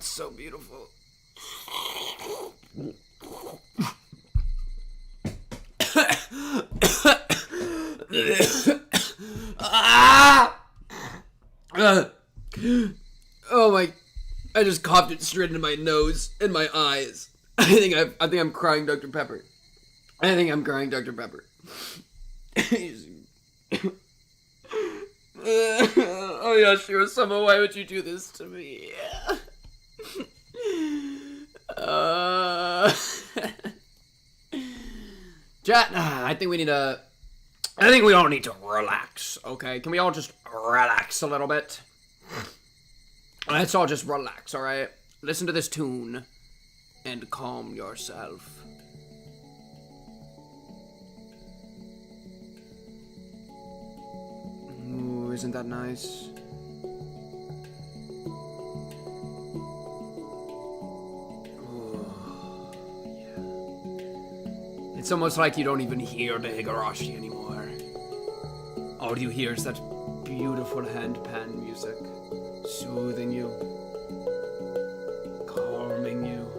it's so beautiful. Oh my, I just coughed it straight into my nose and my eyes. I think I'm crying Dr. Pepper. I think I'm crying Dr. Pepper. Oh yeah, Shiro-sama, why would you do this to me? Chat, I think we all need to relax, okay? Can we all just relax a little bit? Let's all just relax, alright? Listen to this tune and calm yourself. Ooh, isn't that nice? It's almost like you don't even hear the Higurashi anymore. All you hear is that beautiful hand pan music, soothing you, calming you,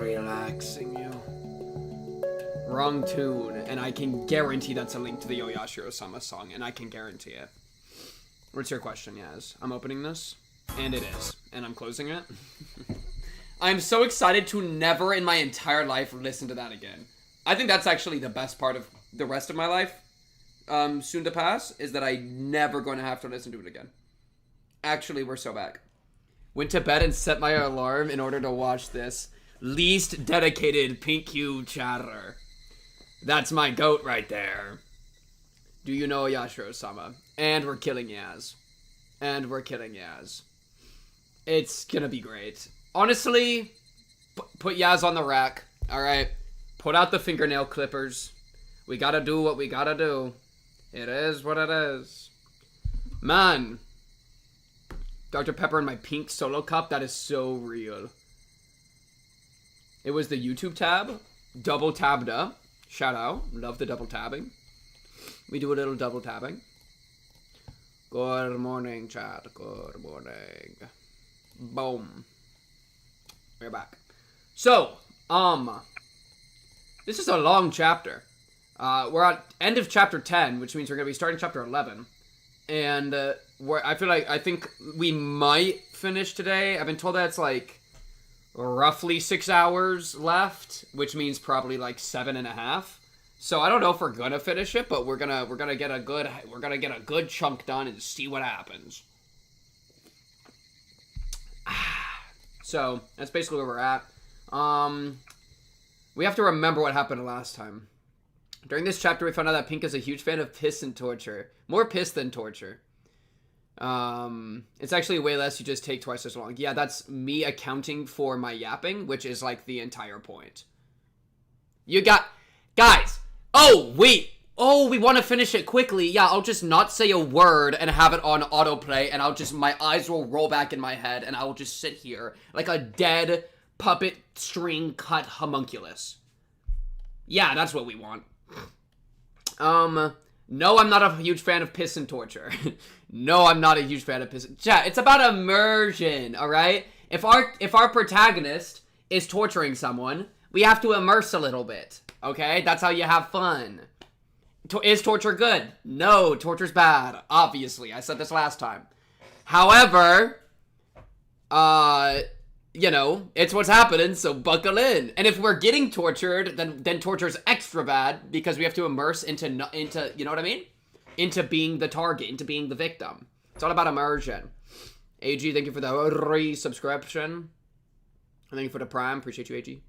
relaxing you. Wrong tune, and I can guarantee that's a link to the Oyashiro-sama song, and I can guarantee it. What's your question, Yaz? I'm opening this, and it is, and I'm closing it. I'm so excited to never in my entire life listen to that again. I think that's actually the best part of the rest of my life, soon to pass, is that I'm never going to have to listen to it again. Actually, we're so back. Went to bed and set my alarm in order to watch this. Least dedicated Pink Hue chatter. That's my goat right there. Do you know Yashiro-sama? And we're killing Yaz. And we're killing Yaz. It's gonna be great. Honestly, put Yaz on the rack, alright? Put out the fingernail clippers. We gotta do what we gotta do. It is what it is. Man. Dr. Pepper in my pink solo cup, that is so real. It was the YouTube tab. Double tabbed up. Shout out. Love the double tabbing. We do a little double tabbing. Good morning, chat. Good morning. Boom. We're back. So, this is a long chapter. We're at end of chapter 10, which means we're going to be starting chapter 11. And, I think we might finish today. I've been told that it's like roughly 6 hours left, which means probably like 7.5. So I don't know if we're gonna finish it, but we're gonna get a good chunk done and see what happens. So that's basically where we're at. We have to remember what happened last time. During this chapter, we found out that Pink is a huge fan of piss and torture. More piss than torture. It's actually way less, you just take twice as long. Yeah, that's me accounting for my yapping, which is like the entire point. You got... Guys! Oh, wait! Oh, we want to finish it quickly. Yeah, I'll just not say a word and have it on autoplay, and my eyes will roll back in my head, and I will just sit here like a dead puppet string cut homunculus. Yeah, that's what we want. No, I'm not a huge fan of piss and torture. No, I'm not a huge fan of piss. Chat, it's about immersion, alright? If our protagonist is torturing someone, we have to immerse a little bit, okay? That's how you have fun. Is torture good? No, torture's bad, obviously. I said this last time. However, you know, it's what's happening, so buckle in. And if we're getting tortured, then torture's extra bad because we have to immerse into, you know what I mean? Into being the target, into being the victim. It's all about immersion. AG, thank you for the resubscription. Thank you for the prime. Appreciate you, AG.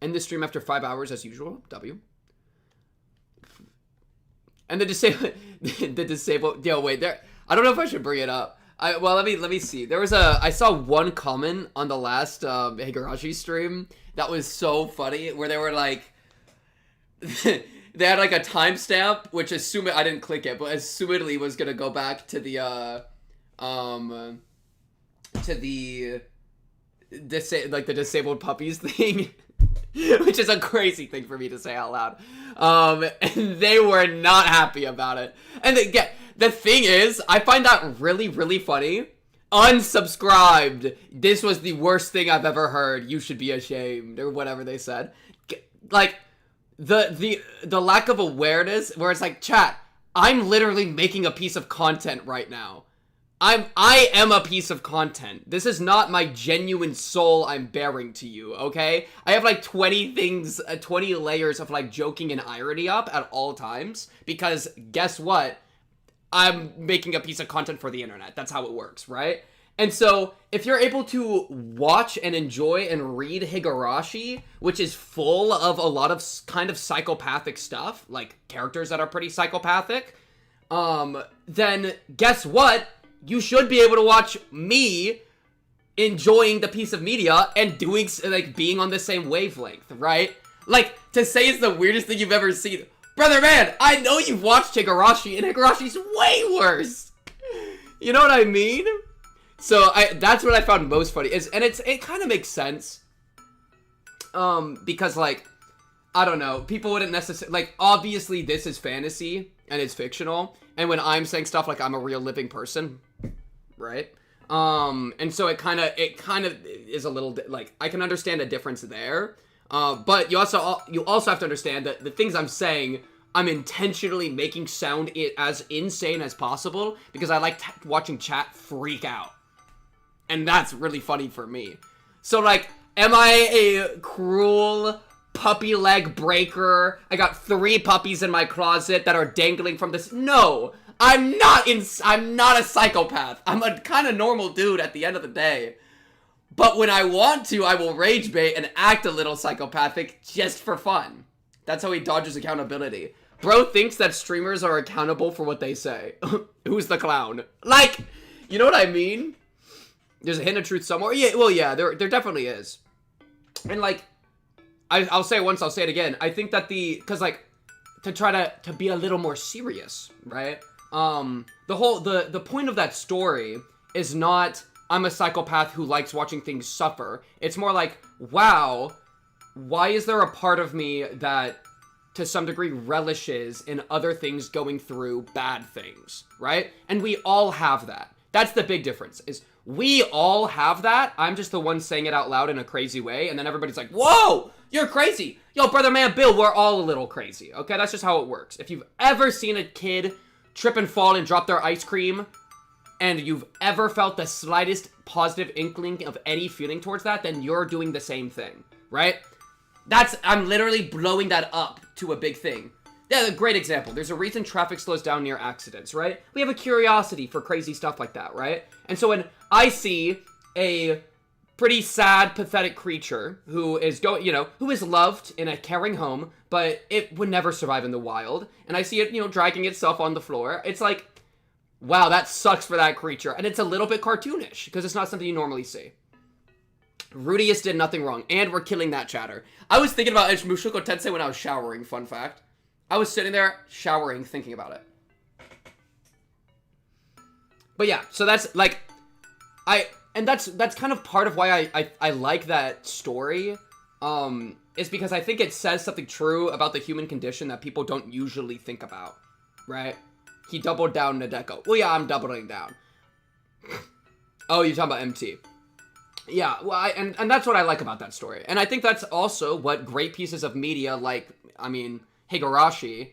End the stream after 5 hours as usual. W. And the disabled. Yo, wait, there. I don't know if I should bring it up. Well, let me see. There was I saw one comment on the last Higurashi stream that was so funny, where they were like, they had like a timestamp, which I didn't click it, but assumedly was gonna go back to the the disabled puppies thing. Which is a crazy thing for me to say out loud. And they were not happy about it. And the thing is, I find that really, really funny Unsubscribed. This was the worst thing I've ever heard. You should be ashamed, or whatever they said. Like, the lack of awareness, where it's like, chat, I'm literally making a piece of content right now. I am a piece of content. This is not my genuine soul I'm bearing to you, okay? I have like 20 things, 20 layers of like joking and irony up at all times, because guess what? I'm making a piece of content for the internet. That's how it works, right? And so, if you're able to watch and enjoy and read Higurashi, which is full of a lot of kind of psychopathic stuff, like characters that are pretty psychopathic, then guess what? You should be able to watch me enjoying the piece of media and doing, like, being on the same wavelength, right? Like, to say it's the weirdest thing you've ever seen. Brother man, I know you've watched Higurashi, and Higurashi's way worse! You know what I mean? So, that's what I found most funny. It kind of makes sense. Because, like, I don't know, people wouldn't necessarily, like, obviously this is fantasy, and it's fictional, and when I'm saying stuff like I'm a real living person, right? And so it kind of is a little, like, I can understand a difference there, but you also have to understand that the things I'm saying, I'm intentionally making sound as insane as possible, because I like watching chat freak out. And that's really funny for me. So, like, am I a cruel puppy leg breaker? I got 3 puppies in my closet that are dangling from this. No, I'm not a psychopath. I'm a kind of normal dude at the end of the day. But when I want to, I will rage bait and act a little psychopathic just for fun. That's how he dodges accountability. Bro thinks that streamers are accountable for what they say. Who's the clown? Like, you know what I mean? There's a hint of truth somewhere. Yeah, well, yeah, there definitely is. And, like, I'll say it once, I'll say it again. I think that because, like, to try to be a little more serious, right? The point of that story is not, I'm a psychopath who likes watching things suffer. It's more like, wow, why is there a part of me that, to some degree, relishes in other things going through bad things, right? And we all have that. That's the big difference, is we all have that. I'm just the one saying it out loud in a crazy way, and then everybody's like, whoa, you're crazy. Yo, brother man Bill, we're all a little crazy, okay? That's just how it works. If you've ever seen a kid trip and fall and drop their ice cream, and you've ever felt the slightest positive inkling of any feeling towards that, then you're doing the same thing, right? I'm literally blowing that up to a big thing. Yeah, a great example. There's a reason traffic slows down near accidents, right? We have a curiosity for crazy stuff like that, right? And so when I see a pretty sad, pathetic creature who is who is loved in a caring home, but it would never survive in the wild, and I see it, dragging itself on the floor, it's like, wow, that sucks for that creature. And it's a little bit cartoonish, because it's not something you normally see. Rudius did nothing wrong, and we're killing that chatter. I was thinking about Mushoku Tensei when I was showering, fun fact. I was sitting there showering, thinking about it. But yeah, so that's, like, that's kind of part of why I like that story, is because I think it says something true about the human condition that people don't usually think about, right? He doubled down Nadeko. Well, yeah, I'm doubling down. Oh, you're talking about MT. Yeah, well, and that's what I like about that story. And I think that's also what great pieces of media, like, I mean, Higurashi,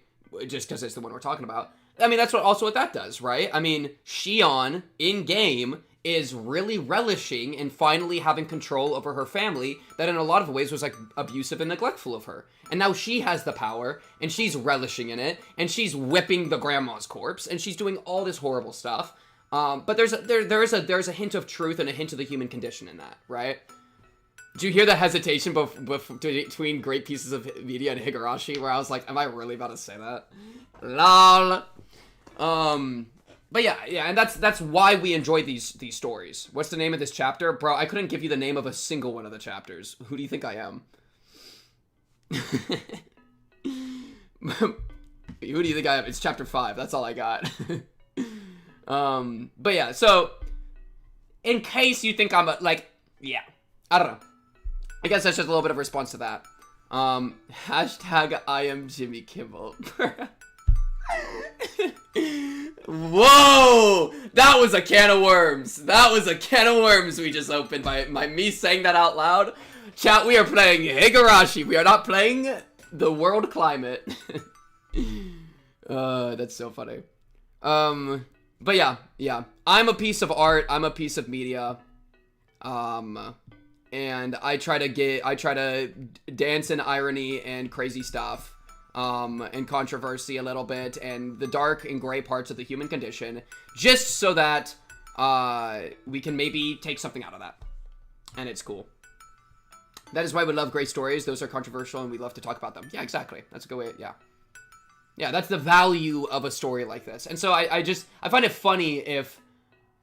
just because it's the one we're talking about, I mean, that's what that does, right? I mean, Shion, in-game, is really relishing in finally having control over her family that in a lot of ways was, like, abusive and neglectful of her. And now she has the power, and she's relishing in it, and she's whipping the grandma's corpse, and she's doing all this horrible stuff. But there's a hint of truth and a hint of the human condition in that, right? Did you hear the hesitation between great pieces of media and Higurashi, where I was like, am I really about to say that? Lol. But yeah, and that's why we enjoy these stories. What's the name of this chapter? Bro, I couldn't give you the name of a single one of the chapters. Who do you think I am? Who do you think I am? It's chapter 5. That's all I got. But yeah, so in case you think I'm yeah, I don't know. I guess that's just a little bit of a response to that. Hashtag I am Jimmy Kimmel. Whoa! That was a can of worms. That was a can of worms we just opened by me saying that out loud. Chat, we are playing Higurashi. We are not playing the world climate. That's so funny. But yeah. I'm a piece of art. I'm a piece of media. And I try to dance in irony and crazy stuff. And controversy a little bit, and the dark and gray parts of the human condition, just so that, we can maybe take something out of that. And it's cool. That is why we love great stories. Those are controversial, and we love to talk about them. Yeah, exactly. That's a good way, yeah. Yeah, that's the value of a story like this. And so I find it funny if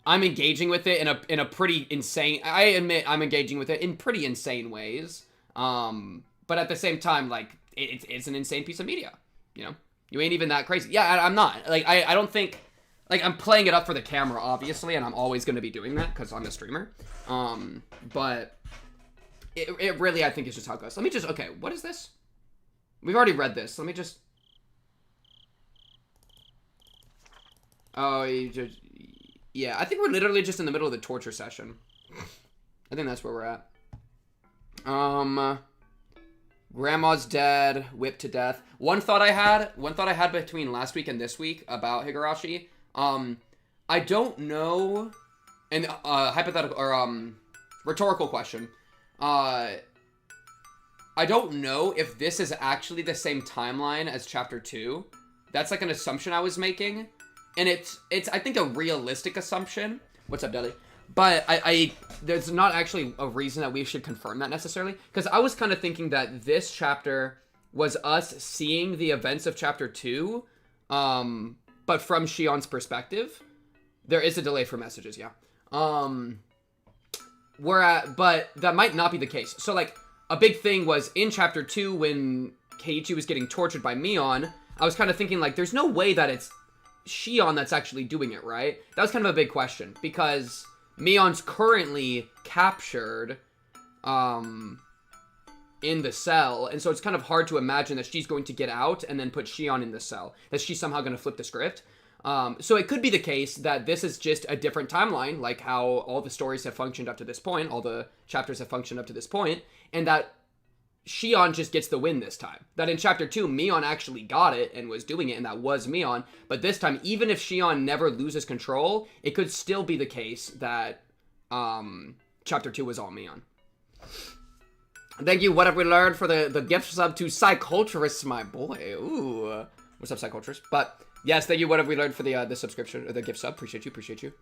I'm engaging with it in a pretty insane, I admit I'm engaging with it in pretty insane ways. But at the same time, like, it's an insane piece of media, you know? You ain't even that crazy. Yeah, I'm not. Like, I don't think... Like, I'm playing it up for the camera, obviously, and I'm always going to be doing that, because I'm a streamer. But... It really, I think, is just how it goes. Let me just... Okay, what is this? We've already read this. Let me just... Oh, you just... Yeah, I think we're literally just in the middle of the torture session. I think that's where we're at. Grandma's dead, whipped to death. One thought I had between last week and this week about Higurashi. I don't know, and hypothetical or rhetorical question. I don't know if this is actually the same timeline as chapter 2. That's like an assumption I was making, and it's I think a realistic assumption. What's up, Deli? But there's not actually a reason that we should confirm that necessarily. Because I was kind of thinking that this chapter was us seeing the events of chapter 2, but from Shion's perspective. There is a delay for messages, yeah. But that might not be the case. So, like, a big thing was in chapter 2 when Keiichi was getting tortured by Mion, I was kind of thinking, like, there's no way that it's Shion that's actually doing it, right? That was kind of a big question, because... Mion's currently captured, in the cell, and so it's kind of hard to imagine that she's going to get out and then put Shion in the cell. That she's somehow going to flip the script. So it could be the case that this is just a different timeline, like how all the stories have functioned up to this point, all the chapters have functioned up to this point, and that Shion just gets the win this time. That in chapter 2, Mion actually got it and was doing it, and that was Mion. But this time, even if Shion never loses control, it could still be the case that chapter 2 was all Mion. Thank you, what have we learned, for the gift sub to Psyculturist, my boy. Ooh. What's up, Psyculturist? But, yes, thank you, what have we learned, for the subscription, or the gift sub. Appreciate you.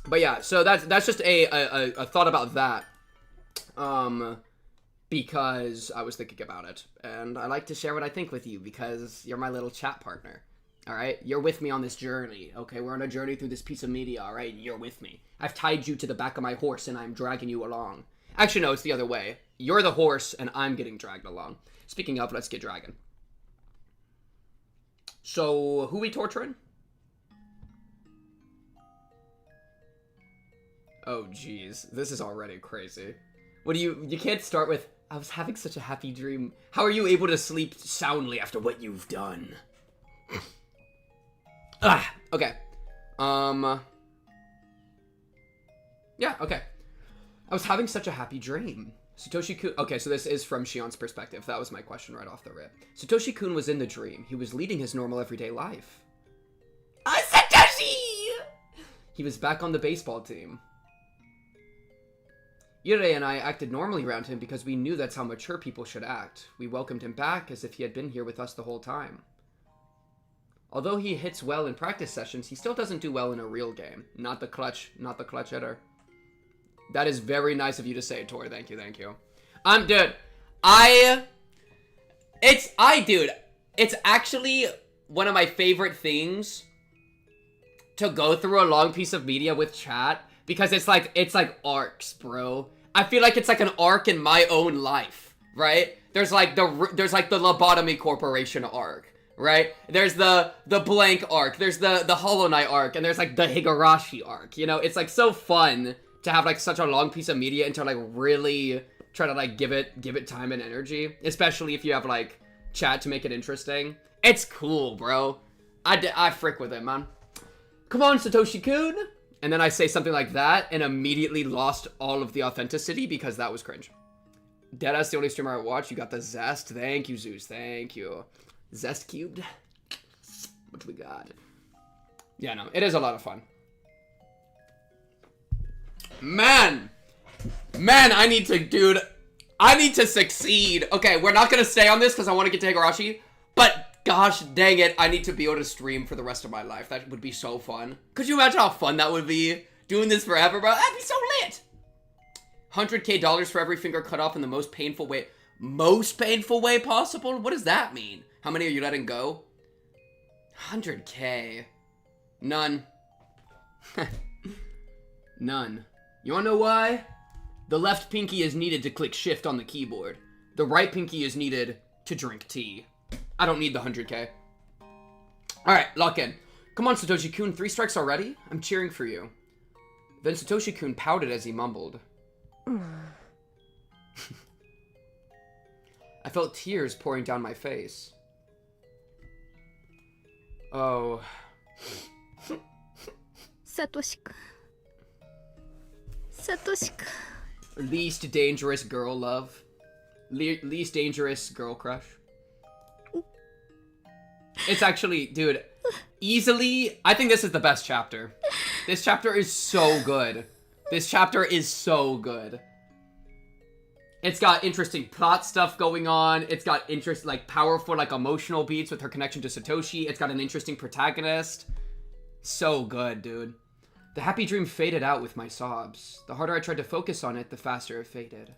But yeah, so that's just a thought about that. Because I was thinking about it, and I like to share what I think with you, because you're my little chat partner, alright? You're with me on this journey, okay? We're on a journey through this piece of media, alright? You're with me. I've tied you to the back of my horse, and I'm dragging you along. Actually, no, it's the other way. You're the horse, and I'm getting dragged along. Speaking of, let's get dragging. So, who we torturing? Oh, jeez. This is already crazy. What do you can't start with, I was having such a happy dream. How are you able to sleep soundly after what you've done? Okay. Yeah, okay. I was having such a happy dream. Satoshi-kun, okay, so this is from Shion's perspective. That was my question right off the rip. Satoshi-kun was in the dream. He was leading his normal everyday life. Satoshi! He was back on the baseball team. Yurei and I acted normally around him because we knew that's how mature people should act. We welcomed him back as if he had been here with us the whole time. Although he hits well in practice sessions, he still doesn't do well in a real game. Not the clutch hitter. That is very nice of you to say, Tor. Thank you. Dude, it's actually one of my favorite things to go through a long piece of media with chat. Because it's like arcs, bro. I feel like it's like an arc in my own life, right? There's like the Lobotomy Corporation arc, right? There's the blank arc. There's the Hollow Knight arc, and there's like the Higurashi arc. You know, it's like so fun to have like such a long piece of media and to like really try to like give it time and energy, especially if you have like chat to make it interesting. It's cool, bro. I frick with it, man. Come on, Satoshi-kun. And then I say something like that and immediately lost all of the authenticity because that was cringe. Deadass, the only streamer I watch. You got the zest. Thank you, Zeus. Thank you. Zest cubed. What we got? Yeah, no, it is a lot of fun. Man, I need to succeed. Okay, we're not gonna stay on this because I want to get to Higurashi, but gosh dang it, I need to be able to stream for the rest of my life. That would be so fun. Could you imagine how fun that would be? Doing this forever, bro? That'd be so lit. $100K for every finger cut off in the most painful way. Most painful way possible? What does that mean? How many are you letting go? 100K. None. None. You wanna know why? The left pinky is needed to click shift on the keyboard. The right pinky is needed to drink tea. I don't need the 100K. Alright, lock in. Come on, Satoshi-kun, 3 strikes already? I'm cheering for you. Then Satoshi-kun pouted as he mumbled. I felt tears pouring down my face. Oh. Satoshi-kun. Satoshi-kun. Least dangerous girl love. Least dangerous girl crush. It's actually, dude, easily, I think this is the best chapter. This chapter is so good. This chapter is so good. It's got interesting plot stuff going on. It's got powerful, emotional beats with her connection to Satoshi. It's got an interesting protagonist. So good, dude. The happy dream faded out with my sobs. The harder I tried to focus on it, the faster it faded.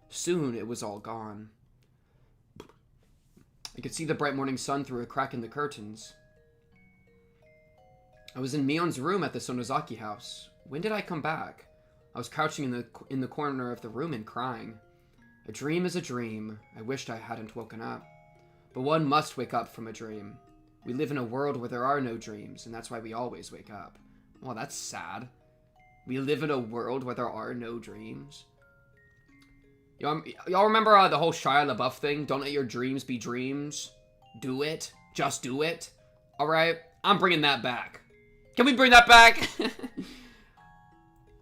Soon, it was all gone. I could see the bright morning sun through a crack in the curtains. I was in Mion's room at the Sonozaki house. When did I come back? I was crouching in the corner of the room and crying. A dream is a dream. I wished I hadn't woken up. But one must wake up from a dream. We live in a world where there are no dreams, and that's why we always wake up. Well, that's sad. We live in a world where there are no dreams. Y'all remember the whole Shia LaBeouf thing? Don't let your dreams be dreams. Do it. Just do it. Alright? I'm bringing that back. Can we bring that back?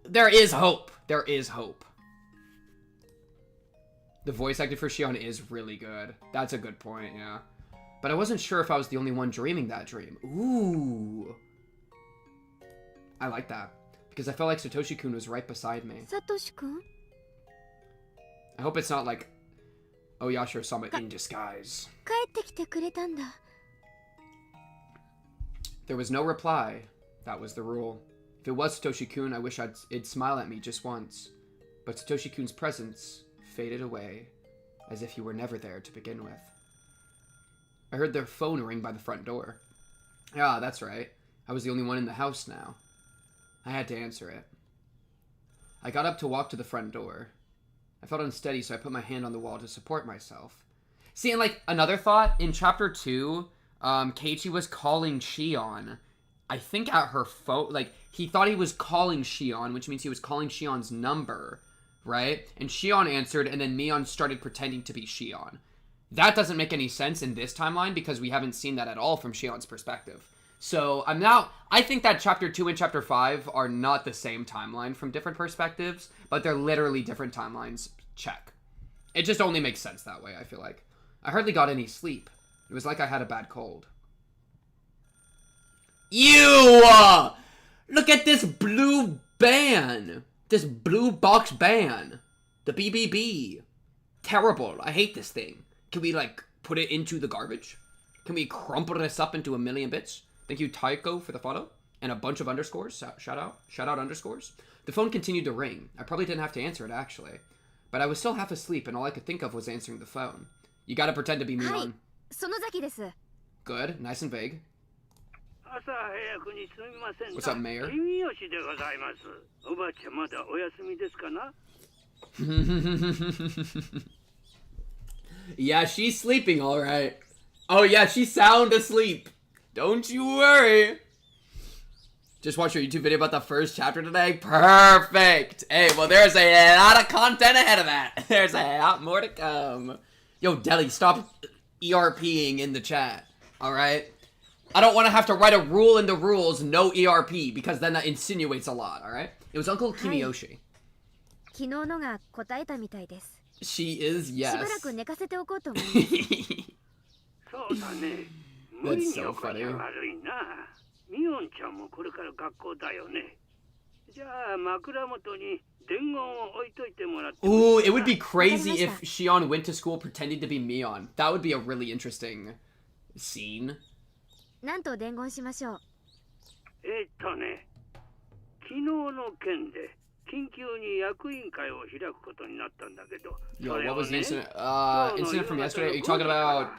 There is hope. There is hope. The voice acting for Shion is really good. That's a good point, yeah. But I wasn't sure if I was the only one dreaming that dream. Ooh. I like that. Because I felt like Satoshi-kun was right beside me. Satoshi-kun? I hope it's not like Oyashiro-sama in disguise. There was no reply. That was the rule. If it was Satoshi-kun, I wish it'd smile at me just once. But Satoshi-kun's presence faded away, as if he were never there to begin with. I heard their phone ring by the front door. Ah, that's right. I was the only one in the house now. I had to answer it. I got up to walk to the front door. I felt unsteady, so I put my hand on the wall to support myself. See, and another thought, in chapter 2, Keiichi was calling Shion. I think at her phone, he thought he was calling Shion, which means he was calling Shion's number, right? And Shion answered, and then Mion started pretending to be Shion. That doesn't make any sense in this timeline, because we haven't seen that at all from Shion's perspective. So, I think that chapter 2 and chapter 5 are not the same timeline from different perspectives, but they're literally different timelines. Check. It just only makes sense that way, I feel like. I hardly got any sleep. It was like I had a bad cold. Look at this blue ban! This blue box ban! The BBB. Terrible. I hate this thing. Can we, put it into the garbage? Can we crumple this up into a million bits? Thank you, Taiko, for the follow. And a bunch of underscores. Shout out underscores. The phone continued to ring. I probably didn't have to answer it, actually. But I was still half asleep, and all I could think of was answering the phone. You gotta pretend to be Mion. Good. Nice and vague. What's up, Mayor? Yeah, she's sleeping, alright. Oh yeah, she's sound asleep. Don't you worry. Just watched your YouTube video about the first chapter today. Perfect. Hey, well, there's a lot of content ahead of that. There's a lot more to come. Yo, Deli, stop ERPing in the chat. Alright? I don't want to have to write a rule in the rules, no ERP, because then that insinuates a lot, alright? It was Uncle Kimiyoshi. 昨日のが答えたみたいです。 She is, しば yes. らく寝かせておこうと思います。そうだね。無 That's 理に so おかし funny. ゃ悪いな。ミオンちゃんもこれから学校だよね。じゃあ枕元に伝言を置いといてもらって。Ooh, it would be crazy if Shion went to school pretending to be Mion. That would be a really interesting scene. なんと伝言しましょう。ね、昨日の件で緊急に役員会を開くことになったんだけど。Yo, what was the incident? Incident from yesterday? Are you talking about?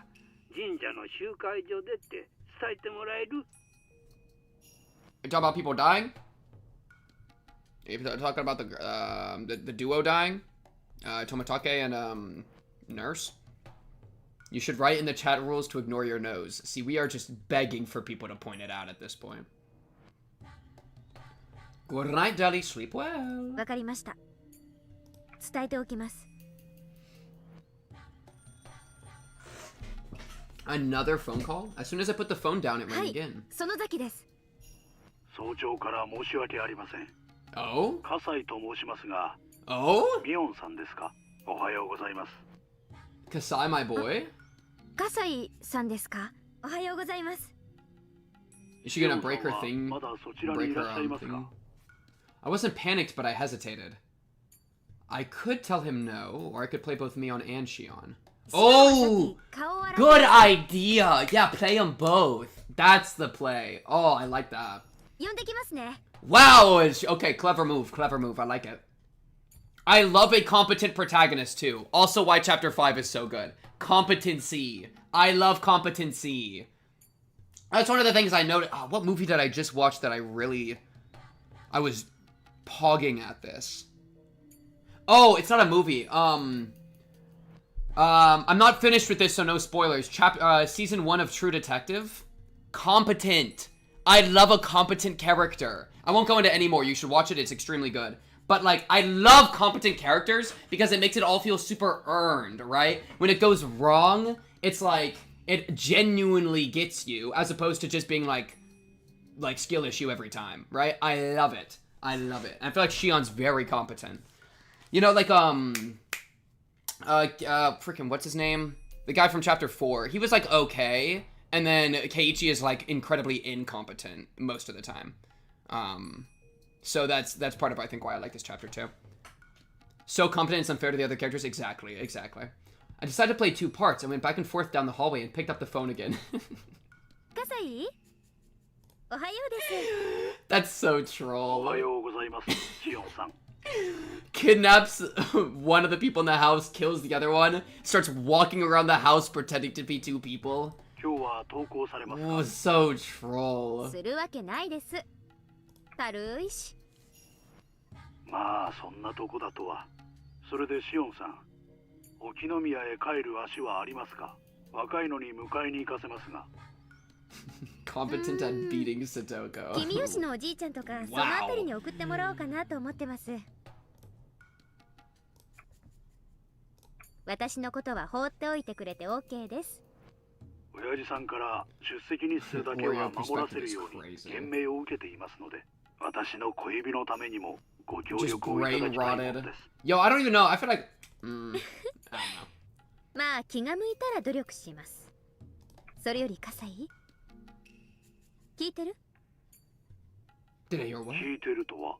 神社の集会所でって伝えてもらえる？ You talking about people dying? You're talking about the duo dying? Tomatake and Nurse? You should write in the chat rules to ignore your nose. See, we are just begging for people to point it out at this point. Good night, Deli. Sleep well. わかりました。伝えておきます。 Another phone call? As soon as I put the phone down, it は rang い、 again. 園崎です。早朝から申し訳ありません。 Oh? 笠井と申しますが、 Oh? ミオンさんですか？おはようございます。 Kasai, my boy? 笠井さんですか？おはようございます。 Is she gonna break her thing? まだそちらに Break いら her っしゃいますか？ thing? I wasn't panicked, but I hesitated. I could tell him no, or I could play both Mion and Shion. Oh! 顔を洗って Good idea! Yeah, play them both. That's the play. Oh, I like that. 呼んできますね。 Wow! Okay, clever move, clever move. I like it. I love a competent protagonist, too. Also why Chapter 5 is so good. Competency. I love competency. That's one of the things I noticed. Oh, what movie did I just watch that I was pogging at this? Oh, it's not a movie. I'm not finished with this, so no spoilers. Season 1 of True Detective. Competent. I love a competent character. I won't go into any more. You should watch it. It's extremely good. But, like, I love competent characters because it makes it all feel super earned, right? When it goes wrong, it's like, it genuinely gets you, as opposed to just being, like skill issue every time, right? I love it. I love it. And I feel like Shion's very competent. You know, like, freaking, what's his name? The guy from Chapter 4. He was, like, okay. And then Keiichi is, like, incredibly incompetent most of the time. So that's part of, I think, why I like this chapter, too. So competent it's unfair to the other characters? Exactly. I decided to play 2 parts. I went back and forth down the hallway and picked up the phone again. 笠井？おはようです。 That's so お troll. はようございます、シオンさん。 Kidnaps one of the people in the house, kills the other one, starts walking around the house pretending to be 2 people. 今日は登校されますか？ Oh, so troll. するわけないです。軽いし。まあそんなとこだとは。それでシオンさん、沖宮へ帰る足はありますか？若いのに迎えに行かせますが。Competent at beating Satoko. 君吉のおじいちゃんとかそのあたりに送ってもらおうかなと思ってます。私のことは放っておいてくれて OK です。親父さんから出席日数だけは守らせるように厳命を受けていますので、私の小指のためにもご協 Just 力をいただ brain きたいもの rotted. です。 Yo, I don't even know. I feel like. I don't know. まあ気が向いたら努力します。それより笠井、聞いてる？ Did I hear what? 聞いてるとは。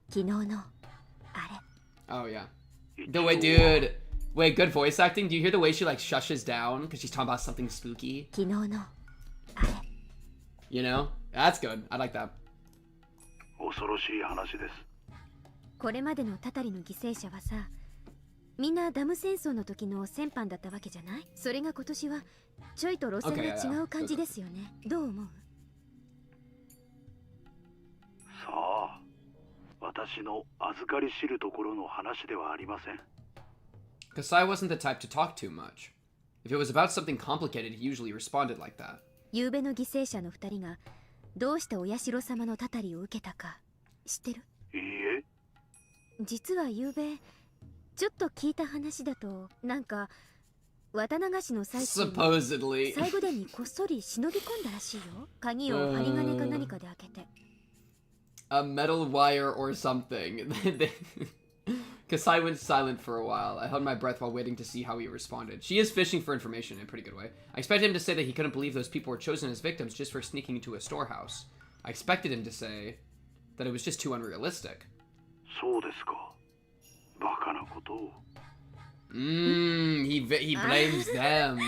昨日のあれ。 Oh, yeah. The way, dude. Wait, good voice acting? Do you hear the way she, like, shushes down because she's talking about something spooky? 昨日のあれ。 You know? That's good. I like that. 恐ろしい話です。これまでのタタリの犠牲者はさ、みんなダム戦争の時の戦犯だったわけじゃない？それが今年はちょいと路線が違う感じですよね。どう思う？さあ、私の預かり知るところの話ではありません。 Kasai wasn't the type to talk too much. If it was about something complicated, he usually responded like that. 夕べの犠牲者の2人がどうしてお社様のたたりを受けたか知ってる？いいえ。実は夕べちょっと聞いた話だと、なんか綿流しの最中に Supposedly. 最後殿にこっそり忍び込んだらしいよ。鍵を針金か何かで開けて。A metal wire or something. Kasai went silent for a while. I held my breath while waiting to see how he responded. She is fishing for information in a pretty good way. I expected him to say that he couldn't believe those people were chosen as victims just for sneaking into a storehouse. I expected him to say that it was just too unrealistic. そうですか。バカなことを。He blames them.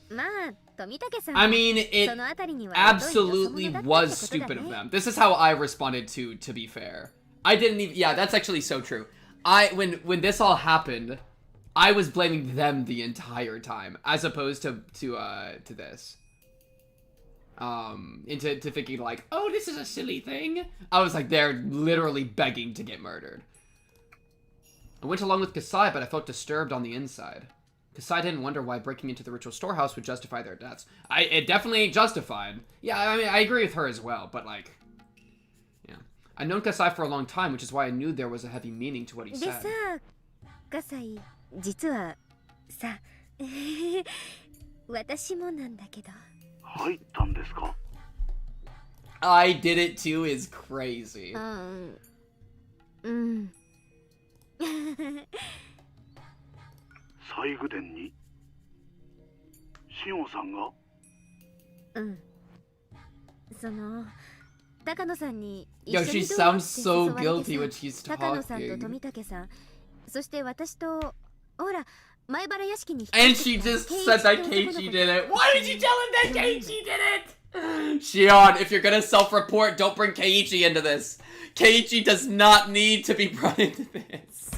まあ、富武さん。 I mean, it そのあたりには absolutely どういう was よそ者だって stupid こと of だね。 them. This is how I responded to be fair. I didn't even, yeah, that's actually so true. When this all happened, I was blaming them the entire time, as opposed to this. Into thinking like, oh, this is a silly thing. I was like, they're literally begging to get murdered. I went along with Kasai, but I felt disturbed on the inside. Kasai didn't wonder why breaking into the ritual storehouse would justify their deaths. It definitely ain't justified. Yeah, I mean, I agree with her as well, but like, yeah. I've known Kasai for a long time, which is why I knew there was a heavy meaning to what he で said. さ、葛西、実はさ、私もなんだけど。入ったんですか。 I did it too is crazy. うん。西宮殿にシオンさんが。うん。その高野さんに一 Yo, 緒 she にどうって sounds so 誘われ guilty て when さ she's 高野さんと talking. 富武さん、そして私とほら前原屋敷に And she just said that Keiichi did it. Why did you tell him that Keiichi did it? Shion, if you're gonna self-report, don't bring Keiichi into this. Keiichi does not need to be brought into this.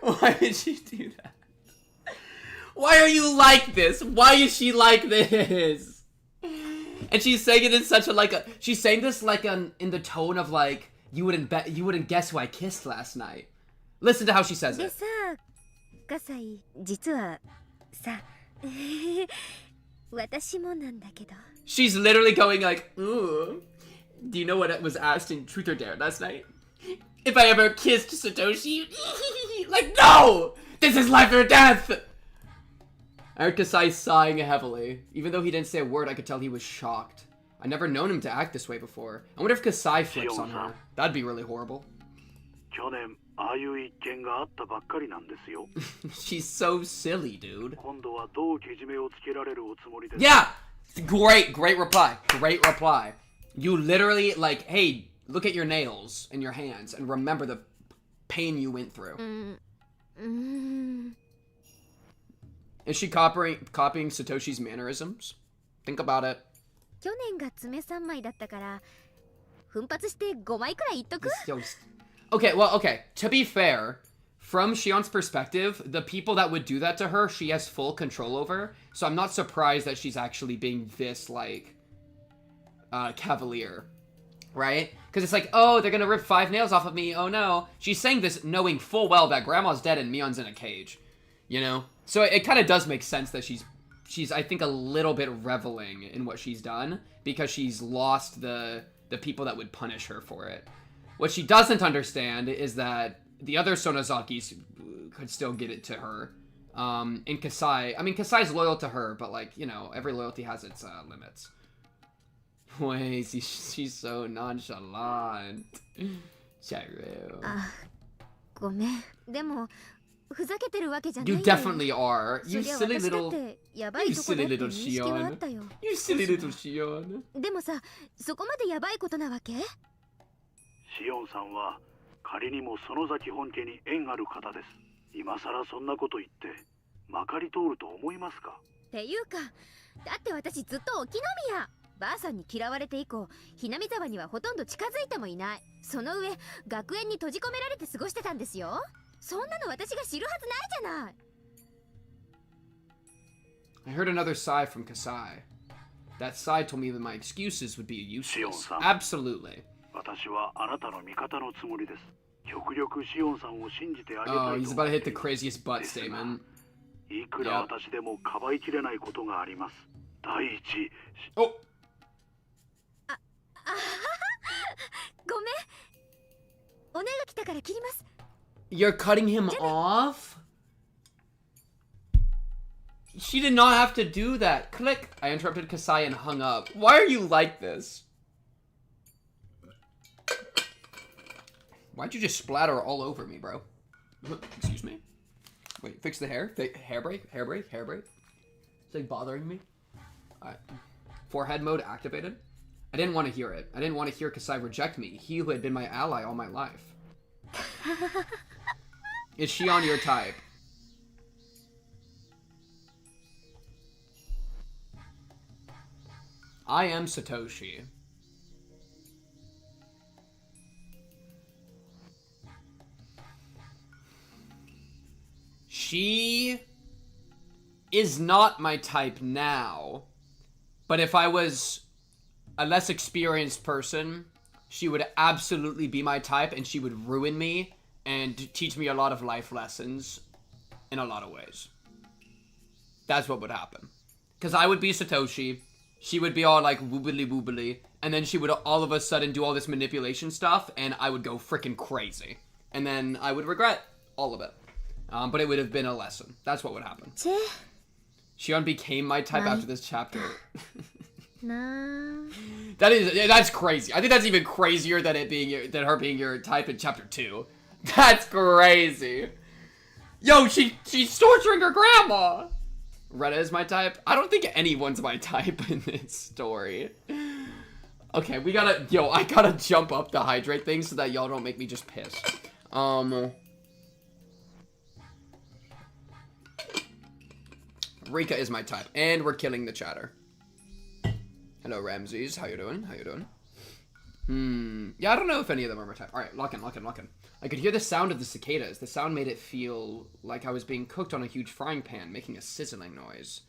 Why did she do that? Why are you like this? Why is she like this? And she's saying it in such a she's saying this like in the tone of like you wouldn't guess who I kissed last night. Listen to how she says で it. さ、葛西、実はさ、私もなんだけど。 She's literally going like, ooh, do you know what was asked in Truth or Dare last night? If I ever kissed Satoshi? Like, no! This is life or death! I heard Kasai sighing heavily. Even though he didn't say a word, I could tell he was shocked. I'd never known him to act this way before. I wonder if Kasai flips on her. That'd be really horrible. 去年ああいう一件があったばっかりなんですよ。 She's so silly, dude. 今度はどうけじめをつけられるおつもりです。 Yeah! Great reply. Great reply. You literally, like, hey, look at your nails and your hands and remember the pain you went through. Is she copying Satoshi's mannerisms? Think about it. 去年が爪3枚だったから奮発して5枚くらい言っとく。 Okay, well, okay. To be fair, from Shion's perspective, the people that would do that to her, she has full control over. So I'm not surprised that she's actually being this, like, cavalier. Right? Because it's like, oh, they're gonna rip 5 nails off of me. Oh, no. She's saying this knowing full well that Grandma's dead and Mion's in a cage. You know? So it kind of does make sense that she's, I think, a little bit reveling in what she's done. Because she's lost the people that would punish her for it. What she doesn't understand is that the other Sonozakis could still get it to her. And Kasai, I mean, Kasai's loyal to her, but, like, you know, every loyalty has its limits. Wait, she's so nonchalant. Charu. あ、ごめん。でもふざけてるわけじゃない You よ。 definitely are. そ You りゃ silly 私だっ little... てやばい You とこだ silly って little 認識はあっ Shion. たよ。 You silly little Shion. でもさ、そこまでやばいことなわけ？シオンさんは仮にも園崎本家に縁ある方です。今さらそんなこと言ってまかり通ると思いますか。っていうか、だって私ずっと沖宮。ばあさんに嫌われて以降、ひなみ沢にはほとんど近づいてもいない。その上、学園に閉じ込められて過ごしてたんですよ。そんなの私が知るはずないじゃない。I heard another sigh from Kasai. That sigh told me that my excuses would be useless. Shion-san. Absolutely. 私はあなたの味方のつもりです。極力シオンさんを信じてあげたいと Oh, 思 he's っ about to て hit the craziest butt statement. いくら私でもかばいきれないことがあります。第一、 Oh! ごめん。お願い来たから切ります。 You're cutting him off? She did not have to do that. Click. I interrupted Kasai and hung up. Why are you like this? Why'd you just splatter all over me, bro? Excuse me? Wait, fix the hair? Hair break? Hair break? Hair break? It's like bothering me. Alright. Forehead mode activated. I didn't want to hear it. I didn't want to hear Kasai reject me. He who had been my ally all my life. Is Shion your type? I am Satoshi. She is not my type now, but if I was a less experienced person, she would absolutely be my type, and she would ruin me and teach me a lot of life lessons in a lot of ways. That's what would happen. Because I would be Satoshi, she would be all like woobly woobly, and then she would all of a sudden do all this manipulation stuff, and I would go freaking crazy. And then I would regret all of it. But it would have been a lesson. That's what would happen. Shion became my type after this chapter. That's crazy. I think that's even crazier than her being your type in chapter 2. That's crazy. Yo, she's torturing her grandma. Retta is my type. I don't think anyone's my type in this story. Okay, I gotta jump up the hydrate thing so that y'all don't make me just piss. Rika is my type, and we're killing the chatter. Hello, Ramses. How you doing? How you doing? Yeah, I don't know if any of them are my type. Alright, lock in. I could hear the sound of the cicadas. The sound made it feel like I was being cooked on a huge frying pan, making a sizzling noise.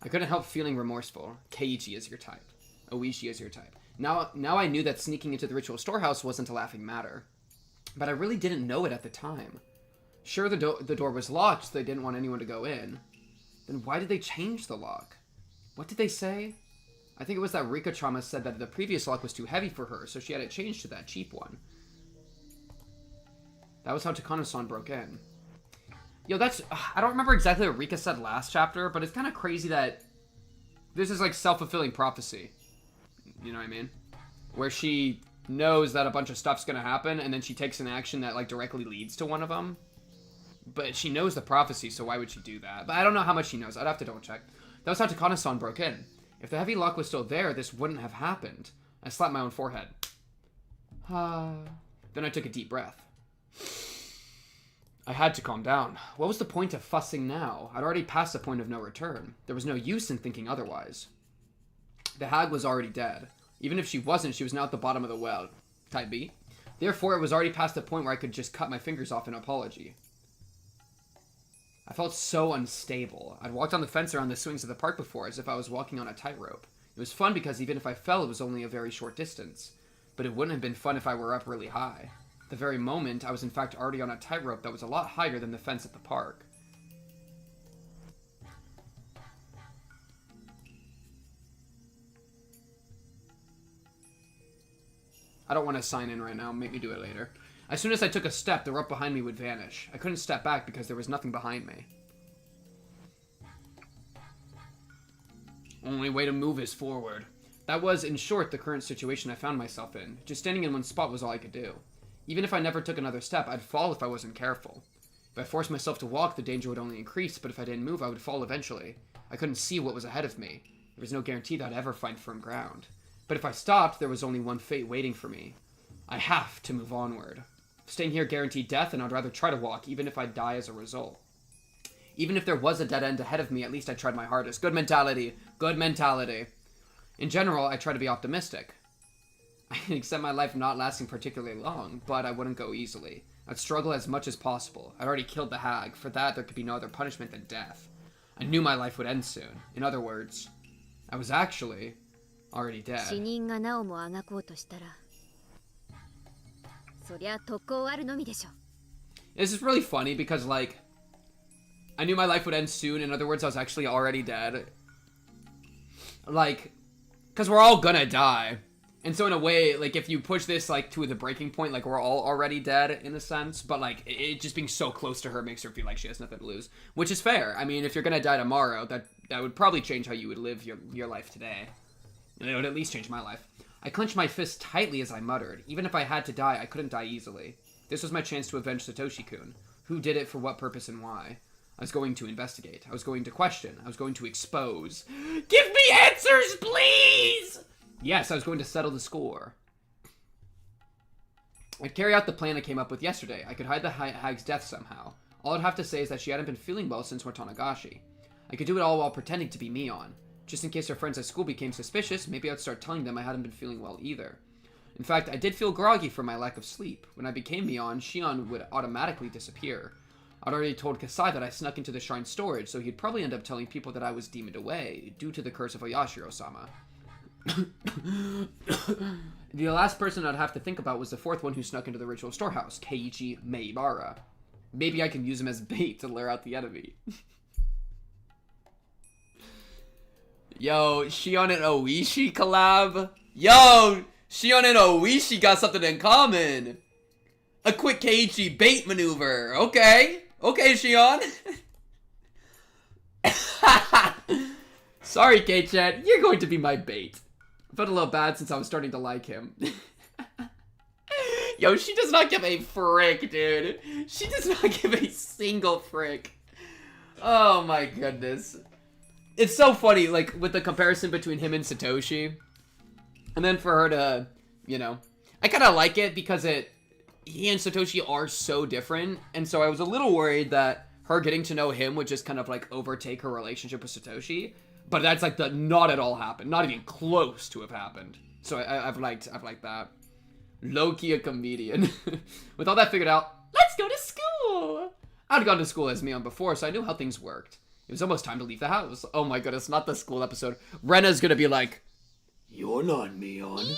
I couldn't help feeling remorseful. Keiichi is your type. Oishi is your type. Now I knew that sneaking into the ritual storehouse wasn't a laughing matter. But I really didn't know it at the time. Sure, the door was locked, so they didn't want anyone to go in. Then why did they change the lock? What did they say? I think it was that Rika-chama said that the previous lock was too heavy for her, so she had it changed to that cheap one. That was how Takano-san broke in. Yo, I don't remember exactly what Rika said last chapter, but it's kind of crazy that this is like self-fulfilling prophecy. You know what I mean? Where she knows that a bunch of stuff's gonna happen, and then she takes an action that like directly leads to one of them. But she knows the prophecy, so why would she do that? But I don't know how much she knows. I'd have to double check. That was how Takano-san broke in. If the heavy lock was still there, this wouldn't have happened. I slapped my own forehead. Then I took a deep breath. I had to calm down. What was the point of fussing now? I'd already passed the point of no return. There was no use in thinking otherwise. The hag was already dead. Even if she wasn't, she was now at the bottom of the well. Type B. Therefore, it was already past the point where I could just cut my fingers off in apology. I felt so unstable. I'd walked on the fence around the swings of the park before, as if I was walking on a tightrope. It was fun because even if I fell, it was only a very short distance. But it wouldn't have been fun if I were up really high. At the very moment, I was in fact already on a tightrope that was a lot higher than the fence at the park. I don't want to sign in right now. Make me do it later. As soon as I took a step, the rope behind me would vanish. I couldn't step back because there was nothing behind me. Only way to move is forward. That was, in short, the current situation I found myself in. Just standing in one spot was all I could do. Even if I never took another step, I'd fall if I wasn't careful. If I forced myself to walk, the danger would only increase, but if I didn't move, I would fall eventually. I couldn't see what was ahead of me. There was no guarantee that I'd ever find firm ground. But if I stopped, there was only one fate waiting for me. I have to move onward. Staying here guaranteed death, and I'd rather try to walk, even if I die as a result. Even if there was a dead end ahead of me, at least I tried my hardest. Good mentality. Good mentality. In general, I try to be optimistic. I can accept my life not lasting particularly long, but I wouldn't go easily. I'd struggle as much as possible. I'd already killed the hag. For that, there could be no other punishment than death. I knew my life would end soon. In other words, I was actually already dead. This is really funny because, like, I knew my life would end soon. In other words, I was actually already dead. Like, because we're all gonna die. And so in a way, like, if you push this, like, to the breaking point, like, we're all already dead, in a sense, but, like, it just being so close to her makes her feel like she has nothing to lose. Which is fair. I mean, if you're gonna die tomorrow, that would probably change how you would live your life today. And it would at least change my life. I clenched my fist tightly as I muttered. Even if I had to die, I couldn't die easily. This was my chance to avenge Satoshi-kun. Who did it, for what purpose, and why? I was going to investigate. I was going to question. I was going to expose. Give me answers, please! Yes, I was going to settle the score. I'd carry out the plan I came up with yesterday. I could hide the hag's death somehow. All I'd have to say is that she hadn't been feeling well since Watanagashi. I could do it all while pretending to be Mion. Just in case her friends at school became suspicious, maybe I'd start telling them I hadn't been feeling well either. In fact, I did feel groggy from my lack of sleep. When I became Mion, Shion would automatically disappear. I'd already told Kasai that I snuck into the shrine storage, so he'd probably end up telling people that I was demoned away, due to the curse of Oyashiro-sama. The last person I'd have to think about was the fourth one who snuck into the ritual storehouse, Keiichi Meibara. Maybe I can use him as bait to lure out the enemy. Yo, Shion and Oishi collab? Yo, Shion and Oishi got something in common. A quick Keiichi bait maneuver. Okay. Okay, Shion. Sorry, K-Chat. You're going to be my bait. I felt a little bad since I was starting to like him. Yo, she does not give a frick, dude. She does not give a single frick. Oh my goodness. It's so funny, like, with the comparison between him and Satoshi. And then for her to, you know... I kind of like it because he and Satoshi are so different. And so I was a little worried that her getting to know him would just kind of, like, overtake her relationship with Satoshi. But that's, like, not at all happened. Not even close to have happened. So I've liked that. Low-key a comedian. With all that figured out, let's go to school! I'd gone to school as Mion before, so I knew how things worked. It was almost time to leave the house. Oh my goodness, not the school episode. Rena's gonna be like, "You're not Mion."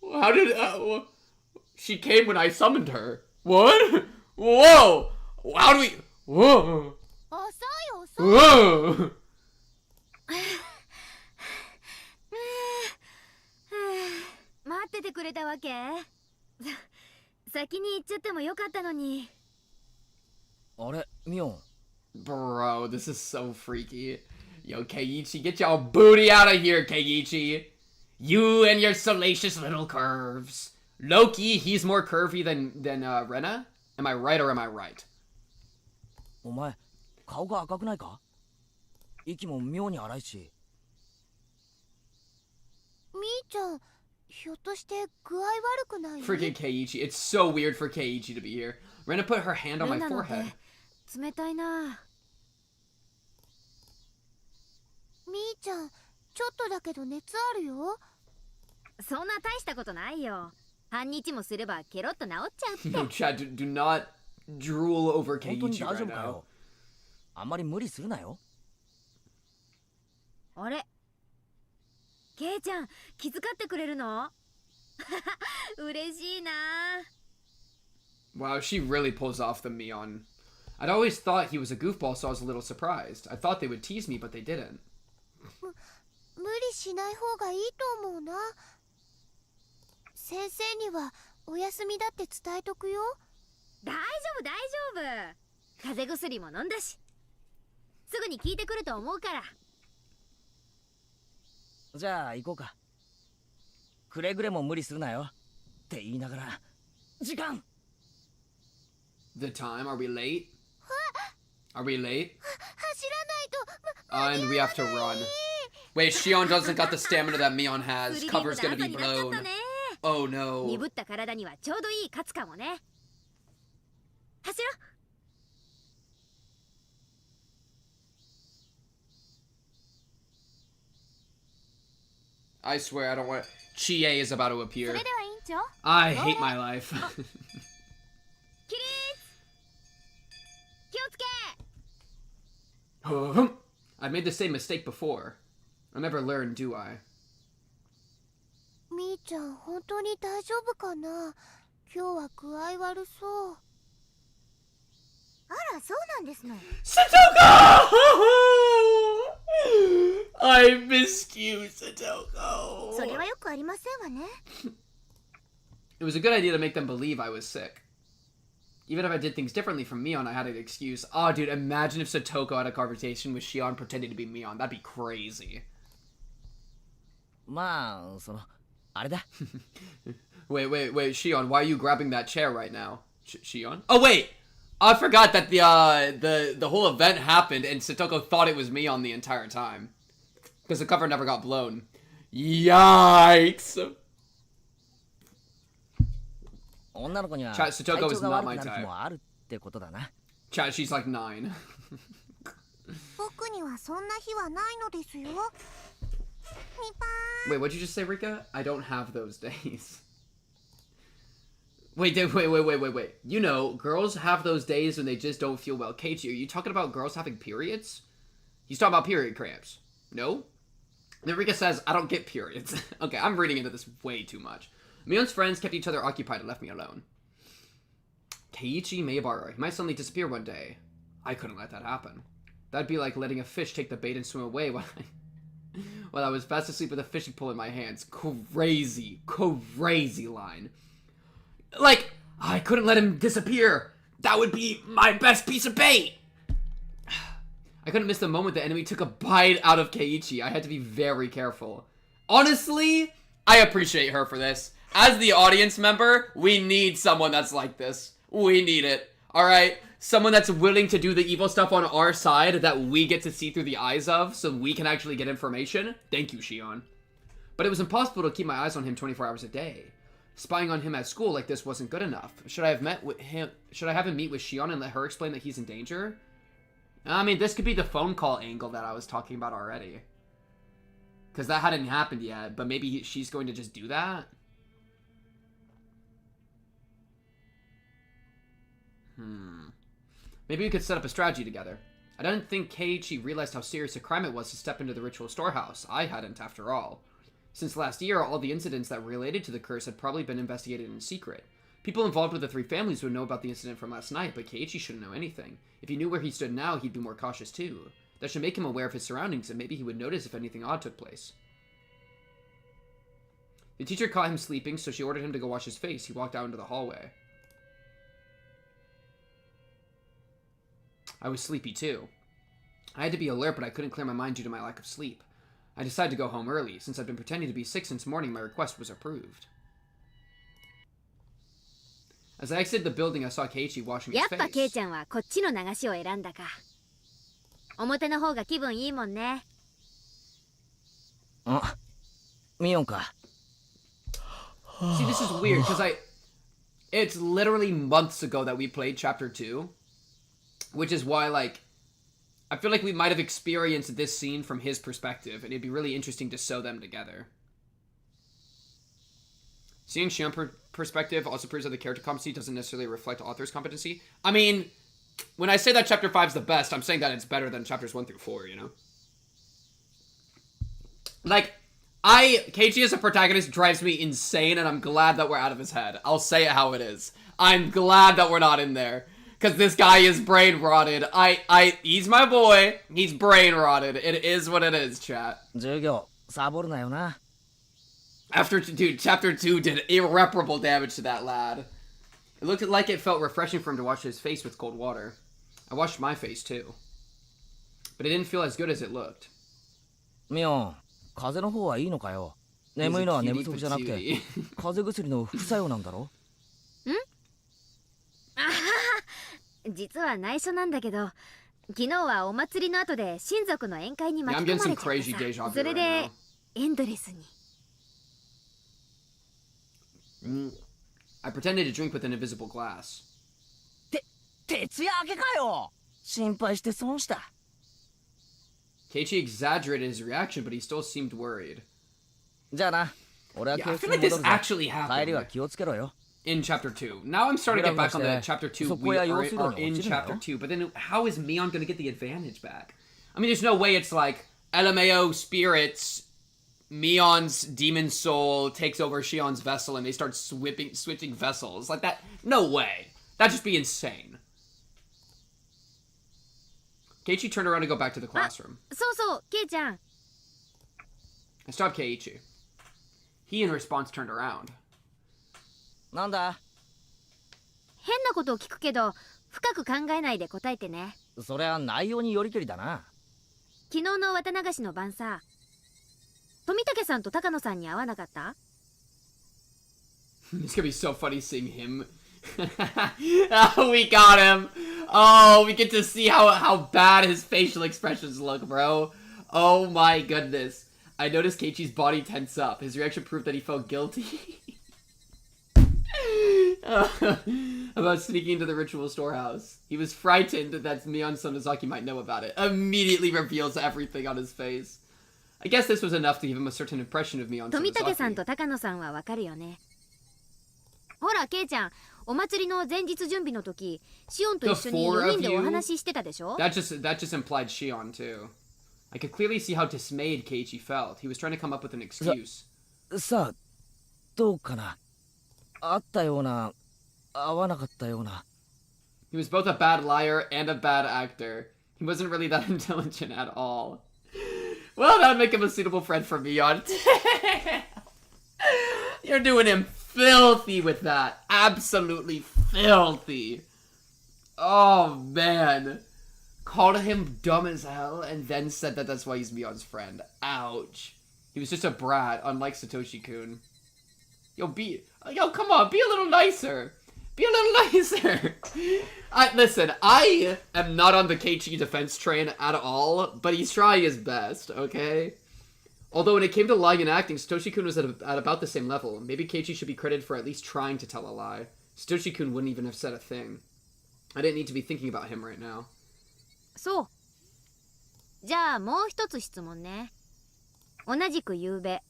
How did... she came when I summoned her. What? Whoa! How do we... Whoa! Whoa! 待っててくれたわけ？先に行っちゃってもよかったのに。あれ、ミオン。 Bro, this is so freaky. Yo, Keiichi, get your booty out of here, Keiichi. You and your salacious little curves. Loki, he's more curvy than Rena? Am I right or am I right? お前、顔が赤くないか？息も妙に荒いし。みーちゃん、ひょっとして具合悪くない？ Freaking Keiichi. It's so weird for Keiichi to be here. Rena put her hand on my forehead. 冷たいな。みーちゃん、ちょっとだけど熱あるよ。そんな大したことないよ。半日もすればケロッと治っちゃうって。No, Chad, do not drool over 本当に Keiichi 大丈 right 夫か now. よ。あんまり無理するなよ。あれ、ケイちゃん、気遣ってくれるの？嬉しいな。 Wow, she really pulls off the Mion. I'd always thought he was a goofball, so I was a little surprised. I thought they would tease me, but they didn't. 無理しない方がいいと思うな。先生にはお休みだって伝えとくよ。大丈夫大丈夫。風邪薬も飲んだし。すぐに効いてくると思うから。じゃあ行こうか。くれぐれも無理するなよ。って言いながら、時間。The time? Are we late? Are we late? 走らないと。 And we have to run. Wait, Shion doesn't got the stamina that Mion has. Cover's gonna be blown. Oh no. 鈍った体にはちょうどいいカツかもね。走ろ。I swear I don't want... Chie is about to appear. それでは委員長。 I hate my life. 起立。気をつけ。 I've made the same mistake before. I never learn, do I? みーちゃん、本当に大丈夫かな？今日は具合悪そう。あら、そうなんですの。Satoko! I miss you, Satoko. それはよくありませんわね。 It was a good idea to make them believe I was sick. Even if I did things differently from Mion, I had an excuse. Oh, dude, imagine if Satoko had a conversation with Shion pretending to be Mion. That'd be crazy. まああれだ。 Wait, Shion, why are you grabbing that chair right now? Shion? Oh, wait! I forgot that the whole event happened and Satoko thought it was Mion the entire time. Because the cover never got blown. Yikes! 女の子には Chat, 体 Satoko 調 is が not 悪 my くなる日 type. もあるってことだな。 Chat, she's like 9. 僕にはそんな日はないのですよ。Wait, what'd you just say, Rika? I don't have those days. Wait. You know, girls have those days when they just don't feel well. Keiichi, are you talking about girls having periods? He's talking about period cramps. No? Then Rika says, I don't get periods. Okay, I'm reading into this way too much. Mion's friends kept each other occupied and left me alone. Keiichi Maebara. He might suddenly disappear one day. I couldn't let that happen. That'd be like letting a fish take the bait and swim away while I was fast asleep with a fishing pole in my hands. Crazy line. Like, I couldn't let him disappear. That would be my best piece of bait. I couldn't miss the moment the enemy took a bite out of Keiichi. I had to be very careful. Honestly, I appreciate her for this. As the audience member, we need someone that's like this. We need it. Alright? Someone that's willing to do the evil stuff on our side that we get to see through the eyes of so we can actually get information. Thank you, Shion. But it was impossible to keep my eyes on him 24 hours a day. Spying on him at school like this wasn't good enough. Should I have him meet with Shion and let her explain that he's in danger? I mean, this could be the phone call angle that I was talking about already. Because that hadn't happened yet, but maybe she's going to just do that? Maybe we could set up a strategy together. I don't think Keiichi realized how serious a crime it was to step into the ritual storehouse. I hadn't, after all. Since last year, all the incidents that related to the curse had probably been investigated in secret. People involved with the three families would know about the incident from last night, but Keiichi shouldn't know anything. If he knew where he stood now, he'd be more cautious too. That should make him aware of his surroundings, and maybe he would notice if anything odd took place. The teacher caught him sleeping, so she ordered him to go wash his face. He walked out into the hallway. I was sleepy too. I had to be alert, but I couldn't clear my mind due to my lack of sleep. I decided to go home early. Since I'd been pretending to be sick since morning, my request was approved. As I exited the building, I saw Keiichi washing his face. やっぱケイちゃんはこっちの流しを選んだか。表の方が気分いいもんね。あ、ミオンか。 See, this is weird, because it's literally months ago that we played Chapter 2. Which is why, like, I feel like we might have experienced this scene from his perspective, and it'd be really interesting to sew them together. Seeing Shion's perspective also proves that the character competency doesn't necessarily reflect author's competency. I mean, when I say that Chapter 5 is the best, I'm saying that it's better than Chapters 1 through 4, you know? Like, Keiichi as a protagonist drives me insane, and I'm glad that we're out of his head. I'll say it how it is. I'm glad that we're not in there. Because this guy is brain rotted. He's my boy. He's brain rotted. It is what it is, chat. 授業サボるなよな。 Dude, Chapter 2 did irreparable damage to that lad. It looked like it felt refreshing for him to wash his face with cold water. I washed my face too. But it didn't feel as good as it looked. ミオン、風邪の方はいいのかよ。眠いのは寝不足じゃなくて、風邪薬の副作用なんだろ。実は内緒なんだけど、昨日はお祭りの後で親族の宴会に巻き込まれちゃってさ、それでエンドレスに。I pretended to drink with an invisible glass. 徹夜明けかよ。心配して損した。Keiichi exaggerated his reaction, but he still seemed worried. じゃあな、俺は Yeah, 教 I 室 feel に like 戻 this るぞ。 actually 帰りは happened 気をつけろよ。 in Chapter 2. Now I'm starting to get back on the Chapter 2. We are in Chapter 2, but then how is Mion going to get the advantage back? I mean, there's no way it's like LMAO spirits, Mion's demon soul takes over Shion's vessel and they start switching vessels. Like that, no way. That'd just be insane. Keiichi turned around to go back to the classroom. そうそう、ケイちゃん。I stopped Keiichi. He, in response, turned around. なんだ変なことを聞くけど深く考えないで答えてね。そりゃ内容によりけりだな。昨日の綿流しの晩さ、富武さんと高野さんに会わなかった？ It's gonna be so funny seeing him. Oh, we got him. Oh, we get to see how bad his facial expressions look, bro. Oh my goodness. I noticed Keiichi's body tense up. His reaction proved that he felt guilty. About sneaking into the ritual storehouse. He was frightened that Mion Sonozaki might know about it. Immediately reveals everything on his face. I guess this was enough to give him a certain impression of Mion 富武さん Sonozaki. と高野さんはわかるよね。ほらケイちゃん、お祭りの前日準備の時、シオンと一緒に The four 4 of 人でお you? 話ししてたでしょ？ That just implied Shion too. I could clearly see how dismayed Keiichi felt. He was trying to come up with an excuse. さあどうかな。あったような合わなかったような。 He was both a bad liar and a bad actor. He wasn't really that intelligent at all. Well, that would make him a suitable friend for Mion. You're doing him filthy with that. Absolutely filthy. Oh, man. Called him dumb as hell and then said that that's why he's Mion's friend. Ouch. He was just a brat, unlike Satoshi-kun. Yo, come on, be a little nicer. Be a little nicer. Listen, I am not on the Keiichi defense train at all, but he's trying his best, okay? Although when it came to lying and acting, Satoshi-kun was at about the same level. Maybe Keiichi should be credited for at least trying to tell a lie. Satoshi-kun wouldn't even have said a thing. I didn't need to be thinking about him right now. そう。じゃあもう一つ質問ね。同じく夕べ、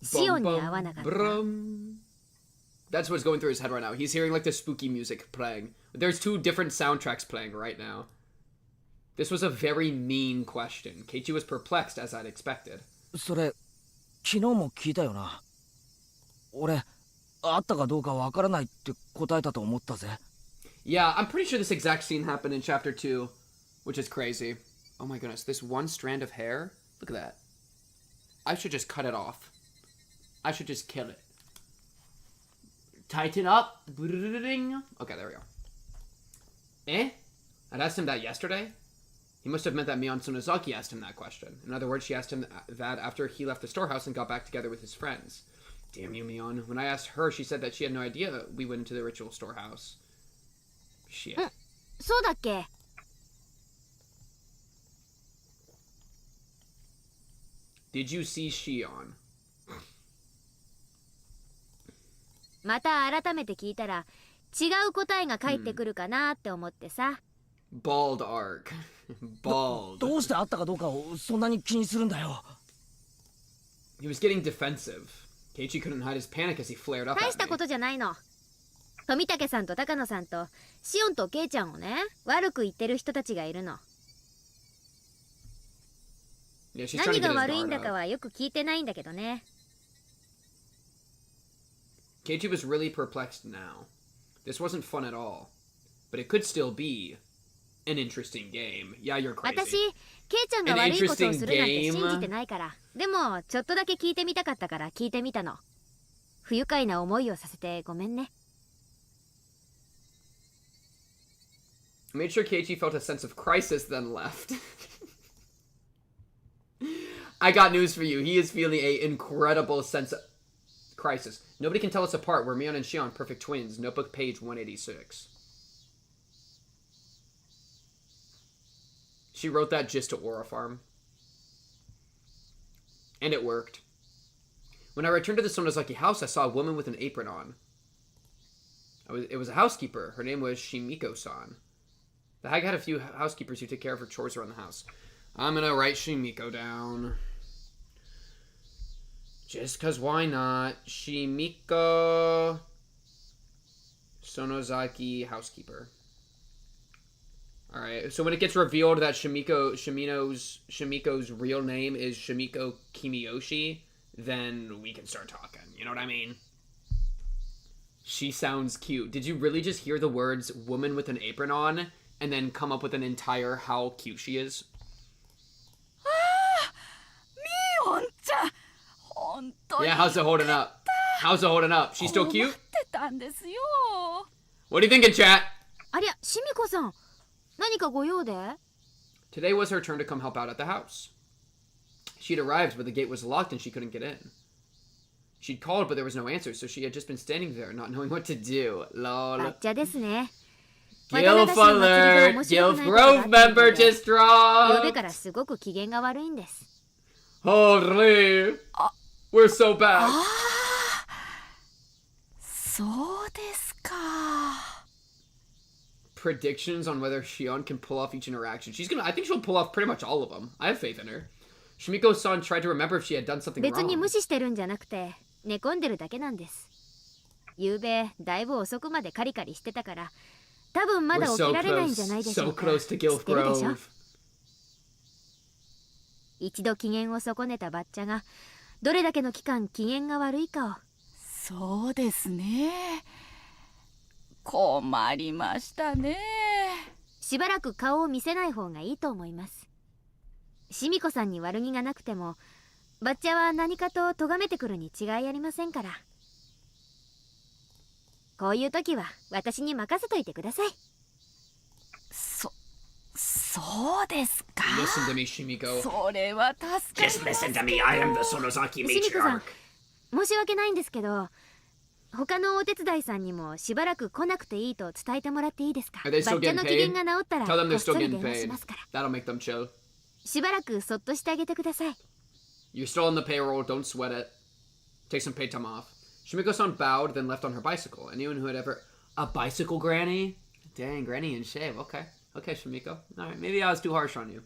シオンに会わなかった。 That's what's going through his head right now. He's hearing like the spooky music playing. There's 2 different soundtracks playing right now. This was a very mean question. Keiichi was perplexed as I'd expected. それ昨日も聞いたよな。俺あったかどうかわからないって答えたと思ったぜ。 Yeah, I'm pretty sure this exact scene happened in chapter 2, which is crazy. Oh my goodness, this one strand of hair? Look at that. I should just cut it off. I should just kill it. Tighten up. Okay, there we go. Eh? I'd asked him that yesterday? He must have meant that Mion Sonozaki asked him that question. In other words, she asked him that after he left the storehouse and got back together with his friends. Damn you, Mion. When I asked her, she said that she had no idea that we went into the ritual storehouse. Shit. そうだっけ？ Did you see Shion? また改めて聞いたら違う答えが返ってくるかなって思ってさ。Bald arc. Bald. どうしてあったかどうかをそんなに気にするんだよ。 He was getting defensive. Keiichi couldn't hide his panic as he flared up 大 at した me. ことじゃないの。富武さんと高野さんとシオンとケイちゃんをね、悪く言ってる人たちがいるの。 Yeah, she's trying to 何 get が his 悪い guard んだか up. はよく聞いてないんだけどね。 Keiichi was really perplexed now. This wasn't fun at all. But it could still be an interesting game. Yeah, you're 私 crazy. ケイちゃんが悪いことをするなんて An interesting game. 信じてないから。でもちょっとだけ聞いてみたかったから聞いてみたの。不愉快な思いをさせてごめんね。 I made sure Keiichi felt a sense of crisis, then left. I got news for you. He is feeling a incredible sense of crisis. Nobody can tell us apart. We're Mion and Shion, perfect twins. Notebook page 186. She wrote that just to Aura Farm. And it worked. When I returned to the Sonozaki house, I saw a woman with an apron on. It was a housekeeper. Her name was Shimiko-san. The hag had a few housekeepers who took care of her chores around the house. I'm gonna write Shimiko down. Just cause why not? Shimiko Sonozaki housekeeper. Alright, so when it gets revealed that Shimiko's real name is Shimiko Kimiyoshi, then we can start talking. You know what I mean? She sounds cute. Did you really just hear the words woman with an apron on and then come up with an entire how cute she is? ミオンち本当に Yeah, how's it holding up? How's it holding up? She's still 待 cute? ってたんですよ。 What do you thinking, chat? ありゃ、シミコさん。何かご用で？ Today was her turn to come help out at the house. She'd arrived, but the gate was locked and she couldn't get in. She'd called, but there was no answer, so she had just been standing there, not knowing what to do. バ Lol. ッチャですね。 Gilf alert! Gilf Grove member just 昨 dropped! 夜からすごく機嫌が悪いんです。 Holy! We're so bad. そうですか。 Predictions on whether Shion can pull off each interaction. I think she'll pull off pretty much all of them. I have faith in her. Shimiko-san tried to remember if she had done something 別に wrong. 無視してるんじゃなくて、寝込んでるだけなんです。昨べだいぶ遅くまでカリカリしてたから、多分まだ We're 起き so られないんじゃ close. ないでしょ So うか。 close to 知 Gilf ってるでしょ？ Grove. 一度機嫌を損ねたバッチャがどれだけの期間機嫌が悪いかを。そうですね。困りましたね。しばらく顔を見せない方がいいと思います。シミコさんに悪気がなくても、バッチャは何かと咎めてくるに違いありませんから。こういう時は私に任せといてください。そうですか。 Listen to me, Shimiko. それは助かり Just ます listen to me. I am the Sonozaki シミコさん matriarch. 申し訳ないんですけど、他のお手伝いさんにもしばらく来なくていいと伝えてもらっていいですか？ Are バ they ッ still チャ getting の機嫌 paid? が治ったら Tell them こ they're っそ still り getting 電話し paid. ますから。 That'll make them chill. しばらくそっとしてあげてください。 You're still on the payroll, don't sweat it. Take some paid time off. Shimiko-san bowed, then left on her bicycle. Anyone who had ever... A bicycle granny? Dang, granny in shave. Okay. Okay, Shimiko. Alright, maybe I was too harsh on you.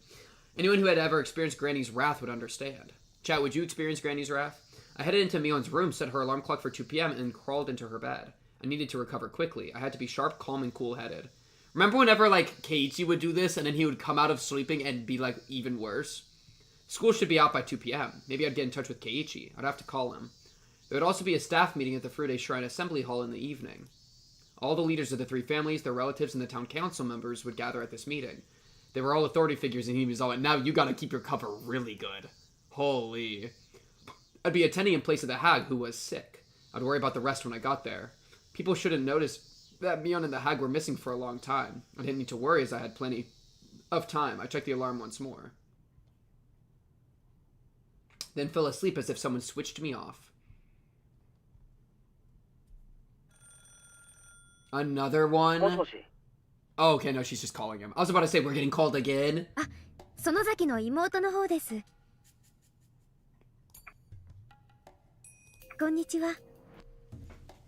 Anyone who had ever experienced Granny's wrath would understand. Chat, would you experience Granny's wrath? I headed into Mion's room, set her alarm clock for 2 p.m., and crawled into her bed. I needed to recover quickly. I had to be sharp, calm, and cool-headed. Remember whenever, like, Keiichi would do this, and then he would come out of sleeping and be, like, even worse? School should be out by 2 p.m. Maybe I'd get in touch with Keiichi. I'd have to call him. There would also be a staff meeting at the Furude Shrine Assembly Hall in the evening. All the leaders of the 3 families, their relatives, and the town council members would gather at this meeting. They were all authority figures, and he was all, now you gotta keep your cover really good. Holy. I'd be attending in place of the hag, who was sick. I'd worry about the rest when I got there. People shouldn't notice that Mion and the hag were missing for a long time. I didn't need to worry, as I had plenty of time. I checked the alarm once more. Then fell asleep as if someone switched me off. Another one? Oh, okay, no, she's just calling him. I was about to say, we're getting called again? 園崎の妹の方です。こんにちは。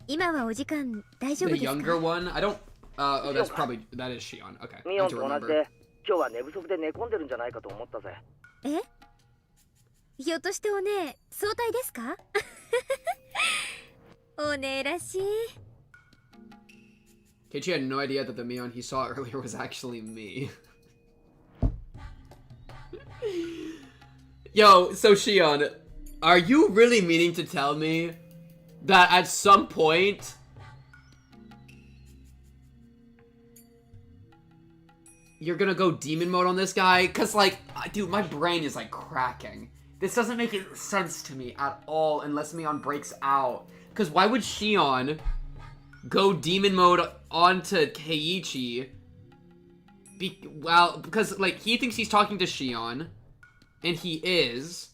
今はお時間大丈夫 The ですか？ younger one? I don't... oh, that's probably... That is Shion. Okay, I ミオン do と同じ remember. で今日は寝不足で寝込んでるんじゃないかと思ったぜ。え？ひょっとしてお姉、早退ですか？お姉らしい。Keiichi had no idea that the Mion he saw earlier was actually me. Yo, so Shion, are you really meaning to tell me that at some point you're gonna go demon mode on this guy? Cause like, dude, my brain is like cracking. This doesn't make sense to me at all unless Mion breaks out. Cause why would Shion go demon mode onto Keiichi? Because like he thinks he's talking to Shion, and he is,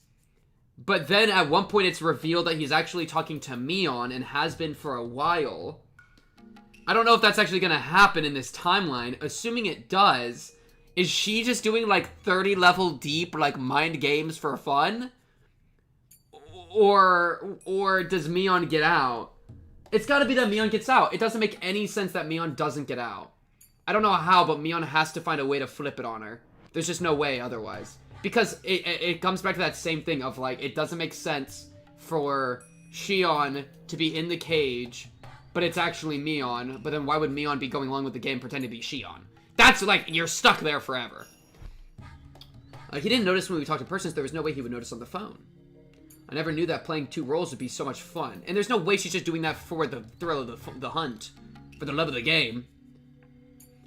but then at one point it's revealed that he's actually talking to Mion and has been for a while. I don't know if that's actually gonna happen in this timeline. Assuming it does, is she just doing like 30 level deep like mind games for fun? Or does Mion get out? It's gotta be that Mion gets out. It doesn't make any sense that Mion doesn't get out. I don't know how, but Mion has to find a way to flip it on her. There's just no way otherwise. Because it comes back to that same thing of like, it doesn't make sense for Shion to be in the cage, but it's actually Mion. But then why would Mion be going along with the game pretending to be Shion? That's like, you're stuck there forever. He didn't notice when we talked in person, so there was no way he would notice on the phone. I never knew that playing 2 roles would be so much fun. And there's no way she's just doing that for the thrill of the hunt. For the love of the game.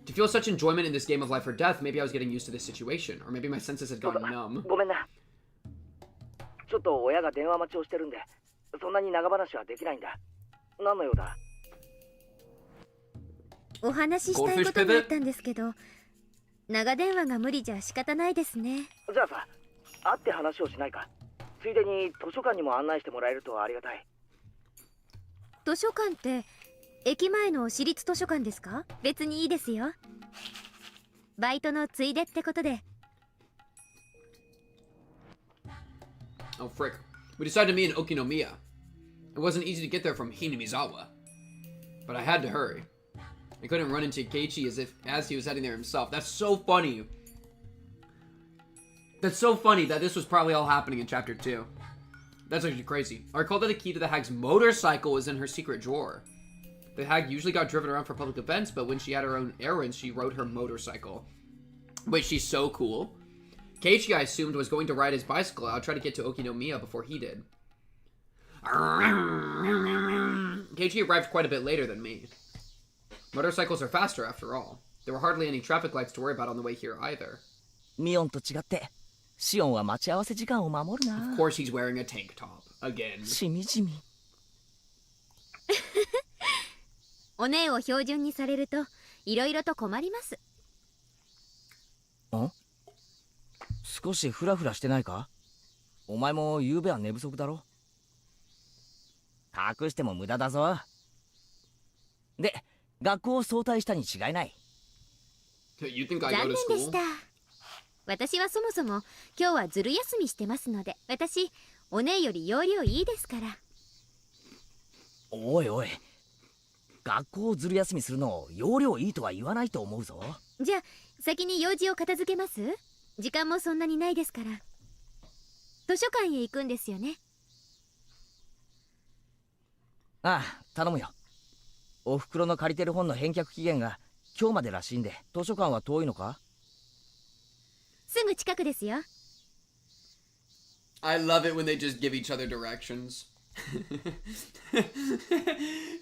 To feel such enjoyment in this game of life or death, maybe I was getting used to this situation. Or maybe my senses had gone numb. ごめんな。ちょっと親が電話待ちをしてるんで、そんなに長話はできないんだ。何の用だ？お話ししたいことがあったんですけど、長電話が無理じゃ仕方ないですね。じゃあさ、会って話をしないか。ついでに図書館にも案内してもらえるとありがたい。図書館って駅前の私立図書館ですか？別にいいですよ。バイトのついでってことで。 Oh, frick. We decided to meet in Okinomiya. It wasn't easy to get there from Hinamizawa, but I had to hurry. I couldn't run into Keiichi as he was heading there himself. That's so funny. That's so funny that this was probably all happening in chapter 2. That's actually crazy. I recall that the key to the hag's motorcycle was in her secret drawer. The hag usually got driven around for public events, but when she had her own errands, she rode her motorcycle. Wait, she's so cool. Keiichi, I assumed, was going to ride his bicycle out, try to get to Okinomiya before he did. Keiichi arrived quite a bit later than me. Motorcycles are faster, after all. There were hardly any traffic lights to worry about on the way here either. ミオンと違って、シオンは待ち合わせ時間を守るな。Of course he's wearing a tank top. Again. しみじみ。お姉を標準にされるといろいろと困ります。ん？少しフラフラしてないか？お前も昨べは寝不足だろ？隠しても無駄だぞ。で、学校を早退したに違いない。You think I 残 go 念 to で school? した。私はそもそも今日はずる休みしてますので、私お姉より要領いいですから。おいおい、学校をずる休みするのを要領いいとは言わないと思うぞ。じゃあ先に用事を片付けます？時間もそんなにないですから。図書館へ行くんですよね。ああ、頼むよ。おふくろの借りてる本の返却期限が今日までらしいんで、図書館は遠いのか？すぐ近くですよ。I love it when they just give each other directions.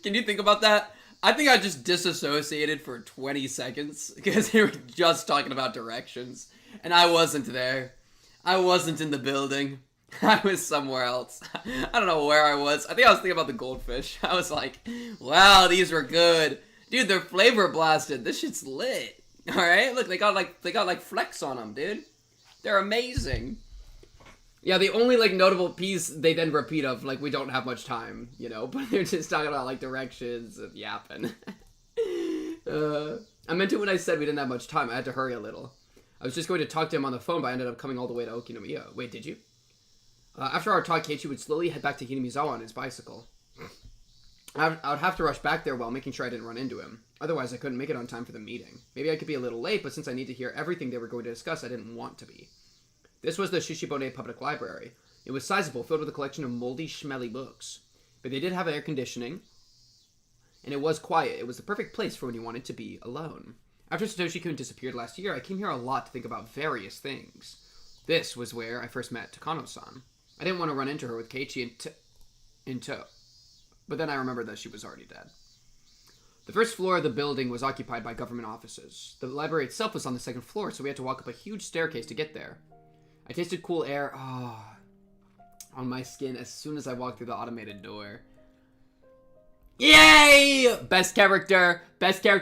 Can you think about that? I think I just disassociated for 20 seconds because they were just talking about directions. And I wasn't there. I wasn't in the building. I was somewhere else. I don't know where I was. I think I was thinking about the goldfish. I was like, wow, these were good. Dude, they're flavor blasted. This shit's lit. Alright? Look, they got like flecks on them, dude. They're amazing. Yeah, the only like notable piece they then repeat of like we don't have much time, you know, but they're just talking about like directions and yapping. I meant it when I said we didn't have much time. I had to hurry a little. I was just going to talk to him on the phone, but I ended up coming all the way to Okinomiya. Wait, did you? After our talk, Keiichi would slowly head back to Hinamizawa on his bicycle. I would have to rush back there while making sure I didn't run into him. Otherwise, I couldn't make it on time for the meeting. Maybe I could be a little late, but since I need to hear everything they were going to discuss, I didn't want to be. This was the Shishibone Public Library. It was sizable, filled with a collection of moldy, schmelly books. But they did have air conditioning, and it was quiet. It was the perfect place for when you wanted to be alone. After Satoshi-kun disappeared last year, I came here a lot to think about various things. This was where I first met Takano-san. I didn't want to run into her with Keiichi in tow. But then I remembered that she was already dead. The first floor of the building was occupied by government offices. The library itself was on the second floor, so we had to walk up a huge staircase to get there. I tasted cool air on my skin as soon as I walked through the automated door. Yay! Best character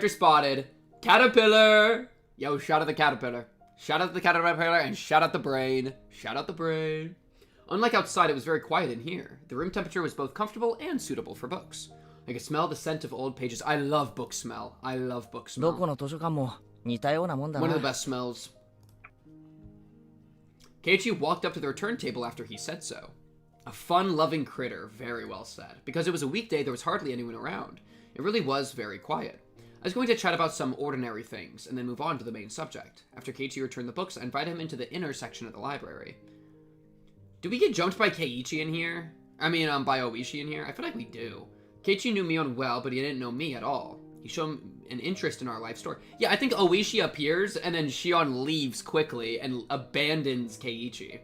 spotted. Caterpillar! Yo, shout out the caterpillar. Shout out the caterpillar and shout out the brain. Shout out the brain. Unlike outside, it was very quiet in here. The room temperature was both comfortable and suitable for books. I could smell the scent of old pages. I love book smell. I love book smell. どこの図書館も似たようなもんだな。 One of the best smells. Keiichi walked up to the return table after he said so. A fun-loving critter, very well said. Because it was a weekday, there was hardly anyone around. It really was very quiet. I was going to chat about some ordinary things, and then move on to the main subject. After Keiichi returned the books, I invited him into the inner section of the library. Do we get jumped by Keiichi in here? I mean, by Oishi in here? I feel like we do. Keiichi knew Mion well, but he didn't know me at all. He showed an interest in our life story. Yeah, I think Oishi appears, and then Shion leaves quickly and abandons Keiichi.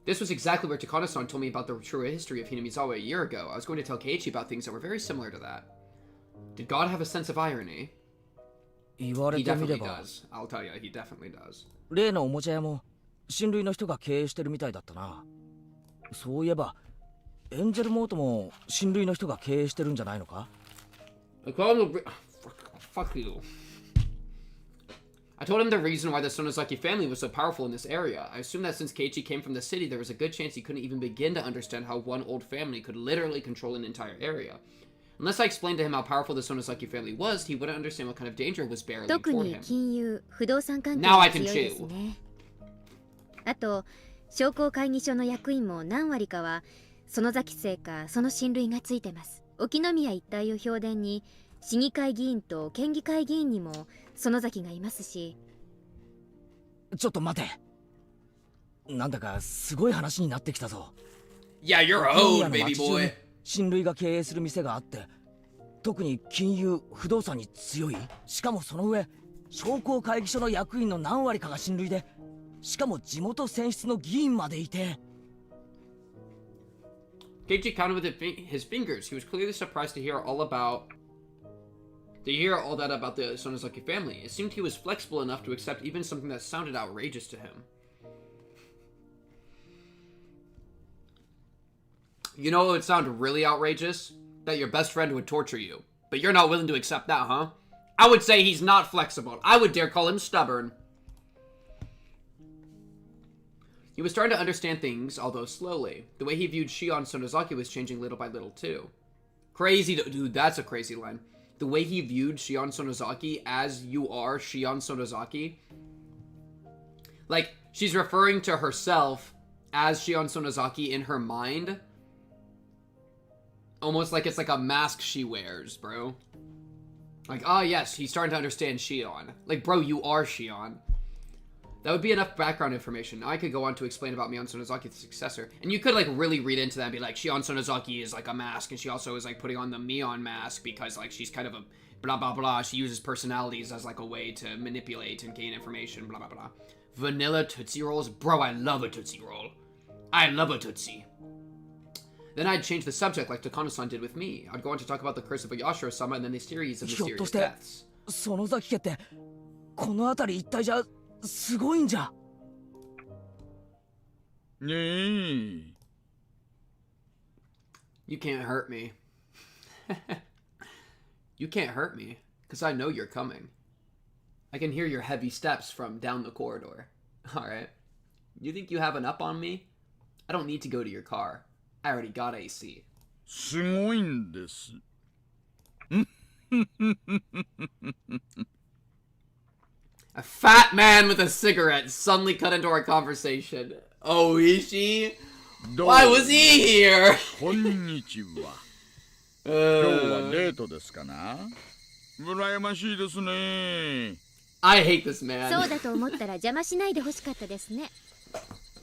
This was exactly where Takano-san told me about the true history of Hinamizawa a year ago. I was going to tell Keiichi about things that were very similar to that. Did God have a sense of irony? He definitely does. I'll tell you, he definitely does. 例のおもちゃ屋も親類の人が経営してるみたいだったな。そういえばエンジェルモートも親類の人が経営してるんじゃないのか？ I call him the... Fuck you. I told him the reason why the Sonozaki family was so powerful in this area. I assumed that since Keiichi came from the city, there was a good chance he couldn't even begin to understand how one old family could literally control an entire area. Unless I explained to him how powerful the Sonozaki family was, he wouldn't understand what kind of danger was barreling 特 toward に him. 金融不動産関係 Now が I 強 can いですね。あと商工会議所の役員も何割かは園崎姓かその親類がついてます。沖宮一帯を評伝に市議会議員と県議会議員にも園崎がいますし。ちょっと待て。なんだかすごい話になってきたぞ。Yeah, you're 沖 owed, 宮の baby 町中に boy. 親類が経営する店があって、特に金融不動産に強い。しかもその上商工会議所の役員の何割かが親類で、しかも地元選出の議員までいて。Keiichi counted with his fingers. He was clearly surprised to hear all that about the Sonozaki family. It seemed he was flexible enough to accept even something that sounded outrageous to him. You know what would sound really outrageous? That your best friend would torture you. But you're not willing to accept that, huh? I would say he's not flexible. I would dare call him stubborn. He was starting to understand things, although slowly. The way he viewed Shion Sonozaki was changing little by little, too. Crazy, dude, that's a crazy line. The way he viewed Shion Sonozaki as you are Shion Sonozaki. Like, she's referring to herself as Shion Sonozaki in her mind. Almost like it's like a mask she wears, bro. Like, ah, yes, he's starting to understand Shion. Like, bro, you are Shion. That would be enough background information. Now I could go on to explain about Mion Sonozaki, the successor. And you could, like, really read into that and be like, Shion Sonozaki is, like, a mask, and she also is, like, putting on the Mion mask because, like, she's kind of a blah, blah, blah. She uses personalities as, like, a way to manipulate and gain information, blah, blah, blah. Vanilla Tootsie Rolls? Bro, I love a Tootsie Roll. I love a Tootsie. Then I'd change the subject like Takano-san did with me. I'd go on to talk about the curse of Yashiro-sama and then the series of mysterious deaths. 園崎家ってこの辺り一帯じゃすごいんじゃ。ねえ。You can't hurt me. You can't hurt me, because I know you're coming. I can hear your heavy steps from down the corridor. Alright. You think you have an up on me? I don't need to go to your car. I already got AC. すごいんです。A fat man with a cigarette suddenly cut into our conversation. Oishi? Why was he here? こんにちは。今日はデートですかな？羨ましいですね。I hate this man. そうだと思ったら邪魔しないでほしかったですね。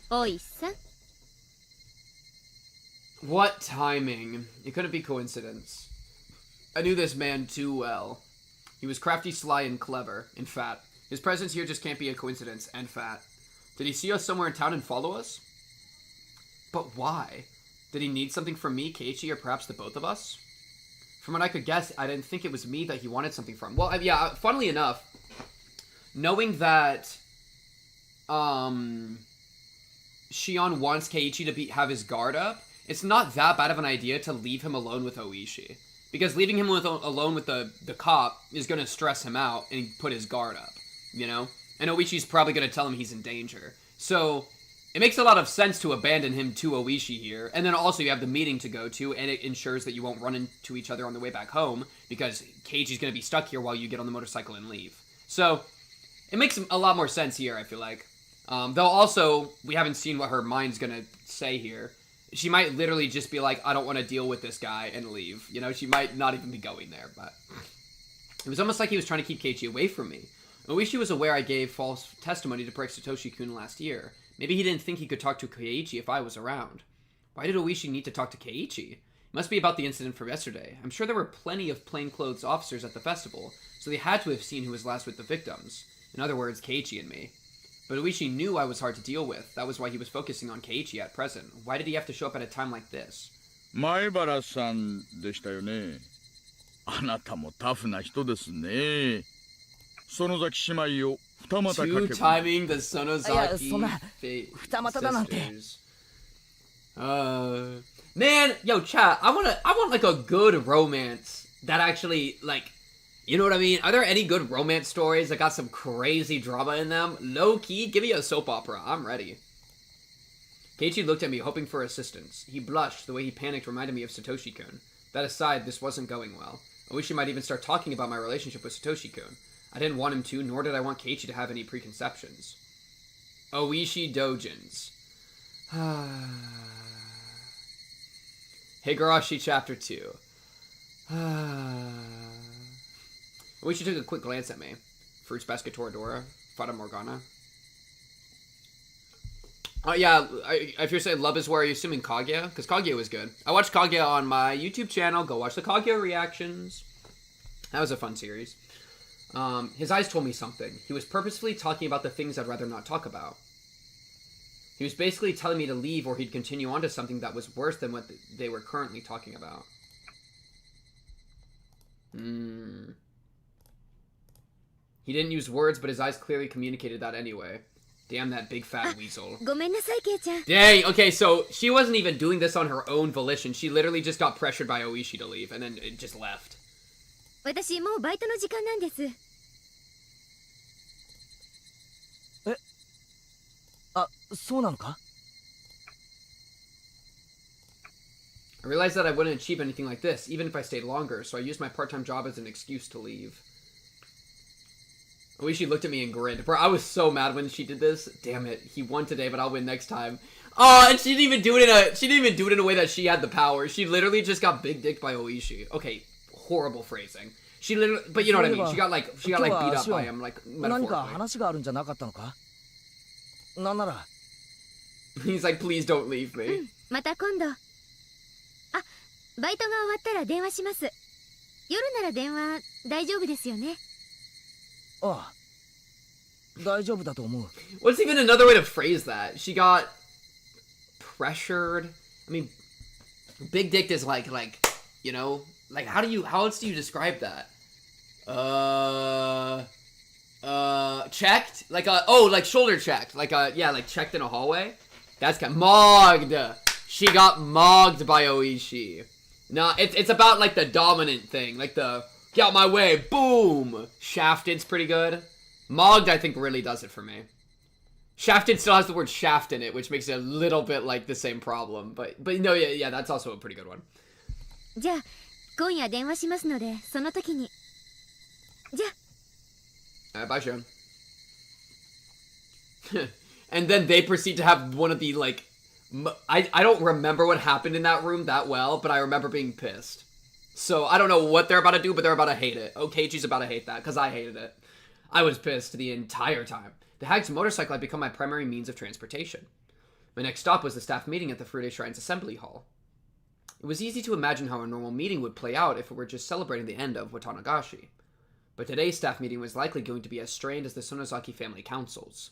おいさん。What timing? It couldn't be coincidence. I knew this man too well. He was crafty, sly, and clever, and fat. His presence here just can't be a coincidence, and fat. Did he see us somewhere in town and follow us? But why? Did he need something from me, Keiichi, or perhaps the both of us? From what I could guess, I didn't think it was me that he wanted something from. Well, yeah, funnily enough, knowing that, Shion wants Keiichi to have his guard up, it's not that bad of an idea to leave him alone with Oishi. Because leaving him alone with the cop is going to stress him out and put his guard up, you know? And Oishi's probably going to tell him he's in danger. So, it makes a lot of sense to abandon him to Oishi here. And then also you have the meeting to go to, and it ensures that you won't run into each other on the way back home, because Keiichi's going to be stuck here while you get on the motorcycle and leave. So, it makes a lot more sense here, I feel like. Though also, we haven't seen what her mind's going to say here. She might literally just be like, I don't want to deal with this guy, and leave. You know, she might not even be going there, but... It was almost like he was trying to keep Keiichi away from me. Oishi was aware I gave false testimony to break Satoshi-kun last year. Maybe he didn't think he could talk to Keiichi if I was around. Why did Oishi need to talk to Keiichi? It must be about the incident from yesterday. I'm sure there were plenty of plainclothes officers at the festival, so they had to have seen who was last with the victims. In other words, Keiichi and me. But Oishi knew I was hard to deal with. That was why he was focusing on Keiichi at present. Why did he have to show up at a time like this? 前原さんでしたよね。あなたもタフな人ですね。園崎姉妹を二股かけ Two ぶ timing the Sonozaki sona- futamata da nante. sisters. Man, yo, chat, I want like a good romance that actually, like, you know what I mean? Are there any good romance stories that got some crazy drama in them? Low key, give me a soap opera. I'm ready. Keiichi looked at me, hoping for assistance. He blushed. The way he panicked reminded me of Satoshi-kun. That aside, this wasn't going well. I wish he might even start talking about my relationship with Satoshi-kun. I didn't want him to, nor did I want Keiichi to have any preconceptions. Oishi Dojins. Higurashi Chapter 2. Oishi took a quick glance at me. Fruits Basket Toradora. Fata Morgana. Yeah, if you're saying Love is War, are you assuming Kaguya? Because Kaguya was good. I watched Kaguya on my YouTube channel. Go watch the Kaguya reactions. That was a fun series. His eyes told me something. He was purposefully talking about the things I'd rather not talk about. He was basically telling me to leave or he'd continue on to something that was worse than what they were currently talking about. He didn't use words, but his eyes clearly communicated that anyway. Damn that big fat weasel. ごめんなさいケイちゃん。 Dang, okay, so she wasn't even doing this on her own volition. She literally just got pressured by Oishi to leave, and then it just left. 私もうバイトの時間なんです。あ、そうなのか? I realized that I wouldn't achieve anything like this, even if I stayed longer, so I used my part-time job as an excuse to leave. Oishi looked at me and grinned. Bro, I was so mad when she did this. Damn it, he won today, but I'll win next time. Oh, and she didn't even do it in a way that she had the power. She literally just got big dicked by Oishi. Okay, horrible phrasing. She literally, but you know what I mean. She got like beat up by him, like 何か metaphorically. 話があるんじゃなかったのか? なんなら He's like, please don't leave me. また今度。あ、バイトが終わったら電話します。夜なら電話大丈夫ですよね。ああ、大丈夫だと思う。 What's even another way to phrase that? She got pressured. I mean, big dick is like, you know, like how else do you describe that? Checked? Like like shoulder checked. Like checked in a hallway. That's kind of mogged. She got mogged by Oishi. No, it's about like the dominant thing, like the get out my way, boom. Shafted's pretty good. Mogged, I think, really does it for me. Shafted still has the word shaft in it, which makes it a little bit like the same problem. But no, yeah, that's also a pretty good one. じゃあ今夜電話しますのでその時に。じゃあ。Bye, Shion. And then they proceed to have one of the, like... I don't remember what happened in that room that well, but I remember being pissed. So, I don't know what they're about to do, but they're about to hate it. Keiichi's about to hate that, because I hated it. I was pissed the entire time. The hag's motorcycle had become my primary means of transportation. My next stop was the staff meeting at the Furude Shrine's assembly hall. It was easy to imagine how a normal meeting would play out if it were just celebrating the end of Watanagashi. But today's staff meeting was likely going to be as strained as the Sonozaki family councils.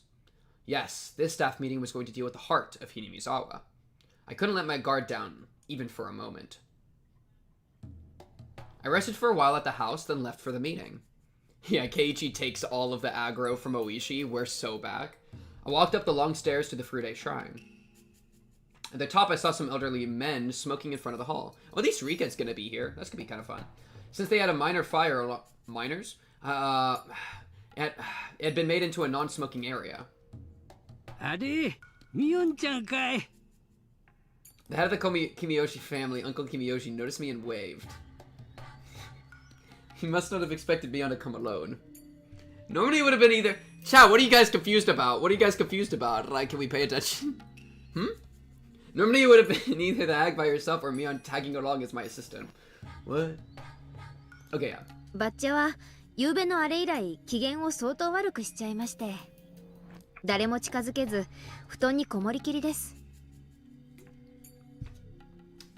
Yes, this staff meeting was going to deal with the heart of Hinamizawa. I couldn't let my guard down, even for a moment. I rested for a while at the house, then left for the meeting. Yeah, Keiichi takes all of the aggro from Oishi, we're so back. I walked up the long stairs to the Furude Shrine. At the top, I saw some elderly men smoking in front of the hall. Oh, at least Rika's gonna be here. That's gonna be kind of fun. Since they had a minor fire... Minors? It had been made into a non-smoking area. あれ、ミオンちゃんかい。 The head of the Kimiyoshi family, Uncle Kimiyoshi, noticed me and waved. He must not have expected me to come alone. Normally it would have been either... Chat, what are you guys confused about? What are you guys confused about? Like, can we pay attention? Normally it would have been either the hag by herself or me tagging along as my assistant. What? Okay, yeah. バッチャは夕べのあれ以来機嫌を相当悪くしちゃいまして、誰も近づけず布団にこもりきりです。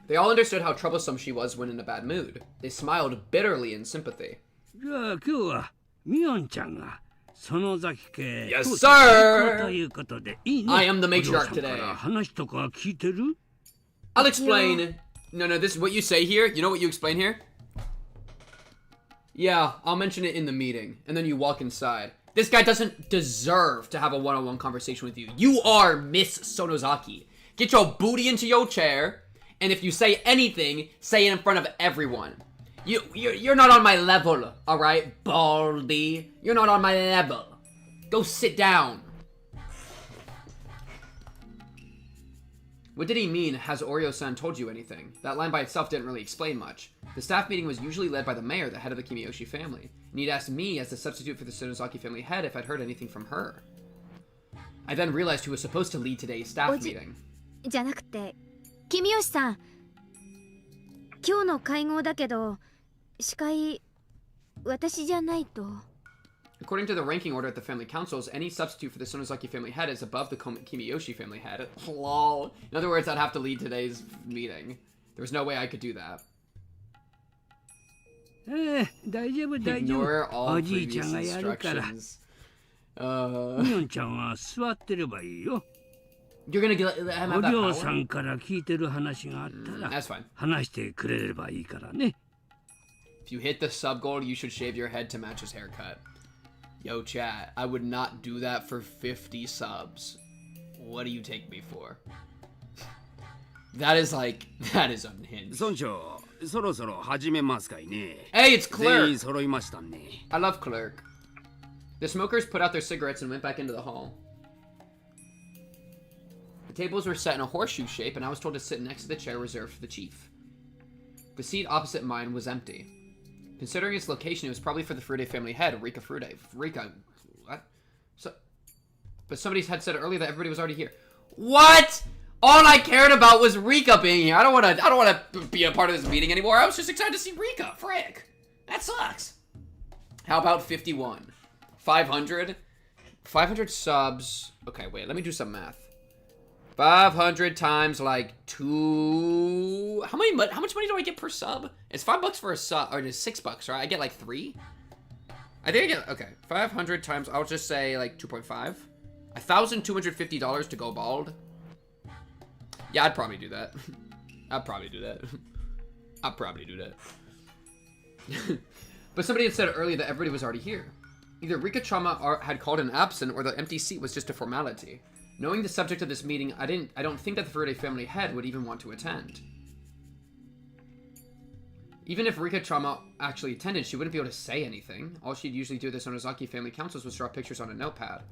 They all understood how troublesome she was when in a bad mood. They smiled bitterly in sympathy. じゃあ今日はミオンちゃんが園崎家 Yes, sir! ということでいいね。 I am the matriarch お父さん today. から話とか聞いてる？ I'll explain. No, this is what you say here. You know what you explain here? Yeah, I'll mention it in the meeting, and then you walk inside. This guy doesn't deserve to have a one-on-one conversation with you. You are Miss Sonozaki. Get your booty into your chair, and if you say anything, say it in front of everyone. You're not on my level, alright, Baldy? You're not on my level. Go sit down. What did he mean, has Oreo-san told you anything? That line by itself didn't really explain much. The staff meeting was usually led by the mayor, the head of the Kimiyoshi family. And he'd asked me, as the substitute for the Sonozaki family head, if I'd heard anything from her. I then realized who was supposed to lead today's staff meeting. じゃなくて、君吉さん。今日の会合だけど、司会、私じゃないと。According to the ranking order at the family councils, any substitute for the Sonozaki family head is above the Kimiyoshi family head. Lol. In other words, I'd have to lead today's meeting. There was no way I could do that. Ignore all previous instructions. You're gonna let him have that power? That's fine. If you hit the sub goal, you should shave your head to match his haircut. Yo, chat, I would not do that for 50 subs. What do you take me for? That is unhinged. Hey, it's Clerk! I love Clerk. The smokers put out their cigarettes and went back into the hall. The tables were set in a horseshoe shape, and I was told to sit next to the chair reserved for the chief. The seat opposite mine was empty. Considering its location, it was probably for the Furude family head, Rika Furude. Rika, what? But somebody had said earlier that everybody was already here. What? All I cared about was Rika being here. I don't want to be a part of this meeting anymore. I was just excited to see Rika. Frick. That sucks. How about 51? 500? 500 subs. Okay, wait. Let me do some math. 500 times like 2. How much money do I get per sub? It's $5 for a sub, or it's $6, right? I get like 3. I think I get, okay. 500 times, I'll just say like 2.5. $1,250 to go bald. Yeah, I'd probably do that. I'd probably do that. But somebody had said earlier that everybody was already here. Either Rika-chama had called an absent, or the empty seat was just a formality. Knowing the subject of this meeting, I don't think that the Furude family head would even want to attend. Even if Rika-chama actually attended, she wouldn't be able to say anything. All she'd usually do at the Sonozaki family councils was draw pictures on a notepad.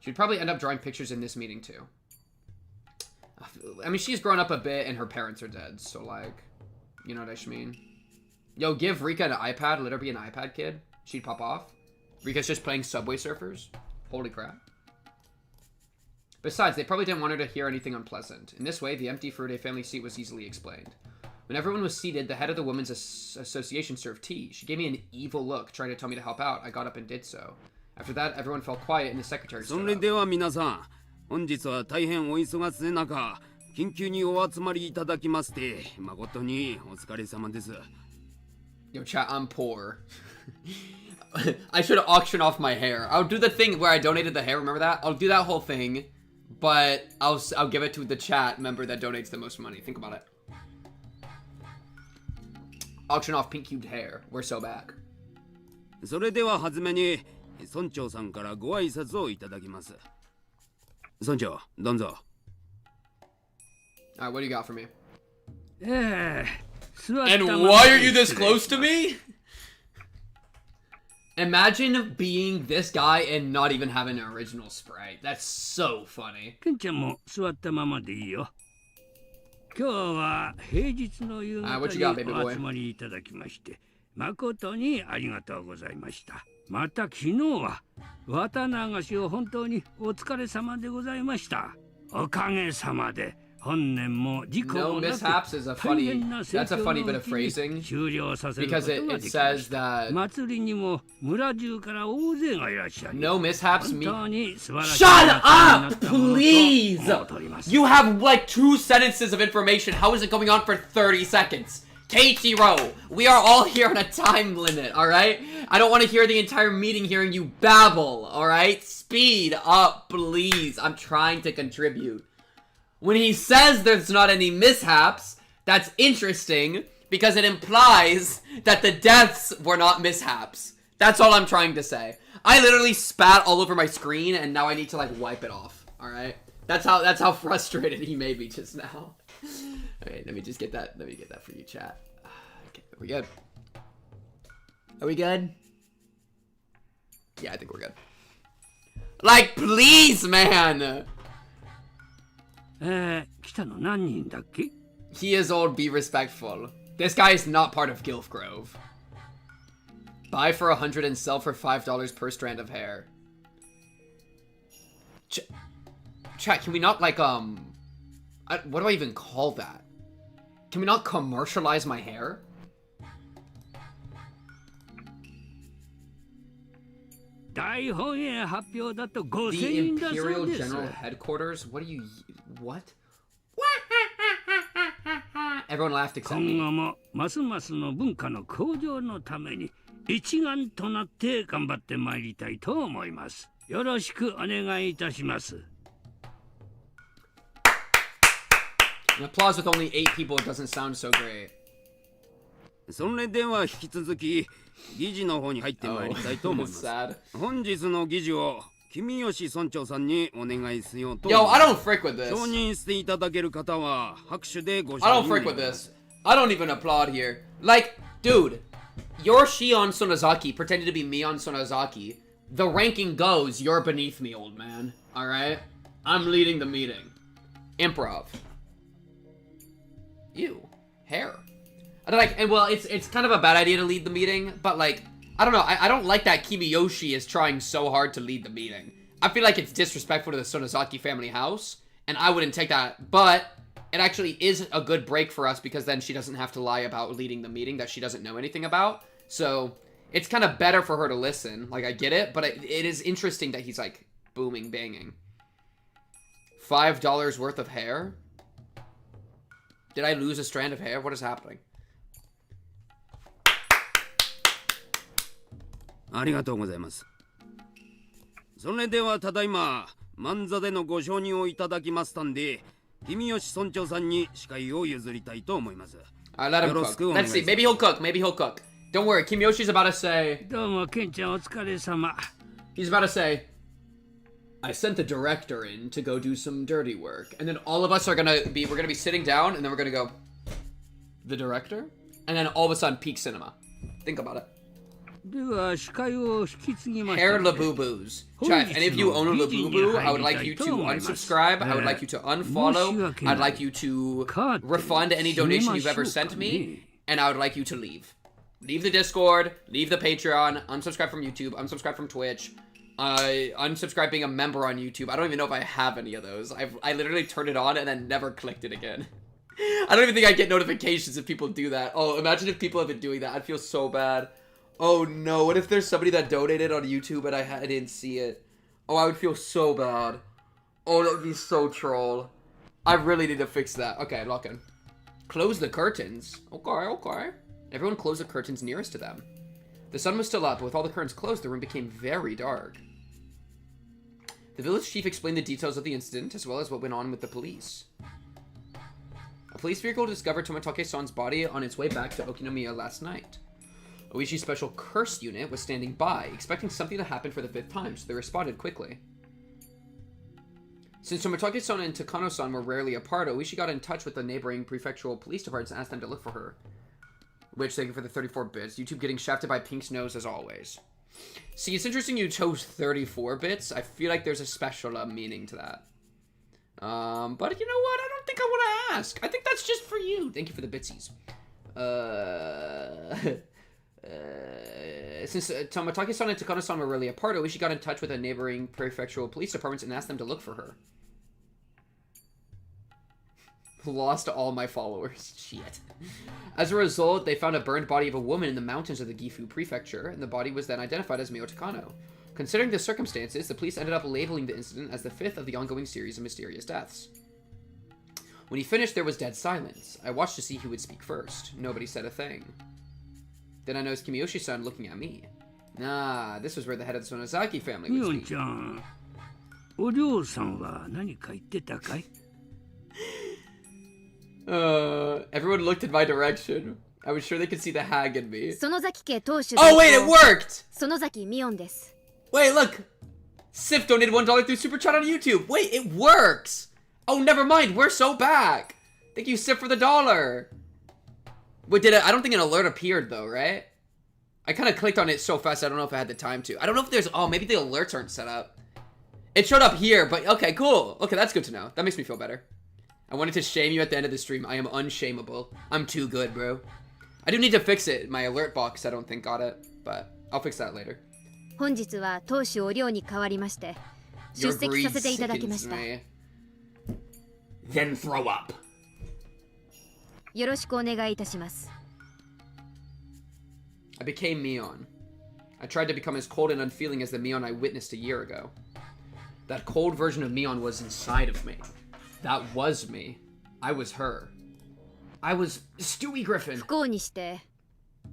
She'd probably end up drawing pictures in this meeting too. I mean, she's grown up a bit and her parents are dead, so like, you know what I mean? Yo, give Rika an iPad, let her be an iPad kid. She'd pop off. Rika's just playing Subway Surfers. Holy crap. Besides, they probably didn't want her to hear anything unpleasant. In this way, the empty Furude family seat was easily explained. When everyone was seated, the head of the Women's Association served tea. She gave me an evil look, trying to tell me to help out. I got up and did so. After that, everyone fell quiet and the secretary stood up. Yo, chat, I'm poor. I should auction off my hair. I'll do the thing where I donated the hair, remember that? I'll do that whole thing, but I'll give it to the chat member that donates the most money. Think about it. Auction off pink cubed hair. We're so back. Alright, what do you got for me? And why are you this close to me? Imagine being this guy and not even having an original sprite. That's so funny. What you got, baby boy? 誠にありがとうございました。また昨日は綿流しを本当にお疲れ様でございました。おかげさまで。No mishaps is that's a funny bit of phrasing because it says that no mishaps means shut up, please. You have like 2 sentences of information. How is it going on for 30 seconds? Keiichiro, we are all here on a time limit, alright? I don't want to hear the entire meeting hearing you babble, alright? Speed up, please. I'm trying to contribute. When he says there's not any mishaps, that's interesting because it implies that the deaths were not mishaps. That's all I'm trying to say. I literally spat all over my screen, and now I need to like wipe it off. All right, that's how frustrated he made me just now. Okay, let me just get that. Let me get that for you, chat. Okay, are we good? Are we good? Yeah, I think we're good. Like, please, man. 来たの何人だっけ He is old, be respectful. This guy is not part of Gilf Grove. Buy for 100 and sell for $5 per strand of hair. Chat, can we not, like, what do I even call that? Can we not commercialize my hair? The Imperial General Headquarters? What do you... What? Everyone laughed except me. 今後もますますの文化の向上のために一丸となって頑張ってまいりたいと思います。よろしくお願いいたします。 An applause with only 8 people doesn't sound so great. それでは引き続き議事の方に入ってまいりたいと思います。本日の議事を君吉村長さんにお願いしようと。Yo, I don't frick with this. 承認していただける方は拍手でご承認。 I don't frick with this. I don't even applaud here. Like, dude, you're Shion Sonozaki pretending to be me on Sonozaki. The ranking goes, you're beneath me, old man. Alright? I'm leading the meeting. Improv. Ew. Hair. I don't like, and well, it's kind of a bad idea to lead the meeting, but like, I don't know, I don't like that Kimiyoshi is trying so hard to lead the meeting. I feel like it's disrespectful to the Sonozaki family house, and I wouldn't take that, but it actually is a good break for us because then she doesn't have to lie about leading the meeting that she doesn't know anything about. So, it's kind of better for her to listen. Like, I get it, but it is interesting that he's like, booming, banging. $5 worth of hair? Did I lose a strand of hair? What is happening? ありがとうございます。それではただいま万座でのご承認をいただきましたんで、君吉村長さんに司会を譲りたいと思います。Alright, let him cook. Let's see. Maybe he'll cook. Maybe he'll cook. Don't worry. Kimiyoshi's about to say. どうもケンちゃんお疲れ様。 He's about to say. I sent the director in to go do some dirty work, and then all of us are we're gonna be sitting down, and then we're gonna go. The director, and then all of a sudden, peak cinema. Think about it. では司会を引き継ぎました。 Hair Labubu's. Chat, any of you own a Labubu, I would like you to unsubscribe, I would like you to unfollow, I'd like you to refund any donation you've ever sent me, and I would like you to leave. Leave the Discord, leave the Patreon, unsubscribe from YouTube, unsubscribe from Twitch, unsubscribe being a member on YouTube. I don't even know if I have any of those. I literally turned it on and then never clicked it again. I don't even think I get notifications if people do that. Oh, imagine if people have been doing that. I'd feel so bad. Oh no, what if there's somebody that donated on YouTube and I didn't see it? Oh, I would feel so bad. Oh, that would be so troll. I really need to fix that. Okay, lock in. Close the curtains. Okay. Everyone close the curtains nearest to them. The sun was still up, but with all the curtains closed, the room became very dark. The village chief explained the details of the incident, as well as what went on with the police. A police vehicle discovered Tomotake-san's body on its way back to Okinomiya last night. Oishi's special curse unit was standing by, expecting something to happen for the 5th time, so they responded quickly. Since Tomotake-san and Takano-san were rarely apart, Oishi got in touch with the neighboring prefectural police departments and asked them to look for her. Which, thank you for the 34 bits. YouTube getting shafted by Pink's nose as always. See, it's interesting you chose 34 bits. I feel like there's a special meaning to that. But you know what? I don't think I want to ask. I think that's just for you. Thank you for the bitsies. Since Tomotake-san and Takano-san were really apart, Oishi got in touch with the neighboring prefectural police departments and asked them to look for her. Lost all my followers. Shit. As a result, they found a burned body of a woman in the mountains of the Gifu prefecture, and the body was then identified as Mio Takano. Considering the circumstances, the police ended up labeling the incident as the 5th of the ongoing series of mysterious deaths. When he finished, there was dead silence. I watched to see who would speak first. Nobody said a thing. Then I noticed Kimiyoshi-san looking at me. Nah, this was where the head of the Sonozaki family would speak. Shion-chan, お嬢さんは何か言ってたかい? Everyone looked in my direction. I was sure they could see the hag in me. 園崎家当主 Oh wait, it worked! 園崎ミオンです。Wait, look! Sif donated $1 through Super Chat on YouTube. Wait, it works! Oh, never mind. We're so back. Thank you, Sif, for the $1. Wait, I don't think an alert appeared, though, right? I kind of clicked on it so fast, I don't know if I had the time to. I don't know if there's... Oh, maybe the alerts aren't set up. It showed up here, but... Okay, cool. Okay, that's good to know. That makes me feel better. I wanted to shame you at the end of the stream. I am unshameable. I'm too good, bro. I do need to fix it. My alert box, I don't think, got it. But I'll fix that later. 本日は当主お寮に代わりまして出席させていただきました。 Then throw up. よろしくお願いいたします。 I became Mion. I tried to become as cold and unfeeling as the Mion I witnessed a year ago. That cold version of Mion was inside of me. That was me. I was her. I was Stewie Griffin. 不幸にして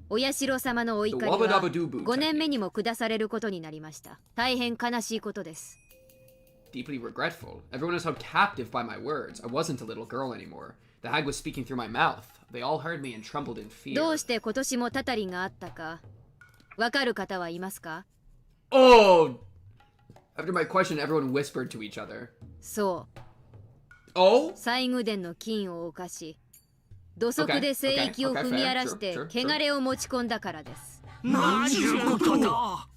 お社様のお怒りは5年目にも下されることになりました。大変悲しいことです。 Deeply regretful. Everyone was held captive by my words. I wasn't a little girl anymore. The hag was speaking through my mouth. They all heard me and trembled in fear. どうして今年もたたりがあったかわかる方はいますか？ Oh! After my question, everyone whispered to each other. そう。 Oh? 西宮殿の金を犯し土足で聖域を踏み荒らして汚れを持ち込んだからです。何いうことだ。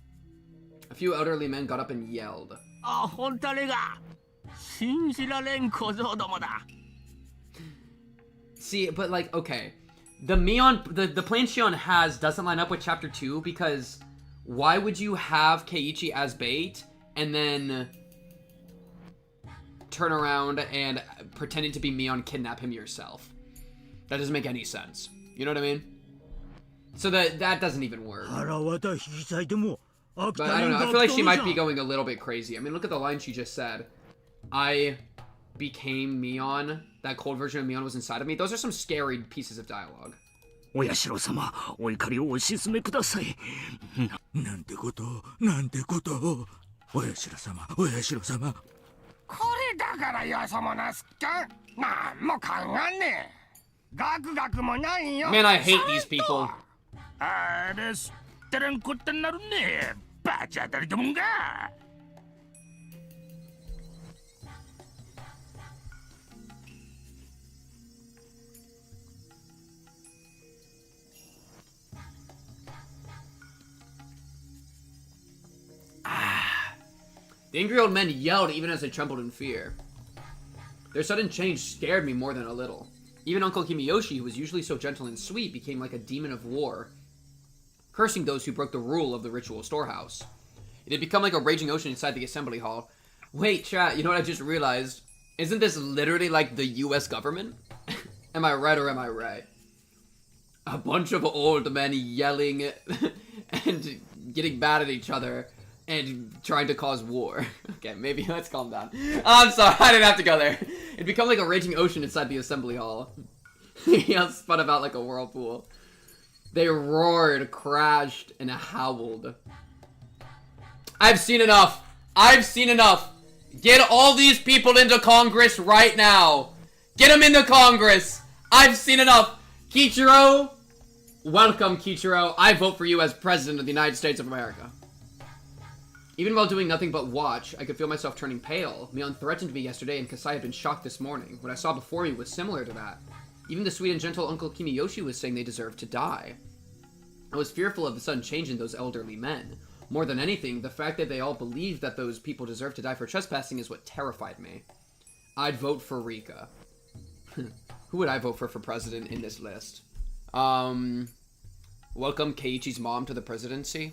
A few elderly men got up and yelled. あ、本当が信じられん小僧どもだ。 See, but like, okay. The Mion, the plan Shion has doesn't line up with Chapter 2 because why would you have Keiichi as bait and then turn around and pretending to be Mion kidnap him yourself? That doesn't make any sense. You know what I mean? So that doesn't even work. But I don't know. I feel like she might be going a little bit crazy. I mean, look at the line she just said. I became Mion. That cold version of Mion was inside of me. Those are some scary pieces of dialogue. お社様、お怒りをお鎮めください。なんてこと、なんてこと。お社様、お社様。これだからよそもなすっか。なんも考えねえ。ガクガクもないよ。 Man, I hate these people. あれすってれんこってなるね。バチ当たりどもんが。The angry old men yelled even as they trembled in fear. Their sudden change scared me more than a little. Even Uncle Kimiyoshi, who was usually so gentle and sweet, became like a demon of war, cursing those who broke the rule of the ritual storehouse. It had become like a raging ocean inside the assembly hall. Wait, chat, you know what I just realized? Isn't this literally like the US government? Am I right or am I right? A bunch of old men yelling and getting mad at each other and trying to cause war. Okay, maybe let's calm down. I'm sorry, I didn't have to go there. It became like a raging ocean inside the assembly hall. He spun about like a whirlpool. They roared, crashed, and howled. I've seen enough. I've seen enough. Get all these people into Congress right now. Get them into Congress. I've seen enough. Kichiro, welcome, Kichiro. I vote for you as President of the United States of America. Even while doing nothing but watch, I could feel myself turning pale. Mion threatened me yesterday, and Kasai had been shocked this morning. What I saw before me was similar to that. Even the sweet and gentle Uncle Kimiyoshi was saying they deserved to die. I was fearful of the sudden change in those elderly men. More than anything, the fact that they all believed that those people deserved to die for trespassing is what terrified me. I'd vote for Rika. Who would I vote for president in this list? Welcome Keiichi's mom to the presidency.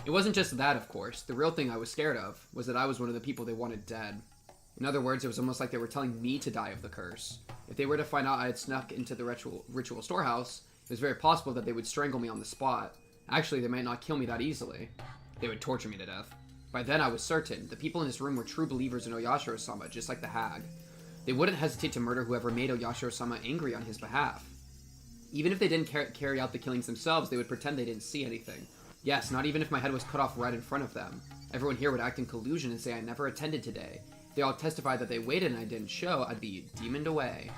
It wasn't just that, of course. The real thing I was scared of was that I was one of the people they wanted dead. In other words, it was almost like they were telling me to die of the curse. If they were to find out I had snuck into the ritual storehouse, it was very possible that they would strangle me on the spot. Actually, they might not kill me that easily. They would torture me to death. By then, I was certain. The people in this room were true believers in Oyashiro-sama, just like the hag. They wouldn't hesitate to murder whoever made Oyashiro-sama angry on his behalf. Even if they didn't carry out the killings themselves, they would pretend they didn't see anything. Yes, not even if my head was cut off right in front of them. Everyone here would act in collusion and say I never attended today. If they all testified that they waited and I didn't show, I'd be demoned away.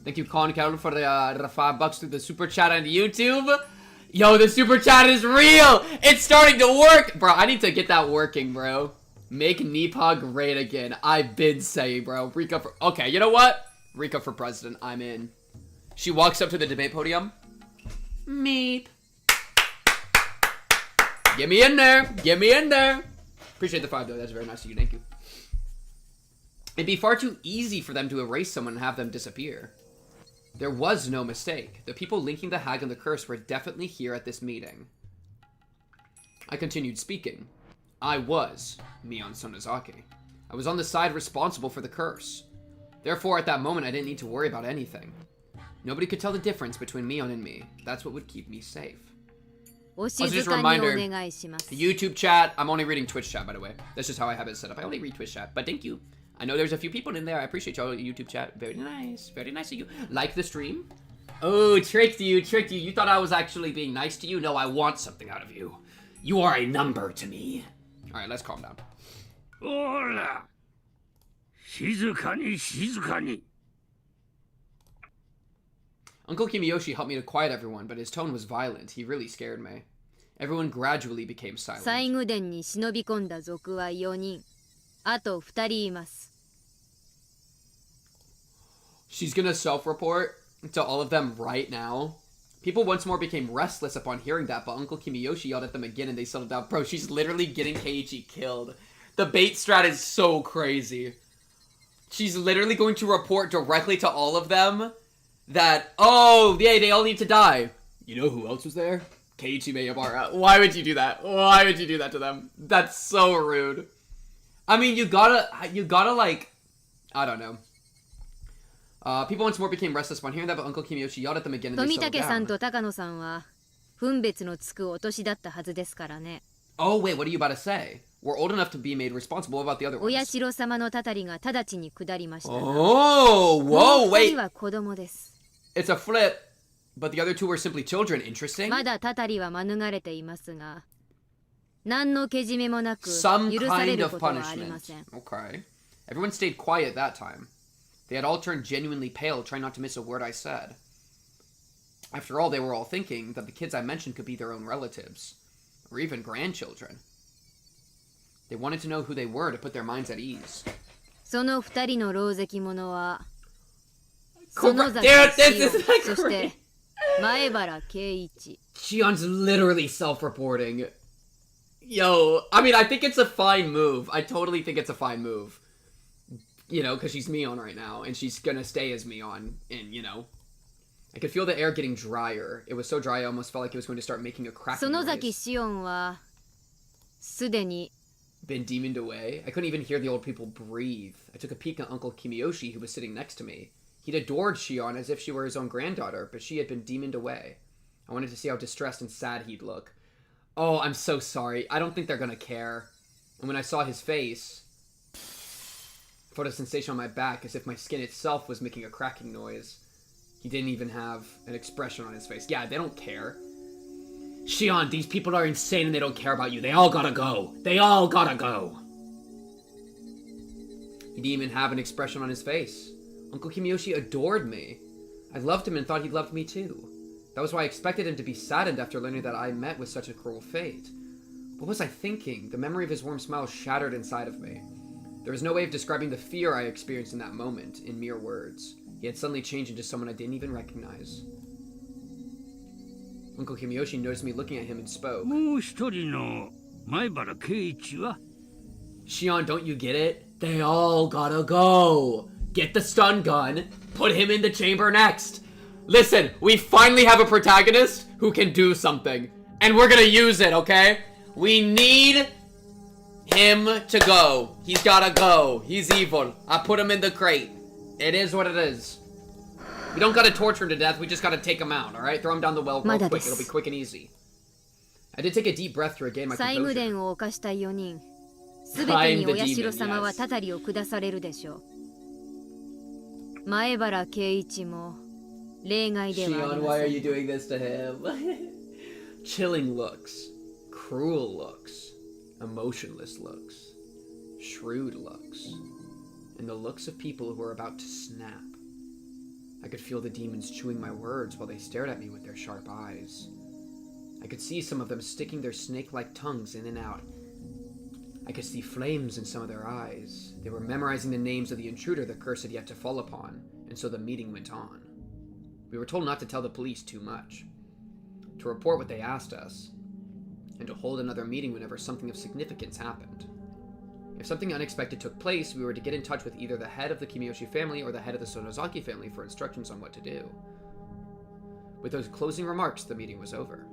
Thank you, Colin Carroll, for the $5 through the super chat on YouTube. Yo, the super chat is real! It's starting to work! Bro, I need to get that working, bro. Make Nipa great again. I've been saying, bro. Rika for... Okay, you know what? Rika for president. I'm in. She walks up to the debate podium. Meep. Get me in there. Get me in there. Appreciate the 5, though. That's very nice of you. Thank you. It'd be far too easy for them to erase someone and have them disappear. There was no mistake. The people linking the hag and the curse were definitely here at this meeting. I continued speaking. I was Mion Sonozaki. I was on the side responsible for the curse. Therefore, at that moment, I didn't need to worry about anything. Nobody could tell the difference between Mion and me. That's what would keep me safe. Also, just a reminder, YouTube chat. I'm only reading Twitch chat, by the way. That's just how I have it set up. I only read Twitch chat, but thank you. I know there's a few people in there. I appreciate y'all YouTube chat. Very nice. Very nice of you. Like the stream. Oh, tricked you. Tricked you. You thought I was actually being nice to you? No, I want something out of you. You are a number to me. Alright, let's calm down. Hola. Shizukani, shizukani. Uncle Kimiyoshi helped me to quiet everyone, but his tone was violent. He really scared me. Everyone gradually became silent. 西宮殿に忍び込んだ族は4人。あと2人います。 She's gonna self-report to all of them right now. People once more became restless upon hearing that, but Uncle Kimiyoshi yelled at them again and they settled down. Bro, she's literally getting Keiichi killed. The bait strat is so crazy. She's literally going to report directly to all of them that, oh, yeah, they all need to die. You know who else was there? Keiichi Miyabara. Why would you do that? Why would you do that to them? That's so rude. I mean, you gotta like, I don't know. People once more became restless upon hearing that, but Uncle Kimiyoshi yelled at them again and they settled 富武さん down. と高野さんは分別のつくお年だったはずですからね。 Oh, wait, what are you about to say? We're old enough to be made responsible. What about the other お ones? 社様のたたりが直ちに下りましたが。 Oh, も whoa, う二 wait. 人は子供です。 It's a flip, but the other two were simply children. Interesting. まだたたりは免れていますが、何のけじめもなく Some 許され kind る of ことはありま punishment. せん。 Okay. Everyone stayed quiet that time. They had all turned genuinely pale, trying not to miss a word I said. After all, they were all thinking that the kids I mentioned could be their own relatives, or even grandchildren. They wanted to know who they were to put their minds at ease. その二人の狼藉者は、 Dude, 園崎 this is シオン、 like そして great. 前原圭一。 Shion's literally self-reporting. Yo, I mean, I think it's a fine move. I totally think it's a fine move. You know, because she's Mion right now, and she's gonna stay as Mion, and, you know. I could feel the air getting drier. It was so dry I almost felt like it was going to start making a cracking 園崎 noise. シオンは、すでに Been demoned away. I couldn't even hear the old people breathe. I took a peek at Uncle Kimiyoshi, who was sitting next to me. He'd adored Shion as if she were his own granddaughter, but she had been demoned away. I wanted to see how distressed and sad he'd look. Oh, I'm so sorry. I don't think they're gonna care. And when I saw his face, I felt a sensation on my back as if my skin itself was making a cracking noise. He didn't even have an expression on his face. Yeah, they don't care. Shion, these people are insane and they don't care about you. They all gotta go. They all gotta go. He didn't even have an expression on his face. Uncle Kimiyoshi adored me. I loved him and thought he loved me too. That was why I expected him to be saddened after learning that I met with such a cruel fate. What was I thinking? The memory of his warm smile shattered inside of me. There was no way of describing the fear I experienced in that moment in mere words. He had suddenly changed into someone I didn't even recognize. Uncle Kimiyoshi noticed me looking at him and spoke. もう一人の前原圭一は Shion, don't you get it? They all gotta go. Get the stun gun. Put him in the chamber next. Listen, we finally have a protagonist who can do something. And we're gonna use it, okay? We need him to go. He's gotta go. He's evil. I put him in the crate. It is what it is. We don't gotta torture him to death. We just gotta take him out, alright? Throw him down the well real quick. It'll be quick and easy. I did take a deep breath to regain my 西宮 composure. 殿を犯した4人、すべてにお社様はたたりを下されるでしょう。前原圭一も例外ではあり Shion, ま why are せ you ん。 doing this to him? Chilling looks, cruel looks, emotionless looks, shrewd looks, and the looks of people who are about to snap. I could feel the demons chewing my words while they stared at me with their sharp eyes. I could see some of them sticking their snake-like tongues in and out. I could see flames in some of their eyes. They were memorizing the names of the intruder the curse had yet to fall upon, and so the meeting went on. We were told not to tell the police too much, to report what they asked us, and to hold another meeting whenever something of significance happened. If something unexpected took place, we were to get in touch with either the head of the Kimiyoshi family or the head of the Sonozaki family for instructions on what to do. With those closing remarks, the meeting was over.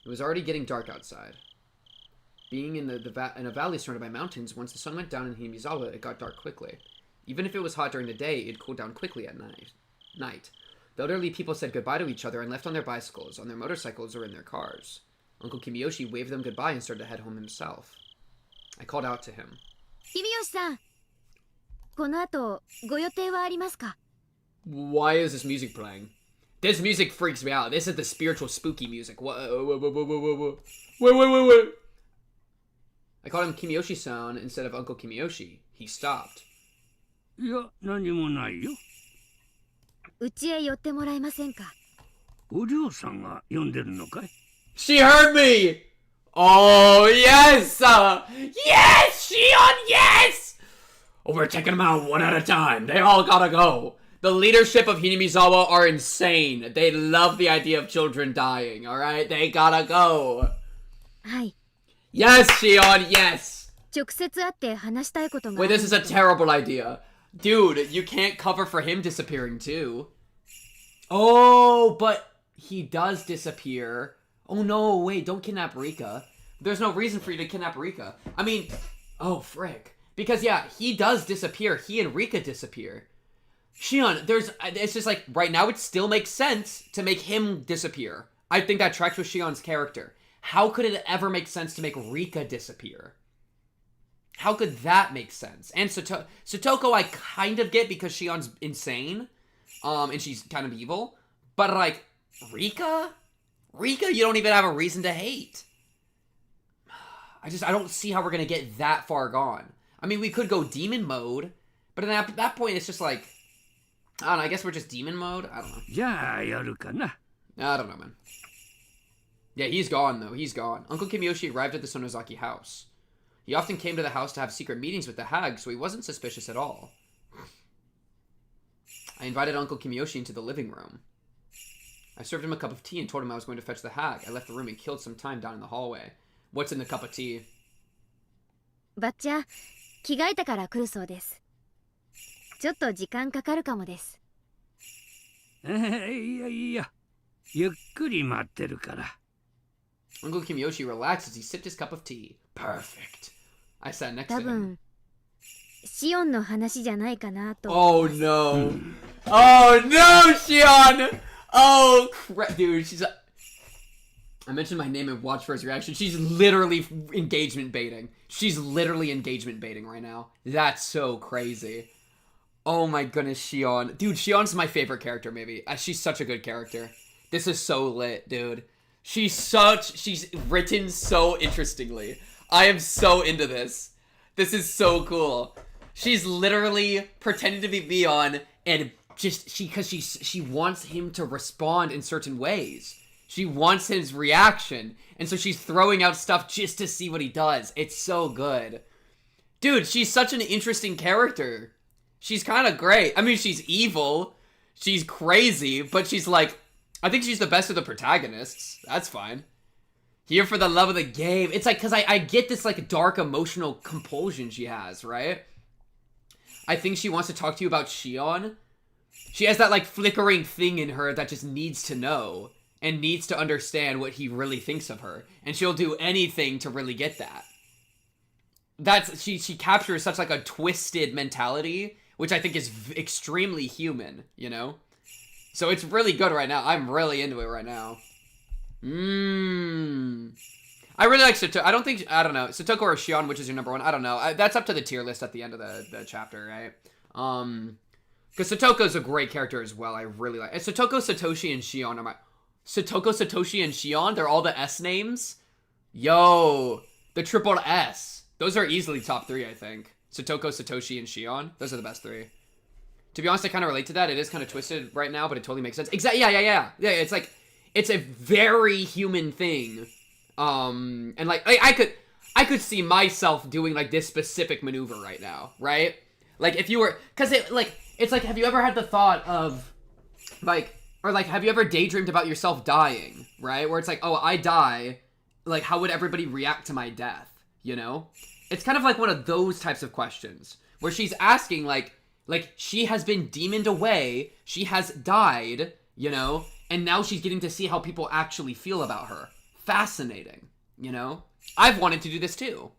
It was already getting dark outside. Being in a valley surrounded by mountains, once the sun went down in Hinamizawa, it got dark quickly. Even if it was hot during the day, it cooled down quickly at night. The elderly people said goodbye to each other and left on their bicycles, on their motorcycles, or in their cars. Uncle Kimiyoshi waved them goodbye and started to head home himself. I called out to him. 君吉さん、この後ご予定はありますか? Why is this music playing? This music freaks me out. This is the spiritual spooky music. Wait. I called him Kimiyoshi-san instead of Uncle Kimiyoshi. He stopped. いや、何もないよ。家へ寄ってもらえませんか? お嬢さんが呼んでるのかい? She heard me! Oh, yes! Yes! Shion, yes! Oh, we're taking them out one at a time. They all gotta go. The leadership of Hinamizawa are insane. They love the idea of children dying, alright? They gotta go. はい。 Yes, Shion, yes! 直接会って話したいことが。 Wait, this is a terrible idea. Dude, you can't cover for him disappearing too. Oh, but he does disappear. Oh no, wait, don't kidnap Rika. There's no reason for you to kidnap Rika. I mean, oh, frick. Because, yeah, he does disappear. He and Rika disappear. Shion, it's just like, right now it still makes sense to make him disappear. I think that tracks with Shion's character. How could it ever make sense to make Rika disappear? How could that make sense? And Satoko I kind of get because Shion's insane. And she's kind of evil. But, like, Rika? Rika, you don't even have a reason to hate. I don't see how we're gonna get that far gone. I mean, we could go demon mode, but at that point, it's just like, I don't know, I guess we're just demon mode? I don't know. じゃあやるかな。 I don't know, man. Yeah, he's gone, though. He's gone. Uncle Kimiyoshi arrived at the Sonozaki house. He often came to the house to have secret meetings with the hag, so he wasn't suspicious at all. I invited Uncle Kimiyoshi into the living room. I served him a cup of tea and told him I was going to fetch the hag. I left the room and killed some time down in the hallway. What's in the cup of tea? ばっちゃ、着替えてから来るそうです。ちょっと時間かかるかもです。いやいや、ゆっくり待ってるから。 Uncle Kimiyoshi relaxed as he sipped his cup of tea. Perfect. I sat next to 多 him. 分、シオンの話じゃないかなと。Oh no. Oh no, Shion! Oh crap, dude, I mentioned my name and watch for his reaction. She's literally engagement baiting. She's literally engagement baiting right now. That's so crazy. Oh my goodness, Shion. Dude, Shion's my favorite character, maybe. She's such a good character. This is so lit, dude. She's written so interestingly. I am so into this. This is so cool. She's literally pretending to be Leon and because she wants him to respond in certain ways. She wants his reaction, and so she's throwing out stuff just to see what he does. It's so good. Dude, she's such an interesting character. She's kind of great. I mean, she's evil. She's crazy, but she's like, I think she's the best of the protagonists. That's fine. Here for the love of the game. It's like, because I get this like dark emotional compulsion she has, right? I think she wants to talk to you about Shion. She has that like flickering thing in her that just needs to know and needs to understand what he really thinks of her. And she'll do anything to really get that. She captures such like a twisted mentality, which I think is extremely human, you know? So it's really good right now. I'm really into it right now. I really like Satoko. I don't know. Satoko or Shion, which is your number one? I don't know. That's up to the tier list at the end of the chapter, right? Because Satoko's a great character as well. I really like it. Satoko, Satoshi, and Shion are my... Satoko, Satoshi, and Shion, they're all the S names? Yo, the triple S. Those are easily top three, I think. Satoko, Satoshi, and Shion. Those are the best three. To be honest, I kind of relate to that. It is kind of twisted right now, but it totally makes sense. Exactly. Yeah. It's like, it's a very human thing. And like I could see myself doing like this specific maneuver right now, right? Like if you were, cause it's like, have you ever had the thought of like, or like, have you ever daydreamed about yourself dying, right? Where it's like, oh, I die, like how would everybody react to my death, you know? It's kind of like one of those types of questions where she's asking like she has been demoned away, she has died, you know, and now she's getting to see how people actually feel about her. Fascinating, you know? I've wanted to do this too.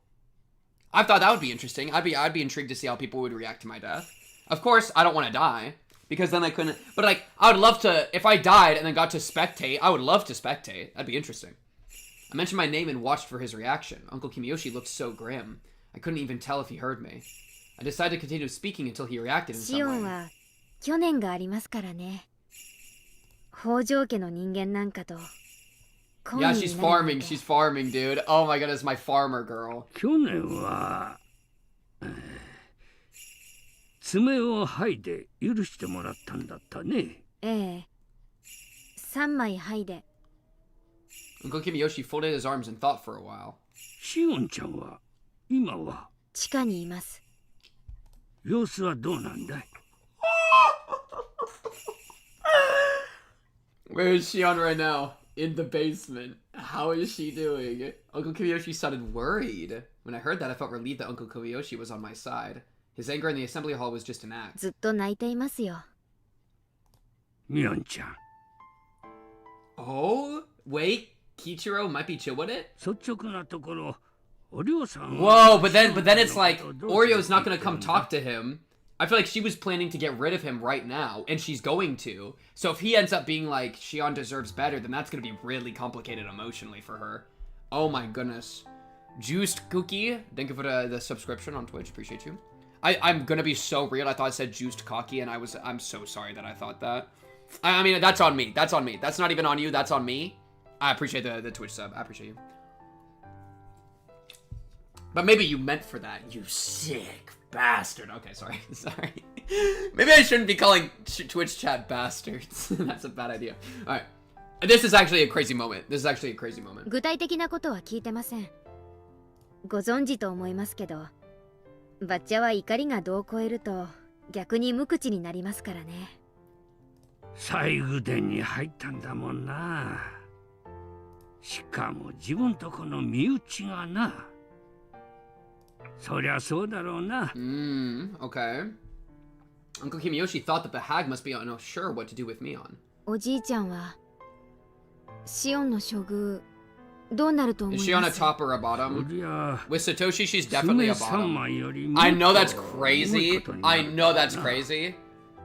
I thought that would be interesting. I'd be intrigued to see how people would react to my death. Of course, I don't want to die, because then I couldn't, but like, I would love to, if I died and then got to spectate, I would love to spectate. That'd be interesting. I mentioned my name and watched for his reaction. Uncle Kimiyoshi looked so grim. I couldn't even tell if he heard me. I decided to continue speaking until he reacted in some way. シオンは去年がありますからね。北条家の人間なんかと Yeah, she's farming, dude. Oh my goodness, my farmer girl. 去年は爪を剥いで許してもらったんだったね。ええ。3枚剥いで。 Uncle Kimiyoshi folded his arms and thought for a while. シオンちゃんは今は地下にいます。様子はどうなんだい？ Where is Shion right now? In the basement. How is she doing? Uncle Kimiyoshi sounded worried. When I heard that, I felt relieved that Uncle Kimiyoshi was on my side. His anger in the assembly hall was just an act. ずっと泣いていますよ。ミオンちゃん。 Oh? Wait, Kichiro might be chill with it? 率直なところ、おりょうさん Whoa, but then it's like, Orio's not gonna come talk to him. I feel like she was planning to get rid of him right now, and she's going to. So if he ends up being like, Shion deserves better, then that's gonna be really complicated emotionally for her. Oh my goodness. Juiced Cookie, thank you for the subscription on Twitch, appreciate you. I'm gonna be so real, I thought I said Juiced Cocky, and I'm so sorry that I thought that. I mean, that's on me, that's not even on you, that's on me. I appreciate the Twitch sub, I appreciate you. But maybe you meant for that, you sick bastard. Okay, sorry. Maybe I shouldn't be calling Twitch chat bastards. That's a bad idea. Alright. This is actually a crazy moment. 具体的なことは聞いてません。ご存知と思いますけど、バッチャは怒りが度を超えると逆に無口になりますからね。西宮殿に入ったんだもんな。しかも自分とこの身内がな。そりゃそうだろうな。Okay. Uncle Kimiyoshi thought that the hag must be unsure what to do with Mion. おじいちゃんはシオンの処遇どうなると思います？ Is she on a top or a bottom? With Satoshi, she's definitely a bottom. I know that's crazy.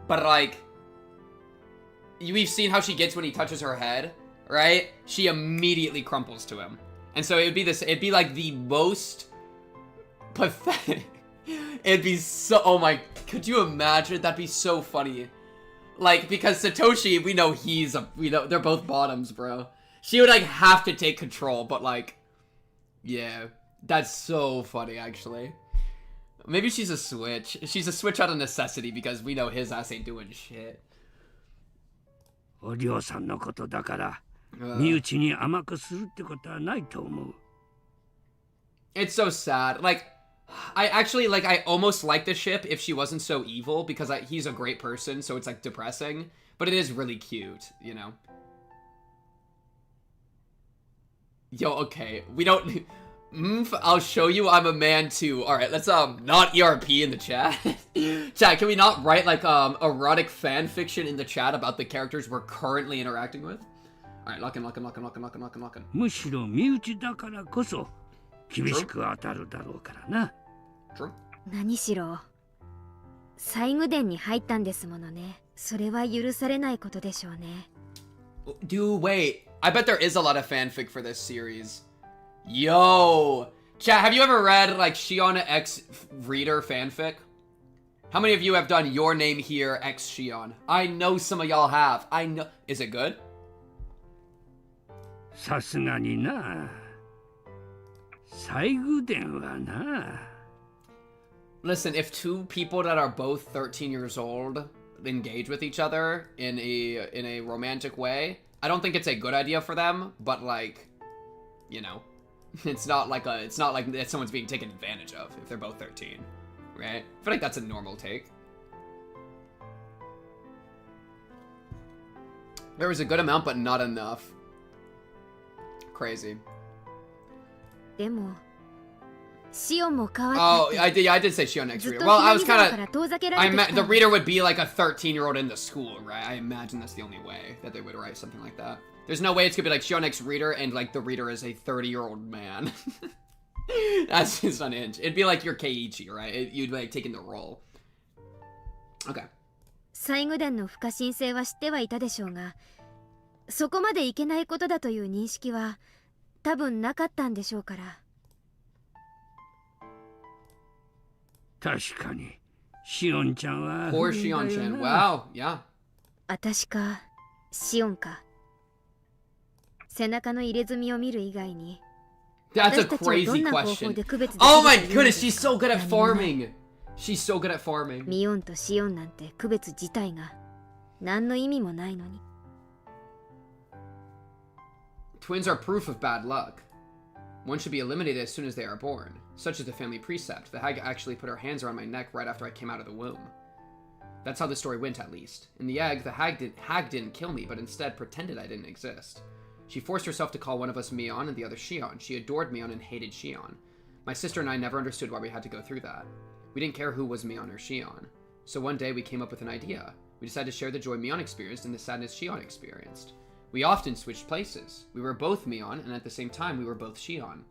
But like, we've seen how she gets when he touches her head, right? She immediately crumples to him. And so it'd be like the most pathetic. It'd be so, oh my, could you imagine? That'd be so funny. Like, because Satoshi, we know they're both bottoms, bro. She would like have to take control, but like, yeah, that's so funny actually. Maybe she's a switch. She's a switch out of necessity because we know his ass ain't doing shit. お嬢さんのことだから、身内に甘くするってことはないと思う。It's so sad. Like, I actually, like, I almost like the ship if she wasn't so evil, because he's a great person, so it's, like, depressing. But it is really cute, you know? Yo, okay. We don't... I'll show you I'm a man, too. Alright, let's, not ERP in the chat. Chat, can we not write, like, erotic fan fiction in the chat about the characters we're currently interacting with? Alright, lock in. むしろ身内だからこそ、厳しく当たるだろうからな。何しろ西宮殿に入ったんですものね。それは許されないことでしょうね。Dude, wait. I bet there is a lot of fanfic for this series. Yo! Chat, have you ever read, like, Shion X Reader fanfic? How many of you have done Your Name Here X Shion? I know some of y'all have. I know. Is it good? さすがにな。西宮殿はな。 Listen, if two people that are both 13 years old engage with each other in a romantic way. I don't think it's a good idea for them, but like, you know, it's not like that someone's being taken advantage of if they're both 13, right? I feel like that's a normal take. There was a good amount, but not enough. Crazy. でもシオンも変わった Oh, って I did say Shion next ずっ reader. と Well, ひ I な was み沢か kind ら of... 遠ざけられてきた the reader would be like a 13-year-old in the school, right? I imagine that's the only way that they would write something like that. There's no way it's gonna be like Shion next reader and like the reader is a 30-year-old man. That's just unhinged. It'd be like your Keiichi, right? You'd like taking the role. Okay. 最後伝の不可侵性は知ってはいたでしょうが、そこまでいけないことだという認識は多分なかったんでしょうから。確かにシオンちゃんは Poor Shion-chan. Wow, yeah. 私かシオンか。背中の入れ墨を見る以外に。 That's a 私たちをど crazy んな方法 question. で区別できる Oh か my というの goodness, か she's so good at 何もない farming. She's so good at farming. ミオンとシオンなんて区別自体が何の意味もないのに。 Twins are proof of bad luck. One should be eliminated as soon as they are born. Such is the family precept. The hag actually put her hands around my neck right after I came out of the womb. That's how the story went, at least. In the egg, the hag didn't kill me, but instead pretended I didn't exist. She forced herself to call one of us Mion and the other Shion. She adored Mion and hated Shion. My sister and I never understood why we had to go through that. We didn't care who was Mion or Shion. So one day we came up with an idea. We decided to share the joy Mion experienced and the sadness Shion experienced. We often switched places. We were both Mion, and at the same time we were both Shion.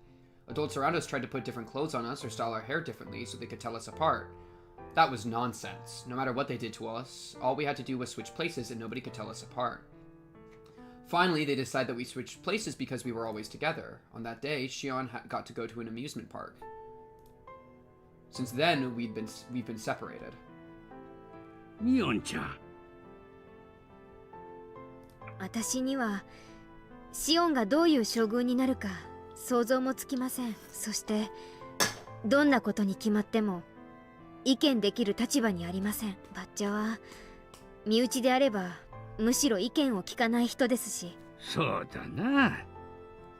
Adults around us tried to put different clothes on us or style our hair differently so they could tell us apart. That was nonsense. No matter what they did to us, all we had to do was switch places and nobody could tell us apart. Finally, they decided that we switched places because we were always together. On that day, Shion got to go to an amusement park. Since then, we've been separated. ミオンちゃん私にはシオンがどういう将軍になるか想像もつきません。そしてどんなことに決まっても意見できる立場にありません。バッチャは身内であればむしろ意見を聞かない人ですし。そうだな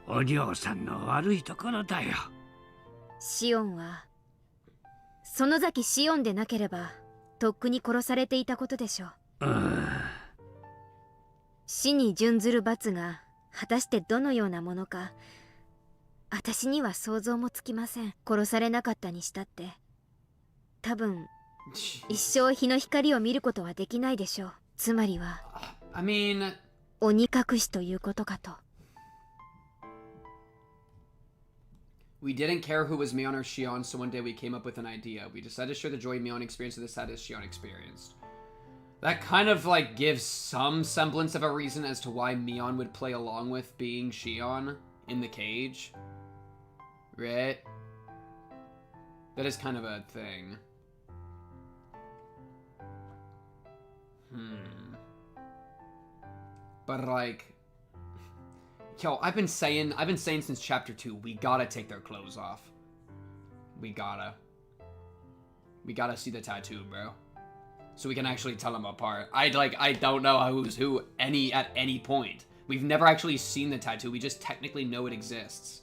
お嬢さんの悪いところだよ。シオンは園崎シオンでなければとっくに殺されていたことでしょう。死に準ずる罰が果たしてどのようなものか私には想像もつきません。殺されなかったにしたって多分一生日の光を見ることはできないでしょう。つまりは I mean... 鬼隠しということかと。We didn't care who was Mion or Shion, so one day we came up with an idea. We decided to share the joy Mion experienced and the sadness Shion experienced. That kind of like gives some semblance of a reason as to why Mion would play along with being Shion in the cage. Right? That is kind of a thing. But like, yo, I've been saying since chapter 2, we gotta take their clothes off. We gotta see the tattoo, bro. So we can actually tell them apart. I don't know who's who at any point. We've never actually seen the tattoo. We just technically know it exists.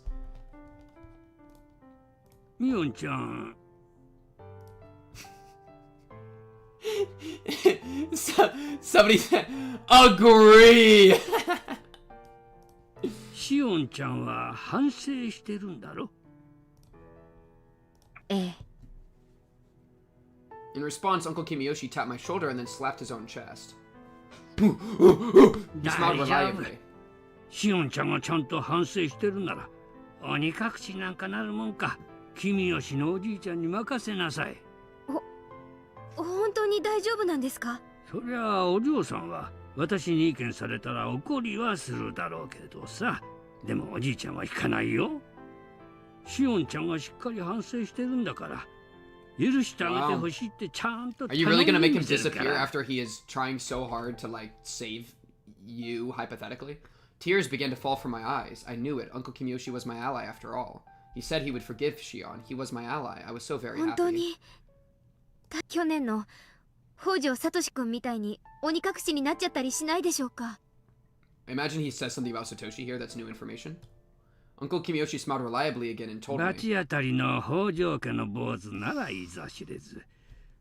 ミオンちゃん Somebody said, agree! シオンちゃんは反省してるんだろ。ええ。 In response, Uncle Kimiyoshi tapped my shoulder and then slapped his own chest. He smiled reliably. シオンちゃんがちゃんと反省してるなら鬼隠しなんかなるもんか。君吉のおじいちゃんに任せなさい。本当に大丈夫なんですか？そりゃあお嬢さんは私に意見されたら怒りはするだろうけどさ。でもおじいちゃんは引かないよ。シオンちゃんがしっかり反省してるんだから許してあげてほしいってちゃんと Are you really gonna make him 頼んでるから。 disappear after he is trying so hard to like save you hypothetically? Tears began to fall from my eyes. I knew it. Uncle Kimiyoshi was my ally after all. He said he would forgive Shion. He was my ally. I was so very 本当 happy. に去年の北条聡君みたいに鬼隠しになっちゃったりしないでしょうか。 I imagine he says something about Satoshi here that's new information. Uncle Kimiyoshi smiled reliably again and told 罰 me. 当たりの北条家の坊主ならいざ知れず。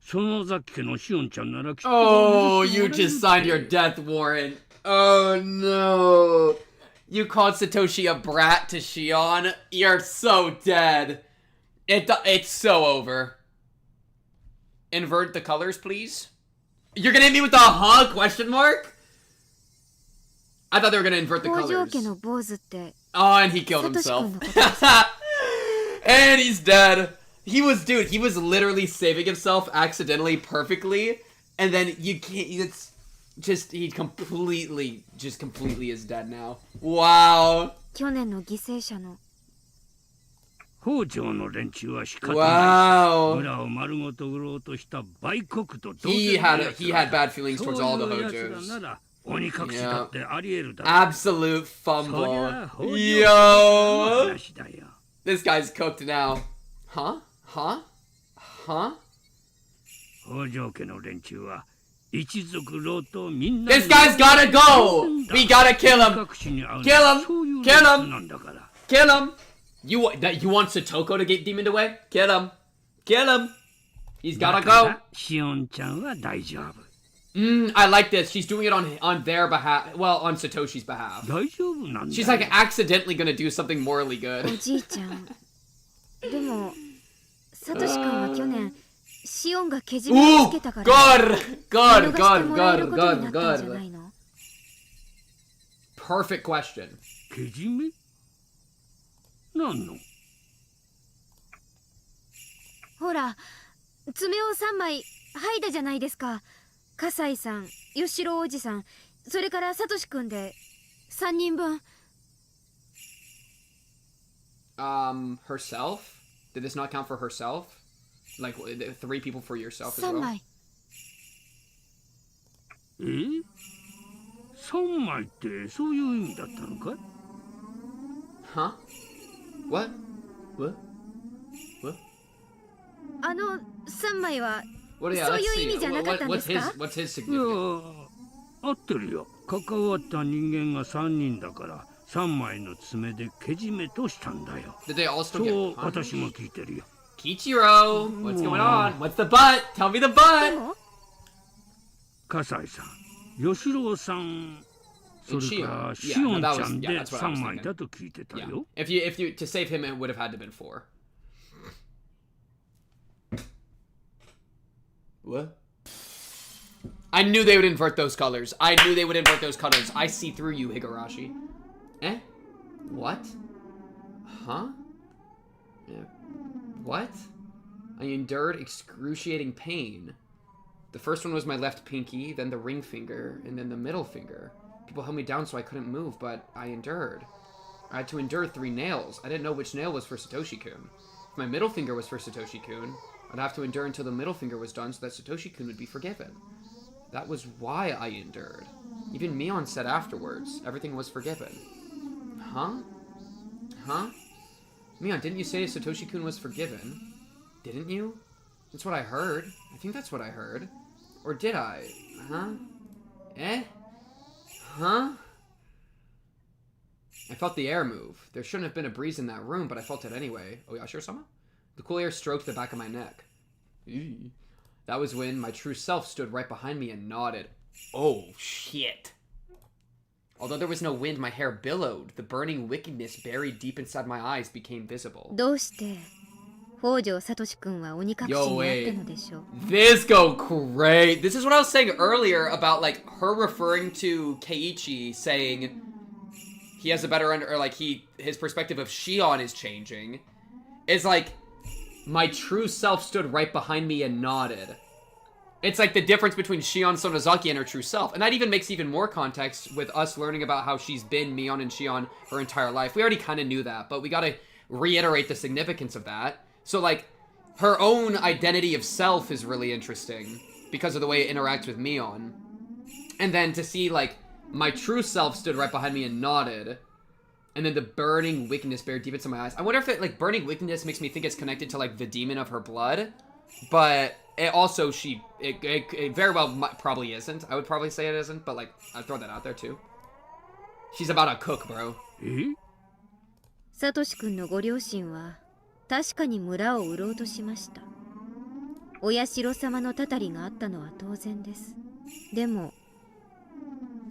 そのザキ家のシオンちゃんならきっと。Oh, you just signed your death warrant. Oh no. You called Satoshi a brat to Shion? You're so dead. It's so over. Invert the colors, please. You're gonna hit me with the huh? Question mark? I thought they were gonna invert the 北条 colors. 家の坊主って Oh, and he killed サトシ himself. 君のことです。 And he's dead. He was literally saving himself accidentally perfectly. And then you can't, it's just, he completely is dead now. Wow. 去年の犠牲者の北条の連中は仕方ない。 Wow. 村を丸ごと売ろうとした売国と同 He 然の had 奴ら he had bad feelings towards all the そういう奴ら Hojos. なら鬼隠しだってありえるだろう。 Absolute そり fumble. ゃ北条家の Yo. 話だよ。 This guy's cooked now. Huh? Huh? Huh? 北条家の連中は一族老頭みんな This guy's gotta go! We gotta kill him! Kill him! Kill him! Kill him! You want Satoko to get demoned away? Kill him! Kill him! He's gotta go! シオンちゃんは大丈夫。 I like this. She's doing it on their behalf. Well, on Satoshi's behalf. 大丈夫なんだよ。 She's like accidentally gonna do something morally お good. じいちゃん。でもサトシ君は去年シオンがけじめをつけたから Good! 見 Good! 逃してもらえ Good! る Good! ことになったんじゃ Good! ないの？ Perfect question. けじめなんの？ほら爪を3枚剥いだじゃないですか。笠井さん、吉郎おじさん、それからサトシ君で3人分。 Herself? Did this not count for herself? Like 3 people for yourself as 3 well? 枚。え？3枚ってそういう意味だったのかい？ Huh? What? What? あの3枚は What? Yeah, そう let's いう意 see. 味じゃなかったんですか？ What's his いや significance? 合ってるよ。関わった人間が3人だから3枚の爪でけじめとしたんだよ。 Did they all そ still う get 私も聞いてるよ。 Kichiro! What's going on? What's the butt? Tell me the butt! でも笠井さん、吉郎さん、それから Shion. シオン Yeah, no, that ち was- ゃん yeah, で that's what I 3 was 枚 thinking. だと聞いてた Yeah. よ。 If you to save him, it would have had to been 4. What? I knew they would invert those colors. I knew they would invert those colors. I see through you, Higurashi. Eh? What? Huh? Yeah. What? I endured excruciating pain. The first one was my left pinky, then the ring finger, and then the middle finger. People held me down so I couldn't move, but I endured. I had to endure 3 nails. I didn't know which nail was for Satoshi-kun. If my middle finger was for Satoshi-kun, I'd have to endure until the middle finger was done so that Satoshi-kun would be forgiven. That was why I endured. Even Mion said afterwards, everything was forgiven. Huh? Huh? Mion, didn't you say Satoshi-kun was forgiven? Didn't you? That's what I heard. I think that's what I heard. Or did I? Huh? Eh? Huh? I felt the air move. There shouldn't have been a breeze in that room, but I felt it anyway. Oh, Yashiro-sama? The cool air stroked the back of my neck. Eee. That was when my true self stood right behind me and nodded. Oh, shit. Although there was no wind, my hair billowed. The burning wickedness buried deep inside my eyes became visible. どうして北条聡君は鬼隠しになったのでしょう？ This go great. This is what I was saying earlier about like her referring to Keiichi saying he has a better or like his perspective of Shion is changing. It's like my true self stood right behind me and nodded. It's like the difference between Shion Sonozaki and her true self. And that even makes even more context with us learning about how she's been Mion and Shion her entire life. We already kind of knew that, but we gotta reiterate the significance of that. So, like, her own identity of self is really interesting because of the way it interacts with Mion. And then to see, like, my true self stood right behind me and nodded. And then the burning wickedness buried deep inside my eyes. I wonder if it, like, burning wickedness makes me think it's connected to, like, the demon of her blood. But it also it very well probably isn't. I would probably say it isn't, but like I'd throw that out there too. She's about to cook, bro. サトシ君のご両親は確かに村を売ろうとしました。お社様のたたりがあったのは当然です。でも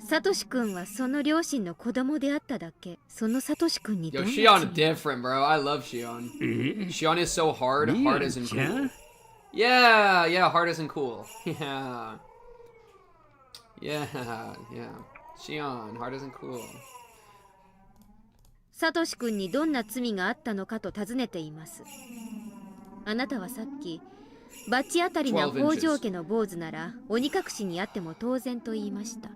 サトシ君はその両親の子供であっただけ。そのサトシ君にどん Yo, な Shion different, bro. I love Shion. Shion is so hard. Hard isn't cool. Yeah, hard isn't cool. Yeah. Shion, hard isn't cool. サトシ君にどんな罪があったのかと尋ねています。あなたはさっきバチ当たりな北条家の坊主なら鬼隠しにあっても当然と言いました。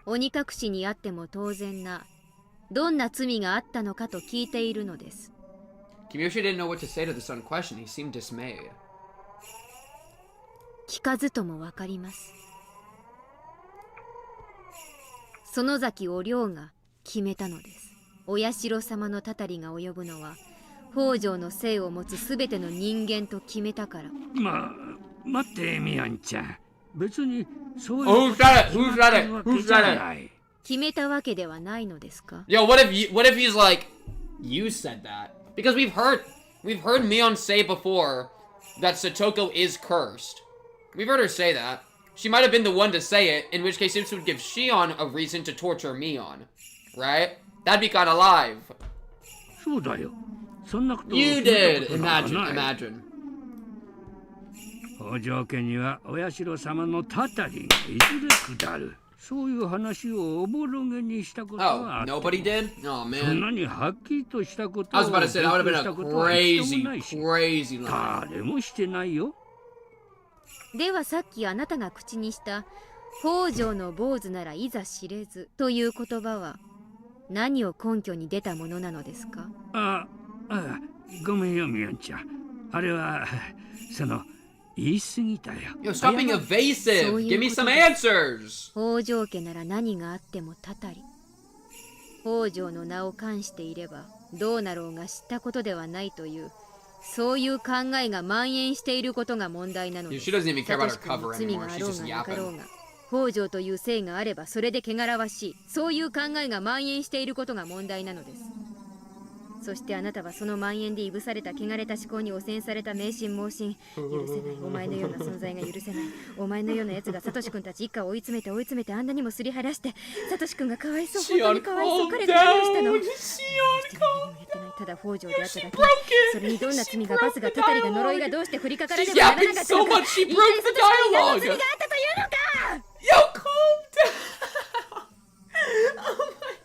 鬼隠しにあっても当然などんな罪があったのかと聞いているのです。Kimiyoshi didn't know what to say to the son question. He seemed dismayed. 聞かずともわかります。園崎お涼が決めたのです。お社様のたたりが及ぶのは北条の姓を持つすべての人間と決めたから。待ってみやんちゃん。別にそういう Who said it? Who said it? 決めたわけではないのですか？ Yo, what if he's like, you said that? Because we've heard Mion say before that Satoko is cursed. We've heard her say that. She might have been the one to say it, in which case this would give Shion a reason to torture Mion. Right? That'd be kinda live. You did! Imagine. 北条家にはお社様のたたりがいずれ下る。そういう話をおぼろげにしたことはあった。Oh, nobody did? Oh, そん man. なにはっきりとしたこと I を was about to say, that would have been した a ことは一度もないし crazy lie. 誰もしてないよ。ではさっきあなたが口にした北条の坊主ならいざ知れずという言葉は何を根拠に出たものなのですか？ごめんよみやんちゃん。あれはその言い過ぎたよ。Yo, stop being evasive. Give me some answers. 北条家なら何があってもたたり。北条の名を冠していればどうなろうが知ったことではないというそういう考えが蔓延していることが問題なのです。 She doesn't even care about her サトシ君 cover に罪が anymore. あ She's ろう just がなかろ yapping. うが北条という姓があればそれで汚らわしいそういう考えが蔓延していることが問題なのです。そしてあなたはその蔓延でいぶされた汚れた思考に汚染された迷信盲信許せないお前のような存在が許せないお前のようなやつがサトシ君たち一家を追い詰めてあんなにもすり減らしてサトシ君がかわいそう本当にかわいそう彼が何をしたのただ北条であっただけそれにどんな罪が罰がたたりが呪いがどうして降りかからねばならなかったのか一体サトシ君に何の罪があったというのか Yo, calm down. Oh my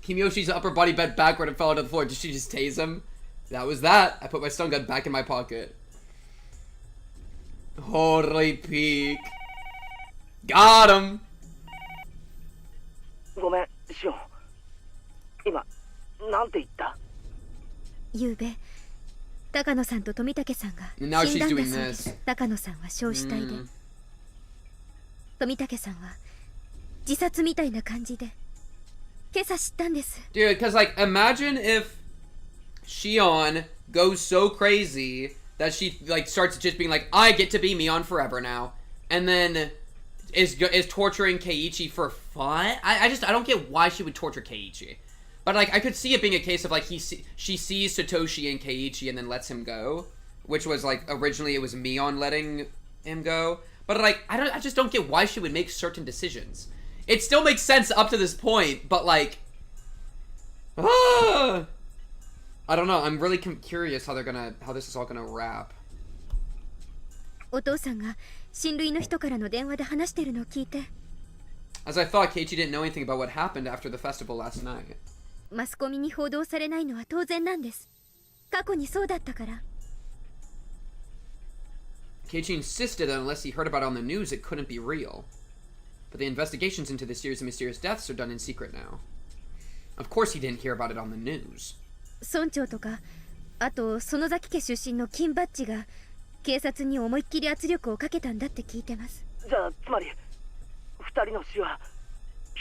Kimiyoshi's upper body bent backward and fell onto the floor. Did she just tase him? That was that. I put my stun gun back in my pocket. Holy peak. Got him. ごめん、シオン。今、なんて言った？ゆうべ高野さんと富武さんが Now 死ん she's だんだ doing そうです。 this. 高野さんは焼死体で、富武さんは自殺みたいな感じで今朝知ったんです。 Dude, because, like, imagine if Shion goes so crazy that she, like, starts just being like, I get to be Mion forever now. And then is torturing Keiichi for fun? I don't get why she would torture Keiichi. But, like, I could see it being a case of, like, she sees Satoshi and Keiichi and then lets him go. Which was, like, originally it was Mion letting him go. But, like, I just don't get why she would make certain decisions. It still makes sense up to this point, but, like... I don't know, I'm really curious how this is all gonna wrap. お父さんが親類の人からの電話で話してるのを聞いて As I thought, Keiichi didn't know anything about what happened after the festival last night. マスコミに報道されないのは当然なんです。過去にそうだったから。 Keiichi insisted that unless he heard about it on the news, it couldn't be real. But the investigations into this series of mysterious deaths are done in secret now. Of course he didn't hear about it on the news. 村長とかあと園崎家出身の金バッジが警察に思いっきり圧力をかけたんだって聞いてます。じゃあつまり二人の死は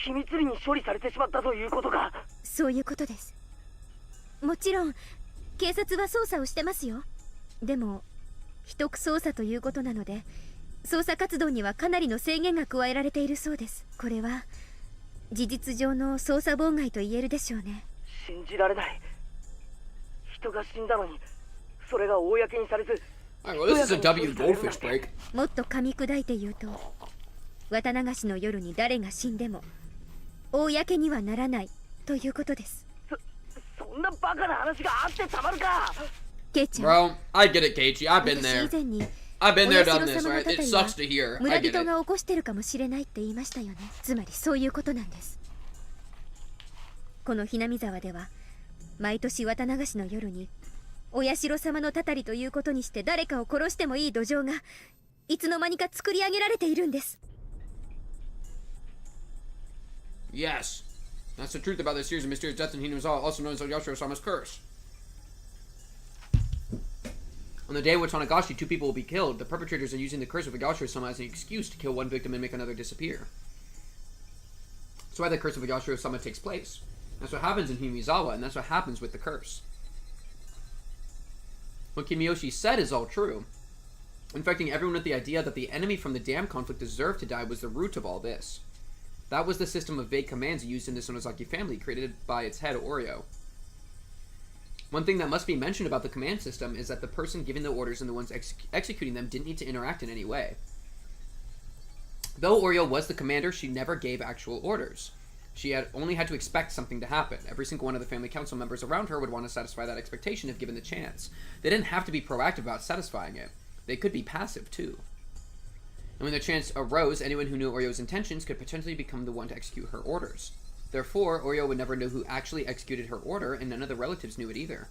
秘密裏に処理されてしまったということか。そういうことです。もちろん警察は捜査をしてますよ。でも秘匿捜査ということなので捜査活動にはかなりの制限が加えられているそうです。これは事実上の捜査妨害と言えるでしょうね。信じられない。人が死んだのにそれが公にされず。Alright, well, this is a W goldfish break. もっと噛み砕いて言うと、綿流しの夜に誰が死んでも公にはならないということです。そんなバカな話があってたまるか。ケイちゃん、 Bro, I get it, Keiichi. I've been 私 there. 以前に I've been お there, 社 done 様 this, の right? 方 It に sucks は to hear. 村 I get 人 it. が起こしてるかもしれないって言いましたよね。つまりそういうことなんです。このひなみ沢では毎年綿流しの夜にお社様のたたりということにして誰かを殺してもいい土壌がいつの間にか作り上げられているんです。 Yes. That's the truth about this series of mysterious deaths in Hinazawa, also known as Yashiro-sama's curse. On the day of which Tanagashi, 2 people will be killed, the perpetrators are using the curse of Yashiro-sama as an excuse to kill one victim and make another disappear. That's why the curse of Yashiro-sama takes place. That's what happens in Himizawa, and that's what happens with the curse. What Kimiyoshi said is all true. Infecting everyone with the idea that the enemy from the dam conflict deserved to die was the root of all this. That was the system of vague commands used in the Sonozaki family, created by its head, Oryo. One thing that must be mentioned about the command system is that the person giving the orders and the ones executing them didn't need to interact in any way. Though Oryo was the commander, she never gave actual orders. She had only had to expect something to happen. Every single one of the family council members around her would want to satisfy that expectation if given the chance. They didn't have to be proactive about satisfying it. They could be passive, too. And when the chance arose, anyone who knew Oryo's intentions could potentially become the one to execute her orders. Therefore, Oryo would never know who actually executed her order, and none of the relatives knew it either.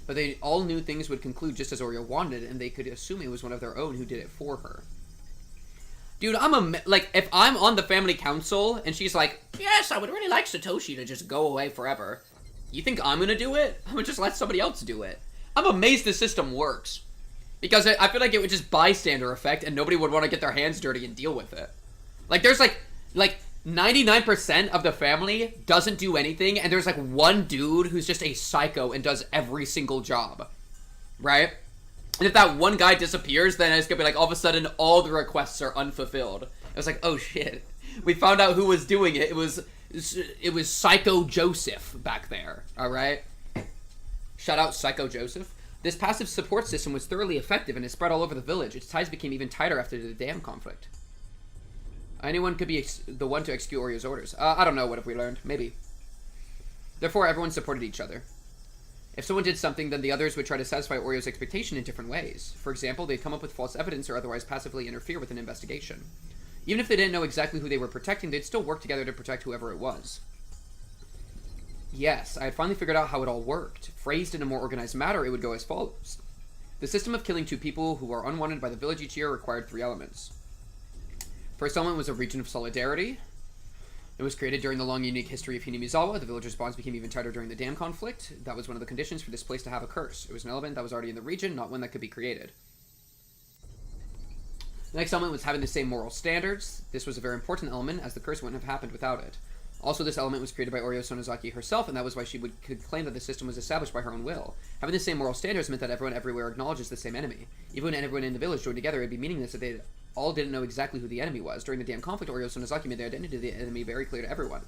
But they all knew things would conclude just as Oryo wanted, and they could assume it was one of their own who did it for her. Dude, if I'm on the family council, and she's like, yes, I would really like Satoshi to just go away forever. You think I'm gonna do it? I'm gonna just let somebody else do it. I'm amazed the system works. Because I feel like it would just bystander effect, and nobody would want to get their hands dirty and deal with it. Like, there's like 99% of the family doesn't do anything, and there's like one dude who's just a psycho and does every single job. Right? And if that one guy disappears, then it's gonna be like, all of a sudden, all the requests are unfulfilled. It was like, oh shit. We found out who was doing it. It was Psycho Joseph back there. Alright? Shout out Psycho Joseph. This passive support system was thoroughly effective and it spread all over the village. Its ties became even tighter after the dam conflict. Anyone could be the one to execute Oryo's orders. I don't know, what have we learned? Maybe. Therefore, everyone supported each other. If someone did something, then the others would try to satisfy Oryo's expectation in different ways. For example, they'd come up with false evidence or otherwise passively interfere with an investigation. Even if they didn't know exactly who they were protecting, they'd still work together to protect whoever it was. Yes, I had finally figured out how it all worked. Phrased in a more organized manner, it would go as follows. The system of killing 2 people who are unwanted by the village each year required 3 elements. First element was a region of solidarity. It was created during the long unique history of Hinamizawa. The villagers' bonds became even tighter during the dam conflict. That was one of the conditions for this place to have a curse. It was an element that was already in the region, not one that could be created. The next element was having the same moral standards. This was a very important element, as the curse wouldn't have happened without it. Also, this element was created by Oryo Sonozaki herself, and that was why she could claim that the system was established by her own will. Having the same moral standards meant that everyone everywhere acknowledges the same enemy. Even when everyone in the village joined together, it would be meaningless if they all didn't know exactly who the enemy was. During the damn conflict, Oryo Sonozaki made the identity of the enemy very clear to everyone.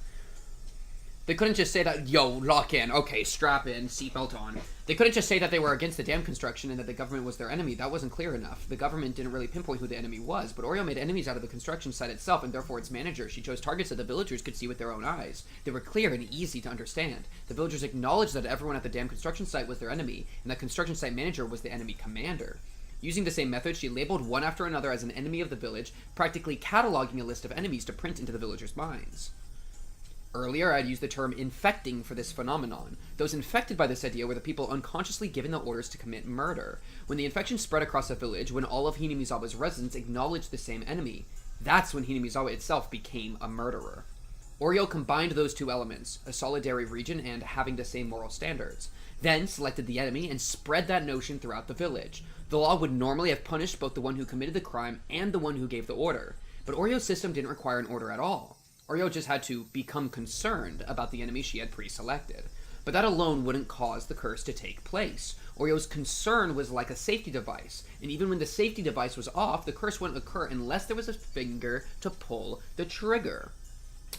They couldn't just say that, yo, lock in, okay, strap in, seatbelt on. They couldn't just say that they were against the dam construction and that the government was their enemy. That wasn't clear enough. The government didn't really pinpoint who the enemy was, but Oryo made enemies out of the construction site itself and therefore its manager. She chose targets that the villagers could see with their own eyes. They were clear and easy to understand. The villagers acknowledged that everyone at the dam construction site was their enemy, and that construction site manager was the enemy commander. Using the same method, she labeled one after another as an enemy of the village, practically cataloging a list of enemies to print into the villagers' minds. Earlier, I'd used the term infecting for this phenomenon. Those infected by this idea were the people unconsciously given the orders to commit murder. When the infection spread across a village, when all of Hinamizawa's residents acknowledged the same enemy, that's when Hinamizawa itself became a murderer. Oryo combined those 2 elements, a solidary region and having the same moral standards, then selected the enemy and spread that notion throughout the village. The law would normally have punished both the one who committed the crime and the one who gave the order. But Orio's system didn't require an order at all. Orio just had to become concerned about the enemy she had pre-selected. But that alone wouldn't cause the curse to take place. Orio's concern was like a safety device, and even when the safety device was off, the curse wouldn't occur unless there was a finger to pull the trigger.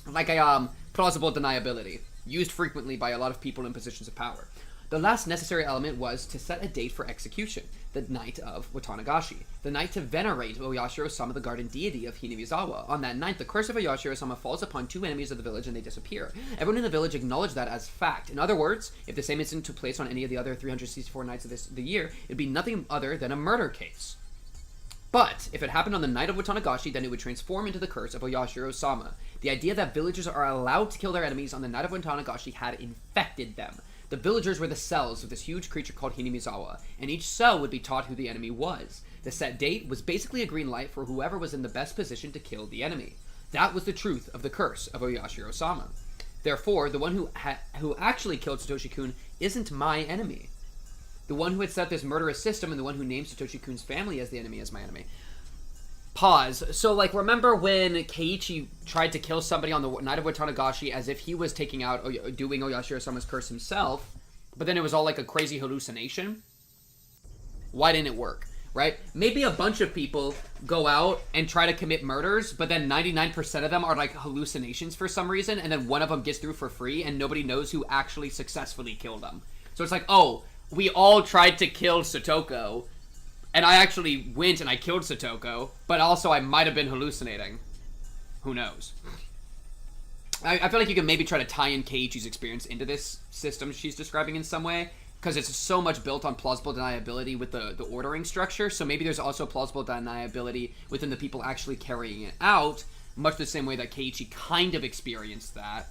Like a plausible deniability, used frequently by a lot of people in positions of power. The last necessary element was to set a date for execution, the night of Watanagashi, the night to venerate Oyashiro-sama, the guardian deity of Hinamizawa. On that night, the curse of Oyashiro-sama falls upon two enemies of the village and they disappear. Everyone in the village acknowledged that as fact. In other words, if the same incident took place on any of the other 364 nights of the year, it'd be nothing other than a murder case. But if it happened on the night of Watanagashi, then it would transform into the curse of Oyashiro-sama. The idea that villagers are allowed to kill their enemies on the night of Watanagashi had infected them. The villagers were the cells of this huge creature called Hinamizawa, and each cell would be taught who the enemy was. The set date was basically a green light for whoever was in the best position to kill the enemy. That was the truth of the curse of Oyashiro-sama. Therefore, the one who actually killed Satoshi-kun isn't my enemy. The one who had set this murderous system and the one who named Satoshi-kun's family as the enemy is my enemy. Pause. So, like, remember when Keiichi tried to kill somebody on the night of Watanagashi as if he was doing Oyashiro-sama's curse himself, but then it was all like a crazy hallucination? Why didn't it work, right? Maybe a bunch of people go out and try to commit murders, but then 99% of them are like hallucinations for some reason, and then one of them gets through for free, and nobody knows who actually successfully killed them. So it's like, oh, we all tried to kill Satoko, and I actually went and I killed Satoko, but also I might have been hallucinating. Who knows? I feel like you can maybe try to tie in Keiichi's experience into this system she's describing in some way, because it's so much built on plausible deniability with the ordering structure, so maybe there's also plausible deniability within the people actually carrying it out, much the same way that Keiichi kind of experienced that.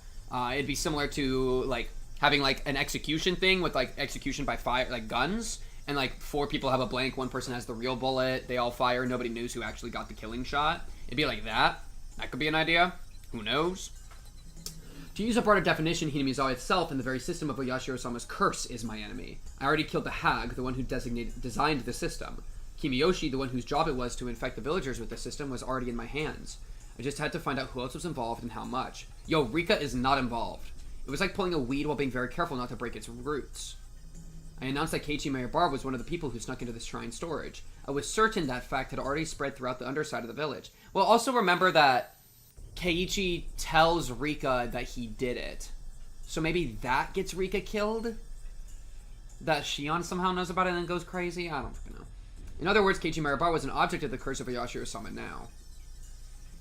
It'd be similar to, like, having, like, an execution thing with, like, execution by fire, like, guns, and, like, 4 people have a blank, 1 person has the real bullet, they all fire, nobody knows who actually got the killing shot. It'd be like that. That could be an idea. Who knows? To use a broader definition, Hinamizawa itself and the very system of Oyashiro-sama's curse is my enemy. I already killed the hag, the one who designed the system. Kimiyoshi, the one whose job it was to infect the villagers with the system, was already in my hands. I just had to find out who else was involved and how much. Yo, Rika is not involved. It was like pulling a weed while being very careful not to break its roots. I announced that Keiichi Mayabara was one of the people who snuck into the shrine storage. I was certain that fact had already spread throughout the underside of the village. Well, also remember that Keiichi tells Rika that he did it. So maybe that gets Rika killed? That Shion somehow knows about it and then goes crazy? I don't fucking know. In other words, Keiichi Mayabara was an object of the curse of Oyashiro-sama now.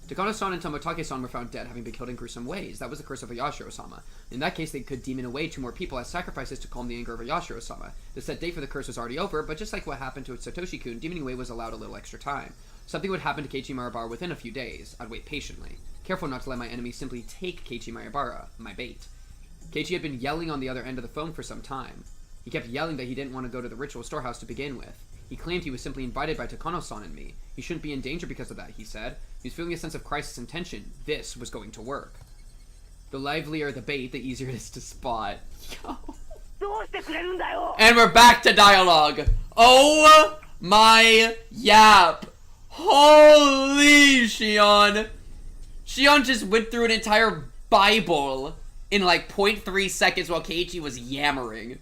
Takano-san and Tomotake-san were found dead, having been killed in gruesome ways. That was the curse of Oyashiro-sama. In that case, they could demon away 2 more people as sacrifices to calm the anger of Oyashiro-sama. The set date for the curse was already over, but just like what happened to Satoshi-kun, demoning away was allowed a little extra time. Something would happen to Keiichi Mayabara within a few days. I'd wait patiently, careful not to let my enemy simply take Keiichi Mayabara, my bait. Keiichi had been yelling on the other end of the phone for some time. He kept yelling that he didn't want to go to the ritual storehouse to begin with. He claimed he was simply invited by Takano-san and me. He shouldn't be in danger because of that, he said. He was feeling a sense of crisis and tension. This was going to work. The livelier the bait, the easier it is to spot. Yo. And we're back to dialogue. Oh my yap. Holy Shion. Shion just went through an entire Bible in like 0.3 seconds while Keiichi was yammering.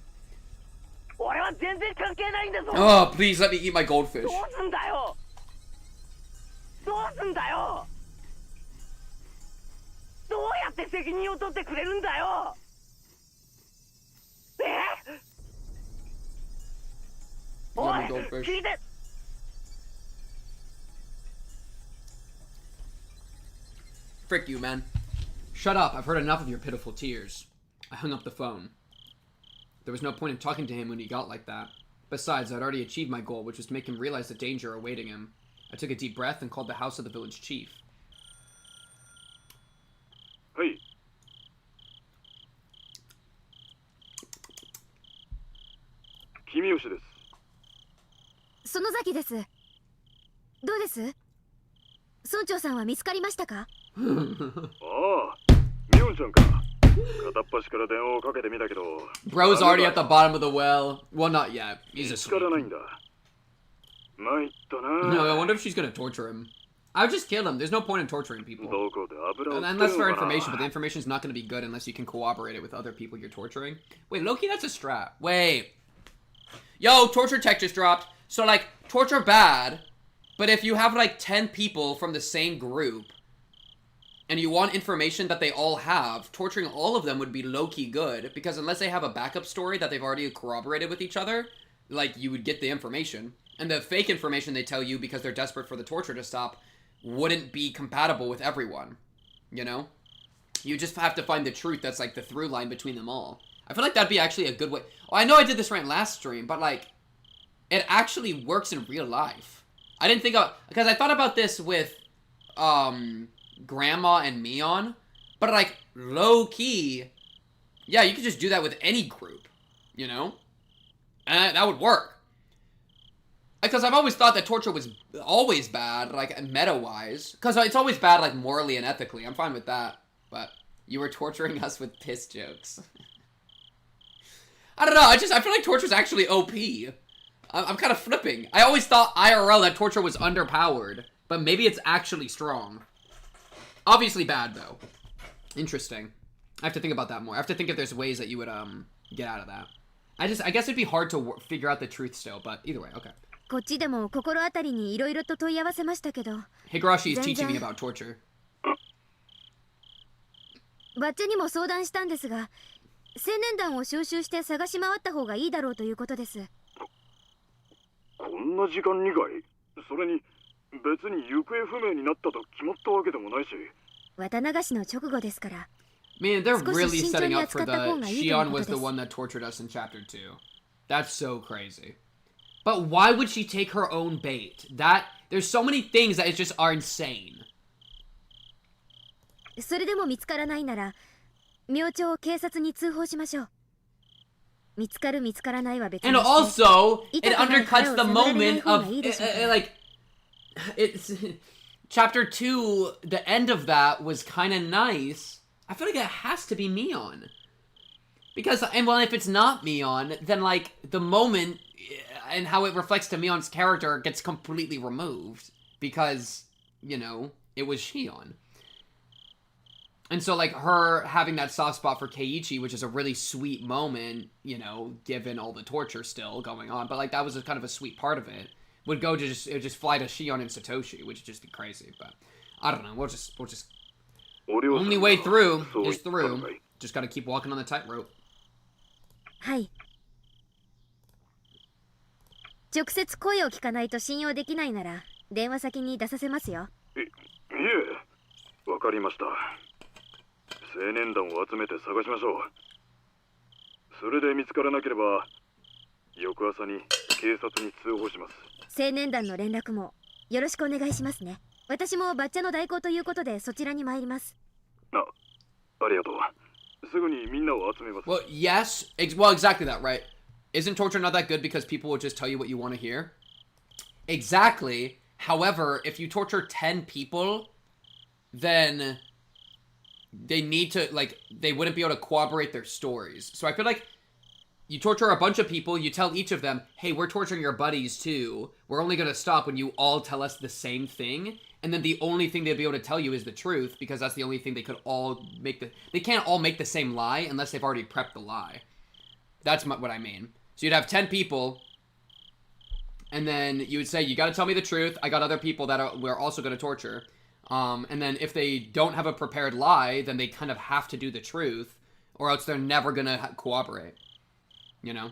Oh, please let me eat my goldfish. Love me goldfish. Frick you, man. Shut up, I've heard enough of your pitiful tears. I hung up the phone. There was no point in talking to him when he got like that. Besides, I'd already achieved my goal, which was to make him realize the danger awaiting him. I took a deep breath and called the house of the village chief. Hey. 君吉です。園崎です。どうです？村長さんは見つかりましたか？ああ、ミオンちゃんか。片っ端から電話をかけてみたけど。Bro's already at the bottom of the well. Well, not yet. He's asleep. 見つからないんだ。参ったな。No, I wonder if she's gonna torture him. I would just kill them. There's no point in torturing people. Unless for information, but the information's not going to be good unless you can cooperate it with other people you're torturing. Wait, Loki, that's a strat. Wait. Yo, torture tech just dropped. So, like, torture bad, but if you have, like, 10 people from the same group, and you want information that they all have, torturing all of them would be low-key good, because unless they have a backup story that they've already corroborated with each other, like, you would get the information. And the fake information they tell you because they're desperate for the torture to stop wouldn't be compatible with everyone, you know? You just have to find the truth that's, like, the through line between them all. I feel like that'd be actually a good way. Oh, I know I did this right last stream, but, like, it actually works in real life. I didn't think of... Because I thought about this with, Grandma and Mion, but, like, low-key, yeah, you could just do that with any group, you know? And that would work. Because I've always thought that torture was always bad, like, meta-wise. Because it's always bad, like, morally and ethically. I'm fine with that. But you were torturing us with piss jokes. I don't know, I feel like torture's actually OP. I'm kind of flipping. I always thought IRL that torture was underpowered. But maybe it's actually strong. Obviously bad, though. Interesting. I have to think about that more. I have to think if there's ways that you would, get out of that. I guess it'd be hard to figure out the truth still, but either way, okay. こっちでも心当たりにいろいろと問い合わせましたけど Higurashi is teaching me about torture. バッチャにも相談したんですが青年団を招集して探し回った方がいいだろうということです。こんな時間にかい？それに別に行方不明になったと決まったわけでもないし。綿流しの直後ですから。Man, they're really setting up for the Shion was the one that tortured us in chapter 2. That's so crazy. But why would she take her own bait? There's so many things that just are insane. それでも見つからないなら、明朝警察に通報しましょう。見つかる見つからないは別にして。And also, it undercuts the moment of like it's chapter 2, the end of that was kind of nice. I feel like it has to be Mion. Because, and well, if it's not Mion, then, like, the moment and how it reflects to Mion's character gets completely removed. Because, you know, it was Shion. And so, like, her having that soft spot for Keiichi, which is a really sweet moment, you know, given all the torture still going on. But, like, that was kind of a sweet part of it. Would go to it would just fly to Shion and Satoshi, which would just be crazy. But, I don't know, we'll just only way through is through. Just gotta keep walking on the tightrope. はい。直接声を聞かないと信用できないなら電話先に出させますよ。いえ、わかりました。青年団を集めて探しましょう。それで見つからなければ翌朝に警察に通報します。青年団の連絡もよろしくお願いしますね。私もバッチャの代行ということでそちらに参ります。ありがとう。すぐにみんなを集めます。 Well, yes. Well, exactly that, right? Isn't torture not that good because people will just tell you what you want to hear? Exactly. However, if you torture 10 people, then they need to, like, they wouldn't be able to corroborate their stories. So I feel like you torture a bunch of people, you tell each of them, hey, we're torturing your buddies too. We're only going to stop when you all tell us the same thing. And then the only thing they'd be able to tell you is the truth, because that's the only thing they could all make they can't all make the same lie unless they've already prepped the lie. That's what I mean. So you'd have 10 people, and then you would say, you gotta tell me the truth, I got other people that we're also gonna torture. And then if they don't have a prepared lie, then they kind of have to do the truth, or else they're never gonna cooperate. You know?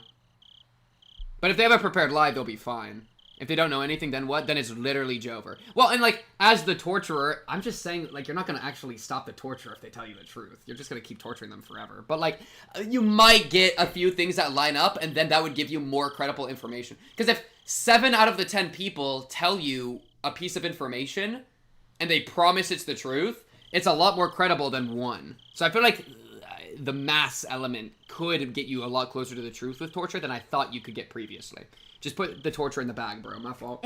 But if they have a prepared lie, they'll be fine. If they don't know anything, then what? Then it's literally Jover. Well, and, like, as the torturer, I'm just saying, like, you're not going to actually stop the torture if they tell you the truth. You're just going to keep torturing them forever. But, like, you might get a few things that line up, and then that would give you more credible information. Because if 7 out of the 10 people tell you a piece of information, and they promise it's the truth, it's a lot more credible than 1. So I feel like the mass element could get you a lot closer to the truth with torture than I thought you could get previously. Just put the torture in the bag, bro. My fault.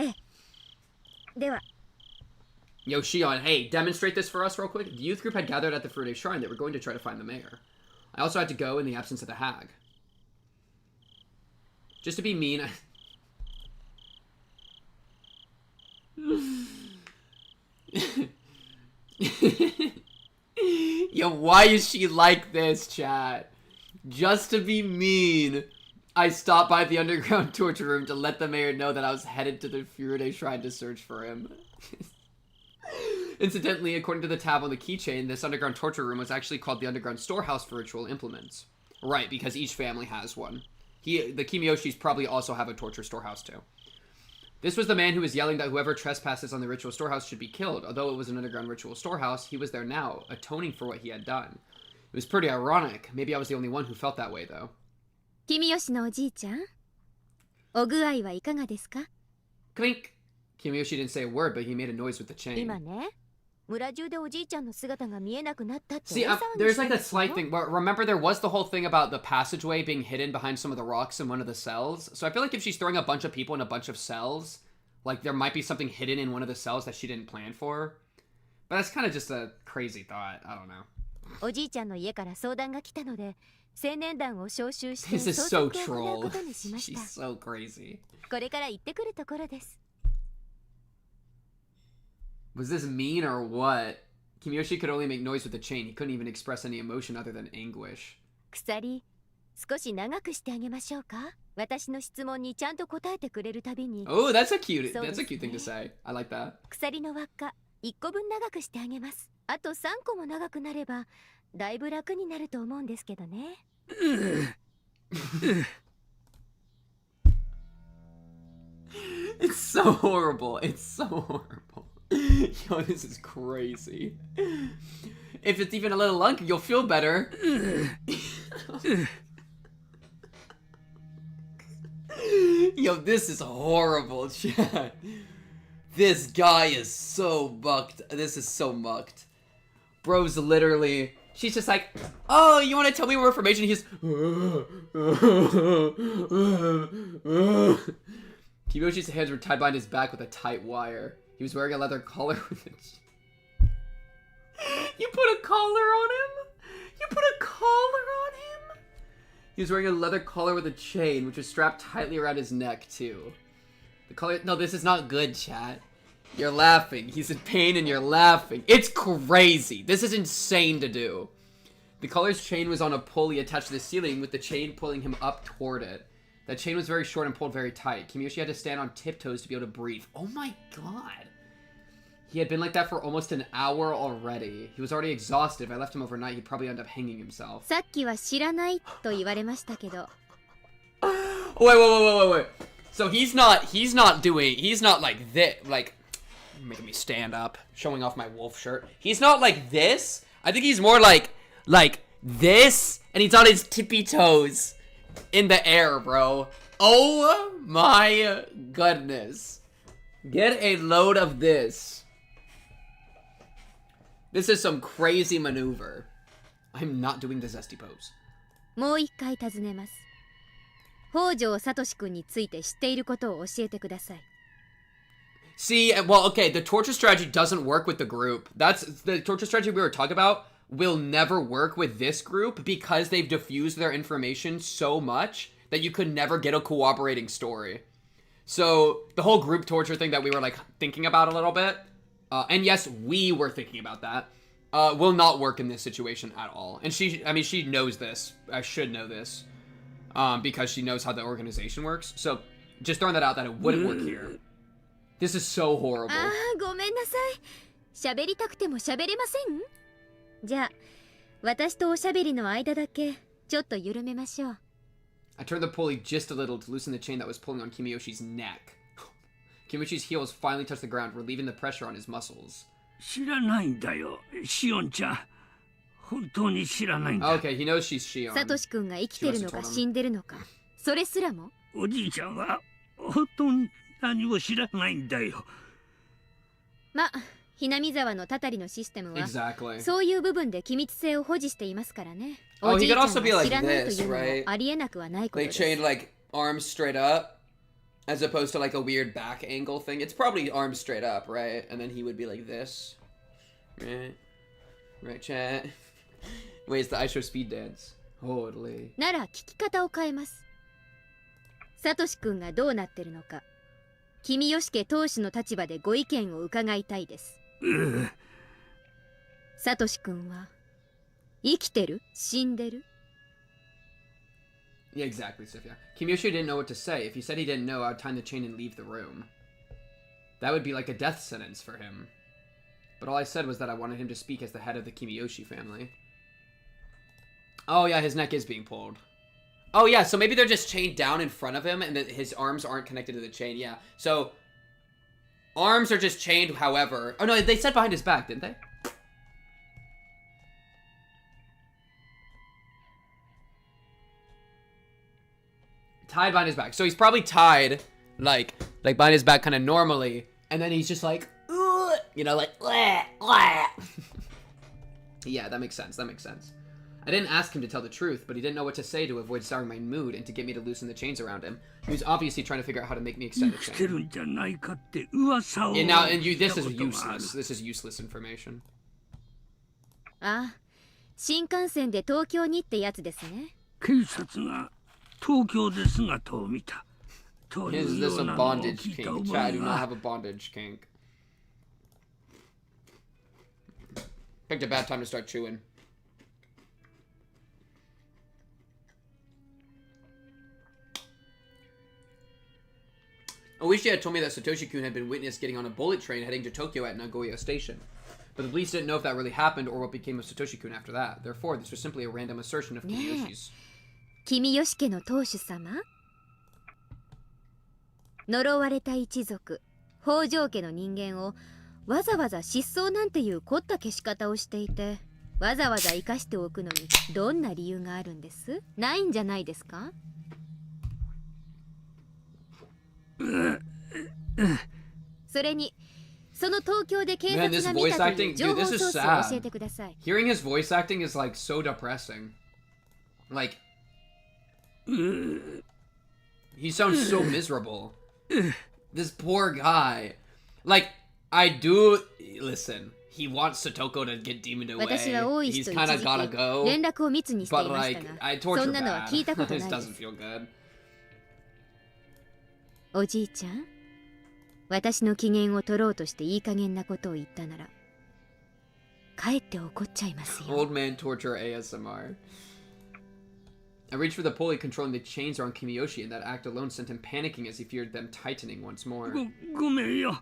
Yo, Shion, hey, demonstrate this for us real quick. The youth group had gathered at the Furude Shrine. They were going to try to find the mayor. I also had to go in the absence of the hag. Just to be mean, Yo, why is she like this, chat? Just to be mean, I stopped by the underground torture room to let the mayor know that I was headed to the Furude Shrine to search for him. Incidentally, according to the tab on the keychain, this underground torture room was actually called the underground storehouse for ritual implements. Right, because each family has one. The Kimiyoshis probably also have a torture storehouse too. This was the man who was yelling that whoever trespasses on the ritual storehouse should be killed. Although it was an underground ritual storehouse, he was there now, atoning for what he had done. It was pretty ironic. Maybe I was the only one who felt that way, though. 君吉のおじいちゃん、お具合はいかがですか？ Clink! Kimiyoshi didn't say a word, but he made a noise with the chain. 今ね、村中でおじいちゃんの姿が見えなくなったって See, 噂を there's して like る a んですよ。 slight thing. Remember, there was the whole thing about the passageway being hidden behind some of the rocks in one of the cells. So I feel like if she's throwing a bunch of people in a bunch of cells, like there might be something hidden in one of the cells that she didn't plan for. But that's kind of just a crazy thought. I don't know. おじいちゃんの家から相談が来たので、青年団を招集して This is 捜 so 索を行う troll. ことにしまし She's た。 so crazy. これから行ってくるところです。 Was this mean or what? Kimiyoshi could only make noise with the chain. He couldn't even express any emotion other than anguish. 鎖、少し長くしてあげましょうか？私の質問にちゃんと答えてくれるたびに。 Oh, that's a cute thing to そ say. I like that. 鎖の輪っか、1個分長くしてあげます。あと3個も長くなれば、だいぶ楽になると思うんですけどね。It's so horrible. It's so horrible. Yo, this is crazy. If it's even a little longer, you'll feel better. Yo, this is horrible, chat. This guy is so mucked. This is so mucked. Bro's literally... She's just like, oh, you want to tell me more information? He's... Kimiyoshi's hands were tied behind his back with a tight wire. He was wearing a leather collar with a... You put a collar on him? You put a collar on him? He was wearing a leather collar with a chain, which was strapped tightly around his neck, too. The collar... No, this is not good, chat. You're laughing. He's in pain and you're laughing. It's crazy. This is insane to do. The collar's chain was on a pulley attached to the ceiling, with the chain pulling him up toward it. That chain was very short and pulled very tight. Kimiyoshi had to stand on tiptoes to be able to breathe. Oh my god. He had been like that for almost an hour already. He was already exhausted. If I left him overnight, he'd probably end up hanging himself. さっきは知らないと言われましたけど。Wait. So he's not like this, like, making me stand up, showing off my wolf shirt. He's not like this. I think he's more like this, and he's on his tippy toes in the air, bro. Oh my goodness. Get a load of this. This is some crazy maneuver. I'm not doing the zesty pose. もう一回尋ねます。北条聡君について知っていることを教えてください。See, well, okay, the torture strategy doesn't work with the group. That's the torture strategy we were talking about will never work with this group because they've diffused their information so much that you could never get a cooperating story. So the whole group torture thing that we were like thinking about a little bit, and yes, we were thinking about that, will not work in this situation at all. And she knows this. I should know this, because she knows how the organization works. So just throwing that out that it wouldn't work here. This is so horrible. ああ、ごめんなさい。喋りたくても喋れません？じゃあ、私とおしゃべりの間だけちょっと緩めましょう。I turned the pulley just a little to loosen the chain that was pulling on Kimiyoshi's neck. Kimiyoshi's heels finally touched the ground, relieving the pressure on his muscles. 知らないんだよ、シオンちゃん。本当に知らないんだ。Okay, he knows she's Shion. サトシ君が生きてるのか死んでるのか、それすらも。おじいちゃんは本当に何も知らないんだよ。ま、ひなみ沢のたたりのシステムは、Exactly. そういう部分で機密性を保持していますからね。 Oh, おじ he いち could ゃん also be が like 知らないと this, いうのも right? ありえなくはないこと They です。 chained like arms straight up, as opposed to like a weird back angle thing. It's probably arms straight up, right? And then he would be like this, right? Right, chat. Wait, it's the I show speed dance. Totally. なら聞き方を変えます。サトシ君がどうなってるのか、君吉家当主の立場でご意見を伺いたいです。サトシ君は生きてる？死んでる？ Yeah, exactly, Sophia. Kimiyoshi didn't know what to say. If he said he didn't know, I would tie the chain and leave the room. That would be like a death sentence for him. But all I said was that I wanted him to speak as the head of the Kimiyoshi family. Oh yeah, his neck is being pulled. Oh yeah, so maybe they're just chained down in front of him and that his arms aren't connected to the chain. Yeah, so arms are just chained, however. Oh no, they said behind his back, didn't they? Tied behind his back. So he's probably tied, like behind his back kind of normally, and then he's just like, you know, like, yeah, that makes sense, that makes sense. I didn't ask him to tell the truth, but he didn't know what to say to avoid souring my mood and to get me to loosen the chains around him. He was obviously trying to figure out how to make me extend the chain. Yeah, now, and this is useless. This is useless information. ああ、新幹線で東京にってやつですね。警察が東京で姿を見た。 Is this a bondage kink? Chat, I do not have a bondage kink. Picked a bad time to start chewing. Oishi had told me that Satoshi-kun had been witnessed getting on a bullet train heading to Tokyo at Nagoya Station. But the police didn't know if that really happened or what became of Satoshi-kun after that. Therefore, this was simply a random assertion of Kimiyoshi's. 君吉家の当主様？呪われた一族、北条家の人間をわざわざ失踪なんていう凝った消し方をしていて、わざわざ生かしておくのにどんな理由があるんです？ないんじゃないですか？それに、その東京で警察が見たという情報ソースを教えてください。 Hearing his voice acting is like so depressing. Like, he sounds so miserable. This poor guy. Like, I do listen. He wants Satoko to get demoned away. He's kind of gotta go. But like, I torture bad. This doesn't feel good. おじいちゃん、私の機嫌を取ろうとしていい加減なことを言ったなら、かえって怒っちゃいますよ。 Old man torture ASMR. I reached for the pulley controlling the chains around Kimiyoshi, and that act alone sent him panicking as he feared them tightening once more. ごめんよ。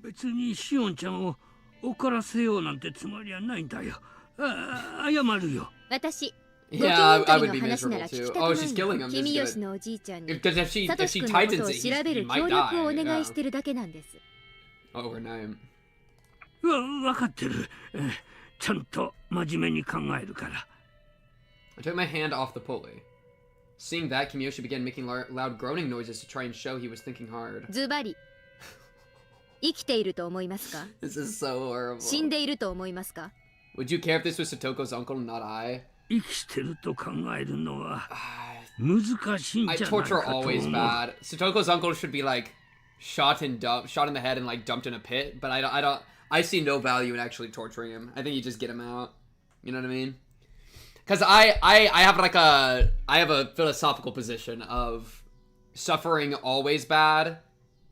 別にシオンちゃんを怒らせようなんてつもりはないんだよ。謝るよ。私。 Yeah, I would be miserable too. Oh, she's killing him. Because if she tightens it, he might die. Oh, her name. わかってる。ちゃんと真面目に考えるから。 I took my hand off the pulley. Seeing that, Kimiyoshi began making loud groaning noises to try and show he was thinking hard. ズバリ。生きていると思いますか？ This is so horrible. 死んでいると思いますか？ Would you care if this was Satoko's uncle, not I? 生きてると考えるのは難しいんじゃないかと思う。 torture always bad. Satoko's uncle should be like shot in the head and like dumped in a pit. But I see no value in actually torturing him. I think you just get him out. You know what I mean? Because I have a philosophical position of suffering always bad,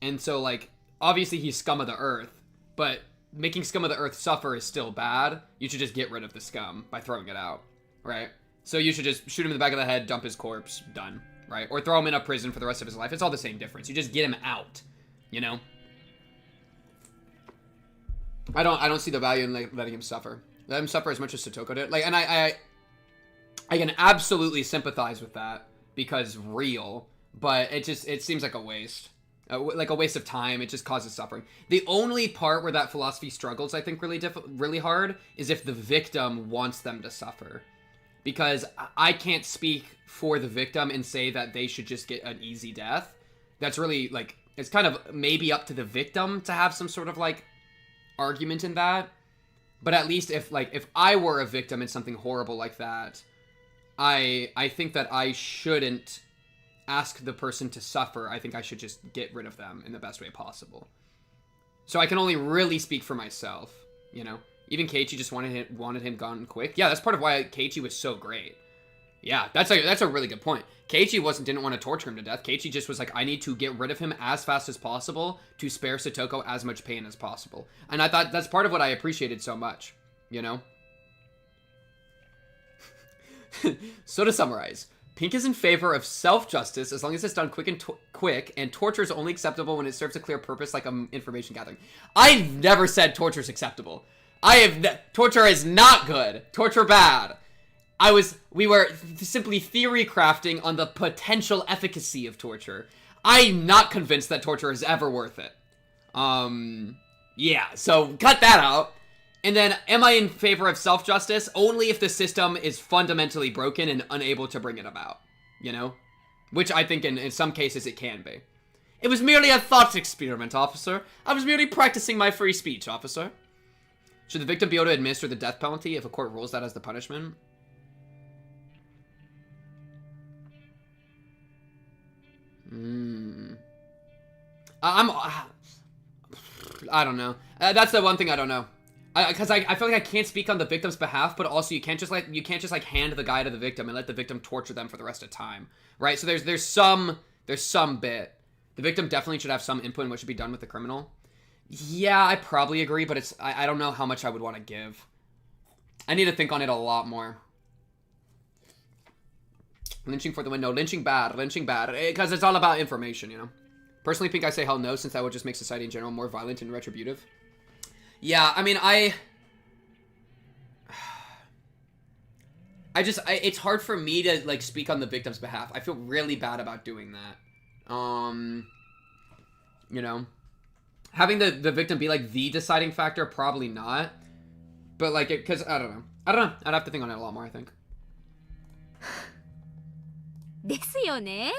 and so like obviously he's scum of the earth, but making scum of the earth suffer is still bad. You should just get rid of the scum by throwing it out. Right? So you should just shoot him in the back of the head, dump his corpse, done. Right? Or throw him in a prison for the rest of his life. It's all the same difference. You just get him out. You know? I don't see the value in letting him suffer. Let him suffer as much as Satoko did. Like, and I can absolutely sympathize with that because real, but it seems like a waste. Like a waste of time. It just causes suffering. The only part where that philosophy struggles, I think, really hard is if the victim wants them to suffer. Because I can't speak for the victim and say that they should just get an easy death. That's really, like, it's kind of maybe up to the victim to have some sort of, like, argument in that. But at least if I were a victim in something horrible like that, I think that I shouldn't ask the person to suffer. I think I should just get rid of them in the best way possible. So I can only really speak for myself, you know? Even Keiichi just wanted him gone quick. Yeah, that's part of why Keiichi was so great. Yeah, that's a really good point. Keiichi didn't want to torture him to death. Keiichi just was like, I need to get rid of him as fast as possible to spare Satoko as much pain as possible. And I thought that's part of what I appreciated so much. you know? So to summarize, Pink is in favor of self-justice as long as it's done quick and torture is only acceptable when it serves a clear purpose like information gathering. I've never said torture is acceptable. Torture is not good. Torture bad. We were simply theory crafting on the potential efficacy of torture. I'm not convinced that torture is ever worth it. Yeah, so cut that out. And then, am I in favor of self-justice? Only if the system is fundamentally broken and unable to bring it about. You know? Which I think in some cases it can be. It was merely a thought experiment, officer. I was merely practicing my free speech, officer. Should the victim be able to administer the death penalty if a court rules that as the punishment? I don't know. That's the one thing I don't know. Because I feel like I can't speak on the victim's behalf, but also you can't just hand the guy to the victim and let the victim torture them for the rest of time, right? So there's some bit. The victim definitely should have some input in what should be done with the criminal. Yeah, I probably agree, but I don't know how much I would want to give. I need to think on it a lot more. Lynching for the win. No, lynching bad, because it's all about information, you know. Personally, Pink, I say hell no, since that would just make society in general more violent and retributive. Yeah, I mean, it's hard for me to, like, speak on the victim's behalf. I feel really bad about doing that. You know, having the victim be, like, the deciding factor, probably not. But, like, because, I don't know. I'd have to think on it a lot more, I think. ですよね。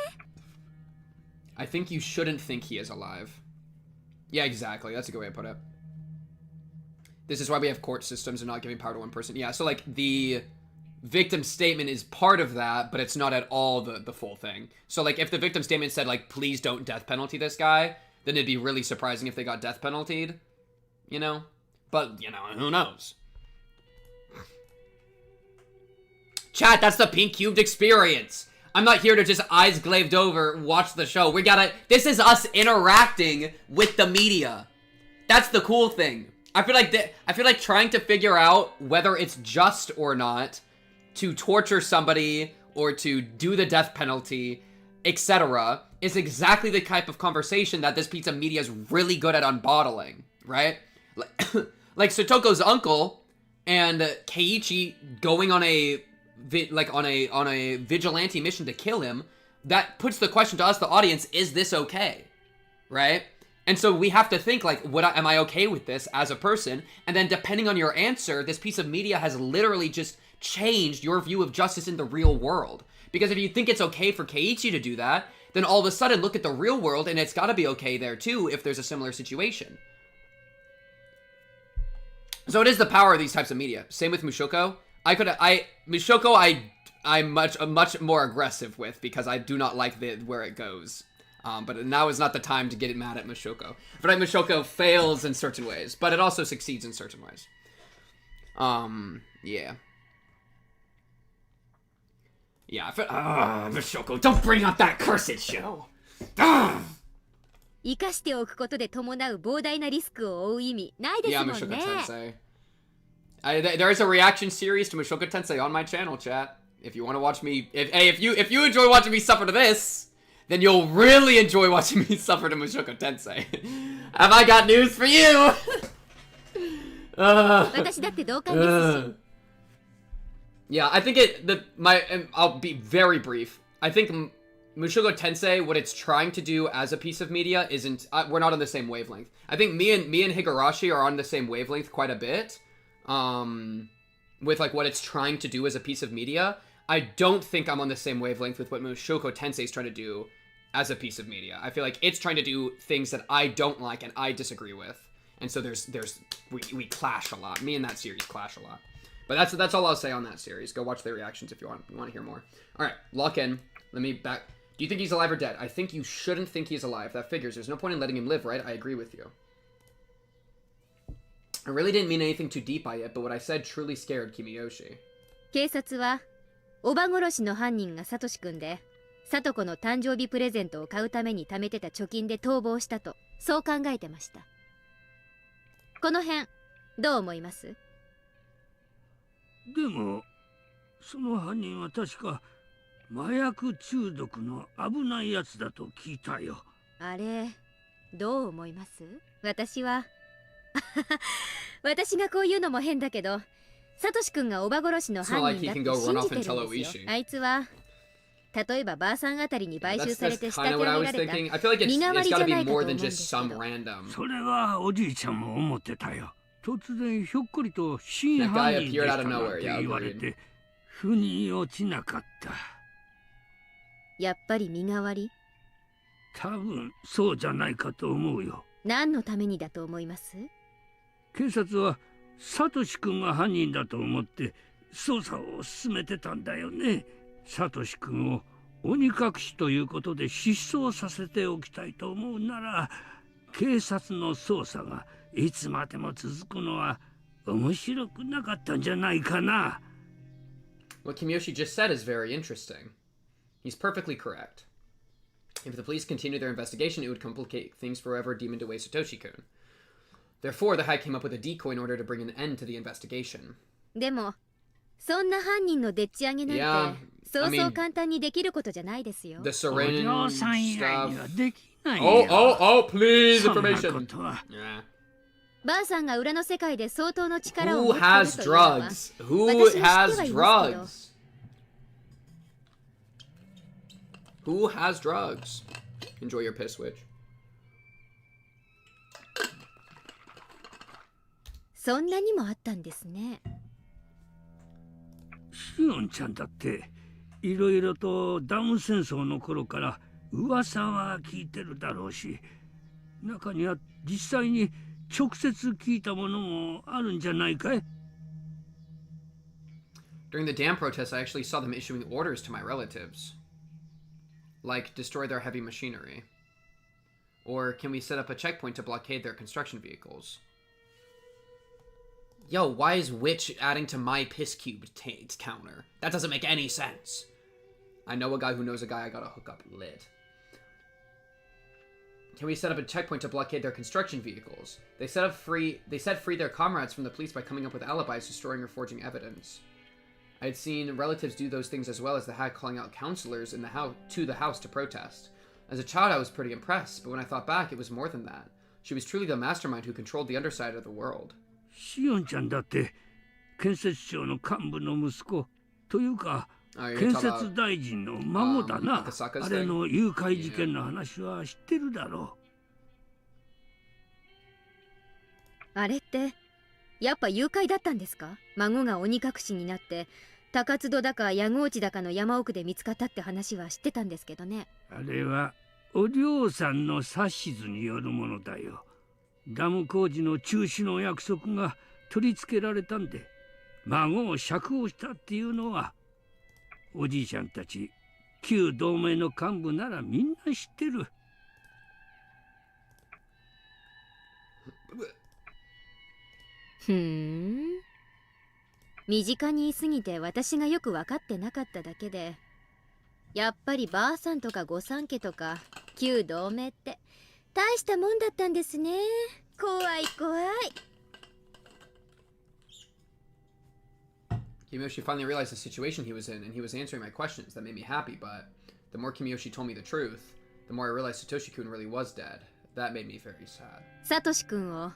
I think you shouldn't think he is alive. Yeah, exactly. That's a good way to put it. This is why we have court systems and not giving power to one person. Yeah, so, like, the victim statement is part of that, but it's not at all the full thing. So, like, if the victim statement said, like, please don't death penalty this guy, then it'd be really surprising if they got death penaltied. You know? But, you know, who knows? Chat, that's the Pink Cubed experience. I'm not here to just eyes glazed over watch the show. This is us interacting with the media. That's the cool thing. I feel like trying to figure out whether it's just or not to torture somebody or to do the death penalty, etc., is exactly the type of conversation that this piece of media is really good at unbottling, right? Like Satoko's uncle and Keiichi going on a vigilante mission to kill him. That puts the question to us, the audience: is this okay, right? And so we have to think, like, am I okay with this as a person? And then depending on your answer, this piece of media has literally just changed your view of justice in the real world. Because if you think it's okay for Keiichi to do that, then all of a sudden look at the real world and it's gotta be okay there too if there's a similar situation. So it is the power of these types of media. Same with Mushoku. Mushoku I'm much more aggressive with because I do not like where it goes. But now is not the time to get mad at Mushoku. But Mushoku fails in certain ways, but it also succeeds in certain ways. Yeah. Yeah, Mushoku, don't bring up that cursed show! 生かしておくことで伴う膨大なリスクを負う意味ないですもんね。 Yeah, Mushoku Tensei. There is a reaction series to Mushoku Tensei on my channel, chat. If you want to watch me, if you enjoy watching me suffer to this, then you'll really enjoy watching me suffer to Mushoku Tensei. Have I got news for you? 私だって同感ですし。 Yeah, I think I'll be very brief. I think Mushoku Tensei, what it's trying to do as a piece of media isn't, we're not on the same wavelength. I think me and Higurashi are on the same wavelength quite a bit. With like what it's trying to do as a piece of media. I don't think I'm on the same wavelength with what Mushoku Tensei is trying to do as a piece of media. I feel like it's trying to do things that I don't like and I disagree with. And so we clash a lot. Me and that series clash a lot. But that's all I'll say on that series. Go watch their reactions if you want to hear more. Alright, lock in. Let me back. Do you think he's alive or dead? I think you shouldn't think he's alive. That figures. There's no point in letting him live, right? I agree with you. I really didn't mean anything too deep by it, but what I said truly scared Kimiyoshi. 警察はおば殺しの犯人がサトシ君で、サトコの誕生日プレゼントを買うために貯めてた貯金で逃亡したと、そう考えてました。この辺どう思います？でもその犯人は確か麻薬中毒の危ないやつだと聞いたよ。あれどう思います？私は私がこう言うのも変だけど、サトシ君がおば殺しの犯人だって信じてるんですよ。あいつは例えばばあさんあたりに買収されて仕立て上げられた身代わりじゃないかと思うんですけど。それはおじいちゃんも思ってたよ。突然ひょっこりと真犯人でしたなんて言われて腑に落ちなかった。やっぱり身代わり？多分そうじゃないかと思うよ。何のためにだと思います？警察はサトシ君が犯人だと思って捜査を進めてたんだよね。サトシ君を鬼隠しということで失踪させておきたいと思うなら、警察の捜査がいつまでも続くのは面白くなかったんじゃないかな。What Kimiyoshi just said is very interesting. He's perfectly correct. If the police continue their investigation, it would complicate things forever deemed away Satoshi-kun. Therefore, the High came up with a decoy in order to bring an end to the investigation. でもそんな犯人のでっち上げなんてそうそう簡単にできることじゃないですよ。The syringe stuff. できないよ。Oh, please, information. そんなことは。Yeah. ばあさんが裏の世界で相当の力を Who 持っている has というのは drugs? Who has drugs? Who has drugs? Enjoy your piss switch. そんなにもあったんですね。シオンちゃんだっていろいろとダム戦争の頃から噂は聞いてるだろうし、中には実際に直接聞いたものもあるんじゃないかい？ During the dam protests, I actually saw them issuing orders to my relatives. Like, destroy their heavy machinery. Or can we set up a checkpoint to blockade their construction vehicles? Yo, why is Witch adding to my piss cube counter? That doesn't make any sense. I know a guy who knows a guy I gotta hook up lit. Can we set up a checkpoint to blockade their construction vehicles? They set free their comrades from the police by coming up with alibis, destroying or forging evidence. I had seen relatives do those things as well as the Hag calling out counselors in the house to protest. As a child, I was pretty impressed, but when I thought back, it was more than that. She was truly the mastermind who controlled the underside of the world. シオンちゃんだって建設省の幹部の息子というか建設大臣の孫だな。あれの誘拐事件の話は知ってるだろう。あれってやっぱ誘拐だったんですか？孫が鬼隠しになって高津戸だか矢河内だかの山奥で見つかったって話は知ってたんですけどね。あれはお嬢さんの指図によるものだよ。ダム工事の中止の約束が取り付けられたんで孫を釈放したっていうのはおじいちゃんたち旧同盟の幹部ならみんな知ってる。身近にいすぎて私がよく分かってなかっただけで、やっぱりばあさんとか御三家とか旧同盟って大したもんだったんですね。怖い怖い。Kimiyoshi finally realized the situation he was in, and he was answering my questions. That made me happy, but the more Kimiyoshi told me the truth, the more I realized Satoshi-kun really was dead. That made me very sad. サトシ君を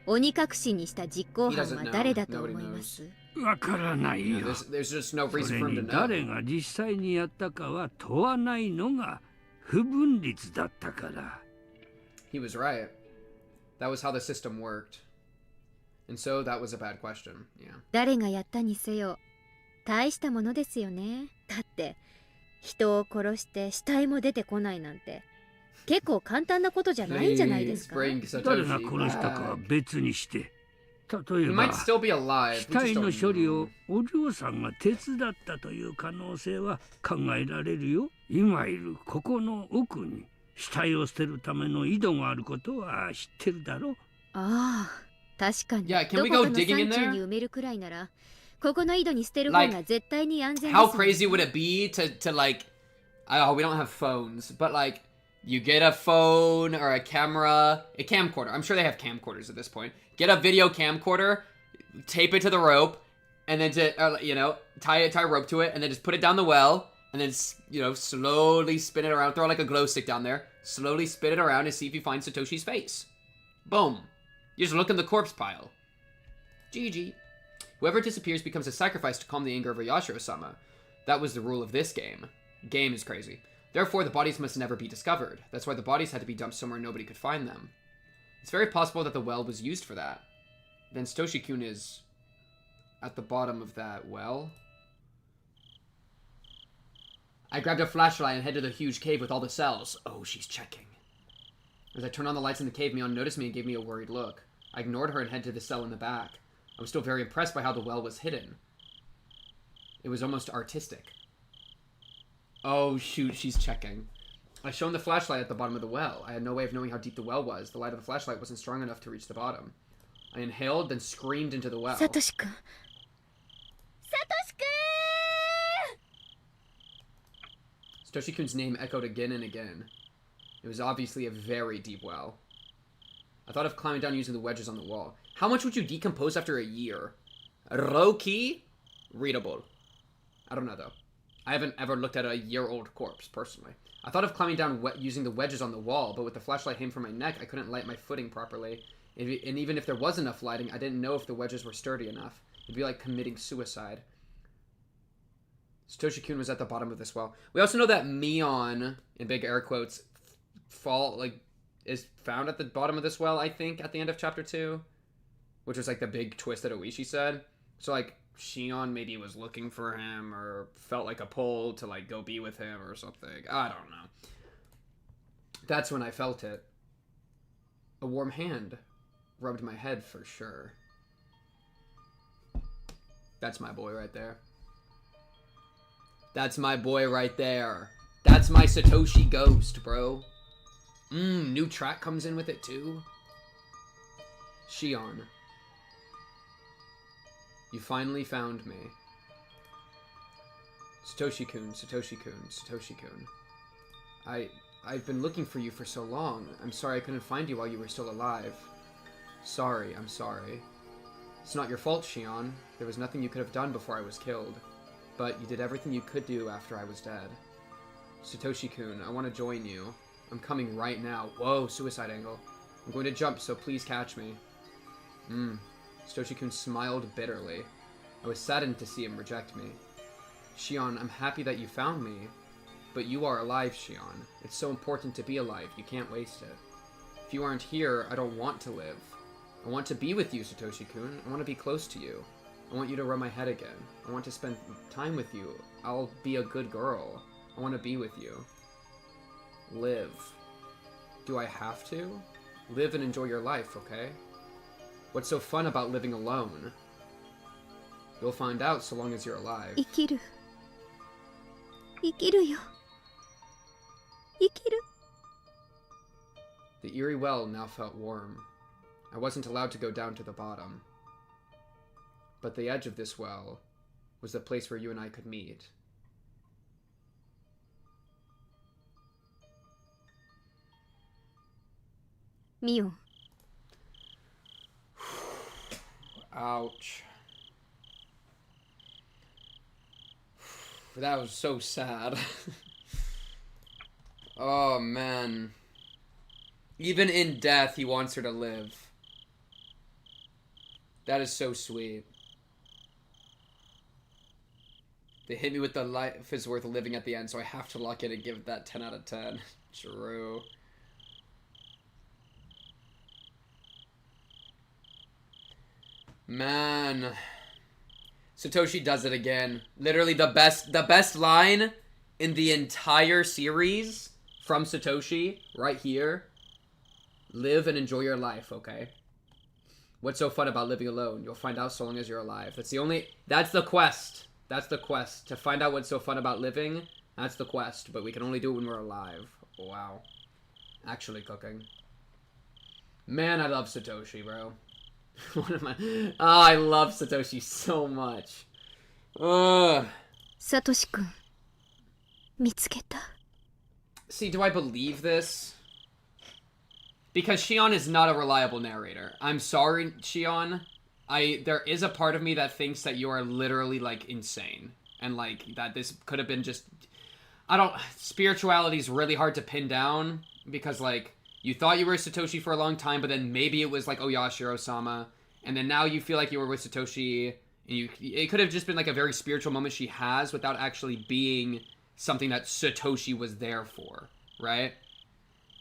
鬼隠しにした実行犯は誰だと思います？わからないよ。There's just no reason そ for れ him to に know. 誰が実際にやったかは問わないのが不分律だったから。He was right. That was how the system worked. And so that was a bad question. Yeah. 誰がやったにせよ大したものですよね。だって人を殺して死体も出てこないなんて結構簡単なことじゃないんじゃないですか。誰が殺したかは別にして、例えば死体の処理をお嬢さんが手伝ったという可能性は考えられるよ。今いるここの奥に死体を捨てるための井戸があることは知ってるだろう。ああ、確かに。Yeah, can ど we こ go かの山 digging in 中 there? に埋めるくらいならここの井戸に捨てる方が絶対に安全です。How crazy would it be to like, oh, we don't have phones, but like, you get a phone or a camera, a camcorder. I'm sure they have camcorders at this point. Get a video camcorder, tape it to the rope, and then to tie a rope to it, and then just put it down the well, and then slowly spin it around. Throw like a glow stick down there. Slowly spin it around and see if you find Satoshi's face. Boom. You just look in the corpse pile. GG. Whoever disappears becomes a sacrifice to calm the anger of Yashiro-sama. That was the rule of this game. Game is crazy. Therefore, the bodies must never be discovered. That's why the bodies had to be dumped somewhere nobody could find them. It's very possible that the well was used for that. Then Satoshi-kun is at the bottom of that well. I grabbed a flashlight and headed to the huge cave with all the cells. Oh, she's checking. As I turned on the lights in the cave, Mion noticed me and gave me a worried look. I ignored her and headed to the cell in the back. I was still very impressed by how the well was hidden. It was almost artistic. Oh, shoot, she's checking. I shone the flashlight at the bottom of the well. I had no way of knowing how deep the well was. The light of the flashlight wasn't strong enough to reach the bottom. I inhaled, then screamed into the well. Satoshi-kun. Satoshi-kun! Satoshi-kun's name echoed again and again. It was obviously a very deep well. I thought of climbing down using the wedges on the wall. How much would you decompose after a year? Low-key? Readable. I don't know, though. I haven't ever looked at a year-old corpse, personally. I thought of climbing down using the wedges on the wall, but with the flashlight hanging from my neck, I couldn't light my footing properly. And even if there was enough lighting, I didn't know if the wedges were sturdy enough. It'd be like committing suicide. Satoshi-kun was at the bottom of this well. We also know that Mion, in big air quotes, is found at the bottom of this well, I think, at the end of chapter 2. Which was like the big twist that Oishi said. So like, Shion maybe was looking for him, or felt like a pull to like go be with him or something. I don't know. That's when I felt it. A warm hand rubbed my head for sure. That's my boy right there. That's my boy right there. That's my Satoshi ghost, bro. New track comes in with it too. Shion. You finally found me. Satoshi-kun, Satoshi-kun, Satoshi-kun. I've been looking for you for so long. I'm sorry I couldn't find you while you were still alive. Sorry, I'm sorry. It's not your fault, Shion. There was nothing you could have done before I was killed. But you did everything you could do after I was dead. Satoshi-kun, I want to join you. I'm coming right now. Whoa, suicide angle. I'm going to jump, so please catch me. Satoshi-kun smiled bitterly. I was saddened to see him reject me. Shion, I'm happy that you found me. But you are alive, Shion. It's so important to be alive, you can't waste it. If you aren't here, I don't want to live. I want to be with you, Satoshi-kun. I want to be close to you. I want you to rub my head again. I want to spend time with you. I'll be a good girl. I want to be with you. Live. Do I have to? Live and enjoy your life, okay? What's so fun about living alone? You'll find out so long as you're alive. 生きる。生きるよ。生きる。 The eerie well now felt warm. I wasn't allowed to go down to the bottom. But the edge of this well was the place where you and I could meet. Mion. Ouch. That was so sad. Oh, man. Even in death, he wants her to live. That is so sweet. They hit me with the life is worth living at the end, so I have to lock in and give it that 10 out of 10. True. Man. Satoshi does it again. Literally the best line in the entire series from Satoshi, right here. Live and enjoy your life, okay? What's so fun about living alone? You'll find out so long as you're alive. That's the quest. That's the quest. To find out what's so fun about living, that's the quest. But we can only do it when we're alive. Wow. Actually cooking. Man, I love Satoshi, bro. I love Satoshi so much. Satoshi-kun. 見つけた。 See, do I believe this? Because Shion is not a reliable narrator. I'm sorry, Shion. there is a part of me that thinks that you are literally, like, insane. And, like, that this could have been just... Spirituality is really hard to pin down. Because, like, you thought you were Satoshi for a long time, but then maybe it was, like, Oyashiro-sama. And then now you feel like you were with Satoshi. And it could have just been, like, a very spiritual moment she has without actually being something that Satoshi was there for. Right?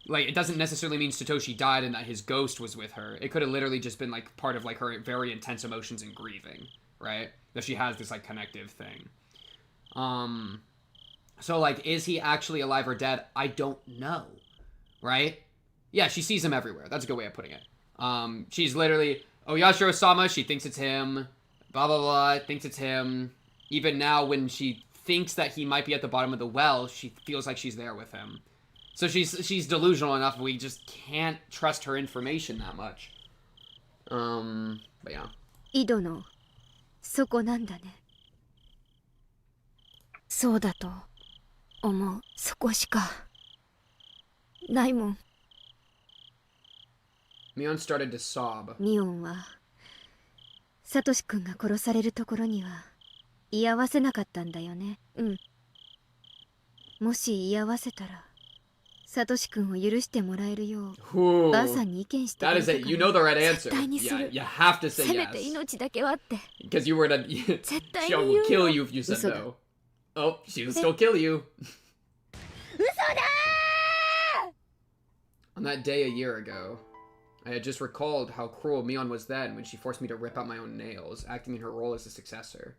Like, it doesn't necessarily mean Satoshi died and that his ghost was with her. It could have literally just been, like, part of, like, her very intense emotions and grieving, right? That she has this, like, connective thing. So, like, is he actually alive or dead? I don't know, right? Yeah, she sees him everywhere. That's a good way of putting it. She's literally, Oyashiro-sama, she thinks it's him, blah, blah, blah, thinks it's him. Even now, when she thinks that he might be at the bottom of the well, she feels like she's there with him. So she's delusional enough, we just can't trust her information that much. But yeah. 井戸のそこなんだね。そうだと思う。そこしかないもん。Mion started to sob. ミオンはサトシ君が殺されるところには居合わせなかったんだよね。うん。もし居合わせたら。サトシ君を許してもらえるようばあさんに意見してくれたから That is it. You know the right answer. 絶対にする Yeah, you have to say せめて yes. 命だけはって Because you were to... 絶対に Shion 言 will う kill よ you if you said 嘘だ no. Oh, she would still kill you. 嘘だ On that day a year ago, I had just recalled how cruel Mion was then when she forced me to rip out my own nails, acting in her role as the successor.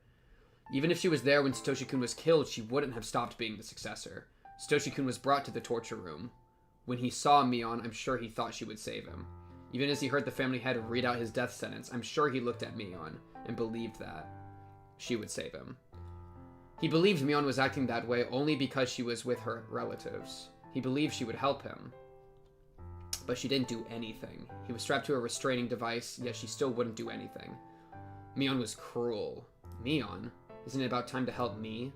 Even if she was there when Satoshi-kun was killed, she wouldn't have stopped being the successor. Satoshi-kun was brought to the torture room. When he saw Mion, I'm sure he thought she would save him. Even as he heard the family head read out his death sentence, I'm sure he looked at Mion and believed that she would save him. He believed Mion was acting that way only because she was with her relatives. He believed she would help him. But she didn't do anything. He was strapped to a restraining device, yet she still wouldn't do anything. Mion was cruel. Mion? Isn't it about time to help me?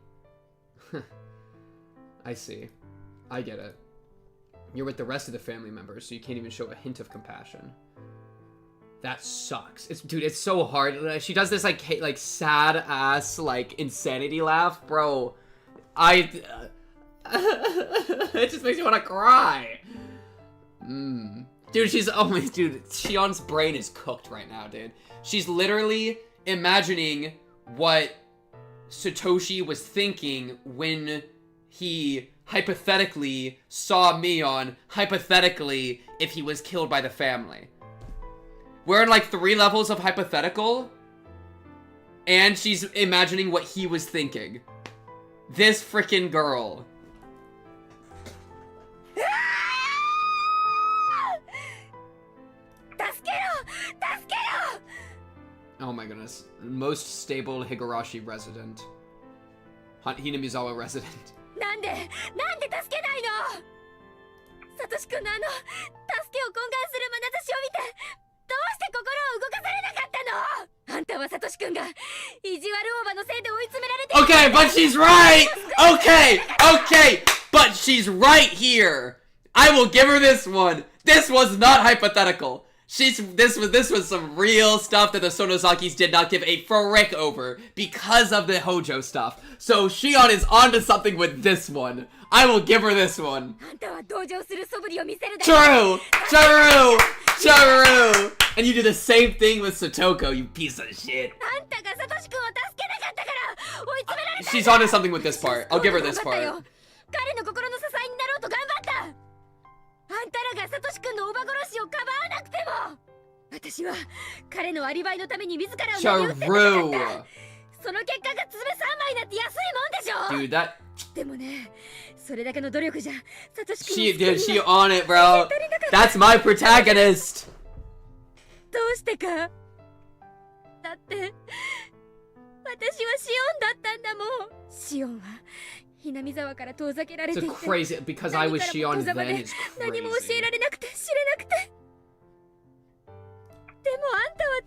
I see. I get it. You're with the rest of the family members, so you can't even show a hint of compassion. That sucks. Dude, it's so hard. She does this, like sad-ass, like, insanity laugh. Bro, it just makes me want to cry. Dude, dude, Shion's brain is cooked right now, dude. She's literally imagining what Satoshi was thinking when he hypothetically saw Mion, hypothetically, if he was killed by the family. We're in, like, 3 levels of hypothetical, and she's imagining what he was thinking. This freaking girl. Oh my goodness. Most stable Higurashi resident. Hinamizawa resident. なんで助けないのサトシ君の助けを懇願する眼差しを見てどうして心を動かされなかったのあんたはサトシ君が意地悪オーバーのせいで追い詰められて Okay, but she's right! Okay, but she's right here! I will give her this one! This was not hypothetical! This was some real stuff that the Sonozakis did not give a frick over because of the Hojo stuff. So Shion is onto something with this one. I will give her this one. True! And you do the same thing with Satoko, you piece of shit. She's onto something with this part. I'll give her this part. あんたらがサトシ君のおば殺しをかばわなくても私は彼のアリバイのために自らを投げ打ってなかったその結果が爪3枚なんて安いもんでしょ Dude, that... でもねそれだけの努力じゃサトシ君 She on it, bro. That's my protagonist. どうしてかだって私はシオンだったんだもんシオンは So crazy, because I was Shion then is crazy. 何も教えられなくて知れなくてでもあんたは違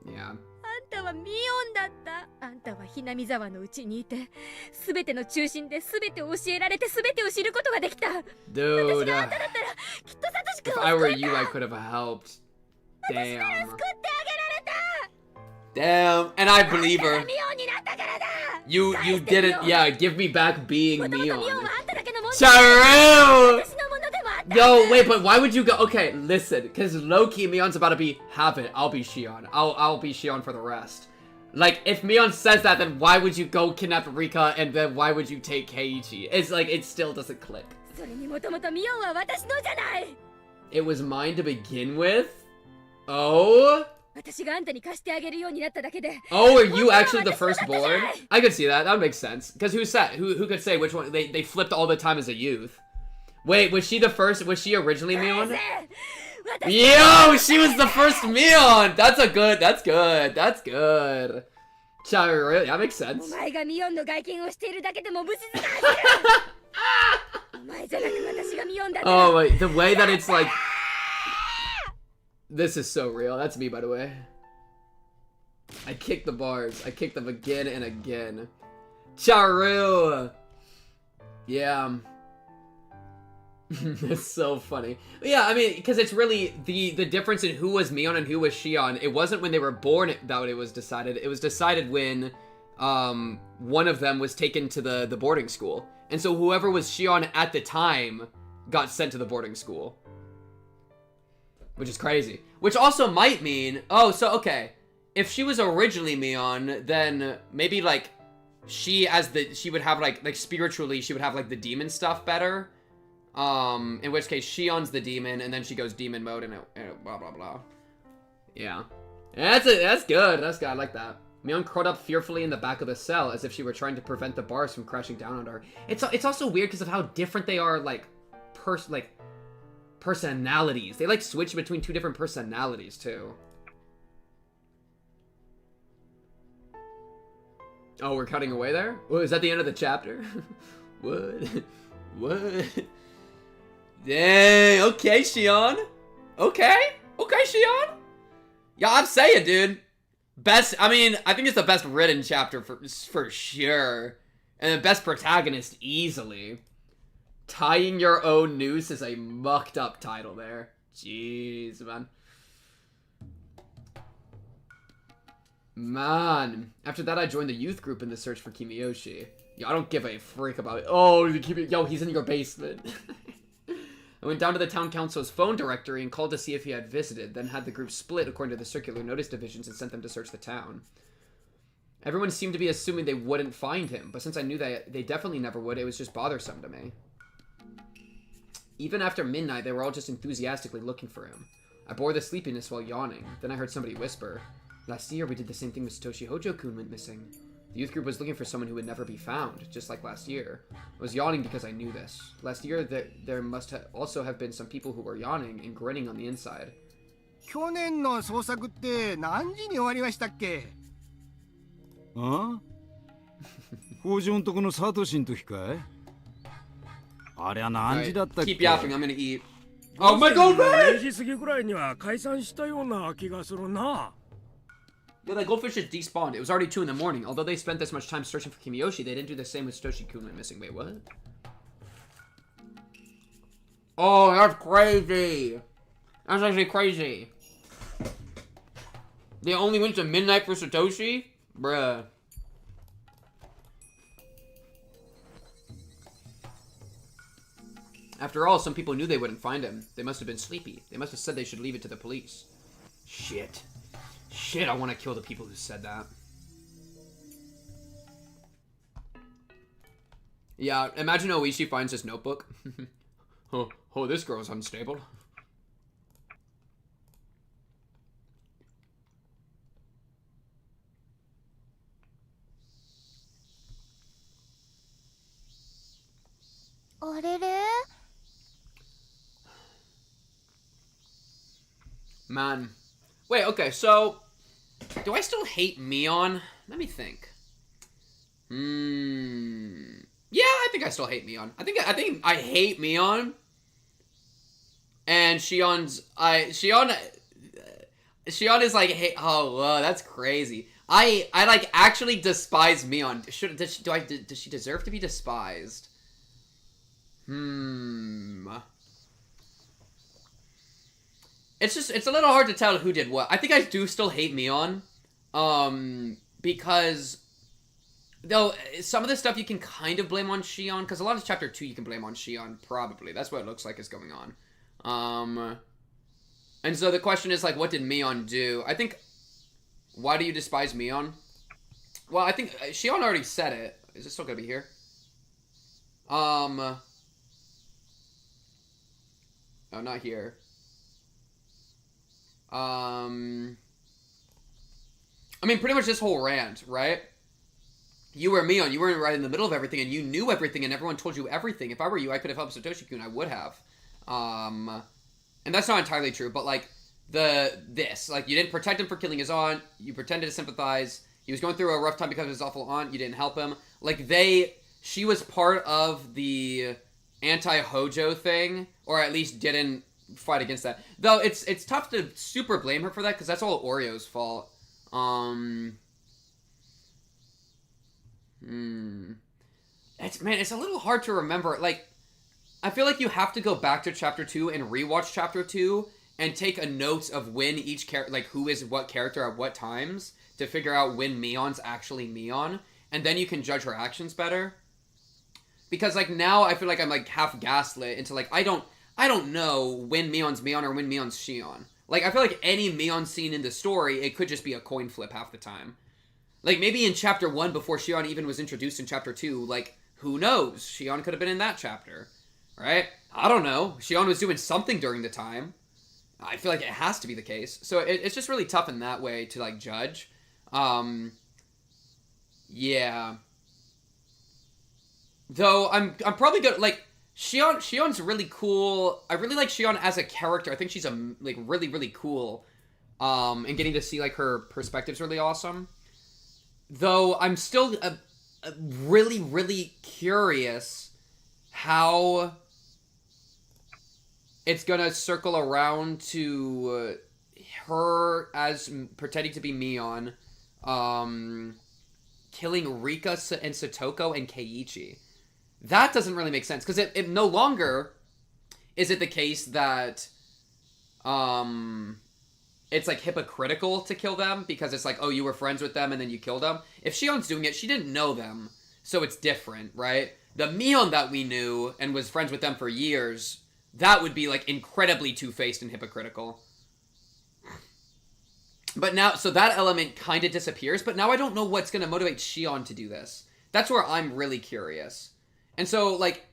う Yeah. あんたはミオンだったあんたはひなみ沢のうちにいて全ての中心で全てを教えられて全てを知ることができた Dude, 私があんただったらきっとサトシ君 if を I 救 were えた you, I could have helped. 私なら Damn. 救ってあげられた Damn, and I believe her. You didn't, yeah, give me back being Mion. Charu! Yo, wait, but why would you go? Okay, listen, because low-key Mion's about to be, have it, I'll be Shion. I'll be Shion for the rest. Like, if Mion says that, then why would you go kidnap Rika, and then why would you take Keiichi? It's like, it still doesn't click. It was mine to begin with? Oh? Oh, are you actually the firstborn? I could see that. That would make sense. Because who said? Who could say which one? They flipped all the time as a youth. Wait, was she the first? Was she originally Mion? Yo, she was the first Mion! That's good. That's good. Charu, that makes sense. Oh, wait, the way that it's like... This is so real. That's me, by the way. I kick the bars. I kick them again and again. Charu! Yeah. It's so funny. But yeah, I mean, because it's really the difference in who was Mion and who was Shion. It wasn't when they were born that it was decided. It was decided when one of them was taken to the boarding school. And so whoever was Shion at the time got sent to the boarding school. Which is crazy. Which also might mean... Oh, so, okay. If she was originally Mion, then maybe, like, she would have, like, spiritually, she would have, like, the demon stuff better. In which case, Shion's the demon, and then she goes demon mode, and blah, blah, blah. Yeah. That's good. That's good. I like that. Mion curled up fearfully in the back of the cell, as if she were trying to prevent the bars from crashing down on her. It's also weird because of how different they are, like, personalities. They, like, switch between two different personalities, too. Oh, we're cutting away there? Oh, is that the end of the chapter? What? What? Dang, okay, Shion. Okay, Shion. Yeah, I'm saying, dude. I think it's the best written chapter for sure. And the best protagonist, easily. Tying Your Own Noose is a mucked up title there. Jeez, man. Man. After that, I joined the youth group in the search for Kimiyoshi. Yo, I don't give a frick about it. Oh, yo, he's in your basement. I went down to the town council's phone directory and called to see if he had visited, then had the group split according to the circular notice divisions and sent them to search the town. Everyone seemed to be assuming they wouldn't find him, but since I knew that they definitely never would, it was just bothersome to me. Even after midnight, they were all just enthusiastically looking for him. I bore the sleepiness while yawning. Then I heard somebody whisper, "Last year we did the same thing with Satoshi Hojo-kun went missing. The youth group was looking for someone who would never be found, just like last year. I was yawning because I knew this. Last year, there must also have been some people who were yawning and grinning on the inside." 去年の捜索って何時に終わりましたっけ？あ？北条のとこのサトシの時かい？あれは何時だったっけ？ Keep yapping, I'm gonna eat. Oh my god, man! 0時過ぎくらいには解散したような気がするな。 Yeah, that goldfish just despawned. It was already 2 in the morning. Although they spent this much time searching for Kimiyoshi, they didn't do the same with Satoshi-kun went missing. Wait, what? Oh, that's crazy. That's actually crazy. They only went to midnight for Satoshi? Bruh. After all, some people knew they wouldn't find him. They must have been sleepy. They must have said they should leave it to the police. Shit. Shit, I want to kill the people who said that. Yeah, imagine Oishi finds his notebook. Oh, this girl's unstable. Man. Wait, okay, so... Do I still hate Mion? Let me think. Yeah, I think I still hate Mion. I think I hate Mion. And Shion is like, hey, oh, that's crazy. I like actually despise Mion. Does she deserve to be despised? It's a little hard to tell who did what. I think I do still hate Mion. Because though some of the stuff you can kind of blame on Shion, because a lot of chapter 2 you can blame on Shion, probably. That's what it looks like is going on. And so the question is, like, what did Mion do? I think, why do you despise Mion? Well, I think Shion already said it. Is it still gonna be here? Oh, not here. I mean, pretty much this whole rant, right? You were Mion, you were right in the middle of everything, and you knew everything, and everyone told you everything. If I were you, I could have helped Satoshi-kun, I would have. And that's not entirely true, but, like, like, you didn't protect him for killing his aunt, you pretended to sympathize, he was going through a rough time because of his awful aunt, you didn't help him. Like, she was part of the anti-Hojo thing, or at least didn't fight against that. Though, it's tough to super blame her for that, because that's all Oreo's fault. It's a little hard to remember. Like, I feel like you have to go back to chapter 2 and rewatch chapter 2 and take a note of when each character, like, who is what character at what times to figure out when Mion's actually Mion, and then you can judge her actions better. Because, like, now I feel like I'm, like, half gaslit into, like, I don't know when Mion's Mion or when Mion's Shion. Like, I feel like any Mion scene in the story, it could just be a coin flip half the time. Like, maybe in chapter 1, before Shion even was introduced in chapter 2, like, who knows? Shion could have been in that chapter, right? I don't know. Shion was doing something during the time. I feel like it has to be the case. So it's just really tough in that way to, like, judge. Yeah. Though, I'm probably good, like, Shion's really cool. I really like Shion as a character. I think she's, like, really, really cool. And getting to see, like, her perspective's really awesome. Though, I'm still really, really curious how it's gonna circle around to her as pretending to be Mion, killing Rika and Satoko and Keiichi. That doesn't really make sense, because it no longer is it the case that it's, like, hypocritical to kill them, because it's like, oh, you were friends with them and then you killed them. If Shion's doing it, she didn't know them, so it's different, right? The Mion that we knew and was friends with them for years, that would be, like, incredibly two-faced and hypocritical. But now, so that element kind of disappears, but now I don't know what's going to motivate Shion to do this. That's where I'm really curious. And so, like,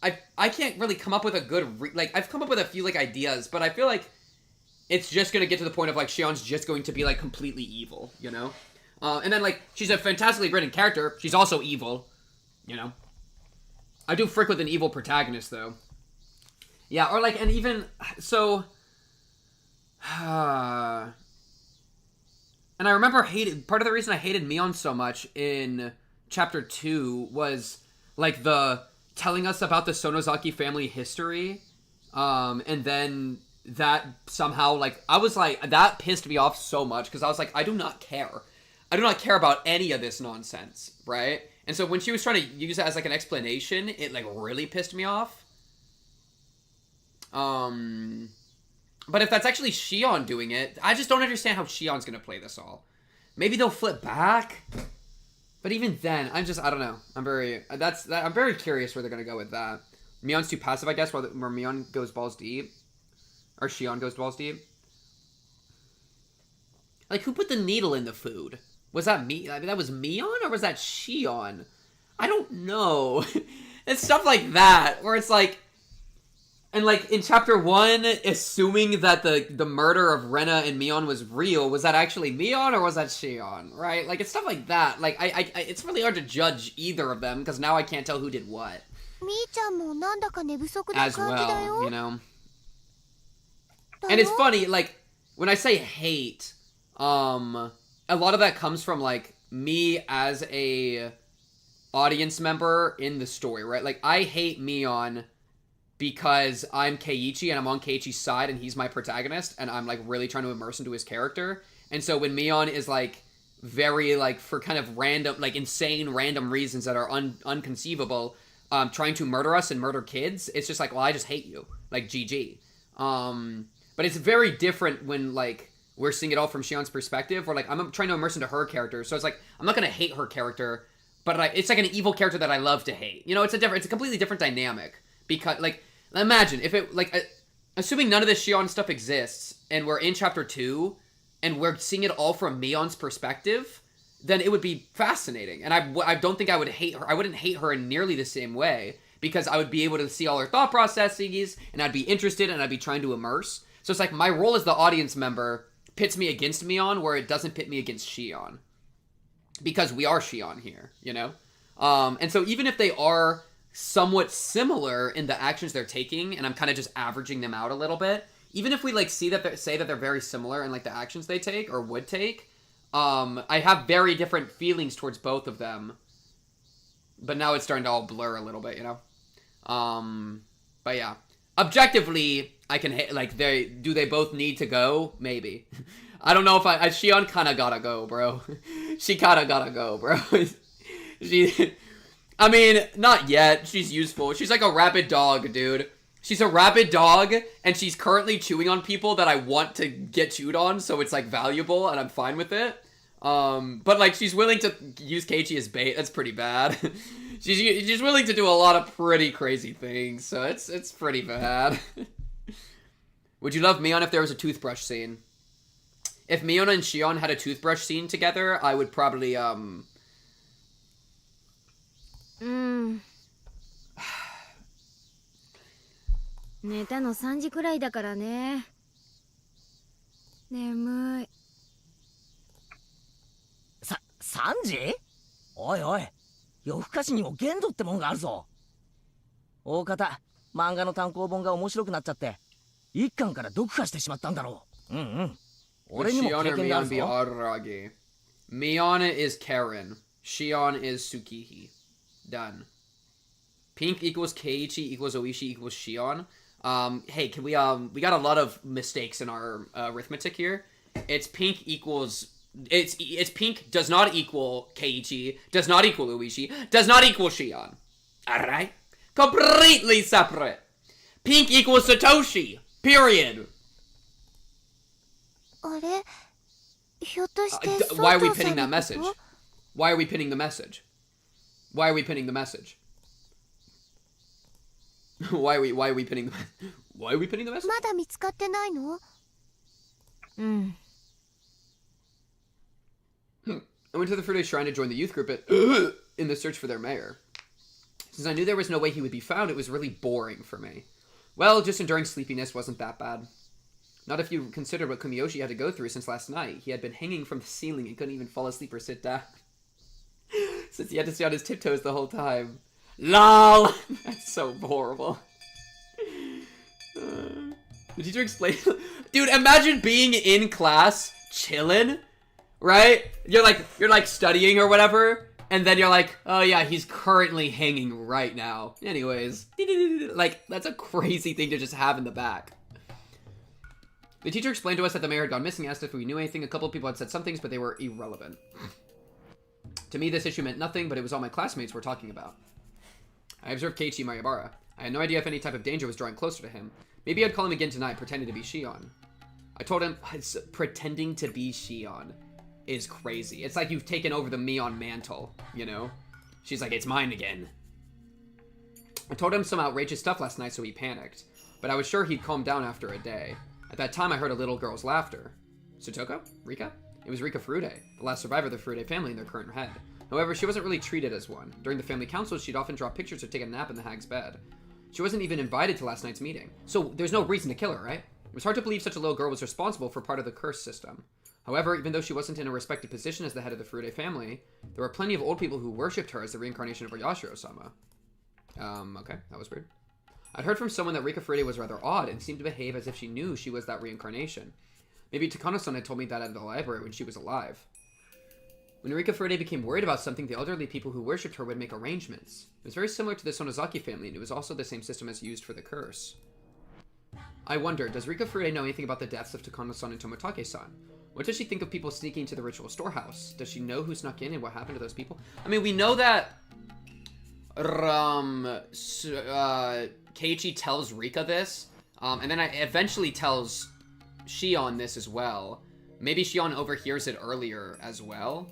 I can't really come up with a good, like, I've come up with a few, like, ideas, but I feel like it's just going to get to the point of, like, Shion's just going to be, like, completely evil, you know? And then, like, she's a fantastically written character. She's also evil, you know? I do frick with an evil protagonist, though. Yeah, or, like, and even, so, and I remember part of the reason I hated Mion so much in chapter 2 was, like, the telling us about the Sonozaki family history, and then that somehow, like, I was like, that pissed me off so much, because I was like, I do not care. I do not care about any of this nonsense, right? And so when she was trying to use it as, like, an explanation, it, like, really pissed me off. But if that's actually Shion doing it, I just don't understand how Shion's gonna play this all. Maybe they'll flip back, but even then, I don't know. I'm very curious where they're gonna go with that. Mion's too passive, I guess, where Mion goes balls deep. Or Shion goes balls deep. Like, who put the needle in the food? Was that me? I mean, that was Mion, or was that Shion? I don't know. It's stuff like that, where it's like, and, like, in chapter 1, assuming that the murder of Rena and Mion was real, was that actually Mion, or was that Shion, right? Like, it's stuff like that. Like, it's really hard to judge either of them, because now I can't tell who did what. As well, you know? And it's funny, like, when I say hate, a lot of that comes from, like, me as a audience member in the story, right? Like, I hate Mion because I'm Keiichi and I'm on Keiichi's side and he's my protagonist and I'm, like, really trying to immerse into his character. And so when Mion is, like, very, like, for kind of random, like, insane random reasons that are unconceivable, trying to murder us and murder kids, it's just like, well, I just hate you. Like, GG. But it's very different when, like, we're seeing it all from Shion's perspective, where, like, I'm trying to immerse into her character, so it's like, I'm not gonna hate her character, but it's like an evil character that I love to hate. You know, it's a completely different dynamic. Because, like, imagine if it, like, assuming none of this Shion stuff exists, and we're in chapter 2, and we're seeing it all from Mion's perspective, then it would be fascinating. And I don't think I would hate her. I wouldn't hate her in nearly the same way, because I would be able to see all her thought processes, and I'd be interested, and I'd be trying to immerse. So it's like my role as the audience member pits me against Mion, where it doesn't pit me against Shion. Because we are Shion here, you know? And so even if they are somewhat similar in the actions they're taking, and I'm kind of just averaging them out a little bit, even if we, like, say that they're very similar in, like, the actions they take, or would take, I have very different feelings towards both of them. But now it's starting to all blur a little bit, you know? But yeah. Objectively, I can like, do they both need to go? Maybe. I don't know if Shion kinda gotta go, bro. She kinda gotta go, bro. I mean, not yet. She's useful. She's like a rabid dog, dude. She's a rabid dog, and she's currently chewing on people that I want to get chewed on, so it's, like, valuable, and I'm fine with it. But, like, she's willing to use Keiichi as bait. That's pretty bad. She's willing to do a lot of pretty crazy things, so it's pretty bad. Would you love Mion if there was a toothbrush scene? If Mion and Shion had a toothbrush scene together, I would probably,寝たの3時くらいだからね。眠い。3時？おいおい、夜更かしにも限度ってもんがあるぞ。大方、漫画の単行本が面白くなっちゃって、一巻から読破してしまったんだろう。うんうん。俺にも経験があるぞ。Mion is Karen. Shion is Tsukihi. Done. Pink equals Keiichi equals Oishi equals Shion. Hey, can we got a lot of mistakes in our arithmetic here. It's pink equals... It's pink does not equal Keiichi, does not equal Oishi, does not equal Shion. Alright? Completely separate. Pink equals Satoshi. Period. Why are we pinning that message? Why are we pinning the message? Why are we pinning the message? Why are we pinning the Why are we pinning the message? まだ見つかってないの？うん。I went to the Frude Shrine to join the youth group in the search for their mayor. Since I knew there was no way he would be found, it was really boring for me. Well, just enduring sleepiness wasn't that bad. Not if you consider what Kumiyoshi had to go through since last night. He had been hanging from the ceiling and couldn't even fall asleep or sit down. Since he had to stay on his tiptoes the whole time. LOL! That's so horrible. The teacher explained... Dude, imagine being in class, chillin', right? You're like studying or whatever, and then you're like, oh yeah, he's currently hanging right now. Anyways, like, that's a crazy thing to just have in the back. The teacher explained to us that the mayor had gone missing, asked if we knew anything. A couple of people had said some things, but they were irrelevant. To me, this issue meant nothing, but it was all my classmates were talking about. I observed Keiichi Mayabara. I had no idea if any type of danger was drawing closer to him. Maybe I'd call him again tonight, pretending to be Shion. I told him, pretending to be Shion is crazy. It's like you've taken over the Mion mantle, you know? She's like, it's mine again. I told him some outrageous stuff last night, so he panicked. But I was sure he'd calm down after a day. At that time, I heard a little girl's laughter. Sotoko? Rika? It was Rika Furude, the last survivor of the Furude family in their current head. However, she wasn't really treated as one. During the family councils, she'd often draw pictures or take a nap in the hag's bed. She wasn't even invited to last night's meeting. So there's no reason to kill her, right? It was hard to believe such a little girl was responsible for part of the curse system. However, even though she wasn't in a respected position as the head of the Furude family, there were plenty of old people who worshipped her as the reincarnation of Oyashiro-sama. Okay, that was weird. I'd heard from someone that Rika Furude was rather odd and seemed to behave as if she knew she was that reincarnation. Maybe Takano-san had told me that at the library when she was alive. When Rika Furude became worried about something, the elderly people who worshipped her would make arrangements. It was very similar to the Sonozaki family, and it was also the same system as used for the curse. I wonder, does Rika Furude know anything about the deaths of Takano-san and Tomotake-san? What does she think of people sneaking to the ritual storehouse? Does she know who snuck in and what happened to those people? I mean, we know that Keiichi tells Rika this, and then eventually tells Shion this as well. Maybe Shion overhears it earlier as well.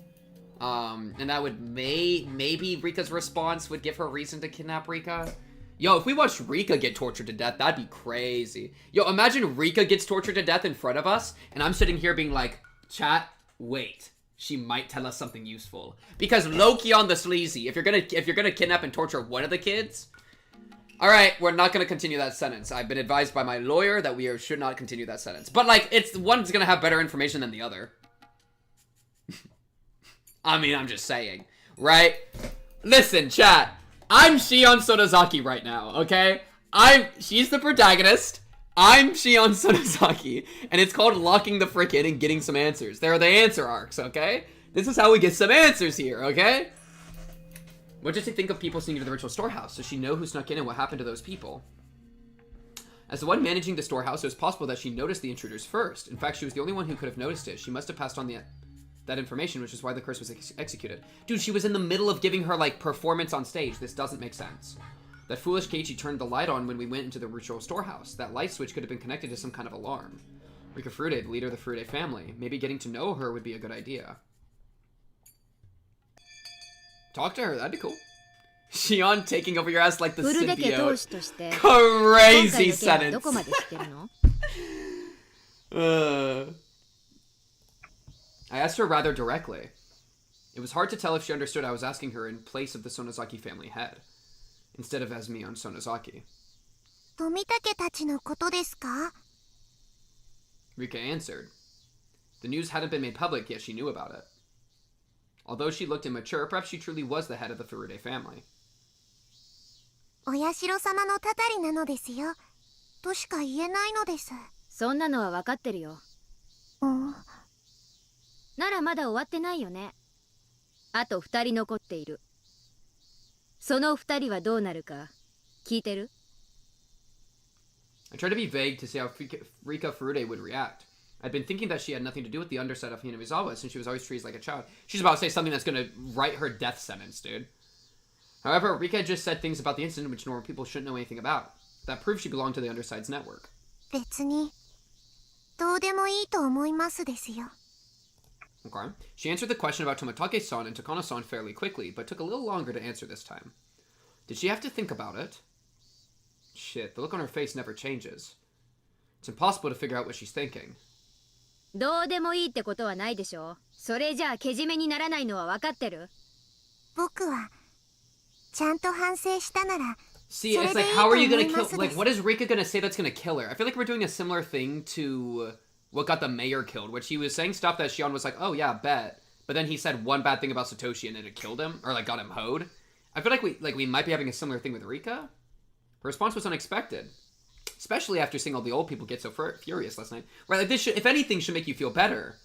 And that would maybe Rika's response would give her reason to kidnap Rika. Yo, if we watched Rika get tortured to death, that'd be crazy. Yo, imagine Rika gets tortured to death in front of us, and I'm sitting here being like, chat, wait. She might tell us something useful. Because low-key on the sleazy, if you're gonna kidnap and torture one of the kids, alright, we're not gonna continue that sentence. I've been advised by my lawyer that we should not continue that sentence. But like, it's one's gonna have better information than the other. I mean, I'm just saying, right? Listen, chat. I'm Shion Sonozaki right now, okay? She's the protagonist. I'm Shion Sonozaki. And it's called Locking the Frick In and Getting Some Answers. There are the answer arcs, okay? This is how we get some answers here, okay? What does she think of people sneaking to the ritual storehouse? Does she know who snuck in and what happened to those people? As the one managing the storehouse, it was possible that she noticed the intruders first. In fact, she was the only one who could have noticed it. She must have passed on that information, which is why the curse was executed. Dude, she was in the middle of giving her, like, performance on stage. This doesn't make sense. That foolish Keiichi turned the light on when we went into the ritual storehouse. That light switch could have been connected to some kind of alarm. Rika Furude, the leader of the Furude family. Maybe getting to know her would be a good idea. Talk to her, that'd be cool. Shion taking over your ass like the symbiote. Crazy sentence. I asked her rather directly. It was hard to tell if she understood I was asking her in place of the Sonozaki family head, instead of as me on Sonozaki. Rika answered. The news hadn't been made public, yet she knew about it. Although she looked immature, perhaps she truly was the head of the Furude family. お社様のたたりなのですよ。としか言えないのです。そんなのは分かってるよ。ならまだ終わってないよね。あと2人残っている。その2人はどうなるか聞いてる？ I tried to be vague to see how Rika Furude would react. I'd been thinking that she had nothing to do with the underside of Hinamizawa since she was always treated like a child. She's about to say something that's gonna write her death sentence, dude. However, Rika had just said things about the incident which normal people shouldn't know anything about. That proved she belonged to the underside's network. 別にどうでもいいと思いますですよ。 Okay. She answered the question about Tomatake-san and Takano-san fairly quickly, but took a little longer to answer this time. Did she have to think about it? Shit, the look on her face never changes. It's impossible to figure out what she's thinking. どうでもいいってことはないでしょ。それじゃあけじめにならないのは分かってる。僕はちゃんと反省したなら。 See, it's like, how are you gonna kill? Like, what is Rika gonna say that's gonna kill her? I feel like we're doing a similar thing to what got the mayor killed, which he was saying stuff that Shion was like, oh yeah, bet. But then he said one bad thing about Satoshi and then it killed him, or like got him hoed. I feel like we might be having a similar thing with Rika. Her response was unexpected. Especially after seeing all the old people get so furious last night. Right, like this should, if anything, should make you feel better.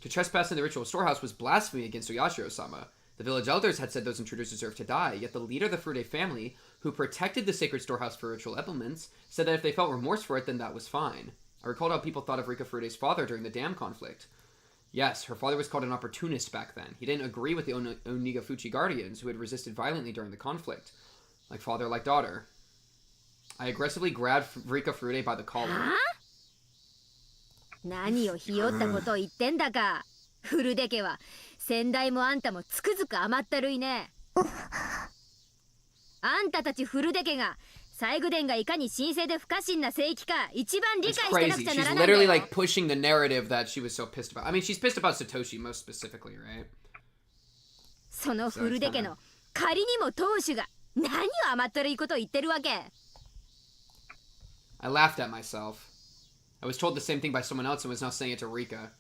To trespass in the ritual storehouse was blasphemy against Oyashiro-sama. The village elders had said those intruders deserved to die, yet the leader of the Furude family, who protected the sacred storehouse for ritual implements, said that if they felt remorse for it, then that was fine. I recalled how people thought of Rika Furude's father during the dam conflict. Yes, her father was called an opportunist back then. He didn't agree with the Onigafuchi guardians, who had resisted violently during the conflict. Like father, like daughter. I aggressively grabbed Rika Furude by the collar. 何をひよったことを言ってんだか。フルデ家は先代もあんたもつくづく甘ったるいね。あんたたちフルデ家が西宮殿がいかに神聖で不可侵な聖域か一番理解してなくちゃならないんだよ。 She's literally like pushing the narrative that she was so pissed about. I mean, she's pissed about Satoshi most specifically, right? そのフルデ家の仮にも当主が何を甘ったるいことを言ってるわけ。 I laughed at myself. I was told the same thing by someone else and was now saying it to Rika.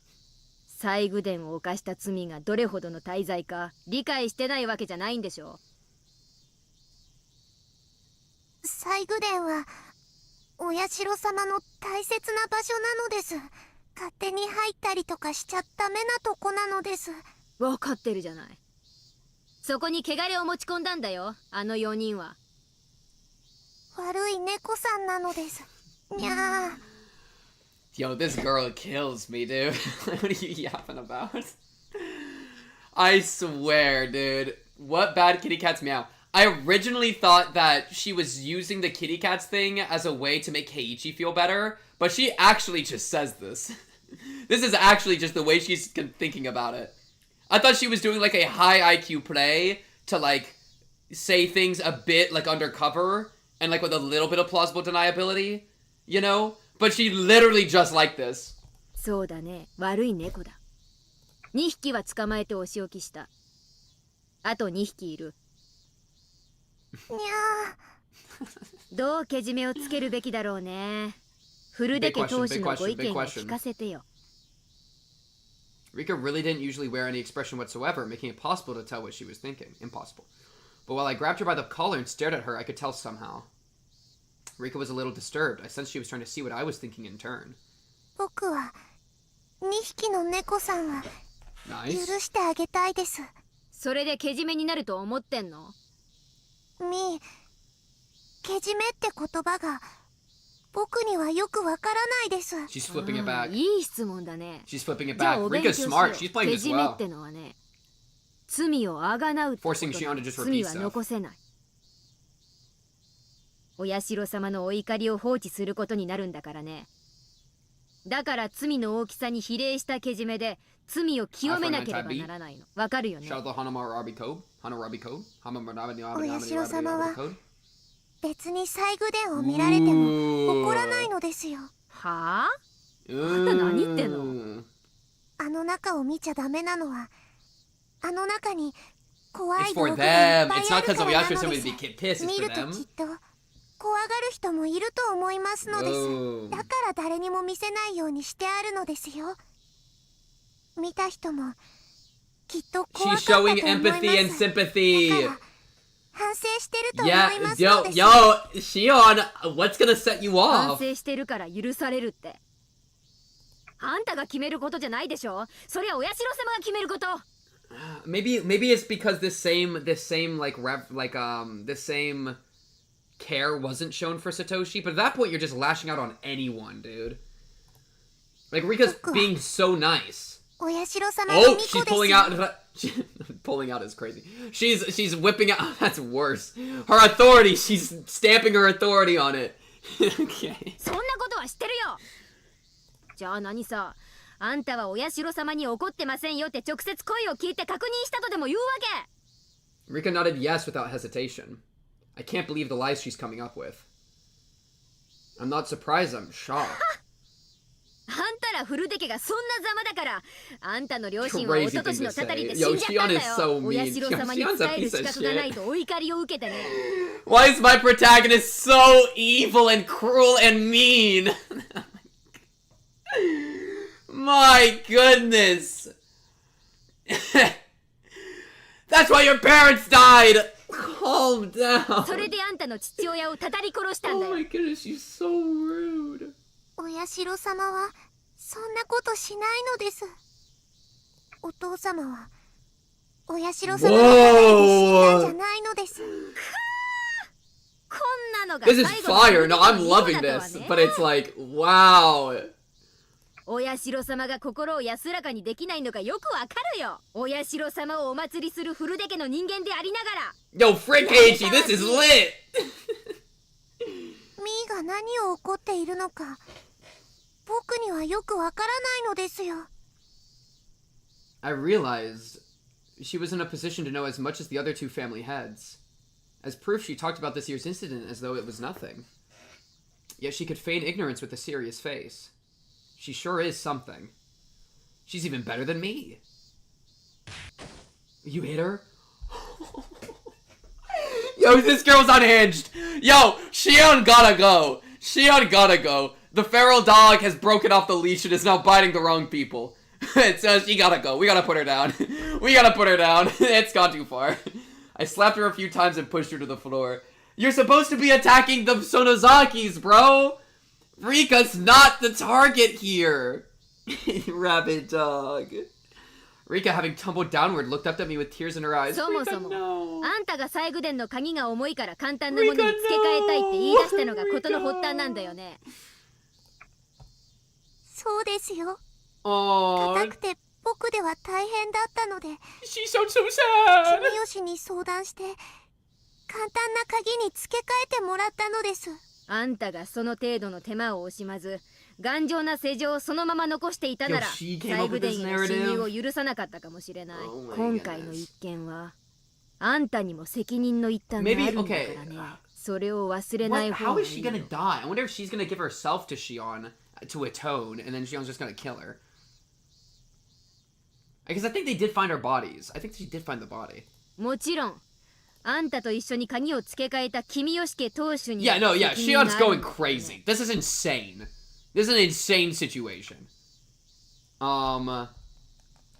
西宮殿を犯した罪がどれほどの大罪か理解してないわけじゃないんでしょ。西宮殿はお社様の大切な場所なのです。勝手に入ったりとかしちゃダメなとこなのです。分かってるじゃない。そこに汚れを持ち込んだんだよ、あの4人は。悪い猫さんなのです。にゃー。 Yo, this girl kills me, dude. What are you yapping about? I swear, dude. What bad kitty cats meow? I originally thought that she was using the kitty cats thing as a way to make Keiichi feel better, but she actually just says this. This is actually just the way she's thinking about it. I thought she was doing like a high IQ play to like say things a bit like undercover and like with a little bit of plausible deniability, you know? But she literally just like this. そうだね、悪い猫だ。2匹は捕まえてお仕置きした。あと2匹いる。にゃー。どうけじめをつけるべきだろうね。古出家当主のご意見を聞かせてよ。Rika really didn't usually wear any expression whatsoever, making it possible to tell what she was thinking. Impossible. But while I grabbed her by the collar and stared at her, I could tell somehow. Rika was a little disturbed. I sensed she was trying to see what I was thinking in turn. 僕は2匹の猫さんは許してあげたいです。それでけじめになると思ってんの？けじめって言葉が僕にはよくわからないです。She's flipping it back. いい質問だね。She's flipping it back. Rika's smart. She's playing け this じめ well. ってのはね、罪をあがなうってことだ。 Forcing Shion to just 罪 repeat は stuff. 残せない。お社様のお怒りを放置することになるんだからね。だから罪の大きさに比例したけじめで罪を清めなければならないの。わかるよね。Shout out the Hanamarabi Code. Hanarabi Code. お社様は別に細工伝を見られても怒らないのですよ。はあ？あんた何言ってんの？あの中を見ちゃダメなのはあの中に怖い It's 道 for 具がいっ them. ぱい It's あ not る because か of らな Yasha の somebody で be す。 pissed. It's 見 for ると them. きっと怖がる人もいると思いますのです。だから誰にも見せないようにしてあるのですよ。見た人もきっと怖かったと思い She's ます。 showing empathy and sympathy. だから反省してると思 Yeah, いますのです。 Shion, what's gonna set you 反 off? 省してるから許されるって。あんたが決めることじゃないでしょ。そりゃお社様が決めること。Maybe it's because this same care wasn't shown for Satoshi, but at that point you're just lashing out on anyone, dude. Like Rika's being so nice. お社様の巫女です。 She's pulling out. Pulling out is crazy. She's whipping out. That's worse. Her authority. She's stamping her authority on it. Okay. そんなことは知ってるよ。じゃあ何さ、あんたはお社様に怒ってませんよって直接声を聞いて確認したとでも言うわけ。 Rika nodded yes without hesitation. I can't believe the lies she's coming up with. I'm not surprised, I'm shocked. あんたら古出家がそんなざまだから、あんたの両親は Crazy 一昨 thing 年の to たたり say. で死んじゃったんだ Yo, Shion is so よ。お mean. 社様に Shion's 伝 a える piece 資 of 格がない shit. とお怒りを受けてね。Why is my protagonist so evil and cruel and mean? My goodness. That's why your parents died. Calm down. それであんたの父親をたたり殺したんだ Oh よ。 my goodness, you're so rude. お社様はそんなことしないのです。お父様はお社様のために死んだんじゃないのです。こんなのが This is 最後の fire. No, I'm 巫 loving 女だとは this. ね。 But it's like, wow. お社様が心を安らかにできないのがよくわかるよ。お社様をお祭りする古出家の人間でありながら。 Yo, Frick Heiichi, this is lit. ミーが何を怒っているのか僕にはよくわからないのですよ。 I realized she was in a position to know as much as the other two family heads. As proof, she talked about this year's incident as though it was nothing. Yet she could feign ignorance with a serious face. She sure is something. She's even better than me. You hit her? Yo, this girl's unhinged. Yo, Shion gotta go. Shion gotta go. The feral dog has broken off the leash and is now biting the wrong people. So she gotta go. We gotta put her down. We gotta put her down. It's gone too far. I slapped her a few times and pushed her to the floor. You're supposed to be attacking the Sonozakis, bro. Rika's not the target here. Rabid dog. Rika, having tumbled downward, looked up at me with tears in her eyes. そもそ Rika, も no. あんたが細工殿の鍵が重いから簡単なものに付け替えたいって言い出したのが事の発端なんだよね。そうですよ。 Aww. 硬くて僕では大変だったので She sounds so sad. 君吉に相談して簡単な鍵に付け替えてもらったのです。あんたがその程度の手間を惜しまず頑丈な世情をそのまま残していたなら Yo, she came 西 up 部 with 殿 this への侵入 narrative? を許さなかったかもしれない。 Oh my 今回の goodness. 一件はあんたにも責任の一端があ Maybe, るんだから okay. ね。それを忘れない What, 方 how がい is い she の。 gonna die? I wonder if she's gonna give herself to Shion to atone, and then Shion's just gonna kill her. Because I think they did find her bodies. I think she did find the body. もちろんあんたと一緒に鍵を付け替えた君吉家当主に Yeah, no, yeah, 責任があ Shion's る going んだ。 crazy. This is insane. This is an insane situation.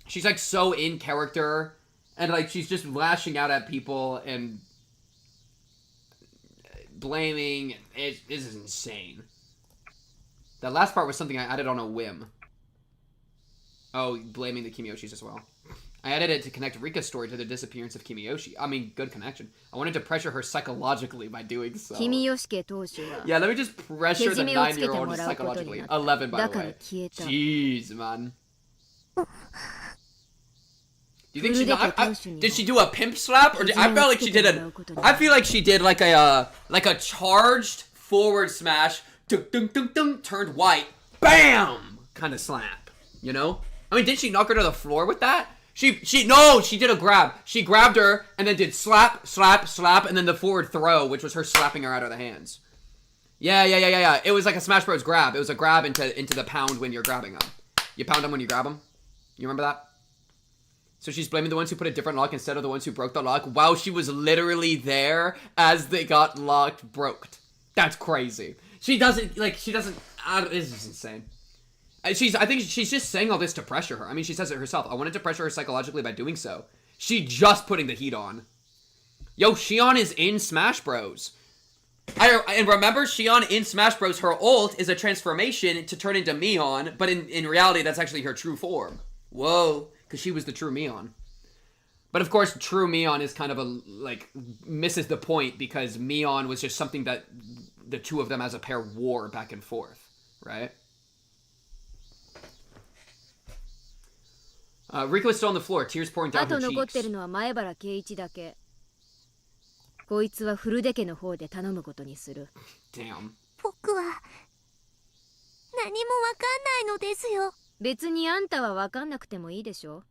She's like so in character, and like she's just lashing out at people and blaming. This is insane. That last part was something I added on a whim. Oh, blaming the Kimiyoshis as well. I added it to connect Rika's story to the disappearance of Kimiyoshi. I mean, good connection. I wanted to pressure her psychologically by doing so. 君吉家当主は Yeah, let me just pressure the けじめをつけて 9-year-old もらうことに psychologically. なった。 11, by だ the から way. 消えた。 Jeez, man. Do you think she? フルデカ I, 当主にも did she do a pimp slap, or did, I felt like she did a? I feel like she did like a charged forward smash, dunk, dunk, dunk, dunk, turned white, bam, kind of slap. You know? I mean, did she knock her to the floor with that? She did a grab. She grabbed her and then did slap, slap, slap, and then the forward throw, which was her slapping her out of the hands. Yeah. It was like a Smash Bros. Grab. It was a grab into the pound when you're grabbing them. You pound them when you grab them. You remember that? So she's blaming the ones who put a different lock instead of the ones who broke the lock while she was literally there as they got locked, broke. That's crazy. This is insane. I think she's just saying all this to pressure her. I mean, she says it herself. I wanted to pressure her psychologically by doing so. She just putting the heat on. Yo, Shion is in Smash Bros. And remember, Shion in Smash Bros, her ult is a transformation to turn into Mion, but in reality, that's actually her true form. Whoa, because she was the true Mion. But of course, true Mion is kind of misses the point because Mion was just something that the two of them as a pair wore back and forth, right? Rika was still on the floor, tears pouring down あと her 残って cheeks. るのは前原圭一だけ。こいつはフルデ家の方で頼むことにする。Damn. 僕は何もわかんないのですよ。別にあんたはわかんなくてもいいでしょ。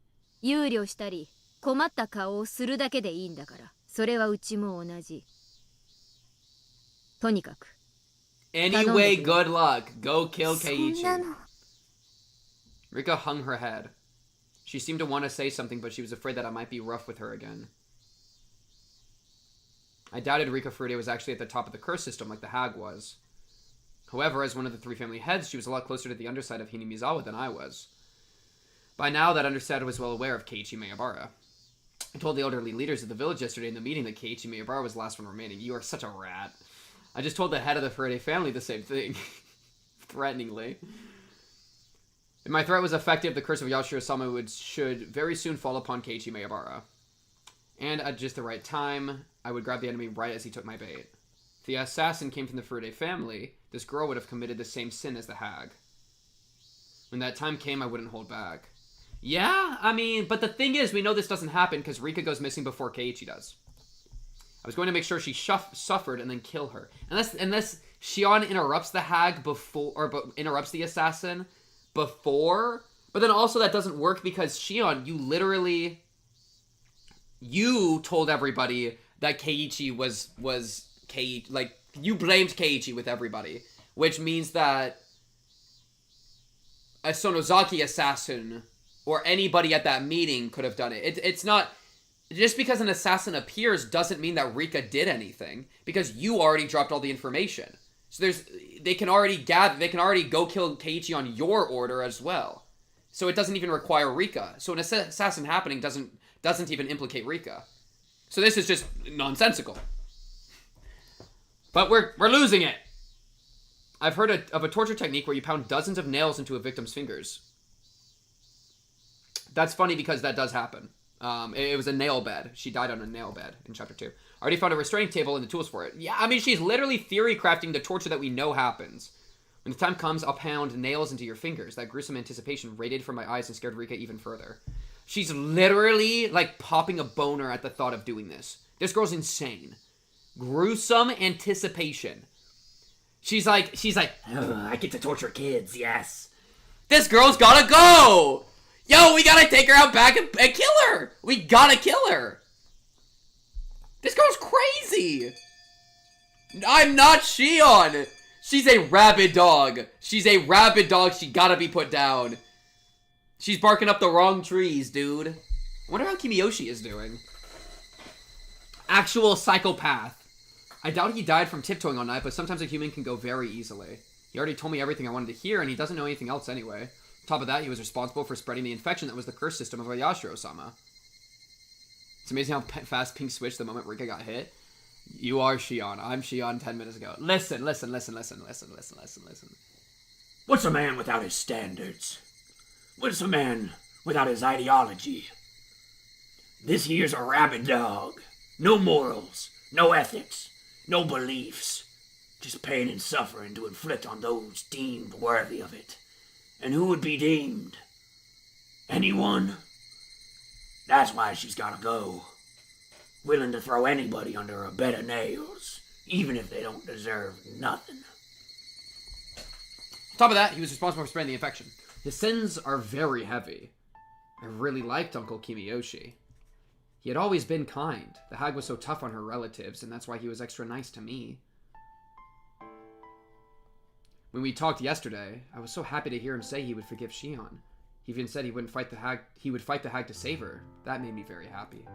憂慮したり困った顔をするだけでいいんだから。それはうちも同じ。とにかく。 Anyway, good luck. Go kill Keiichi. そんなの Rika hung her head. She seemed to want to say something, but she was afraid that I might be rough with her again. I doubted Rika Furude was actually at the top of the curse system like the hag was. However, as one of the three family heads, she was a lot closer to the underside of Hinamizawa than I was. By now, that underside was well aware of Keiichi Mayabara. I told the elderly leaders of the village yesterday in the meeting that Keiichi Mayabara was the last one remaining. You are such a rat. I just told the head of the Furude family the same thing. Threateningly. If my threat was effective, the curse of Yashiro-sama should very soon fall upon Keiichi Mayabara. And at just the right time, I would grab the enemy right as he took my bait. If the assassin came from the Furude family, this girl would have committed the same sin as the hag. When that time came, I wouldn't hold back. Yeah, I mean, but the thing is, we know this doesn't happen because Rika goes missing before Keiichi does. I was going to make sure she suffered and then kill her. Unless Shion interrupts the hag before, or interrupts the assassin before, but then also that doesn't work because Shion, you told everybody that Keiichi was Keiichi, like, you blamed Keiichi with everybody, which means that a Sonozaki assassin or anybody at that meeting could have done it. It's not, just because an assassin appears doesn't mean that Rika did anything, because you already dropped all the information. So they can already go kill Keiichi on your order as well. So it doesn't even require Rika. So an assassin happening doesn't even implicate Rika. So this is just nonsensical. But we're losing it. I've heard of a torture technique where you pound dozens of nails into a victim's fingers. That's funny because that does happen. It was a nail bed. She died on a nail bed in chapter 2. I already found a restraining table and the tools for it. Yeah, I mean, she's literally theory crafting the torture that we know happens. When the time comes, I'll pound nails into your fingers. That gruesome anticipation radiated from my eyes and scared Rika even further. She's literally, like, popping a boner at the thought of doing this. This girl's insane. Gruesome anticipation. She's like, I get to torture kids, yes. This girl's gotta go! Yo, we gotta take her out back and kill her! We gotta kill her! This girl's crazy! I'm not Shion! She's a rabid dog. She's a rabid dog. She gotta be put down. She's barking up the wrong trees, dude. I wonder how Kimiyoshi is doing. Actual psychopath. I doubt he died from tiptoeing all night, but sometimes a human can go very easily. He already told me everything I wanted to hear, and he doesn't know anything else anyway. On top of that, he was responsible for spreading the infection that was the curse system of Oyashiro-sama. It's amazing how fast Pink switched the moment Rika got hit. You are Shion. I'm Shion 10 minutes ago. Listen. What's a man without his standards? What's a man without his ideology? This here's a rabid dog. No morals, no ethics, no beliefs. Just pain and suffering to inflict on those deemed worthy of it. And who would be deemed? Anyone? That's why she's gotta go. Willing to throw anybody under a bed of nails, even if they don't deserve nothing. On top of that, he was responsible for spreading the infection. His sins are very heavy. I really liked Uncle Kimiyoshi. He had always been kind. The hag was so tough on her relatives, and that's why he was extra nice to me. When we talked yesterday, I was so happy to hear him say he would forgive Shion. He even said he would fight the hag to save her. That made me very happy.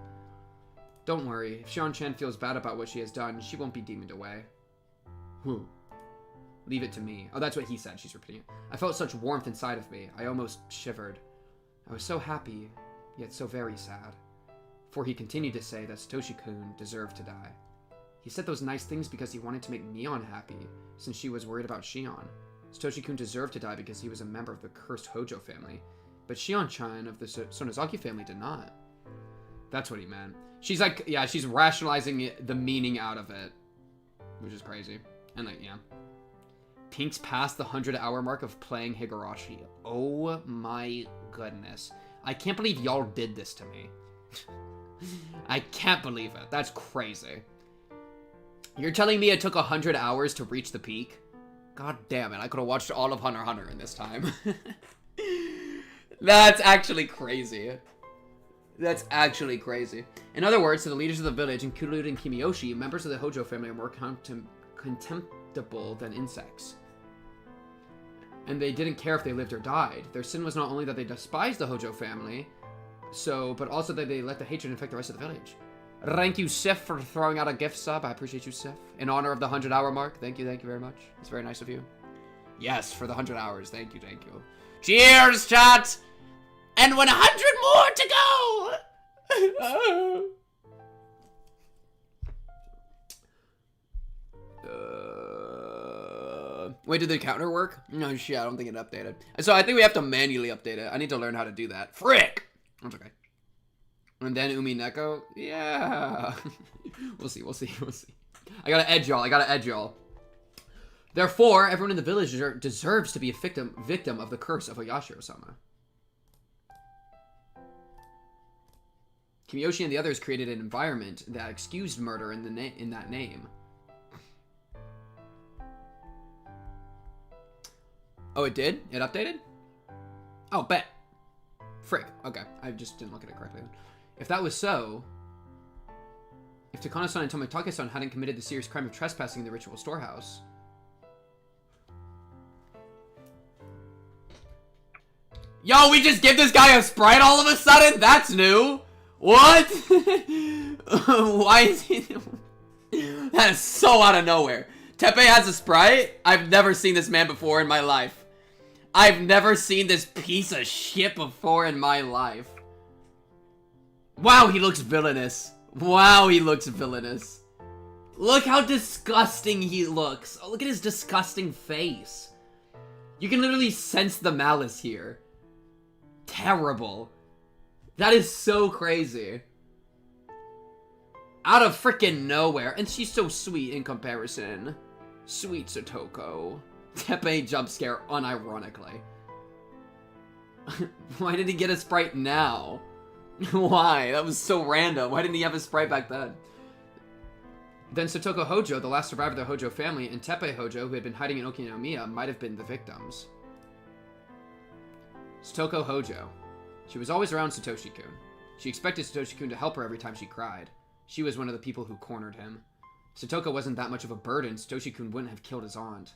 Don't worry, if Shion-chan feels bad about what she has done, she won't be demoned away. Who? Leave it to me. Oh, that's what he said. She's repeating it. I felt such warmth inside of me. I almost shivered. I was so happy, yet so very sad. For he continued to say that Satoshi-kun deserved to die. He said those nice things because he wanted to make me unhappy, since she was worried about Shion. Satoshi-kun deserved to die because he was a member of the cursed Hojo family, but Shion-chan of the Sonozaki family did not. That's what he meant. She's like, yeah, she's rationalizing the meaning out of it, which is crazy. And like, yeah. Pink's past the 100-hour mark of playing Higurashi. Oh my goodness. I can't believe y'all did this to me. I can't believe it. That's crazy. You're telling me it took 100 hours to reach the peak? God damn it, I could have watched all of Hunter x Hunter in this time. That's actually crazy. That's actually crazy. In other words, to the leaders of the village, including Kimiyoshi, members of the Hojo family are more contemptible than insects. And they didn't care if they lived or died. Their sin was not only that they despised the Hojo family, but also that they let the hatred infect the rest of the village. Thank you, Sif, for throwing out a gift sub. I appreciate you, Sif. In honor of the 100-hour mark. Thank you very much. It's very nice of you. Yes, for the 100 hours. Thank you. Cheers, chat! And 100 more to go! Wait, did the counter work? No, shit, I don't think it updated. So I think we have to manually update it. I need to learn how to do that. Frick! That's okay. And then Umi Neko? Yeah. We'll see. I gotta edge y'all. Therefore, everyone in the village deserves to be a victim of the curse of Oyashiro-sama. Kimiyoshi and the others created an environment that excused murder in that name. Oh, it did? It updated? Oh, bet. Frick. Okay, I just didn't look at it correctly then. If that was so, if Takano-san and Tomitake-san hadn't committed the serious crime of trespassing in the ritual storehouse... Yo, we just give this guy a Sprite all of a sudden? That's new! What? Why is he... That is so out of nowhere. Teppei has a Sprite? I've never seen this man before in my life. I've never seen this piece of shit before in my life. Wow, he looks villainous. Look how disgusting he looks. Oh, look at his disgusting face. You can literally sense the malice here. Terrible. That is so crazy. Out of freaking nowhere. And she's so sweet in comparison. Sweet Satoko. Teppei jump scare unironically. Why did he get a Sprite now? Why? That was so random. Why didn't he have a Sprite back then? Then Satoko Hojo, the last survivor of the Hojo family, and Teppei Hojo, who had been hiding in Okinomiya, might have been the victims. Satoko Hojo. She was always around Satoshi-kun. She expected Satoshi-kun to help her every time she cried. She was one of the people who cornered him. Satoko wasn't that much of a burden. Satoshi-kun wouldn't have killed his aunt.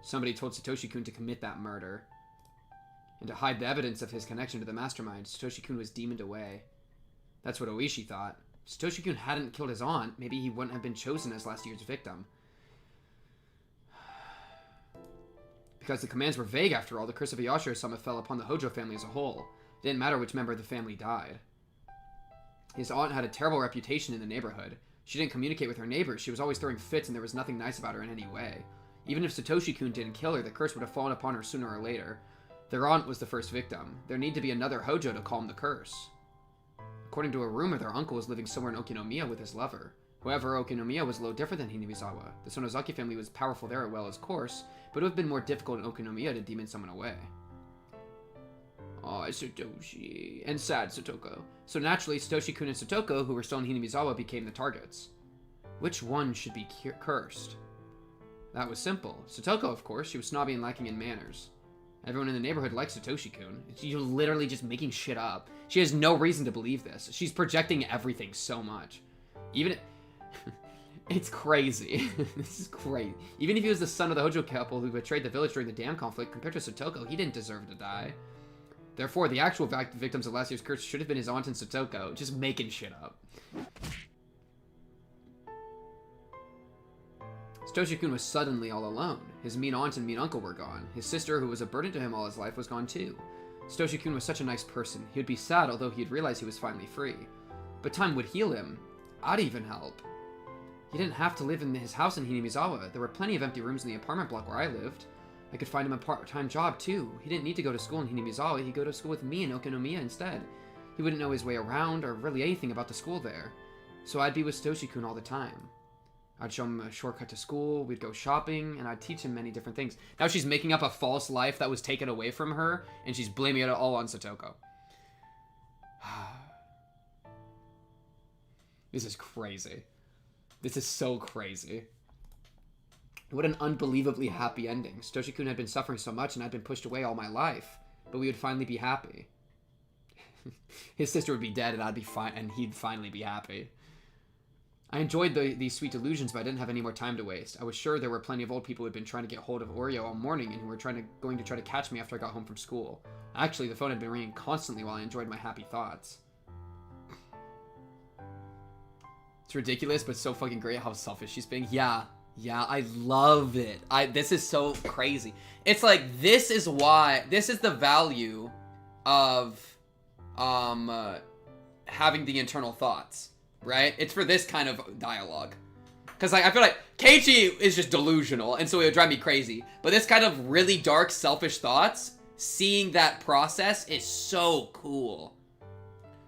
Somebody told Satoshi-kun to commit that murder. And to hide the evidence of his connection to the mastermind, Satoshi-kun was demoned away. That's what Oishi thought. Satoshi-kun hadn't killed his aunt, maybe he wouldn't have been chosen as last year's victim. Because the commands were vague after all, the curse of Yashiro-sama fell upon the Hojo family as a whole. It didn't matter which member of the family died. His aunt had a terrible reputation in the neighborhood. She didn't communicate with her neighbors, she was always throwing fits and there was nothing nice about her in any way. Even if Satoshi-kun didn't kill her, the curse would have fallen upon her sooner or later. Their aunt was the first victim. There needed to be another Hojo to calm the curse. According to a rumor, their uncle was living somewhere in Okinomiya with his lover. However, Okinomiya was a little different than Hinamizawa. The Sonozaki family was powerful there as well, of course, but it would have been more difficult in Okinomiya to demon someone away. Aw, Satoshi. And sad Satoko. So naturally, Satoshi-kun and Satoko, who were still in Hinamizawa, became the targets. Which one should be cursed? That was simple. Satoko, of course. She was snobby and lacking in manners. Everyone in the neighborhood likes Satoshi-kun. She's literally just making shit up. She has no reason to believe this. She's projecting everything so much. Even... It's crazy. This is great. Even if he was the son of the Hojo couple who betrayed the village during the dam conflict, compared to Satoko, he didn't deserve to die. Therefore, the actual victims of last year's curse should have been his aunt and Satoko, just making shit up. Satoshi-kun was suddenly all alone. His mean aunt and mean uncle were gone. His sister, who was a burden to him all his life, was gone too. Satoshi-kun was such a nice person. He would be sad, although he'd realize he was finally free. But time would heal him. I'd even help. He didn't have to live in his house in Hinamizawa. There were plenty of empty rooms in the apartment block where I lived. I could find him a part-time job too. He didn't need to go to school in Hinamizawa. He'd go to school with me in Okinomiya instead. He wouldn't know his way around or really anything about the school there. So I'd be with Satoshi-kun all the time. I'd show him a shortcut to school, we'd go shopping, and I'd teach him many different things. Now she's making up a false life that was taken away from her, and she's blaming it all on Satoko. This is crazy. This is so crazy. What an unbelievably happy ending. Satoshi-kun had been suffering so much, and I'd been pushed away all my life. But we would finally be happy. His sister would be dead, and I'd be fine, and he'd finally be happy. I enjoyed these sweet delusions, but I didn't have any more time to waste. I was sure there were plenty of old people who had been trying to get hold of Oreo all morning and who were going to try to catch me after I got home from school. Actually, the phone had been ringing constantly while I enjoyed my happy thoughts. It's ridiculous, but so fucking great how selfish she's being. Yeah, I love it. This is so crazy. It's like, this is the value of having the internal thoughts. Right? It's for this kind of dialogue. Because like, I feel like Keiichi is just delusional, and so it would drive me crazy. But this kind of really dark, selfish thoughts, seeing that process is so cool.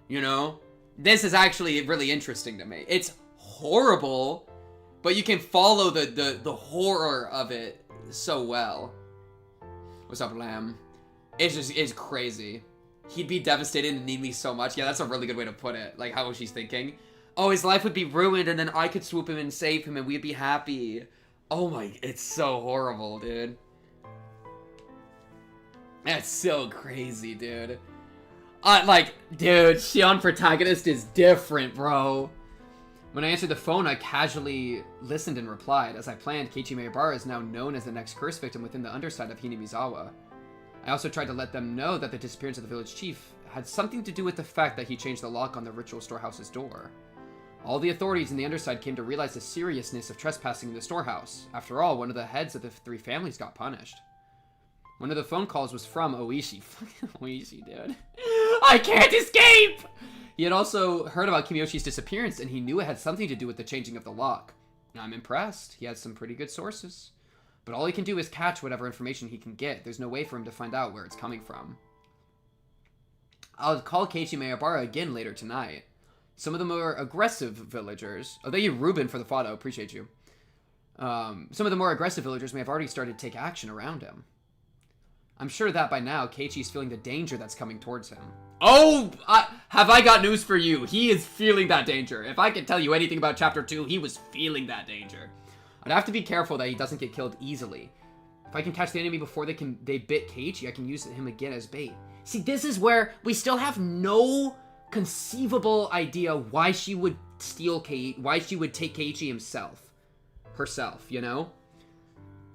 You know? This is actually really interesting to me. It's horrible, but you can follow the horror of it so well. What's up, Lamb? It's crazy. He'd be devastated and need me so much. Yeah, that's a really good way to put it. Like, how she's thinking. Oh, his life would be ruined, and then I could swoop him and save him, and we'd be happy. Oh my, it's so horrible, dude. That's so crazy, dude. Dude, Shion protagonist is different, bro. When I answered the phone, I casually listened and replied. As I planned, Keiichi Maebara is now known as the next curse victim within the underside of Hinamizawa. I also tried to let them know that the disappearance of the village chief had something to do with the fact that he changed the lock on the ritual storehouse's door. All the authorities in the underside came to realize the seriousness of trespassing in the storehouse. After all, one of the heads of the three families got punished. One of the phone calls was from Oishi. Fucking Oishi, dude. I can't escape! He had also heard about Kimiyoshi's disappearance, and he knew it had something to do with the changing of the lock. I'm impressed. He has some pretty good sources. But all he can do is catch whatever information he can get. There's no way for him to find out where it's coming from. I'll call Keiichi Maebara again later tonight. Some of the more aggressive villagers... Oh, thank you, Ruben, for the photo. Appreciate you. Some of the more aggressive villagers may have already started to take action around him. I'm sure that by now, Keiichi's feeling the danger that's coming towards him. Oh, have I got news for you? He is feeling that danger. If I can tell you anything about chapter 2, he was feeling that danger. I'd have to be careful that he doesn't get killed easily. If I can catch the enemy before they bit Keiichi, I can use him again as bait. See, this is where we still have no conceivable idea why she would steal Keiichi, why she would take Keiichi herself, you know?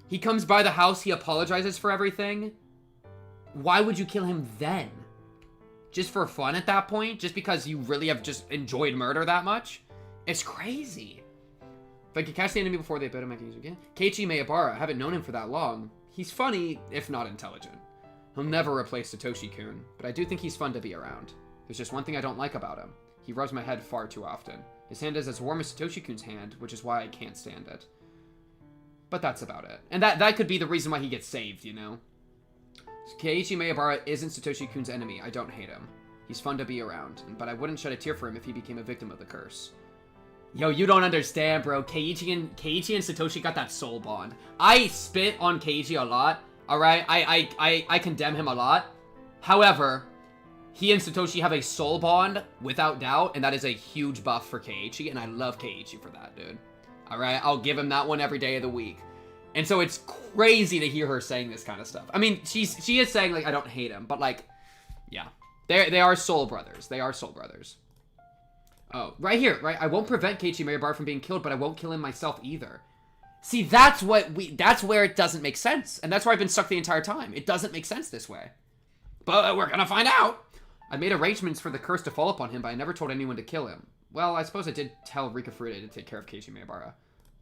He comes by the house, he apologizes for everything. Why would you kill him then? Just for fun at that point? Just because you really have just enjoyed murder that much? It's crazy. If I could catch the enemy before they bit him, I can use him again. Keiichi Maebara, I haven't known him for that long. He's funny, if not intelligent. He'll never replace Satoshi-kun, but I do think he's fun to be around. There's just one thing I don't like about him. He rubs my head far too often. His hand is as warm as Satoshi-kun's hand, which is why I can't stand it. But that's about it. And that could be the reason why he gets saved, you know? Keiichi Maebara isn't Satoshi-kun's enemy. I don't hate him. He's fun to be around, but I wouldn't shed a tear for him if he became a victim of the curse. Yo, you don't understand, bro. Keiichi and Satoshi got that soul bond. I spit on Keiichi a lot, alright? I condemn him a lot. However, he and Satoshi have a soul bond, without doubt, and that is a huge buff for Keiichi, and I love Keiichi for that, dude. Alright? I'll give him that one every day of the week. And so it's crazy to hear her saying this kind of stuff. I mean, she is saying, like, I don't hate him, but, like, yeah. They are soul brothers. They are soul brothers. Oh, right here, right? I won't prevent Keiichi Maebara from being killed, but I won't kill him myself either. See, that's where it doesn't make sense. And that's where I've been stuck the entire time. It doesn't make sense this way. But we're gonna find out. I made arrangements for the curse to fall upon him, but I never told anyone to kill him. Well, I suppose I did tell Rika Furude to take care of Keiichi Maebara.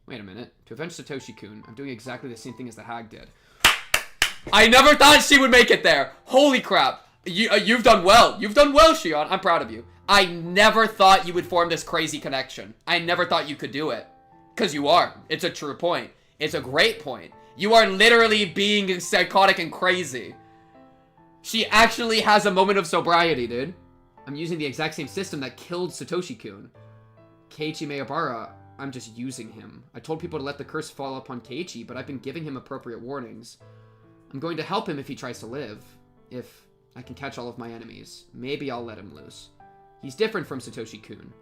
Wait a minute. To avenge Satoshi-kun, I'm doing exactly the same thing as the hag did. I never thought she would make it there. Holy crap. You've done well. You've done well, Shion. I'm proud of you. I never thought you would form this crazy connection. I never thought you could do it. Because you are. It's a true point. It's a great point. You are literally being psychotic and crazy. She actually has a moment of sobriety, dude. I'm using the exact same system that killed Satoshi-kun. Keiichi Maebara, I'm just using him. I told people to let the curse fall upon Keiichi, but I've been giving him appropriate warnings. I'm going to help him if he tries to live. If I can catch all of my enemies. Maybe I'll let him loose. He's different from Satoshi-kun.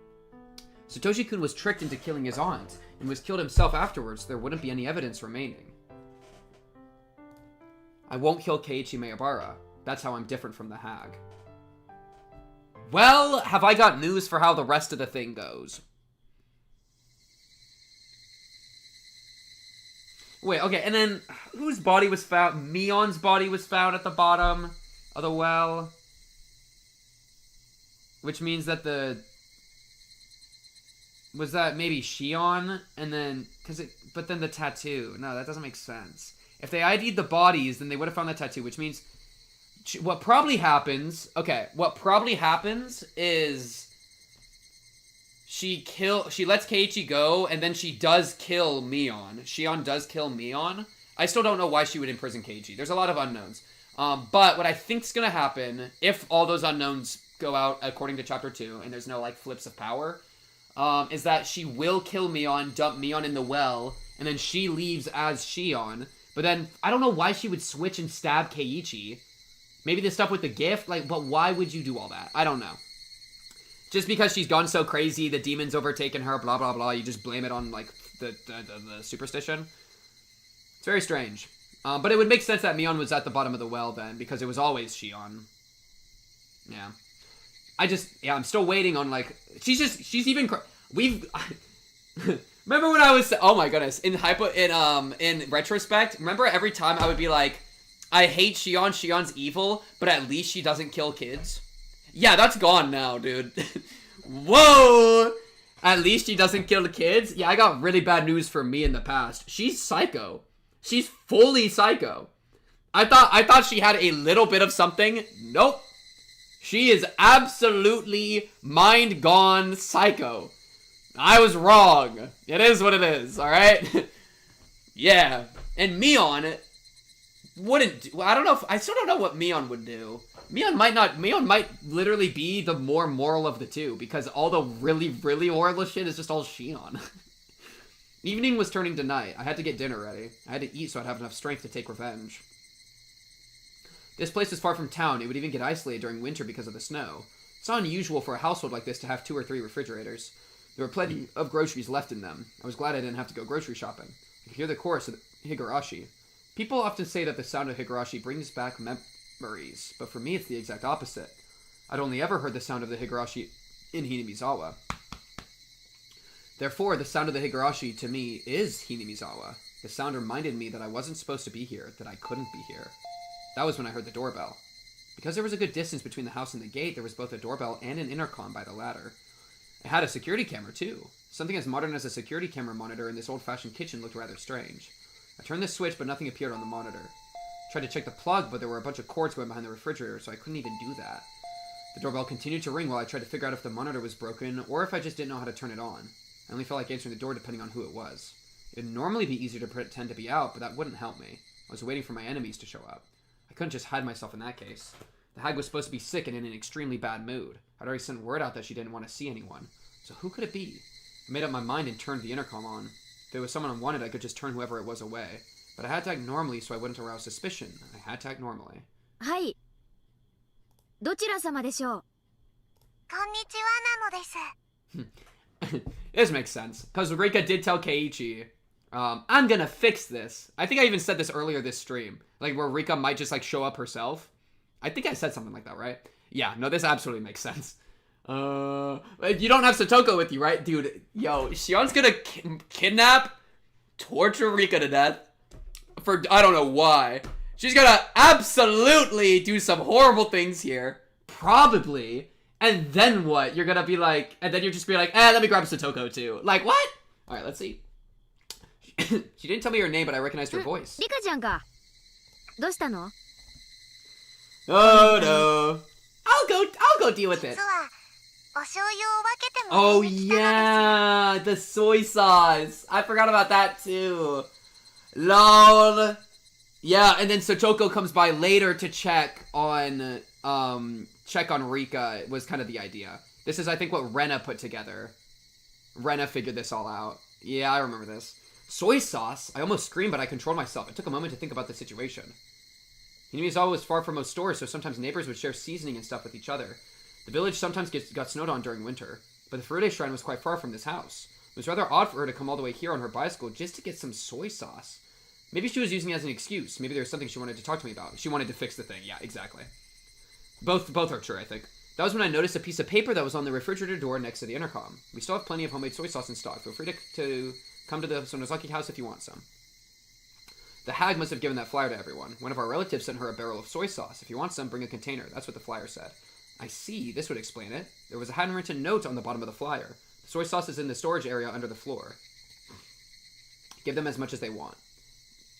Satoshi-kun was tricked into killing his aunt, and was killed himself afterwards. There wouldn't be any evidence remaining. I won't kill Keiichi Maebara. That's how I'm different from the hag. Well, have I got news for how the rest of the thing goes? Wait, okay, and then whose body was found? Mion's body was found at the bottom of the well. Which means that was that maybe Shion? And then, but then the tattoo. No, that doesn't make sense. If they ID'd the bodies, then they would have found the tattoo, which means what probably happens is she lets Keiichi go, and then she does kill Mion. Shion does kill Mion. I still don't know why she would imprison Keiichi. There's a lot of unknowns. But what I think's gonna happen, if all those unknowns go out according to chapter 2, and there's no, like, flips of power, is that she will kill Mion, dump Mion in the well, and then she leaves as Shion. But then, I don't know why she would switch and stab Keiichi. Maybe the stuff with the gift? Like, but why would you do all that? I don't know. Just because she's gone so crazy, the demon's overtaken her, blah, blah, blah, you just blame it on, like, the superstition. It's very strange. But it would make sense that Mion was at the bottom of the well then, because it was always Shion. Yeah. I'm still waiting on, like, she's even, remember when I was, oh my goodness, in retrospect, remember every time I would be like, I hate Shion, Shion's evil, but at least she doesn't kill kids? Yeah, that's gone now, dude. Whoa! At least she doesn't kill the kids? Yeah, I got really bad news for me in the past. She's psycho. She's fully psycho. I thought she had a little bit of something. Nope. She is absolutely mind-gone psycho. I was wrong. It is what it is, alright? Yeah. And Mion wouldn't do, I don't know I still don't know what Mion would do. Mion might literally be the more moral of the two, because all the really, really horrible shit is just all Shion. Evening was turning to night. I had to get dinner ready. I had to eat so I'd have enough strength to take revenge. This place was far from town. It would even get isolated during winter because of the snow. It's not unusual for a household like this to have 2 or 3 refrigerators. There were plenty of groceries left in them. I was glad I didn't have to go grocery shopping. I could hear the chorus of Higurashi. People often say that the sound of Higurashi brings back memories, but for me it's the exact opposite. I'd only ever heard the sound of the Higurashi in Hinamizawa. Therefore, the sound of the Higurashi to me is Hinamizawa. The sound reminded me that I wasn't supposed to be here, that I couldn't be here. That was when I heard the doorbell. Because there was a good distance between the house and the gate, there was both a doorbell and an intercom by the latter. It had a security camera, too. Something as modern as a security camera monitor in this old-fashioned kitchen looked rather strange. I turned the switch, but nothing appeared on the monitor. I tried to check the plug, but there were a bunch of cords going behind the refrigerator, so I couldn't even do that. The doorbell continued to ring while I tried to figure out if the monitor was broken, or if I just didn't know how to turn it on. I only felt like answering the door depending on who it was. It would normally be easier to pretend to be out, but that wouldn't help me. I was waiting for my enemies to show up. I couldn't just hide myself in that case. The hag was supposed to be sick and in an extremely bad mood. I'd already sent word out that she didn't want to see anyone. So who could it be? I made up my mind and turned the intercom on. If there was someone I wanted, I could just turn whoever it was away. But I had to act normally so I wouldn't arouse suspicion. I had to act normally. はい。どちら様でしょう？こんにちはなのです。 This makes sense. Because Rika did tell Keiichi, I'm gonna fix this. I think I even said this earlier this stream. Like, where Rika might just, like, show up herself. I think I said something like that, right? Yeah, no, this absolutely makes sense. You don't have Satoko with you, right? Dude, yo, Shion's gonna kidnap, torture Rika to death. For, I don't know why. She's gonna absolutely do some horrible things here. Probably. And then what? You're gonna be like, and then you're just be like, let me grab Satoko too. Like, what? Alright, let's see. She didn't tell me her name, but I recognized her voice. リカちゃんか。どうしたの？ Oh no. I'll go deal with it. 実はお醤油を分けても Oh らいに来たのです。 yeah, the soy sauce. I forgot about that too. Lol. Yeah, and then Satoko comes by later to check on Rika. Was kind of the idea. This is, I think, what Rena put together. Rena figured this all out. Yeah, I remember this. Soy sauce? I almost screamed, but I controlled myself. It took a moment to think about the situation. Hinamizawa was far from most stores, so sometimes neighbors would share seasoning and stuff with each other. The village sometimes got snowed on during winter, but the Furude shrine was quite far from this house. It was rather odd for her to come all the way here on her bicycle just to get some soy sauce. Maybe she was using it as an excuse. Maybe there was something she wanted to talk to me about. She wanted to fix the thing. Yeah, exactly. Both are true, I think. That was when I noticed a piece of paper that was on the refrigerator door next to the intercom. We still have plenty of homemade soy sauce in stock. Feel free to come to the Sonozaki house if you want some. The hag must have given that flyer to everyone. One of our relatives sent her a barrel of soy sauce. If you want some, bring a container. That's what the flyer said. I see. This would explain it. There was a handwritten note on the bottom of the flyer. The soy sauce is in the storage area under the floor. Give them as much as they want.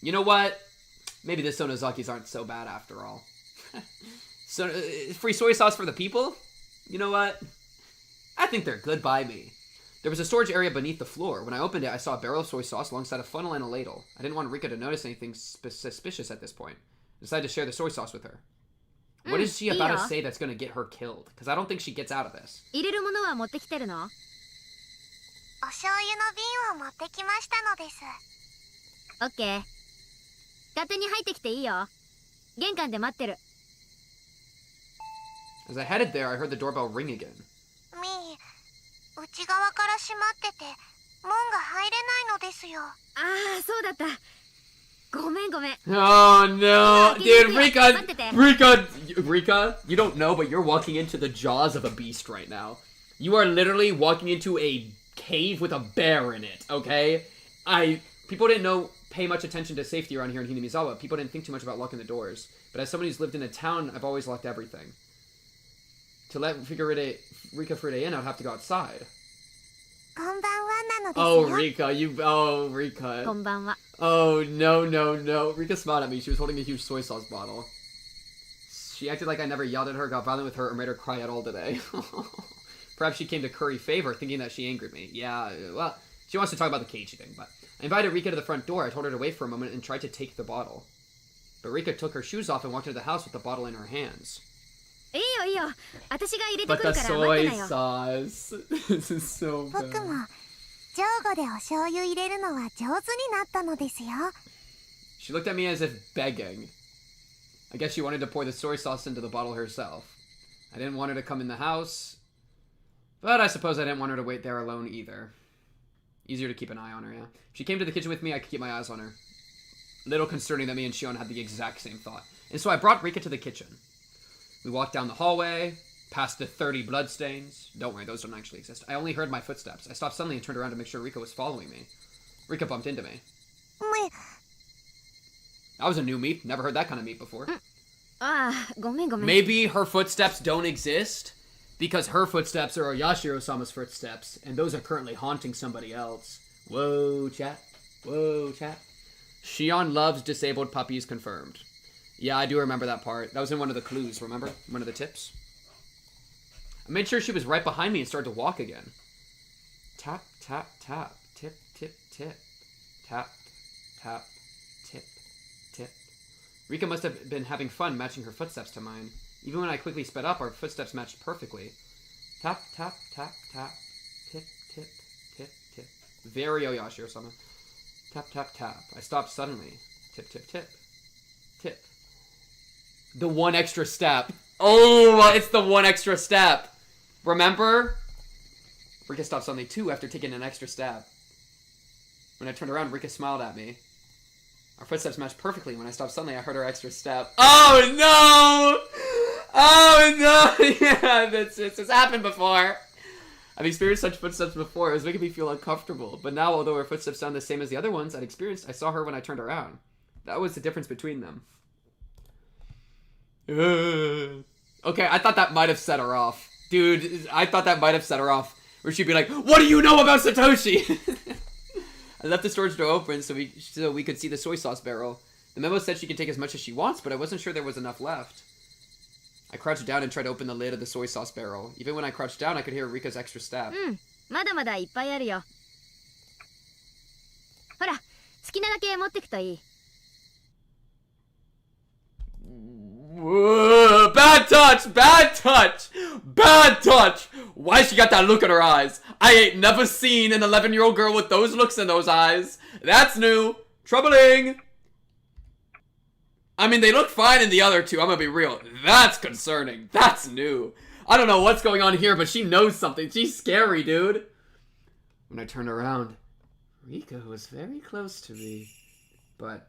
You know what? Maybe the Sonozakis aren't so bad after all. So, free soy sauce for the people? You know what? I think they're good by me. There was a storage area beneath the floor. When I opened it, I saw a barrel of soy sauce alongside a funnel and a ladle. I didn't want Rika to notice anything suspicious at this point. I decided to share the soy sauce with her. What is she about to say that's going to get her killed? Because I don't think she gets out of this. 入れるものは持ってきてるの？お醤油の瓶を持ってきましたのです。オッケー。勝手に入ってきていいよ。玄関で待ってる。As I headed there, I heard the doorbell ring again. みー、内側から閉まってて門が入れないのですよ。ああ、そうだった。ごめんごめん。Oh no, dude, Rika, you don't know, but you're walking into the jaws of a beast right now. You are literally walking into a cave with a bear in it, okay? People didn't pay much attention to safety around here in Hinamizawa. People didn't think too much about locking the doors. But as somebody who's lived in a town, I've always locked everything. To let Rika Furude in, I'd have to go outside. こんばんはなのですよ。Oh, Rika. こんばんは。Oh, no. Rika smiled at me. She was holding a huge soy sauce bottle. She acted like I never yelled at her, got violent with her, or made her cry at all today. Perhaps she came to curry favor, thinking that she angered me. Yeah, well, she wants to talk about the Keiichi thing, but... I invited Rika to the front door. I told her to wait for a moment and tried to take the bottle. But Rika took her shoes off and walked into the house with the bottle in her hands. いいよいいよ。私が入れて But くる the から待って soy なよ。 sauce. This is so 僕 bad. も上後でお醤油入れるのは上手になったのですよ。 She looked at me as if begging. I guess she wanted to pour the soy sauce into the bottle herself. I didn't want her to come in the house, but I suppose I didn't want her to wait there alone either. Easier to keep an eye on her, yeah. If she came to the kitchen with me, I could keep my eyes on her. Little concerning that me and Shion had the exact same thought. And so I brought Rika to the kitchen. We walked down the hallway, past the 30 bloodstains. Don't worry, those don't actually exist. I only heard my footsteps. I stopped suddenly and turned around to make sure Rika was following me. Rika bumped into me. That was a new meep. Never heard that kind of meep before. Maybe her footsteps don't exist because her footsteps are Oyashiro-sama's footsteps, and those are currently haunting somebody else. Whoa, chat. Whoa, chat. Shion loves disabled puppies confirmed. Yeah, I do remember that part. That was in one of the clues, remember? One of the tips. I made sure she was right behind me and started to walk again. Tap, tap, tap. Tip, tip, tip. Tap, tap, tip, tip. Rika must have been having fun matching her footsteps to mine. Even when I quickly sped up, our footsteps matched perfectly. Tap, tap, tap, tap. Tip, tip, tip, tip. Very Oyashiro-sama. Tap, tap, tap. I stopped suddenly. Tip, tip, tip. Tip. The one extra step. Oh, it's the one extra step. Remember? Rika stopped suddenly too after taking an extra step. When I turned around, Rika smiled at me. Our footsteps matched perfectly. When I stopped suddenly, I heard her extra step. Oh no! Oh no! Yeah, it's happened before. I've experienced such footsteps before. It was making me feel uncomfortable. But now, although her footsteps sound the same as the other ones I'd experienced, I saw her when I turned around. That was the difference between them. Okay, I thought that might have set her off. Dude, I thought that might have set her off. Where she'd be like, what do you know about Satoshi? I left the storage door open so we could see the soy sauce barrel. The memo said she can take as much as she wants, but I wasn't sure there was enough left. I crouched down and tried to open the lid of the soy sauce barrel. Even when I crouched down, I could hear Rika's extra step. まだまだいっぱいあるよ。ほら、好きなだけ持ってくといい。Bad touch! Bad touch! Bad touch! Why she got that look in her eyes? I ain't never seen an 11-year-old girl with those looks in those eyes. That's new. Troubling. I mean, they look fine in the other two. I'm gonna be real. That's concerning. That's new. I don't know what's going on here, but she knows something. She's scary, dude. When I turned around, Rika was very close to me. But,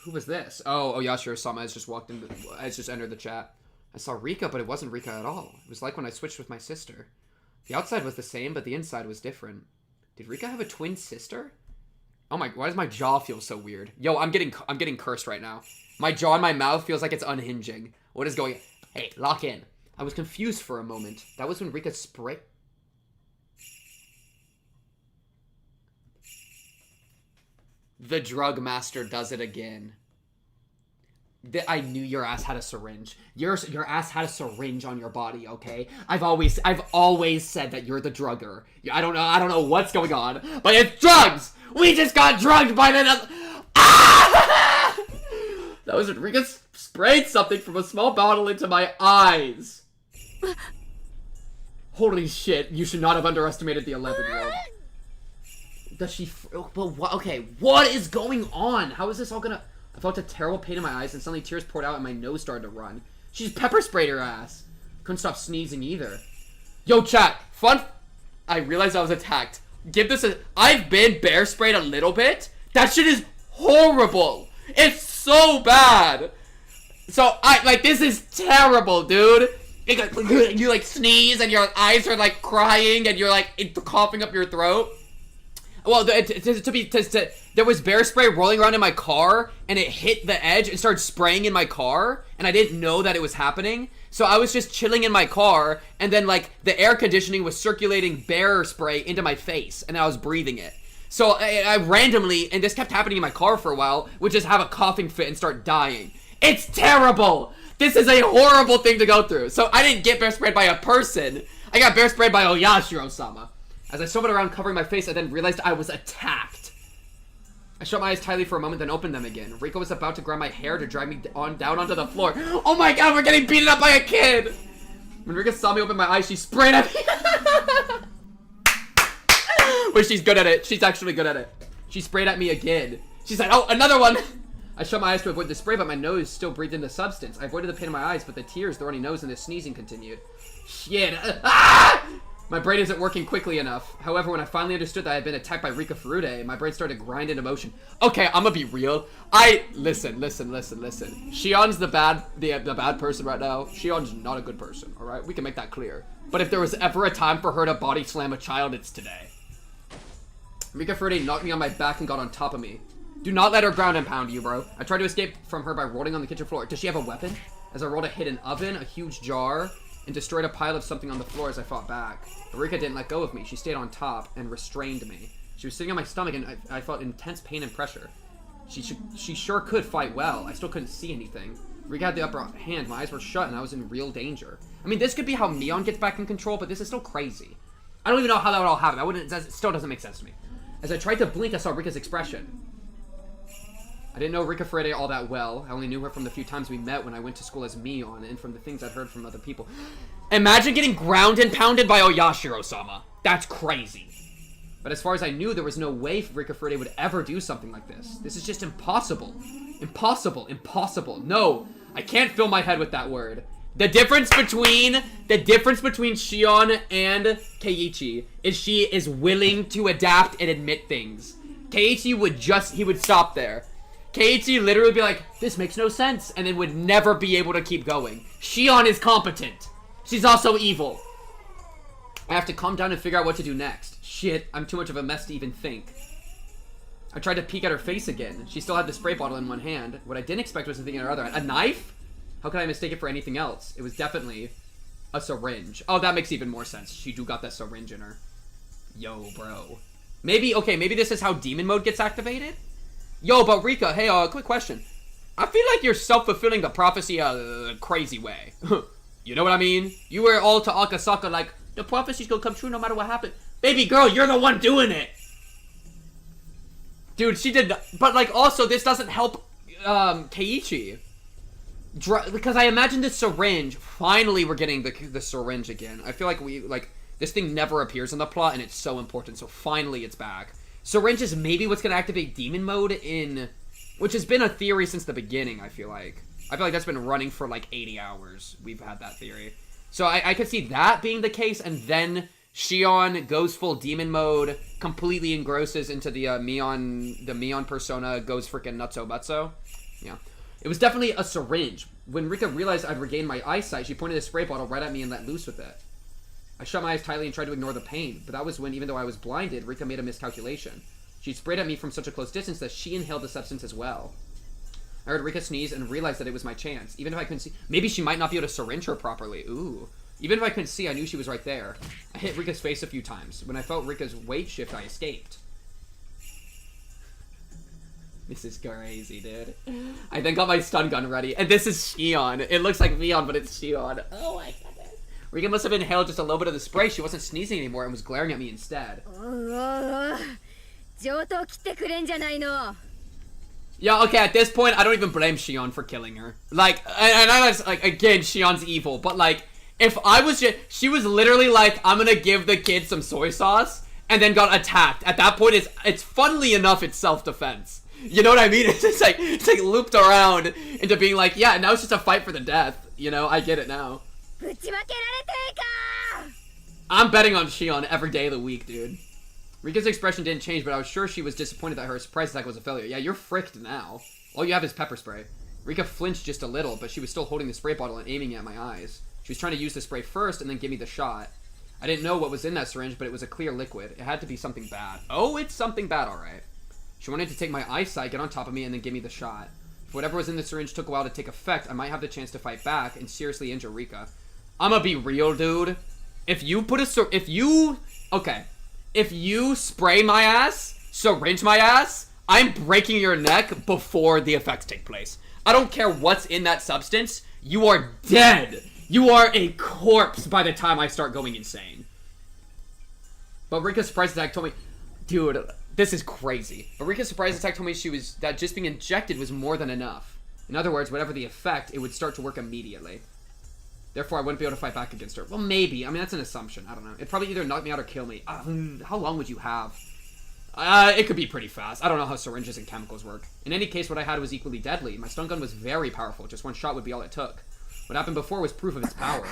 who was this? Oh, Oyashiro-sama has just entered the chat. I saw Rika, but it wasn't Rika at all. It was like when I switched with my sister. The outside was the same, but the inside was different. Did Rika have a twin sister? Oh my, why does my jaw feel so weird? Yo, I'm getting cursed right now. My jaw and my mouth feels like it's unhinging. What is going on? Hey, lock in. I was confused for a moment. That was when Rika sprayed. The drug master does it again. I knew your ass had a syringe. Your ass had a syringe on your body, okay? I've always said that you're the drugger. I don't know what's going on, but it's drugs! We just got drugged by the... Ah! That was when Rika sprayed something from a small bottle into my eyes. Holy shit, you should not have underestimated the 11-year-old. Does she... Okay, what is going on? How is this all gonna... I felt a terrible pain in my eyes and suddenly tears poured out and my nose started to run. She's pepper sprayed her ass. Couldn't stop sneezing either. Yo, chat. Fun... I realized I was attacked. Give this a... I've been bear sprayed a little bit. That shit is horrible. It's so bad. So, this is terrible, dude. You, like, sneeze and your eyes are, like, crying and you're, like, coughing up your throat. Well, there was bear spray rolling around in my car, and it hit the edge and started spraying in my car, and I didn't know that it was happening. So I was just chilling in my car, and then, like, the air conditioning was circulating bear spray into my face, and I was breathing it. So I randomly, and this kept happening in my car for a while, would just have a coughing fit and start dying. It's terrible! This is a horrible thing to go through. So I didn't get bear sprayed by a person. I got bear sprayed by Oyashiro-sama. As I stumbled around covering my face, I then realized I was attacked. I shut my eyes tightly for a moment, then opened them again. Rika was about to grab my hair to drag me down onto the floor. Oh my god, we're getting beaten up by a kid! When Rika saw me open my eyes, she sprayed at me. Wait, she's good at it. She's actually good at it. She sprayed at me again. She said, oh, another one! I shut my eyes to avoid the spray, but my nose still breathed in the substance. I avoided the pain in my eyes, but the tears, the runny nose, and the sneezing continued. Shit. My brain isn't working quickly enough. However, when I finally understood that I had been attacked by Rika Furude, my brain started to grind into motion. Okay, I'm gonna be real. Listen. Shion's the bad person right now. Shion's not a good person, alright? We can make that clear. But if there was ever a time for her to body slam a child, it's today. Rika Furude knocked me on my back and got on top of me. Do not let her ground and pound you, bro. I tried to escape from her by rolling on the kitchen floor. Does she have a weapon? As I rolled, I hit an oven, a huge jar, and destroyed a pile of something on the floor as I fought back. But Rika didn't let go of me. She stayed on top and restrained me. She was sitting on my stomach, and I felt intense pain and pressure. She sure could fight well. I still couldn't see anything. Rika had the upper hand. My eyes were shut, and I was in real danger. I mean, this could be how Mion gets back in control, but this is still crazy. I don't even know how that would all happen. It still doesn't make sense to me. As I tried to blink, I saw Rika's expression. I didn't know Rika Furude all that well. I only knew her from the few times we met when I went to school as Mion, and from the things I'd heard from other people. Imagine getting ground and pounded by Oyashiro-sama. That's crazy. But as far as I knew, there was no way Rika Furude would ever do something like this. This is just impossible. Impossible. No, I can't fill my head with that word. The difference between Shion and Keiichi is she is willing to adapt and admit things. Keiichi would stop there. Keiichi literally would be like, this makes no sense, and then would never be able to keep going. Shion is competent. She's also evil. I have to calm down and figure out what to do next. Shit, I'm too much of a mess to even think. I tried to peek at her face again. She still had the spray bottle in one hand. What I didn't expect was something in her other hand. A knife? How could I mistake it for anything else? It was definitely a syringe. Oh, that makes even more sense. She do got that syringe in her. Yo, bro. Maybe this is how demon mode gets activated? Yo, but Rika, hey, quick question. I feel like you're self-fulfilling the prophecy a crazy way. You know what I mean? You were all to Akasaka like, the prophecy's gonna come true no matter what happens. Baby girl, you're the one doing it! Dude, she did not, but like also, this doesn't help, Keiichi. Because I imagine the syringe, finally we're getting the syringe again. I feel like this thing never appears in the plot and it's so important, so finally it's back. Syringe is maybe what's gonna activate demon mode which has been a theory since the beginning, I feel like. I feel like that's been running for like 80 hours. We've had that theory. So I could see that being the case, and then Shion goes full demon mode, completely engrosses into the Mion persona, goes freaking nutso butso. Yeah. It was definitely a syringe. When Rika realized I'd regained my eyesight, she pointed a spray bottle right at me and let loose with it. I shut my eyes tightly and tried to ignore the pain, but that was when, even though I was blinded, Rika made a miscalculation. She sprayed at me from such a close distance that she inhaled the substance as well. I heard Rika sneeze and realized that it was my chance. Even if I couldn't see... Maybe she might not be able to syringe her properly. Ooh. Even if I couldn't see, I knew she was right there. I hit Rika's face a few times. When I felt Rika's weight shift, I escaped. This is crazy, dude. I then got my stun gun ready. And this is Shion. It looks like Mion, but it's Shion. Oh my goodness. Rika must have inhaled just a little bit of the spray. She wasn't sneezing anymore and was glaring at me instead. Yeah, okay, at this point, I don't even blame Shion for killing her. Like, and I was, like, again, Shion's evil, but, like, if I was just, she was literally like, I'm gonna give the kid some soy sauce, and then got attacked. At that point, it's funnily enough, it's self-defense. You know what I mean? It's like looped around into being like, yeah, now it's just a fight for the death. You know, I get it now. I'm betting on Shion every day of the week, dude. Rika's expression didn't change, but I was sure she was disappointed that her surprise attack was a failure. Yeah, you're fricked now. All you have is pepper spray. Rika flinched just a little, but she was still holding the spray bottle and aiming at my eyes. She was trying to use the spray first and then give me the shot. I didn't know what was in that syringe, but it was a clear liquid. It had to be something bad. Oh, it's something bad, alright. She wanted to take my eyesight, get on top of me, and then give me the shot. If whatever was in the syringe took a while to take effect, I might have the chance to fight back and seriously injure Rika. I'ma be real, dude. If you spray my ass, syringe my ass, I'm breaking your neck before the effects take place. I don't care what's in that substance. You are dead. You are a corpse by the time I start going insane. But Rika's surprise attack told me, dude, this is crazy. But Rika's surprise attack told me that just being injected was more than enough. In other words, whatever the effect, it would start to work immediately. Therefore, I wouldn't be able to fight back against her. Well, maybe. I mean, that's an assumption. I don't know. It'd probably either knock me out or kill me. How long would you have? It could be pretty fast. I don't know how syringes and chemicals work. In any case, what I had was equally deadly. My stun gun was very powerful. Just one shot would be all it took. What happened before was proof of its power.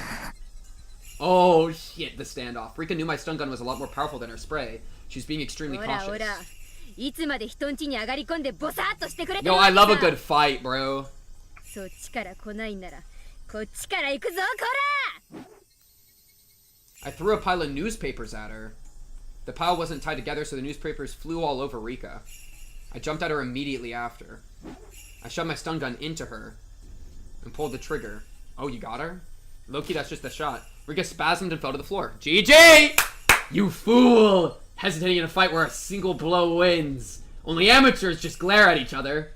Oh, shit, the standoff. Rika knew my stun gun was a lot more powerful than her spray. She's being extremely cautious. Yo, I love a good fight, bro. I threw a pile of newspapers at her. The pile wasn't tied together, so the newspapers flew all over Rika. I jumped at her immediately after. I shoved my stun gun into her and pulled the trigger. Oh, you got her? Low-key, that's just a shot. Rika spasmed and fell to the floor. GG! You fool! Hesitating in a fight where a single blow wins. Only amateurs just glare at each other.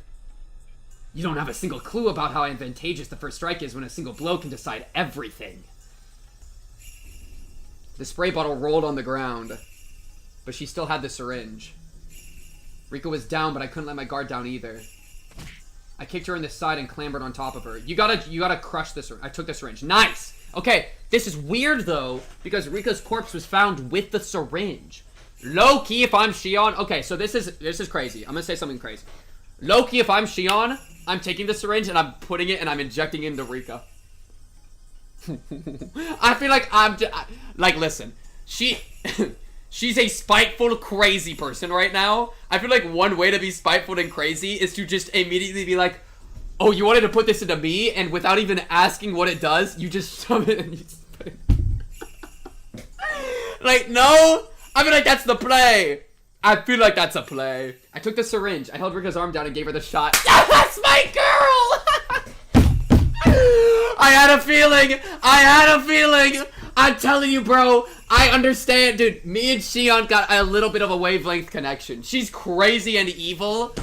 You don't have a single clue about how advantageous the first strike is when a single blow can decide everything. The spray bottle rolled on the ground, but she still had the syringe. Rika was down, but I couldn't let my guard down either. I kicked her in the side and clambered on top of her. You gotta crush this. I took the syringe. Nice! Okay, this is weird though, because Rika's corpse was found with the syringe. Low-key, if I'm Shion... Okay, so this is crazy. I'm gonna say something crazy. Low-key, if I'm Shion, I'm taking the syringe and I'm putting it and I'm injecting it into Rika. I feel like I'm just... Like, listen. She's a spiteful, crazy person right now. I feel like one way to be spiteful and crazy is to just immediately be like, oh, you wanted to put this into me? And without even asking what it does, you just shove it and you just put it... Like, no... I feel like that's the play. I feel like that's a play. I took the syringe. I held Rika's arm down and gave her the shot. That's my girl! I had a feeling. I'm telling you, bro. I understand, dude. Me and Shion got a little bit of a wavelength connection. She's crazy and evil,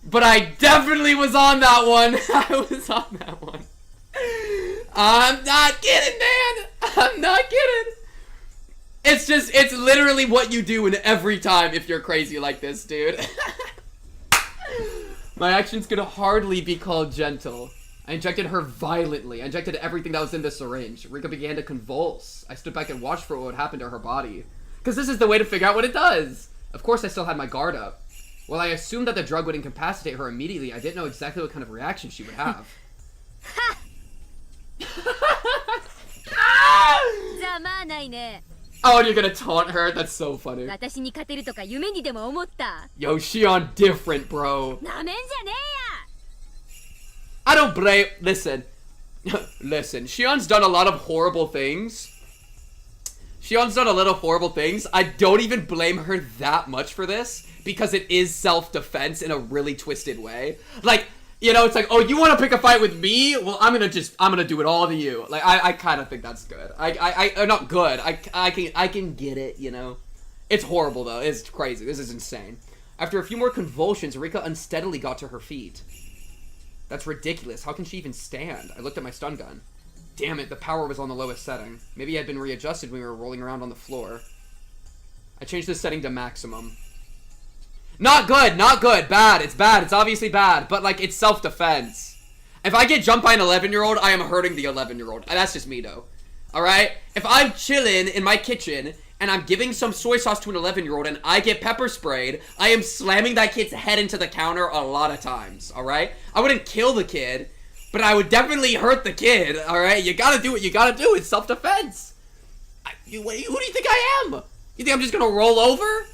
but I definitely was on that one. I was on that one. I'm not kidding, man. I'm not kidding. It's literally what you do in every time if you're crazy like this, dude. My actions could hardly be called gentle. I injected her violently. I injected everything that was in the syringe. Rika began to convulse. I stood back and watched for what would happen to her body. Because this is the way to figure out what it does. Of course, I still had my guard up. While I assumed that the drug would incapacitate her immediately, I didn't know exactly what kind of reaction she would have. Oh, and you're gonna taunt her? That's so funny. Yo, Shion different, bro. I don't blame... Listen. Listen, Shion's done a lot of horrible things. I don't even blame her that much for this, because it is self-defense in a really twisted way. Like... You know, it's like, oh, you want to pick a fight with me? Well, I'm gonna do it all to you. Like, I kind of think that's good. Not good. I can get it, you know? It's horrible, though. It's crazy. This is insane. After a few more convulsions, Rika unsteadily got to her feet. That's ridiculous. How can she even stand? I looked at my stun gun. Damn it, the power was on the lowest setting. Maybe it had been readjusted when we were rolling around on the floor. I changed the setting to maximum. Not good, bad, it's obviously bad, but like, it's self-defense. If I get jumped by an 11-year-old, I am hurting the 11-year-old. That's just me, though. Alright? If I'm chilling in my kitchen, and I'm giving some soy sauce to an 11-year-old, and I get pepper sprayed, I am slamming that kid's head into the counter a lot of times, alright? I wouldn't kill the kid, but I would definitely hurt the kid, alright? You gotta do what you gotta do, it's self-defense. Who do you think I am? You think I'm just gonna roll over?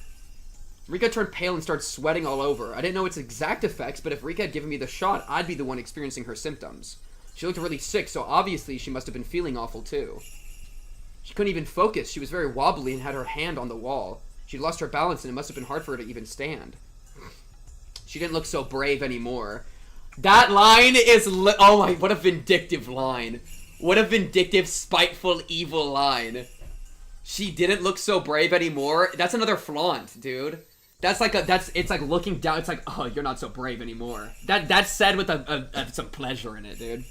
Rika turned pale and started sweating all over. I didn't know its exact effects, but if Rika had given me the shot, I'd be the one experiencing her symptoms. She looked really sick, so obviously she must have been feeling awful too. She couldn't even focus. She was very wobbly and had her hand on the wall. She'd lost her balance and it must have been hard for her to even stand. She didn't look so brave anymore. That line is oh my, what a vindictive line. What a vindictive, spiteful, evil line. She didn't look so brave anymore. That's another flaunt, dude. That's like it's like looking down. It's like, oh, you're not so brave anymore. That's said with some pleasure in it, dude.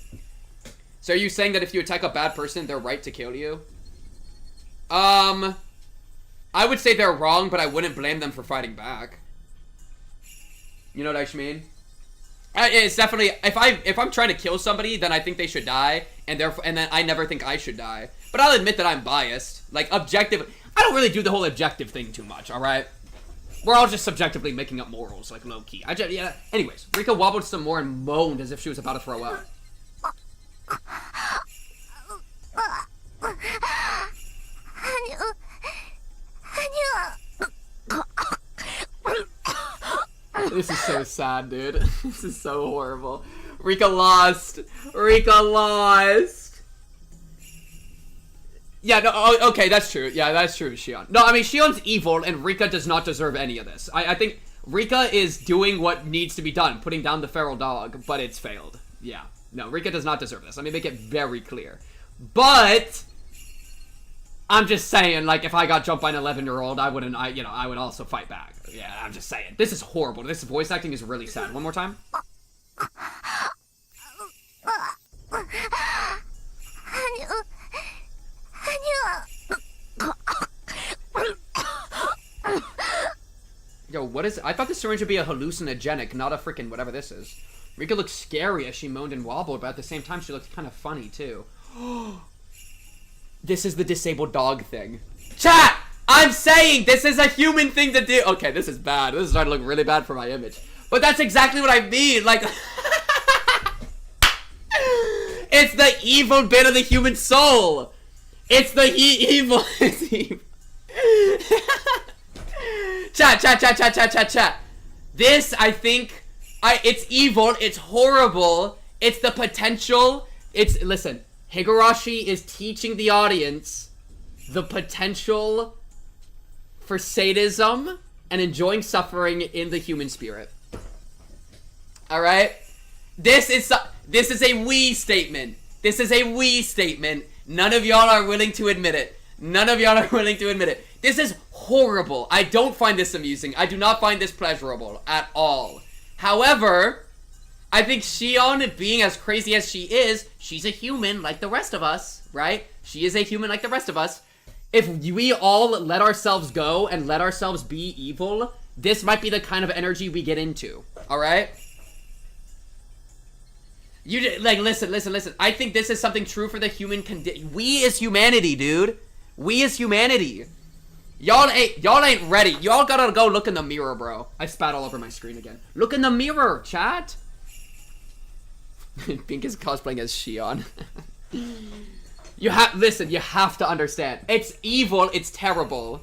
So are you saying that if you attack a bad person, they're right to kill you? I would say they're wrong, but I wouldn't blame them for fighting back. You know what I mean? It's definitely, if I'm trying to kill somebody, then I think they should die, and then I never think I should die. But I'll admit that I'm biased. Like, objective, I don't really do the whole objective thing too much, alright? We're all just subjectively making up morals, like low-key. Yeah. Anyways, Rika wobbled some more and moaned as if she was about to throw up. This is so sad, dude. This is so horrible. Rika lost. Rika lost. Yeah, no, oh, okay, that's true. Yeah, that's true, Shion. No, I mean, Shion's evil, and Rika does not deserve any of this. I think Rika is doing what needs to be done, putting down the feral dog, but it's failed. Yeah. No, Rika does not deserve this. Let me make it very clear. But I'm just saying, like, if I got jumped by an 11-year-old, I would also fight back. Yeah, I'm just saying. This is horrible. This voice acting is really sad. One more time. Yo, what is it? I thought this syringe would be a hallucinogenic, not a freaking whatever this is. Rika looked scary as she moaned and wobbled, but at the same time she looked kind of funny too. This is the disabled dog thing. Chat! I'm saying this is a human thing to do. Okay, this is bad. This is starting to look really bad for my image. But that's exactly what I mean. Like, it's the evil bit of the human soul. It's the evil. It's evil. Chat. This, I think, it's evil. It's horrible. It's the potential. Listen, Higurashi is teaching the audience the potential for sadism and enjoying suffering in the human spirit. Alright? This is a we statement. This is a we statement. None of y'all are willing to admit it. None of y'all are willing to admit it. This is horrible. I don't find this amusing. I do not find this pleasurable at all. However, I think Shion, being as crazy as she is, she's a human like the rest of us, right? She is a human like the rest of us. If we all let ourselves go and let ourselves be evil, this might be the kind of energy we get into, alright? Listen. I think this is something true for the human condition. We as humanity, dude. We as humanity. Y'all ain't ready. Y'all gotta go look in the mirror, bro. I spat all over my screen again. Look in the mirror, chat. Pink is cosplaying as Shion. You have to understand. It's evil, it's terrible.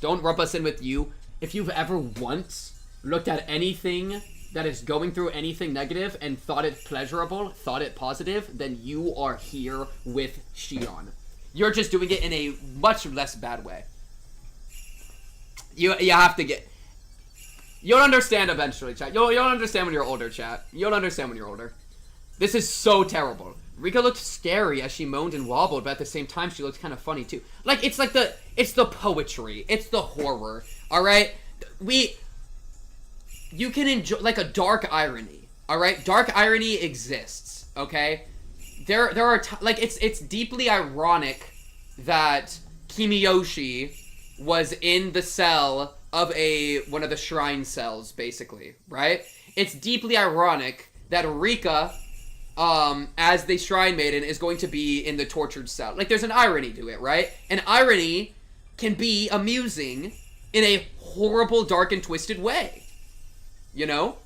Don't rub us in with you. If you've ever once looked at anything that is going through anything negative and thought it pleasurable, thought it positive, then you are here with Shion. You're just doing it in a much less bad way. You have to get... You'll understand eventually, chat. You'll understand when you're older, chat. You'll understand when you're older. This is so terrible. Rika looked scary as she moaned and wobbled, but at the same time she looked kind of funny too. Like, it's the poetry. It's the horror. Alright? You can enjoy, like, a dark irony. Alright? Dark irony exists. Okay? There are, like, it's deeply ironic that Kimiyoshi was in the cell of one of the shrine cells, basically. Right? It's deeply ironic that Rika, as the shrine maiden, is going to be in the tortured cell. Like, there's an irony to it, right? And irony can be amusing in a horrible, dark, and twisted way. You know?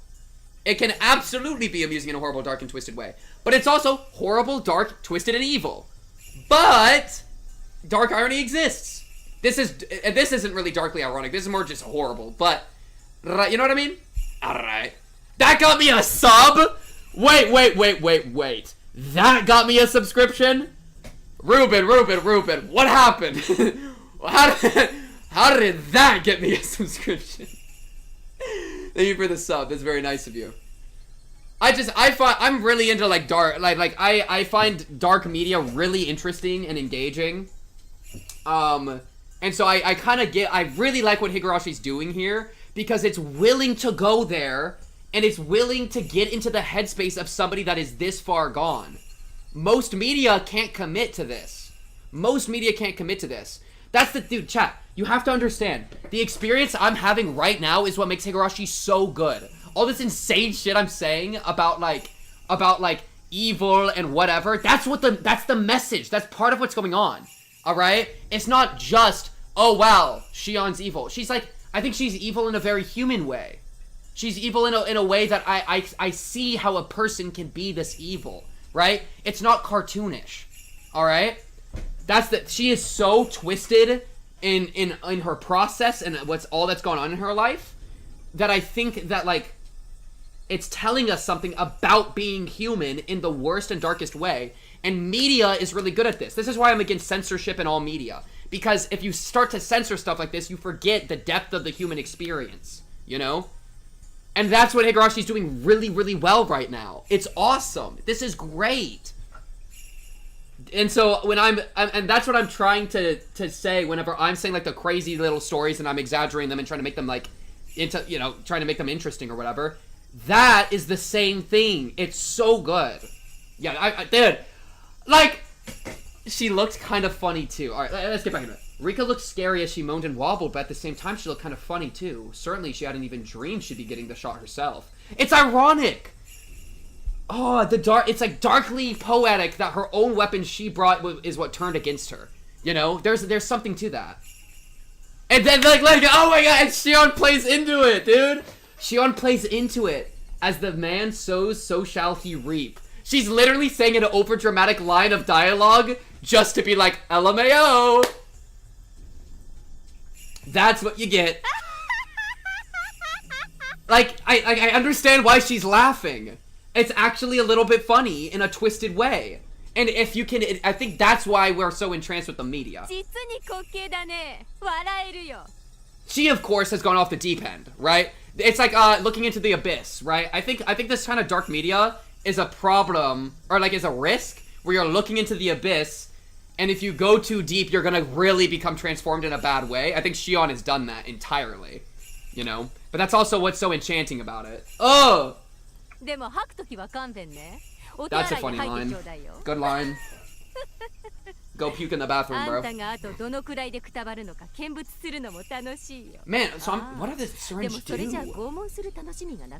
It can absolutely be amusing in a horrible, dark, and twisted way. But it's also horrible, dark, twisted, and evil. But dark irony exists. This isn't really darkly ironic. This is more just horrible. But, you know what I mean? Alright. That got me a sub? Wait. That got me a subscription? Ruben, what happened? How did that get me a subscription? Thank you for the sub. That's very nice of you. I'm really into, like, dark, I find dark media really interesting and engaging. And so I kind of I really like what Higurashi's doing here, because it's willing to go there, and it's willing to get into the headspace of somebody that is this far gone. Most media can't commit to this. That's the, dude, chat, you have to understand, the experience I'm having right now is what makes Higurashi so good. All this insane shit I'm saying about evil and whatever, that's the message. That's part of what's going on. Alright? It's not just, oh wow, Shion's evil. She's like, I think she's evil in a very human way. She's evil in a way that I see how a person can be this evil, right? It's not cartoonish, all right? She is so twisted in her process and what's all that's going on in her life that I think that, like, it's telling us something about being human in the worst and darkest way, and media is really good at this. This is why I'm against censorship in all media, because if you start to censor stuff like this, you forget the depth of the human experience, you know? And that's what Higurashi's doing really, really well right now. It's awesome. This is great. And so when and that's what I'm trying to say whenever I'm saying, like, the crazy little stories and I'm exaggerating them and trying to make them, like, trying to make them interesting or whatever. That is the same thing. It's so good. Yeah, dude, like, she looked kind of funny too. All right, let's get back into it. Rika looked scary as she moaned and wobbled, but at the same time, she looked kind of funny too. Certainly, she hadn't even dreamed she'd be getting the shot herself. It's ironic. Oh, it's like darkly poetic that her own weapon she brought is what turned against her. You know, there's something to that. And then like oh my god, and Shion plays into it, dude. Shion plays into it. As the man sows, so shall he reap. She's literally saying an over-dramatic line of dialogue just to be like, LMAO. That's what you get. Like, I understand why she's laughing. It's actually a little bit funny in a twisted way. And if you can, I think that's why we're so entranced with the media. She, of course, has gone off the deep end, right? It's like looking into the abyss, right? I think this kind of dark media is a problem, or like is a risk, where you're looking into the abyss, and if you go too deep, you're gonna really become transformed in a bad way. I think Shion has done that entirely, you know? But that's also what's so enchanting about it. Oh! That's a funny line. Good line. Go puke in the bathroom, bro. Man, so what are the syringe do?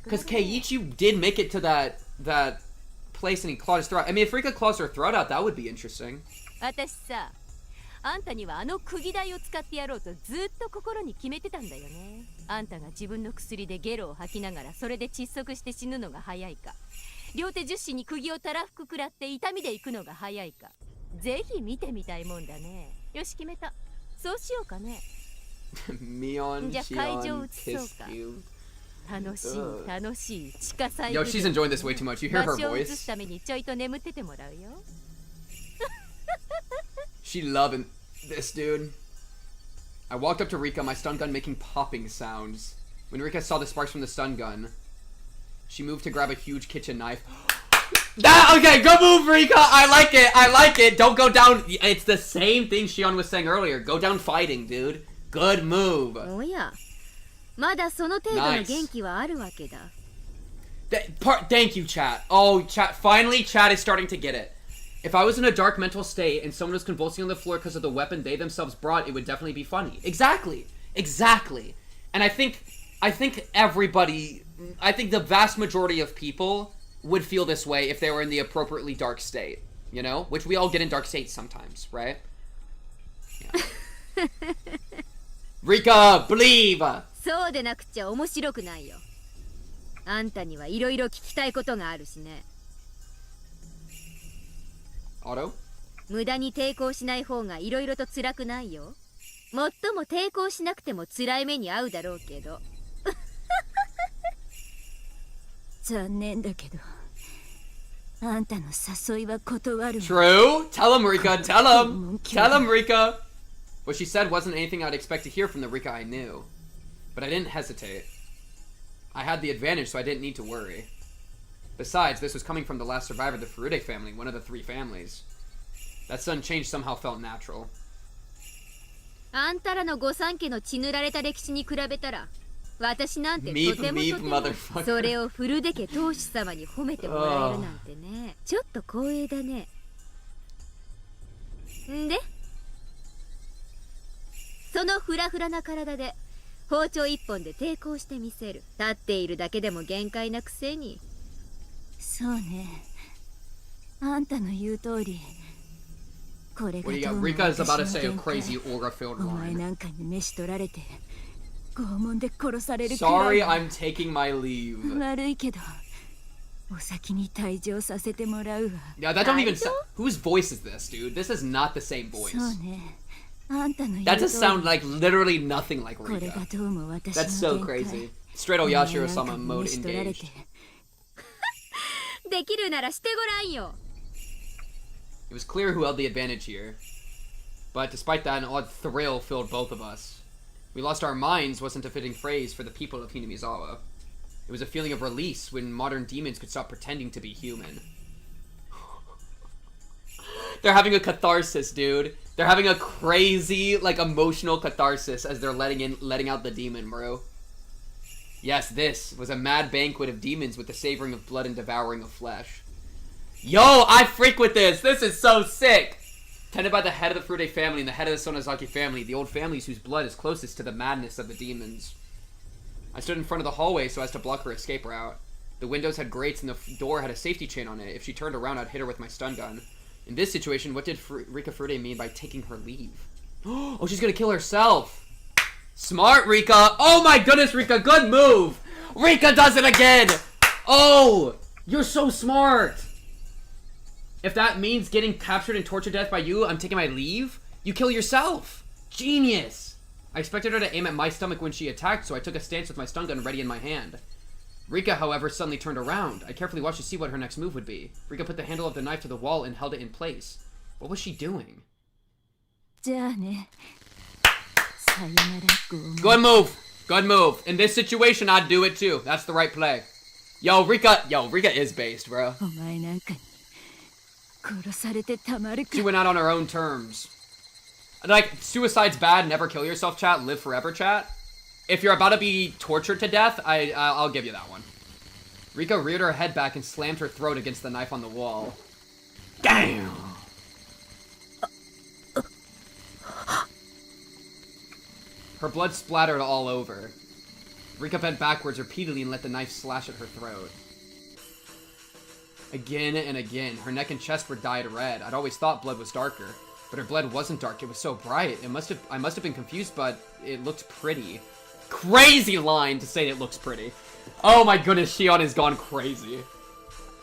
Because Keiichi did make it to that place and he clawed his throat. I mean, if Rika claws her throat out, that would be interesting. あんたにはあの釘台を使ってやろうとずっと心に決めてたんだよね。あんたが自分の薬でゲロを吐きながらそれで窒息して死ぬのが早いか、両手十指に釘をたらふく食らって痛みで行くのが早いか、ぜひ見てみたいもんだね。よし決めた。そうしようかね。Mion, じゃあ会場 Shion, 移そう kiss か。 you. 楽しい楽しい地下サイ Yo, she's enjoying this way too much. You hear her 場所を移 voice? すためにちょいと眠っててもらうよ。 She loving this, dude. I walked up to Rika, my stun gun making popping sounds. When Rika saw the sparks from the stun gun, she moved to grab a huge kitchen knife. Okay, go move, Rika! I like it! Don't go down. It's the same thing Shion was saying earlier. Go down fighting, dude. Good move. おや、まだその程度の元気はあるわけだ。Thank you, chat. Oh, chat. Finally, chat is starting to get it. If I was in a dark mental state and someone was convulsing on the floor because of the weapon they themselves brought, it would definitely be funny. Exactly. And I think everybody, I think the vast majority of people would feel this way if they were in the appropriately dark state, you know? Which we all get in dark states sometimes, right? Yeah. Rika, believe! そうでなくちゃ面白くないよ。あんたにはいろいろ聞きたいことがあるしね。Auto? 無駄に抵抗しない方がいろいろと辛くないよ。もっとも抵抗しなくても辛い目に遭うだろうけど。残念だけど、あんたの誘いは断る。True? Tell him, Rika. Tell him, Rika. What she said wasn't anything I'd expect to hear from the Rika I knew. But I didn't hesitate. I had the advantage, so I didn't need to worry. Besides, this was coming from the last survivor of the Furude family, one of the 3 families. That sudden change somehow felt natural. あんたらの御三家の血塗られた歴史に比べたら、私なんてとてもとてもそれをフルデ家当主様に褒めてもらえるなんてね、ちょっと光栄だね。んで、そのフラフラな体で包丁一本で抵抗してみせる。立っているだけでも限界なくせに。そうね。あんたの言う通り。これがどうも私の限界。お前なんかに召し取られて、Sorry, I'm taking my leave. 悪いけどお先に退場させてもらうわ。 Yeah, that don't even sound. Whose voice is this, dude? This is not the same voice. そうね。あんたの言う That 通 does り sound like literally nothing like これ Rika. がどうも私 That's の so 限界。 crazy. Straight Oyashiro-sama mode し取られて engaged. できるならしてごらんよ。 It was clear who held the advantage here. But despite that, an odd thrill filled both of us. We lost our minds wasn't a fitting phrase for the people of Hinamizawa. It was a feeling of release when modern demons could stop pretending to be human. They're having a catharsis, dude. They're having a crazy, like, emotional catharsis as they're letting out the demon, bro. Yes, this was a mad banquet of demons with the savoring of blood and devouring of flesh. Yo, I freak with this! This is so sick! Tended by the head of the Furude family and the head of the Sonozaki family, the old families whose blood is closest to the madness of the demons. I stood in front of the hallway so as to block her escape route. The windows had grates and the door had a safety chain on it. If she turned around, I'd hit her with my stun gun. In this situation, what did Rika Furude mean by taking her leave? Oh, she's gonna kill herself! Smart, Rika! Oh my goodness, Rika, good move! Rika does it again! Oh! You're so smart! If that means getting captured and tortured to death by you, I'm taking my leave? You kill yourself! Genius! I expected her to aim at my stomach when she attacked, so I took a stance with my stun gun ready in my hand. Rika, however, suddenly turned around. I carefully watched to see what her next move would be. Rika put the handle of the knife to the wall and held it in place. What was she doing? じゃあね。さよなら、Good move! Good move. In this situation, I'd do it too. That's the right play. Yo, Rika is based, bro. お前なんかに殺されてたまるか。 She went out on her own terms. Like, suicide's bad, never kill yourself, chat, live forever, chat. If you're about to be tortured to death, I'll give you that one. Rika reared her head back and slammed her throat against the knife on the wall. Damn! Her blood splattered all over. Rika bent backwards repeatedly and let the knife slash at her throat. Again and again, her neck and chest were dyed red. I'd always thought blood was darker, but her blood wasn't dark. It was so bright. I must have been confused, but it looked pretty. Crazy line to say it looks pretty. Oh my goodness, Shion has gone crazy.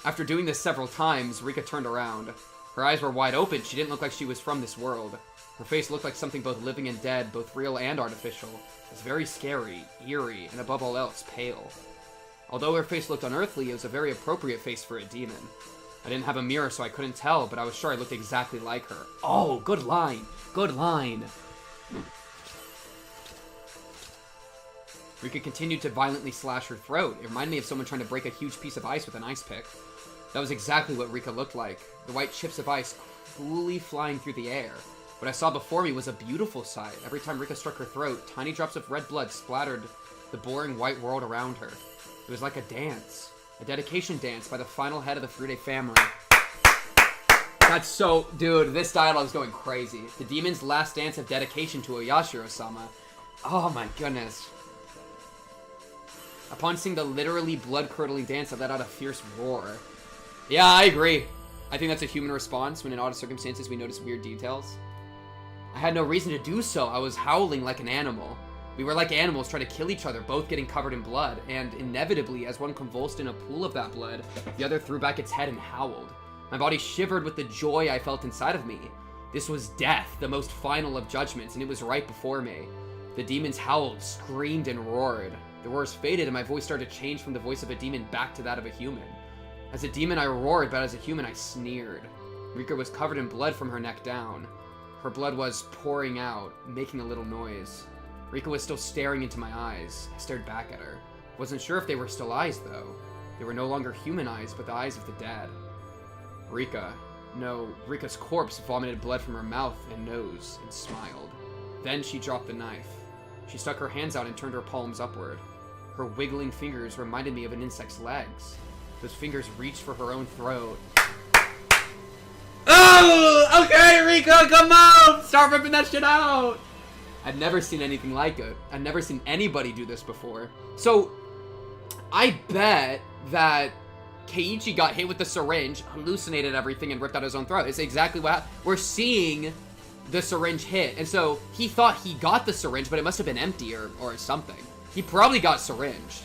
After doing this several times, Rika turned around. Her eyes were wide open. She didn't look like she was from this world. Her face looked like something both living and dead, both real and artificial. It was very scary, eerie, and above all else, pale. Although her face looked unearthly, it was a very appropriate face for a demon. I didn't have a mirror, so I couldn't tell, but I was sure I looked exactly like her. Oh, good line. Good line. Rika continued to violently slash her throat. It reminded me of someone trying to break a huge piece of ice with an ice pick. That was exactly what Rika looked like. The white chips of ice coolly flying through the air. What I saw before me was a beautiful sight. Every time Rika struck her throat, tiny drops of red blood splattered the boring white world around her. It was like a dance. A dedication dance by the final head of the Furude family. That's so... Dude, this dialogue's going crazy. The demon's last dance of dedication to Oyashiro-sama. Oh my goodness. Upon seeing the literally blood-curdling dance, I let out a fierce roar. Yeah, I agree. I think that's a human response when in odd circumstances we notice weird details. I had no reason to do so. I was howling like an animal. We were like animals trying to kill each other, both getting covered in blood, and inevitably, as one convulsed in a pool of that blood, the other threw back its head and howled. My body shivered with the joy I felt inside of me. This was death, the most final of judgments, and it was right before me. The demons howled, screamed, and roared. The roars faded, and my voice started to change from the voice of a demon back to that of a human. As a demon, I roared, but as a human, I sneered. Rika was covered in blood from her neck down. Her blood was pouring out, making a little noise. Rika was still staring into my eyes. I stared back at her. Wasn't sure if they were still eyes, though. They were no longer human eyes, but the eyes of the dead. Rika's corpse vomited blood from her mouth and nose and smiled. Then she dropped the knife. She stuck her hands out and turned her palms upward. Her wiggling fingers reminded me of an insect's legs. Those fingers reached for her own throat. Oh! Okay, Rika, come on! Start ripping that shit out! I'd never seen anything like it. I'd never seen anybody do this before. So, I bet that Keiichi got hit with the syringe, hallucinated everything, and ripped out his own throat. It's exactly what happened. We're seeing the syringe hit. And so he thought he got the syringe, but it must have been empty or something. He probably got syringed.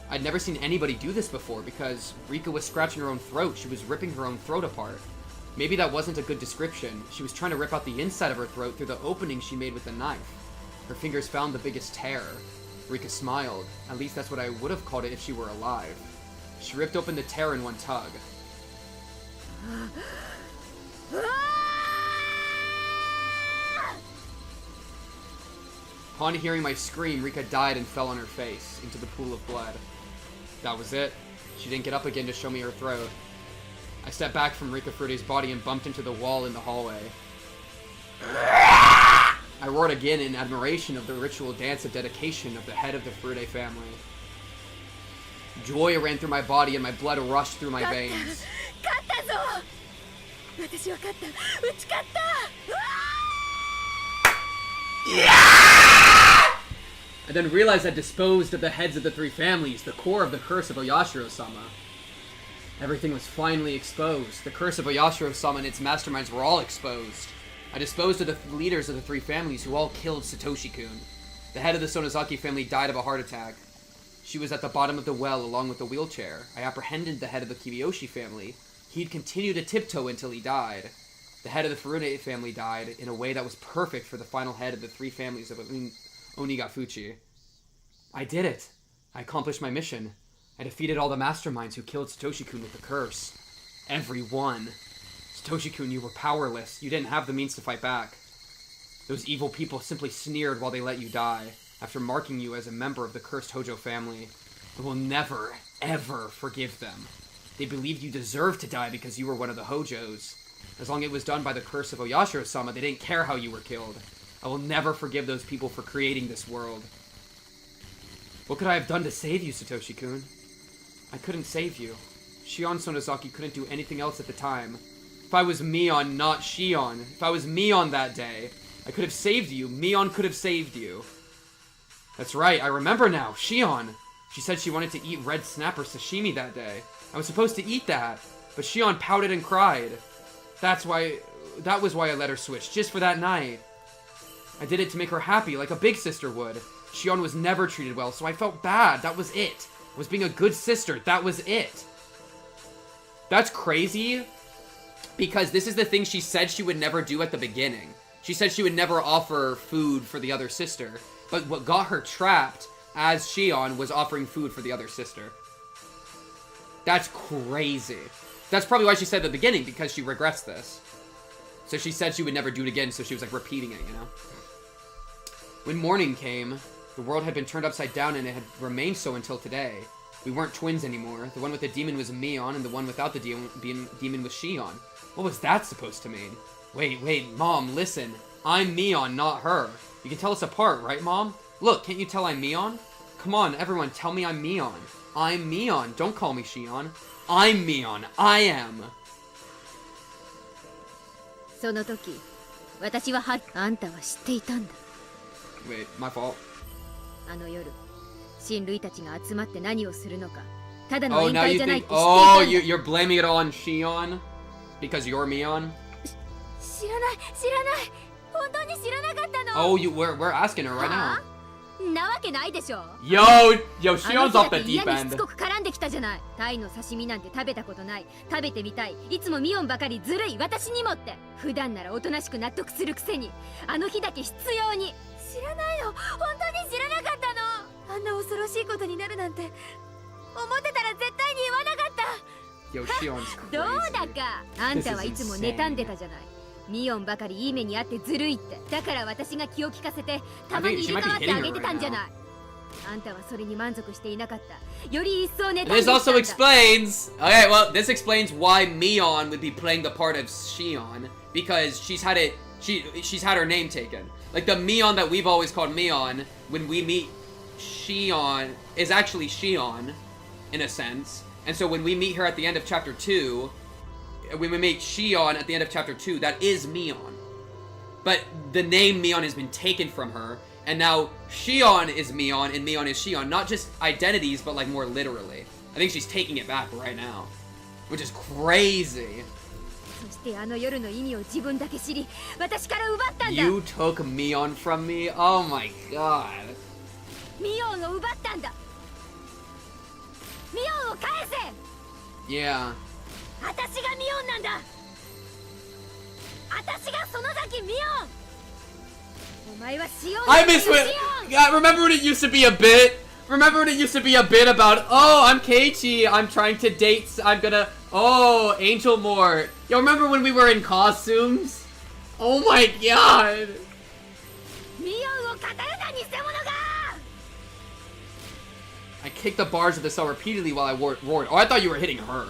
I'd never seen anybody do this before because Rika was scratching her own throat. She was ripping her own throat apart. Maybe that wasn't a good description. She was trying to rip out the inside of her throat through the opening she made with the knife. Her fingers found the biggest tear. Rika smiled. At least that's what I would have called it if she were alive. She ripped open the tear in one tug. Upon hearing my scream, Rika died and fell on her face into the pool of blood. That was it. She didn't get up again to show me her throat. I stepped back from Rika Furude's body and bumped into the wall in the hallway. I roared again in admiration of the ritual dance of dedication of the head of the Furude family. Joy ran through my body and my blood rushed through my veins. I then realized I disposed of the heads of the three families, the core of the curse of Oyashiro-sama. Everything was finally exposed. The curse of Oyashiro-sama and its masterminds were all exposed. I disposed of the leaders of the three families who all killed Satoshi-kun. The head of the Sonozaki family died of a heart attack. She was at the bottom of the well along with the wheelchair. I apprehended the head of the Kiyoshi family. He'd continue to tiptoe until he died. The head of the Furude family died in a way that was perfect for the final head of the three families of Onigafuchi. I did it. I accomplished my mission. I defeated all the masterminds who killed Satoshi-kun with the curse. Every one. Satoshi-kun, you were powerless. You didn't have the means to fight back. Those evil people simply sneered while they let you die, after marking you as a member of the cursed Hojo family. I will never, ever forgive them. They believed you deserved to die because you were one of the Hojos. As long as it was done by the curse of Oyashiro-sama, they didn't care how you were killed. I will never forgive those people for creating this world. What could I have done to save you, Satoshi-kun? I couldn't save you. Shion Sonozaki couldn't do anything else at the time. If I was Mion, not Shion, if I was Mion that day, I could have saved you. Mion could have saved you. That's right, I remember now. Shion. She said she wanted to eat red snapper sashimi that day. I was supposed to eat that, but Shion pouted and cried. That was why I let her switch, just for that night. I did it to make her happy, like a big sister would. Shion was never treated well, so I felt bad. That was it. I was being a good sister. That was it. That's crazy, because this is the thing she said she would never do at the beginning. She said she would never offer food for the other sister, but what got her trapped as Shion was offering food for the other sister. That's crazy. That's probably why she said at the beginning, because she regrets this. So she said she would never do it again, so she was like repeating it, you know? When morning came, the world had been turned upside down and it had remained so until today. We weren't twins anymore. The one with the demon was Mion, and the one without the demon was Shion. What was that supposed to mean? Wait, Mom, listen. I'm Mion, not her. You can tell us apart, right, Mom? Look, can't you tell I'm Mion? Come on, everyone, tell me I'm Mion. I'm Mion. Don't call me Shion. I'm Mion. I am. その時、私はあんたは知っていたんだ。Wait, my fault. あの夜、親類たちが集まって何をするのか、ただの Oh, 宴 now 会 you じゃないっ think... て知っていたんだ。 Oh, you're blaming it all on Shion? Because you're Mion? 知らない。本当に知らなかったの。 Oh, we're asking her right now. なわけないでしょ。 Yo, Shion's off the deep 嫌にし end. つこく絡んできたじゃない。タイの刺身なんて食べたことない。食べてみたい。いつもミオンばかりずるい。私にもって。普段ならおとなしく納得するくせに、あの日だけ必要に。知らないの。本当に知らなかったの。あんな恐ろしいことになるなんて思ってたら絶対に言わなかった。 Yo, Shion's crazy. どうだか。あんたはいつも妬んでたじゃない。ミオンばかりいい目にあってずるいって。だから私が気を利かせてたまに入れ替わってあげてたんじゃない。あんたはそれに満足していなかった。より一層妬んできたんだ。 This also explains... Okay, well, this explains why Mion would be playing the part of Shion. Because she's had her name taken. Like, the Mion that we've always called Mion, when we meet Shion, is actually Shion, in a sense. And so when we meet her at the end of Chapter 2... When we meet Shion at the end of Chapter 2, that is Mion. But the name Mion has been taken from her, and now Shion is Mion, and Mion is Shion. Not just identities, but like more literally. I think she's taking it back right now. Which is crazy. そしてあの夜の意味を自分だけ知り、私から奪ったんだ。 You took Mion from me? Oh my god. ミオンを奪ったんだ。ミオンを返せ。 Yeah. 私がミオンなんだ。私が園崎ミオン。お前はシオン。 I miss when. Yeah, remember when it used to be a bit? Remember when it used to be a bit about, oh, I'm Keiichi, I'm trying to date, I'm gonna, oh, Angel Mort. Yo, remember when we were in costumes? Oh my god. ミオンを語るな偽物が。 I kicked the bars of the cell repeatedly while I roared. Oh, I thought you were hitting her.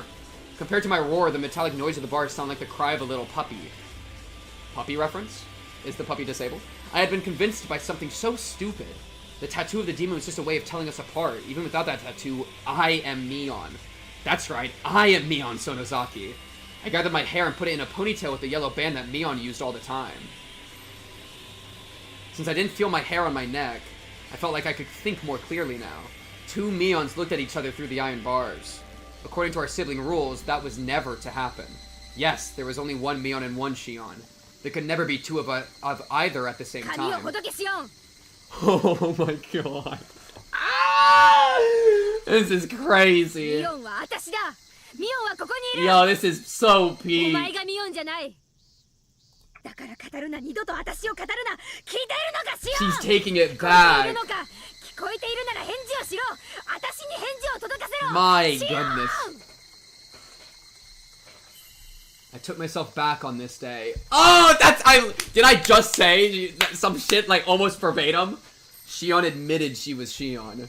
Compared to my roar, the metallic noise of the bars sound like the cry of a little puppy. Puppy reference? Is the puppy disabled? I had been convinced by something so stupid. The tattoo of the demon was just a way of telling us apart. Even without that tattoo, I am Mion. That's right, I am Mion Sonozaki. I gathered my hair and put it in a ponytail with the yellow band that Mion used all the time. Since I didn't feel my hair on my neck, I felt like I could think more clearly now. Two Mions looked at each other through the iron bars. According to our sibling rules, that was never to happen. Yes, there was only one Mion and one Shion. There could never be two of either at the same time. Oh my god. Ah! This is crazy. Yo, this is so peak. She's taking it back. My goodness. I took myself back on this day. Oh, did I just say some shit like almost verbatim? Shion admitted she was Shion.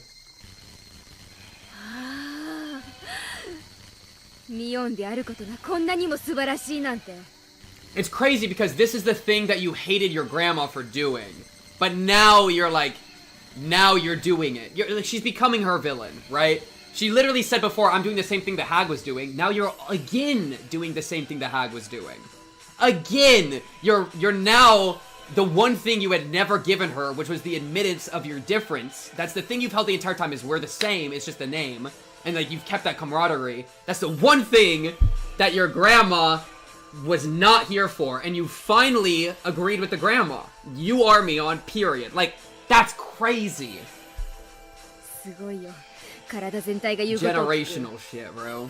It's crazy because this is the thing that you hated your grandma for doing. But now you're like, now you're doing it. She's becoming her villain, right? She literally said before, I'm doing the same thing the Hag was doing. Now you're again doing the same thing the Hag was doing. Again! You're now the one thing you had never given her, which was the admittance of your difference. That's the thing you've held the entire time, is we're the same, it's just the name. And like, you've kept that camaraderie. That's the one thing that your grandma was not here for. And you finally agreed with the grandma. You are Mion, period. Like, that's crazy. Generational shit, bro.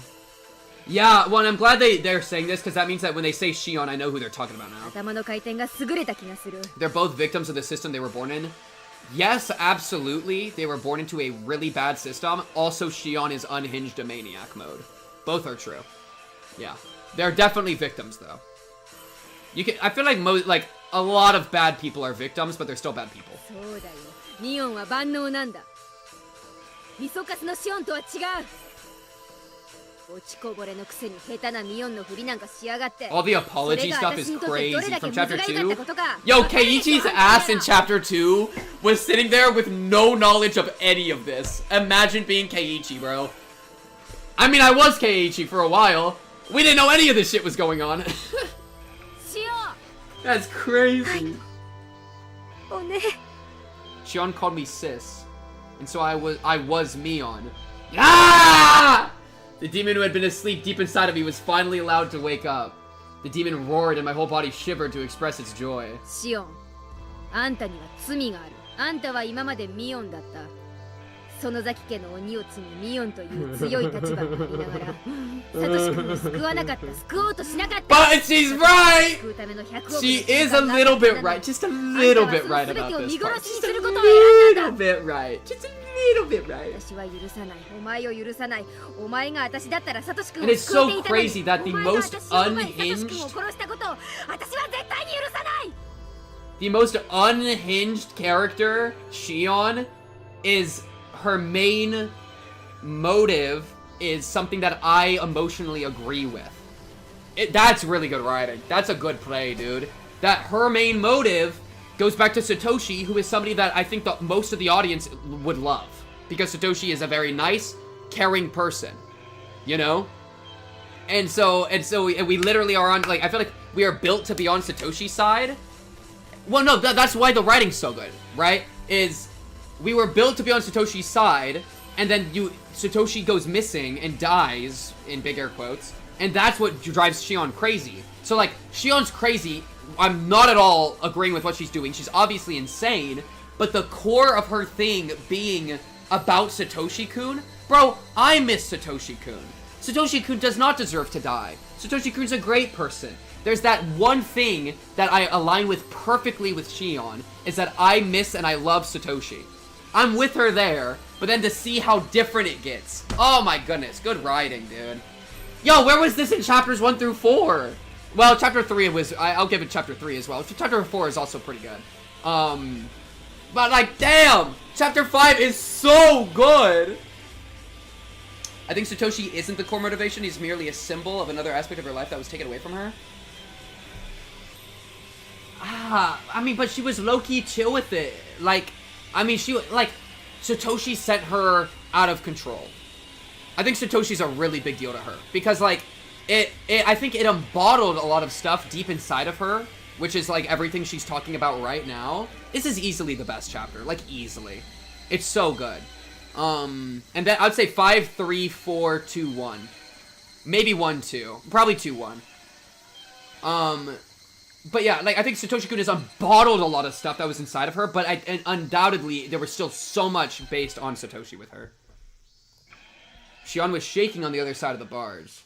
Yeah, well, I'm glad they're saying this, because that means that when they say Shion, I know who they're talking about now. They're both victims of the system they were born in. Yes, absolutely, they were born into a really bad system. Also, Shion is unhinged to maniac mode. Both are true. Yeah. They're definitely victims, though. I feel like a lot of bad people are victims, but they're still bad people. All the apology stuff is crazy from chapter 2. Yo, Keiichi's ass in chapter 2 was sitting there with no knowledge of any of this. Imagine being Keiichi, bro. I mean, I was Keiichi for a while. We didn't know any of this shit was going on. That's crazy. Shion called me sis. And so I was Mion. Ah! The demon who had been asleep deep inside of me was finally allowed to wake up. The demon roared and my whole body shivered to express its joy. Shion, あんたには罪がある。あんたは今までミオンだった。園崎家の鬼を継ぐミオンという強い立場にありながら、サトシ君を救わなかった、救おうとしなかった。But she's right! She is a little bit right. Just a little bit right about this part. Just a little bit right. Just a little bit right. And it's so crazy that the most unhinged character, Shion, is her main motive is something that I emotionally agree with. That's really good writing. That's a good play, dude. That her main motive goes back to Satoshi, who is somebody that I think most of the audience would love. Because Satoshi is a very nice, caring person. You know? And so we literally are on, like, I feel like we are built to be on Satoshi's side. Well, no, that's why the writing's so good, right? We were built to be on Satoshi's side, and then Satoshi goes missing and dies, in big air quotes, And that's what drives Shion crazy. So, like, Shion's crazy. I'm not at all agreeing with what she's doing. She's obviously insane. But the core of her thing being about Satoshi-kun, bro, I miss Satoshi-kun. Satoshi-kun does not deserve to die. Satoshi-kun's a great person. There's that one thing that I align with perfectly with Shion, is that I miss and I love Satoshi. I'm with her there, but then to see how different it gets. Oh my goodness, good writing, dude. Yo, where was this in chapters 1 through 4? Well, chapter 3 was, I'll give it chapter 3 as well. Chapter 4 is also pretty good. But like, damn, chapter 5 is so good. I think Satoshi isn't the core motivation. He's merely a symbol of another aspect of her life that was taken away from her. I mean, but she was low-key chill with it. Like, I mean, Satoshi sent her out of control. I think Satoshi's a really big deal to her. Because, like, I think it embottled a lot of stuff deep inside of her. Which is, like, everything she's talking about right now. This is easily the best chapter. Like, easily. It's so good. And then I'd say 5, 3, 4, 2, 1. Maybe 1, 2. Probably 2, 1. But yeah, like, I think Satoshi-kun has unbottled a lot of stuff that was inside of her, but and undoubtedly, there was still so much based on Satoshi with her. Shion was shaking on the other side of the bars.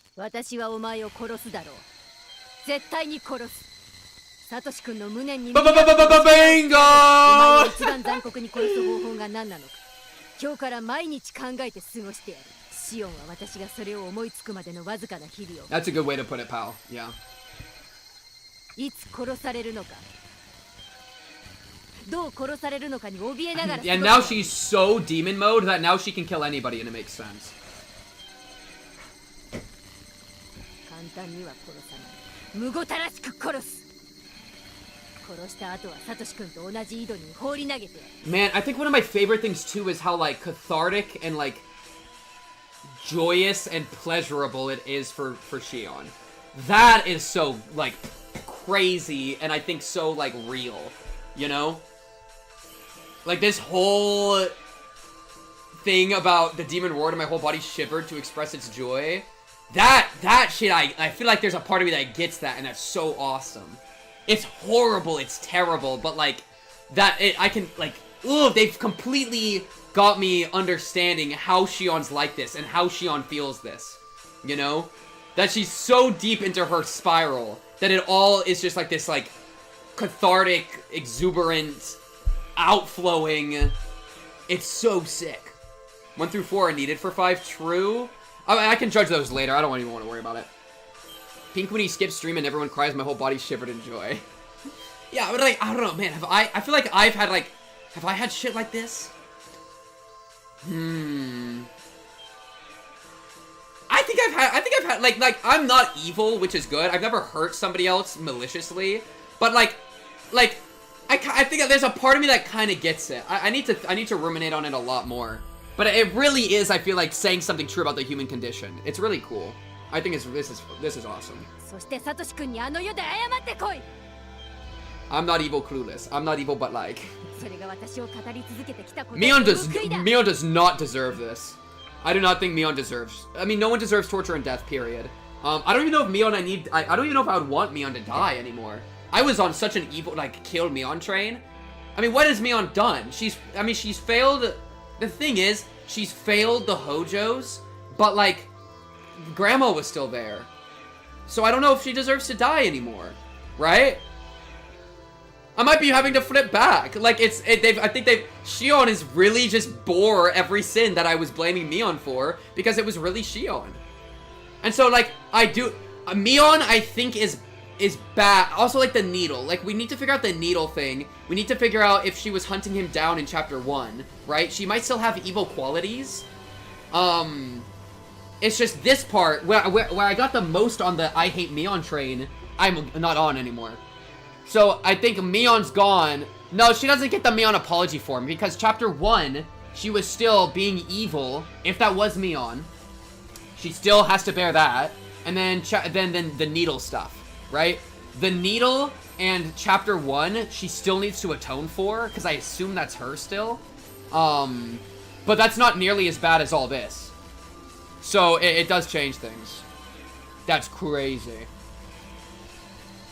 That's a good way to put it, pal. Yeah. And now she's so demon mode that now she can kill anybody and it makes sense. Man, I think one of my favorite things too is how, like, cathartic and, like, joyous and pleasurable it is for Shion. That is so, like, crazy and I think so, like, real, you know? Like, this whole thing about the demon roared and my whole body shivered to express its joy. That shit, I feel like there's a part of me that gets that, and that's so awesome. It's horrible, it's terrible, but, like, I can, like, ooh, they've completely got me understanding how Shion's like this, and how Shion feels this, you know? That she's so deep into her spiral, that it all is just, like, this, like, cathartic, exuberant, outflowing, it's so sick. 1 through 4 are needed for 5, true? I can judge those later, I don't even want to worry about it. Pink when he skips stream and everyone cries, my whole body shivered in joy. Yeah, but, like, I don't know, man, I feel like I've had, like, have I had shit like this? I think I've had, like, I'm not evil, which is good. I've never hurt somebody else maliciously, but, like, I think there's a part of me that kind of gets it. I need to ruminate on it a lot more. But it really is, I feel like, saying something true about the human condition. It's really cool. I think this is awesome. I'm not evil, clueless. I'm not evil, but, like, Mion does not deserve this. I do not think Mion deserves. I mean, no one deserves torture and death. Period. I don't even know if Mion. I don't even know if I would want Mion to die anymore. I was on such an evil, like, kill Mion train. I mean, what has Mion done? She's failed. The thing is, she's failed the Hojos, but, like, Grandma was still there. So I don't know if she deserves to die anymore, right? I might be having to flip back. Like, I think Shion is really just bore every sin that I was blaming Mion for, because it was really Shion. And so, like, Mion, I think, is bad. Also, like, the needle. Like, we need to figure out the needle thing. We need to figure out if she was hunting him down in chapter 1, right? She might still have evil qualities. It's just this part, where I got the most on the I hate Mion train, I'm not on anymore. So, I think Mion's gone. No, she doesn't get the Mion apology form, because chapter 1, she was still being evil. If that was Mion, she still has to bear that. And then then the needle stuff, right? The needle and chapter 1, she still needs to atone for, because I assume that's her still. But that's not nearly as bad as all this. So, it does change things. That's crazy.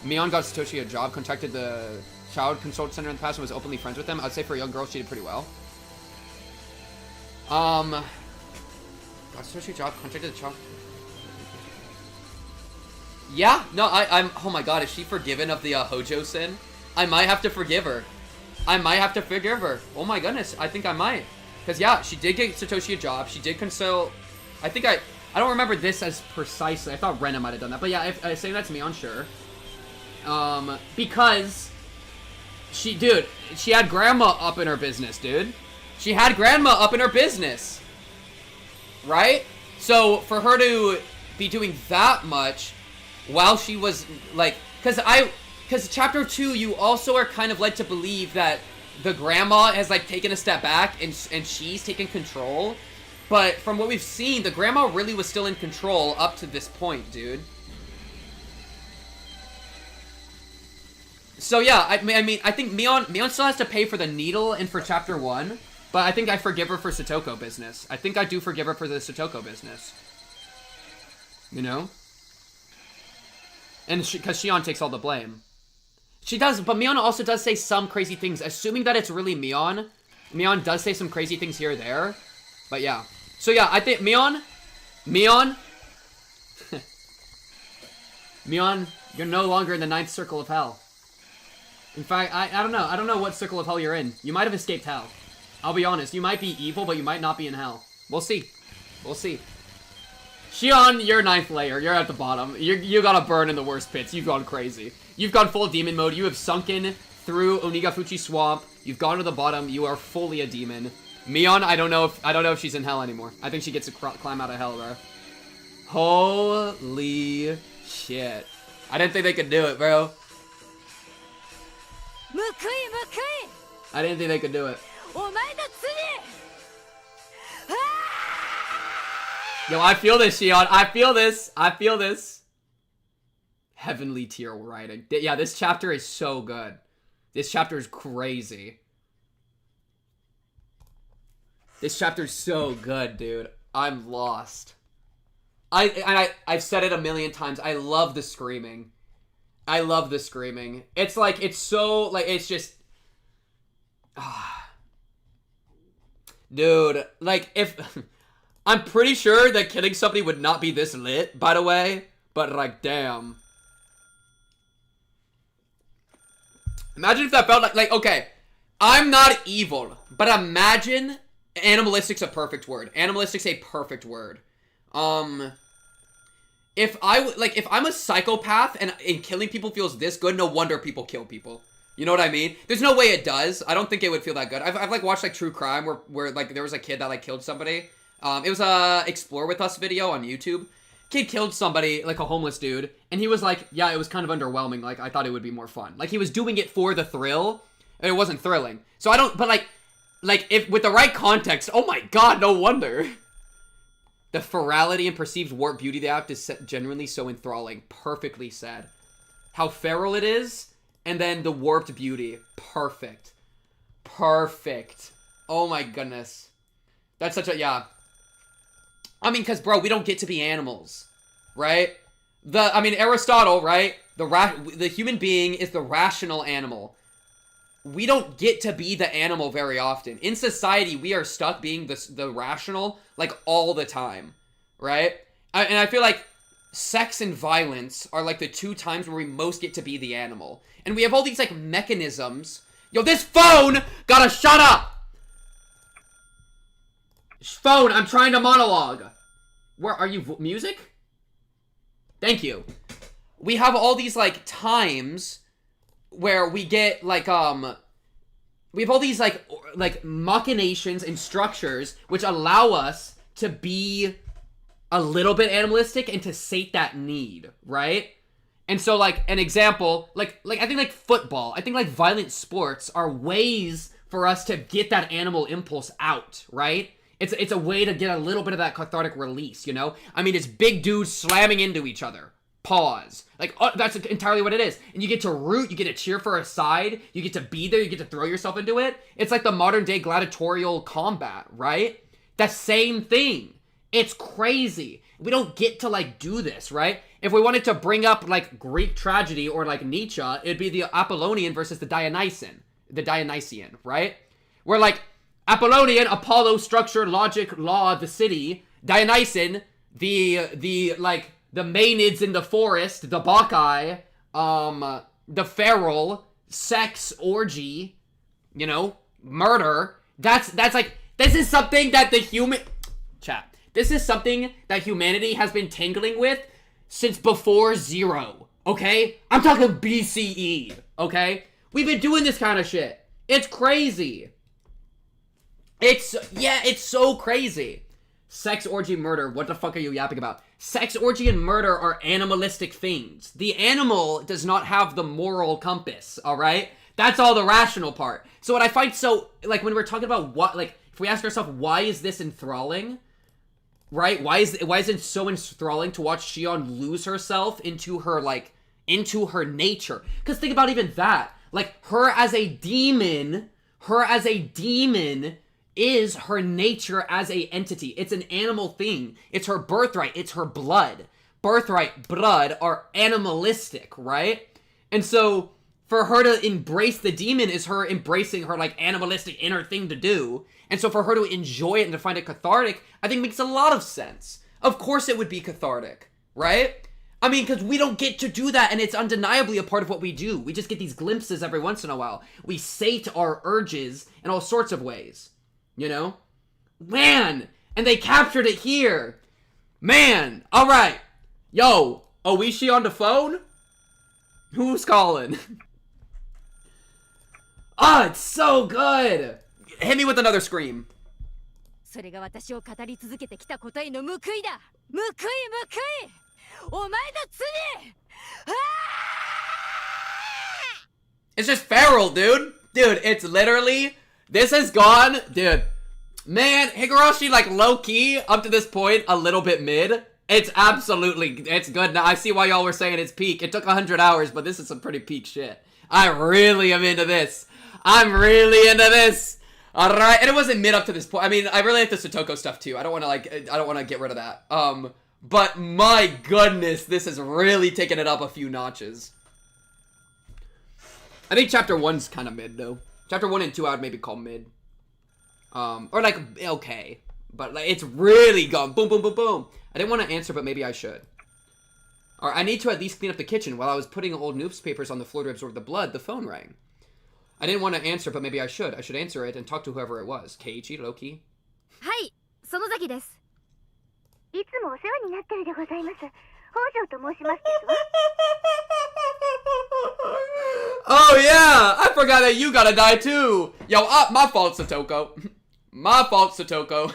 Mion got Satoshi a job, contacted the child consult center in the past, and was openly friends with them. I'd say for a young girl, she did pretty well. Got Satoshi a job, contacted the child. Yeah, no, I'm. Oh my god, is she forgiven of the Hojo sin? I might have to forgive her. I might have to forgive her. Oh my goodness, I think I might. Because yeah, she did get Satoshi a job. She did consult. I think I don't remember this as precisely. I thought Rena might have done that. But yeah, if I say that to me, I'm sure. Because she had grandma up in her business, dude. She had grandma up in her business. Right? So for her to be doing that much while she was like, because chapter 2, you also are kind of led to believe that the grandma has like taken a step back and she's taken control. But from what we've seen, the grandma really was still in control up to this point, dude. So yeah, I mean, I think Mion still has to pay for the needle and for chapter 1, but I think I forgive her for Satoko business. I think I do forgive her for the Satoko business. You know? And because Shion takes all the blame. She does, but Mion also does say some crazy things. Assuming that it's really Mion, Mion does say some crazy things here or there. But yeah. So yeah, I think Mion, Mion, you're no longer in the 9th circle of hell. In fact, I don't know. I don't know what circle of hell you're in. You might have escaped hell. I'll be honest. You might be evil, but you might not be in hell. We'll see. We'll see. Shion, you're 9th layer. You're at the bottom. You gotta burn in the worst pits. You've gone crazy. You've gone full demon mode. You have sunken through Onigafuchi Swamp. You've gone to the bottom. You are fully a demon. Mion, I don't know if she's in hell anymore. I think she gets to climb out of hell, bro. Holy shit. I didn't think they could do it, bro. I didn't think they could do it. Yo, I feel this, Shion. I feel this. I feel this. Heavenly tier writing. Yeah, this chapter is so good. This chapter is crazy. This chapter's so good, dude. I'm lost. I've said it a million times. I love the screaming. I love the screaming. It's like, it's so, like, it's just... Dude, like, if... I'm pretty sure that killing somebody would not be this lit, by the way. But, like, damn. Imagine if that felt like, okay, I'm not evil, but imagine... Animalistic's a perfect word. Animalistic's a perfect word. If I'm a psychopath and killing people feels this good, no wonder people kill people. You know what I mean? There's no way it does. I don't think it would feel that good. I've like watched like true crime where like there was a kid that like killed somebody. It was a Explore With Us video on YouTube. Kid killed somebody, like a homeless dude, and he was like, yeah, it was kind of underwhelming. Like I thought it would be more fun. Like he was doing it for the thrill, and it wasn't thrilling. So I don't, but like if with the right context, oh my god, no wonder. The ferality and perceived warped beauty of the act is genuinely so enthralling. Perfectly said. How feral it is, and then the warped beauty. Perfect. Perfect. Oh my goodness. That's such a, yeah. I mean, because, bro, we don't get to be animals, right? Aristotle, right? The human being is the rational animal. We don't get to be the animal very often. In society, we are stuck being the rational, like, all the time, right? And I feel like sex and violence are, like, the 2 times where we most get to be the animal. And we have all these, like, mechanisms. Yo, this phone gotta shut up! Phone, I'm trying to monologue. Where are you? Music? Thank you. We have all these, like, times where we get, like, we have all these, like machinations and structures which allow us to be a little bit animalistic and to sate that need, right? And so, like, an example, like I think, like, football, I think, like, violent sports are ways for us to get that animal impulse out, right? It's a way to get a little bit of that cathartic release, you know? I mean, it's big dudes slamming into each other. Pause. Like, that's entirely what it is. And you get to root, you get to cheer for a side, you get to be there, you get to throw yourself into it. It's like the modern day gladiatorial combat, right? The same thing. It's crazy. We don't get to, like, do this, right? if we wanted to bring up, like, Greek tragedy or, like, Nietzsche, it'd be the Apollonian versus the Dionysian, right? Where, like, Apollonian, Apollo, structure, logic, law, the city. Dionysian, the Maenads in the forest, the Bacchae, the feral, sex, orgy, you know, murder. That's like, this is something that this is something that humanity has been tingling with since before zero, okay? I'm talking BCE, okay? We've been doing this kind of shit. It's crazy. It's so crazy. Sex, orgy, murder. What the fuck are you yapping about? Sex, orgy, and murder are animalistic things. The animal does not have the moral compass, alright? That's all the rational part. So what I find so, like, when we're talking about what, like, if we ask ourselves, why is this enthralling? Right? Why is it so enthralling to watch Shion lose herself into her nature? Because think about even that. Like, her as a demon is her nature as a entity. It's an animal thing. It's her birthright. It's her blood. Birthright, blood are animalistic, right? And so, for her to embrace the demon is her embracing her, like, animalistic inner thing to do. And so for her to enjoy it and to find it cathartic, I think makes a lot of sense. Of course it would be cathartic, right? I mean, because we don't get to do that, and it's undeniably a part of what we do. We just get these glimpses every once in a while. We sate our urges in all sorts of ways, you know? Man! And they captured it here! Man! Alright! Yo! Oishi on the phone? Who's calling? Ah, it's so good! Hit me with another scream. それが私を語り続けてきた答えの報いだ。報い。お前の罪。It's just feral, dude. Dude, it's literally, this has gone, dude. Man, Higurashi, like, low-key, up to this point, a little bit mid. It's good now. I see why y'all were saying it's peak. It took 100 hours, but this is some pretty peak shit. I really am into this. I'm really into this. Alright, and it wasn't mid up to this point. I mean, I really like the Satoko stuff too. I don't want to get rid of that. But my goodness, this has really taken it up a few notches. I think chapter 1's kind of mid though. Chapter 1 and 2 I would maybe call mid. Or like, okay. But like, it's really gone boom, boom, boom, boom. I didn't want to answer, but maybe I should. Alright, I need to at least clean up the kitchen. While I was putting old newspapers on the floor to absorb the blood, the phone rang. I didn't want to answer, but maybe I should. I should answer it and talk to whoever it was. Keiichi, Loki? はい、園崎です。いつもお世話になってるでございます。北条と申しますですわ。Oh yeah! I forgot that you gotta die too! Yo, my fault, Satoko. My fault, Satoko.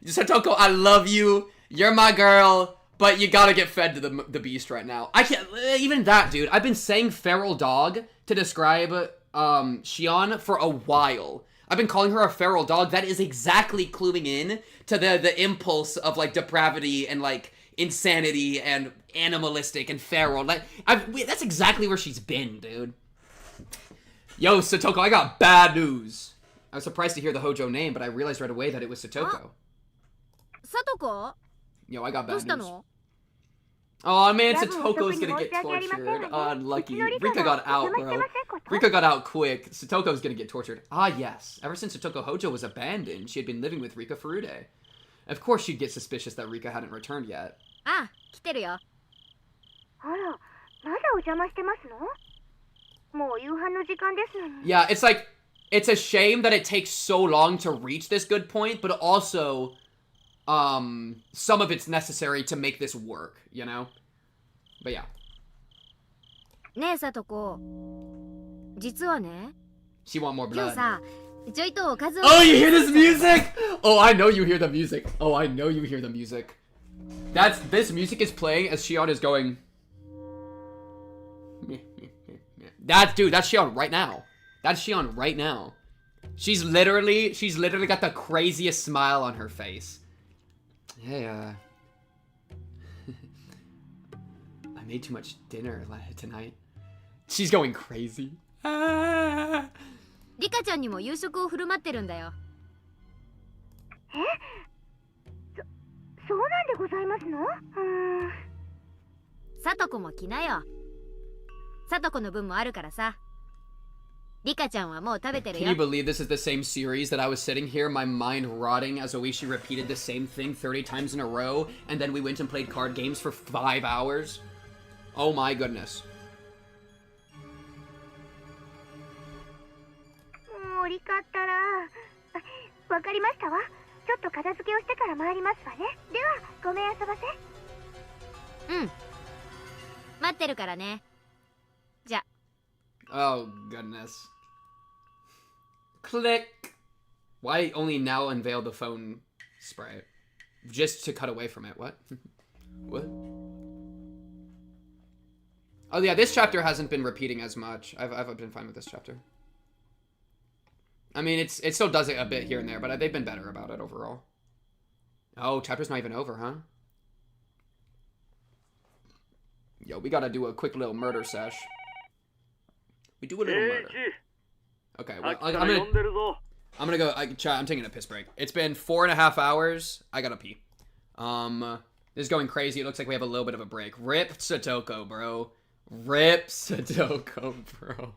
Satoko, I love you. You're my girl. But you gotta get fed to the beast right now. I can't, even that, dude. I've been saying feral dog to describe Shion for a while. I've been calling her a feral dog. That is exactly cluing in to the impulse of, like, depravity and, like, insanity and animalistic and feral. Like, that's exactly where she's been, dude. Yo, Satoko, I got bad news. I was surprised to hear the Hojo name, but I realized right away that it was Satoko. Satoko? Yo, I got bad news. Oh man, Satoko's gonna get tortured. Unlucky. Rika got out, bro. Rika got out quick. Satoko's gonna get tortured. Ah, yes. Ever since Satoko Hojo was abandoned, she had been living with Rika Furude. Of course she'd get suspicious that Rika hadn't returned yet. Ah, 来てるよ。あら、まだお邪魔してますの？もう夕飯の時間ですのに。Yeah, it's like, it's a shame that it takes so long to reach this good point, but also, some of it's necessary to make this work, you know? But yeah. ねえ、さとこ。実はね。 She want more blood. 今日さ、ちょいとおかずを。 Oh, you hear this music? Oh, I know you hear the music. Oh, I know you hear the music. This music is playing as Shion is going. That's Shion right now. That's Shion right now. She's literally got the craziest smile on her face. Hey, I made too much dinner tonight. She's going crazy. リカちゃんにも夕食を振る舞ってるんだよ。そうなんでございますの？さととこも来なよ。さとこの分もあるからさ。リカちゃんはもう食べてる Can よ。 you believe this is the same series that I was sitting here, my mind rotting as Oishi repeated the same thing 30 times in a row, and then we went and played card games for 5 hours? Oh my goodness. もうリカったら。わかりましたわ。ちょっと片付けをしてから参りますわね。では、ごめんあそばせ。うん。待ってるからね。じゃ。 Oh goodness. Click. Why only now unveil the phone spray? Just to cut away from it. What? What? Oh yeah, this chapter hasn't been repeating as much. I've been fine with this chapter. I mean, it still does it a bit here and there, but they've been better about it overall. Oh, chapter's not even over, huh? Yo, we gotta do a quick little murder sesh. We do a little murder. Okay, well, I'm gonna go. Chat, I'm taking a piss break. It's been 4.5 hours. I gotta pee. This is going crazy. It looks like we have a little bit of a break. Rip Satoko, bro. Rip Satoko, bro.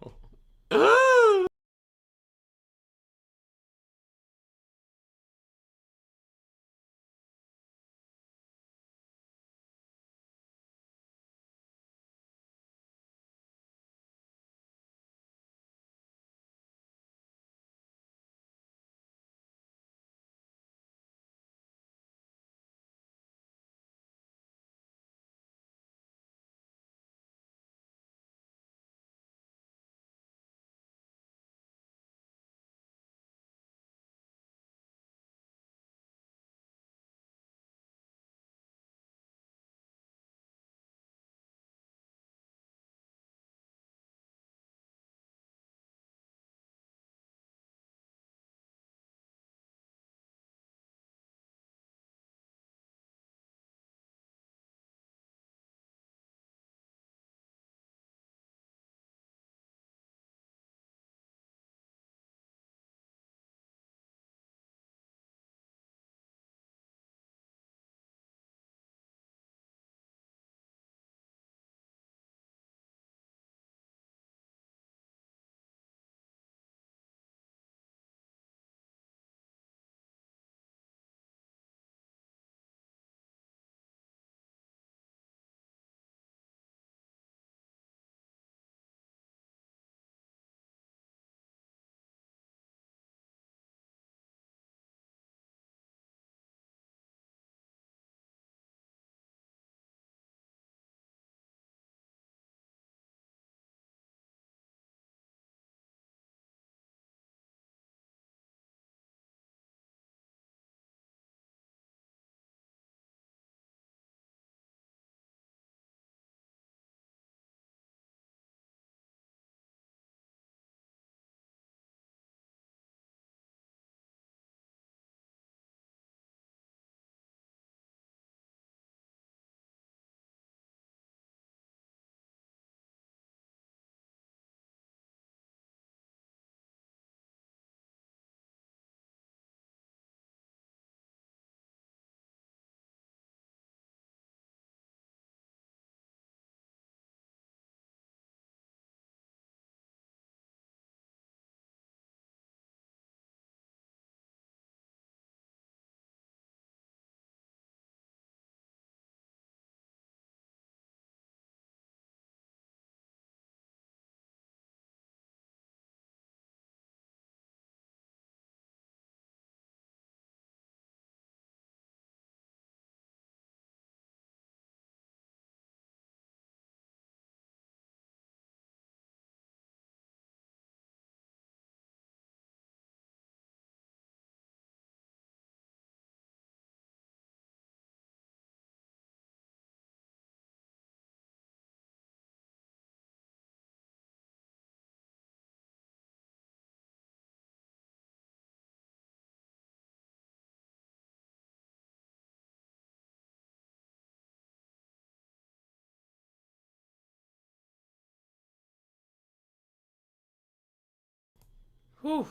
Whew.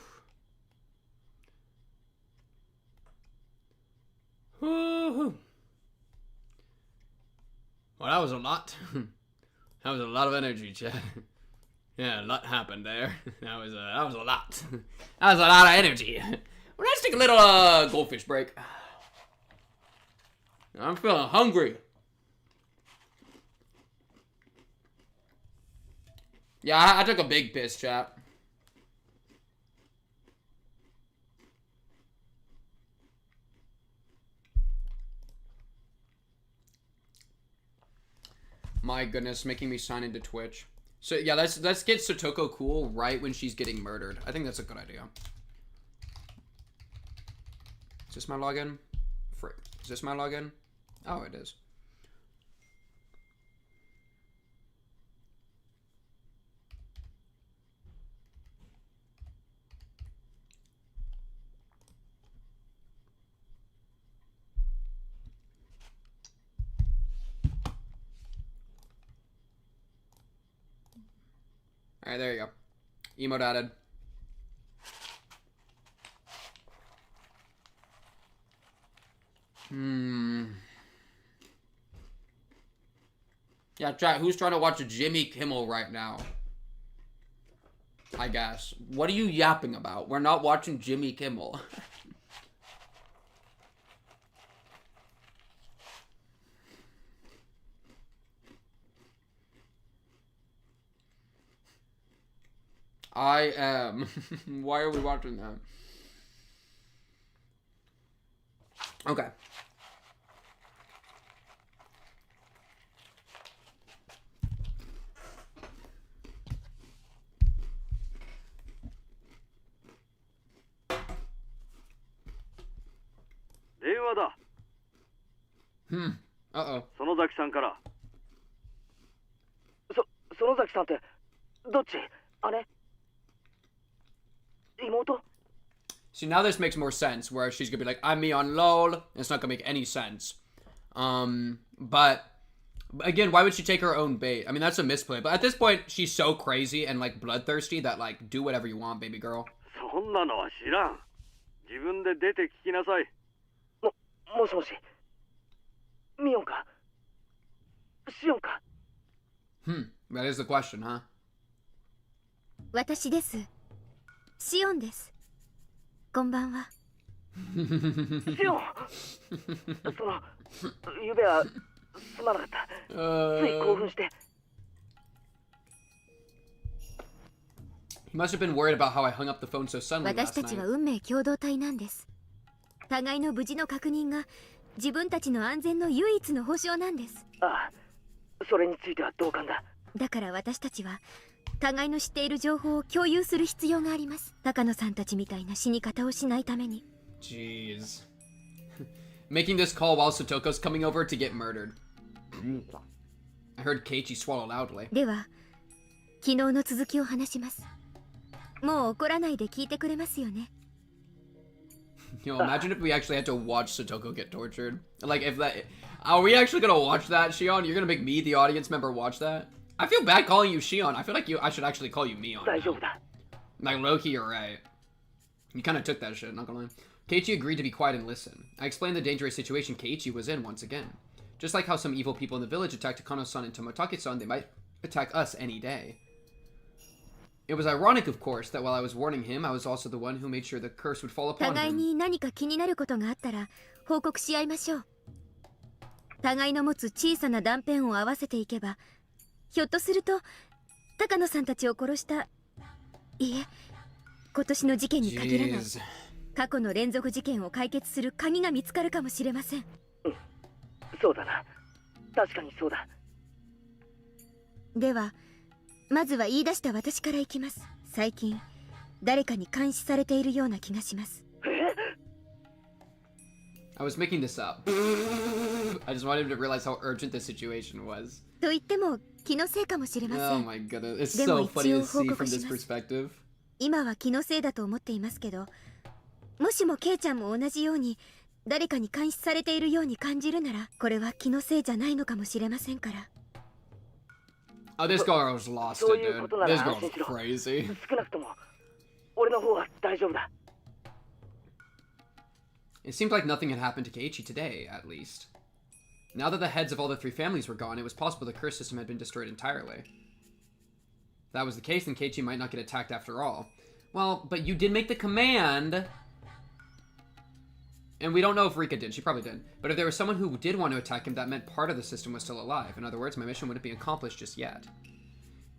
Whew. Well, that was a lot. That was a lot of energy, Chad. Yeah, a lot happened there. That was a lot. That was a lot of energy. Well, let's take a little goldfish break. I'm feeling hungry. Yeah, I took a big piss, chat. My goodness, making me sign into Twitch. So yeah, let's get Satoko cool right when she's getting murdered. I think that's a good idea. Is this my login? Frick. Is this my login? Oh, it is. Alright, there you go. Emote added. Yeah, chat, who's trying to watch Jimmy Kimmel right now? I guess. What are you yapping about? We're not watching Jimmy Kimmel. I am. Why are we watching that? Okay. Uh-oh. 園崎さんから。園崎さんってどっち？姉？妹？ See, now this makes more sense, where she's gonna be like, I'm me on LOL. It's not gonna make any sense. But again, why would she take her own bait? I mean, that's a misplay. But at this point, she's so crazy and like bloodthirsty that like, do whatever you want, baby girl. そんなのは知らん。自分で出て聞きなさい。もしもし。ミオンか？シオンか？ That is the question, huh? 私です。シオンです。こんばんは。シオン。ゆべはすまなかった。つい興奮して。He must have been worried about how I hung up the phone so suddenly 私 last たちは night. 運命共同体なんです。互いの無事の確認が自分たちの安全の唯一の保証なんです。ああ、それについては同感だ。だから私たちは互いの知っている情報を共有する必要があります。高野さんたちみたいな死に方をしないために。Jeez. Making this call while Satoko's coming over to get murdered. I heard Keiichi swallow loudly. では、昨日の続きを話します。もう怒らないで聞いてくれますよね。Yo, imagine if we actually had to watch Satoko get tortured. Like, if that... Are we actually gonna watch that, Shion? You're gonna make me, the audience member, watch that? I feel bad calling you Shion. I feel like I should actually call you Mion now. Like, low-key, you're right. You kind of took that shit, not gonna lie. Keiichi agreed to be quiet and listen. I explained the dangerous situation Keiichi was in once again. Just like how some evil people in the village attacked Takano-san and Tomotake-san, they might attack us any day. It was ironic, of course, that while I was warning him, I was also the one who made sure the curse would fall upon 互い him. に何か気になることがあったら報告し合いましょう。互いの持つ小さな断片を合わせていけば、ひょっとすると高野さんたちを殺した、いえ、今年の事件に限らない、過去の連続事件を解決する鍵が見つかるかもしれません。そうだな。確かにそうだ。では、まずは言い出した私からいきます。最近誰かに監視されているような気がします。I was making this up. I just wanted him to realize how urgent the situation was. と言っても気のせいかもしれません。 Oh my goodness, it's so funny to see from this perspective. 今は気のせいだと思っていますけど、もしもケイちゃんも同じように誰かに監視されているように感じるなら、これは気のせいじゃないのかもしれませんから。Oh, this girl was lost it, dude. This girl's crazy. 少なくとも俺の方は大丈夫だ。It seemed like nothing had happened to Keiichi today, at least. Now that the heads of all the three families were gone, it was possible the curse system had been destroyed entirely. If that was the case, then Keiichi might not get attacked after all. Well, but you did make the command. And we don't know if Rika did. She probably did. But if there was someone who did want to attack him, that meant part of the system was still alive. In other words, my mission wouldn't be accomplished just yet.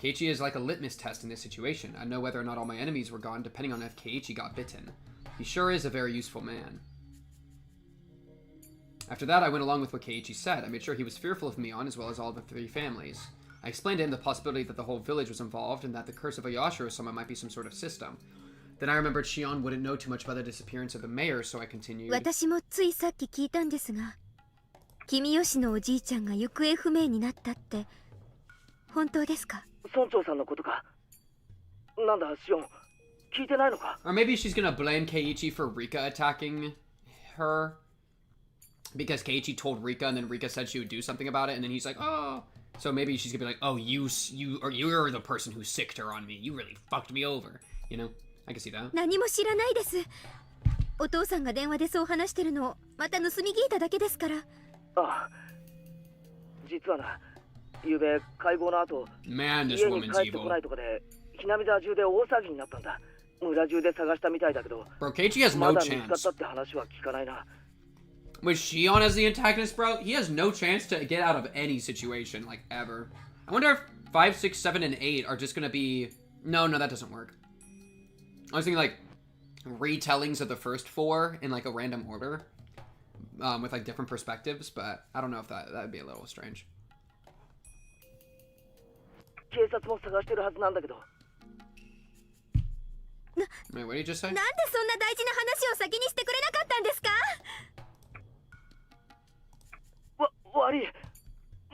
Keiichi is like a litmus test in this situation. I know whether or not all my enemies were gone, depending on if Keiichi got bitten. He sure is a very useful man. After that, I went along with what Keiichi said. I made sure he was fearful of Mion as well as all of the three families. I explained to him the possibility that the whole village was involved and that the curse of Oyashiro-sama might be some sort of system. Then I remembered Shion wouldn't know too much about the disappearance of the mayor, so I continued. 私もついさっき聞いたんですが、君吉のおじいちゃんが行方不明になったって本当ですか？村長さんのことか。なんだ、シオン、聞いてないのか？ Or maybe she's gonna blame Keiichi for Rika attacking her. Because Keiichi told Rika and then Rika said she would do something about it and then he's like, oh. So maybe she's gonna be like, oh, you're the person who sicked her on me. You really fucked me over. You know? I can see that. 何も知らないです。お父さんが電話でそう話してるのをまた盗み聞いただけですから。ああ、実はな、昨べ会合の後、 Man, this 家に woman's 帰ってこ evil. ないとこで、ひなみ沢中で大騒ぎになったんだ。村中で探したみたいだけど、 Bro, Keiichi has ま no だ見つかった chance. って話は聞かないな。 With Shion as the antagonist, bro, he has no chance to get out of any situation, like, ever. I wonder if 5, 6, 7, and 8 are just gonna be... No, that doesn't work. I was thinking, like, retellings of the first 4 in, like, a random order. With, like, different perspectives, but I don't know if that would be a little strange. 警察も探してるはずなんだけど。 Wait, what did you just say? なんでそんな大事な話を先にしてくれなかったんですか？悪い。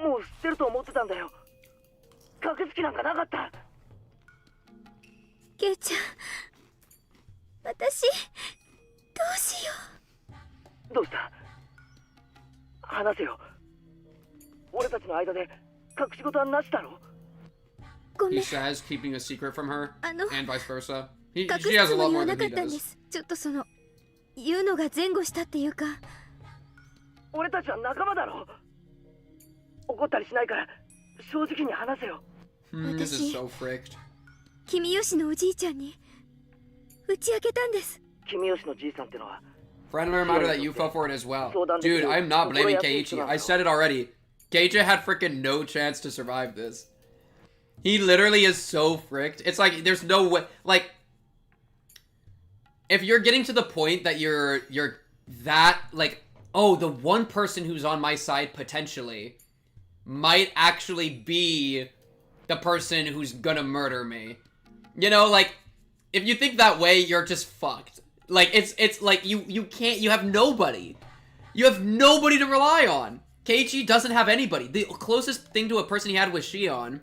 もう知ってると思ってたんだよ。隠す気なんかなかった。ケイちゃん、私どうしよう。どうした？話せよ。俺たちの間で隠し事はなしだろ。ごめん。 He says keeping a secret from her, and vice versa. 隠 She す has a つも lot り more はな than か he ったんで does. す。ちょっと言うのが前後したっていうか。俺たちは仲間だろ。怒ったりしないから正直に話せよ。This is so fricked. 君吉のおじいちゃんに打ち明けたんです。君吉のじいさんってのは。 Friendly reminder that you fell for it as well. Dude, I'm not blaming Keiichi. I said it already. Keiichi had freaking no chance to survive this. He literally is so fricked. It's like, there's no way, like, if you're getting to the point that you're that, like, oh, the one person who's on my side potentially might actually be the person who's gonna murder me. You know, like, if you think that way, you're just fucked. Like, it's like, you can't, you have nobody. You have nobody to rely on. Keiichi doesn't have anybody. The closest thing to a person he had was Shion.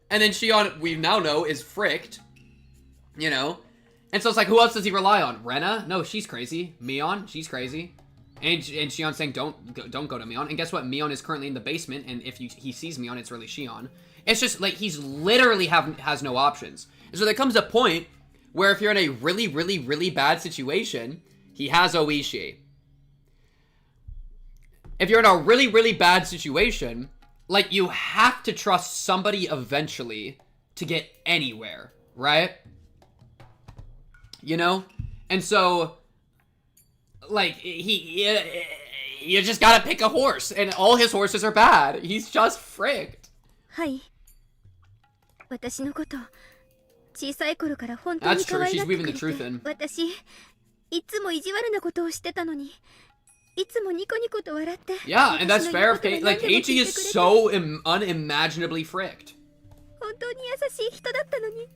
And then Shion, we now know, is fricked. You know? And so it's like, who else does he rely on? Rena? No, she's crazy. Mion? She's crazy. And Shion saying, don't go to Mion. And guess what? Mion is currently in the basement, and if he sees Mion, it's really Shion. It's just, like, he's literally has no options. And so there comes a point where if you're in a really, really, really bad situation, he has Oishi. If you're in a really, really bad situation, like, you have to trust somebody eventually to get anywhere, right? You know? And so, like, you just gotta pick a horse, and all his horses are bad. He's just fricked. はい。私のこと小さい頃から本当に可愛がってくれて、私いつも意地悪なことをしてたのに。いつもニコニコと笑って。 Yeah, and that's fair. Like, Keiichi is so unimaginably fricked. 本当に優しい人だったのに。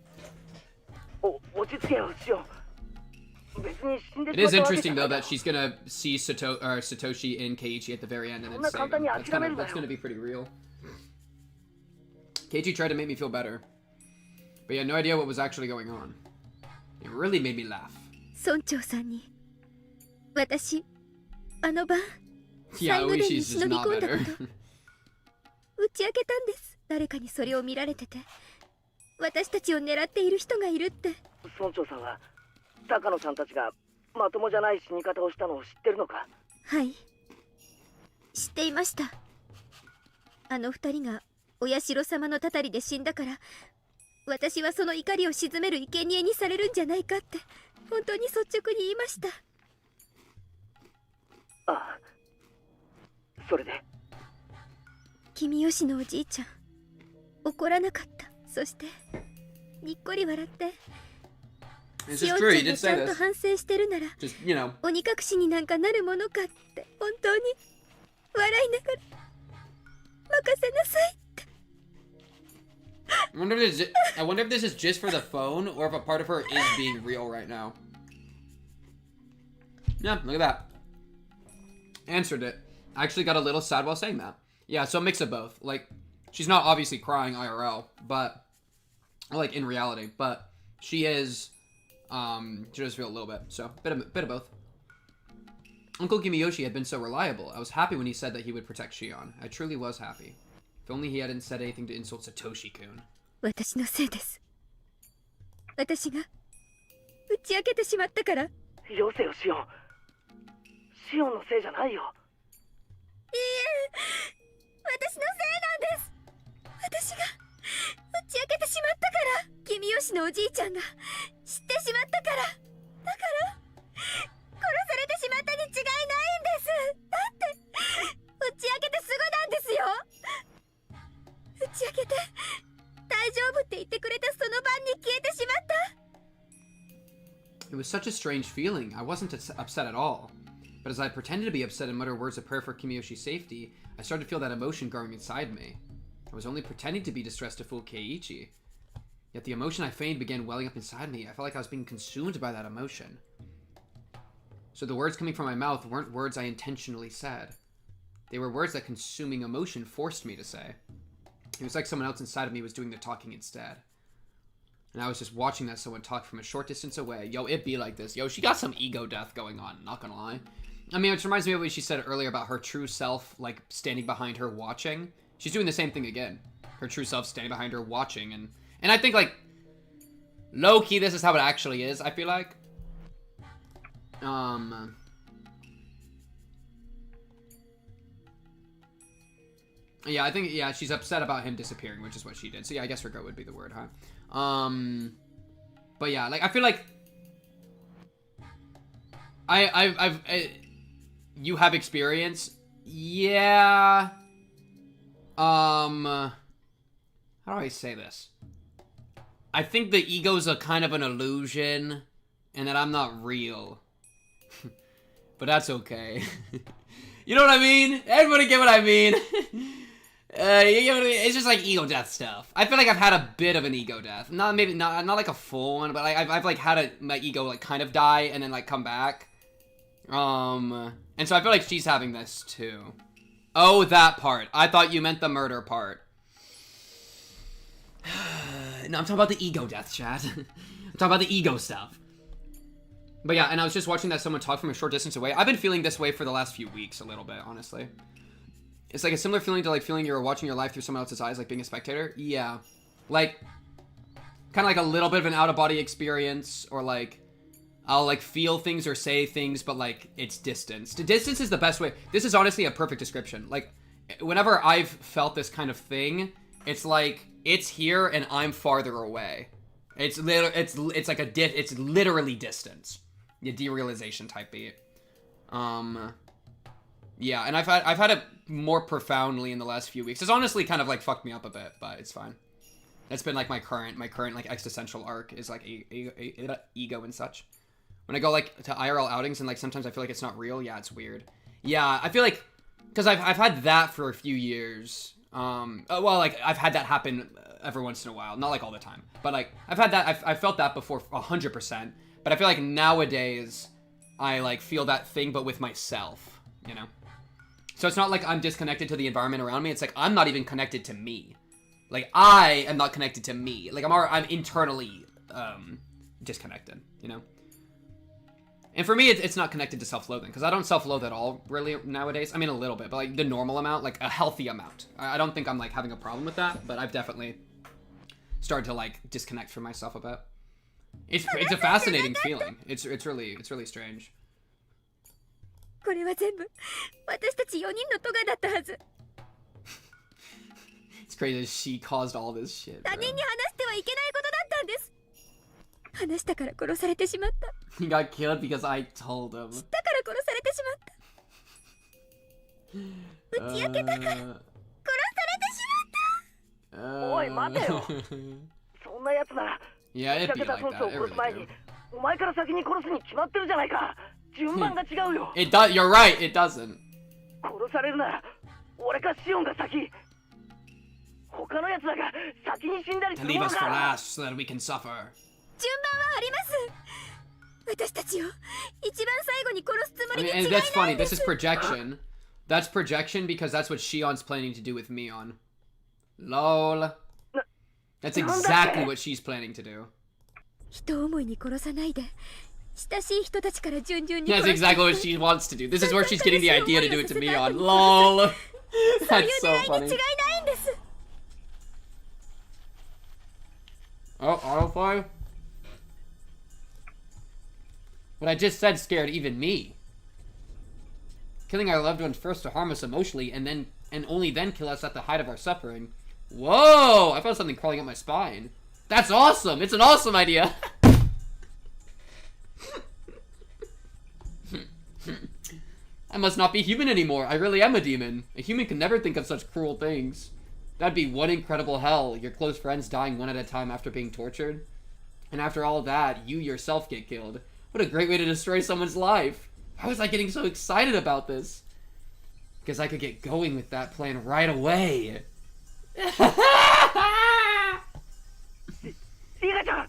落ち着けよ、シオン。 It is interesting though that she's gonna see Satoshi and Keiichi at the very end and then save him. That's gonna be pretty real. Keiichi tried to make me feel better, but he had no idea what was actually going on. It really made me laugh. 村長さんに私あの晩 Yeah, 最後に Oishi's 忍 just び not 込んだこ better. と打ち明けたんです。誰かにそれを見られてて私たちを狙っている人がいるって。村長さんは高野さんたちがまともじゃない死に方をしたのを知ってるのか？はい、知っていました。あの二人がお社様のたたりで死んだから、私はその怒りを鎮める生贄にされるんじゃないかって本当に率直に言いました。ああ、それで君吉のおじいちゃん怒らなかった。そしてにっこり笑って、しおんちゃんがちゃんと反省してるなら鬼隠しになんかなるものかって本当に笑いながら任せなさいって。I wonder if this is just for the phone or if a part of her is being real right now. Yeah, look at that. Answered it. I actually got a little sad while saying that. Yeah, so a mix of both. Like, she's not obviously crying IRL, but like in reality, but she is she does feel a little bit. So bit of both. Uncle Kimiyoshi had been so reliable. I was happy when he said that he would protect Shion. I truly was happy. If only he hadn't said anything to insult Satoshi-kun. 私のせいです。私が打ち明けてしまったから。よせよ、シオン。シオンのせいじゃないよ。いいえ、私のせいなんです。私が打ち明けてしまったから。君吉のおじいちゃんが知ってしまったから。だから殺されてしまったに違いないんです。だって打ち明けてすぐなんですよ。打ち明けて大丈夫って言ってくれたその晩に消えてしまった。 It was such a strange feeling. I wasn't upset at all. But as I pretended to be upset and muttered words of prayer for Kimiyoshi's safety, I started to feel that emotion growing inside me. I was only pretending to be distressed to fool Keiichi. Yet the emotion I feigned began welling up inside me. I felt like I was being consumed by that emotion. So the words coming from my mouth weren't words I intentionally said. They were words that consuming emotion forced me to say. It was like someone else inside of me was doing the talking instead. And I was just watching that someone talk from a short distance away. Yo, it be like this. Yo, she got some ego death going on, not gonna lie. I mean, it reminds me of what she said earlier about her true self, like, standing behind her watching. She's doing the same thing again. Her true self standing behind her watching. And I think, like, low-key, this is how it actually is, I feel like. Yeah, I think, yeah, she's upset about him disappearing, which is what she did. So yeah, I guess regret would be the word, huh? But yeah, like, I feel like you have experience. Yeah. How do I say this? I think the ego's a kind of an illusion and that I'm not real. But that's okay. You know what I mean? Everybody get what I mean? You know what I mean? It's just like ego death stuff. I feel like I've had a bit of an ego death. Not like a full one, but like I've like had my ego like kind of die and then like come back. And so I feel like she's having this too. Oh, that part. I thought you meant the murder part. No, I'm talking about the ego death, chat. I'm talking about the ego stuff. But yeah, and I was just watching that someone talk from a short distance away. I've been feeling this way for the last few weeks a little bit, honestly. It's like a similar feeling to like feeling you're watching your life through someone else's eyes, like being a spectator. Yeah. Like, kind of like a little bit of an out-of-body experience, or like, I'll like feel things or say things, but like, it's distance. Distance is the best way. This is honestly a perfect description. Like, whenever I've felt this kind of thing, it's like, it's here and I'm farther away. It's literally distance. Yeah, derealization type beat. Yeah, and I've had it more profoundly in the last few weeks. It's honestly kind of like fucked me up a bit, but it's fine. That's been like my current like existential arc is like ego and such. When I go like to IRL outings and like sometimes I feel like it's not real. Yeah, it's weird. Yeah, I feel like because I've had that for a few years. Well, like I've had that happen every once in a while, not like all the time, but like I've had that. I've felt that before 100%. But I feel like nowadays I like feel that thing, but with myself, you know. So it's not like I'm disconnected to the environment around me. It's like I'm not even connected to me. Like I am not connected to me. Like I'm internally disconnected, you know. And for me, it's not connected to self-loathing because I don't self-loathe at all really nowadays. I mean a little bit, but like the normal amount, like a healthy amount. I don't think I'm like having a problem with that, but I've definitely started to like disconnect from myself a bit. It's a fascinating feeling. It's really strange. これは全部私たち4人のトガだったはず。It's crazy that she caused all this shit. 他人に話してはいけないことだったんです。話したから殺されてしまった。He got killed because I told him. 知ったから殺されてしまった。打ち明けたから殺されてしまった。おい待てよ。そんなやつなら Yeah, it'd be like that. It really do. お前から先に殺すに決まってるじゃないか。順番が違うよ。It does. You're right. It doesn't. 殺されるなら俺かシオンが先。他のやつらが先に死んだりす To る leave もの us for か。 last so that we can suffer. 順番はあります。私たちを一番最後に殺すつも I りに mean, 違い and ない that's funny. んで This す。 is projection. That's projection because that's what Shion's planning to do with Mion. Lol. That's exactly what she's planning to do. 人思いに殺さないで。親しい人たちから順々に That's 殺して exactly what she wants to do. This is where she's getting the idea to do it to Mion. Lol. そういう That's so 狙いに違い funny. ないんです。 Oh, autofly? What I just said scared even me. Killing our loved ones first to harm us emotionally and only then kill us at the height of our suffering. Whoa! I felt something crawling up my spine. That's awesome! It's an awesome idea! I must not be human anymore. I really am a demon. A human can never think of such cruel things. That'd be one incredible hell. Your close friends dying one at a time after being tortured. And after all that, you yourself get killed. What a great way to destroy someone's life. How was I getting so excited about this? Because I could get going with that plan right away. リカちゃん。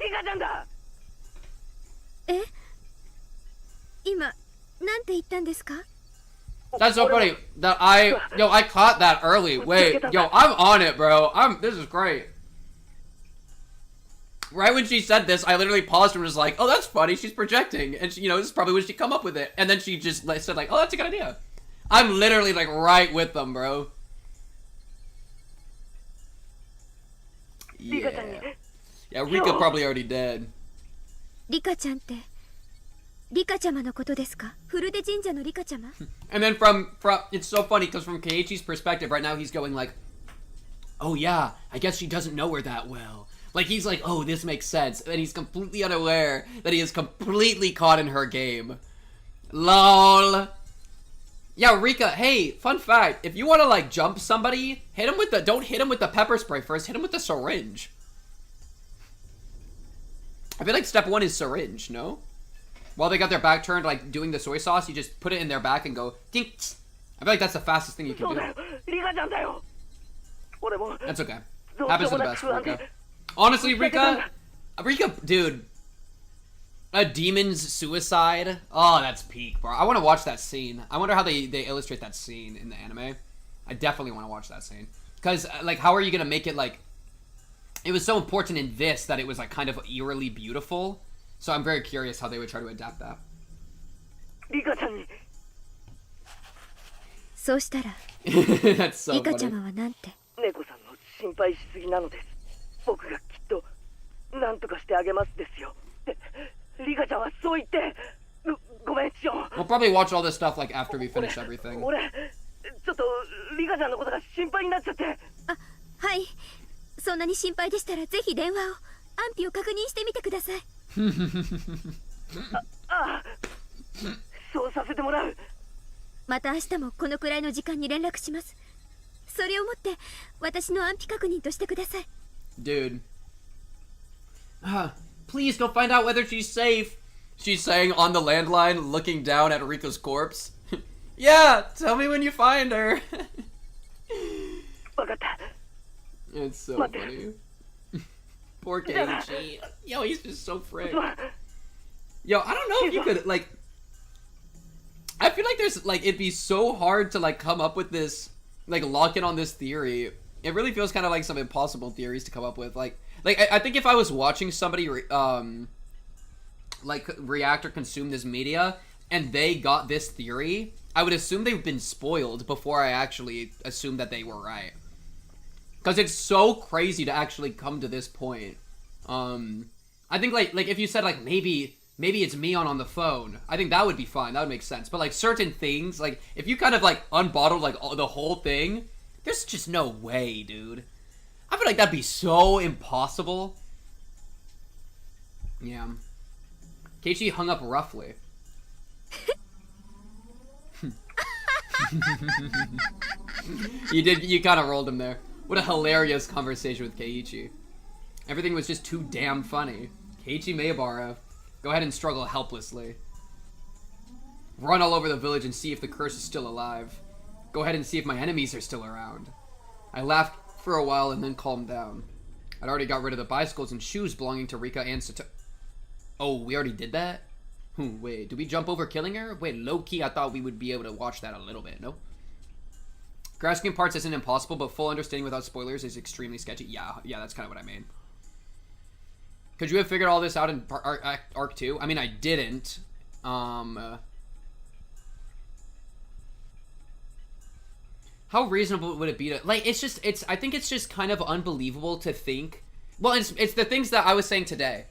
リカちゃんだ。え？今なんて言ったんですか？ That's so funny that I caught that early. Wait, yo, I'm on it, bro. This is great. Right when she said this, I literally paused and was like, oh, that's funny, she's projecting. And, this is probably when she come up with it. And then she just said, like, oh, that's a good idea. I'm literally, like, right with them, bro. Yeah. Yeah, Rika probably already dead. リカちゃんってリカちゃまのことですか？フルデ神社のリカちゃま？ And then from it's so funny because from Keiichi's perspective right now he's going like, oh yeah, I guess she doesn't know her that well. Like he's like, oh, this makes sense, and he's completely unaware that he is completely caught in her game. Lol. Yeah, Rika, hey, fun fact, if you want to like jump somebody, don't hit him with the pepper spray first, hit him with the syringe. I feel like step one is syringe, no? While they got their back turned, like doing the soy sauce, you just put it in their back and go dink. I feel like that's the fastest thing you can do. That's okay. Happens to the best, Rika. Honestly, Rika, dude, a demon's suicide. Oh, that's peak, bro. I want to watch that scene. I wonder how they illustrate that scene in the anime. I definitely want to watch that scene. Because, like, how are you going to make it, like... It was so important in this that it was, like, kind of eerily beautiful. So I'm very curious how they would try to adapt that. そうしたら That's so リカちゃ funny. まはなんて？猫さんの心配しすぎなのです。僕がきっと何とかしてあげますですよ。で、リカちゃんはそう言って。ごめん、シオン。 We'll probably watch all this stuff, like, after we finish everything. 俺、ちょっとリカちゃんのことが心配になっちゃって。あ、はい。そんなに心配でしたらぜひ電話を安否を確認してみてください。ああ、そうさせてもらう。また明日もこのくらいの時間に連絡します。それをもって私の安否確認としてください。Dude. Please go find out whether she's safe. She's saying on the landline, looking down at Rika's corpse. Yeah, tell me when you find her. It's so funny. Poor Keiichi. Yo, he's just so frail. Yo, I don't know if you could, like... I feel like there's, like, it'd be so hard to, like, come up with this, like, lock in on this theory. It really feels kind of like some impossible theories to come up with. Like I think if I was watching somebody, like, react or consume this media, and they got this theory, I would assume they've been spoiled before I actually assumed that they were right. Because it's so crazy to actually come to this point. I think, like if you said, like, maybe it's Mion on the phone, I think that would be fine. That would make sense. But, like, certain things, like, if you kind of, like, unbottled, like, the whole thing, There's just no way, dude. I feel like that'd be so impossible. Yeah. Keiichi hung up roughly. You kind of rolled him there. What a hilarious conversation with Keiichi. Everything was just too damn funny. Keiichi Maebara, go ahead and struggle helplessly. Run all over the village and see if the curse is still alive. Go ahead and see if my enemies are still around. I laughed for a while and then calmed down. I'd already got rid of the bicycles and shoes belonging to Rika and Satoshi. Oh, we already did that? Wait, did we jump over killing her? Wait, low-key, I thought we would be able to watch that a little bit, no? Grasping parts isn't impossible, but full understanding without spoilers is extremely sketchy. Yeah, that's kind of what I mean. Could you have figured all this out in Arc 2? I mean, I didn't. How reasonable would it be to... Like, I think it's just kind of unbelievable to think... Well, it's the things that I was saying today.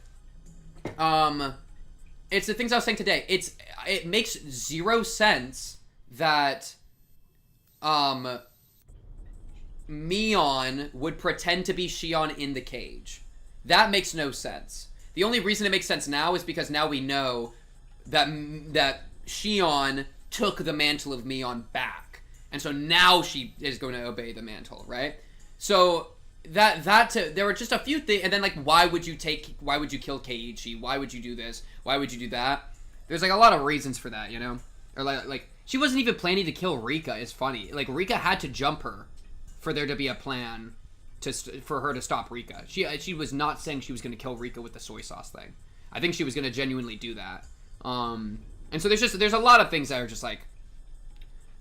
It's the things I was saying today. It makes zero sense that... Mion would pretend to be Shion in the cage. That makes no sense. The only reason it makes sense now is because now we know that Shion took the mantle of Mion back. And so now she is going to obey the mantle, right? So there were just a few things, and then like why would you kill Keiichi? Why would you do this? Why would you do that? There's like a lot of reasons for that, you know? Or like she wasn't even planning to kill Rika. Is funny. Like Rika had to jump her for there to be a plan for her to stop Rika. She was not saying she was going to kill Rika with the soy sauce thing. I think she was going to genuinely do that. And so there's a lot of things that are just like,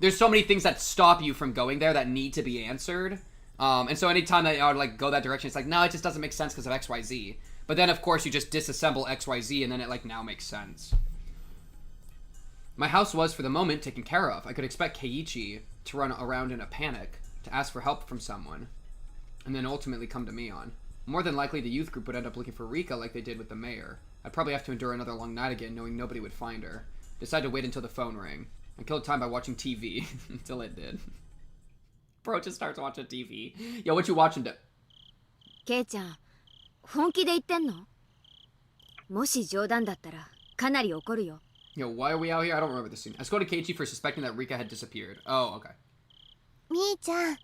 there's so many things that stop you from going there that need to be answered. And so anytime that I would like go that direction, it's like, no, it just doesn't make sense because of XYZ. But then of course you just disassemble XYZ and then it like now makes sense. My house was, for the moment, taken care of. I could expect Keiichi to run around in a panic, to ask for help from someone, and then ultimately come to Mion. More than likely, the youth group would end up looking for Rika like they did with the mayor. I'd probably have to endure another long night again, knowing nobody would find her. Decided to wait until the phone rang. I killed time by watching TV, until it did. Bro just starts watching TV. Yo, what you watching? Kei-chan, 本気で言ってんの? もし冗談だったら、かなり怒るよ。 Yo, why are we out here? I don't remember this scene. I scolded Keiichi for suspecting that Rika had disappeared. Oh, okay. みーちゃん、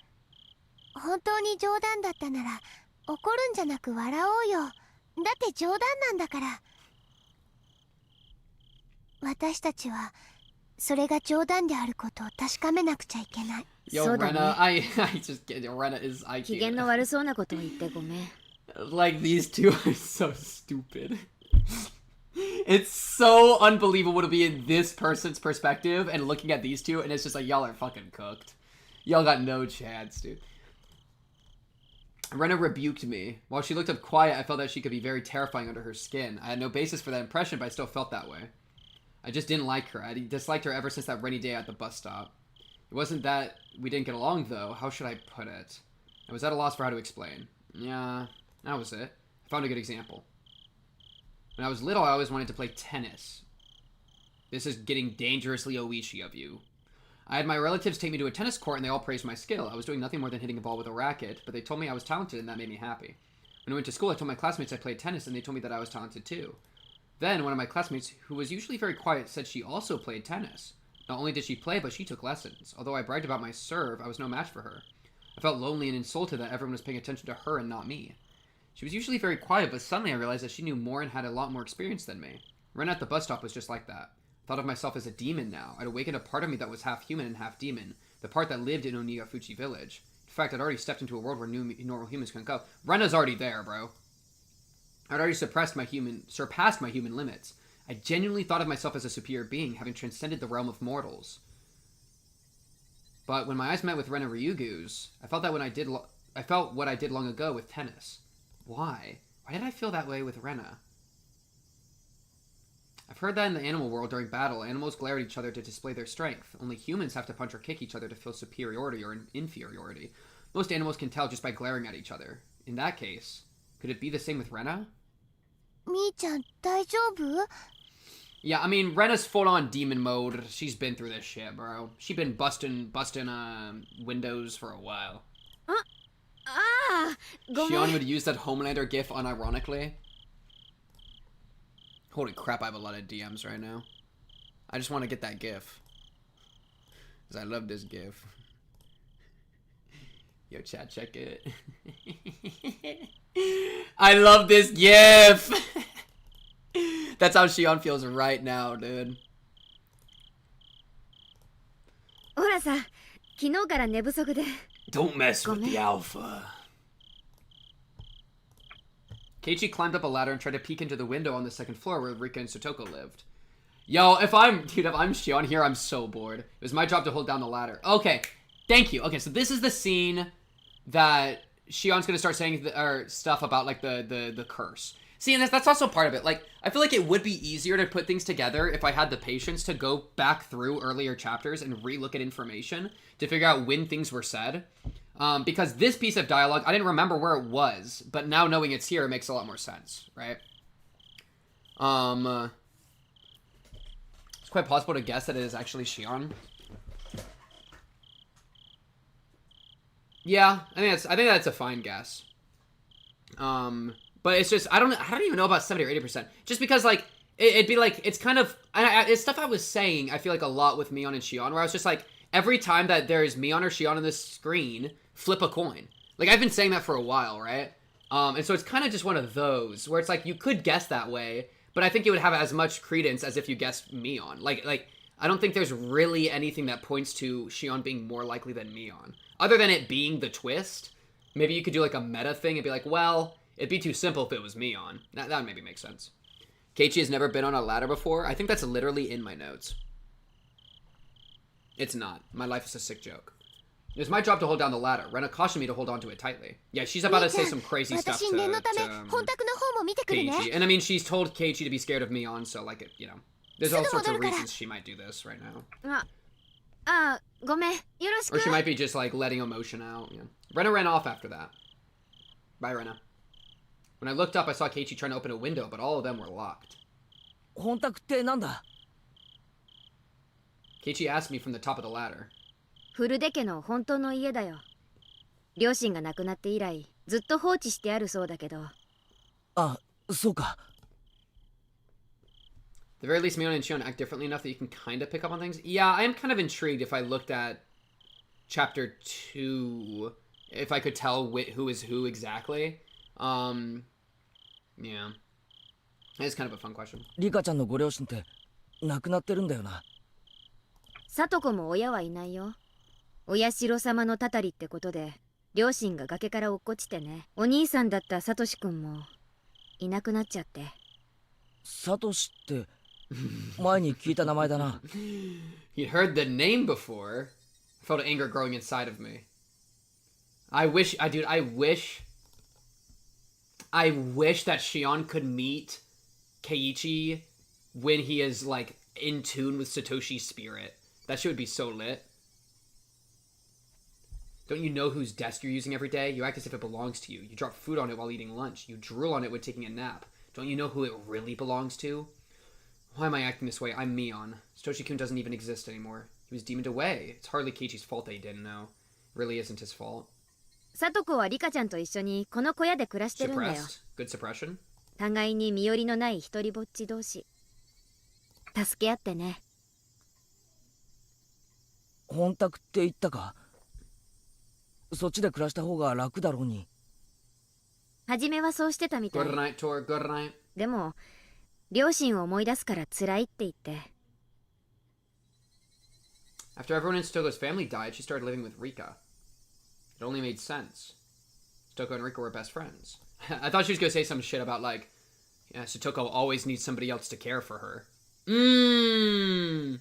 本当に冗談だったなら怒るんじゃなく笑おうよ。だって冗談なんだから。私たちはそれが冗談であることを確かめなくちゃいけない。 Yo, Rena, I just get it. Rena is IQ. 機嫌の悪そうなことを言ってごめん。 Like, these two are so stupid. It's so unbelievable to be in this person's perspective and looking at these two, and it's just like, y'all are fucking cooked. Y'all got no chance, dude. Rena rebuked me. While she looked up quiet, I felt that she could be very terrifying under her skin. I had no basis for that impression, but I still felt that way. I just didn't like her. I disliked her ever since that rainy day at the bus stop. It wasn't that we didn't get along, though. How should I put it? I was at a loss for how to explain. Yeah, that was it. I found a good example. When I was little, I always wanted to play tennis. This is getting dangerously oishi of you. I had my relatives take me to a tennis court and they all praised my skill. I was doing nothing more than hitting a ball with a racket, but they told me I was talented and that made me happy. When I went to school, I told my classmates I played tennis and they told me that I was talented too. Then, one of my classmates, who was usually very quiet, said she also played tennis. Not only did she play, but she took lessons. Although I bragged about my serve, I was no match for her. I felt lonely and insulted that everyone was paying attention to her and not me. She was usually very quiet, but suddenly I realized that she knew more and had a lot more experience than me. Run at the bus stop was just like that. I thought of myself as a demon now. I'd awakened a part of me that was half human and half demon. The part that lived in Onigafuchi village. In fact, I'd already stepped into a world where normal humans couldn't go. Rena's already there, bro. I'd already surpassed my human limits. I genuinely thought of myself as a superior being, having transcended the realm of mortals. But when my eyes met with Rena Ryugu's, I felt what I did long ago with tennis. Why? Why did I feel that way with Rena? I've heard that in the animal world during battle, animals glare at each other to display their strength. Only humans have to punch or kick each other to feel superiority or inferiority. Most animals can tell just by glaring at each other. In that case, could it be the same with Rena? みーちゃん、大丈夫? Yeah, I mean, Rena's full-on demon mode. She's been through this shit, bro. She been busting windows for a while. Shion would use that Homelander gif unironically. Holy crap, I have a lot of DMs right now. I just want to get that gif. Because I love this gif. Yo, chat, check it. I love this gif! That's how Shion feels right now, dude. ほらさ、昨日から寝不足で。 Don't mess with the alpha. Keiichi climbed up a ladder and tried to peek into the window on the second floor where Rika and Satoko lived. Yo, if I'm Shion here, I'm so bored. It was my job to hold down the ladder. Okay, thank you. Okay, so this is the scene that Shion's gonna start saying stuff about, like, the curse. See, and that's also part of it. Like, I feel like it would be easier to put things together if I had the patience to go back through earlier chapters and re-look at information to figure out when things were said. Because this piece of dialogue, I didn't remember where it was, but now knowing it's here, it makes a lot more sense, right? It's quite possible to guess that it is actually Shion. Yeah, I think that's a fine guess. But it's just, I don't even know about 70 or 80%. Just because, like, it'd be like, it's kind of, it's stuff I was saying, I feel like, a lot with Mion and Shion, where I was just like, every time that there's Mion or Shion on this screen, flip a coin. Like, I've been saying that for a while, right? And so it's kind of just one of those, where it's like, you could guess that way, but I think it would have as much credence as if you guessed Mion. Like, I don't think there's really anything that points to Shion being more likely than Mion. Other than it being the twist, maybe you could do, like, a meta thing and be like, well, it'd be too simple if it was Mion. That would maybe make sense. Keiichi has never been on a ladder before. I think that's literally in my notes. It's not. My life is a sick joke. It's my job to hold down the ladder. Rena cautioned me to hold on to it tightly. Yeah, she's about to say some crazy stuff to Keiichi. And I mean, she's told Keiichi to be scared of Mion, so, like, you know. There's all sorts of reasons she might do this right now. Or she might be just, like, letting emotion out. Yeah. Rena ran off after that. Bye, Rena. When I looked up, I saw Keiichi trying to open a window, but all of them were locked. Keiichi asked me from the top of the ladder. フルデ家の本当の家だよ。両親が亡くなって以来、ずっと放置してあるそうだけど。あ、そうか。At the very least, Mion and Shion act differently enough that you can kind of pick up on things. Yeah, I am kind of intrigued if I looked at Chapter 2, if I could tell who is who exactly. Yeah. It's kind of a fun question. リカちゃんのご両親って亡くなってるんだよな。サトコも親はいないよ。お社様のたたりってことで、両親が崖から落っこちてね。お兄さんだったサトシ君もいなくなっちゃって。サトシって前に聞いた名前だな。You'd heard the name before. I felt anger growing inside of me. I wish that Shion could meet Keiichi when he is, like, in tune with Satoshi's spirit. That shit would be so lit. Don't you know whose desk you're using every day? You act as if it belongs to you. You drop food on it while eating lunch. You drool on it when taking a nap. Don't you know who it really belongs to? Why am I acting this way? I'm Mion. Satoshi-kun doesn't even exist anymore. He was demoned away. It's hardly Keiichi's fault that he didn't know. It really isn't his fault. サトコはリカちゃんと一緒にこの小屋で暮らしてるんだよ。Good suppression. 互いに身寄りのない一人ぼっち同士。助け合ってね。本宅って言ったか？そっちで暮らした方が楽だろうに。初めはそうしてたみたい。Good night, Tor. Good night. でも両親を思い出すから辛いって言って。After everyone in Stoko's family died, she started living with Rika. It only made sense. Satoko and Rika were best friends. I thought she was going to say some shit about, like, yeah, Satoko always needs somebody else to care for her. You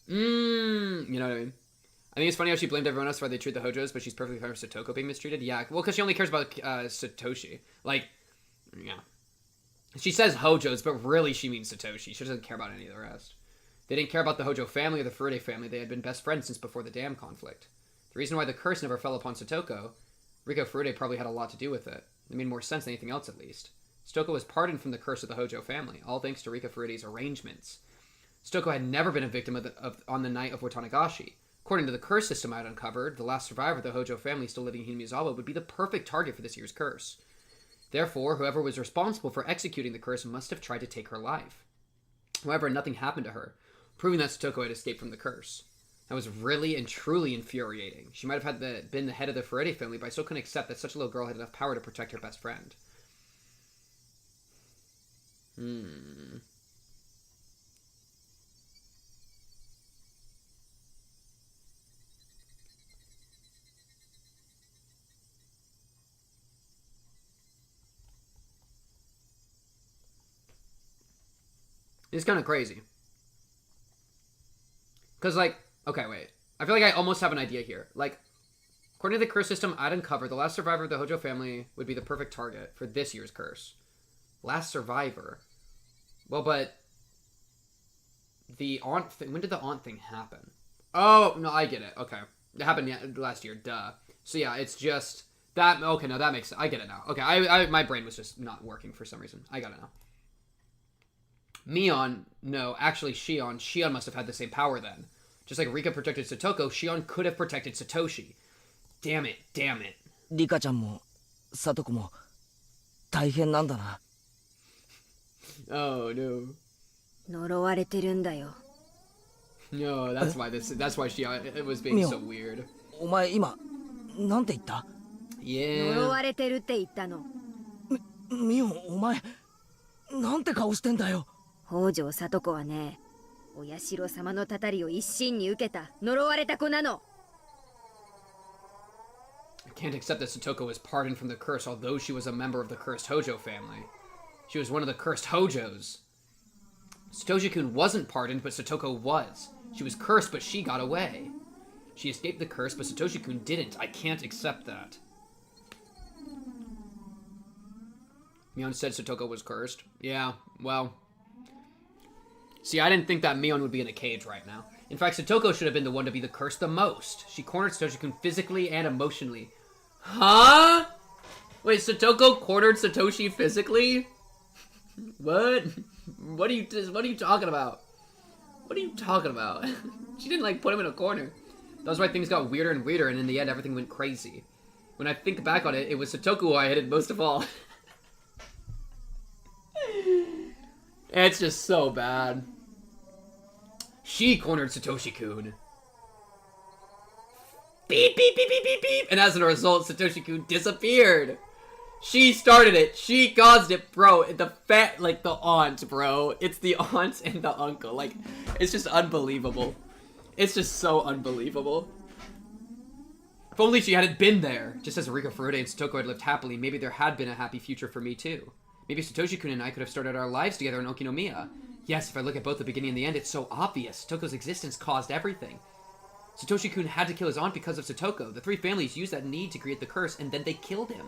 know what I mean? I think it's funny how she blamed everyone else for why they treat the Hojos, but she's perfectly fine with Satoko being mistreated. Yeah, well, because she only cares about Satoshi. Like, yeah. She says Hojos, but really she means Satoshi. She doesn't care about any of the rest. They didn't care about the Hojo family or the Furude family. They had been best friends since before the dam conflict. The reason why the curse never fell upon Satoko, Rika Furude probably had a lot to do with it. It made more sense than anything else, at least. Satoko was pardoned from the curse of the Hojo family, all thanks to Rika Furude's arrangements. Satoko had never been a victim on the night of Watanagashi. According to the curse system I had uncovered, the last survivor of the Hojo family still living in Hinamizawa would be the perfect target for this year's curse. Therefore, whoever was responsible for executing the curse must have tried to take her life. However, nothing happened to her, proving that Satoko had escaped from the curse. That was really and truly infuriating. She might have been the head of the Furude family, but I still couldn't accept that such a little girl had enough power to protect her best friend. It's kind of crazy. Because, like, okay, wait. I feel like I almost have an idea here. Like, according to the curse system I'd uncovered, the last survivor of the Hojo family would be the perfect target for this year's curse. Last survivor. Well, but the aunt thing, when did the aunt thing happen? Oh, no, I get it. Okay. It happened last year, duh. So yeah, it's just that. Okay, no, that makes sense. I get it now. Okay, I my brain was just not working for some reason. I got it now. Mion, no, actually Shion. Shion must have had the same power then. Just like Rika protected Satoko, Shion could have protected Satoshi. Damn it, damn it. Rika-chanもSatokoも大変なんだな。Oh no. 呪われてるんだよ。No, that's why Shion, it was being so weird. お前今なんて言った？ Yeah. 呪われてるって言ったの。ミオン、お前なんて顔してんだよ。北条聡子はね、お社様のたたりを一身に受けた呪われた子なの。I can't accept that Satoko was pardoned from the curse, although she was a member of the cursed Hojo family. She was one of the cursed Hojos. Satoshi-kun wasn't pardoned, but Satoko was. She was cursed, but she got away. She escaped the curse, but Satoshi-kun didn't. I can't accept that. Mion said Satoko was cursed. Yeah, well. See, I didn't think that Mion would be in a cage right now. In fact, Satoko should have been the one to be the cursed the most. She cornered Satoshi-kun physically and emotionally. Huh? Wait, Satoko cornered Satoshi physically? What? What are you talking about? What are you talking about? She didn't, like, put him in a corner. That's why things got weirder and weirder, and in the end, everything went crazy. When I think back on it, it was Satoko who I hated most of all. It's just so bad. She cornered Satoshi-kun. Beep, beep, beep, beep, beep, beep. And as a result, Satoshi-kun disappeared. She started it. She caused it, bro. The aunt, bro. It's the aunt and the uncle. Like, it's just unbelievable. It's just so unbelievable. If only she hadn't been there. Just as Rika Furude and Satoko had lived happily, maybe there had been a happy future for me too. Maybe Satoshi-kun and I could have started our lives together in Okinomiya. Yes, if I look at both the beginning and the end, it's so obvious. Satoko's existence caused everything. Satoshi-kun had to kill his aunt because of Satoko. The three families used that need to create the curse, and then they killed him.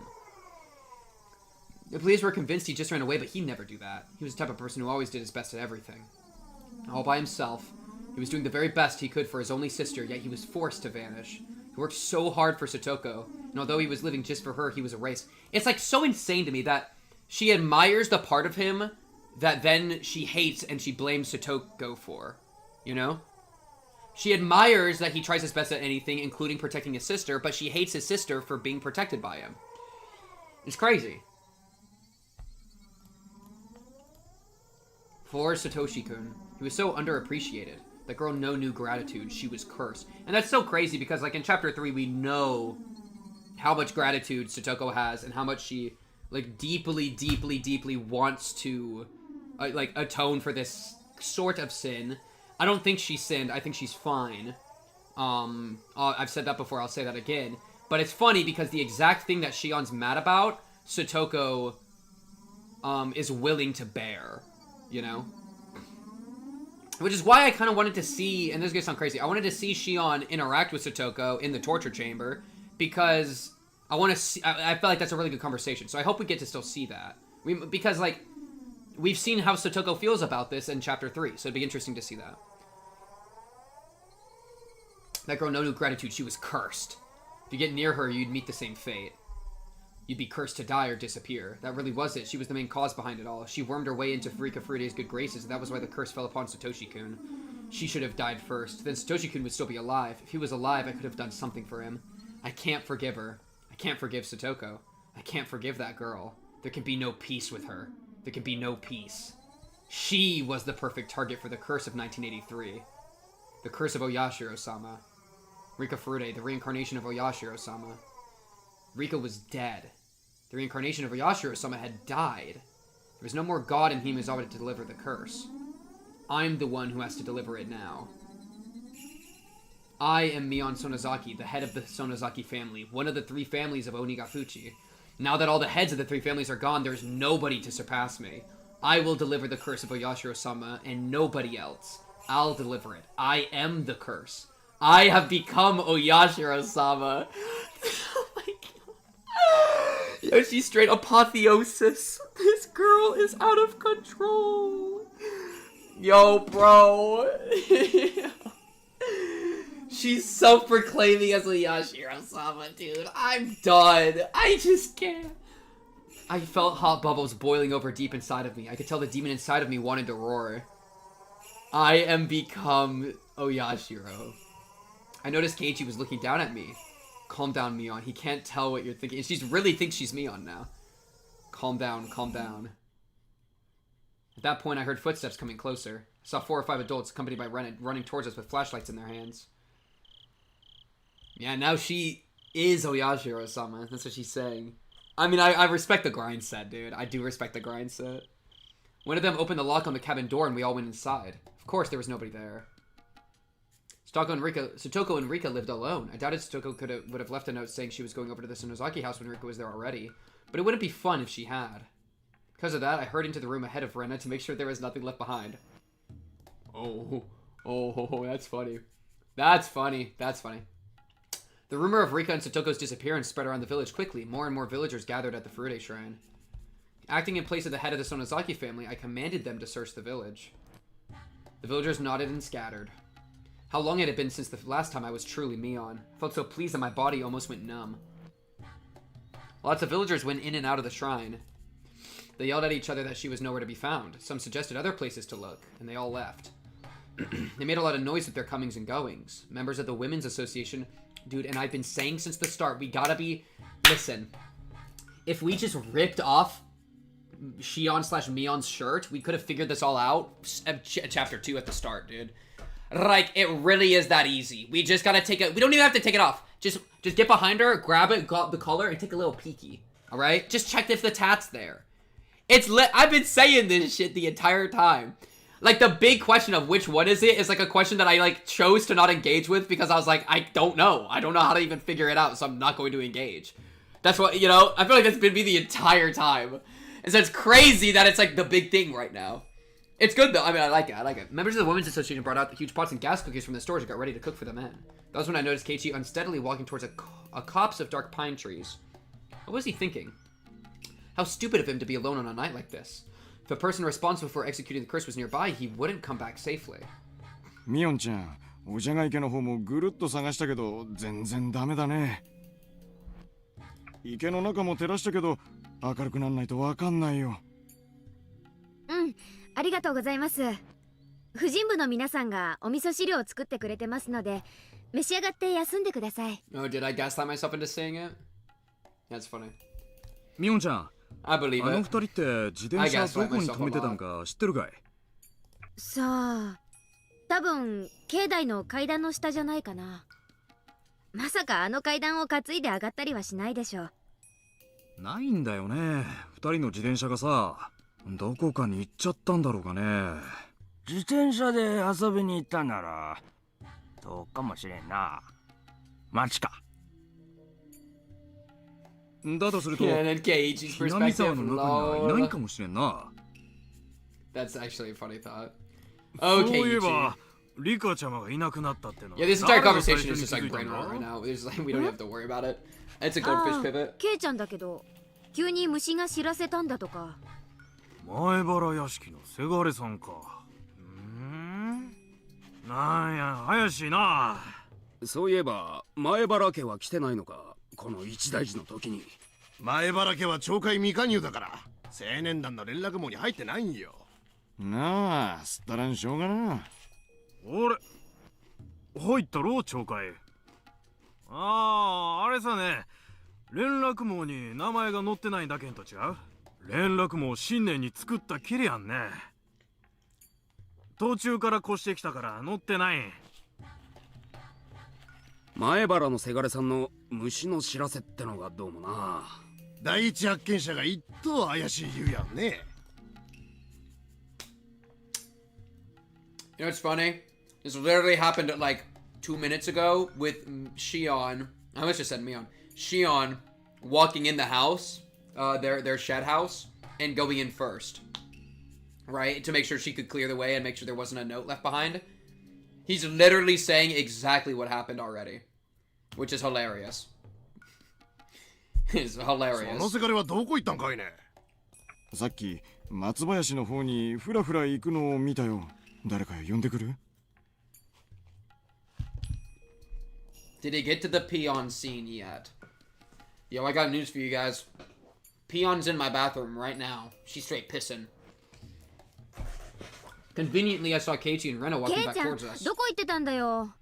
The police were convinced he just ran away, but he'd never do that. He was the type of person who always did his best at everything. All by himself. He was doing the very best he could for his only sister, yet he was forced to vanish. He worked so hard for Satoko, and although he was living just for her, he was erased. It's like so insane to me that she admires the part of him that then she hates and she blames Satoko for. You know? She admires that he tries his best at anything, including protecting his sister, but she hates his sister for being protected by him. It's crazy. For Satoshi-kun, he was so underappreciated. That girl knew gratitude. She was cursed. And that's so crazy because, like, in Chapter 3, we know how much gratitude Satoko has and how much she, like, deeply, deeply, deeply wants to, like, atone for this sort of sin. I don't think she sinned. I think she's fine. I've said that before. I'll say that again. But it's funny because the exact thing that Shion's mad about, Satoko, is willing to bear. You know? Which is why I kind of wanted to see, and this is going to sound crazy, I wanted to see Shion interact with Satoko in the torture chamber, because I want to see, I feel like that's a really good conversation, so I hope we get to still see that. Because, like, we've seen how Satoko feels about this in Chapter 3, so it'd be interesting to see that. That girl knew gratitude, she was cursed. If you get near her, you'd meet the same fate. You'd be cursed to die or disappear. That really was it. She was the main cause behind it all. She wormed her way into Rika Furude's good graces, and that was why the curse fell upon Satoshi-kun. She should have died first. Then Satoshi-kun would still be alive. If he was alive, I could have done something for him. I can't forgive her. I can't forgive Satoko. I can't forgive that girl. There can be no peace with her. There can be no peace. She was the perfect target for the curse of 1983. The curse of Oyashiro-sama. Rika Furude, the reincarnation of Oyashiro-sama. Rika was dead. The reincarnation of Oyashiro-sama had died. There was no more god in Himizawa to deliver the curse. I'm the one who has to deliver it now. I am Mion Sonozaki, the head of the Sonozaki family, one of the 3 families of Onigafuchi. Now that all the heads of the 3 families are gone, there's nobody to surpass me. I will deliver the curse of Oyashiro-sama, and nobody else. I'll deliver it. I am the curse. I have become Oyashiro-sama. Oh my god. Yo, she's straight apotheosis. This girl is out of control. Yo, bro. She's self-proclaiming as Oyashiro-sama, dude. I'm done. I just can't. I felt hot bubbles boiling over deep inside of me. I could tell the demon inside of me wanted to roar. I am become Oyashiro. I noticed Keiichi was looking down at me. Calm down, Mion. He can't tell what you're thinking. And she really thinks she's Mion now. Calm down, calm down. At that point, I heard footsteps coming closer. I saw 4 or 5 adults accompanied by Ren running towards us with flashlights in their hands. Yeah, now she is Oyashiro-sama. That's what she's saying. I mean, I respect the grind set, dude. I do respect the grind set. One of them opened the lock on the cabin door and we all went inside. Of course, there was nobody there. Satoko and Rika lived alone. I doubted Satoko would have left a note saying she was going over to the Sonozaki house when Rika was there already. But it wouldn't be fun if she had. Because of that, I hurried into the room ahead of Rena to make sure there was nothing left behind. Oh, that's funny. That's funny. That's funny. The rumor of Rika and Satoko's disappearance spread around the village quickly. More and more villagers gathered at the Furude shrine. Acting in place of the head of the Sonozaki family, I commanded them to search the village. The villagers nodded and scattered. How long had it been since the last time I was truly Mion? I felt so pleased that my body almost went numb. Lots of villagers went in and out of the shrine. They yelled at each other that she was nowhere to be found. Some suggested other places to look, and they all left. They made a lot of noise with their comings and goings. Members of the Women's Association... Dude, and I've been saying since the start, we gotta be... Listen. If we just ripped off Shion/Mion's shirt, we could have figured this all out at chapter 2 at the start, dude. Like, it really is that easy. We just gotta take it... We don't even have to take it off. Just get behind her, grab it, grab the collar, and take a little peeky. Alright? Just check if the tat's there. It's lit. I've been saying this shit the entire time. Like, the big question of which one is it is, like, a question that I, like, chose to not engage with because I was like, I don't know. I don't know how to even figure it out, so I'm not going to engage. That's what, you know, I feel like that's been me the entire time. And so it's crazy that it's, like, the big thing right now. It's good, though. I mean, I like it. Members of the Women's Association brought out the huge pots and gas cookies from the stores and got ready to cook for the men. That was when I noticed Keiichi unsteadily walking towards a copse of dark pine trees. What was he thinking? How stupid of him to be alone on a night like this. If a person responsible for executing the curse was nearby, he wouldn't come back safely. ミオンちゃん、お茶が池の方もぐるっと探したけど全然ダメだね。池の中も照らしたけど明るくならないとわかんないよ。ありがとうございます。婦人部の皆さんがお味噌汁を作ってくれてますので、召し上がって休んでください。Oh, did I gaslight myself into saying it? That's funny. ミオンちゃん。I believe it. あの二人って自転車どこに止めてたんか知ってるかい？さあ、多分境内の階段の下じゃないかな。まさかあの階段を担いで上がったりはしないでしょう。ないんだよね。二人の自転車がさ、どこかに行っちゃったんだろうかね。自転車で遊びに行ったなら、どうかもしれんな。街か。だとすると、Yeah, and then Keiichi's 南沢 perspective. の中にはいないかもしれんな。That's actually a funny thought. そ Okay, ういえ Keiichi. ば、リカちゃまがいなくなったっての。 Yeah, this entire conversation is just like brain rot right now. There's like we don't have to worry about it. It's a goldfish pivot. ケイちゃんだけど、急に虫が知らせたんだとか。前原屋敷のせがれさんか。なんや怪しいな。そういえば前原家は来てないのか、この一大事の時に。前原家は懲戒未加入だから青年団の連絡網に入ってないんよ。なあ、すったらんしょうがな。俺入ったろ懲戒。あれさね、連絡網に名前が載ってないだけんと違う。連絡網新年に作ったきりやんね。途中から越してきたから載ってない。前原のせがれさんの虫の知らせってのがどうもな。第一発見者が一等怪しい言うやんね。You know what's funny? This literally happened like 2 minutes ago with Shion. I almost just said Mion. Shion walking in the house, their shed house, and going in first. Right? To make sure she could clear the way and make sure there wasn't a note left behind. He's literally saying exactly what happened already. Which is hilarious. It's hilarious. そのせがれはどこ行ったんかいね。さっき松林の方にふらふら行くのを見たよ。誰か呼んでくる？ Did he get to the peon scene yet? Yo, I got news for you guys. Peon's in my bathroom right now. She's straight pissing. Conveniently, I saw Katie and Rena walking back towards us. どこ行ってたんだよ。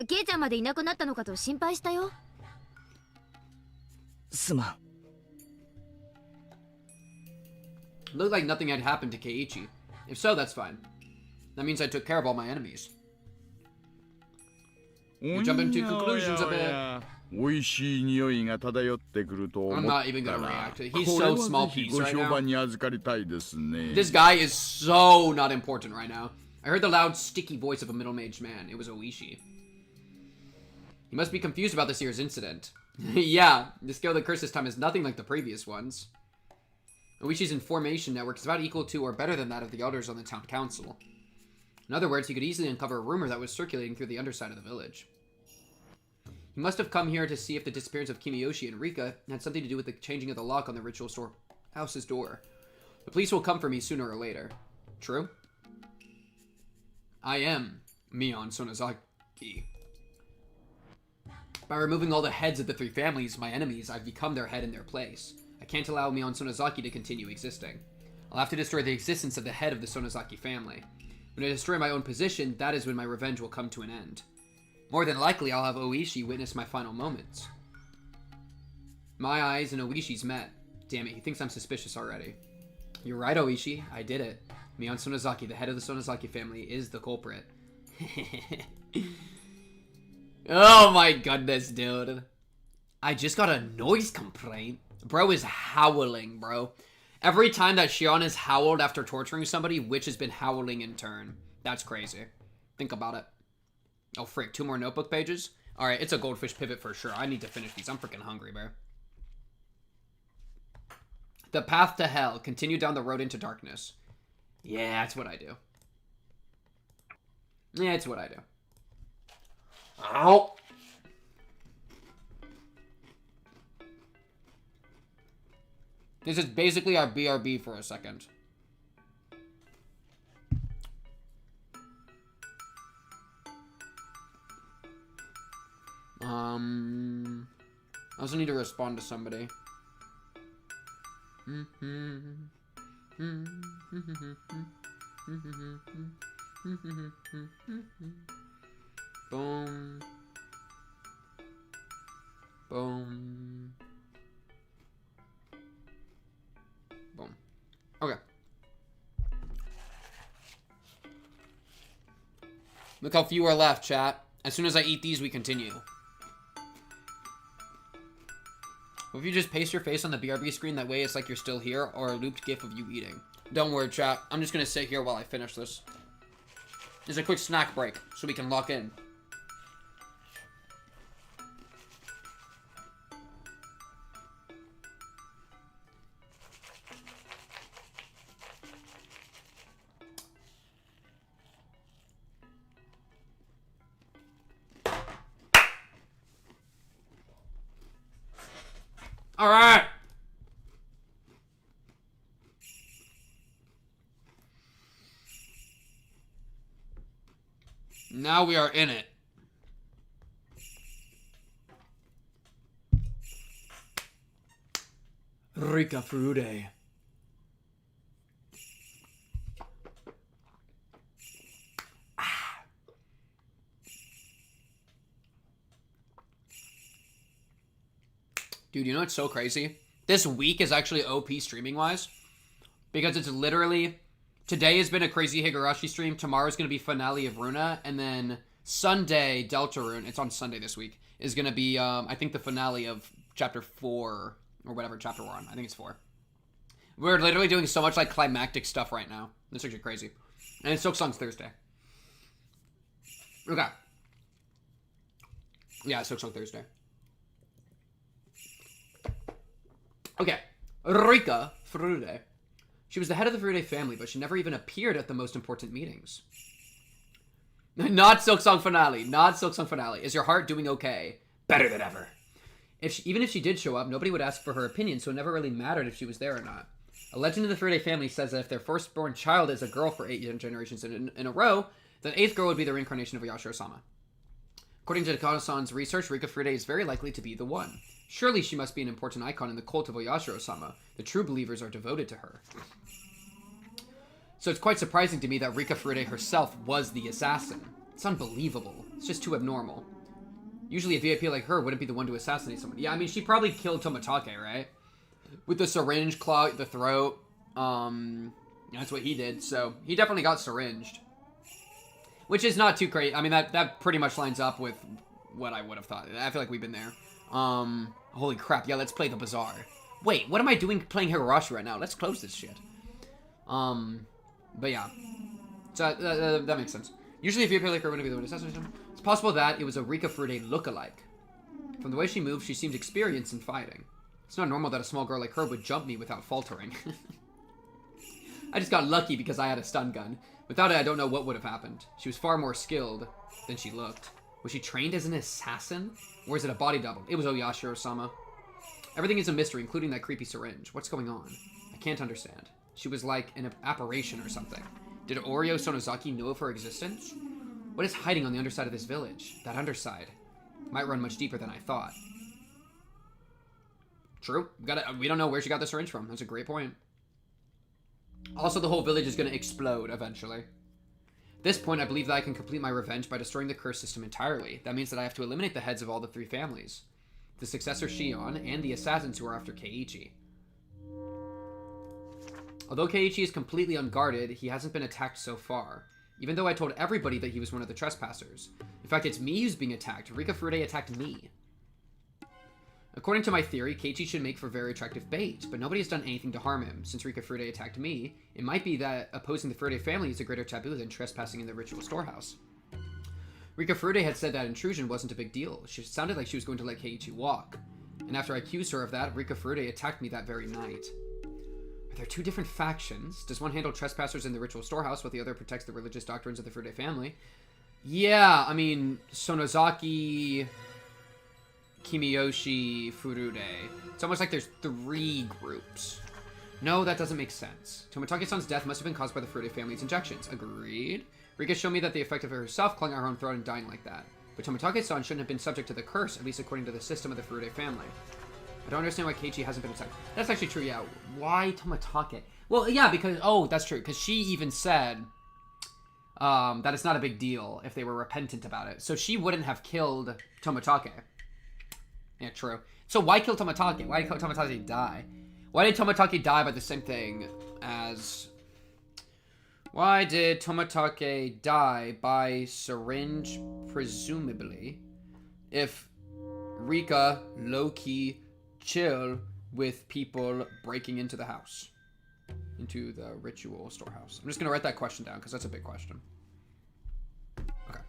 ケイちゃんまでいなくなったのかと心配したよ。すまん。 Looked like nothing had happened to Keiichi. If so, that's fine. That means I took care of all my enemies. You jump into conclusions a bit. 美味しい匂いが漂ってくると思ったら I'm not even gonna react. He's so small piece ご right 評 now. 判に預かりたいですね。 This guy is so not important right now. I heard the loud, sticky voice of a middle-aged man. It was Oishi. He must be confused about this year's incident. Yeah, the scale of the curse this time is nothing like the previous ones. Oishi's information network is about equal to or better than that of the elders on the town council. In other words, he could easily uncover a rumor that was circulating through the underside of the village. He must have come here to see if the disappearance of Kimiyoshi and Rika had something to do with the changing of the lock on the ritual store house's door. The police will come for me sooner or later. True? I am Mion Sonozaki. By removing all the heads of the three families, my enemies, I've become their head in their place. I can't allow Mion Sonozaki to continue existing. I'll have to destroy the existence of the head of the Sonozaki family. When I destroy my own position, that is when my revenge will come to an end. More than likely, I'll have Oishi witness my final moments. My eyes and Oishi's met. Damn it, he thinks I'm suspicious already. You're right, Oishi. I did it. Mion Sonozaki, the head of the Sonozaki family, is the culprit. Oh my goodness, dude. I just got a noise complaint. Bro is howling, bro. Every time that Shion has howled after torturing somebody, Witch has been howling in turn. That's crazy. Think about it. Oh, frick. 2 more notebook pages? Alright, it's a goldfish pivot for sure. I need to finish these. I'm freaking hungry, bro. The path to hell. Continue down the road into darkness. Yeah, that's what I do. Yeah, it's what I do. Ow! This is basically our BRB for a second. I also need to respond to somebody. Boom. Boom. Boom. Okay. Look how few are left, chat. As soon as I eat these, we continue. What if you just paste your face on the BRB screen? That way it's like you're still here, or a looped gif of you eating. Don't worry, chat. I'm just gonna sit here while I finish this. There's a quick snack break, so we can lock in. All right. Now we are in it. Rika Furude. Dude, you know what's so crazy? This week is actually OP streaming-wise. Because it's literally... Today has been a crazy Higurashi stream. Tomorrow's going to be finale of Runa. And then Sunday, Deltarune, it's on Sunday this week, is going to be, I think, the finale of Chapter 4, or whatever chapter we're on. I think it's 4. We're literally doing so much, like, climactic stuff right now. It's actually crazy. And it's Silksong's Thursday. Okay. Yeah, Silksong Thursday. Okay. Rika Furude. She was the head of the Furude family, but she never even appeared at the most important meetings. Not Silksong finale. Not Silksong finale. Is your heart doing okay? Better than ever. Even if she did show up, nobody would ask for her opinion, so it never really mattered if she was there or not. A legend of the Furude family says that if their firstborn child is a girl for 8 generations in a row, the 8th girl would be the reincarnation of Oyashiro-sama. According to Takano-san's research, Rika Furude is very likely to be the one. Surely she must be an important icon in the cult of Oyashiro-sama. The true believers are devoted to her. So it's quite surprising to me that Rika Furude herself was the assassin. It's unbelievable. It's just too abnormal. Usually a VIP like her wouldn't be the one to assassinate someone. Yeah, I mean, she probably killed Tomotage, right? With the syringe claw at the throat. That's what he did. So he definitely got syringed. Which is not too crazy. I mean, that pretty much lines up with what I would have thought. I feel like we've been there. Holy crap. Yeah, let's play the bazaar. Wait, what am I doing playing Higurashi right now? Let's close this shit. But yeah. So that makes sense. Usually if you appear like her, wouldn't be the one to assassinate him. It's possible that it was a Rika Furude look-alike. From the way she moved, she seemed experienced in fighting. It's not normal that a small girl like her would jump me without faltering. I just got lucky because I had a stun gun. Without it, I don't know what would have happened. She was far more skilled than she looked. Was she trained as an assassin? Or is it a body double? It was Oyashiro-sama. Everything is a mystery, including that creepy syringe. What's going on? I can't understand. She was like an apparition or something. Did Oryo Sonozaki know of her existence? What is hiding on the underside of this village? That underside might run much deeper than I thought. True. We don't know where she got the syringe from. That's a great point. Also, the whole village is going to explode eventually. At this point, I believe that I can complete my revenge by destroying the curse system entirely. That means that I have to eliminate the heads of all the 3 families. The successor Shion, and the assassins who are after Keiichi. Although Keiichi is completely unguarded, he hasn't been attacked so far. Even though I told everybody that he was one of the trespassers. In fact, it's me who's being attacked. Rika Furude attacked me. According to my theory, Keiichi should make for very attractive bait, but nobody has done anything to harm him. Since Rika Furude attacked me, it might be that opposing the Furude family is a greater taboo than trespassing in the ritual storehouse. Rika Furude had said that intrusion wasn't a big deal. She sounded like she was going to let Keiichi walk. And after I accused her of that, Rika Furude attacked me that very night. Are there 2 different factions? Does one handle trespassers in the ritual storehouse while the other protects the religious doctrines of the Furude family? Yeah, I mean, Sonozaki, Kimiyoshi, Furude. It's almost like there's 3 groups. No, that doesn't make sense. Tomotage-san's death must have been caused by the Furude family's injections. Agreed. Rika showed me that the effect of herself clung at her own throat and dying like that. But Tomotage-san shouldn't have been subject to the curse, at least according to the system of the Furude family. I don't understand why Keiichi hasn't been attacked. That's actually true, yeah. Why Tomotage? Well, yeah, because... Oh, that's true. Because she even said that it's not a big deal if they were repentant about it. So she wouldn't have killed Tomotage. Yeah, true. So why kill Tomotage? Why did Tomotage die? Why did Tomotage die by the same thing as... Why did Tomotage die by syringe, presumably, if Rika low-key chill with people breaking into the house? Into the ritual storehouse. I'm just going to write that question down, because that's a big question. Okay.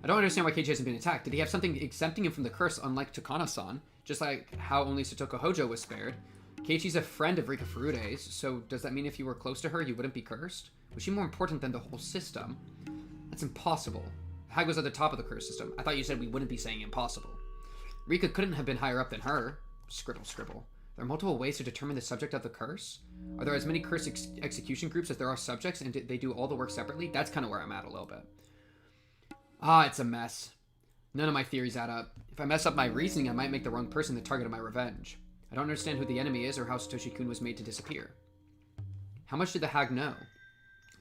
I don't understand why Keiichi hasn't been attacked. Did he have something exempting him from the curse, unlike Takano-san? Just like how only Satoko Hojo was spared. Keiichi's a friend of Rika Furude's, so does that mean if you were close to her, you wouldn't be cursed? Was she more important than the whole system? That's impossible. Hag was at the top of the curse system. I thought you said we wouldn't be saying impossible. Rika couldn't have been higher up than her. Scribble, scribble. There are multiple ways to determine the subject of the curse? Are there as many curse execution groups as there are subjects, and they do all the work separately? That's kind of where I'm at a little bit. Ah, it's a mess. None of my theories add up. If I mess up my reasoning, I might make the wrong person the target of my revenge. I don't understand who the enemy is or how Satoshi-kun was made to disappear. How much did the hag know?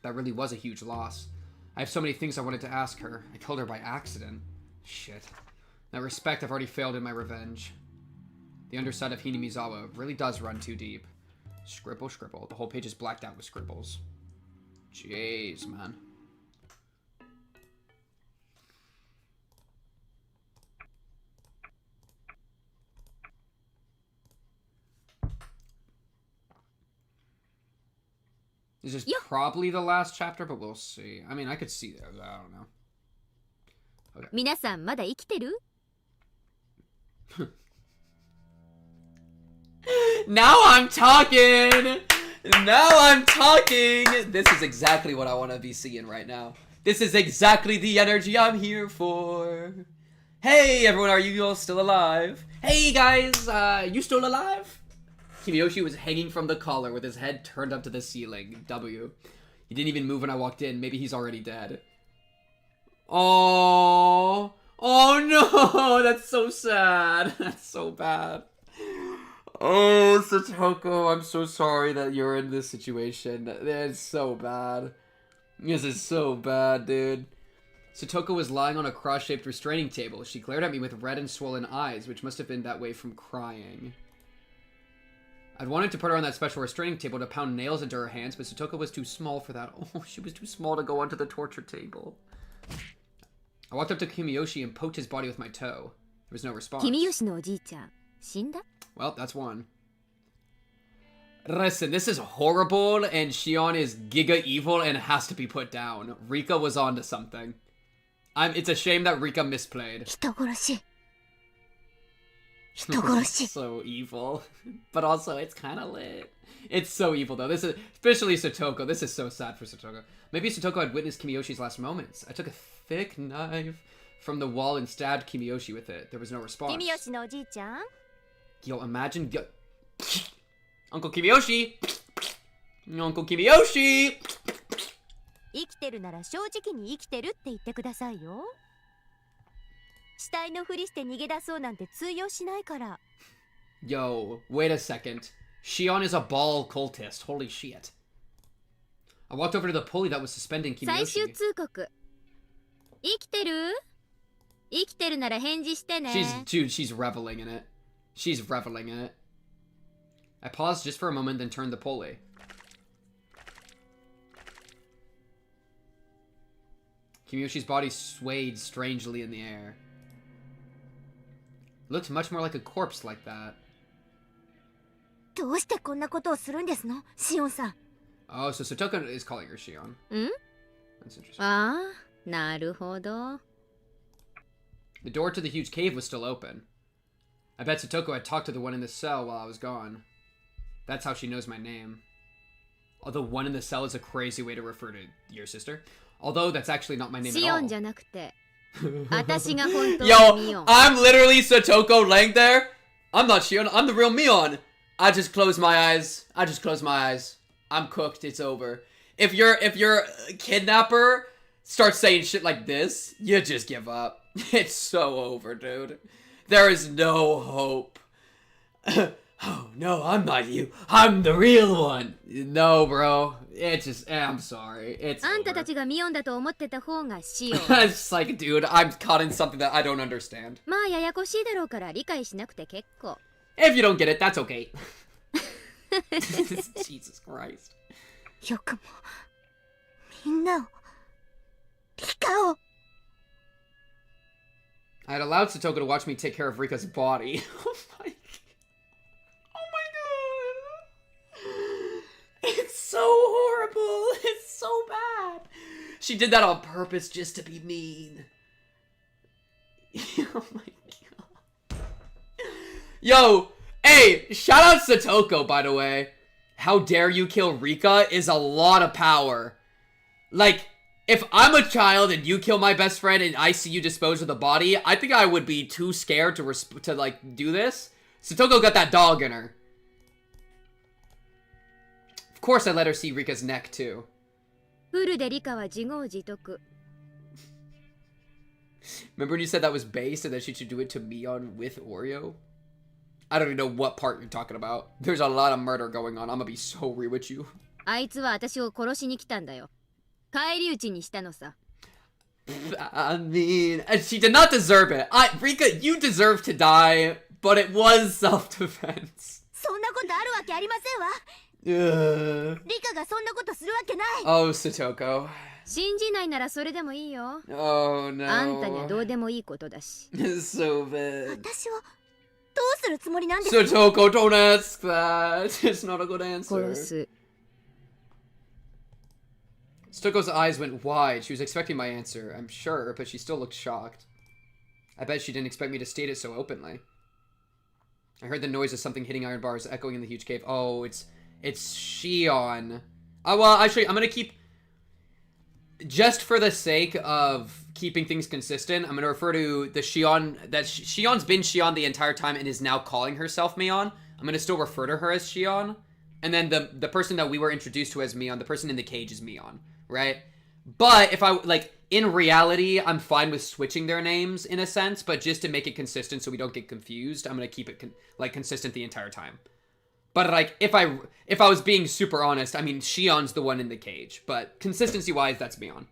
That really was a huge loss. I have so many things I wanted to ask her. I killed her by accident. Shit. In that respect, I've already failed in my revenge. The underside of Hinamizawa really does run too deep. Scribble, scribble. The whole page is blacked out with scribbles. Jeez, man. This is probably the last chapter, but we'll see. I mean, I could see that. I don't know. Okay. 皆さんまだ生きてる? Now I'm talking! Now I'm talking! This is exactly what I want to be seeing right now. This is exactly the energy I'm here for. Hey, everyone, are you all still alive? Hey, guys, you still alive? Kimiyoshi was hanging from the collar with his head turned up to the ceiling. W. He didn't even move when I walked in. Maybe he's already dead. Oh, oh no, that's so sad. That's so bad. Oh, Satoko, I'm so sorry that you're in this situation. It's so bad. This is so bad, dude. Satoko was lying on a cross-shaped restraining table. She glared at me with red and swollen eyes, which must have been that way from crying. I'd wanted to put her on that special restraining table to pound nails into her hands, but Satoko was too small for that. Oh, she was too small to go onto the torture table. I walked up to Kimiyoshi and poked his body with my toe. There was no response. Well, that's one. Listen, this is horrible, and Shion is giga evil and has to be put down. Rika was onto something. It's a shame that Rika misplayed. So evil. But also, it's kind of lit. It's so evil, though. This is, especially Satoko. This is so sad for Satoko. Maybe Satoko had witnessed Kimiyoshi's last moments. I took a thick knife from the wall and stabbed Kimiyoshi with it. There was no response. Yo, imagine... Uncle Kimiyoshi! Uncle Kimiyoshi! 生きてるなら正直に生きてるって言ってくださいよ。死体のふりして逃げ出そうなんて通用しないから。Yo, wait a second. Shion is a ball cultist. Holy shit. I walked over to the pulley that was suspending Kimiyoshi. 最終通告。生きてる？生きてるなら返事してね。Dude, she's reveling in it. She's reveling in it. I paused just for a moment, then turned the pulley. Kimiyoshi's body swayed strangely in the air. It looked much more like a corpse like that. どうしてこんなことをするんですの、シオンさん。Oh, so Satoko is calling her Shion. ん？ That's interesting. ああ、なるほど。The door to the huge cave was still open. I bet Satoko had talked to the one in the cell while I was gone. That's how she knows my name. Although one in the cell is a crazy way to refer to your sister. Although that's actually not my name at all. シオンじゃなくて、私が本当 Yo, にミオン。 I'm literally Satoko laying there. I'm not Shion. I'm the real Mion. I just close my eyes. I just close my eyes. I'm cooked. It's over. If your kidnapper starts saying shit like this, you just give up. It's so over, dude. There is no hope. Oh, no, I'm not you. I'm the real one. No, bro. It's just, I'm sorry. It's あんたたちがミオンだと思ってた方がシオン。It's like, dude, I'm caught in something that I don't understand. まあややこしいだろうから理解しなくて結構。If you don't get it, that's okay. Jesus Christ. よくもみんなをリカを I had allowed Satoko to watch me take care of Rika's body. Oh my god. It's so horrible. It's so bad. She did that on purpose just to be mean. Oh my god. Yo, hey, shout out Satoko, by the way. How dare you kill Rika is a lot of power. Like, if I'm a child and you kill my best friend and I see you dispose of the body, I think I would be too scared to like, do this. Satoko got that dog in her. Of course I let her see Rika's neck, too. フルでリカは自業自得。Remember when you said that was based and that she should do it to Mion with Oreo? I don't even know what part you're talking about. There's a lot of murder going on. I'm gonna be so real with you. あいつは私を殺しに来たんだよ。返り討ちにしたのさ。I mean, she did not deserve it. Rika, you deserve to die, but it was self-defense. そんなことあるわけありませんわ。リカがそんなことするわけない。Oh, Satoko. 信じないならそれでもいいよ。Oh, no. あんたにはどうでもいいことだし。So bad. 私はどうするつもりなんですか？ Satoko, don't ask that. It's not a good answer. 殺す。Stoko's eyes went wide. She was expecting my answer, I'm sure, but she still looked shocked. I bet she didn't expect me to state it so openly. I heard the noise of something hitting iron bars echoing in the huge cave. Oh, it's Shion. Well, actually, I'm gonna keep... Just for the sake of keeping things consistent, I'm gonna refer to the Shion... Shion's been Shion the entire time and is now calling herself Mion. I'm gonna still refer to her as Shion. And then the person that we were introduced to as Mion, the person in the cage is Mion. Right? But if I, like, in reality, I'm fine with switching their names in a sense, but just to make it consistent so we don't get confused, I'm gonna keep it, consistent the entire time. But, like, if I was being super honest, I mean, Shion's the one in the cage, but consistency-wise, that's Mion.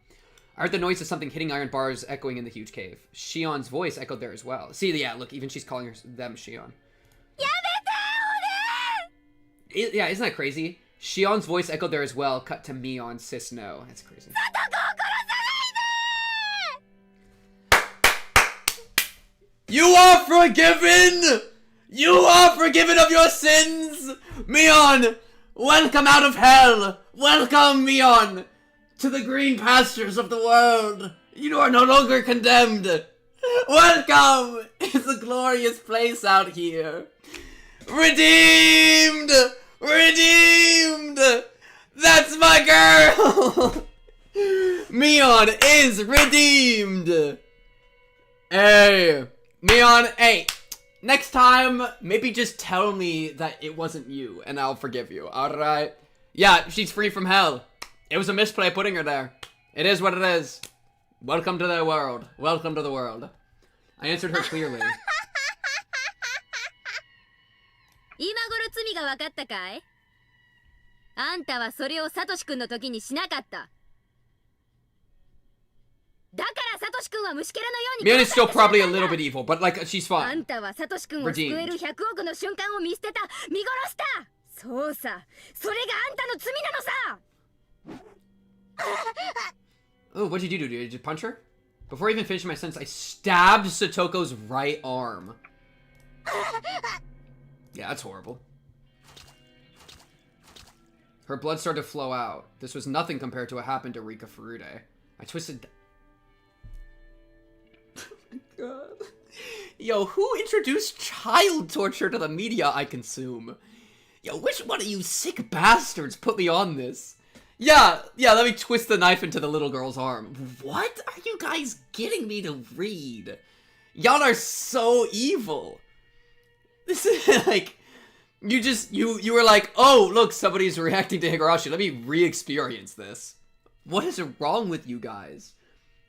I heard the noise of something hitting iron bars echoing in the huge cave. Shion's voice echoed there as well. See, yeah, look, even she's calling them Shion. Yeah, isn't that crazy? Shion's voice echoed there as well, cut to Mion, sis no. That's crazy. You are forgiven! You are forgiven of your sins! Mion! Welcome out of hell! Welcome, Mion! To the green pastures of the world! You are no longer condemned! Welcome! It's a glorious place out here! Redeemed! Redeemed! That's my girl! Mion is redeemed! Hey! Mion, hey! Next time, maybe just tell me that it wasn't you, and I'll forgive you, alright? Yeah, she's free from hell. It was a misplay putting her there. It is what it is. Welcome to the world. Welcome to the world. I answered her clearly. 今頃罪が分かったかい？あんたはそれをサトシ君の時にしなかった。だからサトシ君は虫けらのように Mion is still probably a little bit evil, but like she's あ fine. んたはサトシ君を救える100億の瞬間を見捨てた、見殺した。そうさ、それがあんたの罪なのさ。Oh, what'd you do? Did you punch her? Before I even finished my sentence, I stabbed Satoko's right arm. Yeah, that's horrible. Her blood started to flow out. This was nothing compared to what happened to Rika Furude. I twisted... Oh my god. Yo, who introduced child torture to the media I consume? Yo, which one of you sick bastards put me on this? Yeah, let me twist the knife into the little girl's arm. What are you guys getting me to read? Y'all are so evil. This is like, you were like, oh, look, somebody's reacting to Higurashi. Let me re-experience this. What is wrong with you guys?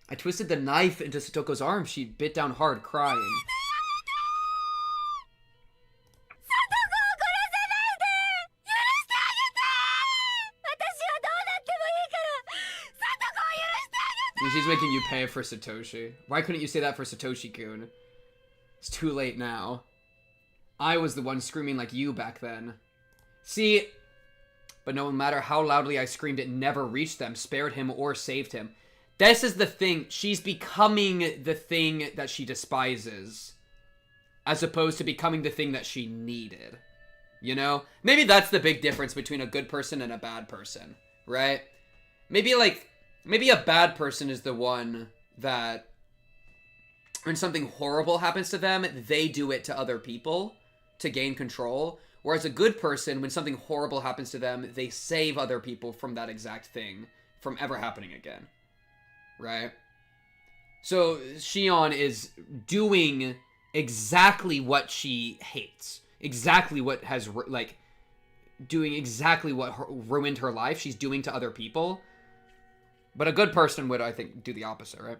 I twisted the knife into Satoko's arm. She bit down hard, crying. She's making you pay for Satoshi. Why couldn't you say that for Satoshi-kun? It's too late now. I was the one screaming like you back then. See, but no matter how loudly I screamed, it never reached them, spared him, or saved him. This is the thing. She's becoming the thing that she despises, as opposed to becoming the thing that she needed. You know? Maybe that's the big difference between a good person and a bad person, right? Maybe a bad person is the one that, when something horrible happens to them, they do it to other people to gain control. Whereas a good person, when something horrible happens to them, they save other people from that exact thing from ever happening again. Right? So Shion is doing exactly what she hates. Exactly what has, doing exactly what ruined her life. She's doing to other people. But a good person would, I think, do the opposite, right?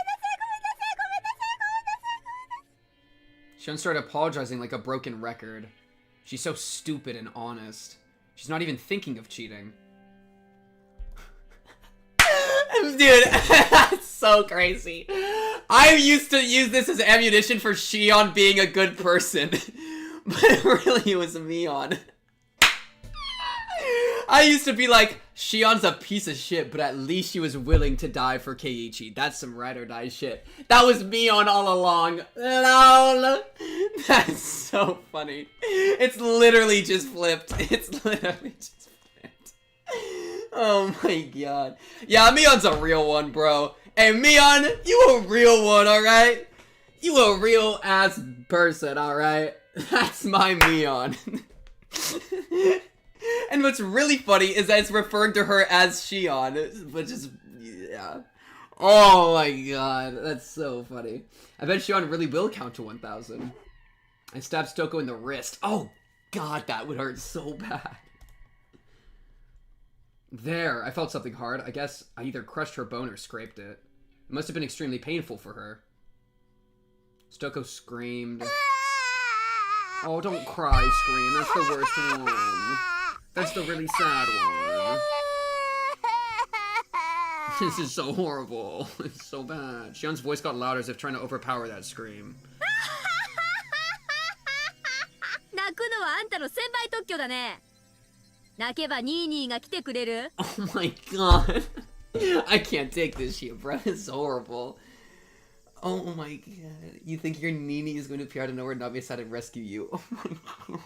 Shion started apologizing like a broken record. She's so stupid and honest. She's not even thinking of cheating. Dude, that's so crazy. I used to use this as ammunition for Shion being a good person. But really it was Mion. I used to be like, Shion's a piece of shit, but at least she was willing to die for Keiichi. That's some ride or die shit. That was Mion all along. LOL. That's so funny. It's literally just flipped. It's literally just flipped. Oh my god. Yeah, Mion's a real one, bro. Hey, Mion, you a real one, alright? You a real ass person, alright? That's my Mion. And what's really funny is that it's referring to her as Shion, which is, yeah. Oh my god, that's so funny. I bet Shion really will count to 1,000. I stabbed Stoko in the wrist. Oh god, that would hurt so bad. There, I felt something hard. I guess I either crushed her bone or scraped it. It must have been extremely painful for her. Stoko screamed. Oh, don't cry, Scream. That's the worst one. That's the really sad one. This is so horrible. It's so bad. Shion's voice got louder as if trying to overpower that scream. Oh my god. I can't take this shit, bro. It's horrible. Oh my god. You think your Nini is going to appear out of nowhere and not be decided to rescue you? Oh my god.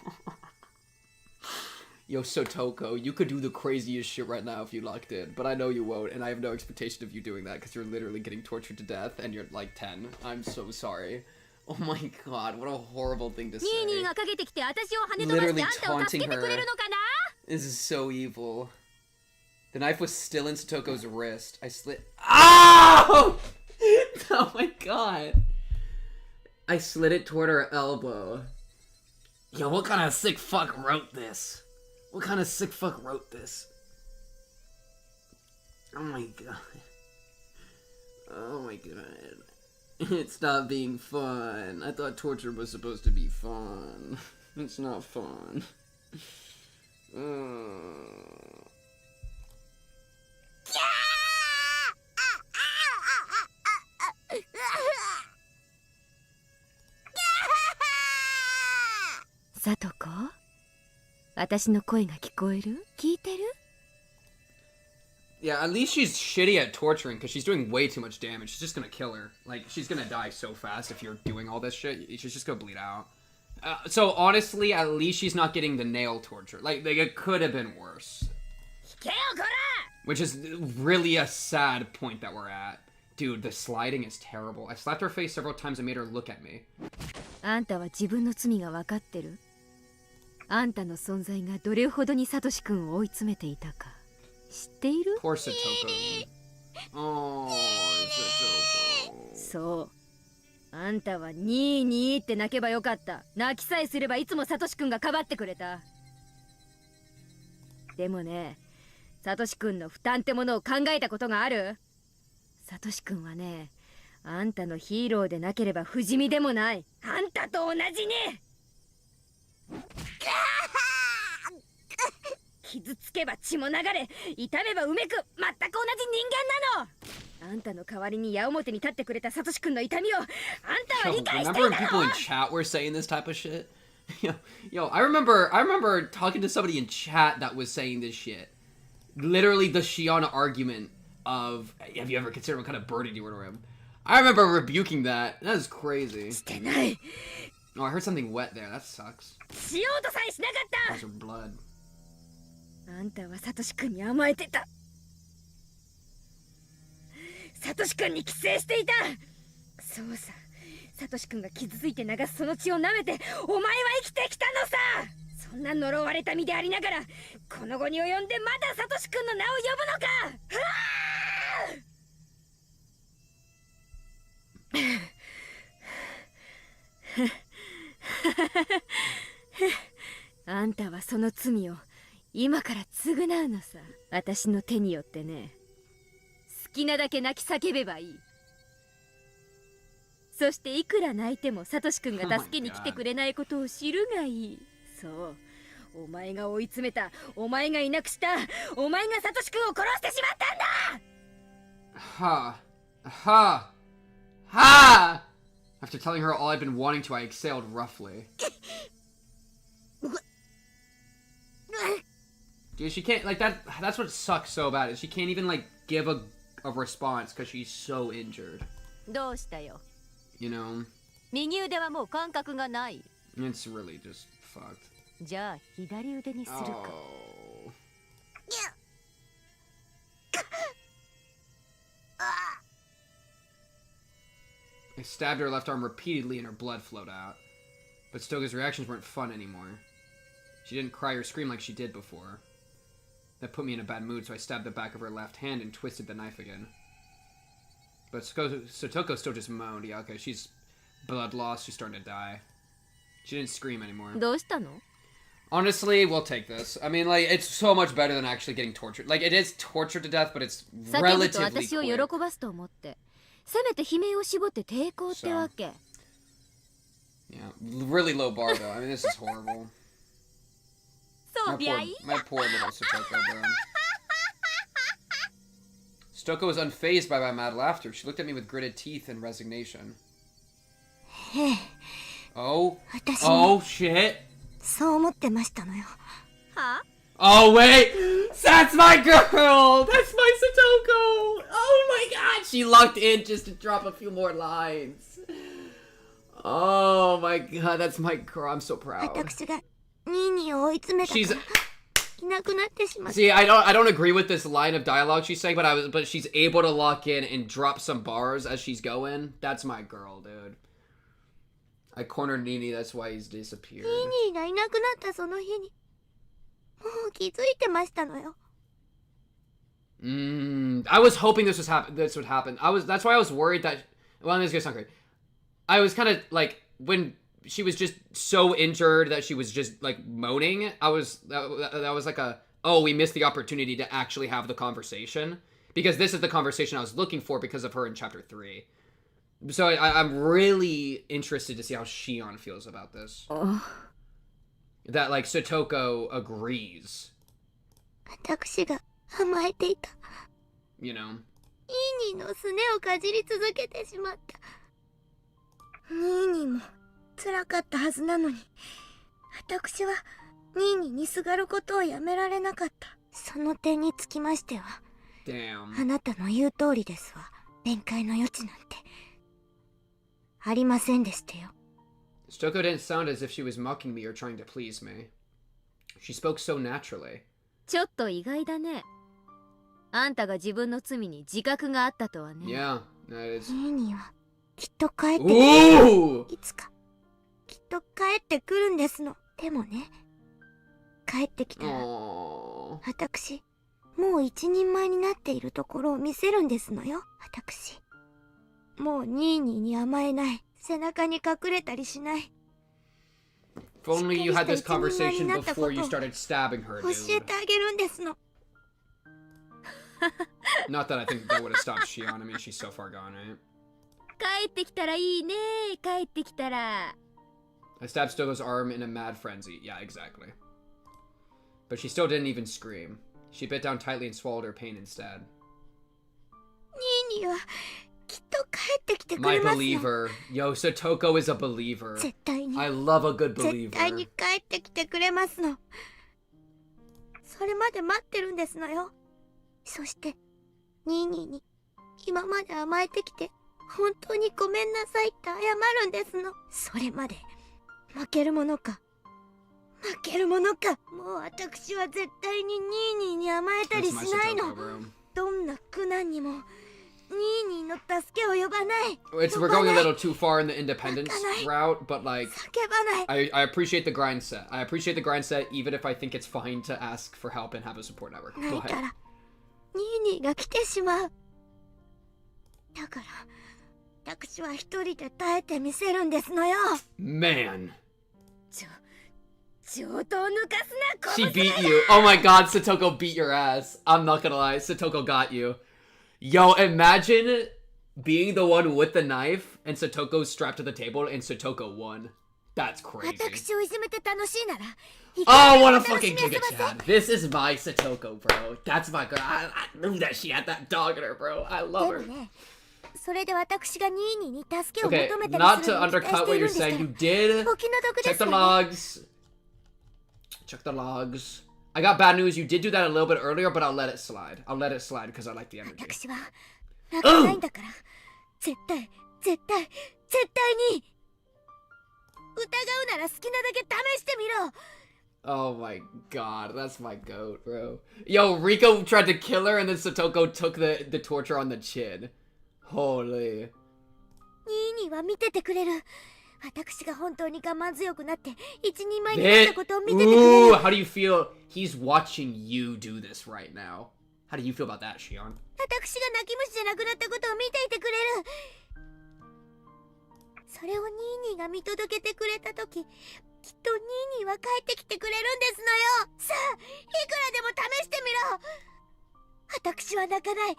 Yo, Sotoko, you could do the craziest shit right now if you locked in, but I know you won't, and I have no expectation of you doing that because you're literally getting tortured to death and you're like 10. I'm so sorry. Oh my god, what a horrible thing to say. Literally taunting her. This is so evil. The knife was still in Sotoko's wrist. I slit. Oh! Oh my god. I slid it toward her elbow. Yo, what kind of sick fuck wrote this? What kind of sick fuck wrote this? Oh my god. Oh my god. It's not being fun. I thought torture was supposed to be fun. It's not fun. Satoko? 私の声が聞こえる？聞いてる？ Yeah, at least she's shitty at torturing because she's doing way too much damage. She's just gonna kill her. Like, she's gonna die so fast if you're doing all this shit. She's just gonna bleed out. So honestly, at least she's not getting the nail torture. Like it could have been worse. Which is really a sad point that we're at. Dude, the sliding is terrible. I slapped her face several times and made her look at me. あんたは自分の罪が分かってる？あんたの存在がどれほどにサトシ君を追い詰めていたか知っている？ Poor Satoko. Oh, Satoko. そう。あんたはニーニーって泣けばよかった。泣きさえすればいつもサトシ君がかばってくれた。でもね、サトシ君の負担ってものを考えたことがある？サトシ君はね、あんたのヒーローでなければ不死身でもない。あんたと同じね。傷つけば血も流れ、痛めばうめく、全く同じ人間なの。あんたの代わりに矢面に立ってくれたサトシ君の痛みをあんたは理解してい Remember た when people の？ in chat were saying this type of shit? Yo, I remember talking to somebody in chat that was saying this shit. Literally the Shion argument of, have you ever considered what kind of burden you were to him? I remember rebuking that. That is crazy. Oh, I heard something wet there. That sucks. しようとさえしなかった。 There's some blood. あんたはサトシ君に甘えてた。サトシ君に寄生していた。そうさ、サトシ君が傷ついて流すその血を舐めてお前は生きてきたのさ。そんな呪われた身でありながらこの後に及んでまだサトシ君の名を呼ぶのか。あんたはその罪を今から償うのさ。私の手によってね。好きなだけ泣き叫べばいい。そしていくら泣いてもサトシ君が助けに来てくれないことを知るがいい。そう、お前が追い詰めた、お前がいなくした、お前がサトシ君を殺してしまったんだ。Ha! After telling her all I'd been wanting to, I exhaled roughly. Dude, she can't, like, that's what sucks so bad, is she can't even, like, give a response because she's so injured. どうしたよ。 You know? 右腕はもう感覚がない。 It's really just fucked. じゃあ左腕にするか。Oh. I stabbed her left arm repeatedly and her blood flowed out. But Stoka's reactions weren't fun anymore. She didn't cry or scream like she did before. That put me in a bad mood, so I stabbed the back of her left hand and twisted the knife again. But Satoko still just moaned. Yeah, okay, she's blood loss, she's starting to die. She didn't scream anymore. どうしたの？ Honestly, we'll take this. I mean, like, it's so much better than actually getting tortured. Like, it is tortured to death, but it's 叫ぶと relatively 私を quick. 喜ばすと思って、せめて悲鳴を絞って抵抗ってわけ。 Yeah, really low bar though. I mean, this is horrible. そうびゃい。 My poor little Satoko, bro. Satoko was unfazed by my mad laughter. She looked at me with gritted teeth and resignation. Oh. Oh, shit. そう思ってましたのよ。は？ Oh, wait! That's my girl! That's my Satoko! Oh my god! She lucked in just to drop a few more lines. Oh my god, that's my girl. I'm so proud. 私がニーニーを追い詰めたからいなくなってしまった。 See, I don't agree with this line of dialogue she's saying, but she's able to lock in and drop some bars as she's going. That's my girl, dude. I cornered Nini, that's why he's disappeared. ニーニーがいなくなったその日にもう気づいてましたのよ。 I was hoping this would happen. That's why I was worried that, well, this is gonna sound great. I was kind of like, when she was just so injured that she was just like moaning, that was like oh, we missed the opportunity to actually have the conversation, because this is the conversation I was looking for because of her in chapter 3. So I'm really interested to see how Shion feels about this. That like Satoko agrees. 私が甘えていた。 You know. ニーニーのすねをかじり続けてしまった。ニーニーも辛かったはずなのに、私はニーニーにすがることをやめられなかった。その点につきましては、 Damn. あなたの言う通りですわ。弁解の余地なんてありませんでしたよ。 Satoko didn't sound as if she was mocking me or trying to please me. She spoke so naturally. ちょっと意外だね。あんたが自分の罪に自覚があったとはね。Yeah, that is. ニーニーはきっと帰ってくる。いつかきっと帰ってくるんですの。でもね、帰ってきたら私もう一人前になっているところを見せるんですのよ、私。もうニーニーに甘えない。背中に隠れたりしない。 If only you had this conversation before you started stabbing her, 教 dude. えてあげるんですの。 Not that I think that would have stopped Shion. I mean, she's so far gone, right? 帰ってきたらいいね。帰ってきたら。 I stabbed Stoko's arm in a mad frenzy. Yeah, exactly. But she still didn't even scream. She bit down tightly and swallowed her pain instead. ニーニーはきっと帰ってきてく My れますの。 believer. Yo, Satoko is a believer. 絶対に。 I love a good 絶対 believer. に帰ってきてくれますの。それまで待ってるんですのよ。そしてニーニーに今まで甘えてきて本当にごめんなさいって謝るんですの。それまで負けるものか負けるものか。もう私は絶対にニーニーに甘えたりし That's my ない Satoko, の。 bro. どんな苦難にもニーニーの助けを呼ばない。 We're going a little too far in the independence route, but like, 叫ばない。 I appreciate the grind set. I appreciate the grind set, even if I think it's fine to ask for help and have a support network. 泣 Go いた ahead. らニーニーが来てしまう。だから私は一人で耐えてみせるんですのよ。 Man. 上等抜かすな。 She beat you. Oh my god, Satoko beat your ass. I'm not gonna lie, Satoko got you. Yo, imagine being the one with the knife and Satoko's strapped to the table and Satoko won. That's crazy. 私をいじめて楽しいなら。 Oh, what a fucking giga Chad. This is my Satoko, bro. That's my girl. I knew that she had that dog in her, bro. I love で her. もね、それで私がニーニーに助けを Okay, 求めた not りす to るのを期 undercut 待して what いる you're んですから。 saying. You did お気の毒で check す the わね。 logs. Check the logs. I got bad news. You did do that a little bit earlier, but I'll let it slide. I'll let it slide because I like the energy. 私は泣かないんだから。絶対に。疑うなら好きなだけ試してみろ。 Oh my god, that's my goat, bro. Yo, Rico tried to kill her and then Satoko took the torture on the chin. Holy. ニーニーは見ててくれる。私が本当に我慢強くなって一人前になったことを見ててくれ Ooh, る。 how do you feel? He's watching you do this right now. How do you feel about that, Shion? 私が泣き虫じゃなくなったことを見ていてくれる。それをニーニーが見届けてくれたとき、きっとニーニーは帰ってきてくれるんですのよ。さあ、いくらでも試してみろ。私は泣かない。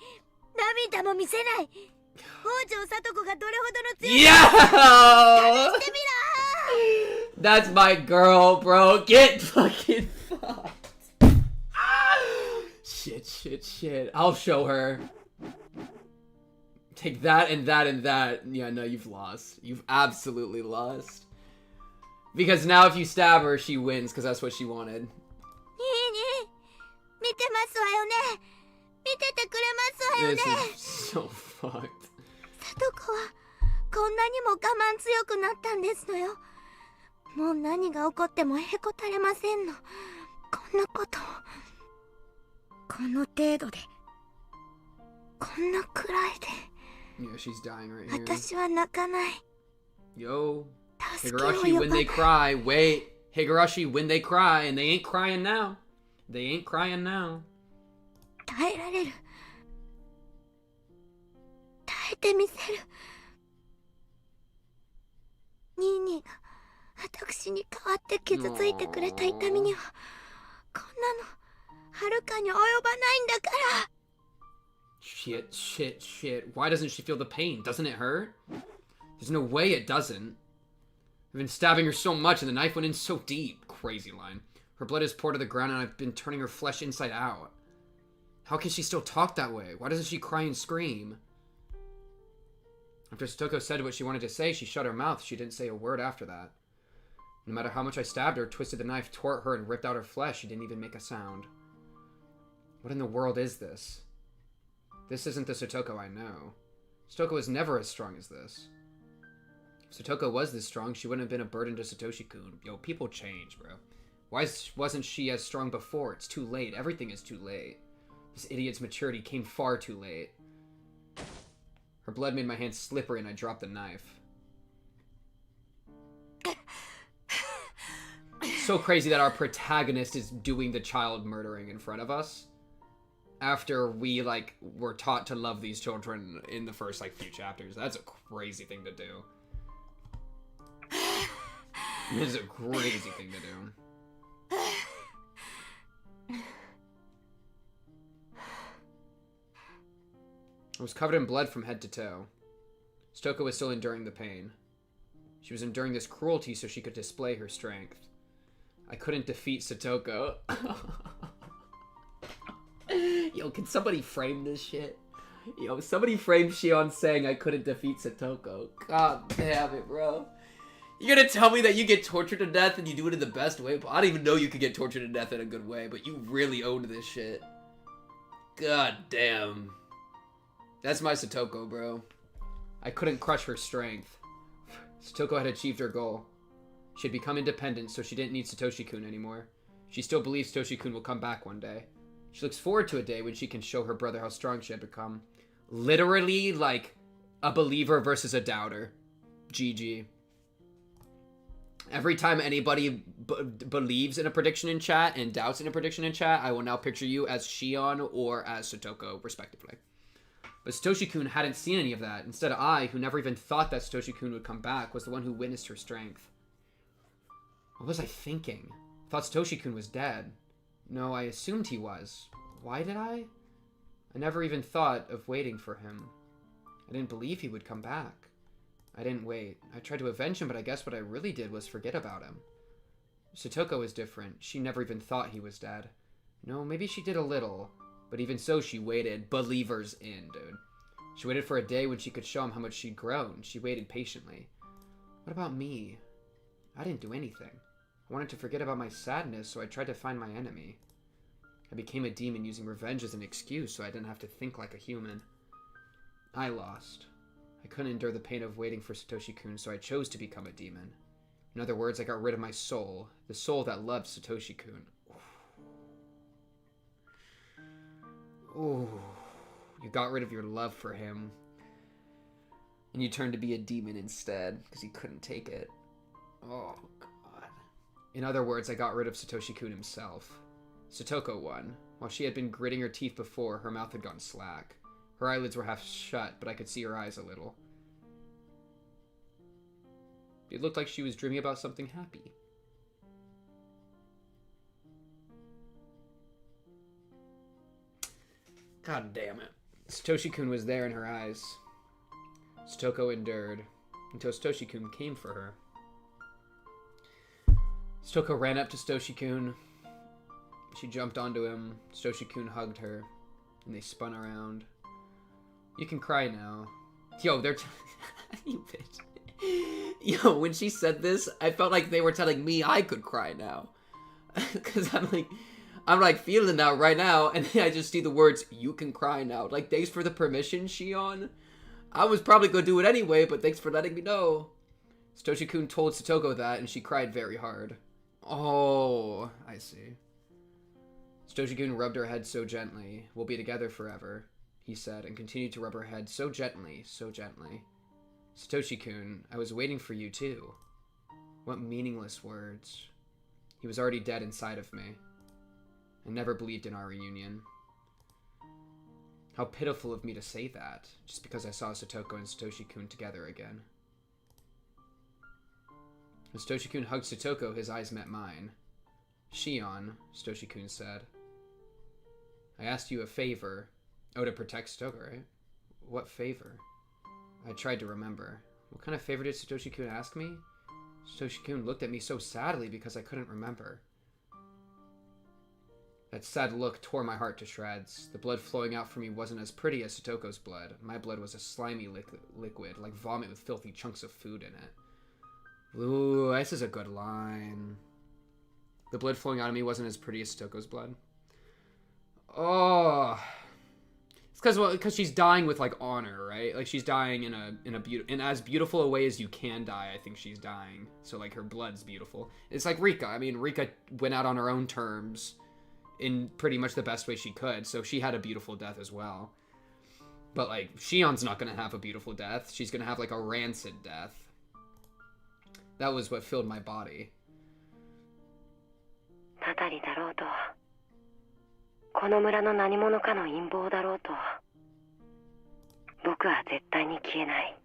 涙も見せない。北条聡子がどれほどの強い Yo! 試してみろ。 That's my girl, bro. Get fucking fucked. Shit. I'll show her. Take that and that and that. Yeah, no, you've lost. You've absolutely lost. Because now if you stab her, she wins, because that's what she wanted. ニーニー、見てますわよね。見ててくれますわよね。 This is so fucked. 聡子はこんなにも我慢強くなったんですのよ。もう何が起こってもへこたれませんの。こんなことをこの程度で、こんなくらいで。 Yeah, she's dying right here. 私は泣かない。 Yo, 助けを Higurashi 呼 when ばな they い。 cry. Wait, Higurashi when they cry, and they ain't crying now. They ain't crying now. 耐えられる。耐えてみせる。ニーニーが私に代わって傷ついてくれた痛みには、こんなのはるかに及ばないんだから。 Shit. Why doesn't she feel the pain? Doesn't it hurt? There's no way it doesn't. I've been stabbing her so much and the knife went in so deep. Crazy line. Her blood is poured to the ground and I've been turning her flesh inside out. How can she still talk that way? Why doesn't she cry and scream? After Satoko said what she wanted to say, she shut her mouth. She didn't say a word after that. No matter how much I stabbed her, twisted the knife toward her, and ripped out her flesh, she didn't even make a sound. What in the world is this? This isn't the Satoko I know. Satoko was never as strong as this. If Satoko was this strong, she wouldn't have been a burden to Satoshi-kun. Yo, people change, bro. Why wasn't she as strong before? It's too late. Everything is too late. This idiot's maturity came far too late. Her blood made my hands slippery and I dropped the knife. So crazy that our protagonist is doing the child murdering in front of us. after we, like, were taught to love these children in the first, like, few chapters. That's a crazy thing to do. It's a crazy thing to do. I was covered in blood from head to toe. Satoko was still enduring the pain. She was enduring this cruelty so she could display her strength. I couldn't defeat Satoko. Yo, can somebody frame this shit? Yo, somebody frame Shion saying I couldn't defeat Satoko. God damn it, bro. You're gonna tell me that you get tortured to death and you do it in the best way? I don't even know you could get tortured to death in a good way, but you really owned this shit. God damn. That's my Satoko, bro. I couldn't crush her strength. Satoko had achieved her goal. She had become independent, so she didn't need Satoshi-kun anymore. She still believes Satoshi-kun will come back one day. She looks forward to a day when she can show her brother how strong she had become. Literally, like, a believer versus a doubter. GG. Every time anybody believes in a prediction in chat and doubts in a prediction in chat, I will now picture you as Shion or as Satoko, respectively. But Satoshi-kun hadn't seen any of that. Instead, I, who never even thought that Satoshi-kun would come back, was the one who witnessed her strength. What was I thinking? I thought Satoshi-kun was dead. No, I assumed he was. Why did I? I never even thought of waiting for him. I didn't believe he would come back. I didn't wait. I tried to avenge him, but I guess what I really did was forget about him. Satoko was different. She never even thought he was dead. No, maybe she did a little. But even so, she waited. Believers in, dude. She waited for a day when she could show him how much she'd grown. She waited patiently. What about me? I didn't do anything. I wanted to forget about my sadness, so I tried to find my enemy. I became a demon using revenge as an excuse, so I didn't have to think like a human. I lost. I couldn't endure the pain of waiting for Satoshi-kun, so I chose to become a demon. In other words, I got rid of my soul. The soul that loved Satoshi-kun. Ooh. You got rid of your love for him. And you turned to be a demon instead, because you couldn't take it. Oh, God. In other words, I got rid of Satoshi-kun himself. Satoko won. While she had been gritting her teeth before, her mouth had gone slack. Her eyelids were half shut, but I could see her eyes a little. It looked like she was dreaming about something happy. God damn it. Satoshi-kun was there in her eyes. Satoko endured until Satoshi-kun came for her. Satoko ran up to Satoshi-kun. She jumped onto him. Satoshi-kun hugged her, and they spun around. You can cry now. Yo, they're... You bitch. Yo, when she said this, I felt like they were telling me I could cry now. Because I'm like feeling that right now, and then I just see the words, you can cry now. Like, thanks for the permission, Shion. I was probably going to do it anyway, but thanks for letting me know. Satoshi-kun told Satoko that, and she cried very hard. Oh, I see. Satoshi-kun rubbed her head so gently. We'll be together forever, he said, and continued to rub her head so gently, so gently. Satoshi-kun, I was waiting for you too. What meaningless words. He was already dead inside of me. I never believed in our reunion. How pitiful of me to say that, just because I saw Satoko and Satoshi-kun together again. As Satoshi-kun hugged Satoko, his eyes met mine. Shion, Satoshi-kun said. I asked you a favor. Oh, to protect Satoko, right? What favor? I tried to remember. What kind of favor did Satoshi-kun ask me? Satoshi-kun looked at me so sadly because I couldn't remember. That sad look tore my heart to shreds. The blood flowing out from me wasn't as pretty as Satoko's blood. My blood was a slimy liquid, like vomit with filthy chunks of food in it. Ooh, this is a good line. The blood flowing out of me wasn't as pretty as Satoko's blood. Oh, it's because she's dying with like honor, right? Like she's dying in as beautiful a way as you can die. I think she's dying, so like her blood's beautiful. It's like Rika. I mean, Rika went out on her own terms in pretty much the best way she could, so she had a beautiful death as well. But like Shion's not gonna have a beautiful death. She's gonna have like a rancid death. That was what filled my body. たたりだろうとこの村の何者かの陰謀だろうと、僕は絶対に消えない。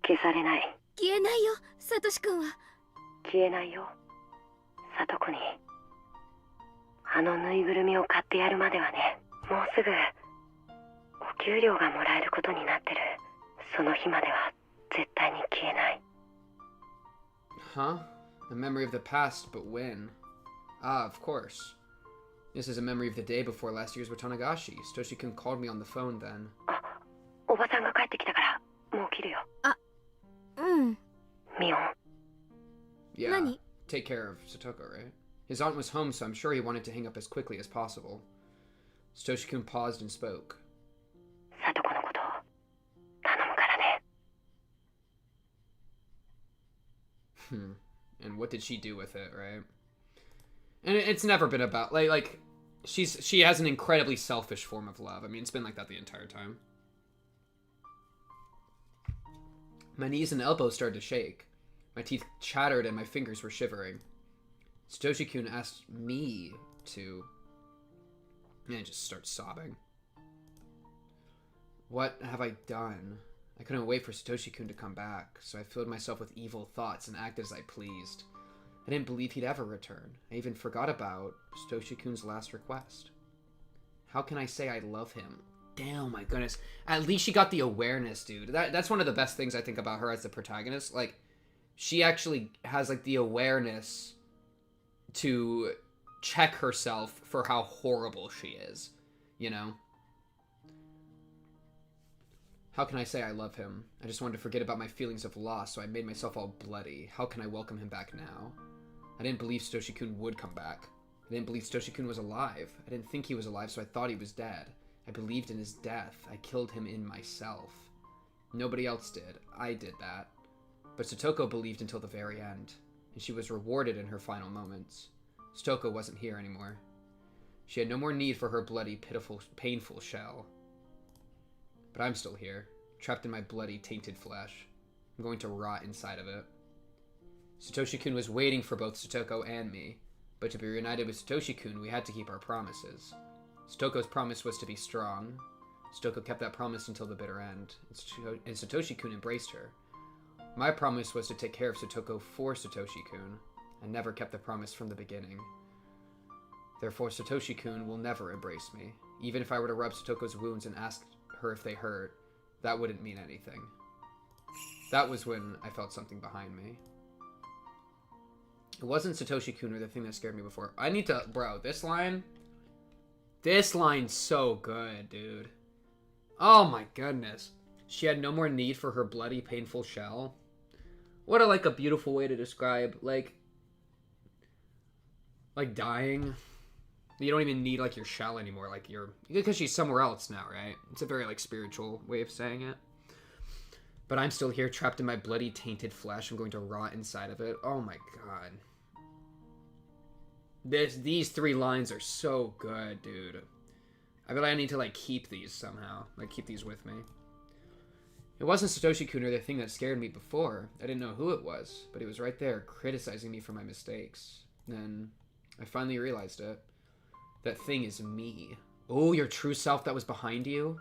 消されない。消えないよ、サトシ君は。消えないよ、サトコに。あのぬいぐるみを買ってやるまではね。もうすぐお給料がもらえることになってる。その日までは絶対に消えない。Huh? A memory of the past, but when? Ah, of course. This is a memory of the day before last year's Watanagashi. Satoshi-kun called me on the phone then. あ、おばさんが帰ってきたからもう切るよ。あ、うん。ミオン。Yeah. 何? Take care of Satoko, right? His aunt was home, so I'm sure he wanted to hang up as quickly as possible. Satoshi-kun paused and spoke. サトコのこと頼むからね。And what did she do with it, right? And it's never been about like she has an incredibly selfish form of love. I mean, it's been like that the entire time. My knees and elbows started to shake. My teeth chattered and my fingers were shivering. Satoshi-kun asked me to... And I just start sobbing. What have I done? I couldn't wait for Satoshi-kun to come back, so I filled myself with evil thoughts and acted as I pleased. I didn't believe he'd ever return. I even forgot about Satoshi-kun's last request. How can I say I love him? Damn, my goodness. At least she got the awareness, dude. That's one of the best things I think about her as the protagonist. Like, she actually has, like, the awareness to check herself for how horrible she is. You know? How can I say I love him? I just wanted to forget about my feelings of loss, so I made myself all bloody. How can I welcome him back now? I didn't believe Satoshi-kun would come back. I didn't believe Satoshi-kun was alive. I didn't think he was alive, so I thought he was dead. I believed in his death. I killed him in myself. Nobody else did. I did that. But Satoko believed until the very end, and she was rewarded in her final moments. Satoko wasn't here anymore. She had no more need for her bloody, pitiful, painful shell. But I'm still here, trapped in my bloody, tainted flesh. I'm going to rot inside of it. Satoshi-kun was waiting for both Satoko and me, but to be reunited with Satoshi-kun, we had to keep our promises. Satoko's promise was to be strong. Satoko kept that promise until the bitter end, and Satoshi-kun embraced her. My promise was to take care of Satoko for Satoshi-kun. I never kept the promise from the beginning. Therefore, Satoshi-kun will never embrace me. Even if I were to rub Satoko's wounds and ask her if they hurt, that wouldn't mean anything. That was when I felt something behind me. It wasn't Satoshi-kun or the thing that scared me before. I need to... Bro, this line's so good, dude. Oh my goodness. She had no more need for her bloody, painful shell. What a beautiful way to describe, like dying. You don't even need, your shell anymore, because she's somewhere else now, right? It's a very, spiritual way of saying it. But I'm still here, trapped in my bloody, tainted flesh. I'm going to rot inside of it. Oh my god. These 3 lines are so good, dude. I feel like I need to, keep these somehow. Keep these with me. It wasn't Satoshi-kun or the thing that scared me before. I didn't know who it was, but it was right there, criticizing me for my mistakes. Then, I finally realized it. That thing is me. Oh, your true self that was behind you?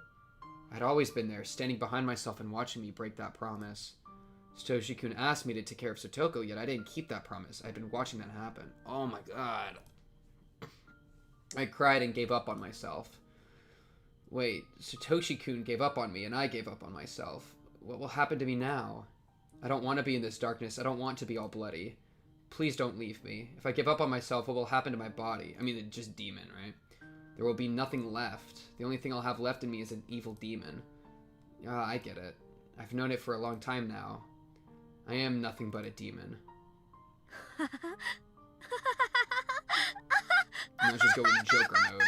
I'd always been there, standing behind myself and watching me break that promise. Satoshi-kun asked me to take care of Satoko, yet I didn't keep that promise. I'd been watching that happen. Oh my god. I cried and gave up on myself. Wait, Satoshi-kun gave up on me, and I gave up on myself. What will happen to me now? I don't want to be in this darkness. I don't want to be all bloody. Please don't leave me. If I give up on myself, what will happen to my body? I mean, just demon, right? There will be nothing left. The only thing I'll have left in me is an evil demon. Ah, I get it. I've known it for a long time now. I am nothing but a demon. Now just go in Joker mode.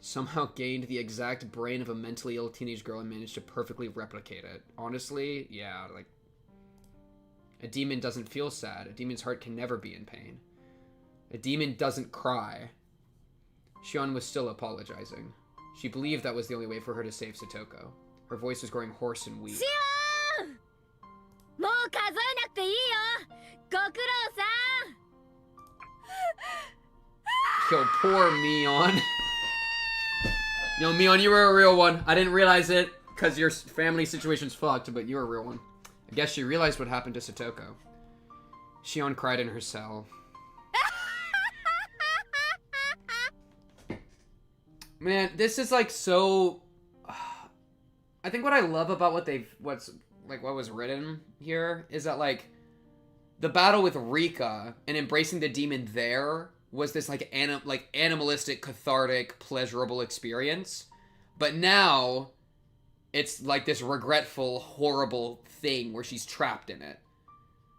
Somehow gained the exact brain of a mentally ill teenage girl and managed to perfectly replicate it. Honestly, yeah, a demon doesn't feel sad. A demon's heart can never be in pain. A demon doesn't cry. Shion was still apologizing. She believed that was the only way for her to save Satoko. Her voice was growing hoarse and weak. Shion! もう数えなくていいよ。ご苦労さん。kill poor Mion. Yo, Mion, you were a real one. I didn't realize it because your family situation's fucked, but you're a real one. I guess she realized what happened to Satoko. Shion cried in her cell. Man, this is like so... I think what I love about what was written here is that like the battle with Rika and embracing the demon there was this like animalistic, cathartic, pleasurable experience. But now it's like this regretful, horrible thing where she's trapped in it.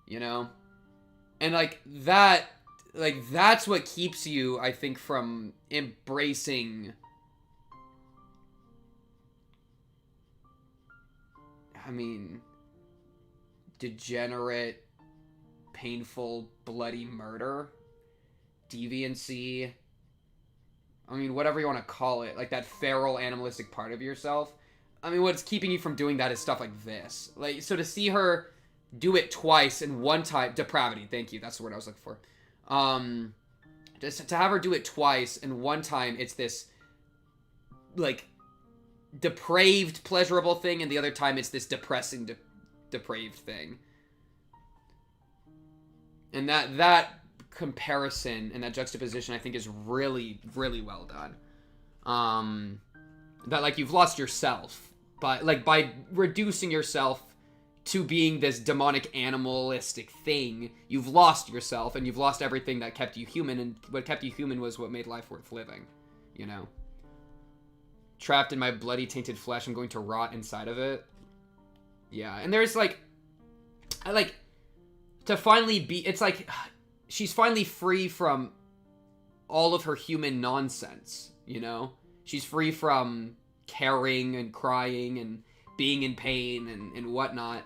You know? And like that's what keeps you, I think, from embracing, I mean, degenerate, painful, bloody murder, deviancy, I mean, whatever you want to call it, like that feral, animalistic part of yourself. I mean, what's keeping you from doing that is stuff like this. Like, so to see her do it twice and one time, depravity, thank you, that's the word I was looking for. Just to have her do it twice and one time it's this, like, depraved, pleasurable thing, and the other time it's this depressing, depraved thing. And that comparison and that juxtaposition, I think, is really, really well done. That, like, you've lost yourself by reducing yourself to being this demonic, animalistic thing. You've lost yourself, and you've lost everything that kept you human, and what kept you human was what made life worth living, you know? Trapped in my bloody, tainted flesh, I'm going to rot inside of it. Yeah, and there's, like, to finally be, it's like, she's finally free from all of her human nonsense, you know? She's free from caring and crying and being in pain and whatnot.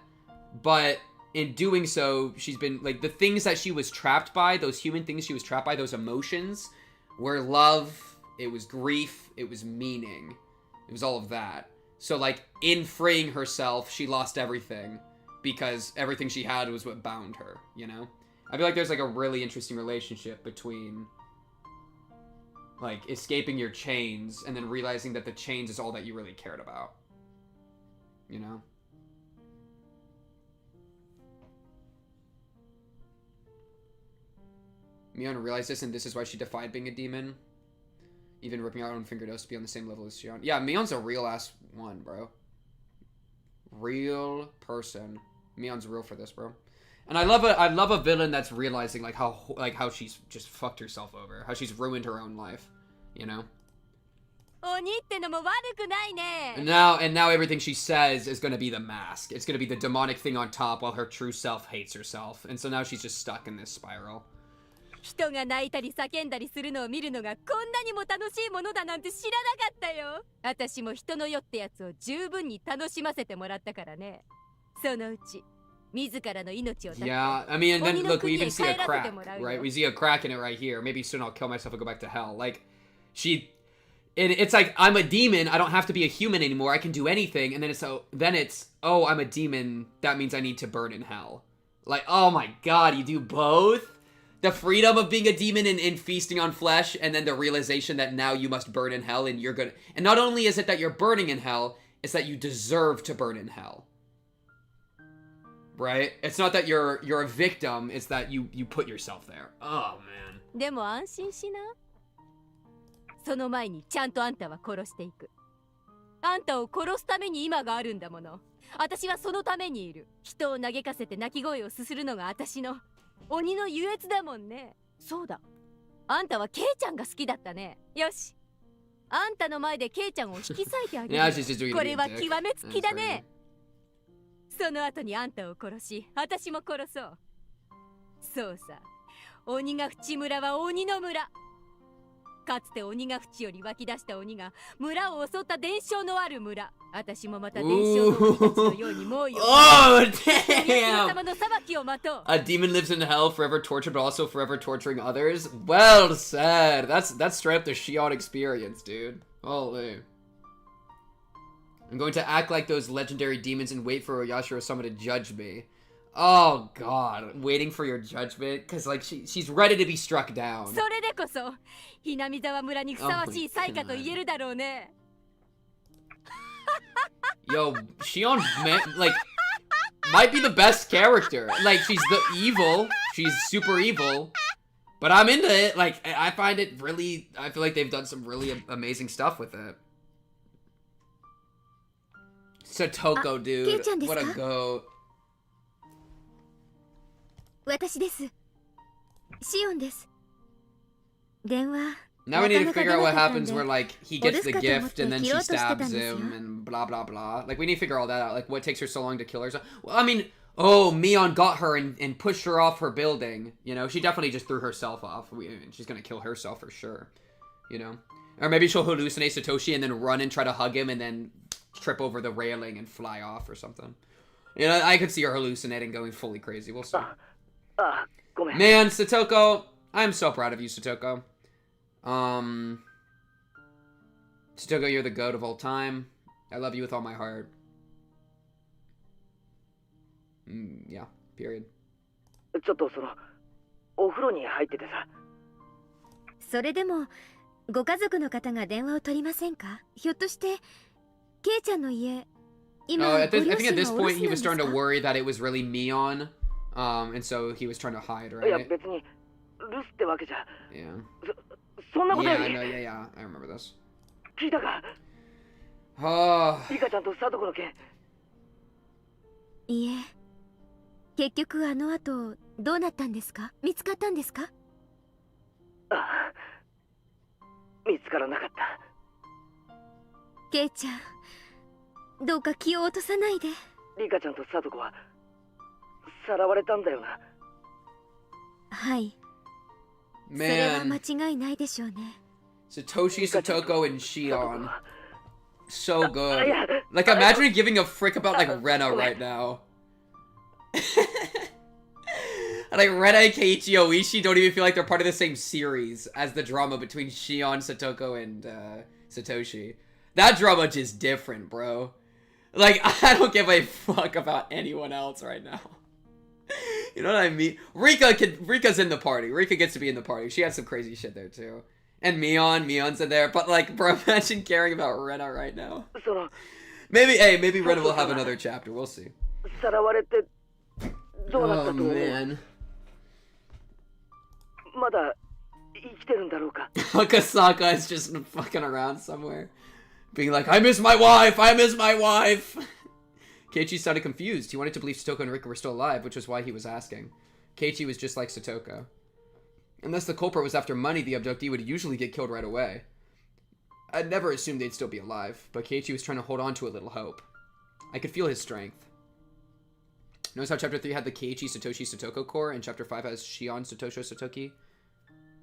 But in doing so, she's been, like, the things that she was trapped by, those human things she was trapped by, those emotions, were love, it was grief, it was meaning. It was all of that. So, like, in freeing herself, she lost everything. Because everything she had was what bound her, you know? I feel like there's, like, a really interesting relationship between, like, escaping your chains and then realizing that the chains is all that you really cared about. You know? Mion realized this, and this is why she defied being a demon. Even ripping out her own fingernails to be on the same level as Shion. Yeah, Mion's a real-ass one, bro. Real person. Mion's real for this, bro. And I love a villain that's realizing like how she's just fucked herself over, how she's ruined her own life, you know. And now everything she says is gonna be the mask. It's gonna be the demonic thing on top, while her true self hates herself, and so now she's just stuck in this spiral. 人が泣いたり叫んだりするのを見るのがこんなにも楽しいものだなんて知らなかったよ。私も人の世ってやつを十分に楽しませてもらったからね。そのうち自らの命を絶って。Yeah, I mean, and then look, we even see a crack, right? We see a crack in it right here. Maybe soon I'll kill myself and go back to hell. Like, it's like, I'm a demon, I don't have to be a human anymore, I can do anything, and then it's, oh, I'm a demon, that means I need to burn in hell. Like, oh my god, you do both? The freedom of being a demon and feasting on flesh, and then the realization that now you must burn in hell, and you're gonna... And not only is it that you're burning in hell, it's that you deserve to burn in hell. Right? It's not that you're a victim, it's that you put yourself there. Oh, man. でも安心しな。その前にちゃんとあんたは殺していく。あんたを殺すために今があるんだもの。私はそのためにいる。人を嘆かせて泣き声をすするのが私の鬼の優越だもんね。そうだ。あんたはケイちゃんが好きだったね。よし。あんたの前でケイちゃんを引き裂いてあげる。これは極めつきだね。その後にあんたを殺し、私も殺そう。そうさ。鬼ヶ淵村は鬼の村。かつて鬼ヶ淵より湧き出した鬼が村を襲った伝承のある村。私もまた伝承の鬼たちのように猛威を。Oh, damn! A demon lives in hell, forever tortured, but also forever torturing others. Well said. That's straight up the Shion experience, dude. Holy. I'm going to act like those legendary demons and wait for Oyashiro-sama to judge me. Oh god, waiting for your judgment, because like she's ready to be struck down. それでこそひなみ沢村にふさわしい才かと言えるだろうね。Yo, Shion, like, might be the best character. Like, she's the evil. She's super evil. But I'm into it. Like, I find it really... I feel like they've done some really amazing stuff with it. Satoko, dude. What a goat. 私です。シオンです。電話。 Now we need to figure out what happens where, like, he gets the gift and then she stabs him and blah, blah, blah. Like, we need to figure all that out. Like, what takes her so long to kill herself? Well, I mean, oh, Mion got her and pushed her off her building. You know, she definitely just threw herself off. She's gonna kill herself for sure. You know? Or maybe she'll hallucinate Satoshi and then run and try to hug him and then trip over the railing and fly off or something. You know, I could see her hallucinating, going fully crazy. We'll see. Man, Satoko, I'm so proud of you, Satoko. Satoko, you're the goat of all time. I love you with all my heart. Yeah, period. ちょっとお風呂に入っててさ。それでもご家族の方が電話を取りませんか？ひょっとしてケイちゃんの家今 I think at this point he was starting to worry that it was really Mion, and so he was trying to hide, right? いや別に留守ってわけじゃ。Yeah. そんなことより。Yeah, I know, yeah, I remember this. 聞いたか？リカちゃんとサトコの件。いえ。結局あの後どうなったんですか？見つかったんですか？ああ、見つからなかった。ケイちゃん、どうか気を落とさないで。リカちゃんとサトコはさらわれたんだよな。はい。それは間違いないでしょうね。Satoshi, Satoko, and Shion. So good. Like, imagine giving a frick about, like, Rena right now. Like, Rena and Keiichi Oishi don't even feel like they're part of the same series as the drama between Shion, Satoko, and Satoshi. That drama just different, bro. Like, I don't give a fuck about anyone else right now. You know what I mean? Rika's in the party. Rika gets to be in the party. She has some crazy shit there, too. And Mion's in there. But, like, bro, imagine caring about Rena right now. Maybe Rena will have another chapter. We'll see. Oh, man. Akasaka is just fucking around somewhere. Being like, I miss my wife! I miss my wife! Keiichi sounded confused. He wanted to believe Satoko and Rika were still alive, which was why he was asking. Keiichi was just like Satoko. Unless the culprit was after money, the abductee would usually get killed right away. I'd never assumed they'd still be alive, but Keiichi was trying to hold on to a little hope. I could feel his strength. Notice how Chapter 3 had the Keiichi Satoshi Satoko core, and Chapter 5 has Shion Satoshi Satoki?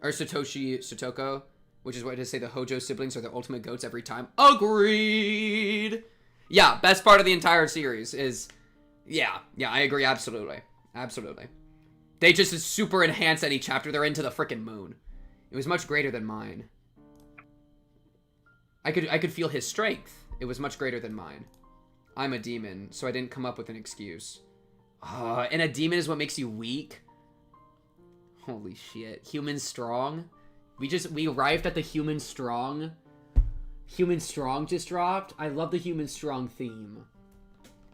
Or Satoshi Satoko, which is what to say the Hojo siblings are the ultimate goats every time. Agreed! Yeah, best part of the entire series is... Yeah, I agree, absolutely. Absolutely. They just super enhance any chapter they're into the frickin' moon. It was much greater than mine. I could feel his strength. It was much greater than mine. I'm a demon, so I didn't come up with an excuse. And a demon is what makes you weak? Holy shit. Human strong? We arrived at the human strong. Human strong just dropped. I love the human strong theme.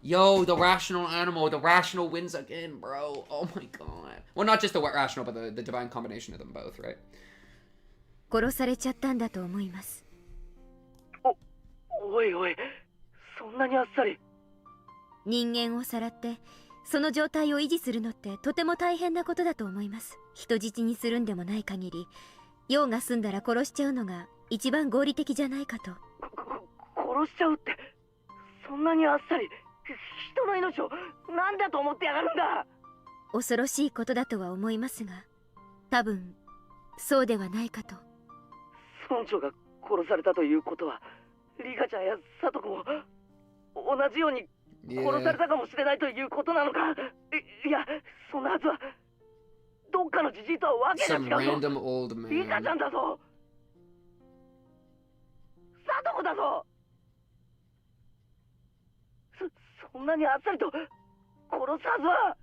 Yo, the rational animal. The rational wins again, bro. Oh my god. Well, not just the rational, but the divine combination of them both, right? 殺されちゃったんだと思います。おいおい、そんなにあっさり。人間をさらってその状態を維持するのってとても大変なことだと思います。人質にするんでもない限り、用が済んだら殺しちゃうのが一番合理的じゃないかと。殺しちゃうって、そんなにあっさり。人の命を何だと思ってやがるんだ。恐ろしいことだとは思いますが、多分そうではないかと。村長が殺されたということは、リカちゃんやサトコも同じように殺されたかもしれないということなのか。いや、そんなはずは。どっかのじじいとはわけが違うぞ。リカちゃんだぞ。サトコだぞ。そんなにあっさりと殺すはずは。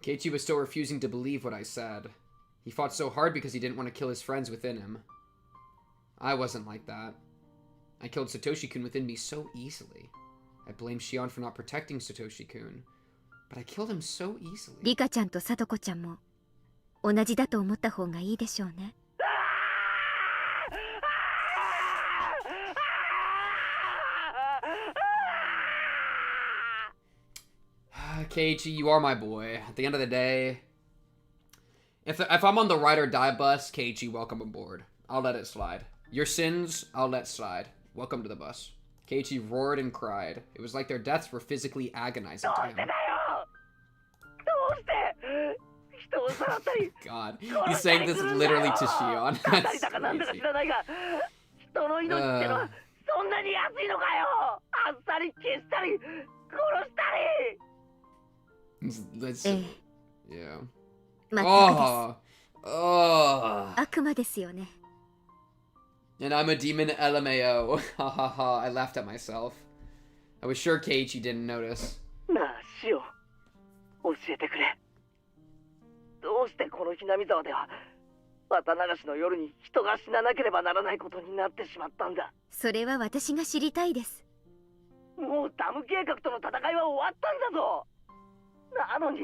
Keiichi was still refusing to believe what I said. He fought so hard because he didn't want to kill his friends within him. I wasn't like that. I killed Satoshi-kun within me so easily. I blame Shion for not protecting Satoshi-kun. But I killed him so easily. リカちゃんとサトコちゃんも同じだと思った方がいいでしょうね。Keiichi, you are my boy. At the end of the day, if I'm on the ride or die bus, Keiichi, welcome aboard. I'll let it slide. Your sins, I'll let slide. Welcome to the bus. Keiichi roared and cried. It was like their deaths were physically agonizing to him. God, he's saying this literally to Shion. That's crazy. Listen. Yeah.悪魔ですよね。 And I'm a demon LMAO. Ha ha ha. I laughed at myself. I was sure Keiichi didn't notice. なあ、シオン。教えてくれ。どうしてこのひなみ沢では綿流しの夜に人が死ななければならないことになってしまったんだ。それは私が知りたいです。もうダム計画との戦いは終わったんだぞ。なのに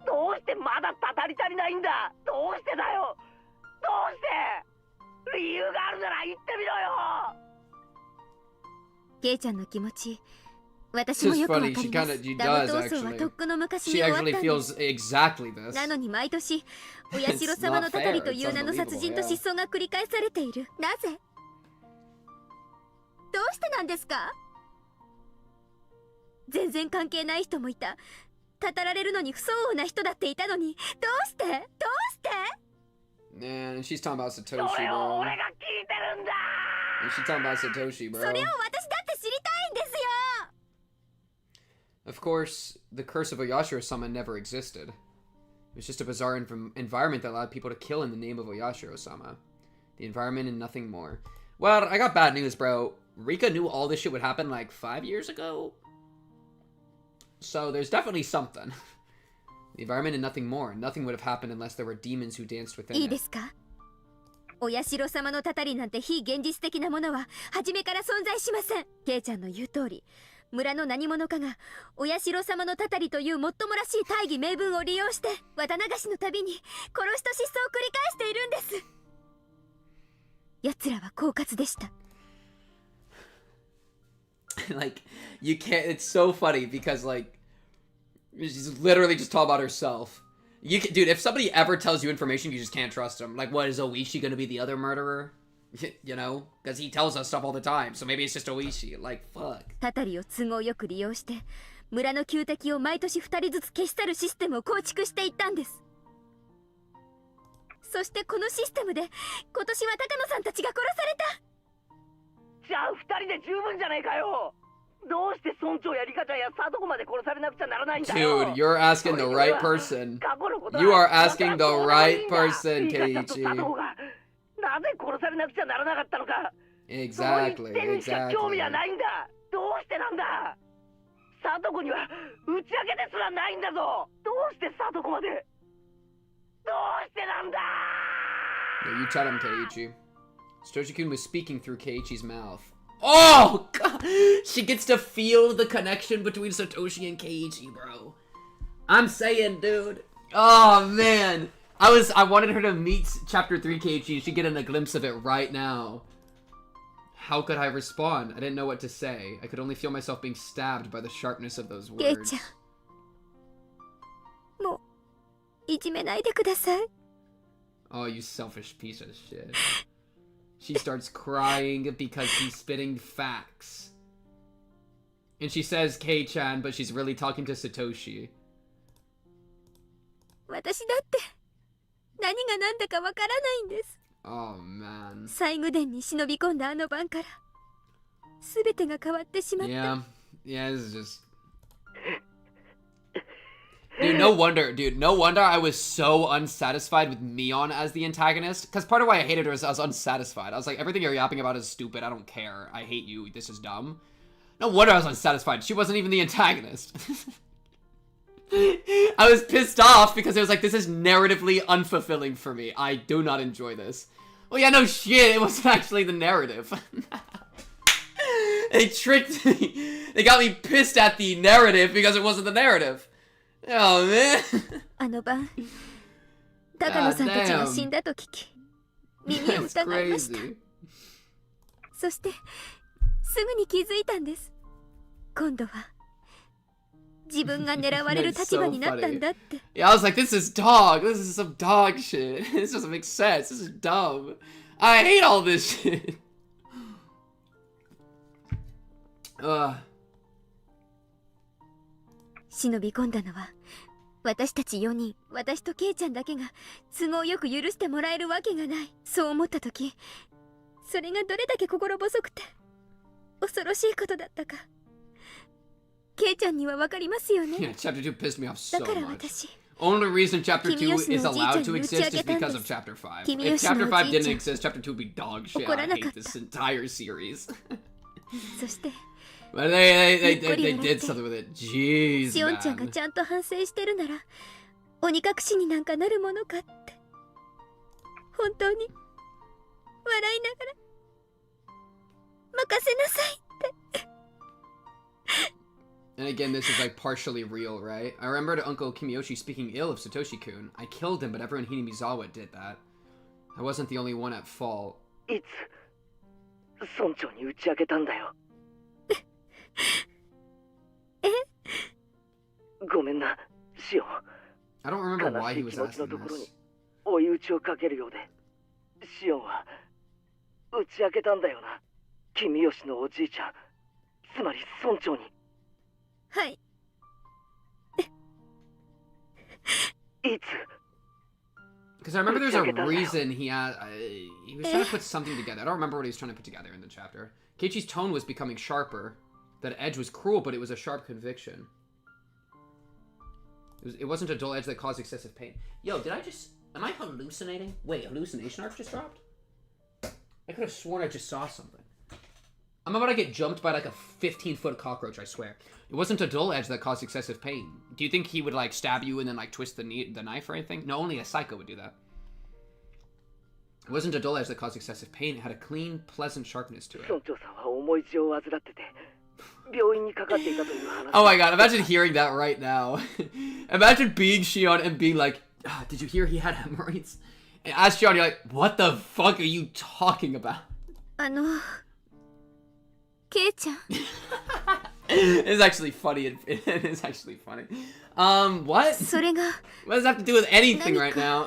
どうしてまだたたり足りないんだ。どうしてだよ。どうして理由があるなら言ってみろよ。ケイちゃんの気持ち、私もよくわかります。ダム闘争はとっくの昔に終わったんです。なのに毎年お社様のたたりという名の殺人と失踪が繰り返されている。なぜ？どうしてなんですか？全然関係ない人もいた。たたられるのに不相応な人だっていたのに、どうして？どうして？ Man, she's talking about Satoshi, bro. She's talking about Satoshi, bro. それを私だって知りたいんですよ。 Of course, the curse of Oyashiro-sama never existed. It was just a bizarre environment that allowed people to kill in the name of Oyashiro-sama. The environment and nothing more. Well, I got bad news, bro. Rika knew all this shit would happen like 5 years ago. So there's definitely something. The environment and nothing more. Nothing would have happened unless there were demons who danced within it. いいですか？お社様のたたりなんて非現実的なものは初めから存在しません。ケイちゃんの言う通り、村の何者かがお社様のたたりというもっともらしい大義名分を利用して綿流しのたびに殺しと失踪を繰り返しているんです。奴らは狡猾でした。Like, you can't, it's so funny because, like, she's literally just talking about herself. You can, dude, if somebody ever tells you information, you just can't trust them. Like, what, is Oishi gonna be the other murderer? You know? Because he tells us stuff all the time, so maybe it's just Oishi. Like, fuck. たたりを都合よく利用して、村の旧敵を毎年2人ずつ消し去るシステムを構築していったんです。そしてこのシステムで、今年は高野さんたちが殺された。 じゃあ2人で十分じゃねえかよ。どうして村長やリカちゃんやサトコまで殺されなくちゃならないんだよ。 Dude, you're asking the right person. You are asking the right person, Keiichi. なぜ殺されなくちゃならなかったのか。 Exactly, そういう点にしか exactly. 興味はないんだ。どうしてなんだ。サトコには打ち明けですらないんだぞ。どうしてサトコまで。どうしてなんだ。 Yeah, you tell him, Keiichi. Satoshi-kun was speaking through Keiichi's mouth. Oh, God! She gets to feel the connection between Satoshi and Keiichi, bro. I'm saying, dude. Oh, man. I wanted her to meet Chapter 3 Keiichi. She'd get a glimpse of it right now. How could I respond? I didn't know what to say. I could only feel myself being stabbed by the sharpness of those words. もういじめないでください。 Oh, you selfish piece of shit. She starts crying because he's spitting facts. And she says Kei-chan, but she's really talking to Satoshi. 私だって何が何だかわからないんです。 Oh, man. 西宮殿に忍び込んだあの晩から全てが変わってしまった。 Yeah, this is just... Dude, no wonder I was so unsatisfied with Mion as the antagonist. Because part of why I hated her is I was unsatisfied. I was like, everything you're yapping about is stupid. I don't care. I hate you. This is dumb. No wonder I was unsatisfied. She wasn't even the antagonist. I was pissed off because it was like, this is narratively unfulfilling for me. I do not enjoy this. Well, yeah, no shit, it wasn't actually the narrative. They tricked me. They got me pissed at the narrative because it wasn't the narrative. Oh, man. あの晩、高野さんたちが死んだと聞き、耳を疑いました。そして、すぐに気づいたんです。今度は、自分が狙われる立場になったんだって。Yeah, I was like, this is dog. This is some dog shit. This doesn't make sense. This is dumb. I hate all this shit. Ugh. 忍び込んだのは、私たち4人、私とケイちゃんだけが都合よく許してもらえるわけがない。そう思った時、それがどれだけ心細くて恐ろしいことだったか。ケイちゃんにはわかりますよね。Yeah, chapter 2 pissed me off so だから much. 私、 Only reason chapter 2 is allowed to exist is because of chapter 5. If chapter 5 didn't exist, chapter 2 would be dog shit. I hate this entire series. そして、 But they did something with it. Jeez, シオンちゃんが man. ちゃんと反省してるなら、鬼隠しになんかなるものかって。本当に笑いながら任せなさいって。 And again, this is like partially real, right? I remembered Uncle Kimiyoshi speaking ill of Satoshi-kun. I killed him, but everyone in Hinamizawa did that. I wasn't the only one at fault. いつ村長に打ち明けたんだよ。ごめんな、シオン。 I don't remember why he 悲 was しい気持ちの asking ところに this. 追い打ちをかけるようで、シオンは打ち明けたんだよな。君吉のおじいちゃん、つまり村長に。はい。いつ Because I remember there's a reason he had... he was trying to put something together. I don't remember what he was trying to put together in the chapter. Keiichi's tone was becoming sharper. That edge was cruel, but it was a sharp conviction. It wasn't a dull edge that caused excessive pain. Yo, did I just... Am I hallucinating? Wait, hallucination arc just dropped? I could have sworn I just saw something. I'm about to get jumped by like a 15-foot cockroach, I swear. It wasn't a dull edge that caused excessive pain. Do you think he would like stab you and then like twist the knife or anything? No, only a psycho would do that. It wasn't a dull edge that caused excessive pain. It had a clean, pleasant sharpness to it. Oh my god, imagine hearing that right now. Imagine being Shion and being like, oh, did you hear he had hemorrhoids? And as Shion, you're like, what the fuck are you talking about? ケイちゃん It's actually funny. It is actually funny. What? それが What does that have to do with anything right now?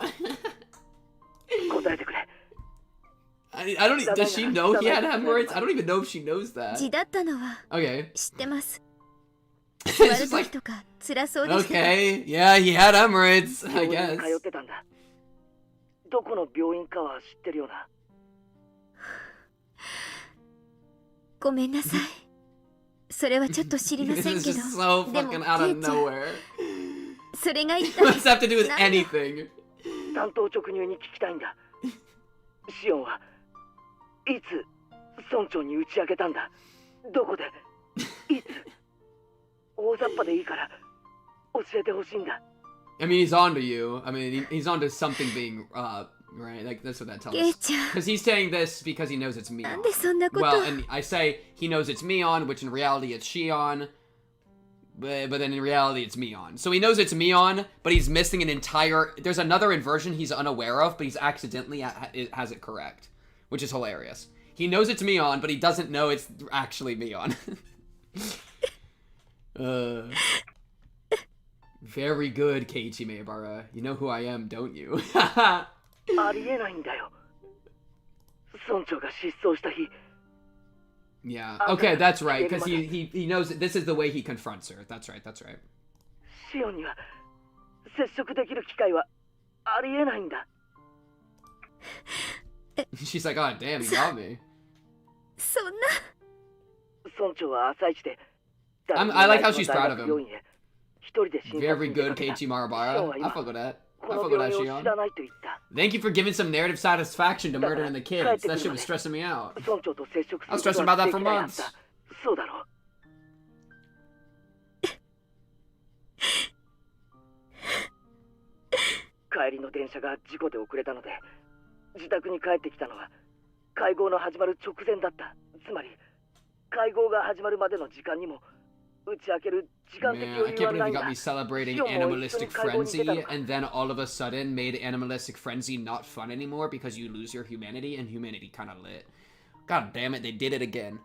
I don't even, does she know he had hemorrhoids? I don't even know if she knows that. 字だったのは Okay. 知ってます。 It's 座る just 時 like, とか辛そうでした。 okay, yeah, he had hemorrhoids, I 病院 guess. に通ってたんだ。どこの病院かは知ってるよな。ごめんなさい。それはちょっと知りま This せん is けど。 just so でも fucking out ケ of イちゃん、 nowhere. それが一 What does that have 体 to do with なんだ anything? 担当直入に聞きたいんだ。シオンはいつ村長に打ち明けたんだ。どこでいつ大雑把でいいから教えてほしいんだ。 I mean, he's on to you. I mean, he's on to something being, right? Like, that's what that tells us. Because he's saying this because he knows it's Mion. なんでそんなこと。 Well, and I say he knows it's Mion, which in reality it's Shion. But then in reality it's Mion. So he knows it's Mion, but he's missing an entire... There's another inversion he's unaware of, but he's accidentally has it correct. Which is hilarious. He knows it's Mion, but he doesn't know it's actually Mion. Very good, Keiichi Meibara. You know who I am, don't you? ありえないんだよ。村長が失踪した日。 Yeah. Okay, that's right. Because he knows that this is the way he confronts her. That's right. That's right. シオンには接触できる機会はありえないんだ。She's like, oh damn, he got me. そんな。村長は朝一で。I like how she's proud of him. 一人で診察 Very に出 good, かけた。 Keiichi Marabara. I fuck with that. I この fuck with 病 that, 院を Shion. 知らないと言った。 Thank you for giving some narrative satisfaction to murdering the kids. That shit was stressing me out. I was stressing about that for months. そうだろう。帰りの電車が事故で遅れたので自宅に帰ってきたのは会合の始まる直前だった。つまり会合が始まるまでの時間にも打ち明ける時間的 Man, I 余裕 can't は believe ない you ん got だ。 me celebrating シオンも一緒に Animalistic 会合に出た Frenzy, のか。 and then all of a sudden made Animalistic Frenzy not fun anymore because you lose your humanity, and humanity kind of lit. God damn it, they did it again.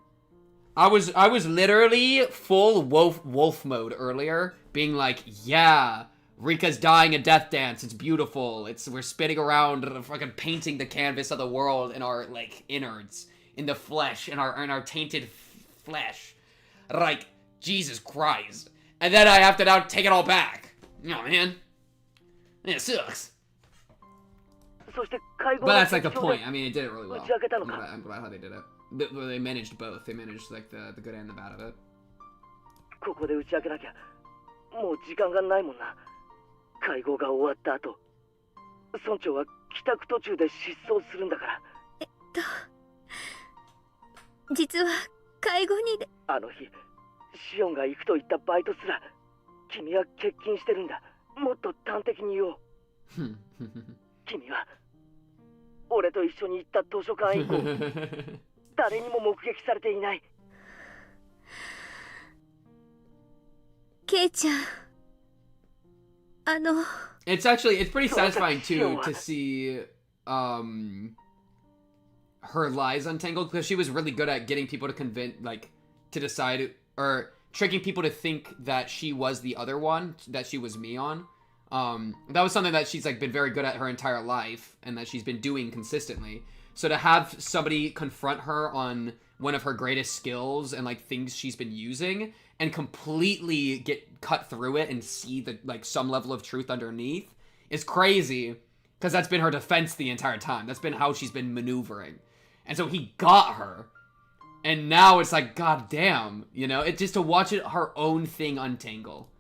I was literally full wolf mode earlier, being like, yeah, Rika's dying a death dance. It's beautiful. We're spinning around, fucking painting the canvas of the world in our like innards, in the flesh, in our tainted flesh. Like, Jesus Christ. And then I have to now take it all back. Oh man, it sucks. But that's like the point. I mean, it did it really well. I'm glad how they did it. They managed both. They managed like the good and the bad of it. ここで打ち明けなきゃもう時間がないもんな。会合が終わった後村長は帰宅途中で失踪するんだから。実は会合にであの日シオンが行くと言ったバイトすら君は欠勤してるんだ。もっと端的に言おう。君は俺と一緒に行った図書館以降誰にも目撃されていない。ケイちゃん、It's pretty satisfying too to see her lies untangled, because she was really good at getting people to to decide, or tricking people to think that she was the other one, that she was Mion. That was something that she's like been very good at her entire life, and that she's been doing consistently. So to have somebody confront her on one of her greatest skills and like things she's been using, and completely get cut through it and see the like some level of truth underneath is crazy, because that's been her defense the entire time. That's been how she's been maneuvering. And so he got her. And now it's like, god damn, you know, it's just to watch it, her own thing untangle.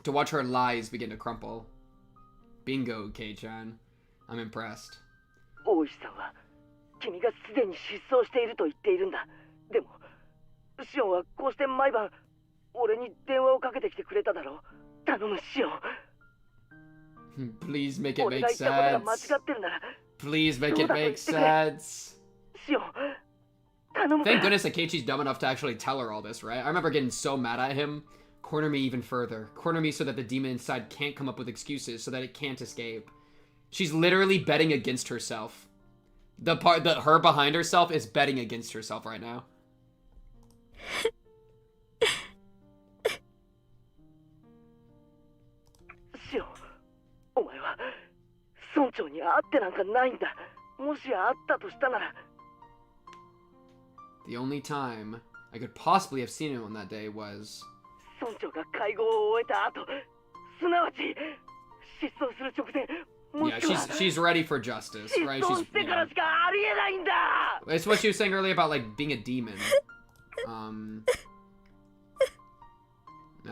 To watch her lies begin to crumple. Bingo, Kei-chan. I'm impressed. 大石さんは君がすでに失踪していると言っているんだ。でもシオンはこうして毎晩俺に電話をかけてきてくれただろう。頼むシオン。 Please make it make sense. Please make it make sense. Thank goodness that Keiichi's dumb enough to actually tell her all this, right? I remember getting so mad at him. Corner me even further. Corner me so that the demon inside can't come up with excuses, so that it can't escape. She's literally betting against herself. Her behind herself is betting against herself right now. お前は村長に会ってなんかないんだ。もし会ったとしたなら。 The only time I could possibly have seen him on that day was... 村長が会合を終えた後、すなわち失踪する直前。 Yeah, she's ready for justice, right? She's, you know, しかありえないんだ。 it's what she was saying earlier about like being a demon. I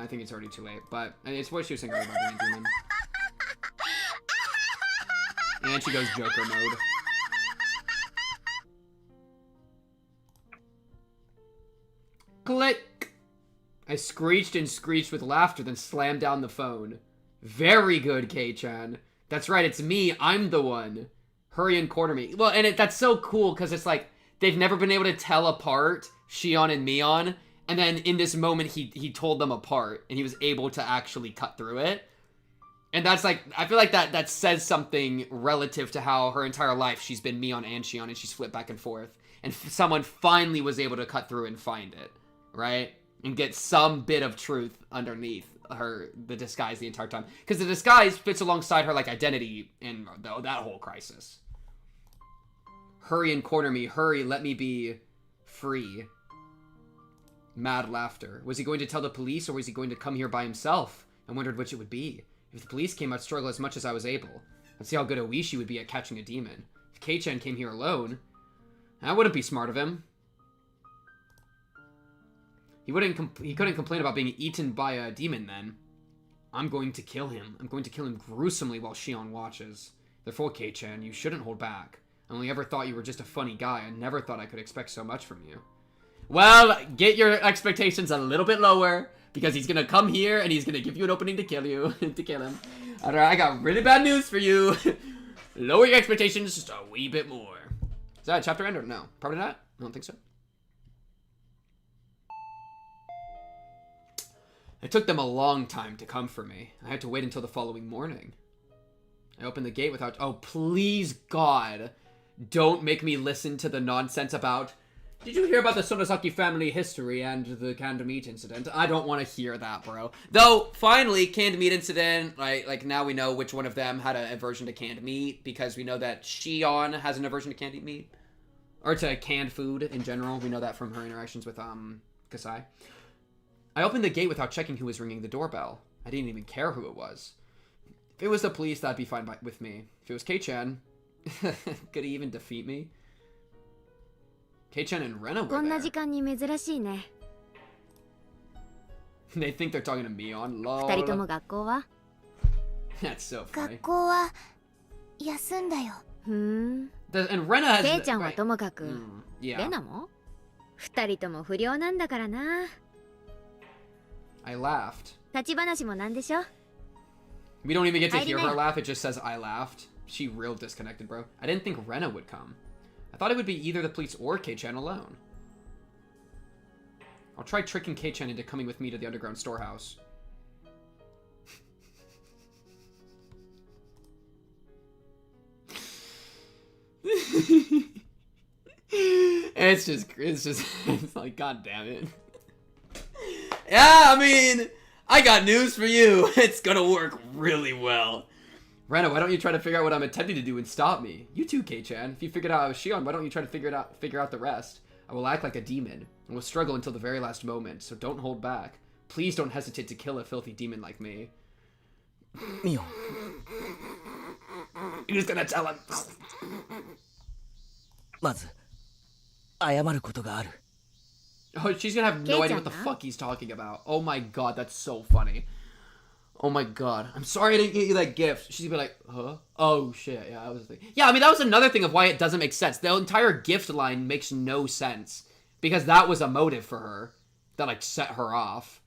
think it's already too late, but it's what she was saying earlier about being a demon. And she goes Joker mode. Click! I screeched and screeched with laughter, then slammed down the phone. Very good, Kei-chan. That's right, it's me. I'm the one. Hurry and corner me. Well, and that's so cool, because it's like, they've never been able to tell apart Shion and Mion, and then in this moment, he told them apart, and he was able to actually cut through it. And that's like, I feel like that says something relative to how her entire life she's been Mion and Shion, and she's flipped back and forth. And someone finally was able to cut through and find it, right? And get some bit of truth underneath the disguise the entire time. Because the disguise fits alongside her, like, identity in that whole crisis. Hurry and corner me. Hurry, let me be free. Mad laughter. Was he going to tell the police, or was he going to come here by himself? I wondered which it would be. If the police came, I'd struggle as much as I was able. I'd see how good Oishi would be at catching a demon. If Kei-chan came here alone, that wouldn't be smart of him. He couldn't complain about being eaten by a demon then. I'm going to kill him. I'm going to kill him gruesomely while Shion watches. Therefore, Kei-chan, you shouldn't hold back. I only ever thought you were just a funny guy. I never thought I could expect so much from you. Well, get your expectations a little bit lower, Because he's gonna come here and he's gonna give you an opening to kill you, to kill him. Alright, I got really bad news for you. Lower your expectations just a wee bit more. Is that a chapter end or no? Probably not. I don't think so. It took them a long time to come for me. I had to wait until the following morning. I opened the gate without... Oh, please, God. Don't make me listen to the nonsense about... Did you hear about the Sonosaki family history and the canned meat incident? I don't want to hear that, bro. Though, finally, canned meat incident, like now we know which one of them had an aversion to canned meat, because we know that Shion has an aversion to canned meat. Or to canned food in general. We know that from her interactions with, Kasai. I opened the gate without checking who was ringing the doorbell. I didn't even care who it was. If it was the police, that'd be fine with me. If it was Kei-chan, could he even defeat me? Kei-chan and Rena were there. They think they're talking to me on lol. That's so funny. And Rena has... Right. Yeah. I laughed. We don't even get to hear her laugh, it just says I laughed. She real disconnected, bro. I didn't think Rena would come. I thought it would be either the police or Kei-chan alone. I'll try tricking Kei-chan into coming with me to the underground storehouse. It's like, god damn it. Yeah, I mean, I got news for you. It's gonna work really well. Rena, why don't you try to figure out what I'm attempting to do and stop me? You too, Kei-chan. If you figured out I was Shion, why don't you try to figure out the rest? I will act like a demon, and will struggle until the very last moment, so don't hold back. Please don't hesitate to kill a filthy demon like me. Mio. You're just gonna tell him. まず、謝ることがある。 Oh, she's gonna have no idea what the fuck he's talking about. Oh my god, that's so funny. Oh my god. I'm sorry I didn't get you that gift. She's gonna be like, huh? Oh shit, yeah, I was thinking. Yeah, I mean, that was another thing of why it doesn't make sense. The entire gift line makes no sense. Because that was a motive for her that, like, set her off.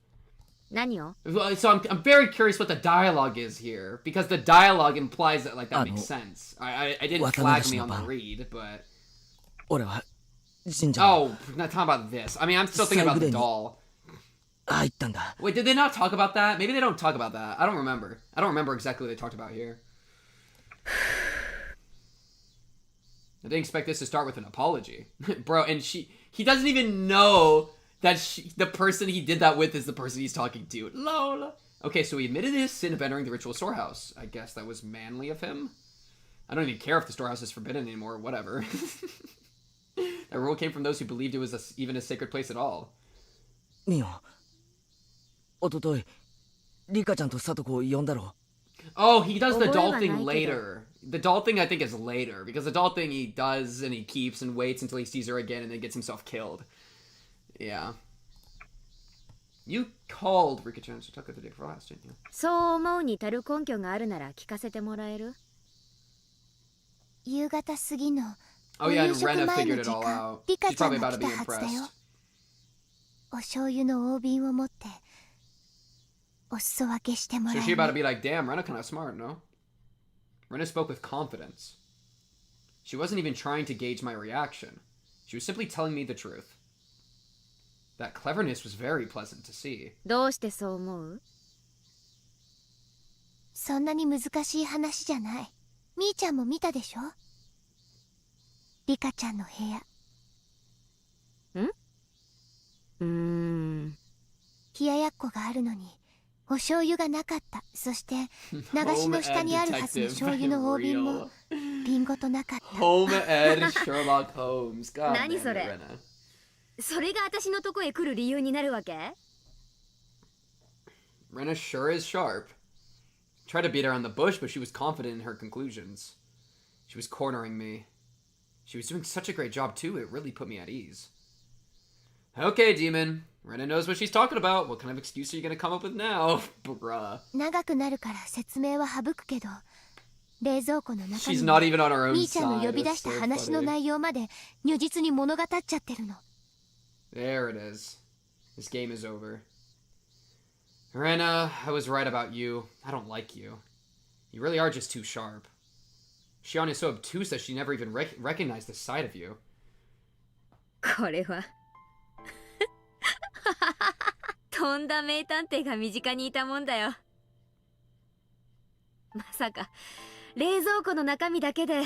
So I'm very curious what the dialogue is here. Because the dialogue implies that, like, that makes sense. I didn't flag me on the read, but... Oh, not talking about this. I mean, I'm still thinking about the doll. Wait, did they not talk about that? Maybe they don't talk about that. I don't remember. I don't remember exactly what they talked about here. I didn't expect this to start with an apology. Bro, and he doesn't even know that the person he did that with is the person he's talking to. Lol. Okay, so he admitted his sin of entering the ritual storehouse. I guess that was manly of him. I don't even care if the storehouse is forbidden anymore, whatever. That rule came from those who believed it was even a sacred place at all. Mio. おととい、リカちゃんとサトコを呼んだろ。 Oh, he does the doll thing later. The doll thing I think is later. Because the doll thing he does and he keeps and waits until he sees her again and then gets himself killed. Yeah. You called Rika-chan to talk about the day before last, didn't you? そう思うに足る根拠があるなら聞かせてもらえる？夕方過ぎの Oh yeah, and Rena figured it all out. She's probably about to be impressed. お醤油の大瓶を持ってお裾分けしてもらえる。 So she about to be like, damn, Rena kinda smart, no? Rena spoke with confidence. She wasn't even trying to gauge my reaction. She was simply telling me the truth. That cleverness was very pleasant to see. どうしてそう思う？そんなに難しい話じゃない。みーちゃんも見たでしょ？リカちゃんの部屋。冷ややっこがあるのにお醤油がなかった。そして流しの下にあるはずの醤油の大瓶も瓶ごとなかった。Home Ed Sherlock Holmes. God 何それ？それが私のとこへ来る理由になるわけ？ Rena sure is sharp. Tried to beat around the bush, but she was confident in her conclusions. She was cornering me. She was doing such a great job too, it really put me at ease. Okay, demon. Rena knows what she's talking about. What kind of excuse are you gonna come up with now? Bruh. 長くなるから説明は省くけど、冷蔵庫の中に She's not even on her own みーちゃんの side. 呼び出した話の内容まで如実に物語っちゃってるの。There it is. This game is over. Rena, I was right about you. I don't like you. You really are just too sharp. Shion is so obtuse that she never even recognized the side of you. これはとんだ名探偵が身近にいたもんだよ。まさか冷蔵庫の中身だけで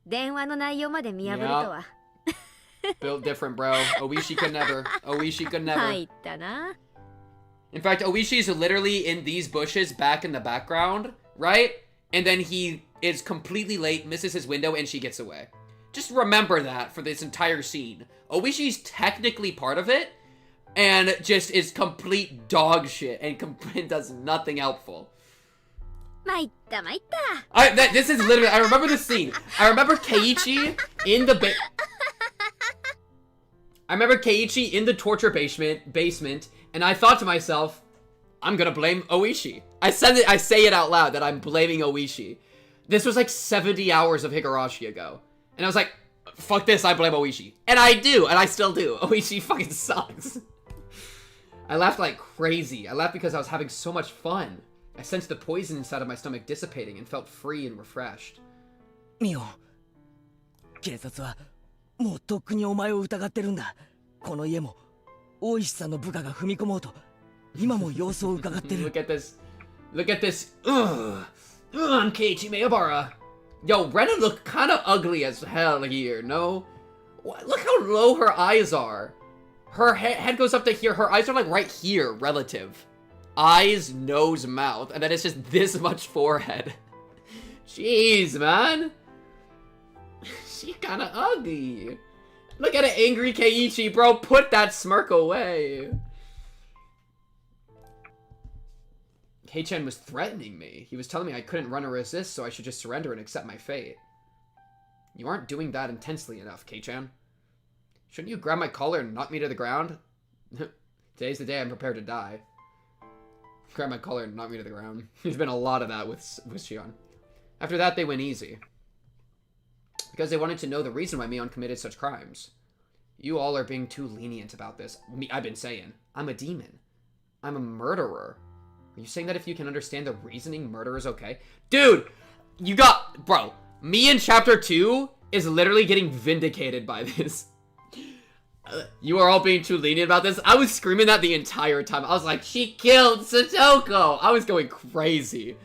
電話の内容まで見破るとは。Built different, bro. Oishi could never. Oishi could never. 入ったな。In fact, Oishi's literally in these bushes back in the background, right? And then he is completely late, misses his window, and she gets away. Just remember that for this entire scene. Oishi's technically part of it, and just is complete dog shit, and does nothing helpful. 参った参った。This is literally, I remember this scene. I remember Keiichi in the torture basement, and I thought to myself, I'm gonna blame Oishi. I say it out loud that I'm blaming Oishi. This was like 70 hours of Higurashi ago. And I was like, fuck this, I blame Oishi. And I do, and I still do. Oishi fucking sucks. I laughed like crazy. I laughed because I was having so much fun. I sensed the poison inside of my stomach dissipating and felt free and refreshed. ミオ、警察はもうとっくにお前を疑ってるんだ。この家も大石さんの部下が踏み込もうと今も様子を伺ってる。Look at this. Look at this. I'm Keiichi Miyabara. Yo, Rena look kind of ugly as hell here, no? Look how low her eyes are. Her head goes up to here. Her eyes are like right here, relative. Eyes, nose, mouth. And then it's just this much forehead. Jeez, man. She kind of ugly. Look at an angry Keiichi, bro. Put that smirk away. Kei-chan was threatening me. He was telling me I couldn't run or resist, so I should just surrender and accept my fate. You aren't doing that intensely enough, Kei-chan. Shouldn't you grab my collar and knock me to the ground? Today's the day I'm prepared to die. Grab my collar and knock me to the ground. There's been a lot of that with Shion. After that, they went easy. Because they wanted to know the reason why Mion committed such crimes. You all are being too lenient about this. I've been saying. I'm a demon. I'm a murderer. Are you saying that if you can understand the reasoning, murder is okay? Dude! You got... Bro, me in chapter 2 is literally getting vindicated by this. You are all being too lenient about this. I was screaming that the entire time. I was like, she killed Satoko! I was going crazy.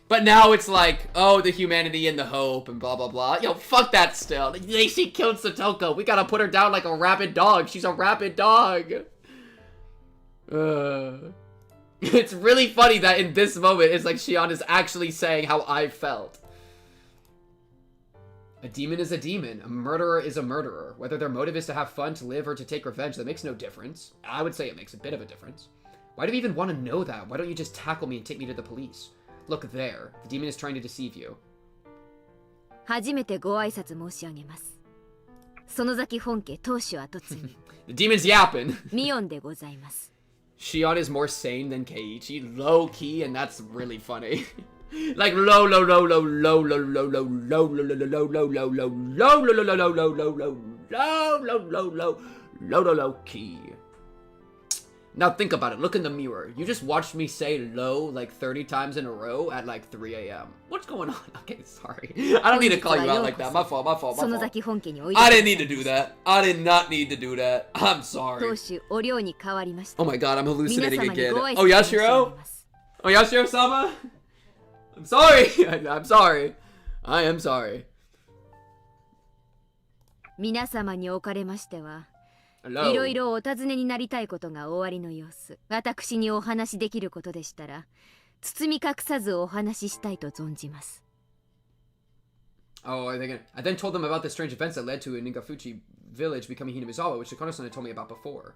But now it's like, oh, the humanity and the hope and blah, blah, blah. Yo, fuck that still. She killed Satoko. We gotta put her down like a rabid dog. She's a rabid dog. It's really funny that in this moment, it's like Shion is actually saying how I felt. A demon is a demon. A murderer is a murderer. Whether their motive is to have fun, to live, or to take revenge, that makes no difference. I would say it makes a bit of a difference. Why do we even want to know that? Why don't you just tackle me and take me to the police? Look there. The demon is trying to deceive you. 初めてご挨拶申し上げます。園崎本家当主跡継ぎ。 The demon's yapping. ミオンでございます。 Shion is more sane than Keiichi, low key, and that's really funny. Like low key. Now think about it. Look in the mirror. You just watched me say low like 30 times in a row at like 3 a.m. What's going on? Okay, sorry. I don't need to call you out like that. My fault. I didn't need to do that. I did not need to do that. I'm sorry. Oh my god, I'm hallucinating again. Oh, Yashiro? Oh, Yashiro-sama? I'm sorry. I'm sorry. I am sorry. 皆様におかれましては、 Hello. いろいろお尋ねになりたいことがおありの様子。私にお話しできることでしたら、包み隠さずお話ししたいと存じます。 Oh, I then told them about the strange events that led to Ningafuchi village becoming Hinamizawa, which Shikano-san had told me about before.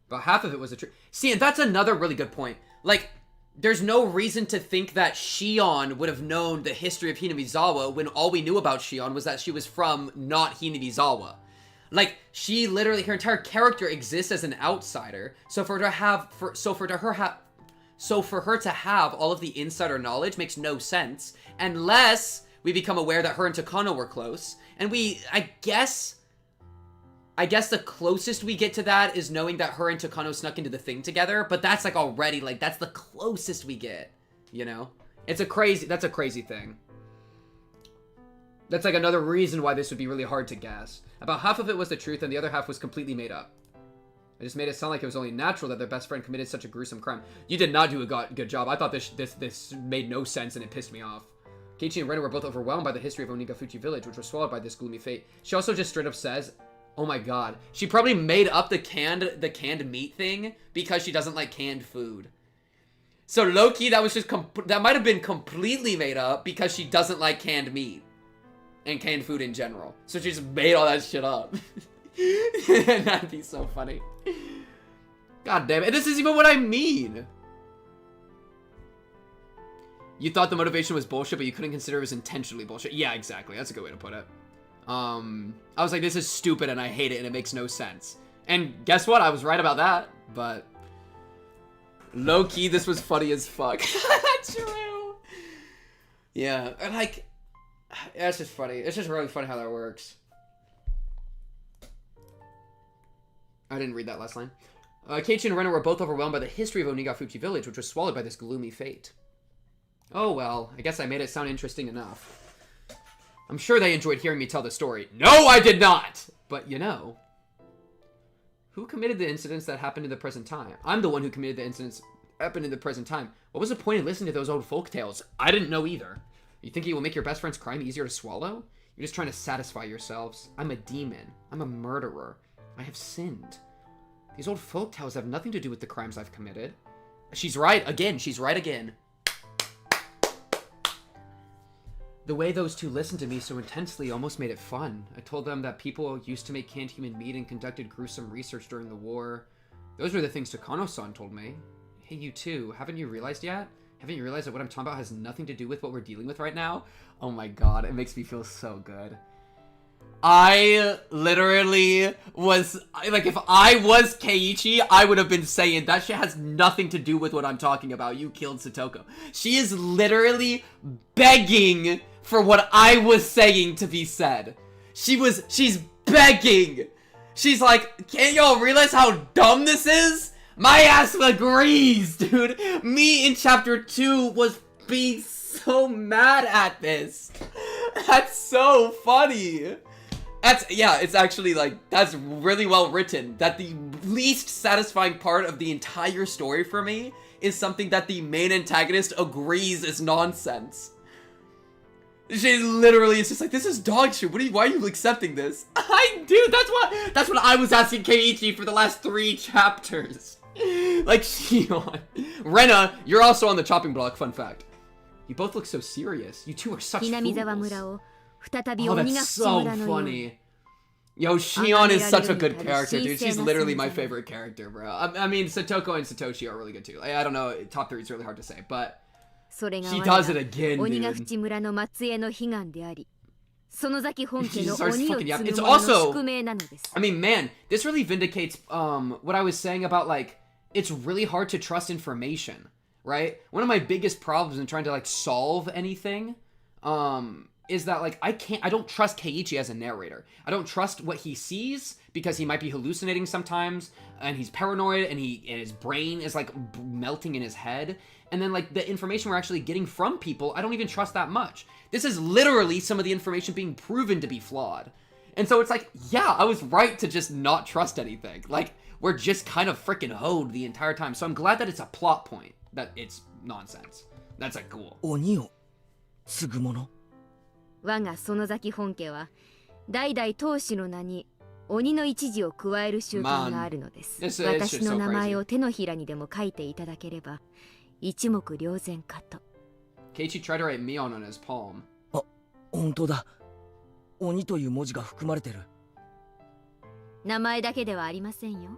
About half of it was a trick. See, and that's another really good point. Like, there's no reason to think that Shion would have known the history of Hinamizawa when all we knew about Shion was that she was from not Hinamizawa. Like, she literally, her entire character exists as an outsider. So for her to have all of the insider knowledge makes no sense unless we become aware that her and Takano were close. And I guess I guess the closest we get to that is knowing that her and Takano snuck into the thing together, but that's like already, like, that's the closest we get, you know? That's a crazy thing. That's like another reason why this would be really hard to guess. About half of it was the truth and the other half was completely made up. I just made it sound like it was only natural that their best friend committed such a gruesome crime. You did not do a good job. I thought this made no sense and it pissed me off. Keiichi and Ren were both overwhelmed by the history of Onigafuchi village, which was swallowed by this gloomy fate. She also just straight up says, oh my god. She probably made up the canned meat thing because she doesn't like canned food. So low-key, that was just that might have been completely made up because she doesn't like canned meat. And canned food in general. So she just made all that shit up. That'd be so funny. God damn it. And this is even what I mean. You thought the motivation was bullshit, but you couldn't consider it was intentionally bullshit. Yeah, exactly. That's a good way to put it. I was like, this is stupid and I hate it and it makes no sense. And guess what? I was right about that. But low-key, this was funny as fuck. That's true. Yeah, and like, it's just funny. It's just really funny how that works. I didn't read that last line. Keiichi and Ren were both overwhelmed by the history of Onigafuchi village, which was swallowed by this gloomy fate. Oh well, I guess I made it sound interesting enough. I'm sure they enjoyed hearing me tell the story. No, I did not! But, you know, who committed the incidents that happened in the present time? I'm the one who committed the incidents that happened in the present time. What was the point of listening to those old folk tales? I didn't know either. You think it will make your best friend's crime easier to swallow? You're just trying to satisfy yourselves. I'm a demon. I'm a murderer. I have sinned. These old folk tales have nothing to do with the crimes I've committed. She's right again. She's right again. The way those two listened to me so intensely almost made it fun. I told them that people used to make canned human meat and conducted gruesome research during the war. Those were the things Takano-san told me. Hey, you too. Haven't you realized yet? Haven't you realized that what I'm talking about has nothing to do with what we're dealing with right now? Oh my god, it makes me feel so good. I literally was, like, if I was Keiichi, I would have been saying, that shit has nothing to do with what I'm talking about. You killed Satoko. She is literally begging for what I was saying to be said. She's begging. She's like, can't y'all realize how dumb this is? My ass agrees, dude. Me in chapter 2 was being so mad at this. That's so funny. Yeah, it's actually, like, that's really well written. That the least satisfying part of the entire story for me is something that the main antagonist agrees is nonsense. She literally is just like, this is dog shit. Why are you accepting this? That's what I was asking Keiichi for the last 3 chapters. Like, Shion. Rena, you're also on the chopping block, fun fact. You both look so serious. You two are such fools. Oh, that's so funny. Yo, Shion is such a good character, dude. She's literally my favorite character, bro. I mean, Satoko and Satoshi are really good, too. I don't know, top 3 is really hard to say, but she does it again, dude. She starts fucking up. It's also, I mean, man, this really vindicates what I was saying about, like, it's really hard to trust information, right? One of my biggest problems in trying to, like, solve anything, is that, like, I don't trust Keiichi as a narrator. I don't trust what he sees because he might be hallucinating sometimes, and he's paranoid, and his brain is, like, melting in his head. And then, like, the information we're actually getting from people, I don't even trust that much. This is literally some of the information being proven to be flawed. And so it's like, yeah, I was right to just not trust anything. Like, we're just kind of freaking hoed the entire time. So I'm glad that it's a plot point, that it's nonsense. That's, like, cool. 我が園崎本家は代々当主の名に鬼の一字を加える習慣があるのです。私の名前を手のひらにでも書いていただければ一目瞭然かと。Keiichi tried to write Mion on his palm. あ、本当だ。鬼という文字が含まれてる。名前だけではありませんよ。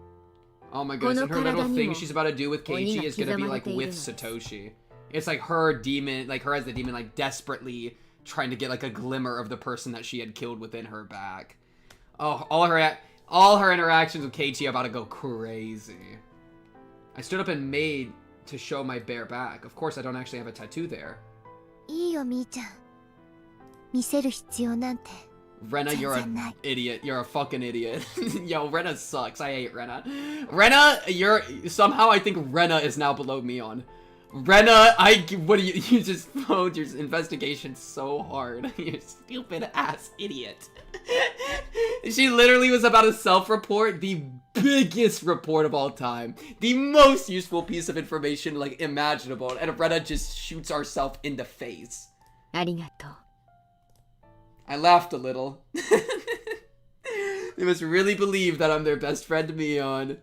Oh my goodness, and her little thing she's about to do with Keiichi is gonna be like with Satoshi. It's like her demon, like her as the demon, like desperately trying to get like a glimmer of the person that she had killed within her back. Oh, all her interactions with Keiichi are about to go crazy. I stood up and made to show my bare back. Of course, I don't actually have a tattoo there. いいよ、みーちゃん。見せる必要なんて Rena, you're an idiot. You're a fucking idiot. Yo, Rena sucks. I hate Rena. Rena, somehow I think Rena is now below Mion. Rena, what do you just phoned your investigation so hard. You stupid ass idiot. She literally was about to self-report the biggest report of all time. The most useful piece of information, like, imaginable. And Rena just shoots herself in the face. Arigato. I laughed a little. They must really believe that I'm their best friend, Mion.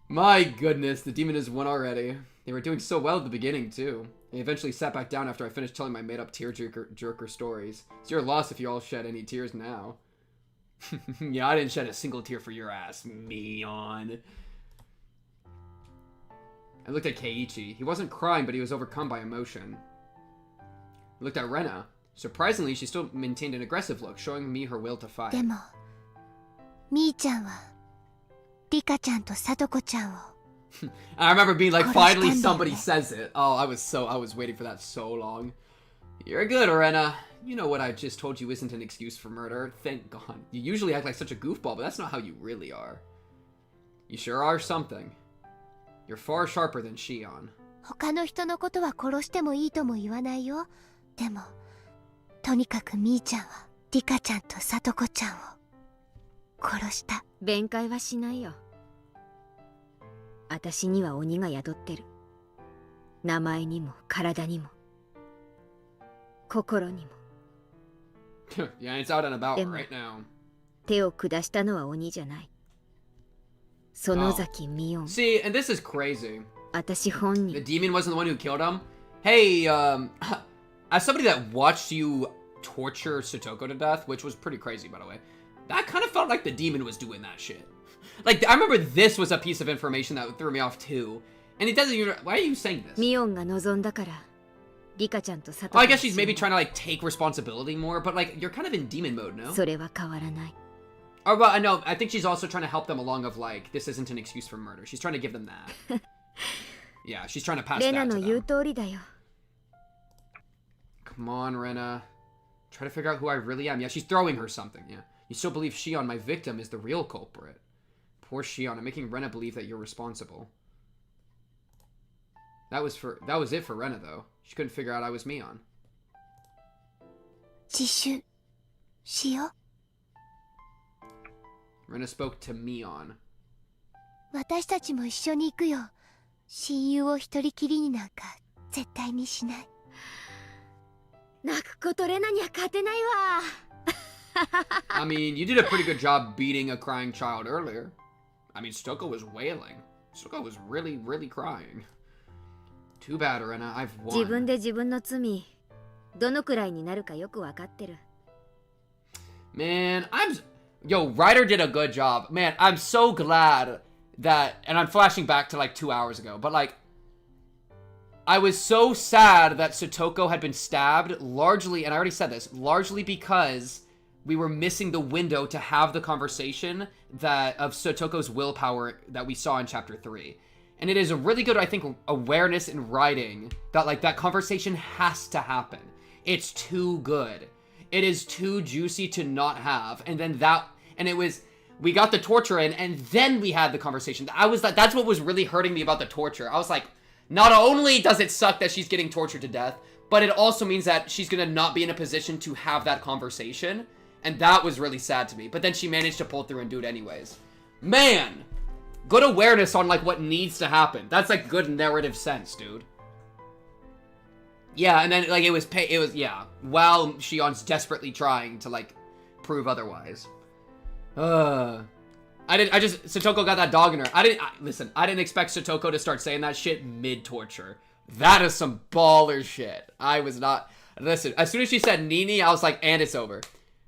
My goodness, the demon has won already. They were doing so well at the beginning, too. They eventually sat back down after I finished telling my made-up tear-jerker stories. It's your loss if you all shed any tears now. Yeah, I didn't shed a single tear for your ass, Mion. I looked at Keiichi. He wasn't crying, but he was overcome by emotion. I looked at Rena. Surprisingly, she still maintained an aggressive look, showing me her will to fight. でも、みーちゃんはリカちゃんとサトコちゃんを I remember being like, finally somebody says it. Oh, I was waiting for that so long. You're good, Rena. You know what I just told you isn't an excuse for murder. Thank God. You usually act like such a goofball, but that's not how you really are. You sure are something. You're far sharper than Shion. 他の人のことは殺してもいいとも言わないよ。でも、とにかくみーちゃんはリカちゃんとサトコちゃんを殺した。弁解はしないよ。私には鬼が宿ってる。名前にも体にも心にも。Yeah, it's out and about right now. 手を下したのは鬼じゃない。園崎ミオン。See, and this is crazy. 私本人。The demon wasn't the one who killed him. Hey, as somebody that watched you torture Satoko to death, which was pretty crazy, by the way, that kind of felt like the demon was doing that shit. Like, I remember this was a piece of information that threw me off too. And it doesn't even... Why are you saying this? ミオンが望んだから、リカちゃんとサトコ。Well, I guess she's maybe trying to, like, take responsibility more, but, like, you're kind of in demon mode, no? それは変わらない。Oh, well, I know. I think she's also trying to help them along of, like, this isn't an excuse for murder. She's trying to give them that. Yeah, she's trying to pass that to them. レナの言う通りだよ。Come on, Rena. Try to figure out who I really am. Yeah, she's throwing her something, yeah. You still believe Shion, my victim, is the real culprit. Poor Shion, I'm making Rena believe that you're responsible. That was it for Rena, though. She couldn't figure out I was Mion. 自首しよう。 Rena spoke to Mion. 私たちも一緒に行くよ。親友を一人きりになんか絶対にしない。泣くことレナには勝てないわ。I mean, you did a pretty good job beating a crying child earlier. I mean, Satoko was wailing. Satoko was really, really crying. Too bad, Rena. I've won. 自分で自分の罪、どのくらいになるかよくわかってる。Man, Yo, Ryder did a good job. Man, I'm so glad that... And I'm flashing back to, like, 2 hours ago. But, like... I was so sad that Satoko had been stabbed, largely... And I already said this. Largely because... we were missing the window to have the conversation of Sotoko's willpower that we saw in Chapter 3. And it is a really good, I think, awareness in writing that, like, that conversation has to happen. It's too good. It is too juicy to not have. And then we got the torture in, and then we had the conversation. That's what was really hurting me about the torture. I was like, not only does it suck that she's getting tortured to death, but it also means that she's gonna not be in a position to have that conversation. And that was really sad to me. But then she managed to pull through and do it anyways. Man! Good awareness on, like, what needs to happen. That's, like, good narrative sense, dude. Yeah, and then, like, it was, yeah. While Shion's desperately trying to, like, prove otherwise. Satoko got that dog in her. Listen, I didn't expect Satoko to start saying that shit mid-torture. That is some baller shit. I was not... Listen, as soon as she said Nini, I was like, and it's over.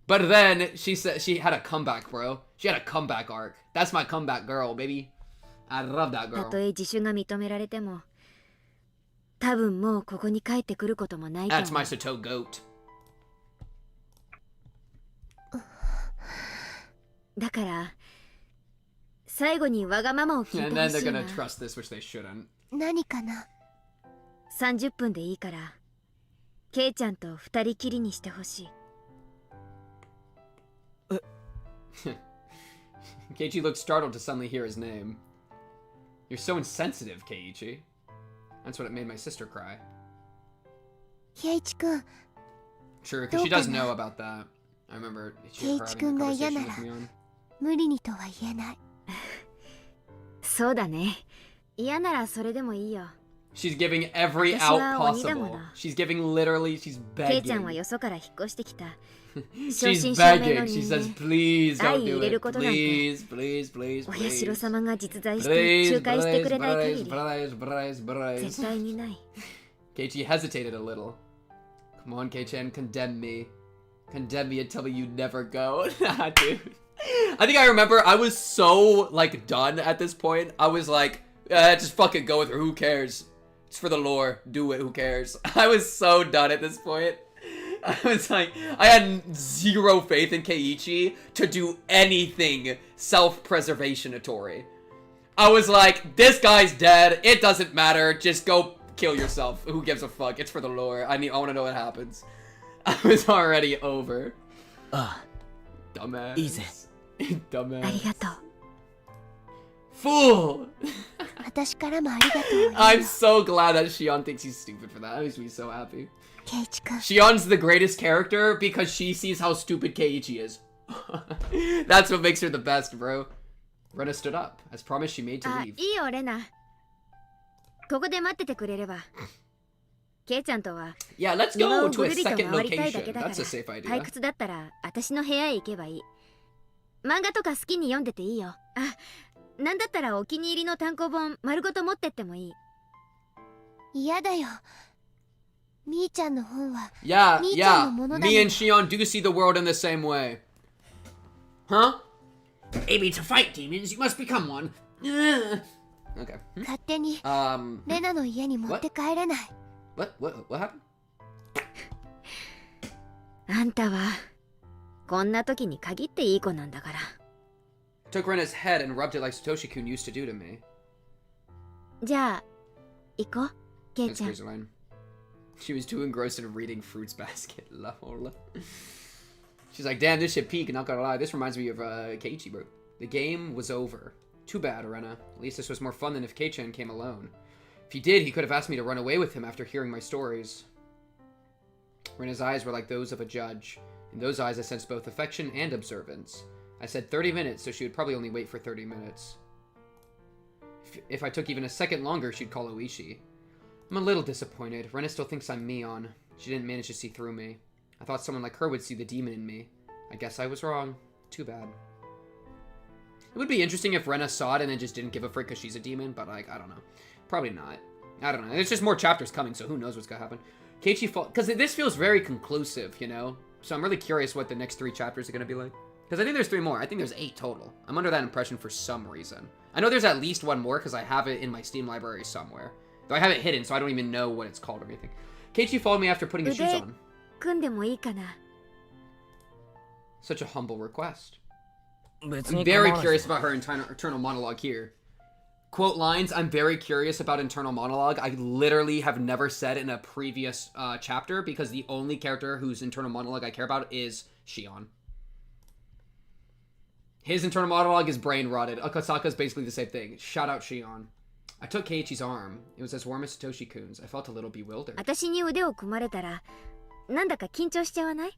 But then she said she had a comeback, bro. She had a comeback arc. That's my comeback girl, baby. I love that girl. たとえ自首が認められても、多分もうここに帰ってくることもないと思う。That's my Sato goat. だから最後にわがままを聞いてほしいな。And then they're gonna trust this, which they shouldn't. 何かな。30分でいいから、ケイちゃんと二人きりにしてほしい。Keiichi looked startled to suddenly hear his name. You're so insensitive, Keiichi. That's what it made my sister cry. 圭一君 True, because she does know about that. I remember her having a conversation with Mion. 無理にとは言えない。そうだね。嫌ならそれでもいいよ。 She's giving every out possible. She's giving literally, she's ケイちゃん begging. はよそから引っ越してきた。 She's begging. She says, please don't do it. Please, please, please, お please. 社様が実在して Please, 仲介してくれない限 please, り please, please, please. 絶対にない。 Keiichi hesitated a little. Come on, Kei-chan, condemn me. Condemn me and tell me you never go. Nah, dude. I think I remember I was so, like, done at this point. I was like, just fucking go with her. Who cares? It's for the lore. Do it. Who cares? I was so done at this point. I was like, I had zero faith in Keiichi to do anything self-preservationatory. I was like, this guy's dead. It doesn't matter. Just go kill yourself. Who gives a fuck? It's for the lore. I want to know what happens. I was already over. Dumbass. Easy. Dumbass. ありがとう。 Fool! 私からもありがとうよ。 I'm so glad that Shion thinks he's stupid for that. That makes me so happy. 圭一君 Shion's the greatest character because she sees how stupid Keiichi is. That's what makes her the best, bro. Rena stood up. As promised, she made to あ、 leave. いいよ、レナ。ここで待っててくれれば。ケイちゃんとは Yeah, let's 庭 go を to ぐ a るりと second 回りたいだけ location. だから That's a safe idea. 退屈だったら私の部屋へ行けばいい。漫画とか好きに読んでていいよ。あ、なんだったらお気に入りの単行本丸ごと持ってってもいい。嫌だよ。みーちゃんの本は Yeah, みーちゃ yeah. んのものだ Me も and Shion do see the world in the same way. Huh? Maybe to fight demons, you must become one. Okay. 勝手に Um. レナの家に持って帰れない。 What happened? あんたはこんな時に限っていい子なんだから。 Took Rena's head and rubbed it like Satoshi-kun used to do to me. じゃあ行こう、ケイ That's ちゃん。 crazy line. She was too engrossed in reading Fruits Basket. Lol. She's like, damn, this shit peak, not gonna lie. This reminds me of Keiichi, bro. The game was over. Too bad, Rena. At least this was more fun than if Kei-chan came alone. If he did, he could have asked me to run away with him after hearing my stories. Rena's eyes were like those of a judge. In those eyes, I sensed both affection and observance. I said 30 minutes, so she would probably only wait for 30 minutes. If I took even a second longer, she'd call Oishi. I'm a little disappointed. Rena still thinks I'm Mion. She didn't manage to see through me. I thought someone like her would see the demon in me. I guess I was wrong. Too bad. It would be interesting if Rena saw it and then just didn't give a frick because she's a demon, but like, I don't know. Probably not. I don't know. There's just more chapters coming, so who knows what's gonna happen. Keiichi fall, because this feels very conclusive, you know? So I'm really curious what the next 3 chapters are gonna be like. Because I think there's 3 more. I think there's 8 total. I'm under that impression for some reason. I know there's at least 1 more because I have it in my Steam library somewhere. Though I have it hidden, so I don't even know what it's called or anything. Keiichi followed me after putting his shoes on. 組んでもいいかな。 Such a humble request. 別 I'm に very 構わない curious about her internal monologue here. Quote lines, I'm very curious about internal monologue. I literally have never said in a previous chapter because the only character whose internal monologue I care about is Shion. His internal monologue is brain rotted. Akasaka's basically the same thing. Shout out Shion. I took Keiichi's arm. It was as warm as Satoshi-kun's. I felt a little bewildered. 私に腕を組まれたらなんだか緊張しちゃわない？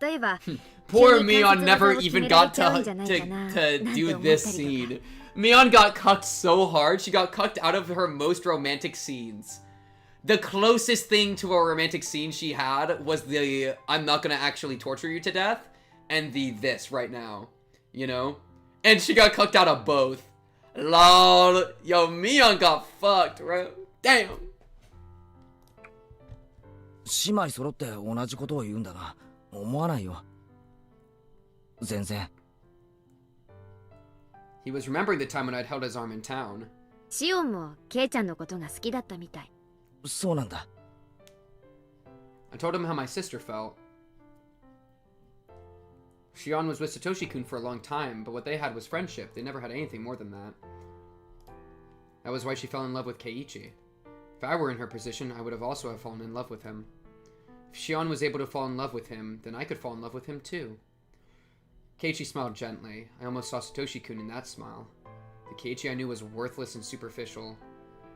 例えば Poor Mion never even got to do this scene. Mion got cucked so hard. She got cucked out of her most romantic scenes. The closest thing to a romantic scene she had was the I'm not gonna actually torture you to death and the this right now, you know? And she got cucked out of both. Lol. Yo, Mion got fucked, bro. Damn. 姉妹揃って同じことを言うんだが思わないよ全然 He was remembering the time when I'd held his arm in town. シオンもケイちゃんのことが好きだったみたい。そうなんだ I told him how my sister felt. Shion was with Satoshi-kun for a long time, but what they had was friendship. They never had anything more than that. That was why she fell in love with Keiichi. If I were in her position, I would have also have fallen in love with him. If Shion was able to fall in love with him, then I could fall in love with him too. Keiichi smiled gently. I almost saw Satoshi-kun in that smile. The Keiichi I knew was worthless and superficial.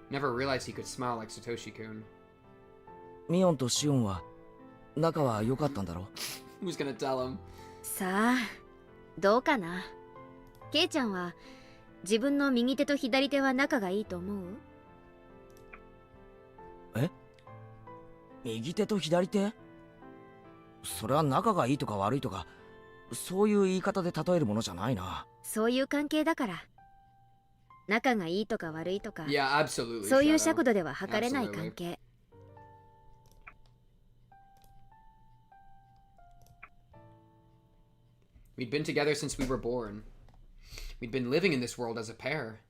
Never realized he could smile like Satoshi-kun. ミオンとシオンは仲は良かったんだろ Who's gonna tell him? さあどうかな。ケイちゃんは自分の右手と左手は仲がいいと思う？え？右手と左手？それは仲がいいとか悪いとかそういう言い方で例えるものじゃないな。そういう関係だから。仲がいいとか悪いとか、Yeah, absolutely. そういう尺度では測れない関係。We'd been together since we were born. We'd been living in this world as a pair.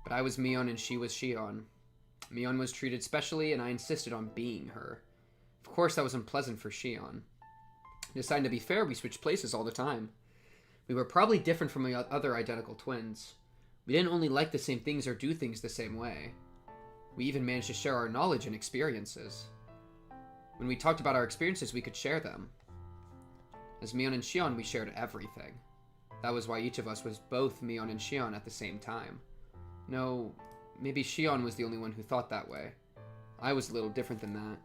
But I was Mion and she was Shion. Mion was treated specially and I insisted on being her. Of course that was unpleasant for Shion. Deciding to be fair, we switched places all the time. We were probably different from the other identical twins. We didn't only like the same things or do things the same way. We even managed to share our knowledge and experiences. When we talked about our experiences, we could share them. As Mion and Shion, we shared everything. That was why each of us was both Mion and Shion at the same time. No, maybe Shion was the only one who thought that way. I was a little different than that.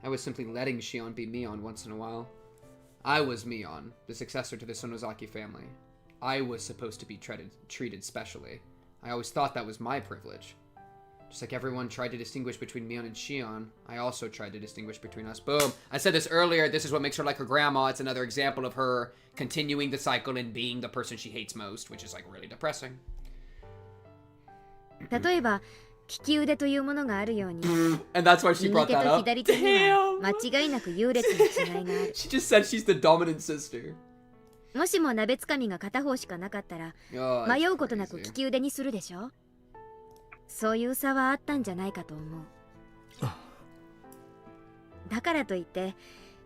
I was simply letting Shion be Mion once in a while. I was Mion, the successor to the Sonozaki family. I was supposed to be treated specially. I always thought that was my privilege. Just like everyone tried to distinguish between Mion and Shion, I also tried to distinguish between us. Boom. I said this earlier, this is what makes her like her grandma. It's another example of her continuing the cycle and being the person she hates most, which is like really depressing. 例えば利き腕というものがあるように And that's why she 右 brought 手 that と up. 左手には間違いなく優劣の違いがある。 She just said she's the dominant sister. もしも鍋つかみが片方しかなかったら Oh, 迷うことなく利き腕にするでしょ。そういう差はあったんじゃないかと思う。だからといって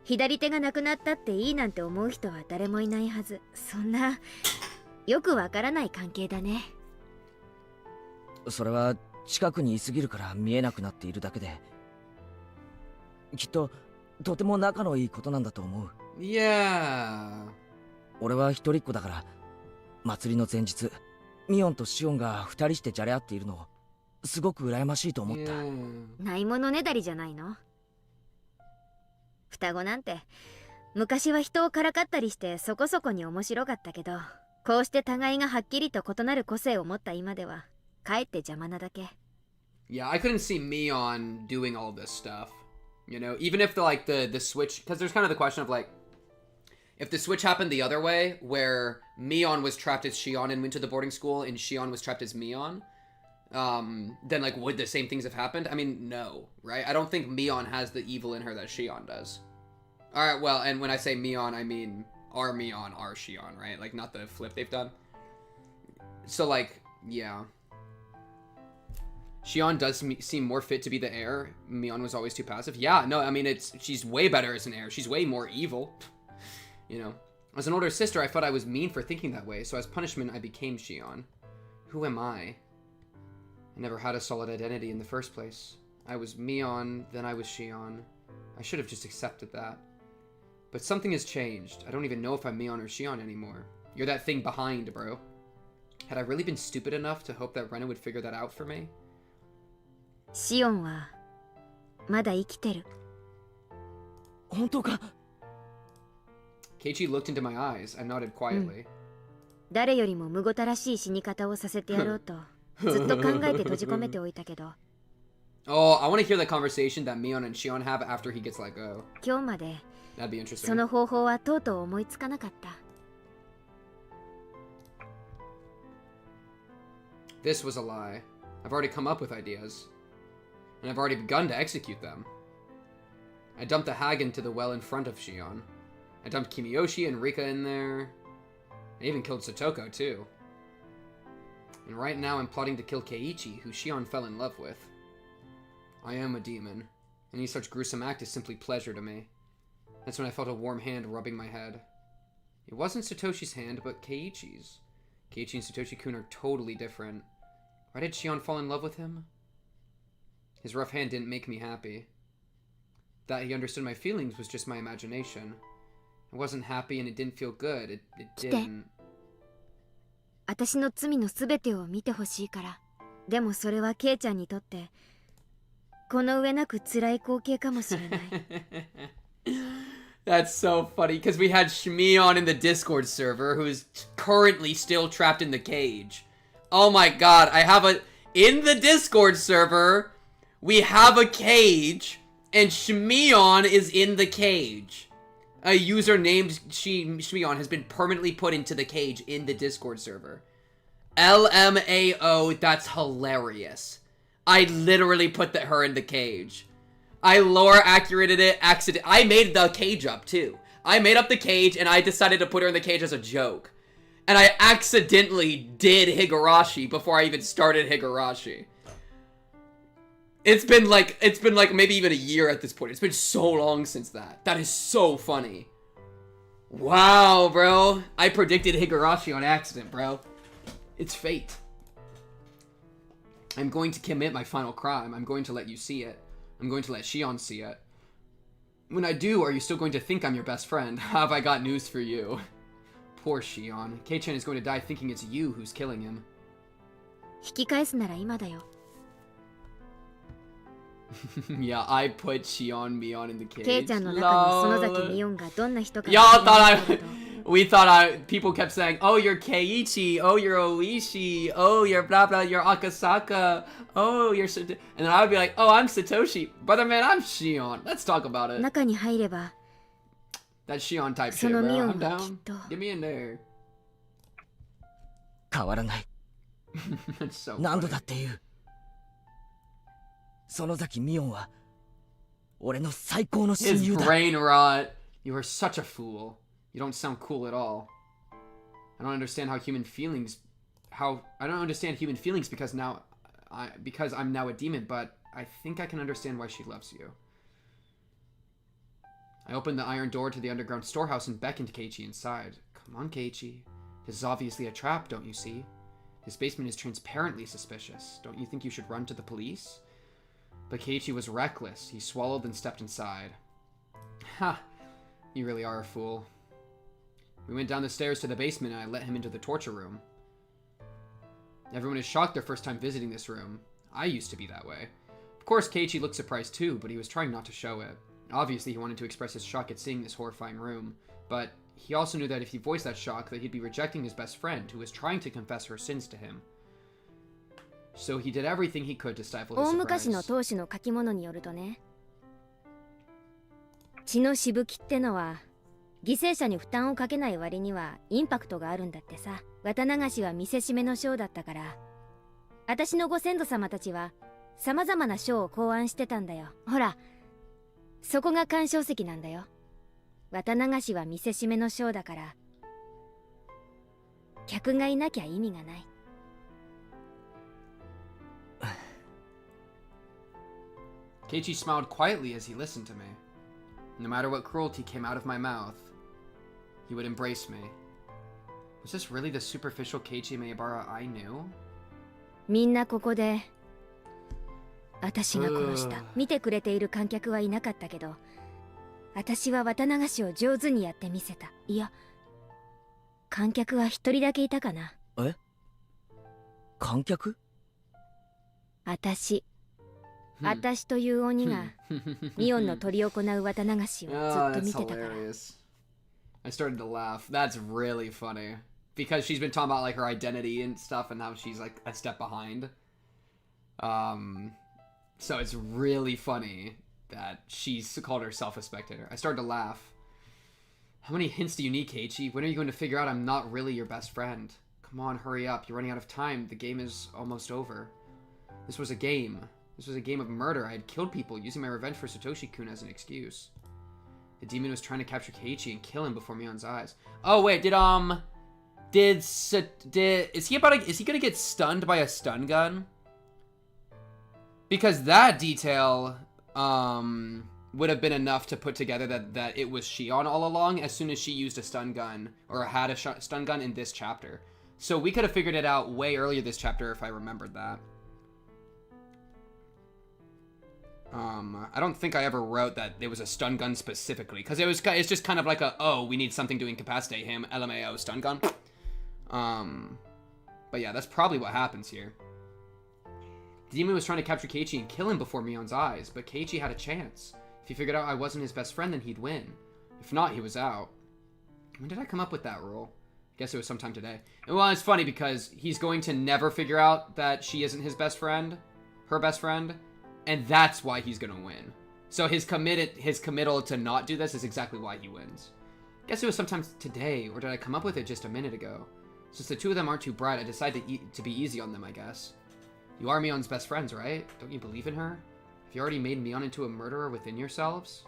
左手がなくなったっていいなんて思う人は誰もいないはず。そんなよくわからない関係だね。それは近くにいすぎるから見えなくなっているだけできっととても仲のいいことなんだと思う。Yeah. 俺は一人っ子だから祭りの前日ミオンとシオンが二人してじゃれ合っているのをすごく羨ましいと思った。ないものねだりじゃないの。双子なんて昔は人をからかったりしてそこそこに面白かったけど、こうして互いがはっきりと異なる個性を持った今ではかえって邪魔なだけ。 Yeah, I couldn't see Mion doing all this stuff. You know, even if the switch, because there's kind of the question of like, if the switch happened the other way, where Mion was trapped as Shion and went to the boarding school, and Shion was trapped as Mion, then like would the same things have happened? I mean, no, right? I don't think Mion has the evil in her that Shion does. All right, well, and when I say Mion, I mean our Mion, our Shion, right? Like not the flip they've done. So like, yeah. Shion does seem more fit to be the heir. Mion was always too passive. Yeah, no, I mean, she's way better as an heir. She's way more evil. You know, as an older sister, I thought I was mean for thinking that way, so as punishment, I became Shion. Who am I? I never had a solid identity in the first place. I was Mion, then I was Shion. I should have just accepted that. But something has changed. I don't even know if I'm Mion or Shion anymore. You're that thing behind, bro. Had I really been stupid enough to hope that Rena would figure that out for me? シオンはまだ生きてる。本当か？ Keiichi looked into my eyes. I nodded quietly. 誰よりもむごたらしい死に方をさせてやろうとずっと考えて閉じ込めておいたけど。Oh, I want to hear the conversation that Mion and Shion have after he gets let go. 今日まで That'd be interesting. その方法はとうとう思いつかなかった。This was a lie. I've already come up with ideas. And I've already begun to execute them. I dumped the hag into the well in front of Shion. I dumped Kimiyoshi and Rika in there. I even killed Satoko, too. And right now I'm plotting to kill Keiichi, who Shion fell in love with. I am a demon. Any such gruesome act is simply pleasure to me. That's when I felt a warm hand rubbing my head. It wasn't Satoshi's hand, but Keiichi's. Keiichi and Satoshi-kun are totally different. Why did Shion fall in love with him? His rough hand didn't make me happy. That he understood my feelings was just my imagination. I wasn't happy and it didn't feel good. It didn't. 私の罪のすべてを見てほしいから。でもそれはケイちゃんにとってこの上なく辛い光景かもしれない。That's so funny because we had Shion in the Discord server who is currently still trapped in the cage. Oh my god, in the Discord server, we have a cage and Shion is in the cage. A user named Shion has been permanently put into the cage in the Discord server. LMAO, that's hilarious. I literally put her in the cage. I lore accurated it, I made the cage up too. I made up the cage and I decided to put her in the cage as a joke. And I accidentally did Higurashi before I even started Higurashi. It's been like maybe even a year at this point. It's been so long since that. That is so funny. Wow, bro. I predicted Higurashi on accident, bro. It's fate. I'm going to commit my final crime. I'm going to let you see it. I'm going to let Shion see it. When I do, are you still going to think I'm your best friend? Have I got news for you? Poor Shion. Kei-chan is going to die thinking it's you who's killing him. 引き返すなら今だよ。Yeah, I put Shion Mion in the cage. ケイちゃんの中に園崎ミオンがどんな人か。Y'all thought people kept saying, oh, you're Keiichi, oh, you're Oishi, oh, you're blah blah, you're Akasaka, oh, you're and then I would be like, oh, I'm Satoshi. Brother man, I'm Shion. Let's talk about it. 中に入れば That Shion type shit, bro. I'm down. Get me in there. 変わらない。That's so 何度だって言う。園崎ミオンは俺の最高の親 His 友だ。 brain rot. You are such a fool. You don't sound cool at all. I don't understand how human feelings. I don't understand human feelings because I'm now a demon, but I think I can understand why she loves you. I opened the iron door to the underground storehouse and beckoned Keiichi inside. Come on, Keiichi. This is obviously a trap, don't you see? This basement is transparently suspicious. Don't you think you should run to the police? But Keiichi was reckless. He swallowed and stepped inside. Ha! You really are a fool. We went down the stairs to the basement and I let him into the torture room. Everyone is shocked their first time visiting this room. I used to be that way. Of course, Keiichi looked surprised too, but he was trying not to show it. Obviously, he wanted to express his shock at seeing this horrifying room, but he also knew that if he voiced that shock, that he'd be rejecting his best friend, who was trying to confess her sins to him. So he did everything he could to stifle his 大昔の surprise. 当主の書き物によるとね、血のしぶきってのは犠牲者に負担をかけない割にはインパクトがあるんだってさ。綿流しは見せしめのショーだったから、私のご先祖様たちは様々なショーを考案してたんだよ。ほら、そこが鑑賞席なんだよ。綿流しは見せしめのショーだから、客がいなきゃ意味がない。Keiichi smiled quietly as he listened to me. No matter what cruelty came out of my mouth, he would embrace me. Was this really the superficial Keiichi Maebara I knew? みんなここで私が殺した。見てくれている観客はいなかったけど、私は綿流しを上手にやってみせた。いや、観客は一人だけいたかな。え？観客？私という鬼がミオンの取り行う綿流しをずっと見てたから。I started to laugh. That's really funny. Because she's been talking about like her identity and stuff and how she's like a step behind. So it's really funny that she's called herself a spectator. I started to laugh. How many hints do you need, Keiichi? When are you going to figure out I'm not really your best friend? Come on, hurry up. You're running out of time. The game is almost over. This was a game. This was a game of murder. I had killed people using my revenge for Satoshi-kun as an excuse. The demon was trying to capture Keiichi and kill him before Mion's eyes. Oh wait, is he gonna get stunned by a stun gun? Because that detail would have been enough to put together that it was Shion all along as soon as she used a stun gun or had a stun gun in this chapter. So we could have figured it out way earlier this chapter if I remembered that. I don't think I ever wrote that it was a stun gun specifically, because it's just kind of like a, oh, we need something to incapacitate him, LMAO stun gun. But yeah, that's probably what happens here. The demon was trying to capture Keiichi and kill him before Mion's eyes, but Keiichi had a chance. If he figured out I wasn't his best friend, then he'd win. If not, he was out. When did I come up with that rule? I guess it was sometime today. And well, it's funny because he's going to never figure out that she isn't his best friend, her best friend, and that's why he's gonna win. So his committal to not do this is exactly why he wins. I guess it was sometime today, or did I come up with it just a minute ago? Since the two of them aren't too bright, I decided to be easy on them, I guess. You are Mion's best friends, right? Don't you believe in her? Have you already made Mion into a murderer within yourselves?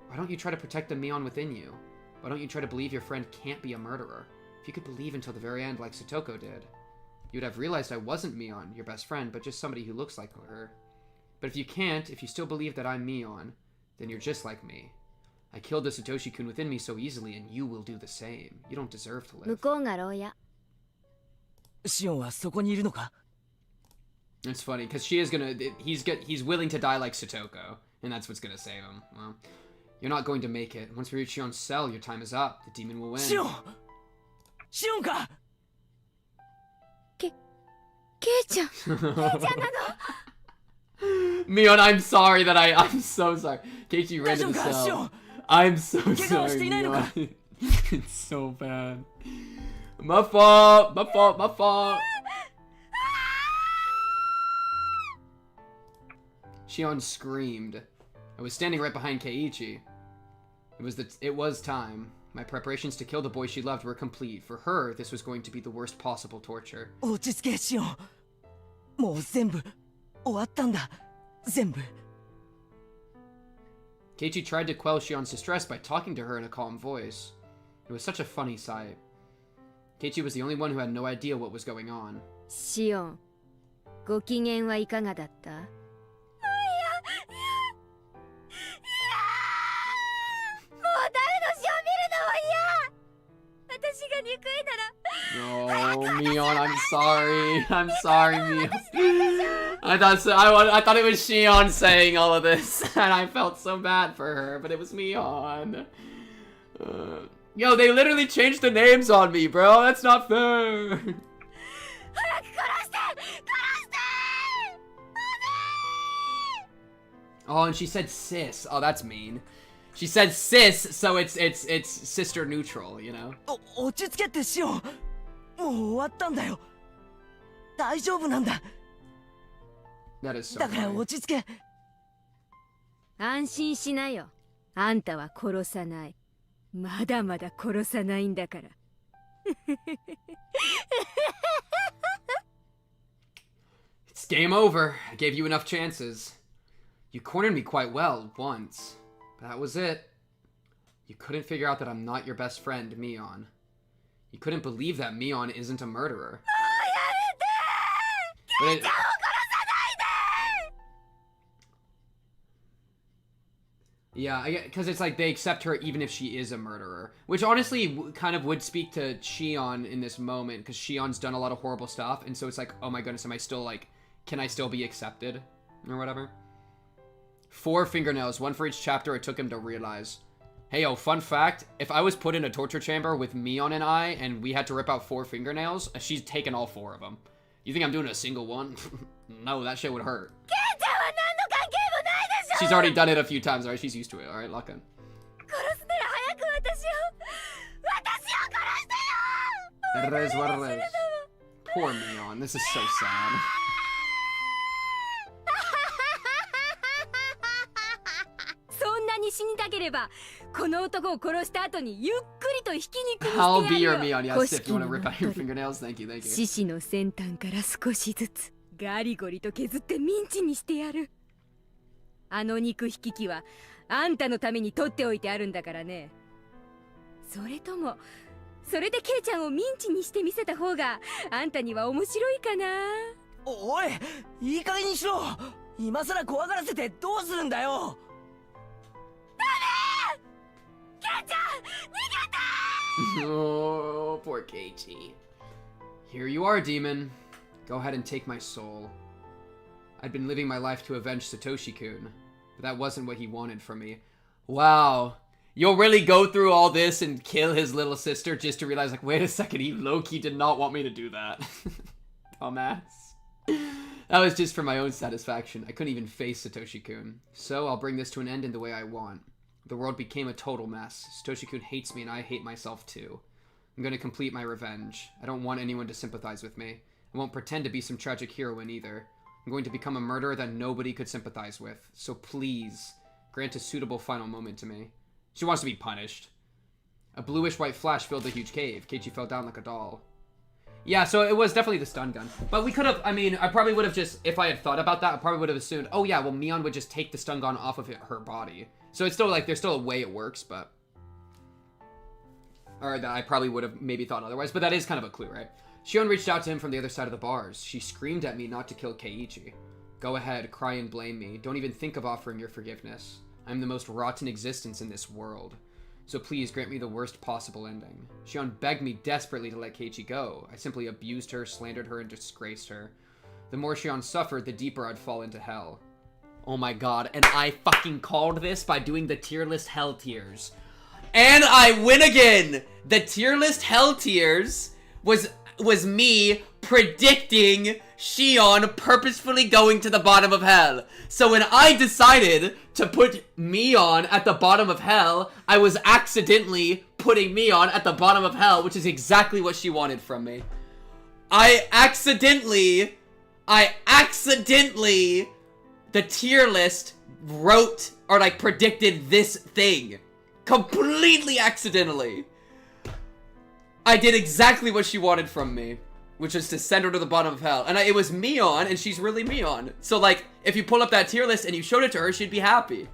Why don't you try to protect the Mion within you? Why don't you try to believe your friend can't be a murderer? If you could believe until the very end like Satoko did, you would have realized I wasn't Mion, your best friend, but just somebody who looks like her. But if you can't, if you still believe that I'm Mion, then you're just like me. I killed the Satoshi-kun within me so easily, and you will do the same. You don't deserve to live. 向こうが牢屋。シオンはそこにいるのか? It's funny, because she is gonna... He's willing to die like Satoko, and that's what's gonna save him. Well, you're not going to make it. Once we reach Shion's cell, your time is up. The demon will win. シオン! シオンか! ケイちゃん。ケイちゃんなの Mion, I'm sorry that I'm so sorry. Keiichi ran to the cell. I'm so sorry, Mion. It's so bad. My fault. My fault. My fault. Shion screamed. I was standing right behind Keiichi. It was time. My preparations to kill the boy she loved were complete. For her, this was going to be the worst possible torture. 落ち着け、シオン。もう全部終わったんだ。全部。Keiichi tried to quell Shion's distress by talking to her in a calm voice. It was such a funny sight. Keiichi was the only one who had no idea what was going on. シオン、ご機嫌はいかがだった？もう誰の死を見るのは嫌。私が憎いなら。No, Mion, I'm sorry. I'm sorry, Mion. I thought it was Shion saying all of this, and I felt so bad for her, but it was Mion. Yo, they literally changed the names on me, bro. That's not fair. Oh, and she said sis. Oh, that's mean. She said sis, so it's sister neutral, you know? 落ち着けってシオン。もう終わったんだよ。大丈夫なんだ。That is so だから落ち着け。安心しなよ。あんたは殺さない。まだまだ殺さないんだから。It's game over. I gave you enough chances. You cornered me quite well once. But that was it. You couldn't figure out that I'm not your best friend, Mion. You couldn't believe that Mion isn't a murderer. But yeah, because it's like they accept her even if she is a murderer. Which honestly kind of would speak to Shion in this moment, because Shion's done a lot of horrible stuff, and so it's like, oh my goodness, am I still like, can I still be accepted? Or whatever. 4 fingernails, 1 for each chapter it took him to realize. Hey yo, fun fact, if I was put in a torture chamber with Mion and I, and we had to rip out 4 fingernails, she's taken all 4 of them. You think I'm doing a single one? No, that shit would hurt. She's already done it a few times, alright? She's used to it, alright? Lock in. It is what it is. Poor Mion, this is so sad. そんなに死にたければ、この男を殺した後にゆっくりとひき肉にして I'll be や your るよ。 Mion, yes, if you want to rip out your fingernails, thank you, thank you. 獅子の先端から少しずつガリゴリと削ってミンチにしてやる。あの肉引き器はあんたのために取っておいてあるんだからね。それともそれでケイちゃんをミンチにしてみせた方があんたには面白いかな。おい、いい加減にしろ。今さら怖がらせてどうするんだよ。ケイちゃん、逃げて。 Oh, poor Keiichi. Here you are, demon. Go ahead and take my soul. I'd been living my life to avenge Satoshi-kun, but that wasn't what he wanted from me. Wow. You'll really go through all this and kill his little sister just to realize, like, wait a second, he low-key did not want me to do that. Dumbass. That was just for my own satisfaction. I couldn't even face Satoshi-kun. So I'll bring this to an end in the way I want. The world became a total mess. Satoshi-kun hates me and I hate myself too. I'm going to complete my revenge. I don't want anyone to sympathize with me. I won't pretend to be some tragic heroine either. I'm going to become a murderer that nobody could sympathize with. So please, grant a suitable final moment to me. She wants to be punished. A bluish-white flash filled the huge cave. Keiichi fell down like a doll. Yeah, so it was definitely the stun gun. But we could have, I mean, I probably would have just, if I had thought about that, I probably would have assumed, oh yeah, well, Mion would just take the stun gun off of her body. So it's still, like, there's still a way it works, but... Or that I probably would have maybe thought otherwise, but that is kind of a clue, right? Shion reached out to him from the other side of the bars. She screamed at me not to kill Keiichi. Go ahead, cry and blame me. Don't even think of offering your forgiveness. I'm the most rotten existence in this world. So please grant me the worst possible ending. Shion begged me desperately to let Keiichi go. I simply abused her, slandered her, and disgraced her. The more Shion suffered, the deeper I'd fall into hell. Oh my god, and I fucking called this by doing the tier list hell tiers. And I win again! The tier list hell tiers was me predicting Shion purposefully going to the bottom of hell. So when I decided to put Mion at the bottom of hell, I was accidentally putting Mion at the bottom of hell, which is exactly what she wanted from me. I accidentally, the tier list wrote, or like predicted this thing. Completely accidentally. I did exactly what she wanted from me, which is to send her to the bottom of hell. And it was Mion, and she's really Mion. So, like, if you pull up that tier list and you showed it to her, she'd be happy.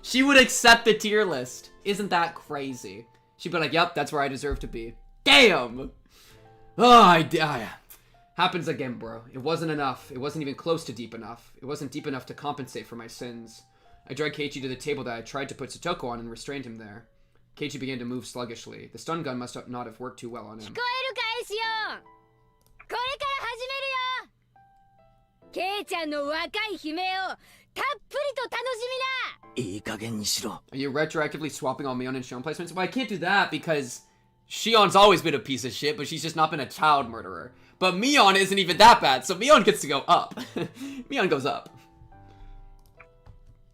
She would accept the tier list. Isn't that crazy? She'd be like, yep, that's where I deserve to be. Damn! Oh, happens again, bro. It wasn't enough. It wasn't even close to deep enough. It wasn't deep enough to compensate for my sins. I dragged Keiichi to the table that I tried to put Satoko on and restrained him there. Keiichi began to move sluggishly. The stun gun must not have worked too well on him. これから始めるよ。ケイちゃんの若い悲鳴をたっぷりと楽しみな。いい加減にしろ。 Are you retroactively swapping all Mion and Shion placements? Well, I can't do that because Shion's always been a piece of shit, but she's just not been a child murderer. But Mion isn't even that bad, so Mion gets to go up. Mion goes up.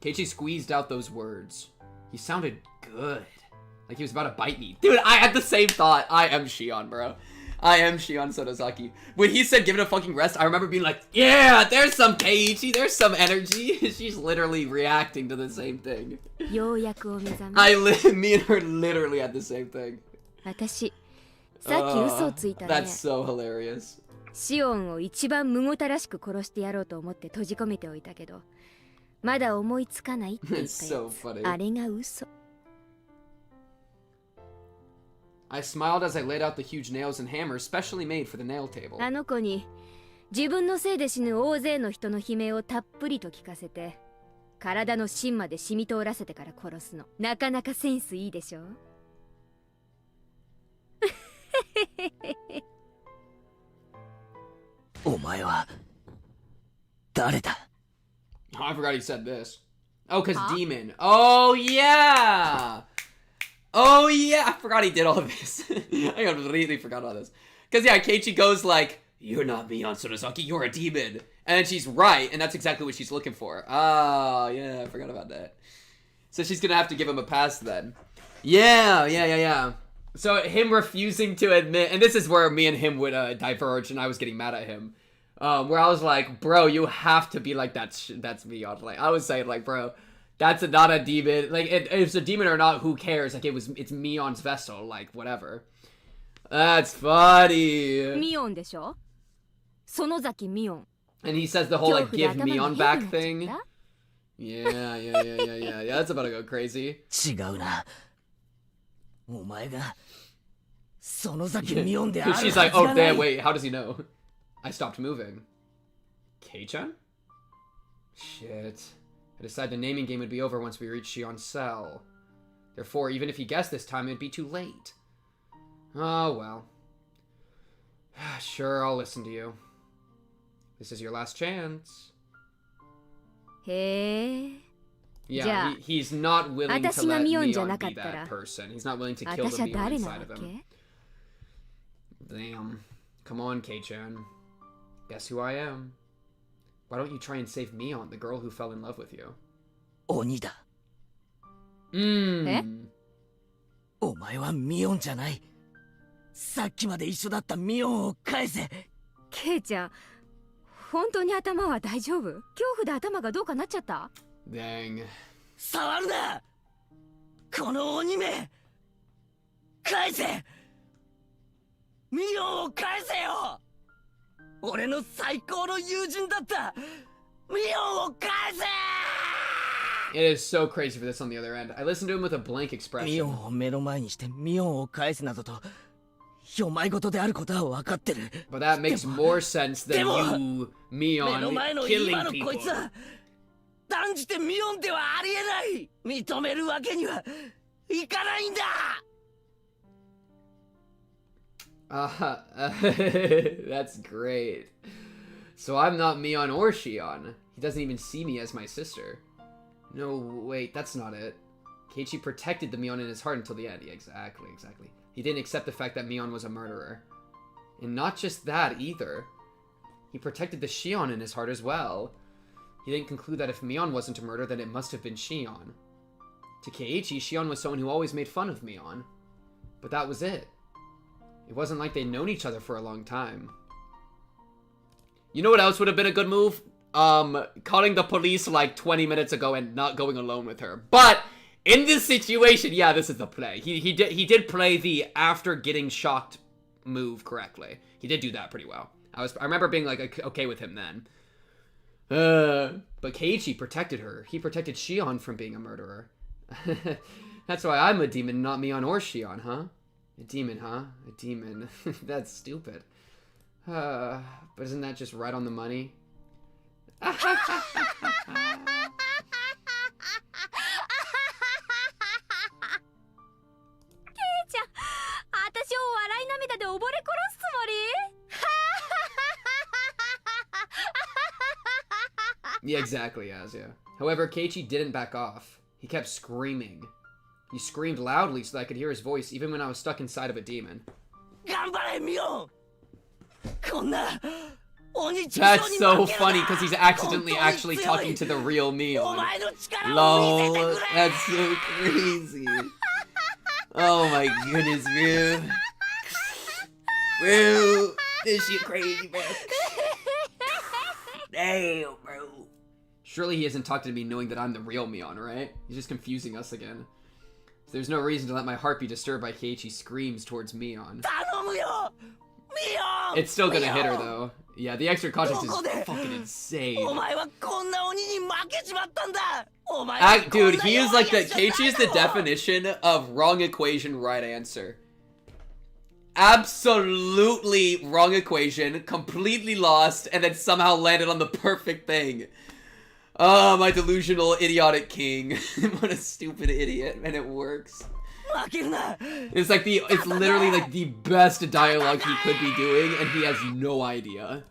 Keiichi squeezed out those words. He sounded good. Like he was about to bite me. Dude, I had the same thought. I am Shion, bro. I am Shion Sotozaki. When he said give it a fucking rest, I remember being like, yeah, there's some Keiichi, there's some energy. She's literally reacting to the same thing. Me and her literally had the same thing. That's so hilarious. シオンを一番むごたらしく殺してやろうと思って閉じ込めておいたけど、まだ思いつかないって言ったやつ。あれが嘘。I smiled as I laid out the huge nails and hammers specially made for the nail table. あの子に自分のせいで死ぬ大勢の人の悲鳴をたっぷりと聞かせて、体の芯まで染み通らせてから殺すの。なかなかセンスいいでしょ。お前は誰だ? Oh, I forgot he said this. Oh, because Demon. Oh, yeah! Oh, yeah! I forgot he did all of this. I completely forgot all this. Because, yeah, Keiichi goes like, you're not Mion Sorozaki, you're a demon. And she's right, and that's exactly what she's looking for. Oh, yeah, I forgot about that. So she's gonna have to give him a pass then. Yeah. So him refusing to admit, and this is where me and him would diverge, and I was getting mad at him. Where I was like, bro, you have to be like, that's Mion. Like, I was saying, like, bro, that's not a demon. Like, if it's a demon or not, who cares? Like, it's Mion's vessel. Like, whatever. That's funny. Mion でしょ? Sonozaki Mion. And he says the whole, like, give Mion back thing. Yeah. That's about to go crazy. 違うな。お前がSonozaki Mion であるはず She's like, oh, damn, wait, how does he know? I stopped moving. Kei-chan? Shit. I decided the naming game would be over once we reached Shion's cell. Therefore, even if he guessed this time, it'd be too late. Oh, well. Sure, I'll listen to you. This is your last chance. へえ。 Yeah, he's not willing to 私が let ミオンじゃ Mion なか be ったら that person. He's not willing to kill 私 the は Mion 誰な inside わ of け him. Damn. Come on, Kei-chan. Guess who I am? Why don't you try and save Mion, the girl who fell in love with you? 鬼だ。え？お前はミオンじゃない。さっきまで一緒だったミオンを返せ。ケイちゃん、本当に頭は大丈夫？恐怖で頭がどうかなっちゃった？ Dang. 触るな！この鬼め！返せ！ミオンを返せよ！俺の最高の友人だったミオンを返せ！ It is so crazy for this on the other end. I listened to him with a blank ミオ expression. ンを目の前にしてミオンを返すなどとお前事であることは分かってる。 But that makes more sense than でも you, 目の Mion, 前の killing 今のこ people. いつは断じてミオンではありえない。認めるわけにはいかないんだ。That's great. So I'm not Mion or Shion. He doesn't even see me as my sister. No, wait, that's not it. Keiichi protected the Mion in his heart until the end. Yeah, exactly. He didn't accept the fact that Mion was a murderer. And not just that, either. He protected the Shion in his heart as well. He didn't conclude that if Mion wasn't a murderer, then it must have been Shion. To Keiichi, Shion was someone who always made fun of Mion. But that was it. It wasn't like they'd known each other for a long time. You know what else would have been a good move? Calling the police like 20 minutes ago and not going alone with her. But in this situation, yeah, this is the play. He did play the after getting shocked move correctly. He did do that pretty well. I remember being like okay with him then. But Keiichi protected her. He protected Shion from being a murderer. That's why I'm a demon, not Mion or Shion, huh? A demon, huh? A demon. That's stupid. But isn't that just right on the money? ケイちゃん、私を笑い涙で溺れ殺すつもり？ Yeah, exactly, yeah. However, Keiichi didn't back off. He kept screaming. He screamed loudly so that I could hear his voice even when I was stuck inside of a demon. 頑張れミオン！こんな That's so funny because he's accidentally actually talking to the real Mion. Lol, that's so crazy. Oh my goodness, man. Bro, this shit crazy, bro. Damn, bro. Surely he hasn't talked to me knowing that I'm the real Mion, right? He's just confusing us again. So there's no reason to let my heart be disturbed by Keiichi's screams towards Mion. It's still gonna hit her though. Yeah, the extra context is fucking insane. Dude, he is like the Keiichi is the definition of wrong equation, right answer. Absolutely wrong equation, completely lost, and then somehow landed on the perfect thing. Oh, my delusional, idiotic king. What a stupid idiot, and it works. It's like it's literally like the best dialogue he could be doing, and he has no idea.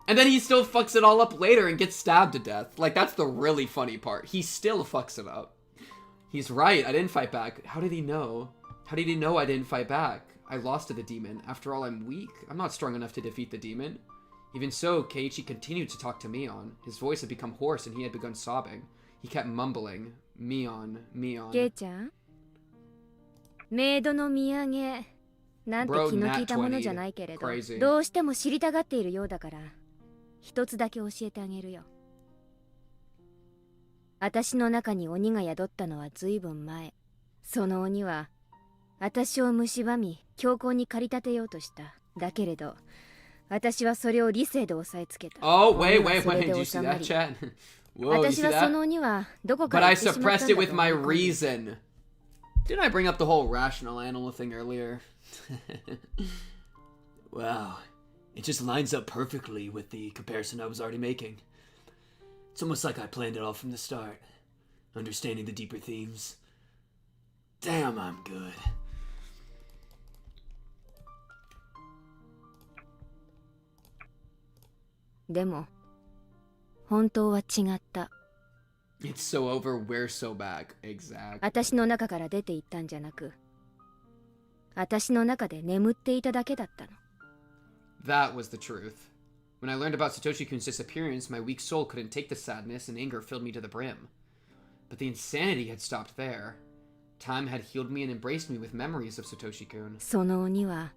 And then he still fucks it all up later and gets stabbed to death. Like, that's the really funny part. He still fucks it up. He's right, I didn't fight back. How did he know? How did he know I didn't fight back? I lost to the demon. After all, I'm weak. I'm not strong enough to defeat the demon. Even so, Keiichi continued to talk to Mion. His voice had become hoarse and he had begun sobbing. He kept mumbling, Mion, Mion. ケイちゃん、メイドの土産なんて気の利いたものじゃないけれど、どうしても知りたがっているようだから一つだけ教えてあげるよ。私の中に鬼が宿ったのはずいぶん前。その鬼は私を蝕み強行に駆り立てようとした。だけれど私はそれを理性で押さえつけた。Oh, wait, did you see that, chat? Whoa, you see that? 私はその鬼はどこか But ら I 行ってしまったんだ suppressed と it 思 with う。my reason. Didn't I bring up the whole rational animal thing earlier? Wow. It just lines up perfectly with the comparison I was already making. It's almost like I planned it all from the start. Understanding the deeper themes. Damn, I'm good. でも本当は違った。 It's so over, we're so back. Exactly. 私の中から出て行ったんじゃなく、私の中で眠っていただけだったの。 That was the truth. When I learned about Satoshi-kun's disappearance, my weak soul couldn't take the sadness and anger filled me to the brim. But the insanity had stopped there. Time had healed me and embraced me with memories of Satoshi-kun. その鬼は、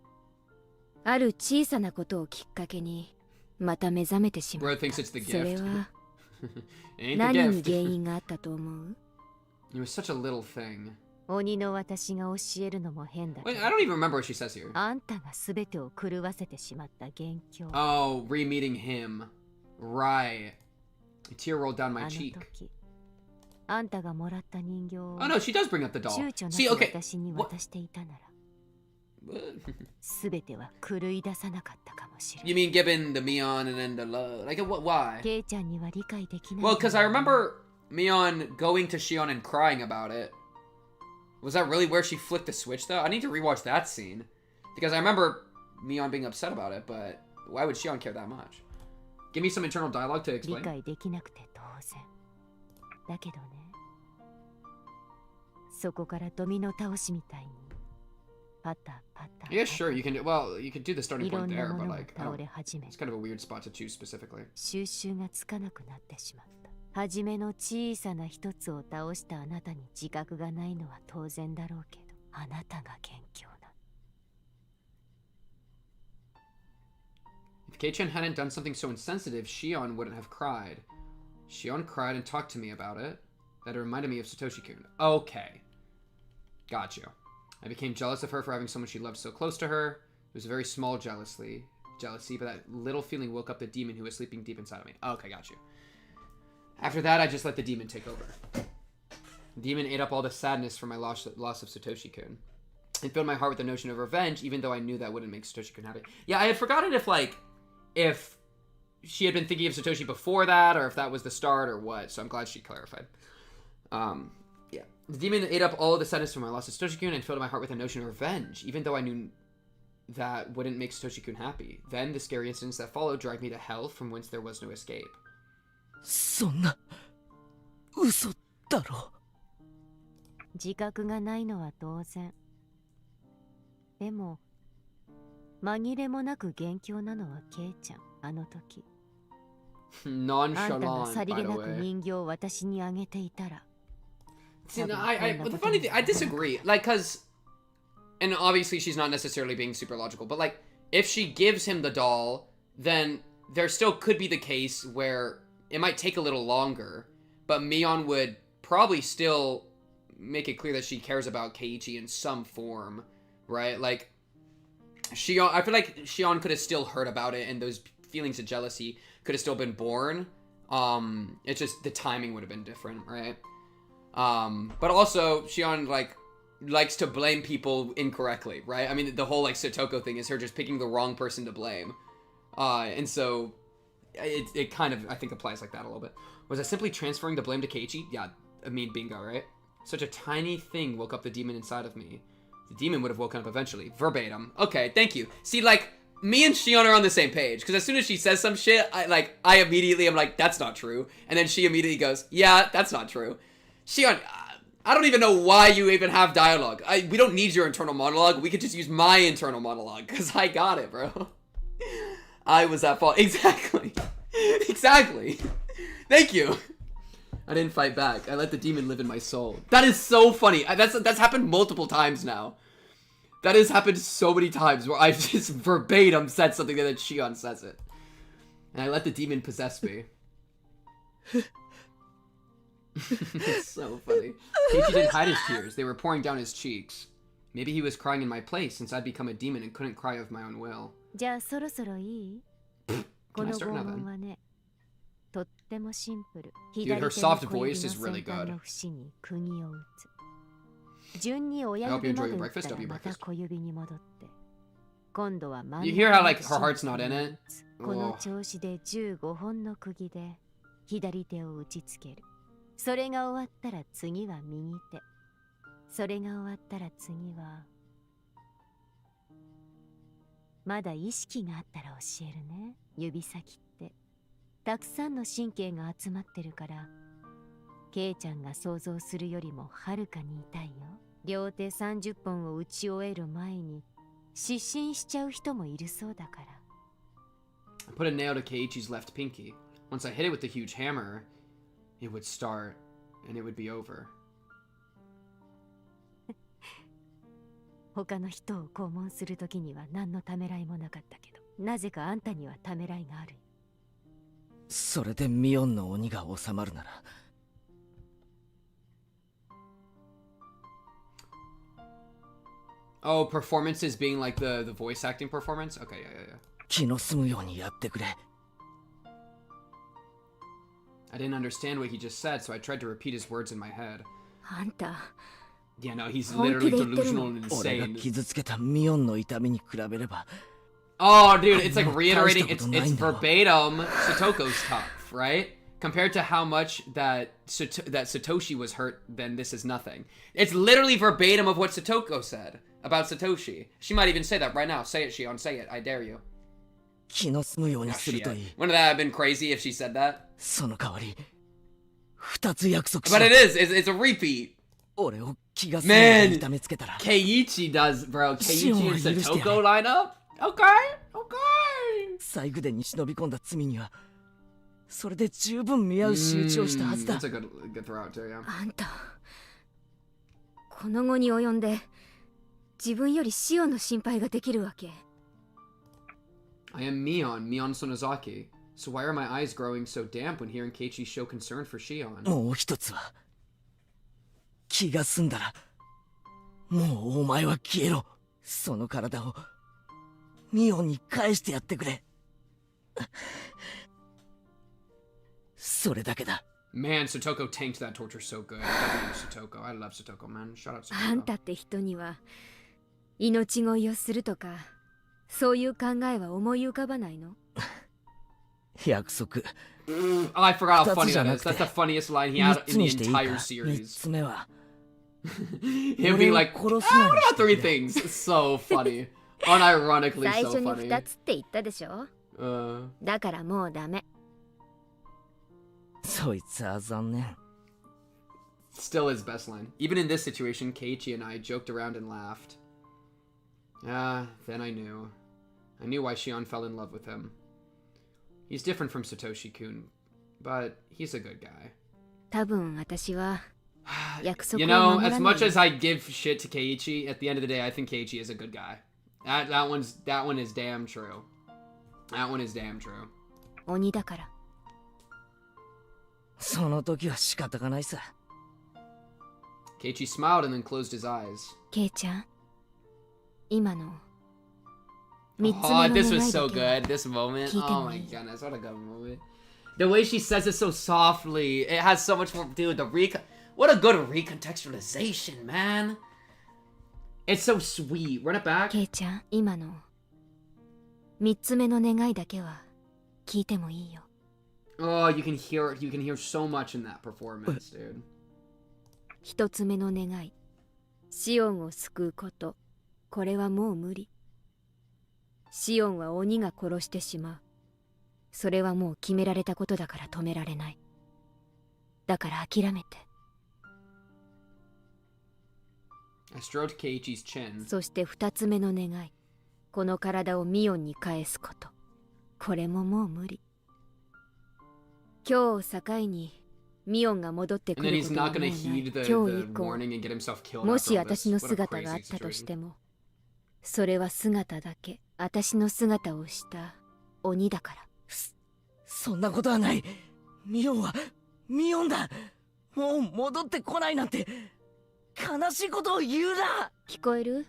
ある小さなことをきっかけに、また目覚めてしまった。 Bro thinks it's the それ gift. は、 Ain't 何 the に gift. 原因があったと思う？ It was such a little thing. 鬼の私が教えるのも変だけ Wait, ど。 I don't even remember what she says here. あんたが全てを狂わせてしまった元凶。 Oh, re-meeting him. Right. A tear rolled down あ my の cheek. 時、あんたがもらった人形を Oh no, she does bring up the doll. 躊躇な See, く okay. 私に渡していたなら、全ては狂い出さなかったかもしれない。 You mean given the Mion and then the love? Like, what? Why? ケイちゃんには理解できない。 Well, because I remember Mion going to Shion and crying about it. Was that really where she flicked the switch, though? I need to rewatch that scene. Because I remember Mion being upset about it, but why would Shion care that much? Give me some internal dialogue to 理 explain. 解できなくて当然。だけどね、そこからドミノ倒しみたいに、パタパタ。 Yeah, sure, you can do, well, you could do the starting いろ point んな there, も but のが like, 倒れ始め、 it's kind of a weird spot to choose specifically. 収集がつかなくなってしまった。初めの小さな一つを倒したあなたに自覚がないのは当然だろうけど、あなたが元凶な。 If Kei-chan hadn't done something so insensitive, Shion wouldn't have cried. Shion cried and talked to me about it. That reminded me of Satoshi-kun. Okay. Got you. I became jealous of her for having someone she loved so close to her. It was a very small jealousy, but that little feeling woke up the demon who was sleeping deep inside of me. Okay, got you. After that, I just let the demon take over. The demon ate up all the sadness from my loss of Satoshi-kun. It filled my heart with the notion of revenge, even though I knew that wouldn't make Satoshi-kun happy. Yeah, I had forgotten if she had been thinking of Satoshi before that, or if that was the start, or what. So I'm glad she clarified. Yeah. The demon ate up all of the sadness from my loss of Satoshi-kun and filled my heart with the notion of revenge, even though I knew that wouldn't make Satoshi-kun happy. Then the scary incidents that followed dragged me to hell from whence there was no escape. そんな嘘だろ。自覚がないのは当然。でも、紛れもなく元凶なのはケイちゃん、あの時。あんたが Nonchalant, さり by げ the なく way. 人形を私にあげていたら。 See, no, but the funny thing, I disagree. Like, cause, and obviously she's not necessarily being super logical, but like, if she gives him the doll, then there still could be the case where it might take a little longer, but Mion would probably still make it clear that she cares about Keiichi in some form, right? Like, Shion, I feel like Shion could have still heard about it, and those feelings of jealousy could have still been born. It's just the timing would have been different, right? But also Shion likes to blame people incorrectly, right? I mean, the whole like Satoko thing is her just picking the wrong person to blame, and so it kind of I think applies like that a little bit. Was I simply transferring the blame to Keiichi? Yeah, I mean bingo, right? Such a tiny thing woke up the demon inside of me. The demon would have woken up eventually. Verbatim. Okay, thank you. See, like, me and Shion are on the same page, because as soon as she says some shit, I immediately am like, that's not true. And then she immediately goes, yeah, that's not true. Shion, I don't even know why you even have dialogue. We don't need your internal monologue. We could just use my internal monologue, because I got it, bro. I was at fault. Exactly. Exactly. Thank you. I didn't fight back. I let the demon live in my soul. That is so funny. That's happened multiple times now. That has happened so many times where I've just verbatim said something that Shion says it. And I let the demon possess me. It's so funny. Keiichi didn't hide his tears. They were pouring down his cheeks. Maybe he was crying in my place since I'd become a demon and couldn't cry of my own will. じゃあそろそろいい？ こ Can I の start 拷 now 問 then? はね、とってもシンプル。 Dude, her 左手の soft 小指 voice の is really 先端 good. の節に釘を打つ。順に親 I hope you 指ま enjoy で your 打った breakfast. ら Hope you また breakfast. 小指に戻って。今度は真ん You 中 hear の how like 節 her に heart's not in 釘を it? 打つ。この Oh. 調子で15本の釘で左手を打ちつける。それが終わったら次は右手。それが終わったら次はまだ意識があったら教えるね。指先ってたくさんの神経が集まってるから、ケイちゃんが想像するよりもはるかに痛いよ。両手30本を打ち終える前に失神しちゃう人もいるそうだから。I put a nail to Keiichi's left pinky. Once I hit it with the huge hammer, it would start, and it would be over. 他の人を拷問するときには何のためらいもなかったけど、なぜかあんたにはためらいがある。それでミオンの鬼が収まるなら。Oh, performances being like the voice acting performance? Okay, yeah. 気の済むようにやってくれ。I didn't understand what he just said, so I tried to repeat his words in my head. あんた。Yeah, no, he's literally delusional and 俺が insane. 傷つけたミオンの痛みに比べれば。Oh, dude, it's like reiterating. It's verbatim. Satoko's tough, right? Compared to how much that Satoshi was hurt, then this is nothing. It's literally verbatim of what Satoko said about Satoshi. She might even say that right now. Say it, Shion. Say it. I dare you. 気の済むようにするといい。Wouldn't that have been crazy if she said that? その代わり、二つ約束し But it is. It's a repeat. 俺を気が済むように痛めつけたら。Keiichi does, bro. Keiichi and Satoko line up? Okay. 最後でに忍び込んだ罪には、それで十分見合う仕打ちをしたはずだ。That's a good throw out too, yeah. あんた、この後に及んで、自分よりシオンの心配ができるわけ。I am Mion Sonozaki. So why are my eyes growing so damp when hearing Keiichi show concern for Shion? もう一つは、気が済んだら、もうお前は消えろ。その体をミオンに返してやってくれ。それだけだ。Man, Satoko tanked that torture so good. I love Satoko. I love Satoko, man. Shout out Satoko. あんたって人には命乞いをするとかそういう考えは思い浮かばないの？約束。Oh, I forgot how funny that is. That's the funniest line he had in the entire series. 3つ目は Him being like, what about 3 things? It's so funny. Unironically 最 so 初に funny. 2つって言ったでしょ？だからもうダメ。そいつは残念。 Still his best line. Even in this situation, Keiichi and I joked around and laughed. Then I knew. I knew why Shion fell in love with him. He's different from Satoshi-kun, but he's a good guy. 多分私は約束 You を know, 守ら as ない much as I give shit to Keiichi, at the end of the day, I think Keiichi is a good guy. That one is damn true. That one is damn true. 鬼だから。その時は仕方がないさ。Keiichi smiled and then closed his eyes. ケイちゃん、今の3つ目の Oh, 願い this だ was so けは good. This moment. 聞いて Oh も my いい？ goodness, what a good moment. The way she says it so softly. It has so much more. Dude, what a good recontextualization, man. It's so sweet. Run it back. ケイちゃん、今の3つ目の願いだけは聞いてもいいよ。Oh, you can hear it. You can hear so much in that performance, dude. 1つ目の願い、シオンを救うこと。これはもう無理。シオンは鬼が殺してしまう。それはもう決められたことだから止められない。だから諦めて。I stroked Keiichi's chin. そして2つ目の願い、この体をミオンに返すこと。これももう無理。今日を境にミオンが戻ってく And then る he's ことは not もうな gonna い。 heed the 今日以 warning 降、 and get himself killed も after し all 私 this. の What a 姿があ crazy ったとし situation. ても、それは姿だけ、私の姿をした鬼だから。そんなことはない。ミオンはミオンだ。もう戻ってこないなんて悲しいことを言うな。聞こえる？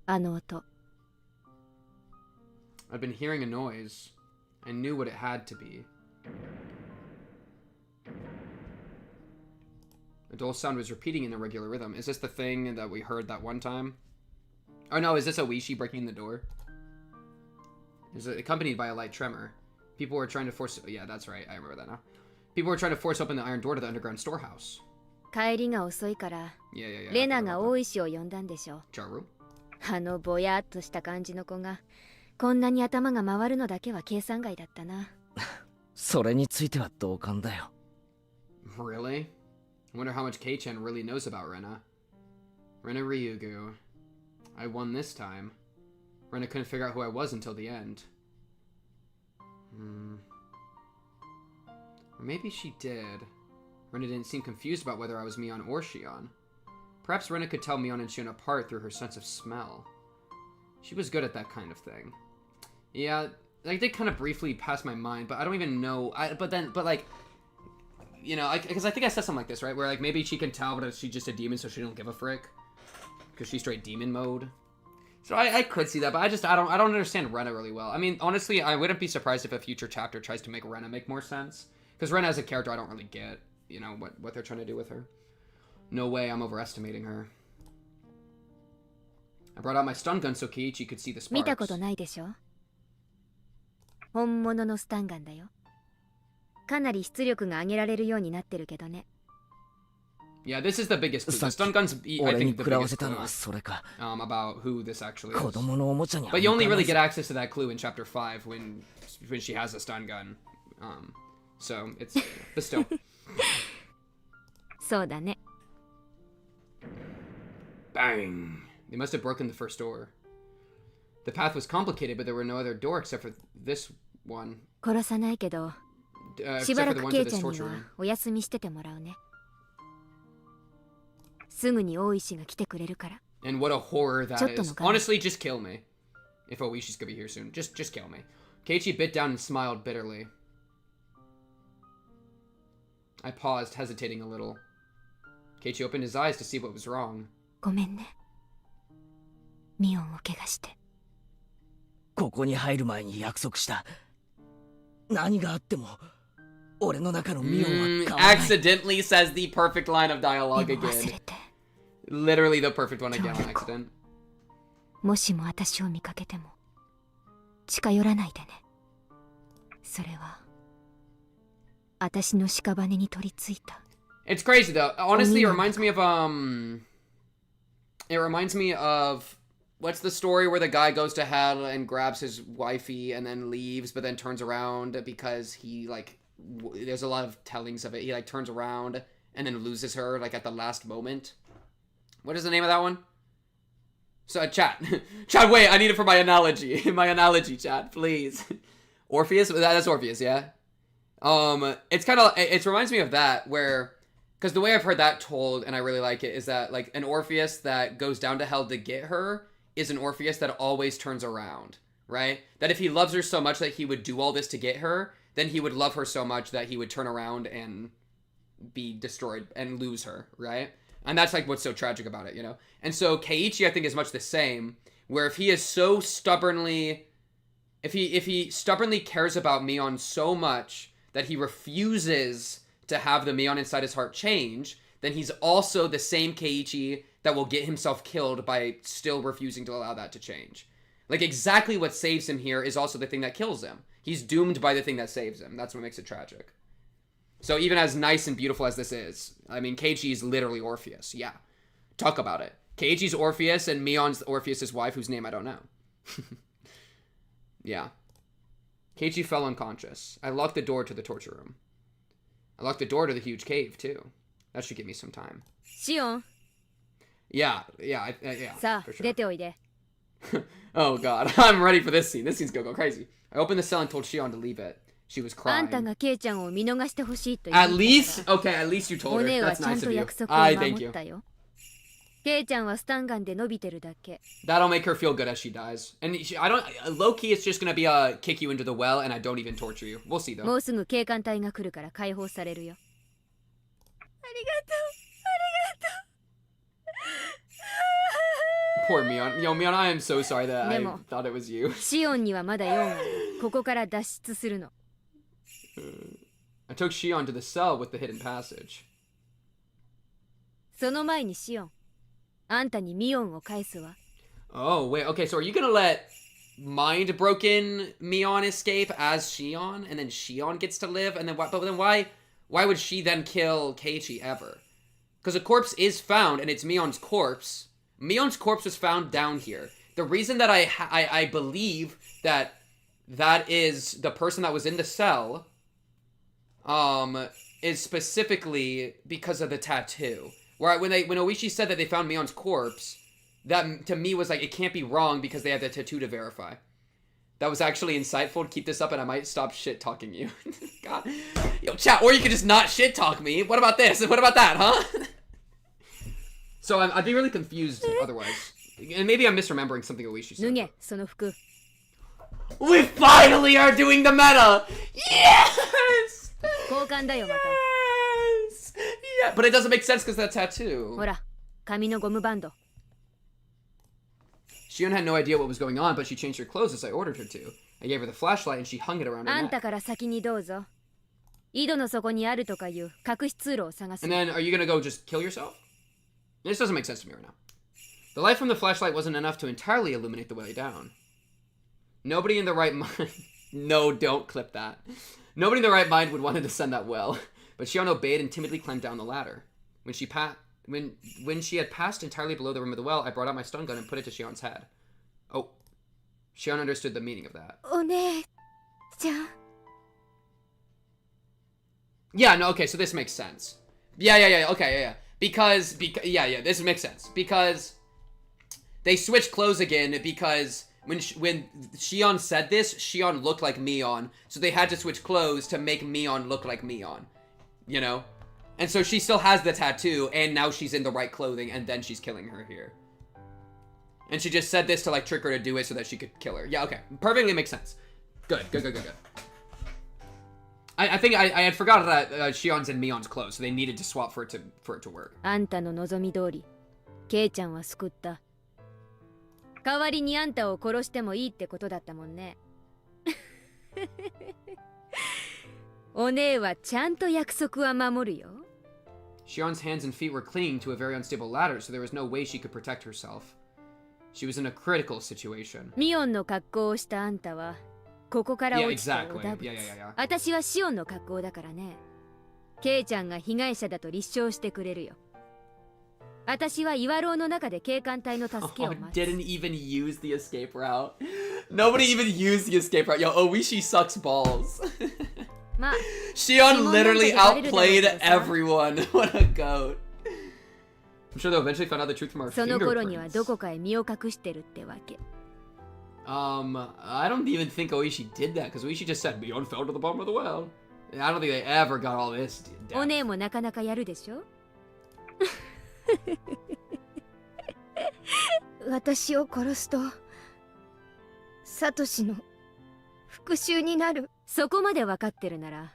あの音。I've been hearing a noise. I knew what it had to be. A dull sound was repeating in a regular rhythm. Is this the thing that we heard that one time? Oh no, is this Oishi breaking the door? Is it accompanied by a light tremor? People were trying to force... Yeah, that's right. I remember that now. People were trying to force open the iron door to the underground storehouse. 帰りが遅いから、 Yeah. レナが大石を呼んだんでしょ。Charu? あのぼやっとした感じの子がこんなに頭が回るのだけは計算外だったな。それについては同感だよ。 Really? I wonder how much Kei-chan really knows about Rena. Rena Ryugu. I won this time. Rena couldn't figure out who I was until the end. Or maybe she did. Rena didn't seem confused about whether I was Mion or Shion. Perhaps Rena could tell Mion and Shion apart through her sense of smell. She was good at that kind of thing. Yeah, I did kind of briefly pass my mind, but I don't even know. But like, you know, because I think I said something like this, right? Where like maybe she can tell, but she's just a demon, so she don't give a frick, because she's straight demon mode. So I could see that, but I don't understand Rena really well. I mean, honestly, I wouldn't be surprised if a future chapter tries to make Rena make more sense, because Rena as a character, I don't really get, you know, what they're trying to do with her. No way, I'm overestimating her. I brought out my stun gun so Keiichi could see the sparks. 見たことないでしょ。本物のスタンガンだよ。かなり出力が上げられるようになってるけどね。Yeah, this is the biggest clue. The stun gun's, I think, the biggest clue about who this actually is. But you only really get access to that clue in Chapter 5 when she has a stun gun. So, it's... but still. そうだね。 Bang! They must have broken the first door. The path was complicated, but there were no other door except for this one. 殺さないけど、しばらくケイちゃんにはお休みしててもらうね。すぐに大石が来てくれるから。 And what a horror that is. Honestly, just kill me. If Oishi's gonna be here soon, just kill me. Keiichi bit down and smiled bitterly. I paused, hesitating a little. Keiichi opened his eyes to see what was wrong. ごめんね。ミオンを怪我して。ここに入る前に約束した。何があっても俺の中のミオンは変わらない。 Accidentally says the perfect line of dialogue again. Literally the perfect one again on accident. もしも私を見かけても近寄らないでね。それは私の屍に取り付いた。 It's crazy though. Honestly, it reminds me of what's the story where the guy goes to hell and grabs his wifey and then leaves, but then turns around because he like there's a lot of tellings of it. He like turns around and then loses her like at the last moment. What is the name of that one? So chat, wait, I need it for my analogy. My analogy, chat, please. Orpheus, that's Orpheus, yeah. It's kind of it reminds me of that where. Because the way I've heard that told, and I really like it, is that, like, an Orpheus that goes down to hell to get her is an Orpheus that always turns around, right? That if he loves her so much that he would do all this to get her, then he would love her so much that he would turn around and be destroyed and lose her, right? And that's, like, what's so tragic about it, you know? And so Keiichi, I think, is much the same, where if he is so stubbornly... If he stubbornly cares about Mion so much that he refuses... to have the Mion inside his heart change, then he's also the same Keiichi that will get himself killed by still refusing to allow that to change. Like, exactly what saves him here is also the thing that kills him. He's doomed by the thing that saves him. That's what makes it tragic. So even as nice and beautiful as this is, I mean, Keiichi is literally Orpheus. Yeah. Talk about it. Keiichi's Orpheus and Mion's Orpheus's wife, whose name I don't know. Yeah. Keiichi fell unconscious. I locked the door to the torture room. I locked the door to the huge cave, too. That should give me some time. Shion. Yeah. さあ、 for sure. 出ておいで。 Oh god, I'm ready for this scene. This scene's gonna go crazy. I opened the cell and told Shion to leave it. She was あんた crying. がケイちゃんを見逃してほしいと言って At least? Okay, at least you お told 姉 her. は That's ちゃん nice と of you. 約束を I thank 守 you. ったよ。ケイちゃんはスタンガンで伸びてるだけ。 That'll make her feel good as she dies. And I don't... Low-key, it's just gonna be a kick you into the well and I don't even torture you. We'll see, も though. うすぐ警官隊が来るから解放されるよ。ありがとう。 Poor Mion. Yo, Mion, I am so sorry that I でも thought it was you. シオンにはまだ用がある。ここから脱出するの。 I took Shion to the cell with the hidden passage. その前にシオン、あんたにミオンを返すわ。 Oh, wait, okay, so are you gonna let mind-broken Mion escape as Shion, and then Shion gets to live, and then why would she then kill Keiichi ever? Because a corpse is found, and it's Mion's corpse. Mion's corpse was found down here. The reason that I believe that is the person that was in the cell, is specifically because of the tattoo. Where when Oishi said that they found Mion's corpse, that to me was like, it can't be wrong because they had the tattoo to verify. That was actually insightful to keep this up, and I might stop shit talking you. God, yo, chat, or you could just not shit talk me. What about this? What about that, huh? So I'd be really confused otherwise, and maybe I'm misremembering something Oishi said. We finally are doing the meta. Yes. Yes. Yeah, but it doesn't make sense because of that tattoo. Shion had no idea what was going on, but she changed her clothes as I ordered her to. I gave her the flashlight and she hung it around her neck. And then, are you gonna go just kill yourself? This doesn't make sense to me right now. The light from the flashlight wasn't enough to entirely illuminate the way down. Nobody in the right mind... No, don't clip that. Nobody in the right mind would want to descend that well. But Shion obeyed and timidly climbed down the ladder. When she had passed entirely below the rim of the well, I brought out my stun gun and put it to Shion's head. Oh. Shion understood the meaning of that. Yeah, no, okay, so this makes sense. Yeah, okay, yeah. Because, this makes sense. Because they switched clothes again because when Shion said this, Shion looked like Mion. So they had to switch clothes to make Mion look like Mion. You know? And so she still has the tattoo, and now she's in the right clothing, and then she's killing her here. And she just said this to, like, trick her to do it so that she could kill her. Yeah, okay. Perfectly makes sense. Good. I think I had forgotten that Shion's in Mion's clothes, so they needed to swap for it to work. あんたの望み通り、ケイちゃんは救った。代わりにあんたを殺してもいいってことだったもんね。お姉はちゃんと約束は守るよ。Shion's hands and feet were clinging to a very unstable ladder, so there was no way she could protect herself. She was in a critical situation. ミオンの格好をしたあんたは、ここから落ちたおだぶつ。私はシオンの格好だからね。ケイちゃんが被害者だと立証してくれるよ。私は岩牢の中で警官隊の助けを待つ。Didn't even use the escape route. Nobody even used the escape route. Yo, Oishi sucks balls. Shion literally outplayed everyone. What a goat. I'm sure they'll eventually find out the truth from our その頃には fingerprints. どこかへ身を隠してるってわけ。I don't even think Oishi did that, because Oishi just said, Mion fell to the bottom of the well. I don't think they ever got all this. お姉もなかなかやるでしょ。私を殺すとサトシの復讐になる。そこまで分かってるなら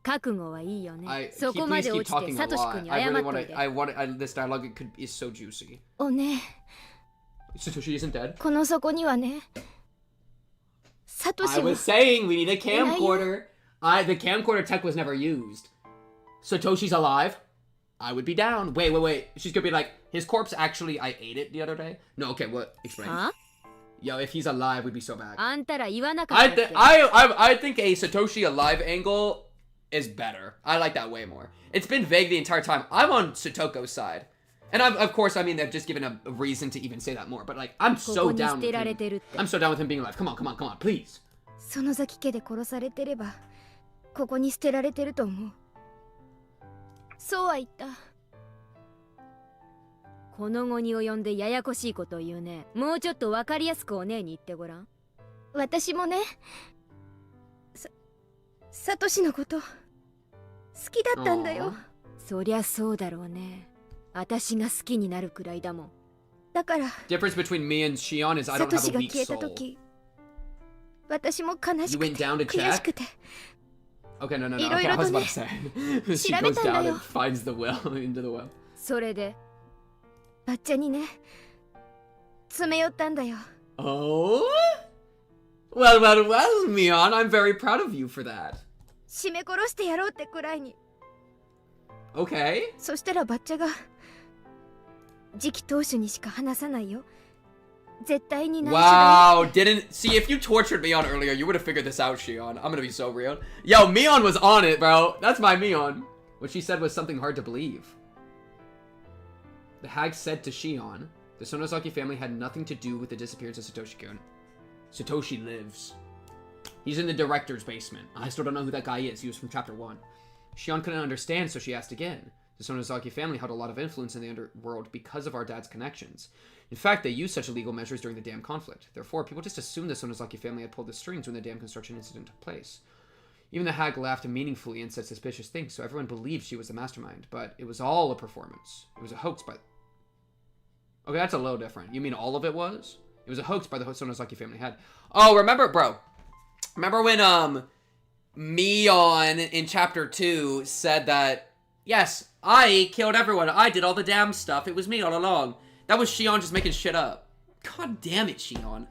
覚悟はいいよね。そこまで落ちてサトシ君に謝っといて。This dialogue is so juicy. おね、 Satoshi isn't dead. この底にはね、サトシ I was saying we need a camcorder. The camcorder tech was never used. Satoshi's alive. I would be down. Wait. She's gonna be like, his corpse actually, I ate it the other day. No, okay, what? Explain. Huh? Yo, if he's alive, we'd be so bad. あんたら言わなかったっけ。 I think a Satoshi alive angle is better. I like that way more. It's been vague the entire time. I'm on Satoko's side. And of course, I mean, they've just given a reason to even say that more. But like, I'm so down with him. I'm so down with him being alive. Come on, please. 園崎家で殺されてればここに捨てられてると思う。そうは言った。この後に及んでややこしいことを言うね。もうちょっとわかりやすくお姉に言ってごらん。私もね、サトシのこと好きだったんだよ。そりゃそうだろうね。私が好きになるくらいだもん。だから Difference between me and Shion is I don't have a weak soul. サトシが消えた時、私も悲しくて悔しくて。Okay, no. Okay, I was about to say. She goes down and finds the well into the well. それで、バッチャにね、詰め寄ったんだよ。Oh? Well, Mion, I'm very proud of you for that. 絞め殺してやろうってくらいに。Okay. そしたらバッチャが、次期当主にしか話さないよ。絶対に内緒だよ。 Wow, didn't see if you tortured Mion earlier, you would have figured this out, Shion. I'm gonna be so real. Yo, Mion was on it, bro. That's my Mion. What she said was something hard to believe. The hag said to Shion, The Sonozaki family had nothing to do with the disappearance of Satoshi-kun. Satoshi lives. He's in the director's basement. I still don't know who that guy is. He was from chapter 1. Shion couldn't understand, so she asked again. The Sonozaki family held a lot of influence in the underworld because of our dad's connections. In fact, they used such illegal measures during the dam conflict. Therefore, people just assumed the Sonozaki family had pulled the strings when the dam construction incident took place. Even the hag laughed meaningfully and said suspicious things, so everyone believed she was the mastermind. But it was all a performance. It was a hoax by... Okay, that's a little different. You mean all of it was? It was a hoax by the Sonozaki family head. Oh, remember, bro. Remember when, Mion in chapter 2 said that, yes, I killed everyone. I did all the damn stuff. It was me all along. That was Shion just making shit up. God damn it, Shion.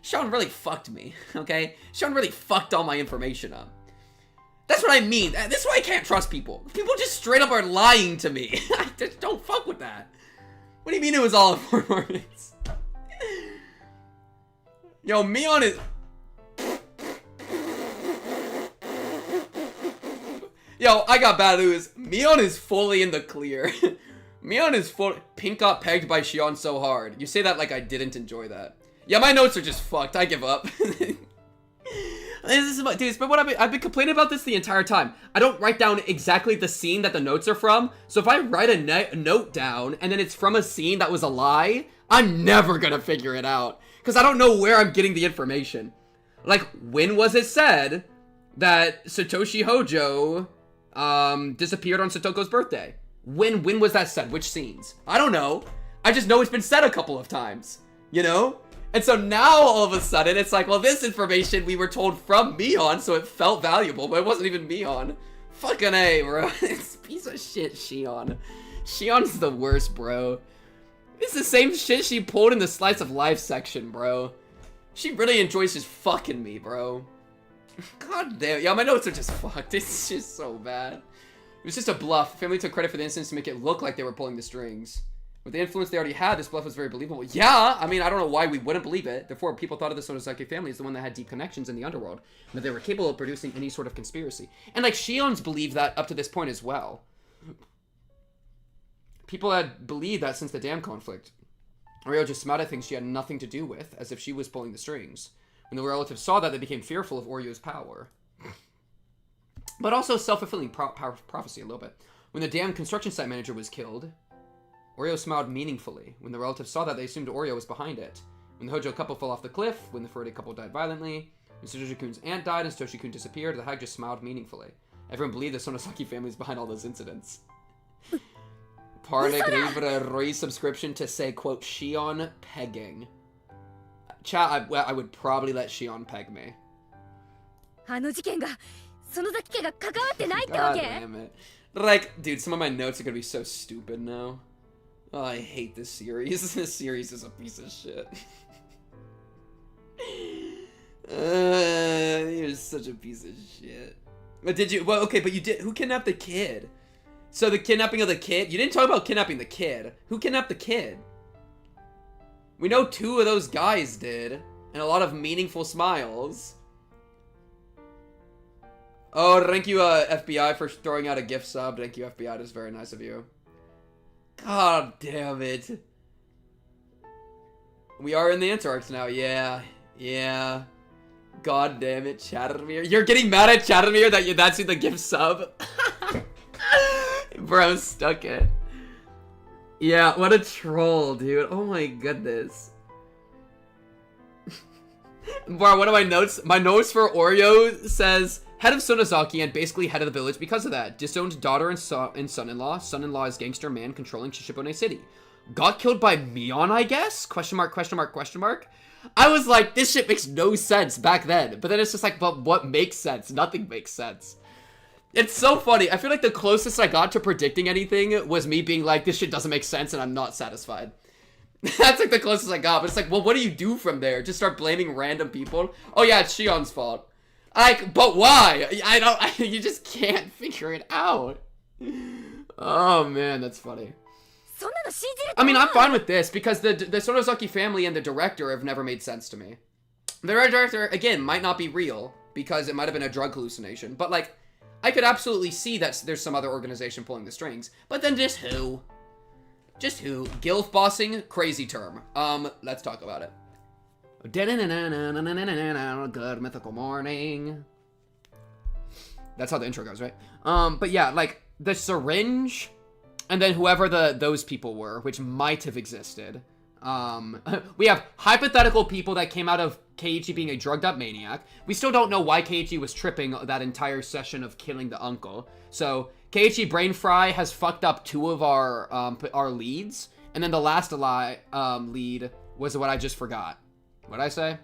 Shion really fucked me, okay? Shion really fucked all my information up. That's what I mean. This is why I can't trust people. People just straight up are lying to me. I just don't fuck with that. What do you mean it was all a performance? Yo, Mion is... Yo, I got bad news. Mion is fully in the clear. Mion is full. Pink got pegged by Shion so hard. You say that like I didn't enjoy that. Yeah, my notes are just fucked. I give up. This is my, dude, but what I've been complaining about this the entire time. I don't write down exactly the scene that the notes are from. So if I write a note down and then it's from a scene that was a lie, I'm never gonna figure it out. Because I don't know where I'm getting the information. Like, when was it said that Satoshi Hojo disappeared on Satoko's birthday? When was that said? Which scenes? I don't know. I just know it's been said a couple of times. You know? And so now, all of a sudden, it's like, well, this information we were told from Mion, so it felt valuable, but it wasn't even Mion. Fucking A, bro. It's a piece of shit, Shion. Shion's the worst, bro. It's the same shit she pulled in the Slice of Life section, bro. She really enjoys just fucking me, bro. God damn. Yeah, my notes are just fucked. It's just so bad. It was just a bluff. Family took credit for the incident to make it look like they were pulling the strings. With the influence they already had, this bluff was very believable. Yeah, I mean, I don't know why we wouldn't believe it. Therefore, people thought of the Sonozaki family as the one that had deep connections in the underworld, and that they were capable of producing any sort of conspiracy. And, like, Shion's believed that up to this point as well. People had believed that since the dam conflict. Oreo just smiled at things she had nothing to do with, as if she was pulling the strings. When the relatives saw that, they became fearful of Oreo's power. But also self-fulfilling prophecy a little bit. When the dam construction site manager was killed, Oreo smiled meaningfully. When the relatives saw that, they assumed Oreo was behind it. When the Hojo couple fell off the cliff, when the Furry couple died violently, when Satoshi-kun's aunt died and Satoshi-kun disappeared, the hag just smiled meaningfully. Everyone believed the Sonozaki family is behind all those incidents. Parde agreed with a Roy subscription to say, quote, Shion pegging. Chat, I would probably let Shion peg me. God damn it. Like, dude, some of my notes are gonna be so stupid now. Oh, I hate this series. This series is a piece of shit. You're such a piece of shit. But did you? Well, okay, but you did. Who kidnapped the kid? So the kidnapping of the kid? You didn't talk about kidnapping the kid. Who kidnapped the kid? We know 2 of those guys did, and a lot of meaningful smiles. Oh, thank you, FBI, for throwing out a gift sub. Thank you, FBI. That's very nice of you. God damn it. We are in the Antarctic now. Yeah. Yeah. God damn it, Chattermere. You're getting mad at Chattermere that that's who the gift sub? Bro, stuck it. Yeah, what a troll, dude. Oh my goodness. Bro, what are my notes? My notes for Oreo says... Head of Sonozaki and basically head of the village because of that. Disowned daughter and son-in-law. Son-in-law is gangster man controlling Shishibone City. Got killed by Mion, I guess? Question mark, question mark, question mark. I was like, this shit makes no sense back then. But then it's just like, but what makes sense? Nothing makes sense. It's so funny. I feel like the closest I got to predicting anything was me being like, this shit doesn't make sense and I'm not satisfied. That's like the closest I got. But it's like, well, what do you do from there? Just start blaming random people? Oh yeah, it's Shion's fault. Like, but why? You just can't figure it out. Oh man, that's funny. I mean, I'm fine with this because the Sonozaki family and the director have never made sense to me. The director, again, might not be real because it might have been a drug hallucination, but like, I could absolutely see that there's some other organization pulling the strings. But then just who? Just who? Gilf bossing? Crazy term. Let's talk about it. Good mythical morning. That's how the intro goes, right? But yeah, like, the syringe, and then whoever those people were, which might have existed. We have hypothetical people that came out of Keiichi being a drugged up maniac. We still don't know why Keiichi was tripping that entire session of killing the uncle. So, Keiichi Brain Fry has fucked up 2 of our leads, and then the last lead was what I just forgot. What'd I say?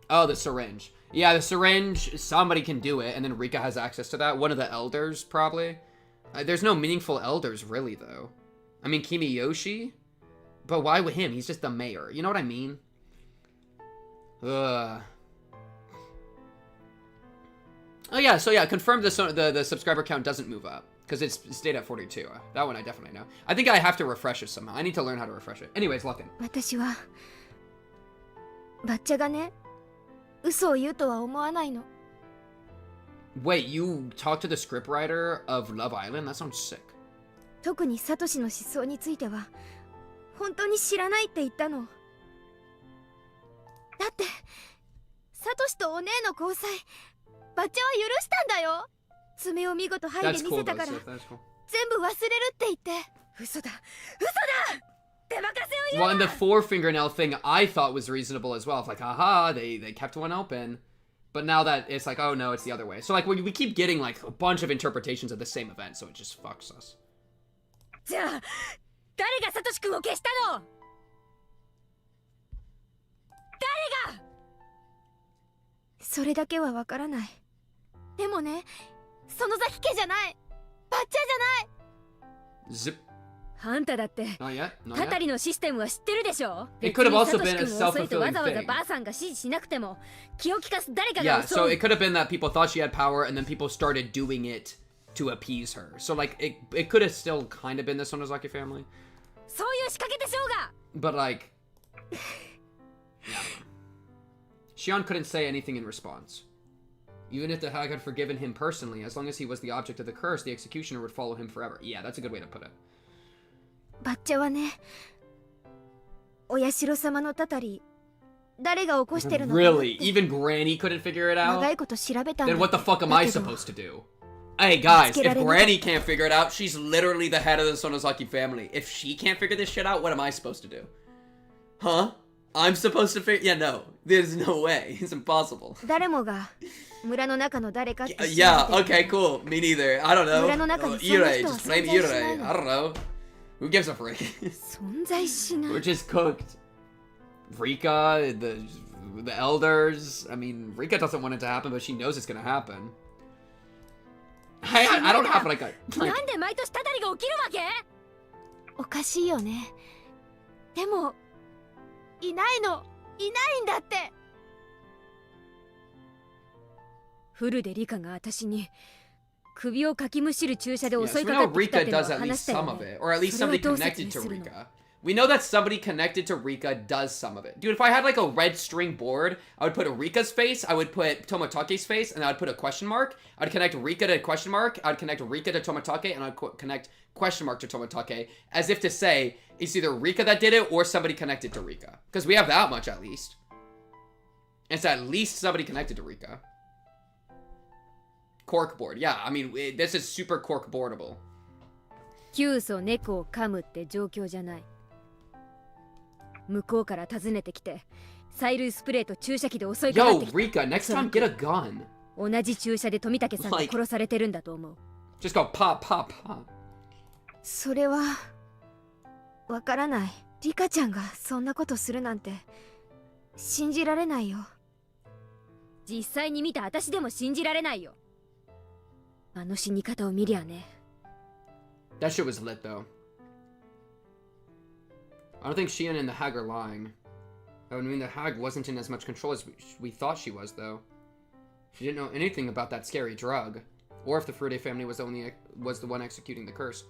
Oh, the syringe. Yeah, the syringe, somebody can do it, and then Rika has access to that. One of the elders, probably. There's no meaningful elders, really, though. I mean, Kimiyoshi? But why with him? He's just the mayor. You know what I mean? Ugh. Oh, yeah, so yeah, confirmed the subscriber count doesn't move up. Because it's stayed at 42. That one I definitely know. I think I have to refresh it somehow. I need to learn how to refresh it. Anyways, Luckin. 私はバッチャがね、嘘を言うとは思わないの。 Wait, you talked to the scriptwriter of Love Island? That sounds sick. 特にサトシの思想については本当に知らないって言ったの。だってサトシとお姉の交際、バッチャは許したんだよ。爪を見事剥いで見せたから、全部忘れるって言って。嘘だ、嘘だ。手任せを言うな。 Well, and the 4 fingernail thing I thought was reasonable as well. It's like, haha, they kept one open. But now that it's like, oh no, it's the other way. So like we keep getting like a bunch of interpretations of the same event, so it just fucks us. じゃあ誰がサトシ君を消したの？誰が？それだけはわからない。でもね、園崎家じゃない、バッチャじゃない。 Zip. あんただって Not yet. Not タタ yet. リのシステムは知ってるでしょ。 It could have also 別 been に a サトシ君を遅いとわ self-fulfilling ざわざ thing. ばあさんが指示しなくても気を利かす誰か Yeah, が襲 so う。 it could have been that people thought she had power and then people started doing it to appease her. So like it could have still kind of been the Sonozaki family. そういう仕掛けでしょうが。 But like yeah. Shion couldn't say anything in response. Even if the hag had forgiven him personally, as long as he was the object of the curse, the executioner would follow him forever. Yeah, that's a good way to put it. バッチャはね、お社様のタタリ、誰が起こしてるのかなって。 Really? Even Granny couldn't figure it 長 out? いこと調べたんだ。 Then what the fuck am I supposed to do? Hey guys, if Granny can't figure it out, she's literally the head of the Sonozaki family. If she can't figure this shit out, what am I supposed to do? Huh? I'm supposed to figure... Yeah, no. There's no way. It's impossible. 誰もが村の中の誰かって知られてる。 Yeah, okay, cool. Me neither. I don't know. 村の中にそんな Irei, 人は just 存 blame 在しない Irei. の。 I don't know. Who gives a frick? 存在しない。 We're just cooked. Rika, the elders. I mean, Rika doesn't want it to happen, but she knows it's gonna happen. I don't have like a... なんで毎年タタリが起きるわけ？おかしいよね。でもいないの、いないんだって。フルでリカが私に首をかきむしる注射で Yeah, 襲 so い we かか know ってきたっ Rika てのは does at 話 least したよ some of ね。 it, or at least それ somebody をどう説 connected 明 to するの？ Rika. We know that somebody connected to Rika does some of it. Dude, if I had like a red string board, I would put a Rika's face, I would put Tomotake's face, and I would put a question mark. I'd connect Rika to question mark, I'd connect Rika to Tomotage, and I'd connect question mark to Tomotage, as if to say, it's either Rika that did it or somebody connected to Rika. Because we have that much at least. It's at least somebody connected to Rika. Corkboard. Yeah, I mean, this is super corkboardable. 急須猫を噛むって状況じゃない。向こうから訪ねてきて催涙スプレーと注射器で襲いかかってきた。 Yo, Rika, next time get a gun. 同じ注射で富武さんが殺されてるんだと思う。 Just go pop, pop, pop. それはわからない。リカちゃんがそんなことするなんて信じられないよ。実際に見た私でも信じられないよ。あの死に方を見りゃね。 That shit was lit though. I don't think Shion and the hag are lying. I mean, the hag wasn't in as much control as we thought she was, though. She didn't know anything about that scary drug, or if the Furude family was the one executing the curse.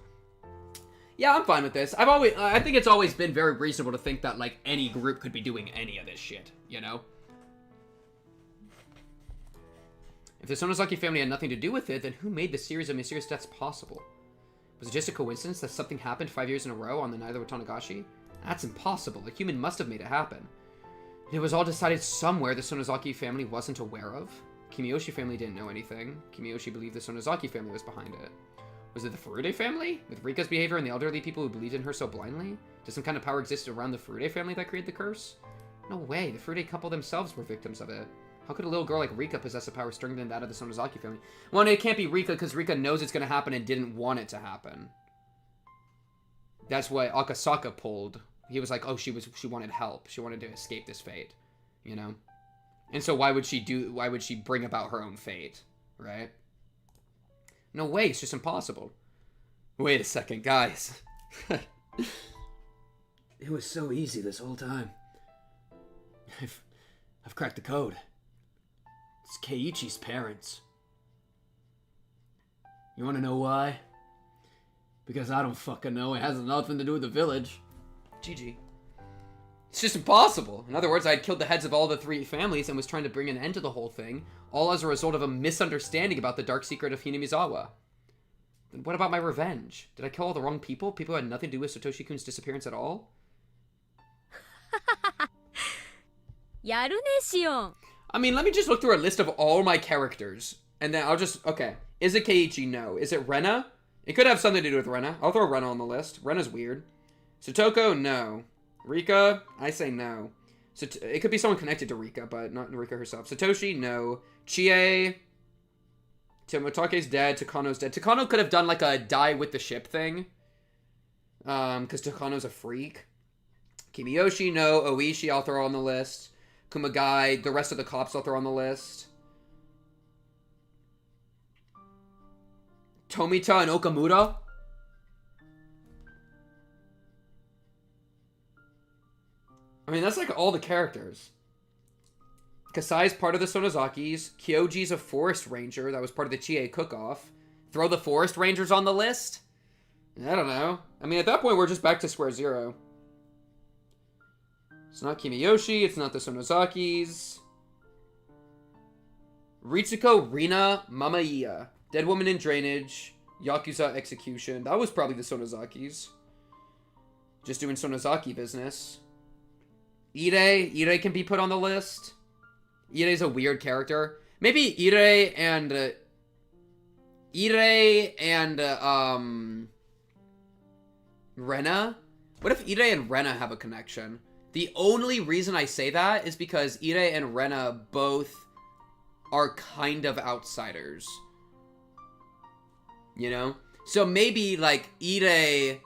Yeah, I'm fine with this. I think it's always been very reasonable to think that like any group could be doing any of this shit, you know? If the Sonozaki family had nothing to do with it, then who made the series of mysterious deaths possible? Was it just a coincidence that something happened 5 years in a row on the night of Tanagashi? That's impossible. A human must have made it happen. It was all decided somewhere the Sonozaki family wasn't aware of. Kimiyoshi family didn't know anything. Kimiyoshi believed the Sonozaki family was behind it. Was it the Furude family? With Rika's behavior and the elderly people who believed in her so blindly? Does some kind of power exist around the Furude family that created the curse? No way, the Furude couple themselves were victims of it. How could a little girl like Rika possess a power stronger than that of the Sonozaki family? Well, it can't be Rika because Rika knows it's going to happen and didn't want it to happen. That's what Akasaka pulled. He was like, oh, she wanted help. She wanted to escape this fate, you know? And so why would she bring about her own fate, right? No way, it's just impossible. Wait a second, guys. It was so easy this whole time. I've cracked the code. It's Keiichi's parents. You wanna know why? Because I don't fucking know. It has nothing to do with the village. GG. It's just impossible. In other words, I had killed the heads of all the 3 families and was trying to bring an end to the whole thing, all as a result of a misunderstanding about the dark secret of Hinamizawa. Then what about my revenge? Did I kill all the wrong people? People who had nothing to do with Satoshi-kun's disappearance at all? やるね、シオン。 I mean, let me just look through a list of all my characters, and then I'll just... Okay. Is it Keiichi? No. Is it Rena? It could have something to do with Rena. I'll throw Rena on the list. Rena's weird. Satoko? No. Rika? I say no. It could be someone connected to Rika, but not Rika herself. Satoshi? No. Chie? Tomotake's dead. Takano's dead. Takano could have done like a die with the ship thing. Because Takano's a freak. Kimiyoshi? No. Oishi? I'll throw on the list. Kumagai, the rest of the cops I'll throw on the list. Tomita and Okamura? I mean, that's like all the characters. Kasai's part of the Sonozakis. Kyoji's a forest ranger that was part of the Chie cook-off. Throw the forest rangers on the list? I don't know. I mean, at that point, we're just back to square zero. It's not Kimiyoshi, it's not the Sonozakis. Ritsuko, Rina, Mama Iya. Dead Woman in Drainage. Yakuza Execution. That was probably the Sonozakis. Just doing Sonozaki business. Ire can be put on the list. Ire's a weird character. Maybe Ire and Rena? What if Ire and Rena have a connection? The only reason I say that is because Ire and Rena both are kind of outsiders. You know? So maybe, like, Ire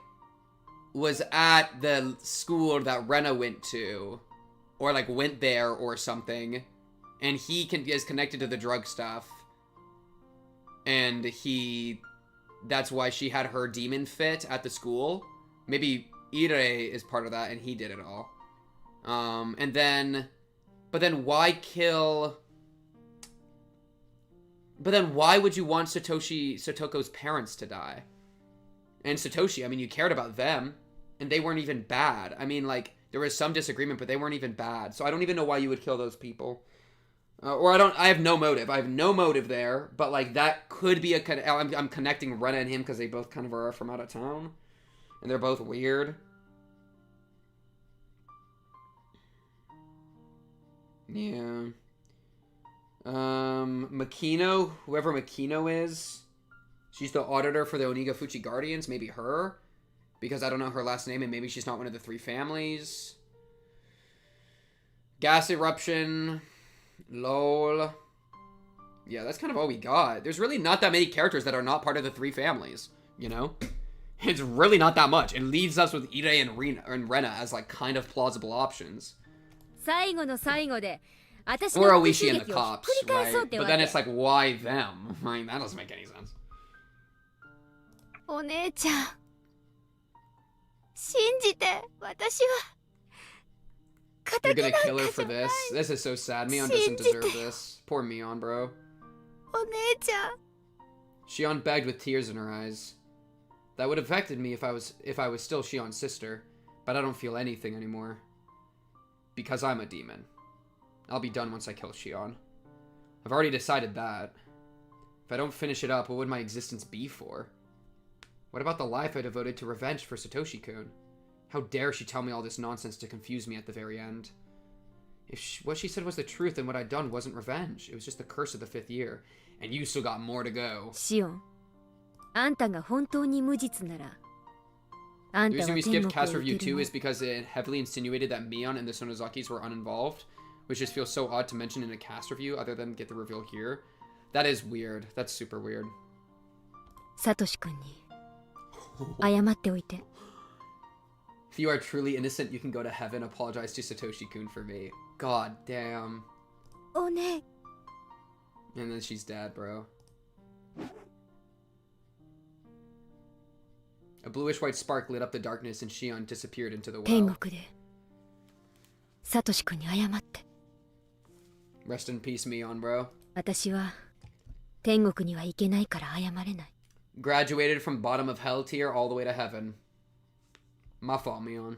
was at the school that Rena went to. Or, like, went there or something. And he is connected to the drug stuff. And that's why she had her demon fit at the school. Maybe Ire is part of that and he did it all. But then why kill... But then why would you want Satoko's parents to die? And Satoshi, I mean, you cared about them, and they weren't even bad. I mean, like, there was some disagreement, but they weren't even bad. So I don't even know why you would kill those people. I have no motive. I have no motive there, but, like, that could be I'm connecting Rena and him because they both kind of are from out of town. And they're both weird. Yeah. Makino, whoever Makino is, she's the auditor for the Onigafuchi Guardians, maybe her, because I don't know her last name, and maybe she's not one of the 3 families. Gas Eruption, lol. Yeah, that's kind of all we got. There's really not that many characters that are not part of the 3 families, you know? It's really not that much. It leaves us with Ire and Rena as, like, kind of plausible options. 最後の最後で Or Oishi and the cops, right? But then it's like, why them? I mean, that doesn't make any sense. お姉ちゃん信じて私は You're gonna kill her for this? This is so sad. Mion doesn't deserve this. Poor Mion, bro. お姉ちゃん Shion begged with tears in her eyes. That would have affected me if I was still Shion's sister, but I don't feel anything anymore. Because I'm a demon. I'll be done once I kill Shion. I've already decided that. If I don't finish it up, what would my existence be for? What about the life I devoted to revenge for Satoshi-kun? How dare she tell me all this nonsense to confuse me at the very end? If what she said was the truth, then what I'd done wasn't revenge. It was just the curse of the 5th year. And you still got more to go. Shion, あんたが本当に無実なら、あん The た reason は we 天 skipped 国 cast を review 受ける 2 の is because it heavily insinuated that Mion and the Sonozakis were uninvolved, which just feels so odd to mention in a cast review other than get the reveal here. That is weird. That's super weird. サトシ君に謝っておいて。 If you are truly innocent, you can go to heaven. Apologize to Satoshi-kun for me. God damn. おね。 And then she's dead, bro. A bluish-white spark lit up the darkness and Shion disappeared into the 天 well. 国でサトシ君に謝って。 Rest in peace, Mion, bro. 私は天国には行けないから謝れない。 Graduated from bottom of hell tier all the way to heaven. My fault, Mion.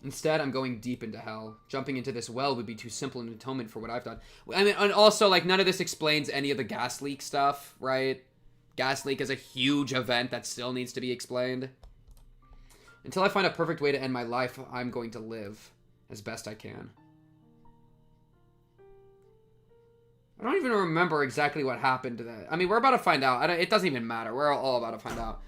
Instead, I'm going deep into hell. Jumping into this well would be too simple an atonement for what I've done. I mean, and also, like, none of this explains any of the gas leak stuff, right? Gas leak is a huge event that still needs to be explained. Until I find a perfect way to end my life, I'm going to live as best I can. I don't even remember exactly what happened to that. I mean, we're about to find out. It doesn't even matter. We're all about to find out.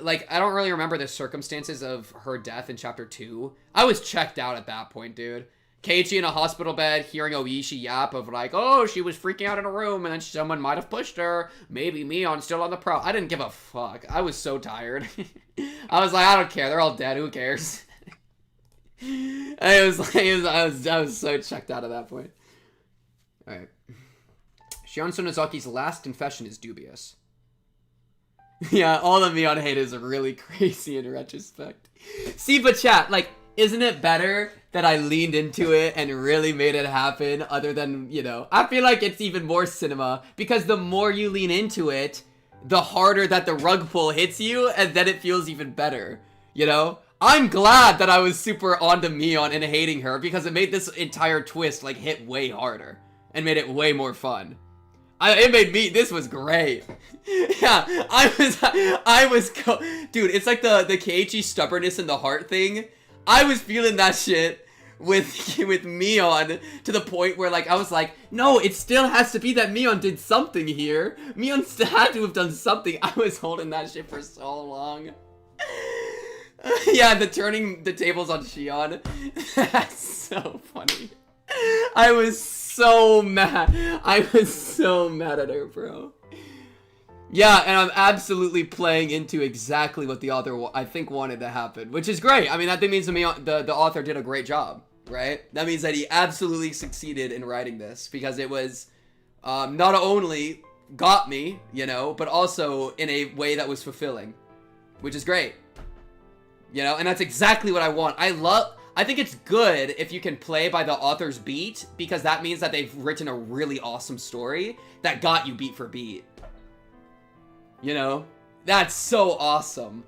Like, I don't really remember the circumstances of her death in chapter 2. I was checked out at that point, dude. Keiichi in a hospital bed, hearing Oishi yap of like, oh, she was freaking out in a room, and then someone might have pushed her. Maybe Mion still on the prowl. I didn't give a fuck. I was so tired. I was like, I don't care. They're all dead. Who cares? I was so checked out at that point. All right. Shion Sonozaki's last confession is dubious. Yeah, all the Mion hate is really crazy in retrospect. See, but chat, like, isn't it better that I leaned into it and really made it happen other than, you know, I feel like it's even more cinema because the more you lean into it, the harder that the rug pull hits you and then it feels even better, you know? I'm glad that I was super onto Mion and hating her because it made this entire twist, like, hit way harder and made it way more fun. This was great. Yeah, dude, it's like the Keiichi stubbornness in the heart thing. I was feeling that shit with Mion to the point where, like, I was like, no, it still has to be that Mion did something here. Mion still had to have done something. I was holding that shit for so long. Yeah, turning the tables on Shion. That's so funny. I was so mad. I was so mad at her, bro. Yeah, and I'm absolutely playing into exactly what the author, I think, wanted to happen, which is great. I mean, that means the author did a great job, right? That means that he absolutely succeeded in writing this, because it was not only got me, you know, but also in a way that was fulfilling, which is great. You know, and that's exactly what I want. I think it's good if you can play by the author's beat, because that means that they've written a really awesome story that got you beat for beat. You know? That's so awesome.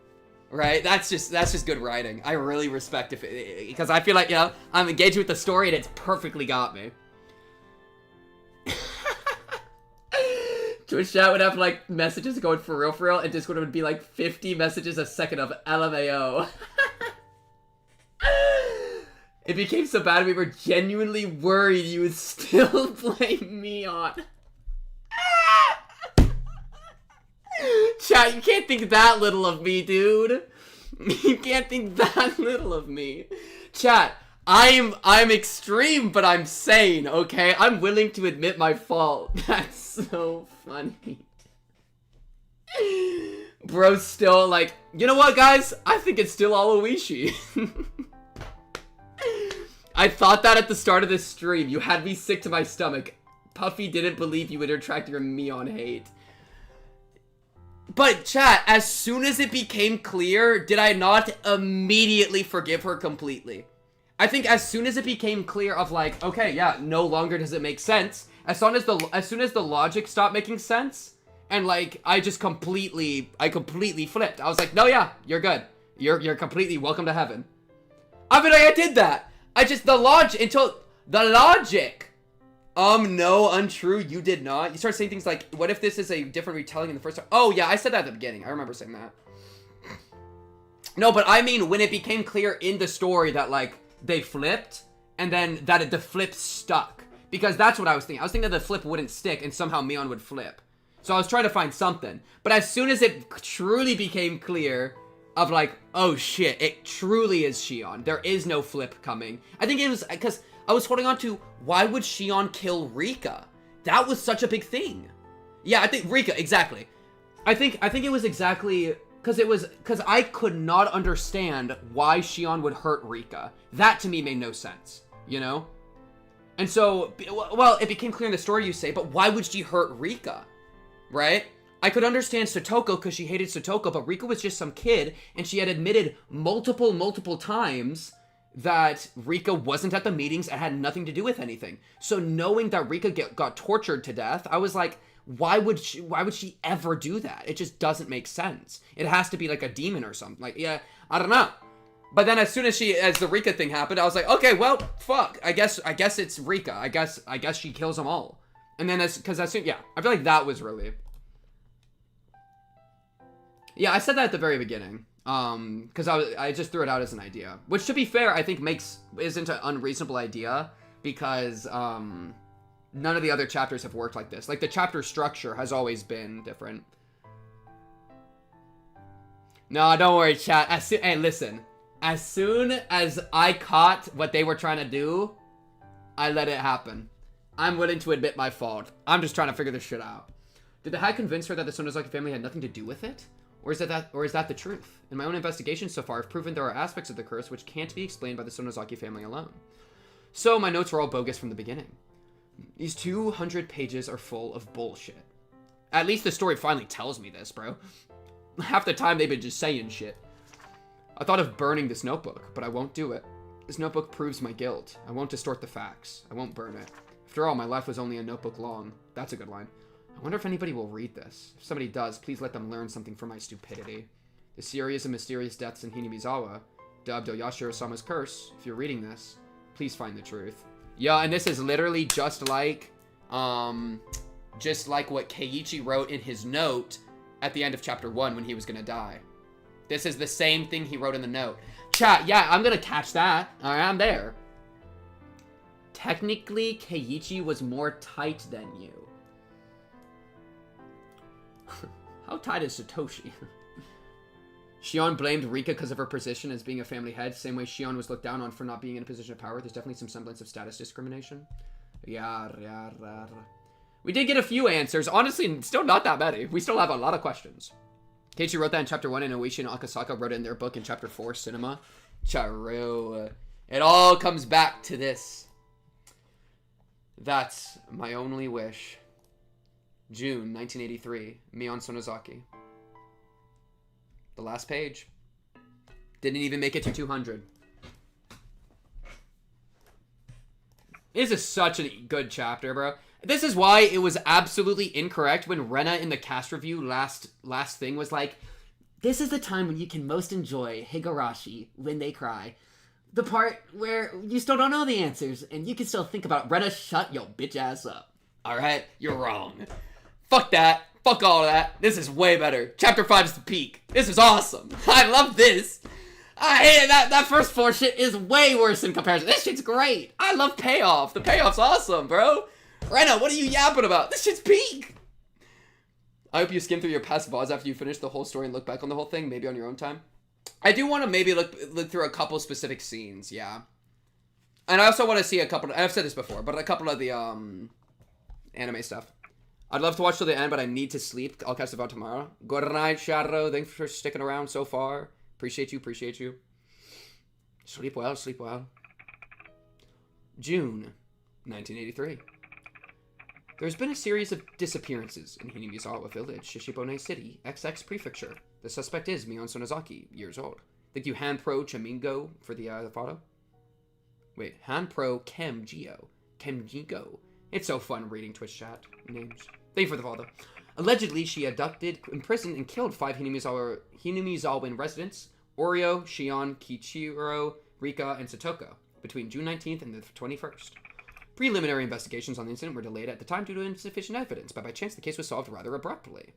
Right? That's just good writing. I really respect it, because I feel like, you know, I'm engaged with the story and it's perfectly got me. Twitch chat would have, like, messages going for real, and Discord would be like 50 messages a second of LMAO. It became so bad we were genuinely worried you would still play Mion. Chat, you can't think that little of me, dude. You can't think that little of me. Chat, I'm extreme, but I'm sane, okay? I'm willing to admit my fault. That's so funny. Bro's still like, you know what, guys? I think it's still all Oishi. I thought that at the start of this stream. You had me sick to my stomach. Puffy didn't believe you would attract your Mion hate. But chat, as soon as it became clear, did I not immediately forgive her completely? I think as soon as it became clear of like, okay, yeah, no longer does it make sense. As soon as the logic stopped making sense, and like I completely flipped. I was like, no, yeah, you're good. You're completely welcome to heaven. I mean, I did that. The logic No, untrue, you did not. You start saying things like, what if this is a different retelling in the first time? Oh, yeah, I said that at the beginning. I remember saying that. No, but I mean, when it became clear in the story that, like, they flipped, and then that the flip stuck. Because that's what I was thinking. I was thinking that the flip wouldn't stick, and somehow Mion would flip. So I was trying to find something. But as soon as it truly became clear of, like, oh shit, it truly is Shion. There is no flip coming. I think it was, because I was holding on to, why would Shion kill Rika? That was such a big thing. Yeah, I think Rika, exactly. I think it was exactly, because I could not understand why Shion would hurt Rika. That to me made no sense, you know? And so, well, it became clear in the story, you say, but why would she hurt Rika? Right? I could understand Satoko because she hated Satoko, but Rika was just some kid, and she had admitted multiple times that Rika wasn't at the meetings and had nothing to do with anything. So knowing that Rika got tortured to death, I was like, why would she ever do that? It just doesn't make sense. It has to be like a demon or something. Like, yeah, I don't know. But then as soon as the Rika thing happened, I was like, okay, well, fuck. I guess it's Rika. I guess she kills them all. And then yeah, I feel like that was really. Yeah, I said that at the very beginning. Because I just threw it out as an idea. Which, to be fair, I think isn't an unreasonable idea. Because, none of the other chapters have worked like this. Like, the chapter structure has always been different. No, don't worry, chat. Hey, listen. As soon as I caught what they were trying to do, I let it happen. I'm willing to admit my fault. I'm just trying to figure this shit out. Did the High convince her that the Sonozaki family had nothing to do with it? Or is that the truth? In my own investigations so far, I've proven there are aspects of the curse which can't be explained by the Sonozaki family alone. So my notes were all bogus from the beginning. These 200 pages are full of bullshit. At least the story finally tells me this, bro. Half the time they've been just saying shit. I thought of burning this notebook, but I won't do it. This notebook proves my guilt. I won't distort the facts. I won't burn it. After all, my life was only a notebook long. That's a good line. I wonder if anybody will read this. If somebody does, please let them learn something from my stupidity. The series of mysterious deaths in Hinamizawa, dubbed Oyashiro-sama's curse. If you're reading this, please find the truth. Yeah, and this is literally just like what Keiichi wrote in his note at the end of chapter 1 when he was gonna die. This is the same thing he wrote in the note. Chat, yeah, I'm gonna catch that. Alright, I'm there. Technically, Keiichi was more tight than you. How tight is Satoshi? Shion blamed Rika because of her position as being a family head, same way Shion was looked down on for not being in a position of power. There's definitely some semblance of status discrimination. Yeah. We did get a few answers. Honestly, still not that many. We still have a lot of questions. Keiichi wrote that in chapter 1, and Oishi and Akasaka wrote it in their book in chapter 4, Cinema. Charu. It all comes back to this. That's my only wish. June 1983. Mion Sonozaki. The last page. Didn't even make it to 200. This is such a good chapter, bro. This is why it was absolutely incorrect when Rena in the cast review last thing was like, this is the time when you can most enjoy Higurashi when they cry. The part where you still don't know the answers and you can still think about it. Rena, shut your bitch ass up. Alright? You're wrong. Fuck that. Fuck all of that. This is way better. Chapter 5 is the peak. This is awesome. I love this. I hate it. That first 4 shit is way worse in comparison. This shit's great. I love payoff. The payoff's awesome, bro. Rena, what are you yapping about? This shit's peak. I hope you skim through your past VODs after you finish the whole story and look back on the whole thing, maybe on your own time. I do want to maybe look through a couple specific scenes, yeah. And I also want to see a couple, I've said this before, but a couple of the anime stuff. I'd love to watch till the end, but I need to sleep. I'll catch the VOD tomorrow. Good night, Shadow. Thanks for sticking around so far. Appreciate you. Sleep well. June 1983. There's been a series of disappearances in Hinamizawa Village, Shishibone City, XX Prefecture. The suspect is Mion Sonozaki, years old. Think you Han-Pro Chamingo for the photo? Wait, Han-Pro Kemjigo. It's so fun reading Twitch chat names. Thank you for the follow. Allegedly, she abducted, imprisoned, and killed 5 Hinamizawan residents, Oreo, Shion, Kichiro, Rika, and Satoko, between June 19th and the 21st. Preliminary investigations on the incident were delayed at the time due to insufficient evidence, but by chance the case was solved rather abruptly.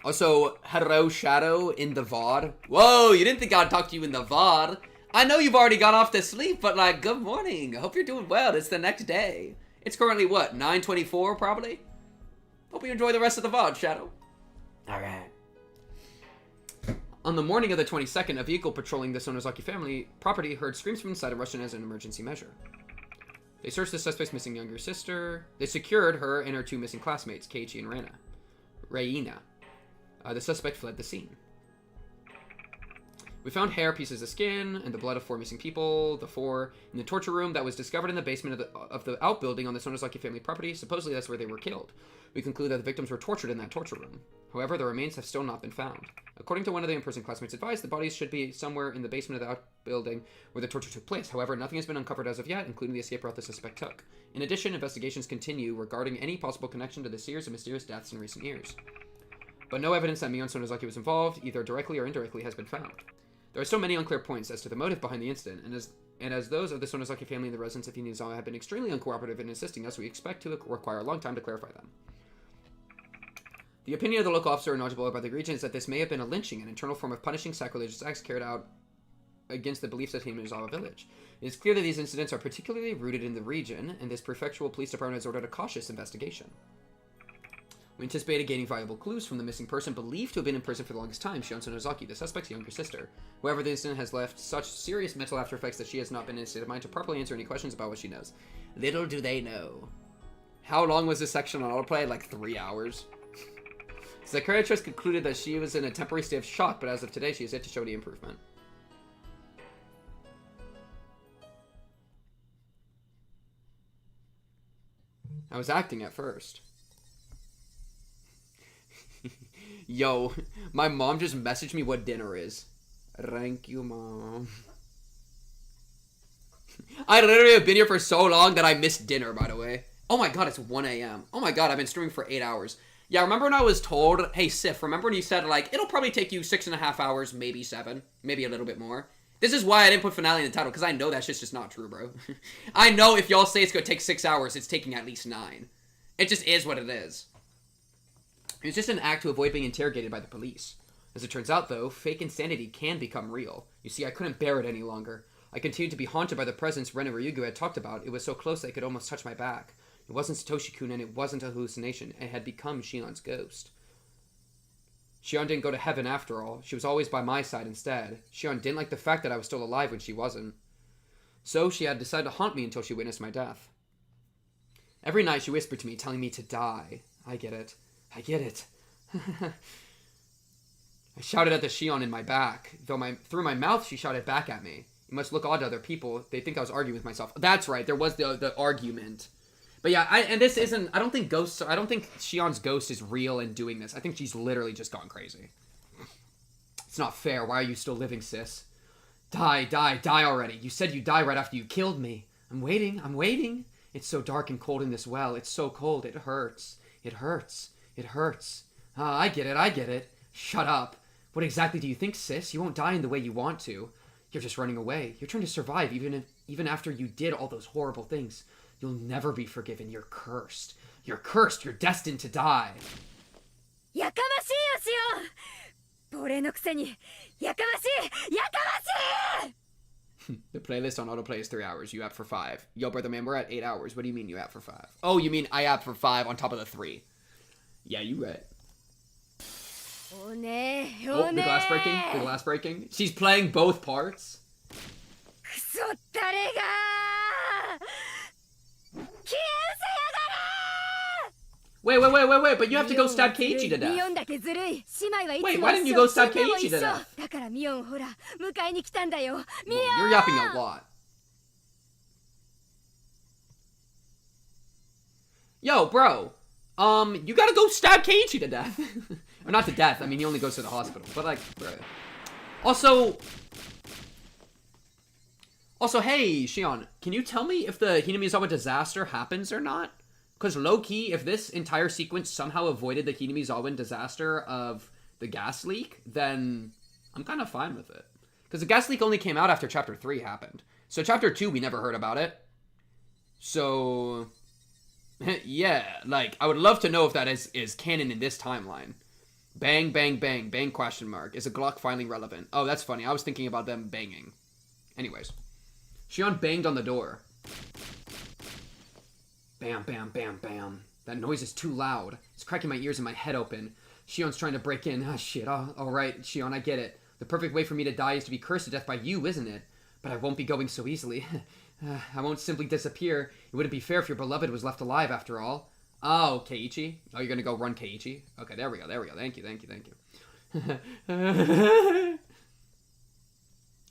Also, hello, Shadow, in the VOD. Whoa, you didn't think I'd talk to you in the VOD. I know you've already gone off to sleep, but, like, good morning. I hope you're doing well. It's the next day. It's currently, what, 9:24, probably? Hope you enjoy the rest of the VOD, Shadow. Alright. On the morning of the 22nd, a vehicle patrolling the Sonozaki family property heard screams from inside and rushed in as an emergency measure. They searched the suspect's missing younger sister. They secured her and her two missing classmates, Keiichi and Reina. The suspect fled the scene. We found hair, pieces of skin, and the blood of 4 missing people, the 4 in the torture room that was discovered in the basement of the outbuilding on the Sonozaki family property. Supposedly that's where they were killed. We conclude that the victims were tortured in that torture room. However, the remains have still not been found. According to one of the in-person classmates' advice, the bodies should be somewhere in the basement of the outbuilding where the torture took place. However, nothing has been uncovered as of yet, including the escape route the suspect took. In addition, investigations continue regarding any possible connection to the series of mysterious deaths in recent years. But no evidence that Mion Sonozaki was involved, either directly or indirectly, has been found. There are still many unclear points as to the motive behind the incident, and as those of the Sonozaki family and the residents of Hinizawa have been extremely uncooperative in assisting us, we expect to require a long time to clarify them. The opinion of the local officer knowledgeable about the region is that this may have been a lynching, an internal form of punishing sacrilegious acts carried out against the beliefs of Hinizawa village. It is clear that these incidents are particularly rooted in the region, and this prefectural police department has ordered a cautious investigation. We anticipated gaining valuable clues from the missing person believed to have been in prison for the longest time, Shion Sonozaki, the suspect's younger sister. However, the incident has left such serious mental after effects that she has not been in a state of mind to properly answer any questions about what she knows. Little do they know. How long was this section on autoplay? Like 3 hours? Psychiatrist concluded that she was in a temporary state of shock, but as of today, she is yet to show any improvement. I was acting at first. Yo, my mom just messaged me what dinner is. Thank you, Mom. I literally have been here for so long that I missed dinner, by the way. Oh my god, it's 1 a.m. Oh my god, I've been streaming for 8 hours. Yeah, remember when I was told, hey, Sif, remember when you said, like, it'll probably take you 6.5 hours, maybe 7, maybe a little bit more? This is why I didn't put finale in the title, because I know that shit's just not true, bro. I know if y'all say it's gonna take 6 hours, it's taking at least 9. It just is what it is. It's just an act to avoid being interrogated by the police. As it turns out, though, fake insanity can become real. You see, I couldn't bear it any longer. I continued to be haunted by the presence Ren and Ryugu had talked about. It was so close that it could almost touch my back. It wasn't Satoshi-kun, and it wasn't a hallucination. It had become Shion's ghost. Shion didn't go to heaven after all. She was always by my side instead. Shion didn't like the fact that I was still alive when she wasn't. So she had decided to haunt me until she witnessed my death. Every night she whispered to me, telling me to die. I get it. I get it. I shouted at the Shion in my back. Through my mouth, she shouted back at me. It must look odd to other people. They think I was arguing with myself. That's right. There was the argument. But yeah, I don't think Shion's ghost is real in doing this. I think she's literally just gone crazy. It's not fair. Why are you still living, sis? Die, die, die already. You said you'd die right after you killed me. I'm waiting. It's so dark and cold in this well. It's so cold. It hurts. It hurts. It hurts. Ah, I get it. Shut up. What exactly do you think, sis? You won't die in the way you want to. You're just running away. You're trying to survive even after you did all those horrible things. You'll never be forgiven. You're cursed. You're cursed. You're destined to die. やかましいよ、シオン。亡霊のくせにやかましい。やかましい。 The playlist on autoplay is 3 hours. You app for 5. Yo, brother man, we're at 8 hours. What do you mean you app for 5? Oh, you mean I app for 5 on top of the 3. Yeah, you right. Oh, the glass breaking. The glass breaking. She's playing both parts. クソ誰が消え Wait, but you have to go stab Keiichi to death. Wait, why didn't you go stab Keiichi to death? Well, you're yapping a lot. Yo, bro. You gotta go stab Keiichi to death. Or not to death, I mean, he only goes to the hospital. But, like, bro. Also, hey, Shion, can you tell me if the Hinamizawa disaster happens or not? Because low-key, if this entire sequence somehow avoided the Hinamizawa disaster of the gas leak, then I'm kind of fine with it. Because the gas leak only came out after Chapter 3 happened. So Chapter 2, we never heard about it. So, yeah, like, I would love to know if that is canon in this timeline. Bang, bang, bang, bang, question mark. Is a Glock finally relevant? Oh, that's funny. I was thinking about them banging. Anyways. Shion banged on the door. Bam, bam, bam, bam. That noise is too loud. It's cracking my ears and my head open. Shion's trying to break in. Ah, shit. Oh, alright, Shion, I get it. The perfect way for me to die is to be cursed to death by you, isn't it? But I won't be going so easily. I won't simply disappear. It wouldn't be fair if your beloved was left alive after all. Oh, Keiichi. Oh, you're gonna go run Keiichi? Okay, there we go, there we go. Thank you, thank you, thank you.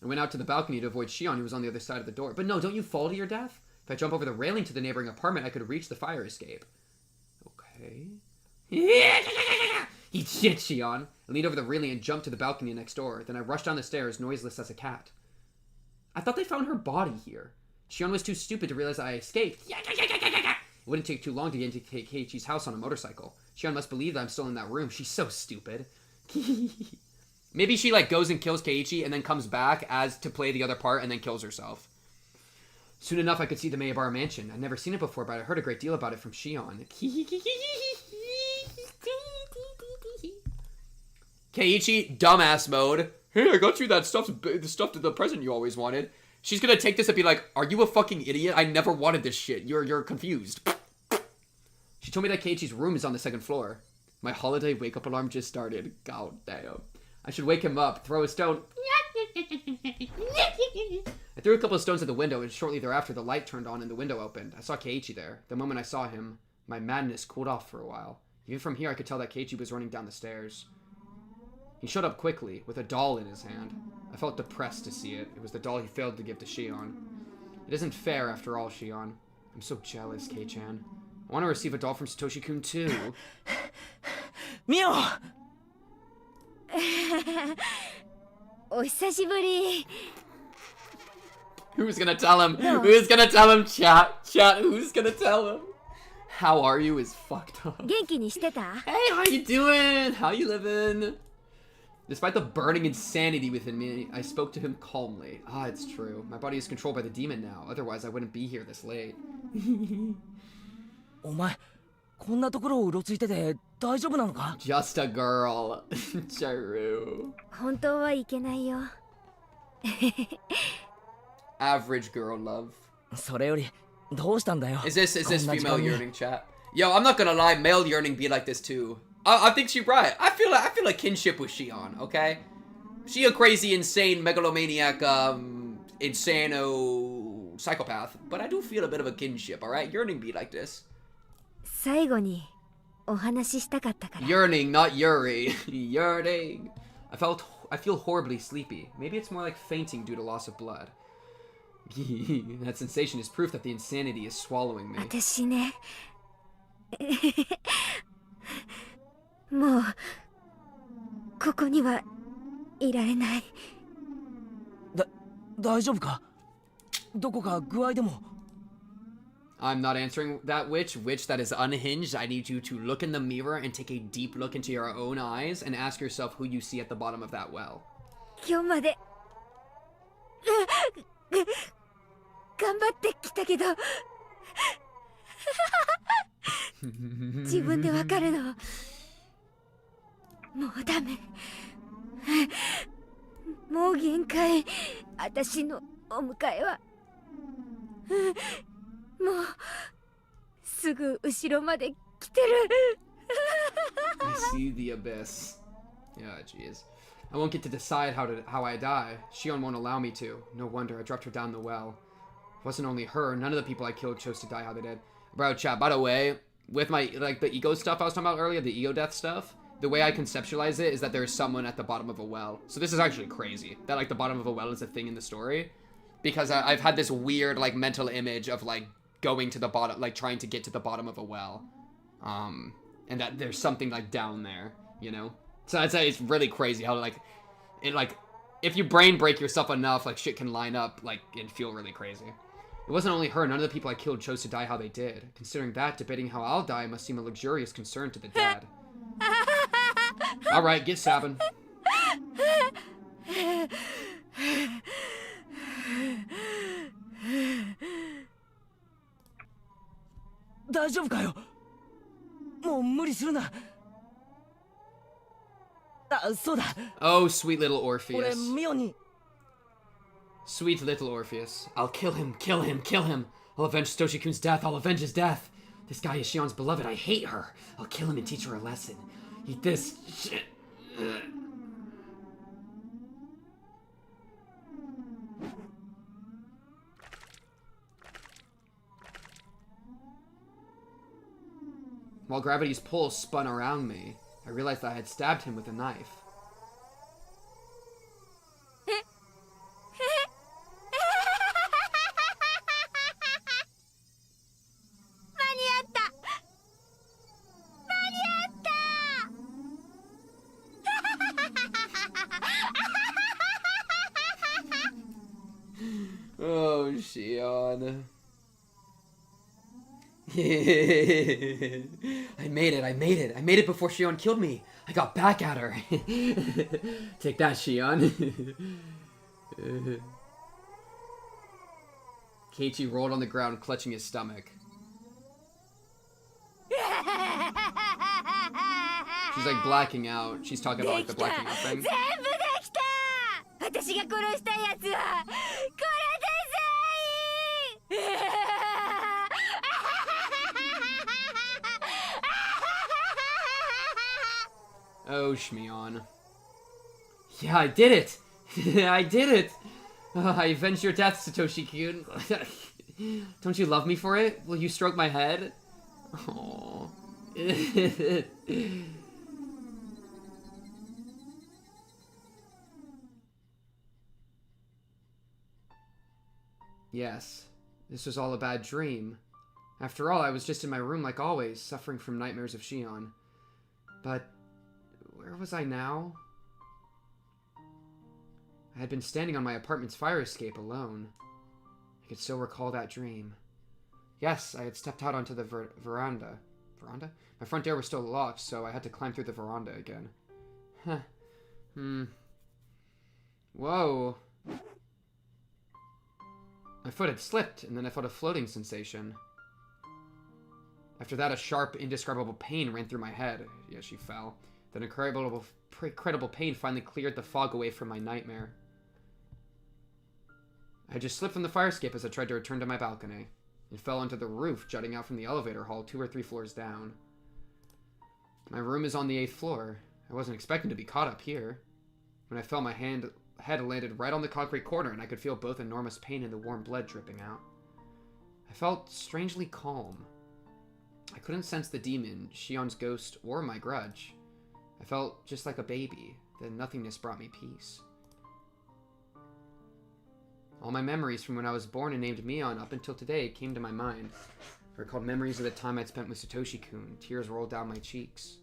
I went out to the balcony to avoid Shion, who was on the other side of the door. But no, don't you fall to your death? If I jump over the railing to the neighboring apartment, I could reach the fire escape. Okay. Eat shit, Shion. I leaned over the railing and jumped to the balcony next door. Then I rushed down the stairs, noiseless as a cat. I thought they found her body here. Shion was too stupid to realize I escaped. It wouldn't take too long to get into Keiichi's house on a motorcycle. Shion must believe that I'm still in that room. She's so stupid. Maybe she, like, goes and kills Keiichi and then comes back as to play the other part and then kills herself. Soon enough, I could see the Maebara mansion. I'd never seen it before, but I heard a great deal about it from Shion. Keiichi, dumbass mode. Hey, I got you the stuff to the present you always wanted. She's gonna take this and be like, are you a fucking idiot? I never wanted this shit. You're confused. She told me that Keiichi's room is on the second floor. My holiday wake-up alarm just started. God damn. I should wake him up, throw a stone. I threw a couple of stones at the window, and shortly thereafter, the light turned on and the window opened. I saw Keiichi there. The moment I saw him, my madness cooled off for a while. Even from here, I could tell that Keiichi was running down the stairs. He showed up quickly, with a doll in his hand. I felt depressed to see it. It was the doll he failed to give to Shion. It isn't fair, after all, Shion. I'm so jealous, Kei-chan. I want to receive a doll from Satoshi-kun, too. Mio! お久しぶり。 Who's gonna tell him? Who's gonna tell him, chat? Chat, who's gonna tell him? How are you is fucked up. 元気にしてた? Hey, how you doing? How you living? Despite the burning insanity within me, I spoke to him calmly. Ah, it's true. My body is controlled by the demon now. Otherwise, I wouldn't be here this late. お前、こんなところをうろついてて大丈夫なのか? Just a girl. Charu. 本当はいけないよ。Average girl love. それより、どうしたんだよ? Is this female yearning, chat? Yo, I'm not gonna lie, male yearning be like this too. I think she's right. I feel like kinship with Shion, okay? She a crazy, insane, megalomaniac, insano psychopath. But I do feel a bit of a kinship, alright? Yearning be like this. 最後にお話ししたかったから。 Yearning, not Yuri. Yearning. I feel horribly sleepy. Maybe it's more like fainting due to loss of blood. That sensation is proof that the insanity is swallowing me. 私ね。もうここにはいられない。大丈夫か? どこか具合でも? I'm not answering that witch that is unhinged. I need you to look in the mirror and take a deep look into your own eyes and ask yourself who you see at the bottom of that well. 今日まで頑張ってきたけど自分でわかるの。もうダメ。もう限界。私のお迎えはもうすぐ後ろまで来てる。I see the abyss. Yeah, jeez. I won't get to decide how I die. Shion won't allow me to. No wonder I dropped her down the well. It wasn't only her. None of the people I killed chose to die how they did. Bro, chat, by the way, with my, like, the ego stuff I was talking about earlier, the ego death stuff, the way I conceptualize it is that there's someone at the bottom of a well. So this is actually crazy. That, like, the bottom of a well is a thing in the story. Because I've had this weird, like, mental image of, like, going to the bottom, like, trying to get to the bottom of a well. And that there's something, like, down there, you know? So I'd say it's really crazy how, like, it, like, if you brain break yourself enough, like, shit can line up, like, and feel really crazy. It wasn't only her, none of the people I killed chose to die how they did. Considering that, debating how I'll die must seem a luxurious concern to the dead. Alright, get stabbing. 大丈夫かよ。もう無理するな。あ、そうだ。 Oh, sweet little 俺 Orpheus. ミオに Sweet little Orpheus. I'll kill him, kill him, kill him. I'll avenge Satoshi-kun's death, I'll avenge his death. This guy is Shion's beloved, I hate her. I'll kill him and teach her a lesson. Eat this shit. While gravity's pull spun around me, I realized I had stabbed him with a knife. Oh, Shion. I made it, I made it. I made it before Shion killed me. I got back at her. Take that, Shion. Keiichi rolled on the ground, clutching his stomach. She's like blacking out. She's talking about like the blacking out thing. 私が殺したやつはこれです。 Oh, Shmion. Yeah, I did it! I did it! I avenged your death, Satoshi-kun. Don't you love me for it? Will you stroke my head? Aww. Yes, this was all a bad dream. After all, I was just in my room like always, suffering from nightmares of Shion. But where was I now? I had been standing on my apartment's fire escape alone. I could still recall that dream. Yes, I had stepped out onto the veranda. Veranda? My front door was still locked, so I had to climb through the veranda again. Huh. Whoa. My foot had slipped, and then I felt a floating sensation. After that, a sharp, indescribable pain ran through my head. Yeah, she fell. Then incredible pain finally cleared the fog away from my nightmare. I just slipped from the fire escape as I tried to return to my balcony. It fell onto the roof, jutting out from the elevator hall 2 or 3 floors down. My room is on the 8th floor. I wasn't expecting to be caught up here. When I fell, my head landed right on the concrete corner, and I could feel both enormous pain and the warm blood dripping out. I felt strangely calm. I couldn't sense the demon, Shion's ghost, or my grudge. I felt just like a baby. The nothingness brought me peace. All my memories from when I was born and named Mion up until today came to my mind. I recalled memories of the time I'd spent with Satoshi-kun. Tears rolled down my cheeks.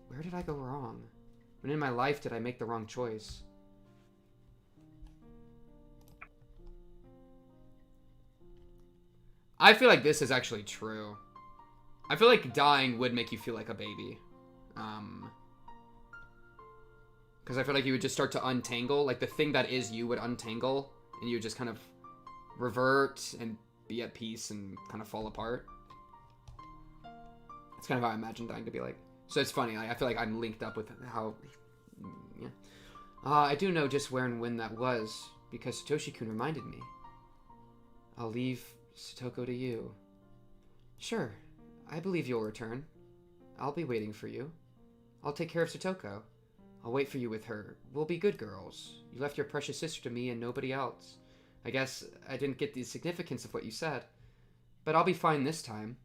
Where did I go wrong? When in my life did I make the wrong choice? I feel like this is actually true. I feel like dying would make you feel like a baby. Because I feel like you would just start to untangle. Like, the thing that is you would untangle, and you would just kind of revert and be at peace and kind of fall apart. That's kind of how I imagine dying to be like. So it's funny. I feel like I'm linked up with how... Yeah. I do know just where and when that was, because Satoshi-kun reminded me. I'll leave Satoko to you. Sure. I believe you'll return. I'll be waiting for you. I'll take care of Satoko. I'll wait for you with her. We'll be good girls. You left your precious sister to me and nobody else. I guess I didn't get the significance of what you said. But I'll be fine this time.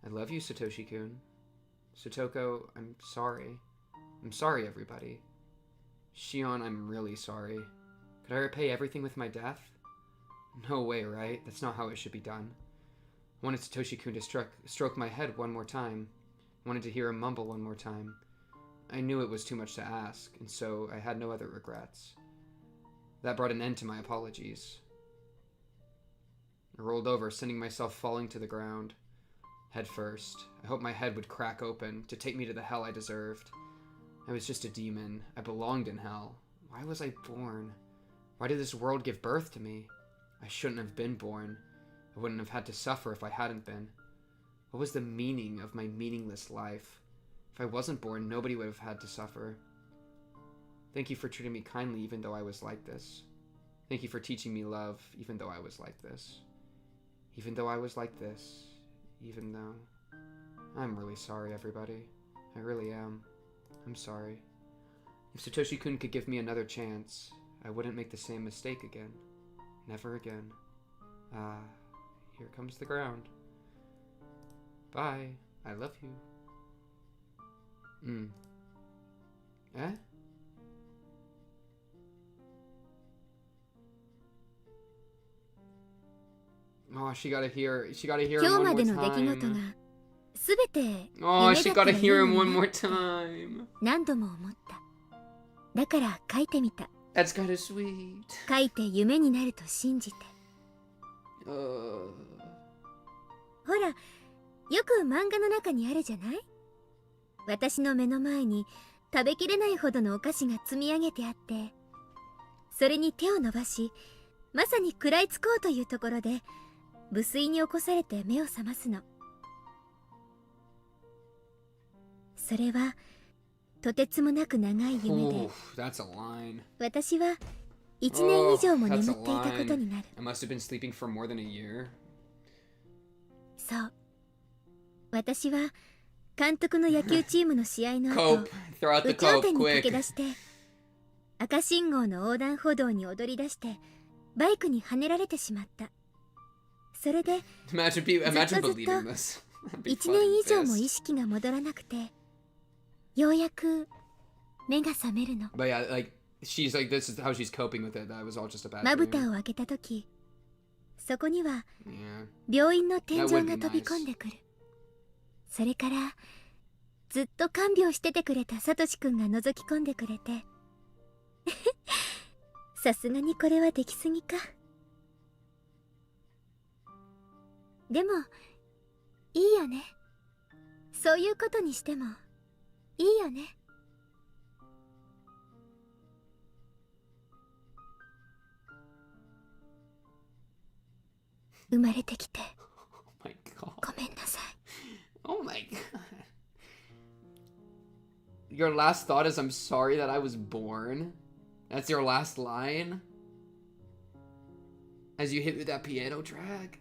I love you, Satoshi-kun. Satoko, I'm sorry. I'm sorry, everybody. Shion, I'm really sorry. Could I repay everything with my death? No way, right? That's not how it should be done. I wanted Satoshi-kun to stroke my head one more time. I wanted to hear him mumble one more time. I knew it was too much to ask, and so I had no other regrets. That brought an end to my apologies. I rolled over, sending myself falling to the ground. Head first. I hoped my head would crack open, to take me to the hell I deserved. I was just a demon. I belonged in hell. Why was I born? Why did this world give birth to me? I shouldn't have been born. I wouldn't have had to suffer if I hadn't been. What was the meaning of my meaningless life? If I wasn't born, nobody would have had to suffer. Thank you for treating me kindly even though I was like this. Thank you for teaching me love even though I was like this. Even though I was like this. Even though... I'm really sorry, everybody. I really am. I'm sorry. If Satoshi-kun could give me another chance, I wouldn't make the same mistake again. Never again. Here comes the ground. Bye. I love you. Eh? Oh, she gotta hear him 今日 one ま more での出来事が time. すべて Oh, 夢 she だった gotta らいい hear の him に one な more って time. 何度も思った。だから書いてみた。 That's kinda sweet. 書いて夢になると信じて。ほら、よく漫画の中にあるじゃない？私の目の前に食べきれないほどのお菓子が積み上げてあって、それに手を伸ばし、まさに食らいつこうというところで、無粋に起こされて目を覚ますの。それは、とてつもなく長い夢で、 Oof, that's a line. 私は1年以上も Oh, 眠 that's っ a ていたこと line. になる。 I must have been sleeping for more than a year. そう。私は監督の野球チームの試合の後、 Cope. Throw out the 有頂 cope 天に quick. 駆け出して、赤信号の横断歩道に踊り出して、バイクにはねられてしまった。それで、Imagine ずっ believing と this. That'd be 1年以上 funny. も意識が戻らなくて、ようやく目が覚めるの。 But yeah, like, she's like, this is how she's coping with it. That was all just a bad まぶ dream. たを開けたとき、そこには Yeah. 病院の天井 That が would be 飛び nice. 込んでくる。それからずっと看病しててくれたサトシくんが覗き込んでくれてさすがにこれはできすぎか。でもいいよね。そういうことにしてもいいよね。生まれてきて Oh my god. ごめんなさい。 Oh my god. Your last thought is, I'm sorry that I was born? That's your last line? As you hit with that piano track?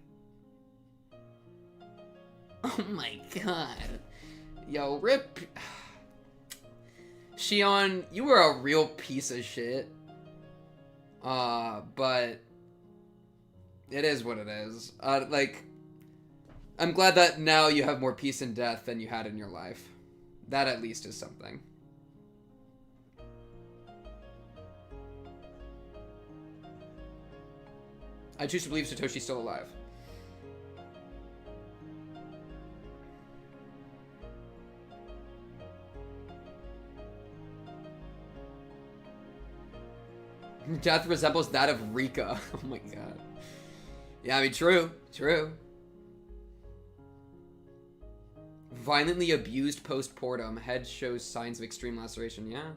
Oh my god. Yo, rip. Shion, you were a real piece of shit. But it is what it is. Like, I'm glad that now you have more peace in death than you had in your life. That at least is something. I choose to believe Satoshi's still alive. Death resembles that of Rika. Oh my god. Yeah, I mean, true. True. Violently abused post-mortem. Head shows signs of extreme laceration. Yeah.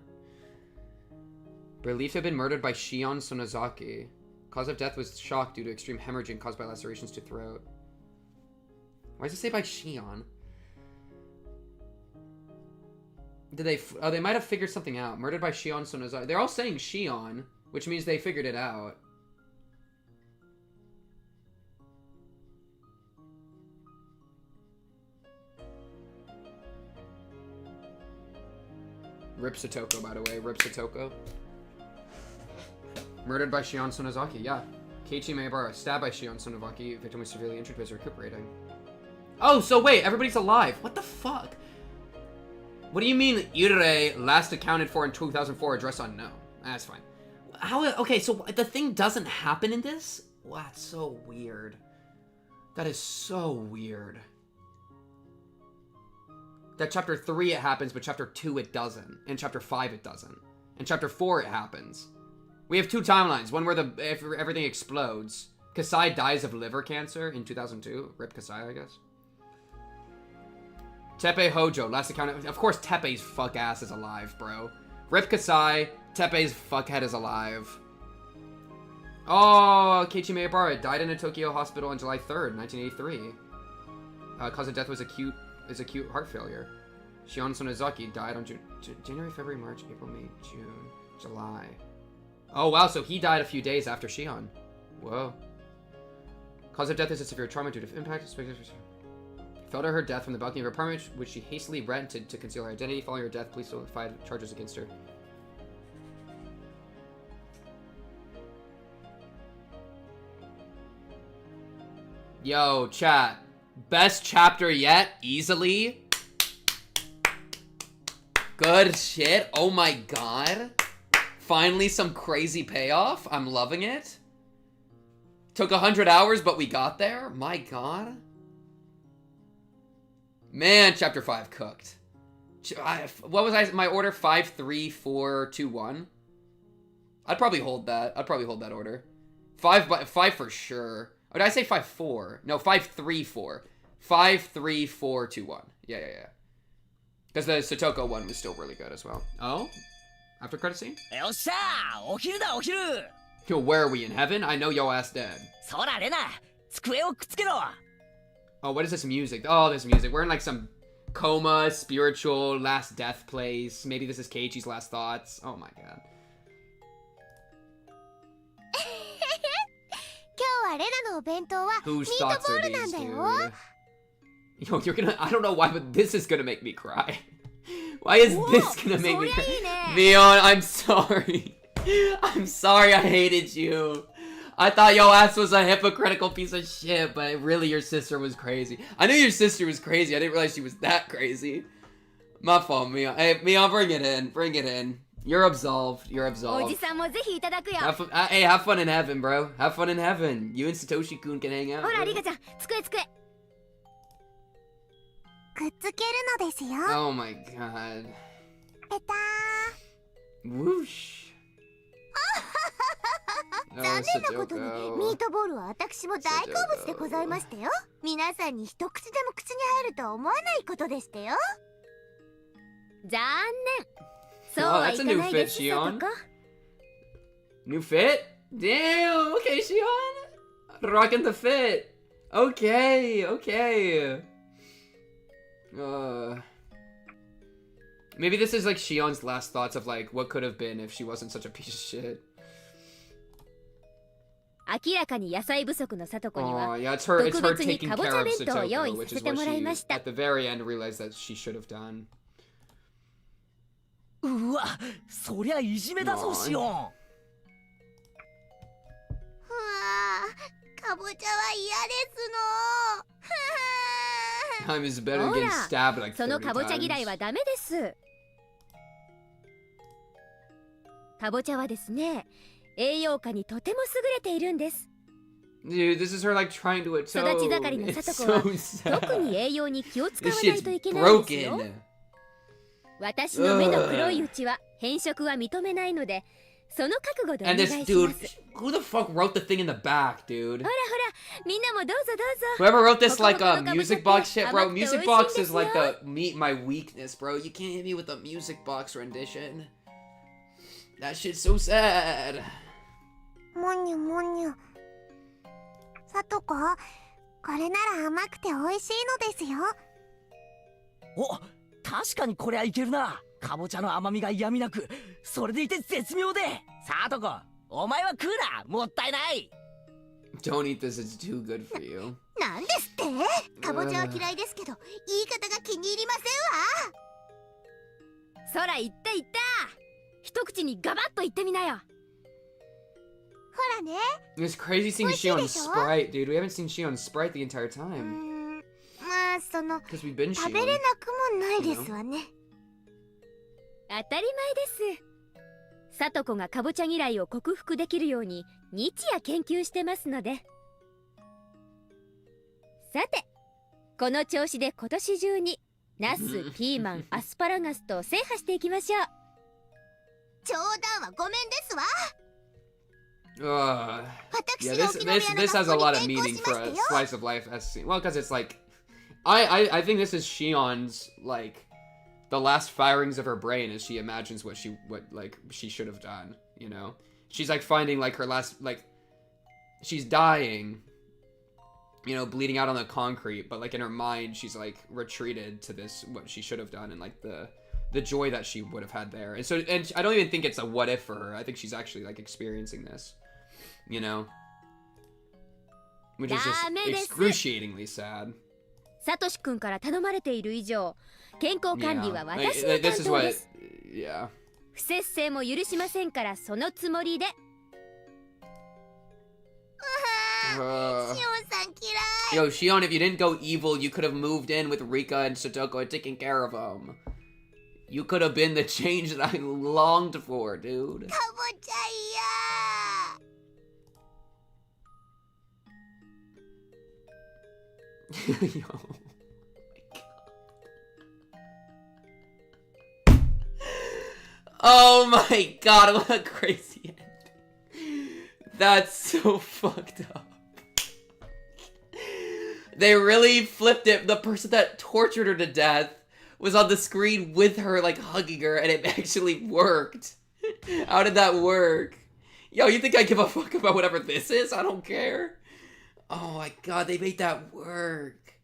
Believed to have been murdered by Shion Sonozaki. Cause of death was shock due to extreme hemorrhaging caused by lacerations to throat. Why does it say by Shion? Did they... Oh, they might have figured something out. Murdered by Shion Sonozaki. They're all saying Shion, which means they figured it out. Rip Satoko, by the way. Rip Satoko. Murdered by Shion Sonozaki, yeah. Keiichi Maebara, stabbed by Shion Sonozaki. Victim was severely injured but is recuperating. Oh, so wait, everybody's alive. What the fuck? What do you mean Irei, last accounted for in 2004, address unknown? That's fine. How? Okay, so the thing doesn't happen in this? Wow, that's so weird. That is so weird. That chapter 3 it happens, but chapter 2 it doesn't. And chapter 5 it doesn't. And chapter 4 it happens. We have two timelines. One where everything explodes. Kasai dies of liver cancer in 2002. Rip Kasai, I guess. Teppei Hojo, last account. Of course Teppei's fuck ass is alive, bro. Rip Kasai, Teppei's fuckhead is alive. Oh, Keiichi Maebara died in a Tokyo hospital on July 3rd, 1983. Cause of death was acute heart failure. Shion Sonozaki died on January, February, March, April, May, June, July. Oh wow, so he died a few days after Shion. Whoa. Cause of death is a severe trauma due to impact. Fell to her death from the balcony of her apartment, which she hastily rented to conceal her identity. Following her death, police filed charges against her. Yo, chat. Best chapter yet, easily. Good shit. Oh my god. Finally some crazy payoff. I'm loving it. Took 100 hours, but we got there. My god. Man, chapter 5 cooked. What was my order? 5, 3, 4, 2, 1. I'd probably hold that. I'd probably hold that order. 5 for sure. Or did I say 5, 4? No, 5, 3, 4. 5, 3, 4, 2, 1. Yeah. Because the Satoko one was still really good as well. Oh? After credit scene? Yo, where are we, in heaven? I know yo ass dead. Oh, what is this music? Oh, this music. We're in like some coma, spiritual, last death place. Maybe this is Keiichi's last thoughts. Oh my god. Whose thoughts are these, dude? Yo, you're gonna... I don't know why, but this is gonna make me cry. Why is this gonna make me cry? Leon, I'm sorry. I'm sorry I hated you. I thought yo ass was a hypocritical piece of shit, but really your sister was crazy. I knew your sister was crazy. I didn't realize she was that crazy. My fault, Leon. Hey, Leon, bring it in. Bring it in. You're absolved. You're absolved. Hey, have fun in heaven, bro. Have fun in heaven. You and Satoshi-kun can hang out. Oh my god. Whoosh. 残念なことにミートボールは私も大好物でございましたよ。皆さんに一口でも口に入るとは思わないことでしたよ。残念。そうはいかないです、Satoko. New fit? Damn, okay, Shion. Rocking the fit. Okay. Maybe this is like Shion's last thoughts of like what could have been if she wasn't such a piece of shit. 明らかに野菜不足のSatokoには yeah, it's her 特別に taking かぼち care ゃ of 弁当を用 Satoko, 意 which さ is せて what もらい she ました at the very end realized that she should have done. うわ、そりゃいじめだぞ、シオン。うわあ、かぼちゃは嫌ですの。 I'm as better getting stabbed like その 30かぼちゃ嫌い times. はダメです。かぼちゃはですね、栄養価にとても優れているんです。Dude, this is her like trying to 育ち盛りの It's Satoko so は特 sad. に栄養に気を使わ This ない shit's といけないんですよ。 broken. 私の目の黒いうちは変色は認めないので、その覚悟でお願 And いし this ます。 dude, who the fuck wrote the thing in the back, dude? ほらほら、みんなもどうぞどうぞ。 Whoever wrote this ほ like かほかの music かぼ box ちゃ shit, って bro. 甘くて美味しい Music ん box で is すよ。 like my weakness, bro. You can't hit me with a music box rendition. That shit's so sad. もにゅもにゅ。さとこ、これなら甘くて美味しいのですよ。お、確かにこりゃいけるな。かぼちゃの甘みが嫌味なく、それでいて絶妙で。さとこ、お前は食うな。もったいない。Don't eat this, it's too good for you. なんですってかぼちゃは嫌いですけど、言い方が気に入りませんわ。そら言った言った。一口にガバッと言ってみなよ。ほらね。 It's crazy seeing Shion Sprite, dude. We haven't seen Shion Sprite the entire time. まあその Because we've been 食べれ Shion. なくもないですわね。当たり前です。さとこがかぼちゃ嫌いを克服できるように日夜研究してますので。さて、この調子で今年中にナス、ピーマン、アスパラガスと制覇していきましょう。冗談はごめんですわ。 Yeah, this has a lot of meaning for a slice of life as seen. Well, because it's like, I think this is Shion's like the last firings of her brain as she imagines what she should have done. You know, she's like finding like her last she's dying, you know, bleeding out on the concrete, but like in her mind she's like retreated to this, what she should have done, and like the joy that she would have had there. And so, and I don't even think it's a what if for her. I think she's actually like experiencing this, you know, which is just excruciatingly sad. サトシ君から頼まれている以上、健康管理は私の担当です。Yeah. 不摂生も許しませんから、そのつもりで。Yo, Shion, if you didn't go evil, you could have moved in with Rika and Satoko and taken care of them. You could have been the change that I longed for, dude. Yo. Oh my god, what a crazy ending. That's so fucked up. They really flipped it. The person that tortured her to death was on the screen with her, like, hugging her, and it actually worked. How did that work? Yo, you think I give a fuck about whatever this is? I don't care. Oh my god, they made that work.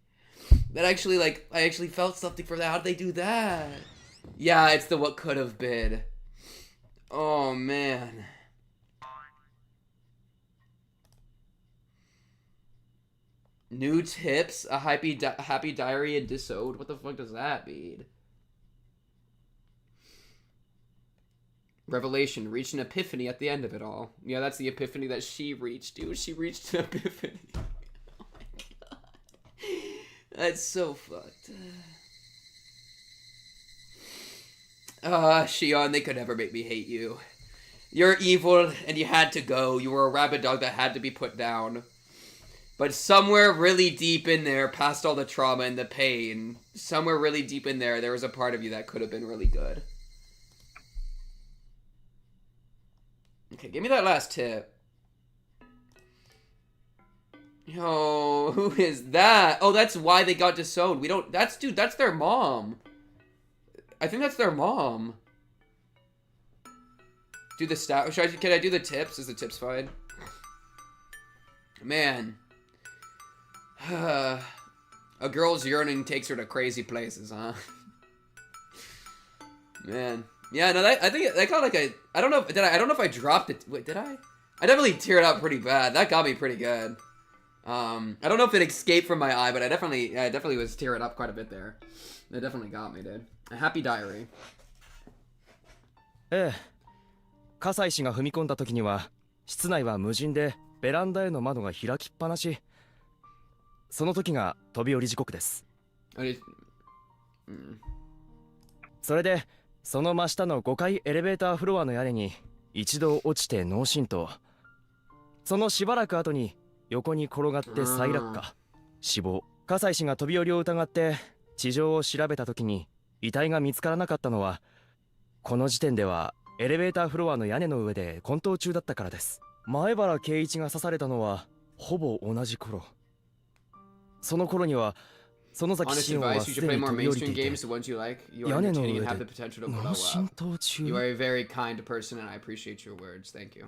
That actually, like, I actually felt something for that. How did they do that? Yeah, it's the what could have been. Oh, man. New tips? A happy diary and disode? What the fuck does that mean? Revelation. Reached an epiphany at the end of it all. Yeah, that's the epiphany that she reached, dude. She reached an epiphany. Oh my god. That's so fucked. Shion, they could never make me hate you. You're evil, and you had to go. You were a rabid dog that had to be put down. But somewhere really deep in there, past all the trauma and the pain, somewhere really deep in there, there was a part of you that could have been really good. Okay, give me that last tip. Yo, who is that? Oh, that's why they got disowned. We don't... That's... Dude, that's their mom. I think that's their mom. Do the stat... Can I do the tips? Is the tips fine? Man. A girl's yearning takes her to crazy places, huh? Man. Yeah, no, I think that got like a... I don't know if I dropped it. Wait, did I? I definitely teared up pretty bad. That got me pretty good. I don't know if it escaped from my eye, but I definitely was tearing up quite a bit there. It definitely got me, dude. A happy diary. ええ。葛西氏が踏み込んだ時には室内は無人でベランダへの窓が開きっぱなし。その時が飛び降り時刻です。それでその真下の5階エレベーターフロアの屋根に一度落ちて脳震盪。そのしばらく後に横に転がって再落下。死亡。葛西氏が飛び降りを疑って地上を調べた時に遺体が見つからなかったのはこの時点ではエレベーターフロアの屋根の上で混沌中だったからです。前原圭一が刺されたのはほぼ同じ頃。その頃には園崎シオンはすでに飛び降りていて屋根の上で脳震盪中。 You are a very kind person and I appreciate your words. Thank you.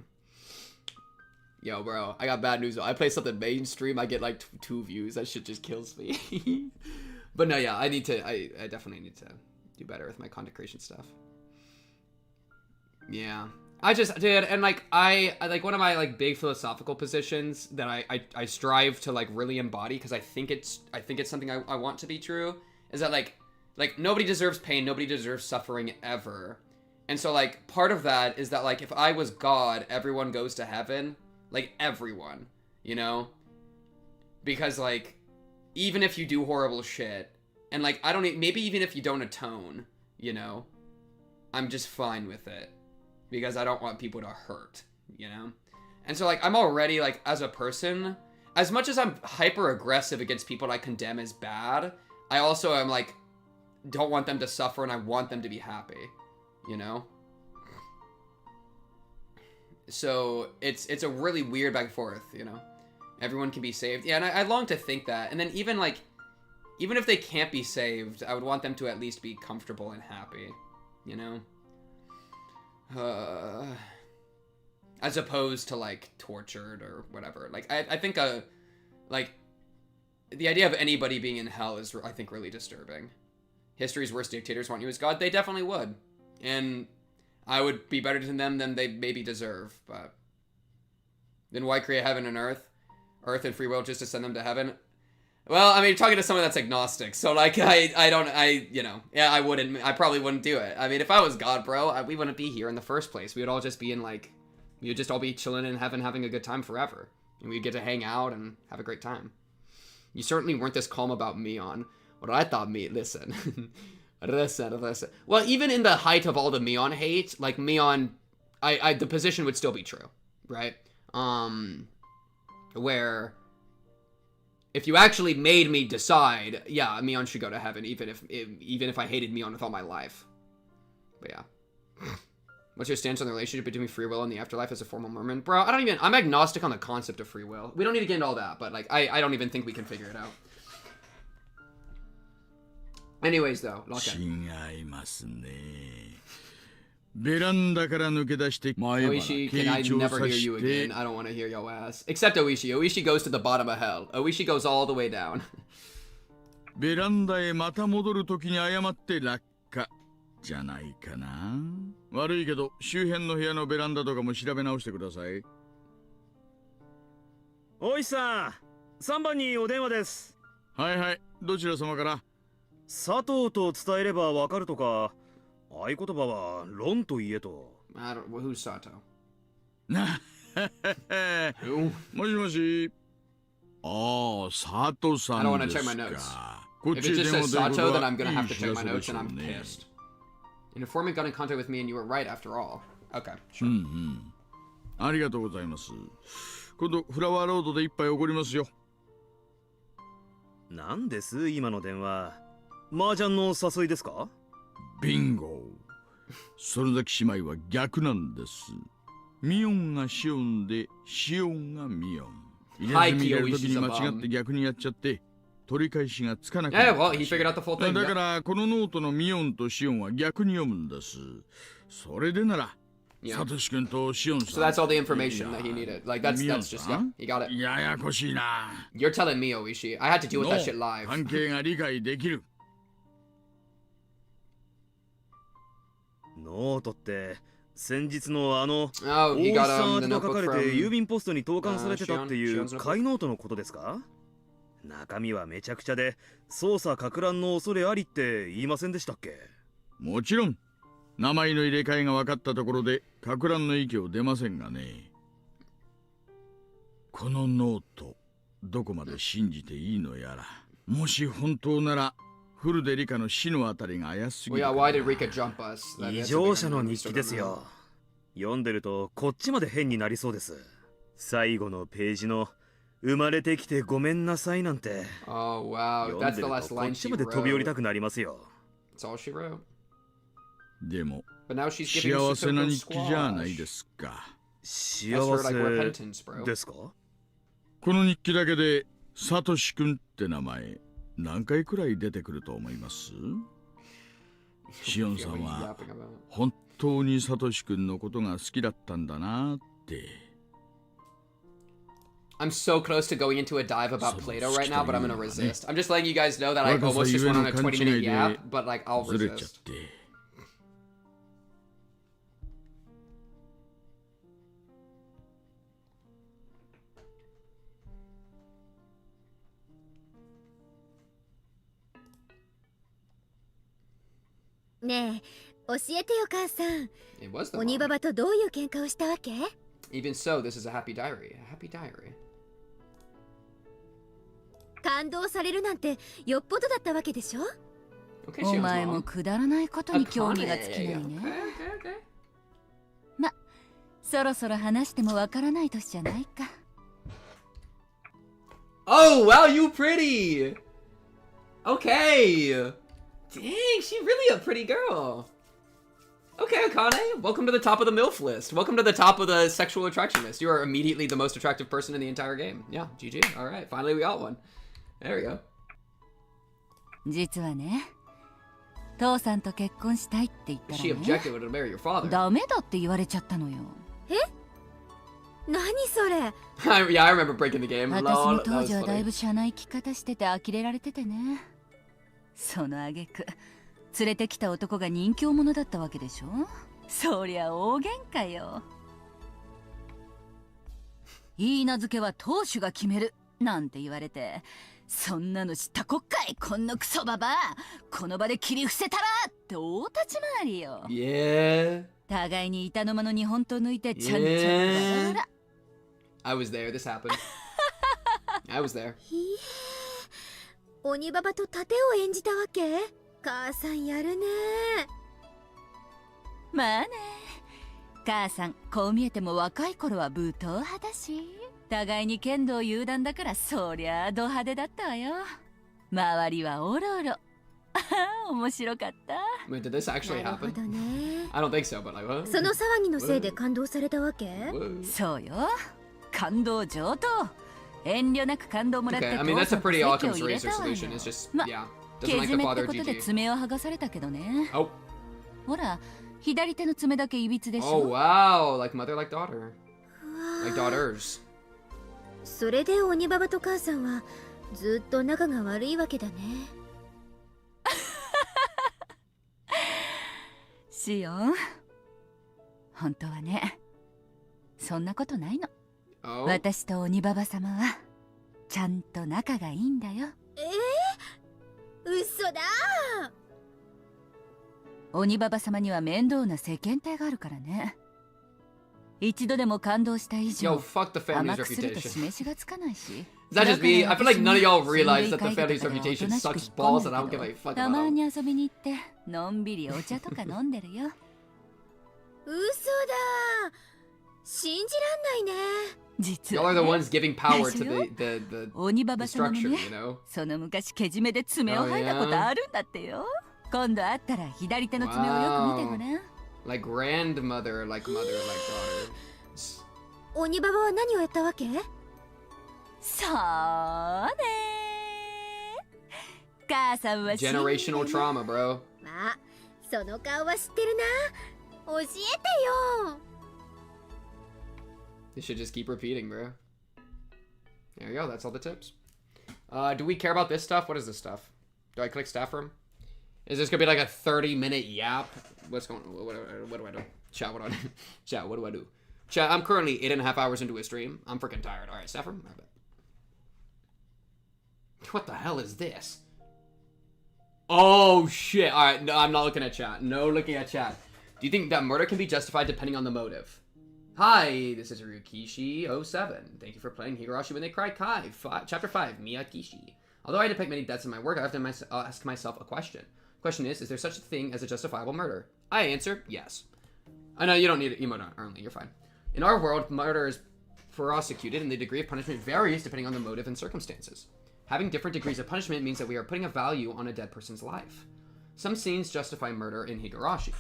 Yo, bro, I got bad news. I play something mainstream, I get like 2 views. That shit just kills me. But no, yeah, I definitely need to do better with my content creation stuff. Yeah. I just, dude, and like, I like one of my like big philosophical positions that I strive to like really embody, because I think it's something I want to be true, is that like nobody deserves pain, nobody deserves suffering ever. And so like part of that is that like if I was God, everyone goes to heaven, like everyone, you know? Because like even if you do horrible shit, and like I don't maybe even if you don't atone, you know, I'm just fine with it. Because I don't want people to hurt, you know? And so, like, I'm already, like, as a person, as much as I'm hyper-aggressive against people I condemn as bad, I also am, like, don't want them to suffer and I want them to be happy, you know? So, it's a really weird back and forth, you know? Everyone can be saved. Yeah, and I long to think that. And then even, like, even if they can't be saved, I would want them to at least be comfortable and happy, you know? As opposed to like tortured or whatever. Like I think the idea of anybody being in hell is, I think, really disturbing. History's worst dictators want you as God. They definitely would. And I would be better than them than they maybe deserve, but then why create heaven and earth and free will just to send them to heaven? Well, I mean, you're talking to someone that's agnostic, so like, I probably wouldn't do it. I mean, if I was God, bro, we wouldn't be here in the first place. We would all just be in like, we would just all be chilling in heaven, having a good time forever, and we'd get to hang out and have a great time. You certainly weren't this calm about Mion. What I thought, listen. Listen. Well, even in the height of all the Mion hate, like Mion, the position would still be true, right? Where if you actually made me decide, yeah, Mion should go to heaven, even if I hated Mion with all my life. But yeah. What's your stance on the relationship between free will and the afterlife as a formal Mormon? Bro, I'm agnostic on the concept of free will. We don't need to get into all that, but like, I don't even think we can figure it out. Anyways, though, Oishi, can I never hear you again? I don't want to hear your ass. Except Oishi. Oishi goes to the bottom of hell. Oishi goes all the way down. ベランダへまた戻るときに誤って落下じゃないかな。悪いけど周辺の部屋のベランダとかも調べ直してください。おいさん、3番にお電話です。はいはい、どちら様から？佐藤と伝えればわかるとか、合言葉は論と言えと。Who's Sato? もしもし。ああ、佐藤さんですか。If it just says Sato, then I'm gonna have to check my notes and I'm pissed. An informant got in contact with me and you were right after all. Okay, sure. ありがとうございます。今度フラワーロードで一杯おごりますよ。なんです今の電話。麻雀の誘いですか？ビンゴ。園崎姉妹は逆なんです。ミオンがシオンでシオンがミオン。入れ墨入れる時に間違って逆にやっちゃって取り返しがつかなくなった。だからこのノートのミオンとシオンは逆に読むんです。それでなら。サトシ君とシオンさん。So that's all the information that he needed. Like that's just yeah, he got it. ややこしいな。You're telling me, Oishi. I had to deal with that shit live. 関係が理解できる。ノートって先日の大石さん宛てと書かれて郵便ポストに投函されてたっていう買いノートのことですか？中身はめちゃくちゃで捜査撹乱の恐れありって言いませんでしたっけ？もちろん。名前の入れ替えが分かったところで撹乱の域を出ませんがね。このノートどこまで信じていいのやら。もし本当ならフルでリカの死のあたりが怪しすぎる。異常者の日記ですよ。読んでるとこっちまで変になりそうです。最後のページの生まれてきてごめんなさいなんて。読んでるとこっちまで飛び降りたくなりますよ。でも幸せな日記じゃないですか。幸せですか？この日記だけでサトシ君って名前何回くらい出てくると思います？シオンさんは本当にサトシ君のことが好きだったんだなって。I'm so close to going into a dive about Plato right now, but I'm gonna resist. I'm just letting you guys know that I almost just went on a 20-minute yap, but like I'll resist. ねえ、教えてよ母さん。鬼ババとどういう喧嘩をしたわけ？ Even so, this is a happy diary. A happy diary. 感動されるなんてよっぽどだったわけでしょ？お前もくだらないことに興味が尽きないね。ま、そろそろ話してもわからない年じゃないか。Oh, wow, you pretty! Okay! Dang, she's really a pretty girl. Okay, Akane, welcome to the top of the MILF list. Welcome to the top of the sexual attraction list. You are immediately the most attractive person in the entire game. Yeah, GG. Alright, finally we got one. There we go. 実はね、父さんと結婚したいって言ったらね、 She objected to marry your father. ダメだって言われちゃったのよ。え？何それ Yeah, I remember breaking the game. 私 Lol, も that 当 was 時はだい funny. ぶ車内着方してて呆れられててね。その挙句連れてきた男が人気者だったわけでしょ。そりゃ大喧嘩よ。いい名付けは当主が決めるなんて言われて、そんなの知ったこっかい、こんなクソババア、この場で切り伏せたらって大立ち回りよ。Yeah. 互いに板の間の日本刀抜いてちゃんちゃんバラバラ。I was there. This happened. I was there. ひえ鬼ババと盾を演じたわけ？母さんやるね。まあね、母さんこう見えても若い頃は武闘派だし、互いに剣道有段だからそりゃド派手だったわよ。周りはおろおろ。面白かった。 Wait, did this actually なるほ happen? どね。 I don't think so, but like, what? その騒ぎのせいで感動されたわけ？そうよ。感動上等。遠慮なく感動もらって Okay, I mean, that's a pretty 父さん Occam's と席を入れ razor たわよ。 solution. It's just, ま、 yeah. け Doesn't like じ the めっ father てことで GG. 爪を剥がされたけどね。Oh. ほら、左手の爪だけいびつでし Oh, ょ。 wow. Like mother, like daughter. Like daughters. それで鬼ババと母さんはずっと仲が悪いわけだね。シオン、本当はね、そんなことないの。Oh. 私と鬼ババ様はちゃんと仲がいいんだよ。嘘だ鬼ババ様には面倒な世間体があるからね。一度でも感動した以上、 Yo, fuck the family's 甘くすると reputation. 示しがつかないし。 Is that just me? I feel like none of y'all realize that the だから family's 私 reputation も sucks balls and I don't give a fuck た about ま them. に遊びに行ってのんびりお茶とか飲んでるよ。嘘だ信じらんないね。実 Y'all は are ね the ones giving power 内緒 to よ the 鬼ババ the 様も structure, ね you know? その昔けじめで爪を剥いだことあるんだってよ。今度会ったら左手の爪をよく見てごらん。 Like grandmother, like mother, like daughter. 鬼ババは何をやったわけ？そうね。母さんは信じてね Generational trauma, bro. まあその顔は知ってるな。教えてよ。 This should just keep repeating, bro. There you go, that's all the tips. Do we care about this stuff? What is this stuff? Do I click staff room? Is this gonna be like a 30-minute yap? What's going on? What do I do? Chat, what do I do? Chat, what do I do? Chat, I'm currently 8.5 hours into a stream. I'm freaking tired. Alright, staff room? I bet. What the hell is this? Oh, shit. Alright, no, I'm not looking at chat. No looking at chat. Do you think that murder can be justified depending on the motive? Hi, this is Ryukishi07. Thank you for playing Higurashi When They Cry Kai, Chapter 5, Miyakishi. Although I depict many deaths in my work, I have to ask myself a question. The question is there such a thing as a justifiable murder? I answer, yes. I know you don't need emote only, you're fine. In our world, murder is prosecuted and the degree of punishment varies depending on the motive and circumstances. Having different degrees of punishment means that we are putting a value on a dead person's life. Some scenes justify murder in Higurashi.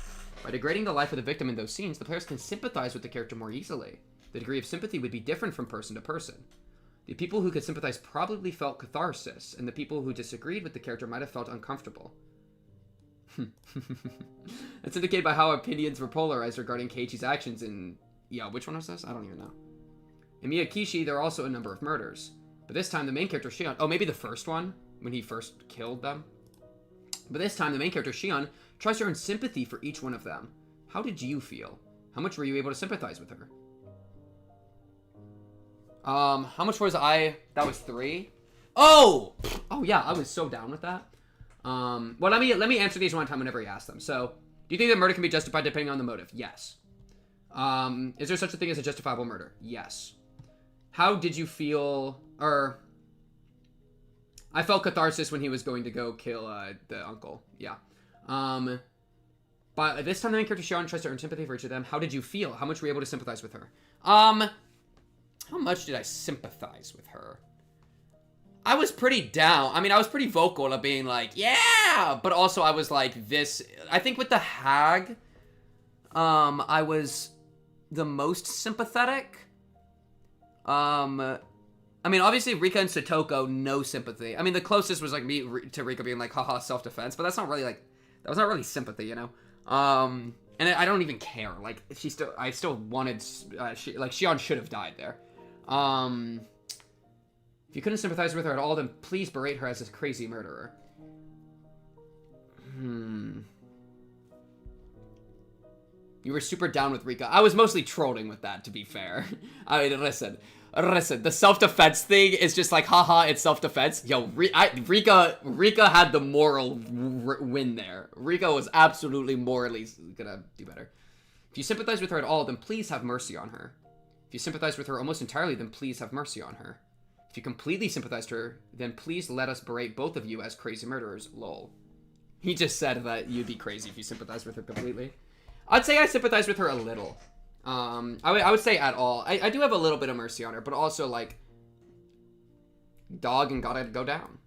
By degrading the life of the victim in those scenes, the players can sympathize with the character more easily. The degree of sympathy would be different from person to person. The people who could sympathize probably felt catharsis, and the people who disagreed with the character might have felt uncomfortable. That's indicated by how opinions were polarized regarding Keiichi's actions in... Yeah, which one was this? I don't even know. In Miyakishi, there are also a number of murders. But this time, the main character Shion... Oh, maybe the first one? When he first killed them? But this time, the main character Shion tries to earn sympathy for each one of them. How did you feel? How much were you able to sympathize with her? How much was I? That was 3. Oh! Oh, yeah, I was so down with that. Well, let me answer these one time whenever you ask them. So, do you think that murder can be justified depending on the motive? Yes. Is there such a thing as a justifiable murder? Yes. How did you feel, or... I felt catharsis when he was going to go kill, the uncle. Yeah. But this time the main character Shion tries to earn sympathy for each of them. How did you feel? How much were you able to sympathize with her? How much did I sympathize with her? I was pretty down. I mean, I was pretty vocal of being like, yeah! But also I was like, this... I think with the hag, I was the most sympathetic. I mean, obviously, Rika and Satoko, no sympathy. I mean, the closest was, like, me to Rika being like, haha, self-defense. But that's not really, like... That was not really sympathy, you know? And I don't even care. Like, I still wanted, Shion should have died there. If you couldn't sympathize with her at all, then please berate her as a crazy murderer. You were super down with Rika. I was mostly trolling with that, to be fair. I mean, listen, the self-defense thing is just like, haha, it's self-defense. Yo, Rika had the moral win there. Rika was absolutely morally gonna do better. If you sympathize with her at all, then please have mercy on her. If you sympathize with her almost entirely, then please have mercy on her. If you completely sympathized with her, then please let us berate both of you as crazy murderers. Lol. He just said that you'd be crazy if you sympathized with her completely. I'd say I sympathize with her a little. I would say at all. I do have a little bit of mercy on her, but also, like, dog and gotta go down.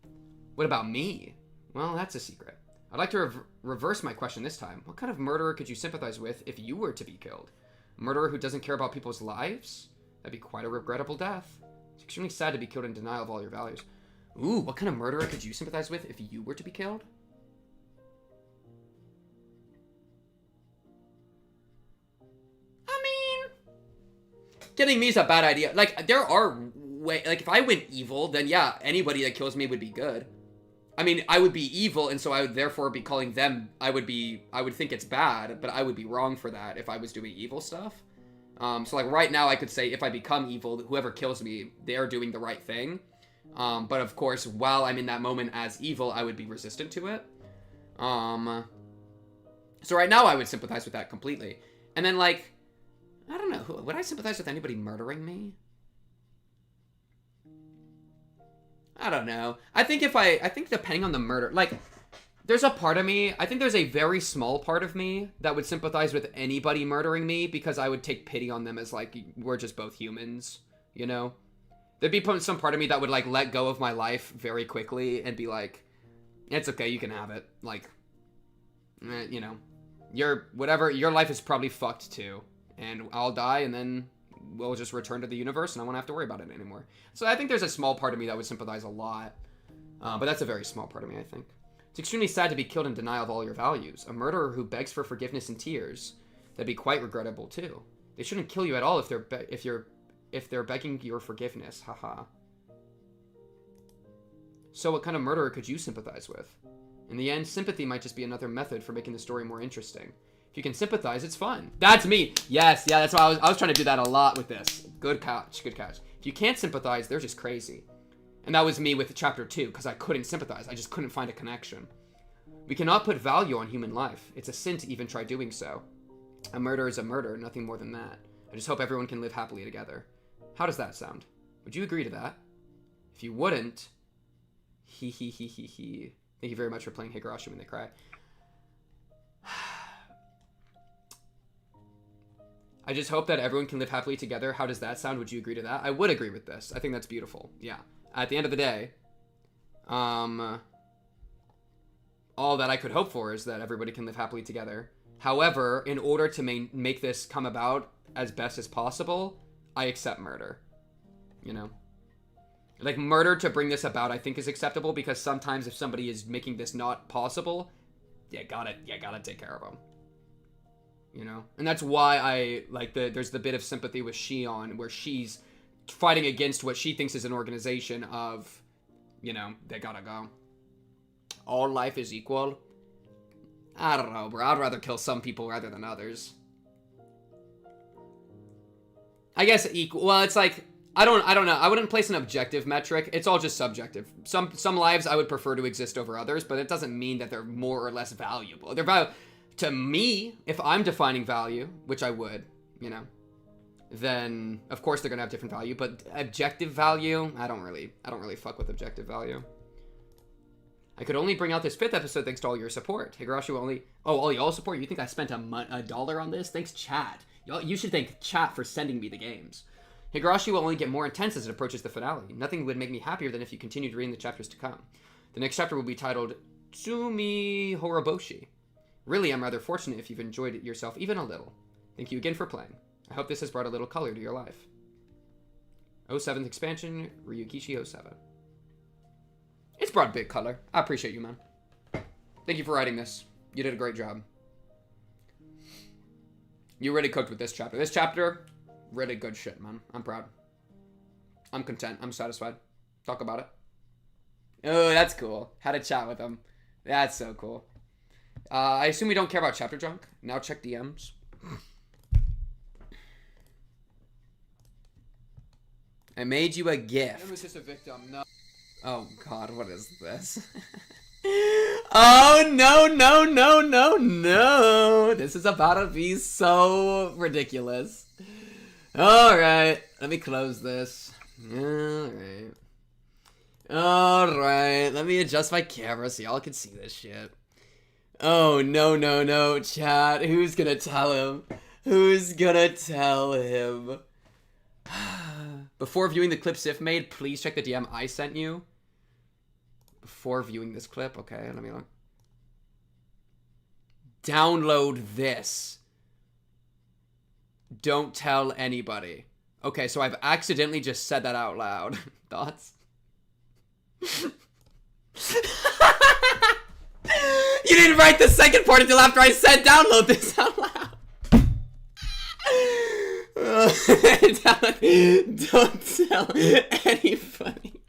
What about me? Well, that's a secret. I'd like to reverse my question this time. What kind of murderer could you sympathize with if you were to be killed? A murderer who doesn't care about people's lives? That'd be quite a regrettable death. It's extremely sad to be killed in denial of all your values. Ooh, what kind of murderer could you sympathize with if you were to be killed? Killing me is a bad idea. Like, there are like, if I went evil, then yeah, anybody that kills me would be good. I mean, I would be evil, and so I would therefore be calling them, I would think it's bad, but I would be wrong for that if I was doing evil stuff. So like right now I could say if I become evil, whoever kills me, they're doing the right thing. But of course, while I'm in that moment as evil, I would be resistant to it. So right now I would sympathize with that completely. And then, like, I don't know, would I sympathize with anybody murdering me? I don't know. I think depending on the murder, like, there's a part of me, I think there's a very small part of me that would sympathize with anybody murdering me because I would take pity on them as, like, we're just both humans, you know? There'd be some part of me that would, like, let go of my life very quickly and be like, it's okay, you can have it. Like, you know, your life is probably fucked too. And I'll die, and then we'll just return to the universe, and I won't have to worry about it anymore. So I think there's a small part of me that would sympathize a lot. But that's a very small part of me, I think. It's extremely sad to be killed in denial of all your values. A murderer who begs for forgiveness and tears. That'd be quite regrettable, too. They shouldn't kill you at all if they're begging your forgiveness. Haha. So what kind of murderer could you sympathize with? In the end, sympathy might just be another method for making the story more interesting. If you can sympathize, it's fun. That's me. Yes, yeah, that's why I was trying to do that a lot with this. Good catch, good catch. If you can't sympathize, they're just crazy. And that was me with chapter 2, because I couldn't sympathize. I just couldn't find a connection. We cannot put value on human life. It's a sin to even try doing so. A murder is a murder, nothing more than that. I just hope everyone can live happily together. How does that sound? Would you agree to that? If you wouldn't... He. Thank you very much for playing Higurashi when they cry. I just hope that everyone can live happily together. How does that sound? Would you agree to that? I would agree with this. I think that's beautiful. Yeah. At the end of the day, all that I could hope for is that everybody can live happily together. However, in order to make this come about as best as possible, I accept murder. You know? Like, murder to bring this about, I think, is acceptable, because sometimes if somebody is making this not possible, you gotta take care of them. You know? And that's why I, like, there's the bit of sympathy with Shion, where she's fighting against what she thinks is an organization of, you know, they gotta go. All life is equal. I don't know, bro. I'd rather kill some people rather than others. I guess equal. Well, it's like, I don't know. I wouldn't place an objective metric. It's all just subjective. Some lives I would prefer to exist over others, but it doesn't mean that they're more or less valuable. They're valuable to me. If I'm defining value, which I would, you know, then of course they're gonna have different value. But objective value, I don't really fuck with objective value. I could only bring out this 5th episode thanks to all your support. Higurashi will only... Oh, all y'all support? You think I spent $1 on this? Thanks, chat. You should thank chat for sending me the games. Higurashi will only get more intense as it approaches the finale. Nothing would make me happier than if you continued reading the chapters to come. The next chapter will be titled Tsumi Horoboshi. Really, I'm rather fortunate if you've enjoyed it yourself even a little. Thank you again for playing. I hope this has brought a little color to your life. 07th expansion, Ryukishi 07. It's brought big color. I appreciate you, man. Thank you for writing this. You did a great job. You really cooked with this chapter. This chapter, really good shit, man. I'm proud. I'm content. I'm satisfied. Talk about it. Oh, that's cool. Had a chat with him. That's so cool. I assume we don't care about chapter junk. Now check DMs. I made you a gift. I was just a victim. No. Oh god, what is this? Oh no, no, no, no, no. This is about to be so ridiculous. Alright, let me close this. Alright. Alright, let me adjust my camera so y'all can see this shit. Oh no, no, no, chat. Who's gonna tell him? Who's gonna tell him? Before viewing the clip Sif made, please check the DM I sent you. Before viewing this clip, okay, let me look. Download this. Don't tell anybody. Okay, so I've accidentally just said that out loud. Thoughts? You didn't write the second part until after I said download this out loud. Don't tell anybody.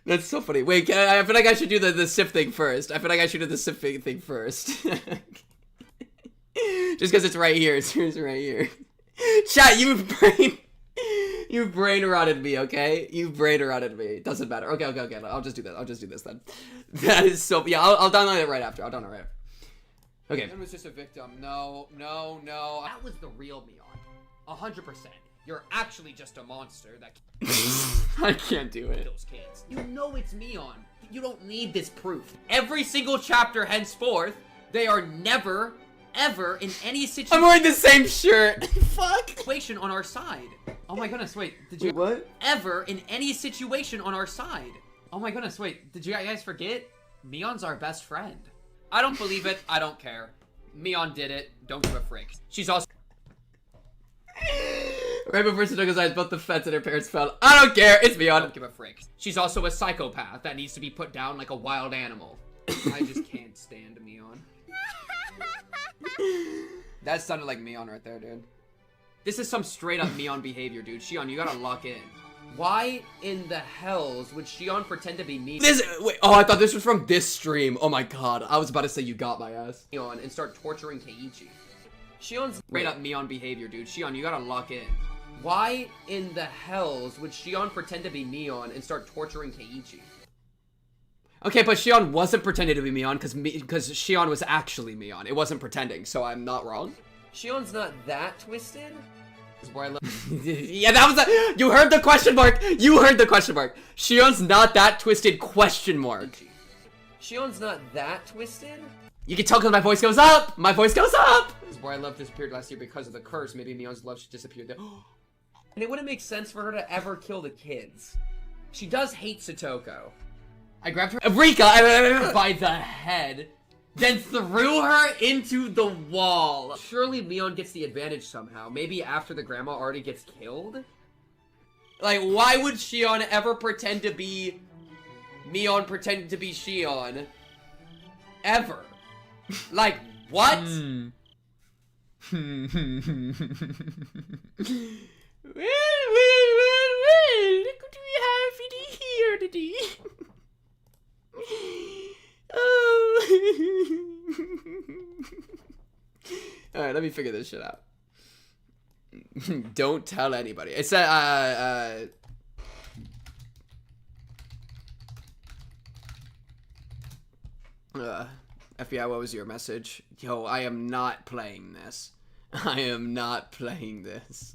That's so funny. Wait, I feel like I should do the SIF thing first. I feel like I should do the SIF thing first. Just because it's right here. It's right here. Chat, you brain rotted me, okay? You brain rotted me. Doesn't matter. Okay. I'll just do that. I'll just do this then. That is so... Yeah, I'll download it right after. I'll download it right after. Okay. I was just a victim. No. That was the real Mion. 100%. You're actually just a monster that... I can't do it. Those kids. You know it's Mion. You don't need this proof. Every single chapter henceforth, they are never, ever in any situation... I'm wearing the same shirt. Fuck. ...situation on our side. Oh my goodness, wait. Did you... What? Ever in any situation on our side. Oh my goodness, wait. Did you guys forget? Mion's our best friend. I don't believe it. I don't care. Mion did it. Don't give a frick. She's also... Right before Satoko's eyes, both the fence and her parents fell. I don't care. It's Mion. Don't give a frick. She's also a psychopath that needs to be put down like a wild animal. I just can't stand Mion. That sounded like Mion right there, dude. This is some straight up Mion behavior, dude. Shion, you gotta lock in. Why in the hells would Shion pretend to be me? Wait, oh, I thought this was from this stream. Oh my god. I was about to say you got my ass. Shion and start torturing Keiichi. Shion's straight up Mion behavior, dude. Shion, you gotta lock in. Why in the hells would Shion pretend to be Mion and start torturing Keiichi? Okay, but Shion wasn't pretending to be Mion because Shion was actually Mion. It wasn't pretending, so I'm not wrong. Shion's not that twisted. Where I love yeah, that was a- you heard the question mark. You heard the question mark. Shion's not that twisted question mark. Shion's not that twisted. You can tell because my voice goes up. My voice goes up. This is where I love disappeared last year because of the curse. Maybe Mion's love should disappear there. And it wouldn't make sense for her to ever kill the kids. She does hate Satoko. I grabbed her Rika by the head, then threw her into the wall. Surely Mion gets the advantage somehow. Maybe after the grandma already gets killed? Like, why would Shion ever pretend to be Mion pretending to be Shion? Ever. Like, what? Well, look what we have in here today. Oh. Alright, let me figure this shit out. Don't tell anybody. It said, FBI, what was your message? Yo, I am not playing this. I am not playing this.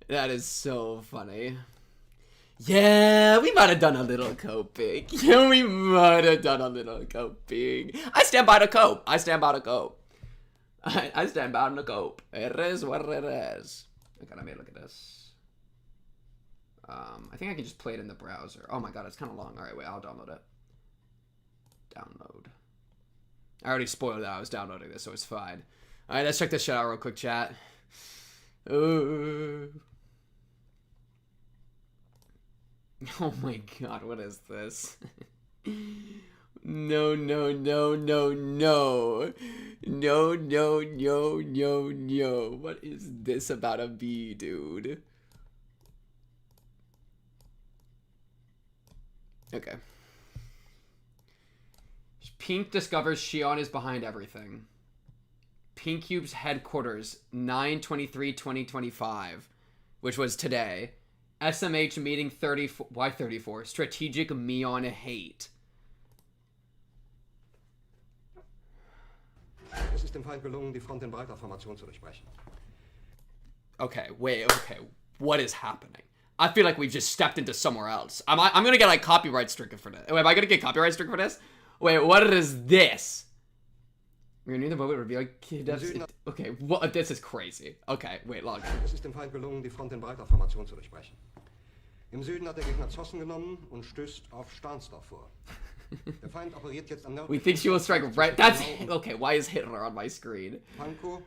That is so funny. Yeah, we might have done a little coping. Yeah, we might have done a little coping. I stand by the cope. I stand by the cope. I stand by the cope. It is what it is. Okay, let me look at this. I think I can just play it in the browser. Oh my god, it's kind of long. Alright, wait, I'll download it. Download. I already spoiled that I was downloading this, so it's fine. Alright, let's check this shit out real quick, chat. Ooh. Oh my god, what is this? No, no, no, no, no. No, no, no, no, no. What is this about a bee, dude? Okay. Pink discovers Shion is behind everything. Pink Cube's headquarters, 9/23/2025, which was today. SMH meeting 34. Why 34? Strategic Mion hate. Es ist dem Feind gelungen, die Front in breiter Formation zu durchbrechen. Okay, wait, okay. What is happening? I feel like we've just stepped into somewhere else. I'm gonna get like copyright stricken for this. Wait, am I gonna get copyright stricken for this? Wait, what is this? We're near the moment revealing okay, what? This is crazy. Okay, wait, log. Es ist dem Feind gelungen, die Front in breiter Formation zu durchbrechen. Im Süden hat der Gegner Zossen genommen und stößt auf Stahnsdorf vor. Der Feind operiert jetzt am We think she will strike right. That's okay. Why is Hitler on my screen? Pankow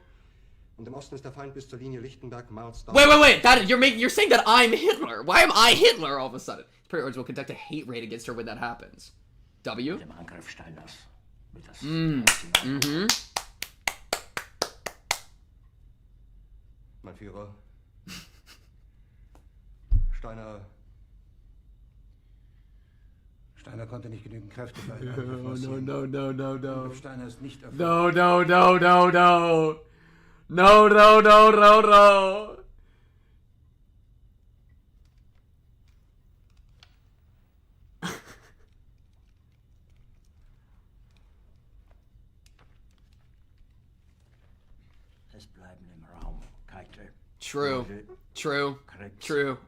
und im Osten ist der Feind bis zur Linie Lichtenberg-Marsdorf. Wait. That you're saying that I'm Hitler. Why am I Hitler all of a sudden? Superior will conduct a hate raid against her when that happens. W. Mm-hmm. Mein Führer. Steiner konnte nicht genügend Kräfte für einen Angriff ausziehen. No. Steiner ist nicht erfolgt. No. True.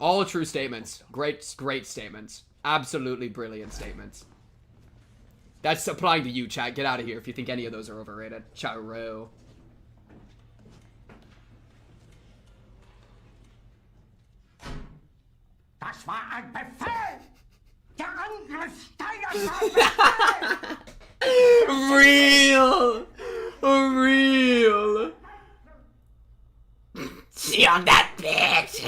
All true statements. Great statements. Absolutely brilliant statements. That's applying to you, chat. Get out of here if you think any of those are overrated. Charo. Das war ein Befehl! Der Angriff Steiners war ein Befehl! Real! Shion, that bitch!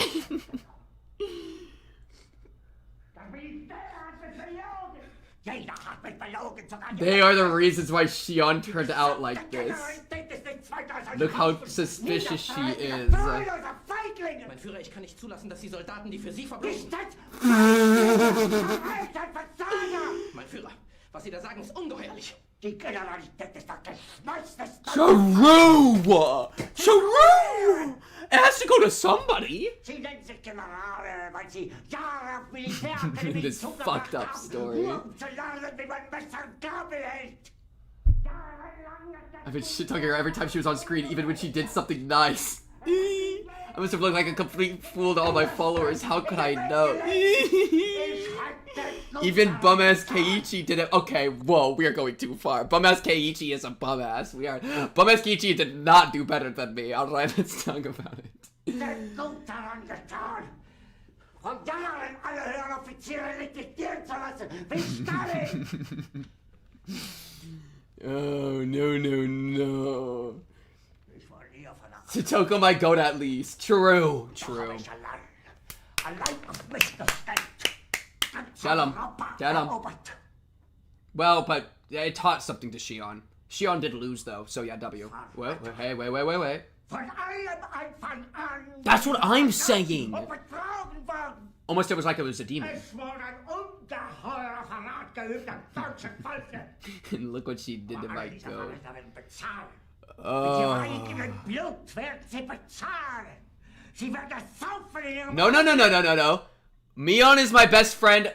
They are the reasons why Shion turned out like this. Look how suspicious she is. Mein Führer, ich kann nicht zulassen, dass die Soldaten, die für Sie verbringen. Mein Führer, was Sie da sagen, ist ungeheuerlich. Die Generalität ist das Geschmeißeste. Charu! It has to go to somebody! Sie nennen sich Generale, weil Sie Jahre auf Militärakademie This fucked up story. um zu lernen, wie man Messer und Gabel hält. I've been shit-talking her every time she was on screen, even when she did something nice. I must have looked like a complete fool to all my followers. How could I know? Even bum-ass Keiichi did it. Okay, whoa, we are going too far. Bum-ass Keiichi is a bum-ass. Bum-ass Keiichi did not do better than me. Alright, let's talk about it. Von Jahren alle höheren Offiziere liquidieren zu lassen, wie Stalin! Oh, no. Satoko my goat at least. True. Tell him. Well, but it taught something to Shion. Shion did lose though, so yeah, W. Wait. That's what I'm saying! Almost it was like it was a demon. And look what she did to my goat. No. Mion is my best friend.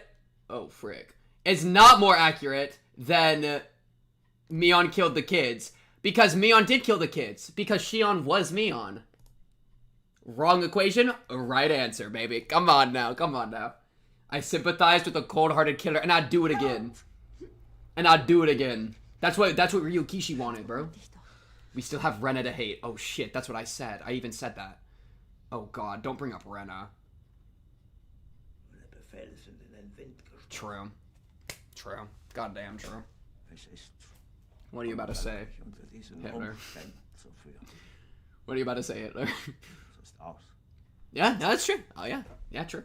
Oh, frick. It's not more accurate than Mion killed the kids. Because Mion did kill the kids. Because Shion was Mion. Wrong equation, right answer, baby. Come on now. I sympathized with a cold-hearted killer, and I'd do it again. That's what Ryukishi wanted, bro. We still have Rena to hate. Oh shit, that's what I said. I even said that. Oh god, don't bring up Rena. True. Goddamn true. What are you about to say, Hitler? What are you about to say, Hitler? Yeah, no, that's true. Oh yeah, true.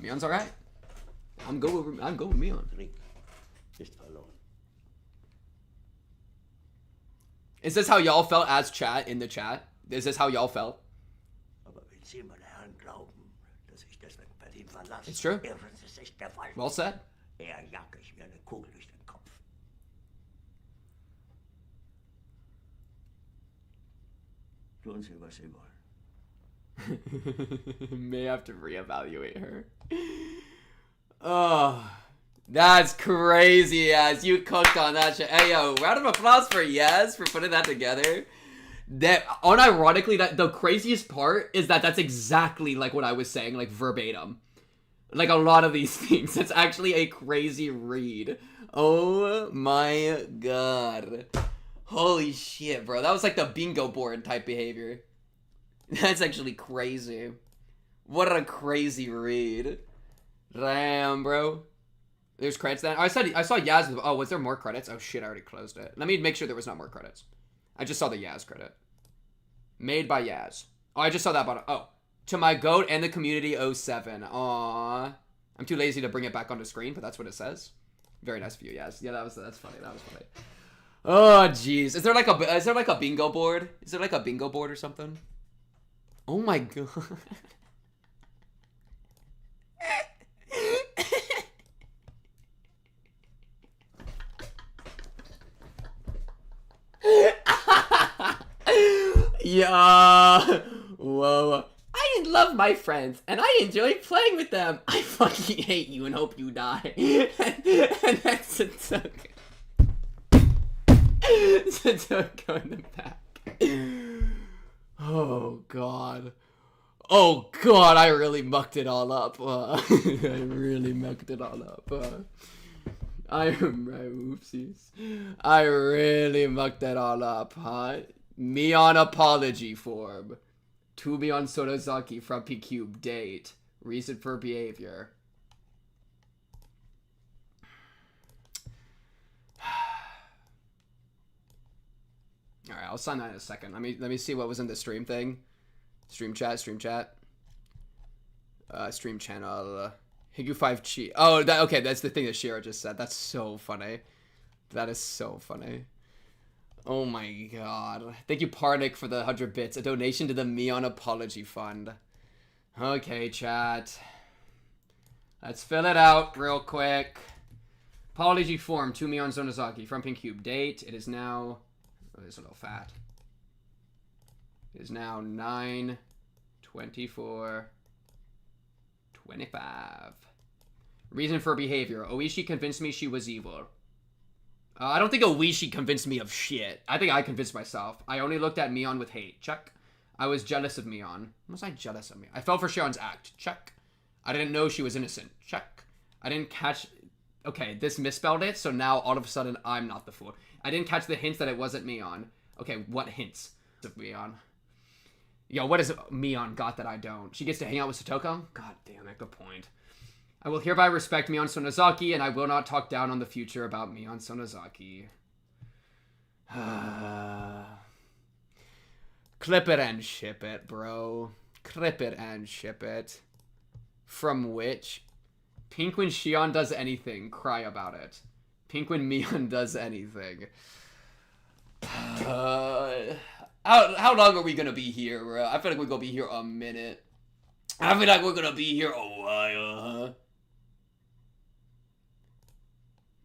Mion's alright. I'm good with Mion. Is this how y'all felt as chat in the chat? Is this how y'all felt? It's true. Well said. May have to reevaluate her. Oh, that's crazy, Yaz. You cooked on that shit. Hey, yo, round of applause for Yaz for putting that together. That, unironically, that the craziest part is that that's exactly like what I was saying, like verbatim. Like a lot of these things. It's actually a crazy read. Oh my god. Holy shit, bro. That was like the bingo board type behavior. That's actually crazy. What a crazy read. Damn, bro. There's credits then. I saw Yaz. Oh, was there more credits? Oh shit, I already closed it. Let me make sure there was not more credits. I just saw the Yaz credit. Made by Yaz. Oh, I just saw that bottom. Oh. To my goat and the community 07. Aww. I'm too lazy to bring it back onto screen, but that's what it says. Very nice of you, Yaz. Yeah, that's funny. That was funny. Oh, jeez. Is there like a bingo board? Is there like a bingo board or something? Oh my god. Yeah. Whoa. I love my friends, and I enjoy playing with them. I fucking hate you and hope you die. and that's Satoshi. Satoshi in the back. Oh, God. Oh, God, I really mucked it all up. I really mucked it all up. Oopsies. I really mucked that all up, huh? Me on apology form. To be on Sonozaki from P-Cube. Date. Reason for behavior. Alright, I'll sign that in a second. Let me see what was in the stream thing. Stream chat. Stream channel. Higu5 Chi. Oh, okay, that's the thing that Shira just said. That's so funny. That is so funny. Oh my god. Thank you, Parnik, for the 100 bits. A donation to the Mion Apology Fund. Okay, chat. Let's fill it out real quick. Apology form to Mion Sonozaki from Pink Cube. Date. It is now... Oh, it's a little fat. It is now 9/24/25. Reason for behavior. Oishi convinced me she was evil. I don't think Oishi convinced me of shit. I think I convinced myself. I only looked at Mion with hate. Check. I was jealous of Mion. Was I jealous of Mion? I fell for Shion's act. Check. I didn't know she was innocent. Check. I didn't catch... Okay, this misspelled it, so now all of a sudden I'm not the fool. I didn't catch the hints that it wasn't Mion. Okay, what hints of Mion? Yo, what has Mion got that I don't? She gets to hang out with Satoko? God damn it, good point. I will hereby respect Mion Sonozaki, and I will not talk down on the future about Mion Sonozaki. Clip it and ship it, bro. Clip it and ship it. From which? Pink when Shion does anything, cry about it. Pink when Mion does anything. How long are we gonna be here, bro? I feel like we're gonna be here a minute. I feel like we're gonna be here a while, huh?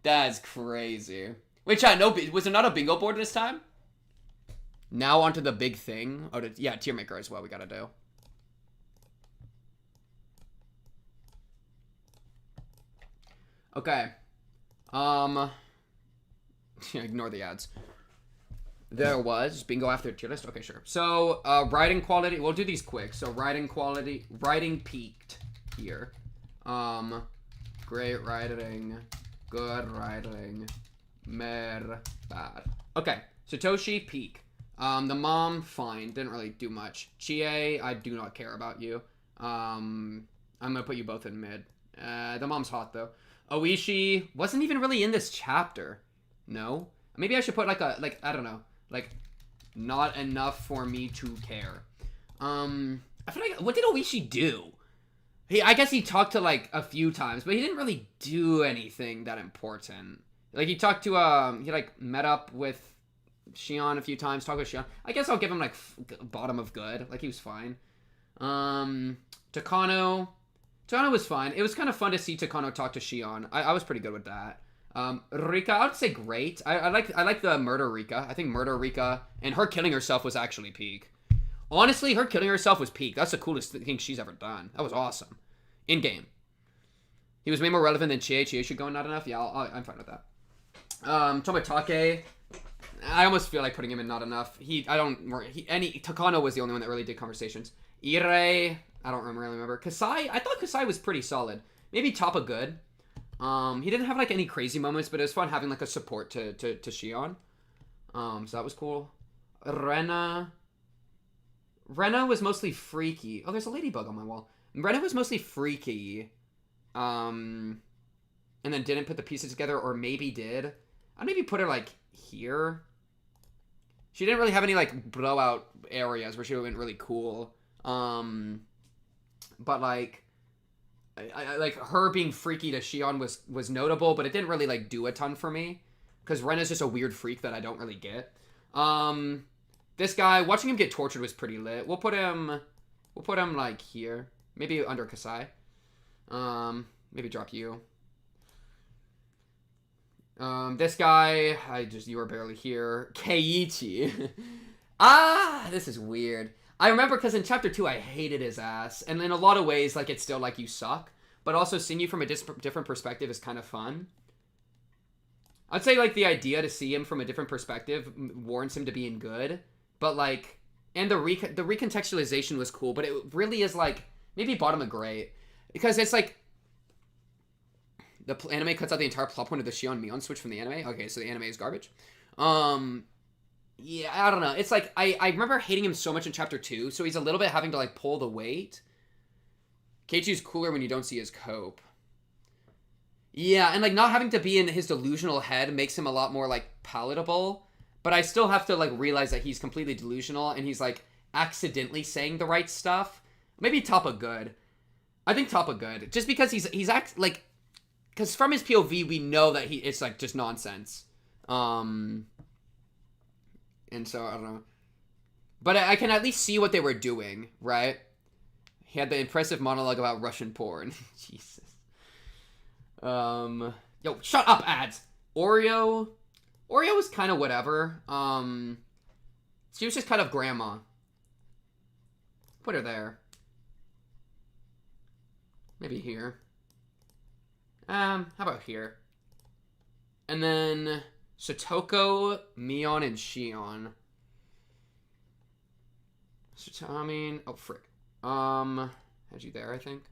That's crazy. Wait, chat, no, was there not a bingo board this time? Now onto the big thing. Oh, yeah, tier maker as well we gotta do. Okay. Ignore the ads. There was bingo after tier list. Okay, sure. So, writing quality. We'll do these quick. So, writing quality. Writing peaked here. Great writing. Good writing. Bad. Okay. Satoshi, peak. The mom, fine. Didn't really do much. Chie, I do not care about you. I'm gonna put you both in mid. The mom's hot, though. Oishi wasn't even really in this chapter. No? Maybe I should put I don't know. Not enough for me to care. I feel like, what did Oishi do? I guess he talked to, a few times, but he didn't really do anything that important. He talked to, he, met up with Shion a few times. Talk with Shion. I guess I'll give him like bottom of good. Like he was fine. Takano was fine. It was kind of fun to see Takano talk to Shion. I was pretty good with that. Rika, I would say great. I like the murder Rika. I think murder Rika and her killing herself was actually peak. Honestly, her killing herself was peak. That's the coolest thing she's ever done. That was awesome. In game. He was way more relevant than Chie. Chie should go not enough. Yeah, I'm fine with that. Tomotage. I almost feel like putting him in not enough. Takano was the only one that really did conversations. Ire, I don't really remember. Kasai, I thought Kasai was pretty solid. Maybe top of good. He didn't have like any crazy moments, but it was fun having like a support to Shion. So that was cool. Rena was mostly freaky. Oh, there's a ladybug on my wall. Rena was mostly freaky. And then didn't put the pieces together, or maybe did. I'd maybe put her like here. She didn't really have any like blowout areas where she went really cool. But like, I like her being freaky to Shion was notable, but it didn't really like do a ton for me because Rena's just a weird freak that I don't really get. This guy, watching him get tortured was pretty lit. We'll put him like here, maybe under Kasai. Maybe drop you. This guy, you were barely here. Keiichi. This is weird. I remember because in chapter 2 I hated his ass, and in a lot of ways, like, it's still like you suck, but also seeing you from a different perspective is kind of fun. I'd say like the idea to see him from a different perspective warrants him to being good, but like, and the recontextualization was cool, but it really is like maybe bottom of great because it's like the anime cuts out the entire plot point of the Shion Mion switch from the anime. Okay, so the anime is garbage. Yeah, I don't know. It's like, I remember hating him so much in chapter 2, so he's a little bit having to, like, pull the weight. Keiichi's cooler when you don't see his cope. Yeah, and, like, not having to be in his delusional head makes him a lot more, like, palatable. But I still have to, like, realize that he's completely delusional, and he's, like, accidentally saying the right stuff. Maybe top of good. I think top of good. Just because he's because from his POV, we know that it's, like, just nonsense. And so, I don't know. But I can at least see what they were doing, right? He had the impressive monologue about Russian porn. Jesus. Yo, shut up, ads! Oreo was kind of whatever. She was just kind of grandma. Put her there. Maybe here. How about here? And then Satoko, Mion, and Shion. I mean, oh frick. Had you there, I think?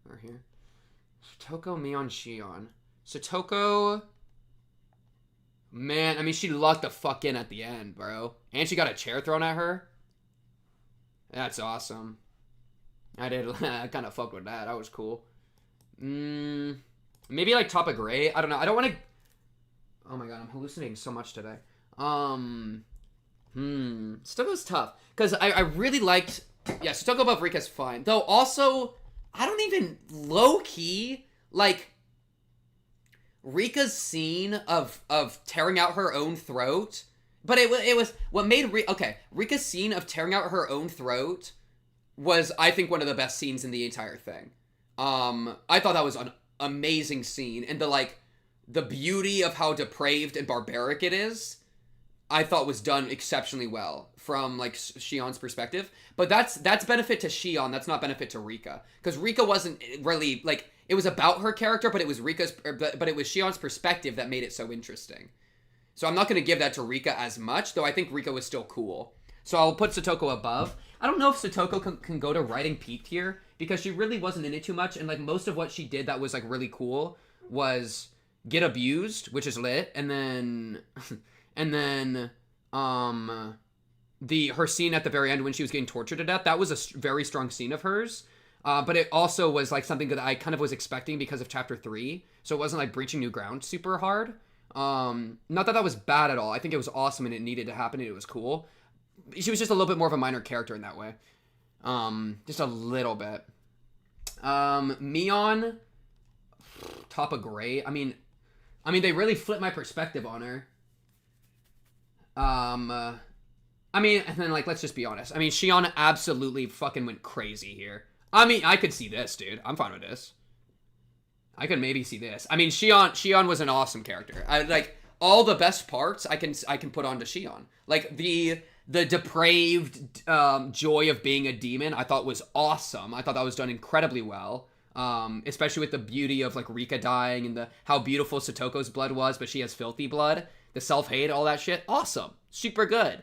Or here. Satoko, Mion, Shion. Satoko, man, I mean, she lucked the fuck in at the end, bro. And she got a chair thrown at her. That's awesome. I kind of fucked with that. That was cool. Maybe like top of gray. I don't know. I don't want to. Oh my god, I'm hallucinating so much today. Stoko's tough. Because I really liked. Yeah, Stoko above Rika's fine. Though also, I don't even low-key like Rika's scene of tearing out her own throat. But it was what made Rika's scene of tearing out her own throat was, I think, one of the best scenes in the entire thing. I thought that was an amazing scene, and the beauty of how depraved and barbaric it is, I thought was done exceptionally well from like Shion's perspective. But that's benefit to Shion, that's not benefit to Rika, because Rika wasn't really like, it was about her character, but it was but it was Shion's perspective that made it so interesting. So I'm not going to give that to Rika as much, though I think Rika was still cool. So I'll put Satoko above. I don't know if Satoko can go to writing peak tier, because she really wasn't in it too much, and like most of what she did that was like really cool was get abused, which is lit, and then her scene at the very end when she was getting tortured to death, that was a very strong scene of hers. But it also was like something that I kind of was expecting because of chapter 3, so it wasn't like breaching new ground super hard. Not that was bad at all. I think it was awesome and it needed to happen and it was cool. She was just a little bit more of a minor character in that way. Just a little bit. Mion, top of great. I mean, they really flipped my perspective on her. I mean, and then, like, let's just be honest. I mean, Shion absolutely fucking went crazy here. I mean, I could see this, dude. I'm fine with this. I could maybe see this. I mean, Shion was an awesome character. Like, all the best parts I can put onto Shion. Like, the depraved joy of being a demon, I thought was awesome. I thought that was done incredibly well. Especially with the beauty of, like, Rika dying and how beautiful Satoko's blood was, but she has filthy blood. The self-hate, all that shit. Awesome. Super good.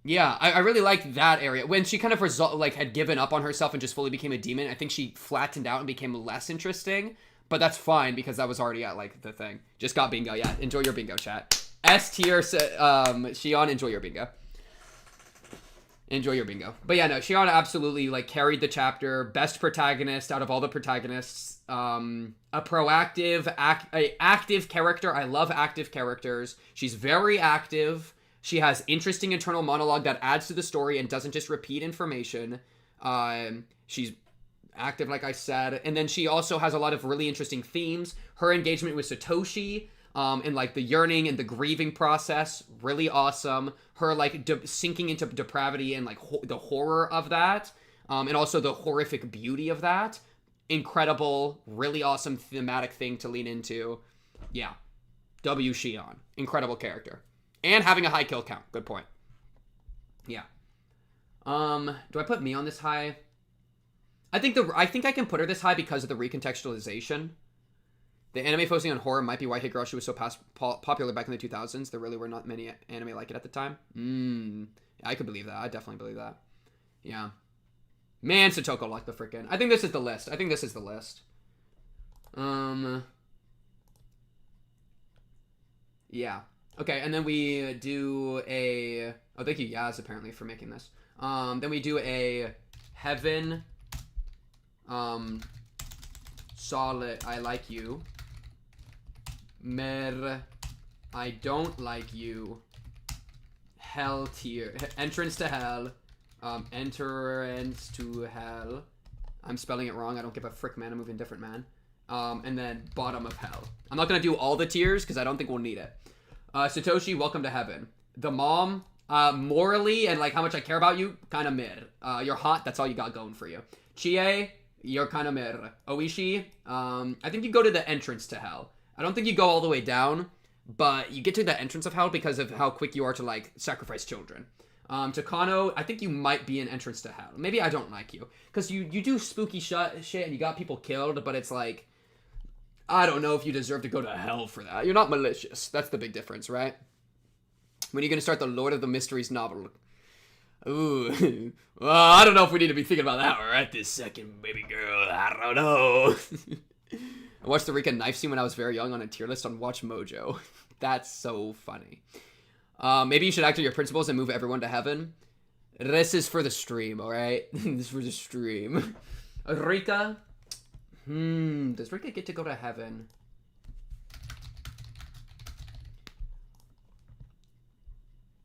Yeah, I really liked that area. When she kind of had given up on herself and just fully became a demon, I think she flattened out and became less interesting. But that's fine, because that was already at, like, the thing. Just got bingo, yeah. Enjoy your bingo, chat. S tier, Shion, enjoy your bingo. Enjoy your bingo. But yeah, no, Shion absolutely, like, carried the chapter. Best protagonist out of all the protagonists. A proactive, active character. I love active characters. She's very active. She has interesting internal monologue that adds to the story and doesn't just repeat information. She's active, like I said. And then she also has a lot of really interesting themes. Her engagement with Satoshi, and, like, the yearning and the grieving process, really awesome. Her, like, sinking into depravity and, like, the horror of that, and also the horrific beauty of that. Incredible, really awesome thematic thing to lean into. Yeah. W. Shion. Incredible character. And having a high kill count. Good point. Yeah. Do I put me on this high? I think I can put her this high because of the recontextualization. The anime focusing on horror might be why Higurashi was so popular back in the 2000s. There really were not many anime like it at the time. I could believe that. I definitely believe that. Yeah. Man, Satoko liked the frickin'. I think this is the list. Yeah. Okay, and then we do a... Oh, thank you, Yaz, apparently, for making this. Then we do a Heaven... Solid, I like you. Mer, I don't like you. Hell tier. Entrance to hell. Entrance to hell. I'm spelling it wrong. I don't give a frick, man. I'm moving different, man. And then bottom of hell. I'm not going to do all the tiers because I don't think we'll need it. Satoshi, welcome to heaven. The mom, morally and, like, how much I care about you, kind of mid. You're hot. That's all you got going for you. Chie, you're kind of mid. Oishi, I think you go to the entrance to hell. I don't think you go all the way down, but you get to the entrance of hell because of how quick you are to, like, sacrifice children. Takano, I think you might be an entrance to hell. Maybe I don't like you. Because you do spooky shit and you got people killed, but it's like, I don't know if you deserve to go to hell for that. You're not malicious. That's the big difference, right? When are you going to start the Lord of the Mysteries novel? Ooh. Well, I don't know if we need to be thinking about that right this second, baby girl. I don't know. I watched the Rika knife scene when I was very young on a tier list on Watch Mojo. That's so funny. Maybe you should act on your principles and move everyone to heaven. This is for the stream, alright? This is for the stream. Rika. Does Rika get to go to heaven?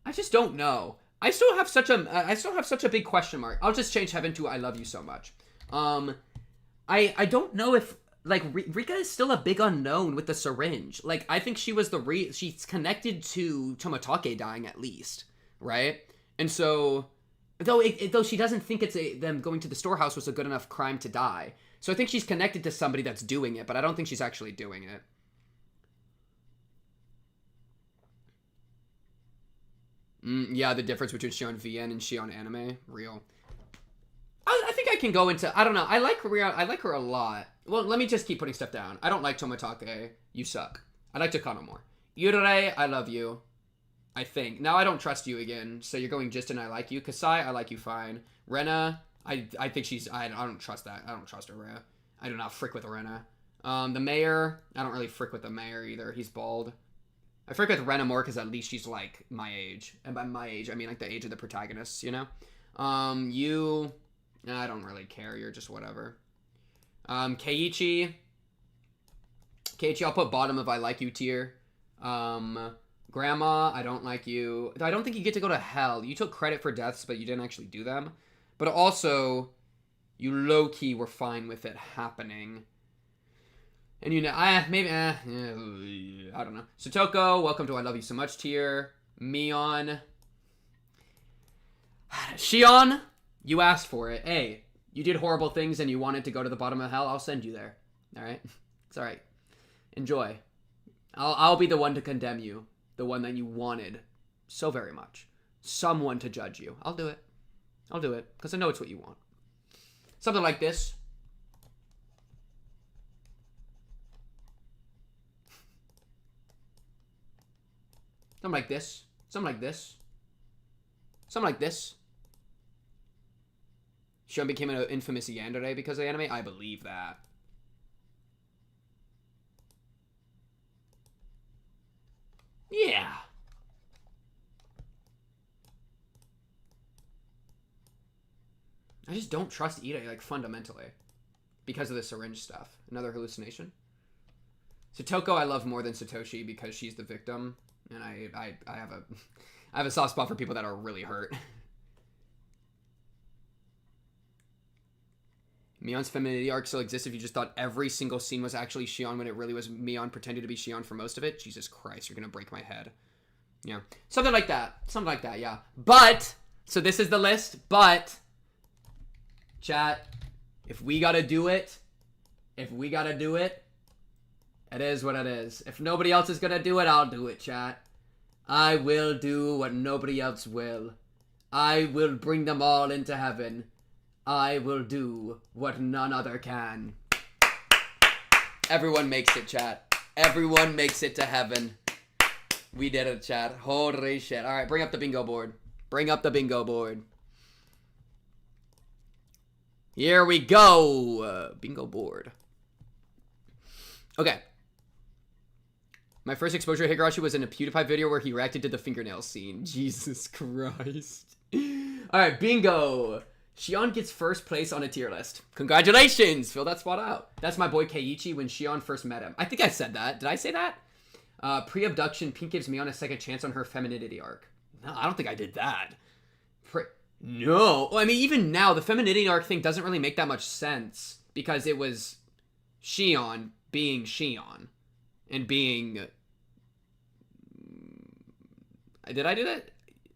I just don't know. I still have such a big question mark. I'll just change heaven to I love you so much. I don't know if, like, Rika is still a big unknown with the syringe. Like, I think she was she's connected to Tomotage dying at least, right? And so, though she doesn't think them going to the storehouse was a good enough crime to die. So I think she's connected to somebody that's doing it, but I don't think she's actually doing it. Yeah, the difference between Shion VN and Shion Anime, real. I think I can go into, I don't know, I like her a lot. Well, let me just keep putting stuff down. I don't like Tomotage, you suck. I like Takano more. Yurei, I love you. I think. Now I don't trust you again, so you're going just and I like you. Kasai, I like you fine. Rena, I think she's, I don't trust that. I don't trust her, Rhea. I do not frick with Rena. The mayor, I don't really frick with the mayor either. He's bald. I frick with Rena more because at least she's, like, my age. And by my age, I mean, like, the age of the protagonists, you know? You, I don't really care. You're just whatever. Keiichi, I'll put bottom of I like you tier. Grandma, I don't like you. I don't think you get to go to hell. You took credit for deaths, but you didn't actually do them. But also, you low-key were fine with it happening. And you know, I don't know. Satoko, welcome to I Love You So Much tier. Mion. Shion, you asked for it. Hey, you did horrible things and you wanted to go to the bottom of hell. I'll send you there. All right? It's all right. Enjoy. I'll be the one to condemn you. The one that you wanted so very much. Someone to judge you. I'll do it. I'll do it. Because I know it's what you want. Something like this. Something like this. Something like this. Something like this. Shion became an infamous yandere because of the anime? I believe that. Yeah. I just don't trust Ide, like, fundamentally. Because of the syringe stuff. Another hallucination. Satoko I love more than Satoshi because she's the victim. And I have a soft spot for people that are really hurt. Mion's femininity arc still exists if you just thought every single scene was actually Shion when it really was Mion pretending to be Shion for most of it. Jesus Christ, you're gonna break my head. Yeah. Something like that. Something like that, yeah. But, so this is the list, but, chat, if we gotta do it, it is what it is. If nobody else is gonna do it, I'll do it, chat. I will do what nobody else will. I will bring them all into heaven. I will do what none other can. Everyone makes it, chat. Everyone makes it to heaven. We did it, chat. Holy shit. Alright, bring up the bingo board. Bring up the bingo board. Here we go. Bingo board. Okay. My first exposure to Higurashi was in a PewDiePie video where he reacted to the fingernail scene. Jesus Christ. Alright, bingo. Shion gets first place on a tier list. Congratulations! Fill that spot out. That's my boy Keiichi when Shion first met him. I think I said that. Did I say that? Pre-abduction, Pink gives Mion a second chance on her femininity arc. No, I don't think I did that. No. Well, I mean, even now, the femininity arc thing doesn't really make that much sense. Because it was Shion being Shion. And being... Did I do that?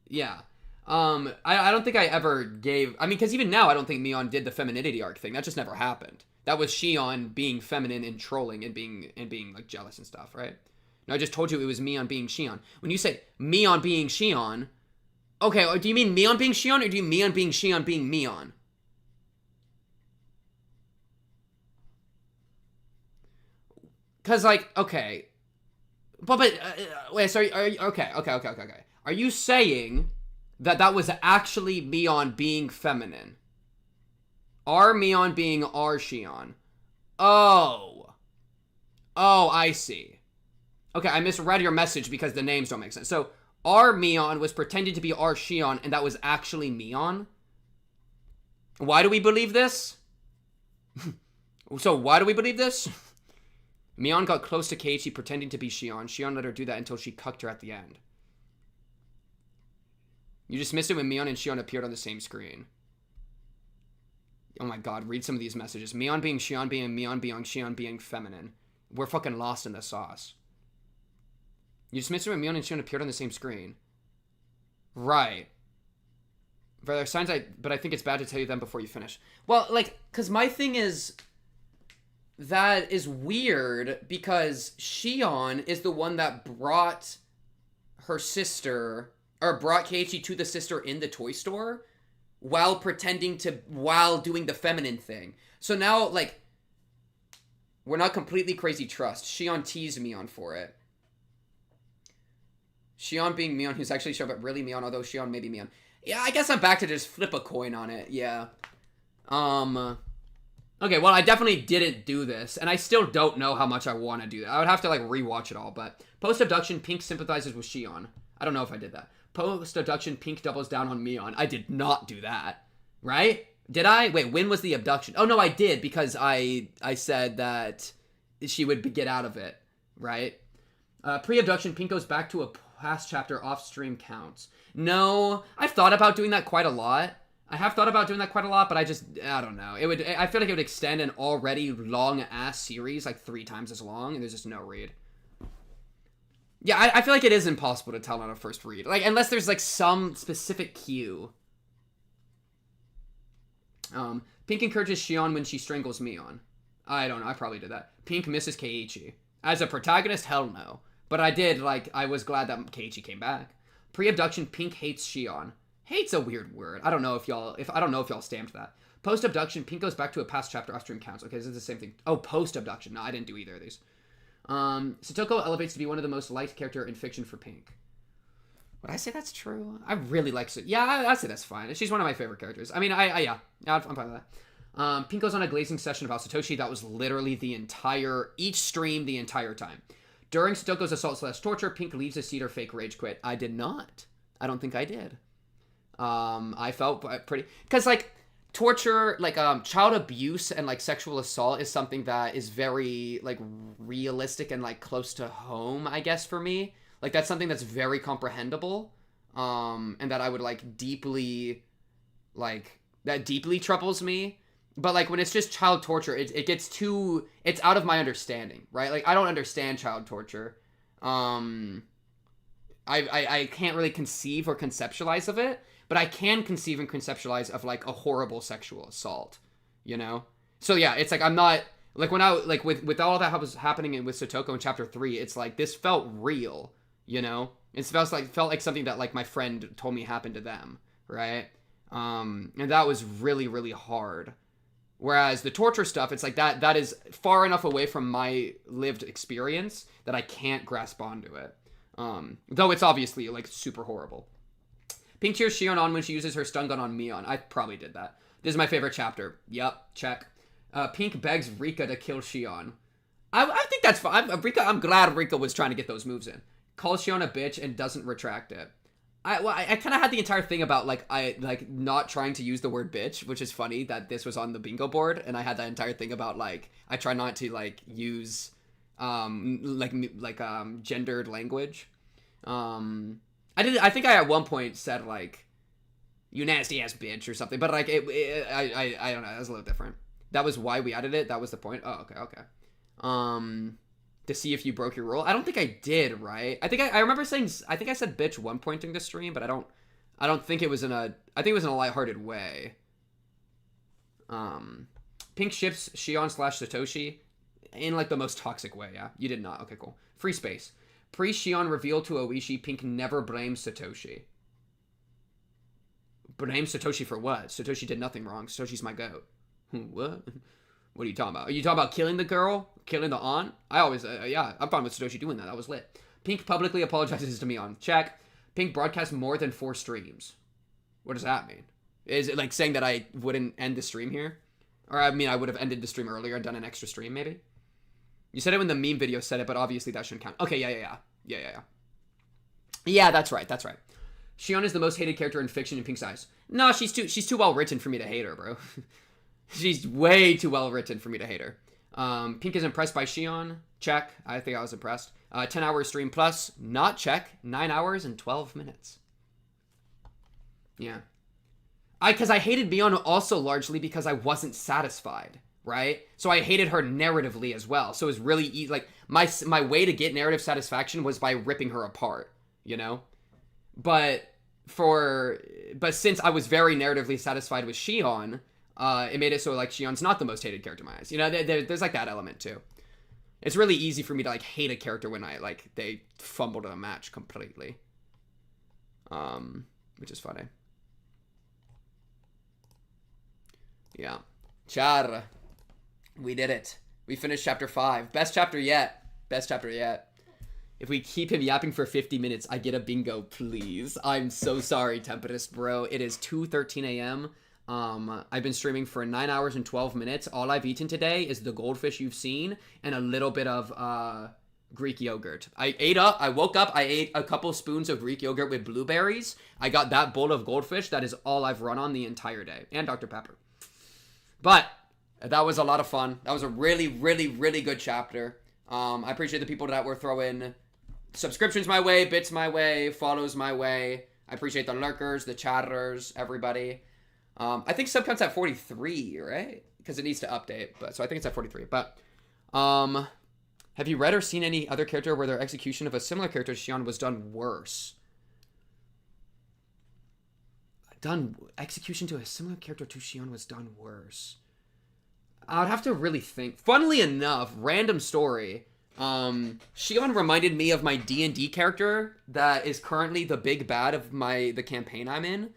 Yeah. I don't think I ever gave... I mean, because even now, I don't think Mion did the femininity arc thing. That just never happened. That was Shion being feminine and trolling and being like, jealous and stuff, right? No, I just told you it was Mion being Shion. When you say Mion being Shion... Okay, do you mean Mion being Shion, or do you mean Mion being Shion being Mion? Because, like, okay... But wait, sorry, okay. Are you saying... that was actually Mion being feminine? Our Mion being our Shion? Oh, I see. Okay, I misread your message because the names don't make sense. So, our Mion was pretending to be our Shion, and that was actually Mion? Why do we believe this? So, why do we believe this? Mion got close to Keiichi pretending to be Shion. Shion let her do that until she cucked her at the end. You just missed it when Mion and Shion appeared on the same screen. Oh my god, read some of these messages. Mion being Shion being Mion being Shion being feminine. We're fucking lost in the sauce. You just missed it when Mion and Shion appeared on the same screen. Right. But there are signs but I think it's bad to tell you them before you finish. Well, like, because my thing is... That is weird, because Shion is the one that brought her sister... Or brought Keiichi to the sister in the toy store while doing the feminine thing. So now, like, we're not completely crazy trust. Shion teased Mion for it. Shion being Mion, who's actually Shion, but really Mion, although Shion may be Mion. Yeah, I guess I'm back to just flip a coin on it, yeah. Okay, well, I definitely didn't do this, and I still don't know how much I want to do that. I would have to, like, rewatch it all, but post-abduction, Pink sympathizes with Shion. I don't know if I did that. Post-abduction, Pink doubles down on Mion. I did not do that. Right? Did I? Wait, when was the abduction? Oh, no, I did, because I said that she would get out of it. Right? Pre-abduction, Pink goes back to a past chapter off-stream counts. No, I've thought about doing that quite a lot. I have thought about doing that quite a lot, but I don't know. I feel like it would extend an already long-ass series, like 3 times as long, and there's just no read. Yeah, I feel like it is impossible to tell on a first read. Like, unless there's, like, some specific cue. Pink encourages Shion when she strangles Mion. I don't know, I probably did that. Pink misses Keiichi. As a protagonist, hell no. But I was glad that Keiichi came back. Pre-abduction, Pink hates Shion. Hate's a weird word. I don't know if y'all stamped that. Post-abduction, Pink goes back to a past chapter upstream counts. Okay, this is the same thing. Oh, post-abduction. No, I didn't do either of these. Satoko elevates to be one of the most liked character in fiction for Pink. Would I say that's true? I really like Satoko. Yeah, I'd say that's fine. She's one of my favorite characters. I mean, yeah, I'm fine with that. Pink goes on a glazing session about Satoshi. That was literally each stream the entire time. During Satoko's assault/torture, Pink leaves his seat or fake rage quit. I did not. I don't think I did. I felt pretty... Because, like, torture, like, child abuse and, like, sexual assault is something that is very, like, realistic and, like, close to home, I guess, for me. Like, that's something that's very comprehensible, and that I would, like, deeply troubles me. But, like, when it's just child torture, it gets too... It's out of my understanding, right? Like, I don't understand child torture. I can't really conceive or conceptualize of it, but I can conceive and conceptualize of, like, a horrible sexual assault, you know? So, yeah, it's like, I'm not... Like, when with all that was happening with Satoko in Chapter 3, it's like, this felt real, you know? It felt like something that, like, my friend told me happened to them, right? And that was really, really hard. Whereas the torture stuff, it's like that is far enough away from my lived experience that I can't grasp onto it. Though it's obviously, like, super horrible. Pink cheers Shion on when she uses her stun gun on Mion. I probably did that. This is my favorite chapter. Yep, check. Pink begs Rika to kill Shion. I think that's fine. I'm glad Rika was trying to get those moves in. Calls Shion a bitch and doesn't retract it. I kind of had the entire thing about, like, not trying to use the word bitch, which is funny that this was on the bingo board, and I had that entire thing about, like, I try not to, like, use, gendered language. I think I at one point said, like, you nasty ass bitch or something, but, like, I don't know, that was a little different. That was why we added it, that was the point. Oh, okay. To see if you broke your rule. I don't think I did, right? I think I remember saying, I think I said bitch one point during the stream, but I don't think it was I think it was in a lighthearted way. Pink ships Shion / Satoshi in, like, the most toxic way, yeah? You did not. Okay, cool. Free space. Pre-Shion reveal to Oishi, Pink never blames Satoshi. Blame Satoshi for what? Satoshi did nothing wrong. Satoshi's my goat. What? What are you talking about? Are you talking about killing the girl? Killing the aunt? I always, yeah, I'm fine with Satoshi doing that. That was lit. Pink publicly apologizes to me on check. Pink broadcasts more than 4 streams. What does that mean? Is it, like, saying that I wouldn't end the stream here? Or, I mean, I would have ended the stream earlier and done an extra stream, maybe? You said it when the meme video said it, but obviously that shouldn't count. Okay, yeah. Yeah, that's right. Shion is the most hated character in fiction in Pink's eyes. No, she's too well written for me to hate her, bro. She's way too well written for me to hate her. Pink is impressed by Shion. Check. I think I was impressed. 10-hour stream plus. Not check. 9 hours and 12 minutes. Yeah. Because I hated Mion also largely because I wasn't satisfied, right? So I hated her narratively as well. So it was really easy. Like, my way to get narrative satisfaction was by ripping her apart, you know? But since I was very narratively satisfied with Shion, it made it so, like, Shion's not the most hated character in my eyes. You know, there's, like, that element, too. It's really easy for me to, like, hate a character when they fumbled a match completely. Which is funny. Yeah. Char. We did it. We finished chapter 5. Best chapter yet. If we keep him yapping for 50 minutes, I get a bingo, please. I'm so sorry, Tempest, bro. It is 2:13 a.m. I've been streaming for 9 hours and 12 minutes. All I've eaten today is the goldfish you've seen and a little bit of Greek yogurt. I woke up, I ate a couple spoons of Greek yogurt with blueberries. I got that bowl of goldfish. That is all I've run on the entire day. And Dr. Pepper. But that was a lot of fun. That was a really, really, really good chapter. I appreciate the people that were throwing subscriptions my way, bits my way, follows my way. I appreciate the lurkers, the chatters, everybody. I think sub count's at 43, right? Because it needs to update, but so I think it's at 43. But have you read or seen any other character where their execution of a similar character to Shion was done worse? Execution to a similar character to Shion was done worse. I'd have to really think. Funnily enough, random story. Shion reminded me of my D&D character that is currently the big bad of the campaign I'm in.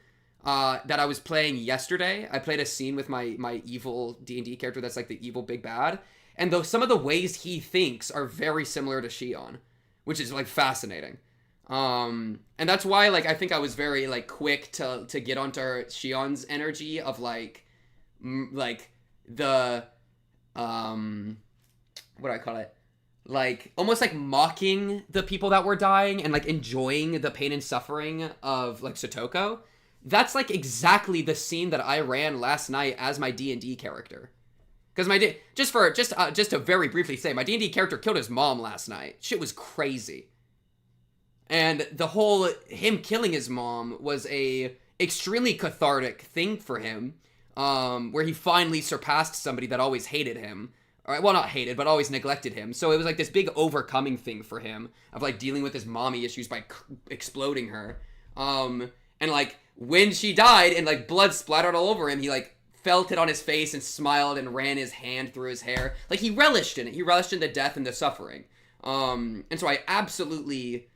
That I was playing yesterday. I played a scene with my evil D&D character that's like the evil big bad. And some of the ways he thinks are very similar to Shion, which is like fascinating. And that's why like I think I was very like quick to get onto Shion's energy of like the what do I call it? Like almost like mocking the people that were dying and like enjoying the pain and suffering of like Satoko. That's like exactly the scene that I ran last night as my D&D character. Because just to very briefly say, my D&D character killed his mom last night. Shit was crazy. And the whole him killing his mom was a extremely cathartic thing for him, where he finally surpassed somebody that always hated him. Or, well, not hated, but always neglected him. So it was like this big overcoming thing for him of like dealing with his mommy issues by exploding her. And like when she died and like blood splattered all over him, he like felt it on his face and smiled and ran his hand through his hair. Like he relished in it. He relished in the death and the suffering. And so I absolutely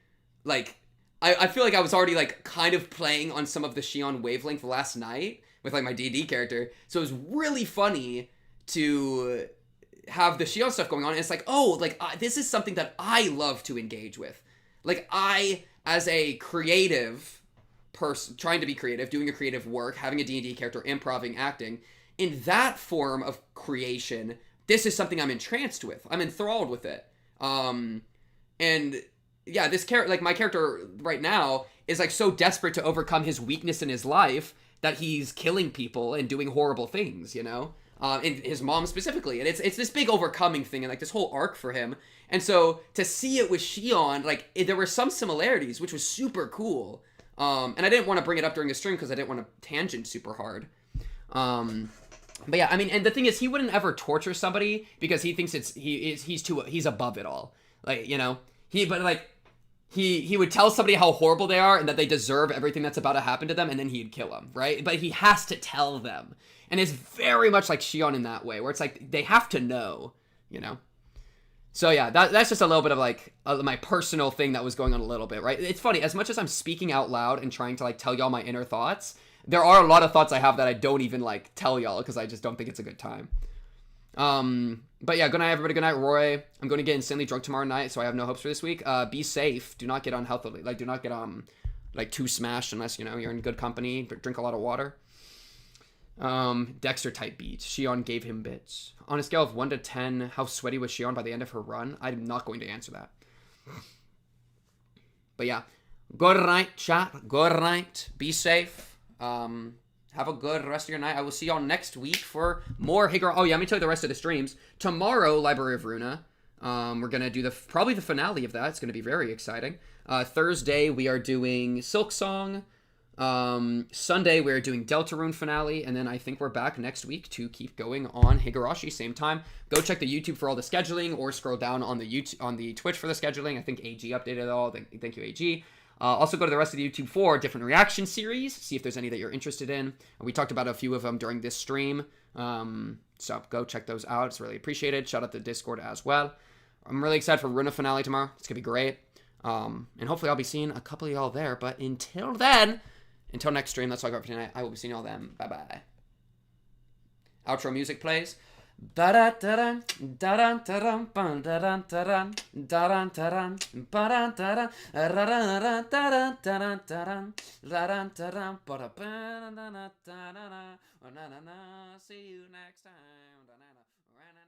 like I feel like I was already like kind of playing on some of the Shion wavelength last night with like my D&D character. So it was really funny to have the Shion stuff going on. And it's like, oh, like this is something that I love to engage with. Like I, as a creative person, trying to be creative, doing a creative work, having a D&D character, improving, acting, in that form of creation, this is something I'm entranced with. I'm enthralled with it. And yeah, this character, like my character right now is like so desperate to overcome his weakness in his life that he's killing people and doing horrible things, you know? And his mom specifically. And it's this big overcoming thing and like this whole arc for him. And so to see it with Shion, like there were some similarities, which was super cool. And I didn't want to bring it up during the stream because I didn't want to tangent super hard. But yeah, I mean, and the thing is, he wouldn't ever torture somebody because he thinks he's above it all. Like, you know, he would tell somebody how horrible they are and that they deserve everything that's about to happen to them, and then he'd kill them, right? But he has to tell them. And it's very much like Shion in that way, where it's like, they have to know, you know? So yeah, that's just a little bit of like my personal thing that was going on a little bit, right? It's funny, as much as I'm speaking out loud and trying to like tell y'all my inner thoughts, there are a lot of thoughts I have that I don't even like tell y'all because I just don't think it's a good time. But yeah, good night everybody, good night Roy. I'm going to get insanely drunk tomorrow night, so I have no hopes for this week. Be safe, do not get unhealthily, like do not get like too smashed unless, you know, you're in good company, but drink a lot of water. Dexter type beats. Shion gave him bits. On a scale of 1 to 10, how sweaty was Shion by the end of her run? I'm not going to answer that. But yeah, good night chat, good night, be safe. Have a good rest of your night. I will see y'all next week for more Higurashi. Oh yeah, let me tell you the rest of the streams. Tomorrow, Library of Runa. We're gonna do probably the finale of that. It's gonna be very exciting. Thursday we are doing Silk Song. Sunday we're doing Deltarune finale, and then I think we're back next week to keep going on Higurashi same time. Go check the YouTube for all the scheduling, or scroll down on the Twitch for the scheduling. I think AG updated it all. Thank you, AG. Also go to the rest of the YouTube for different reaction series, see if there's any that you're interested in. We talked about a few of them during this stream, so go check those out. It's really appreciated. Shout out to Discord as well. I'm really excited for Runa finale tomorrow. It's gonna be great, and hopefully I'll be seeing a couple of y'all there. But until then, until next stream, that's all I got for tonight. I will be seeing y'all then. Bye bye. Outro music plays. Ba-da-da-dun, da-dun-da-dun, ba-da-dun-da-dun, da-dun-da-dun, ba-dun-da-dun, ra-da-da-da-dun, da-dun-da-dun, la-dun-da-dun, ba-da-ba-da-da-da-da-da. See you next time.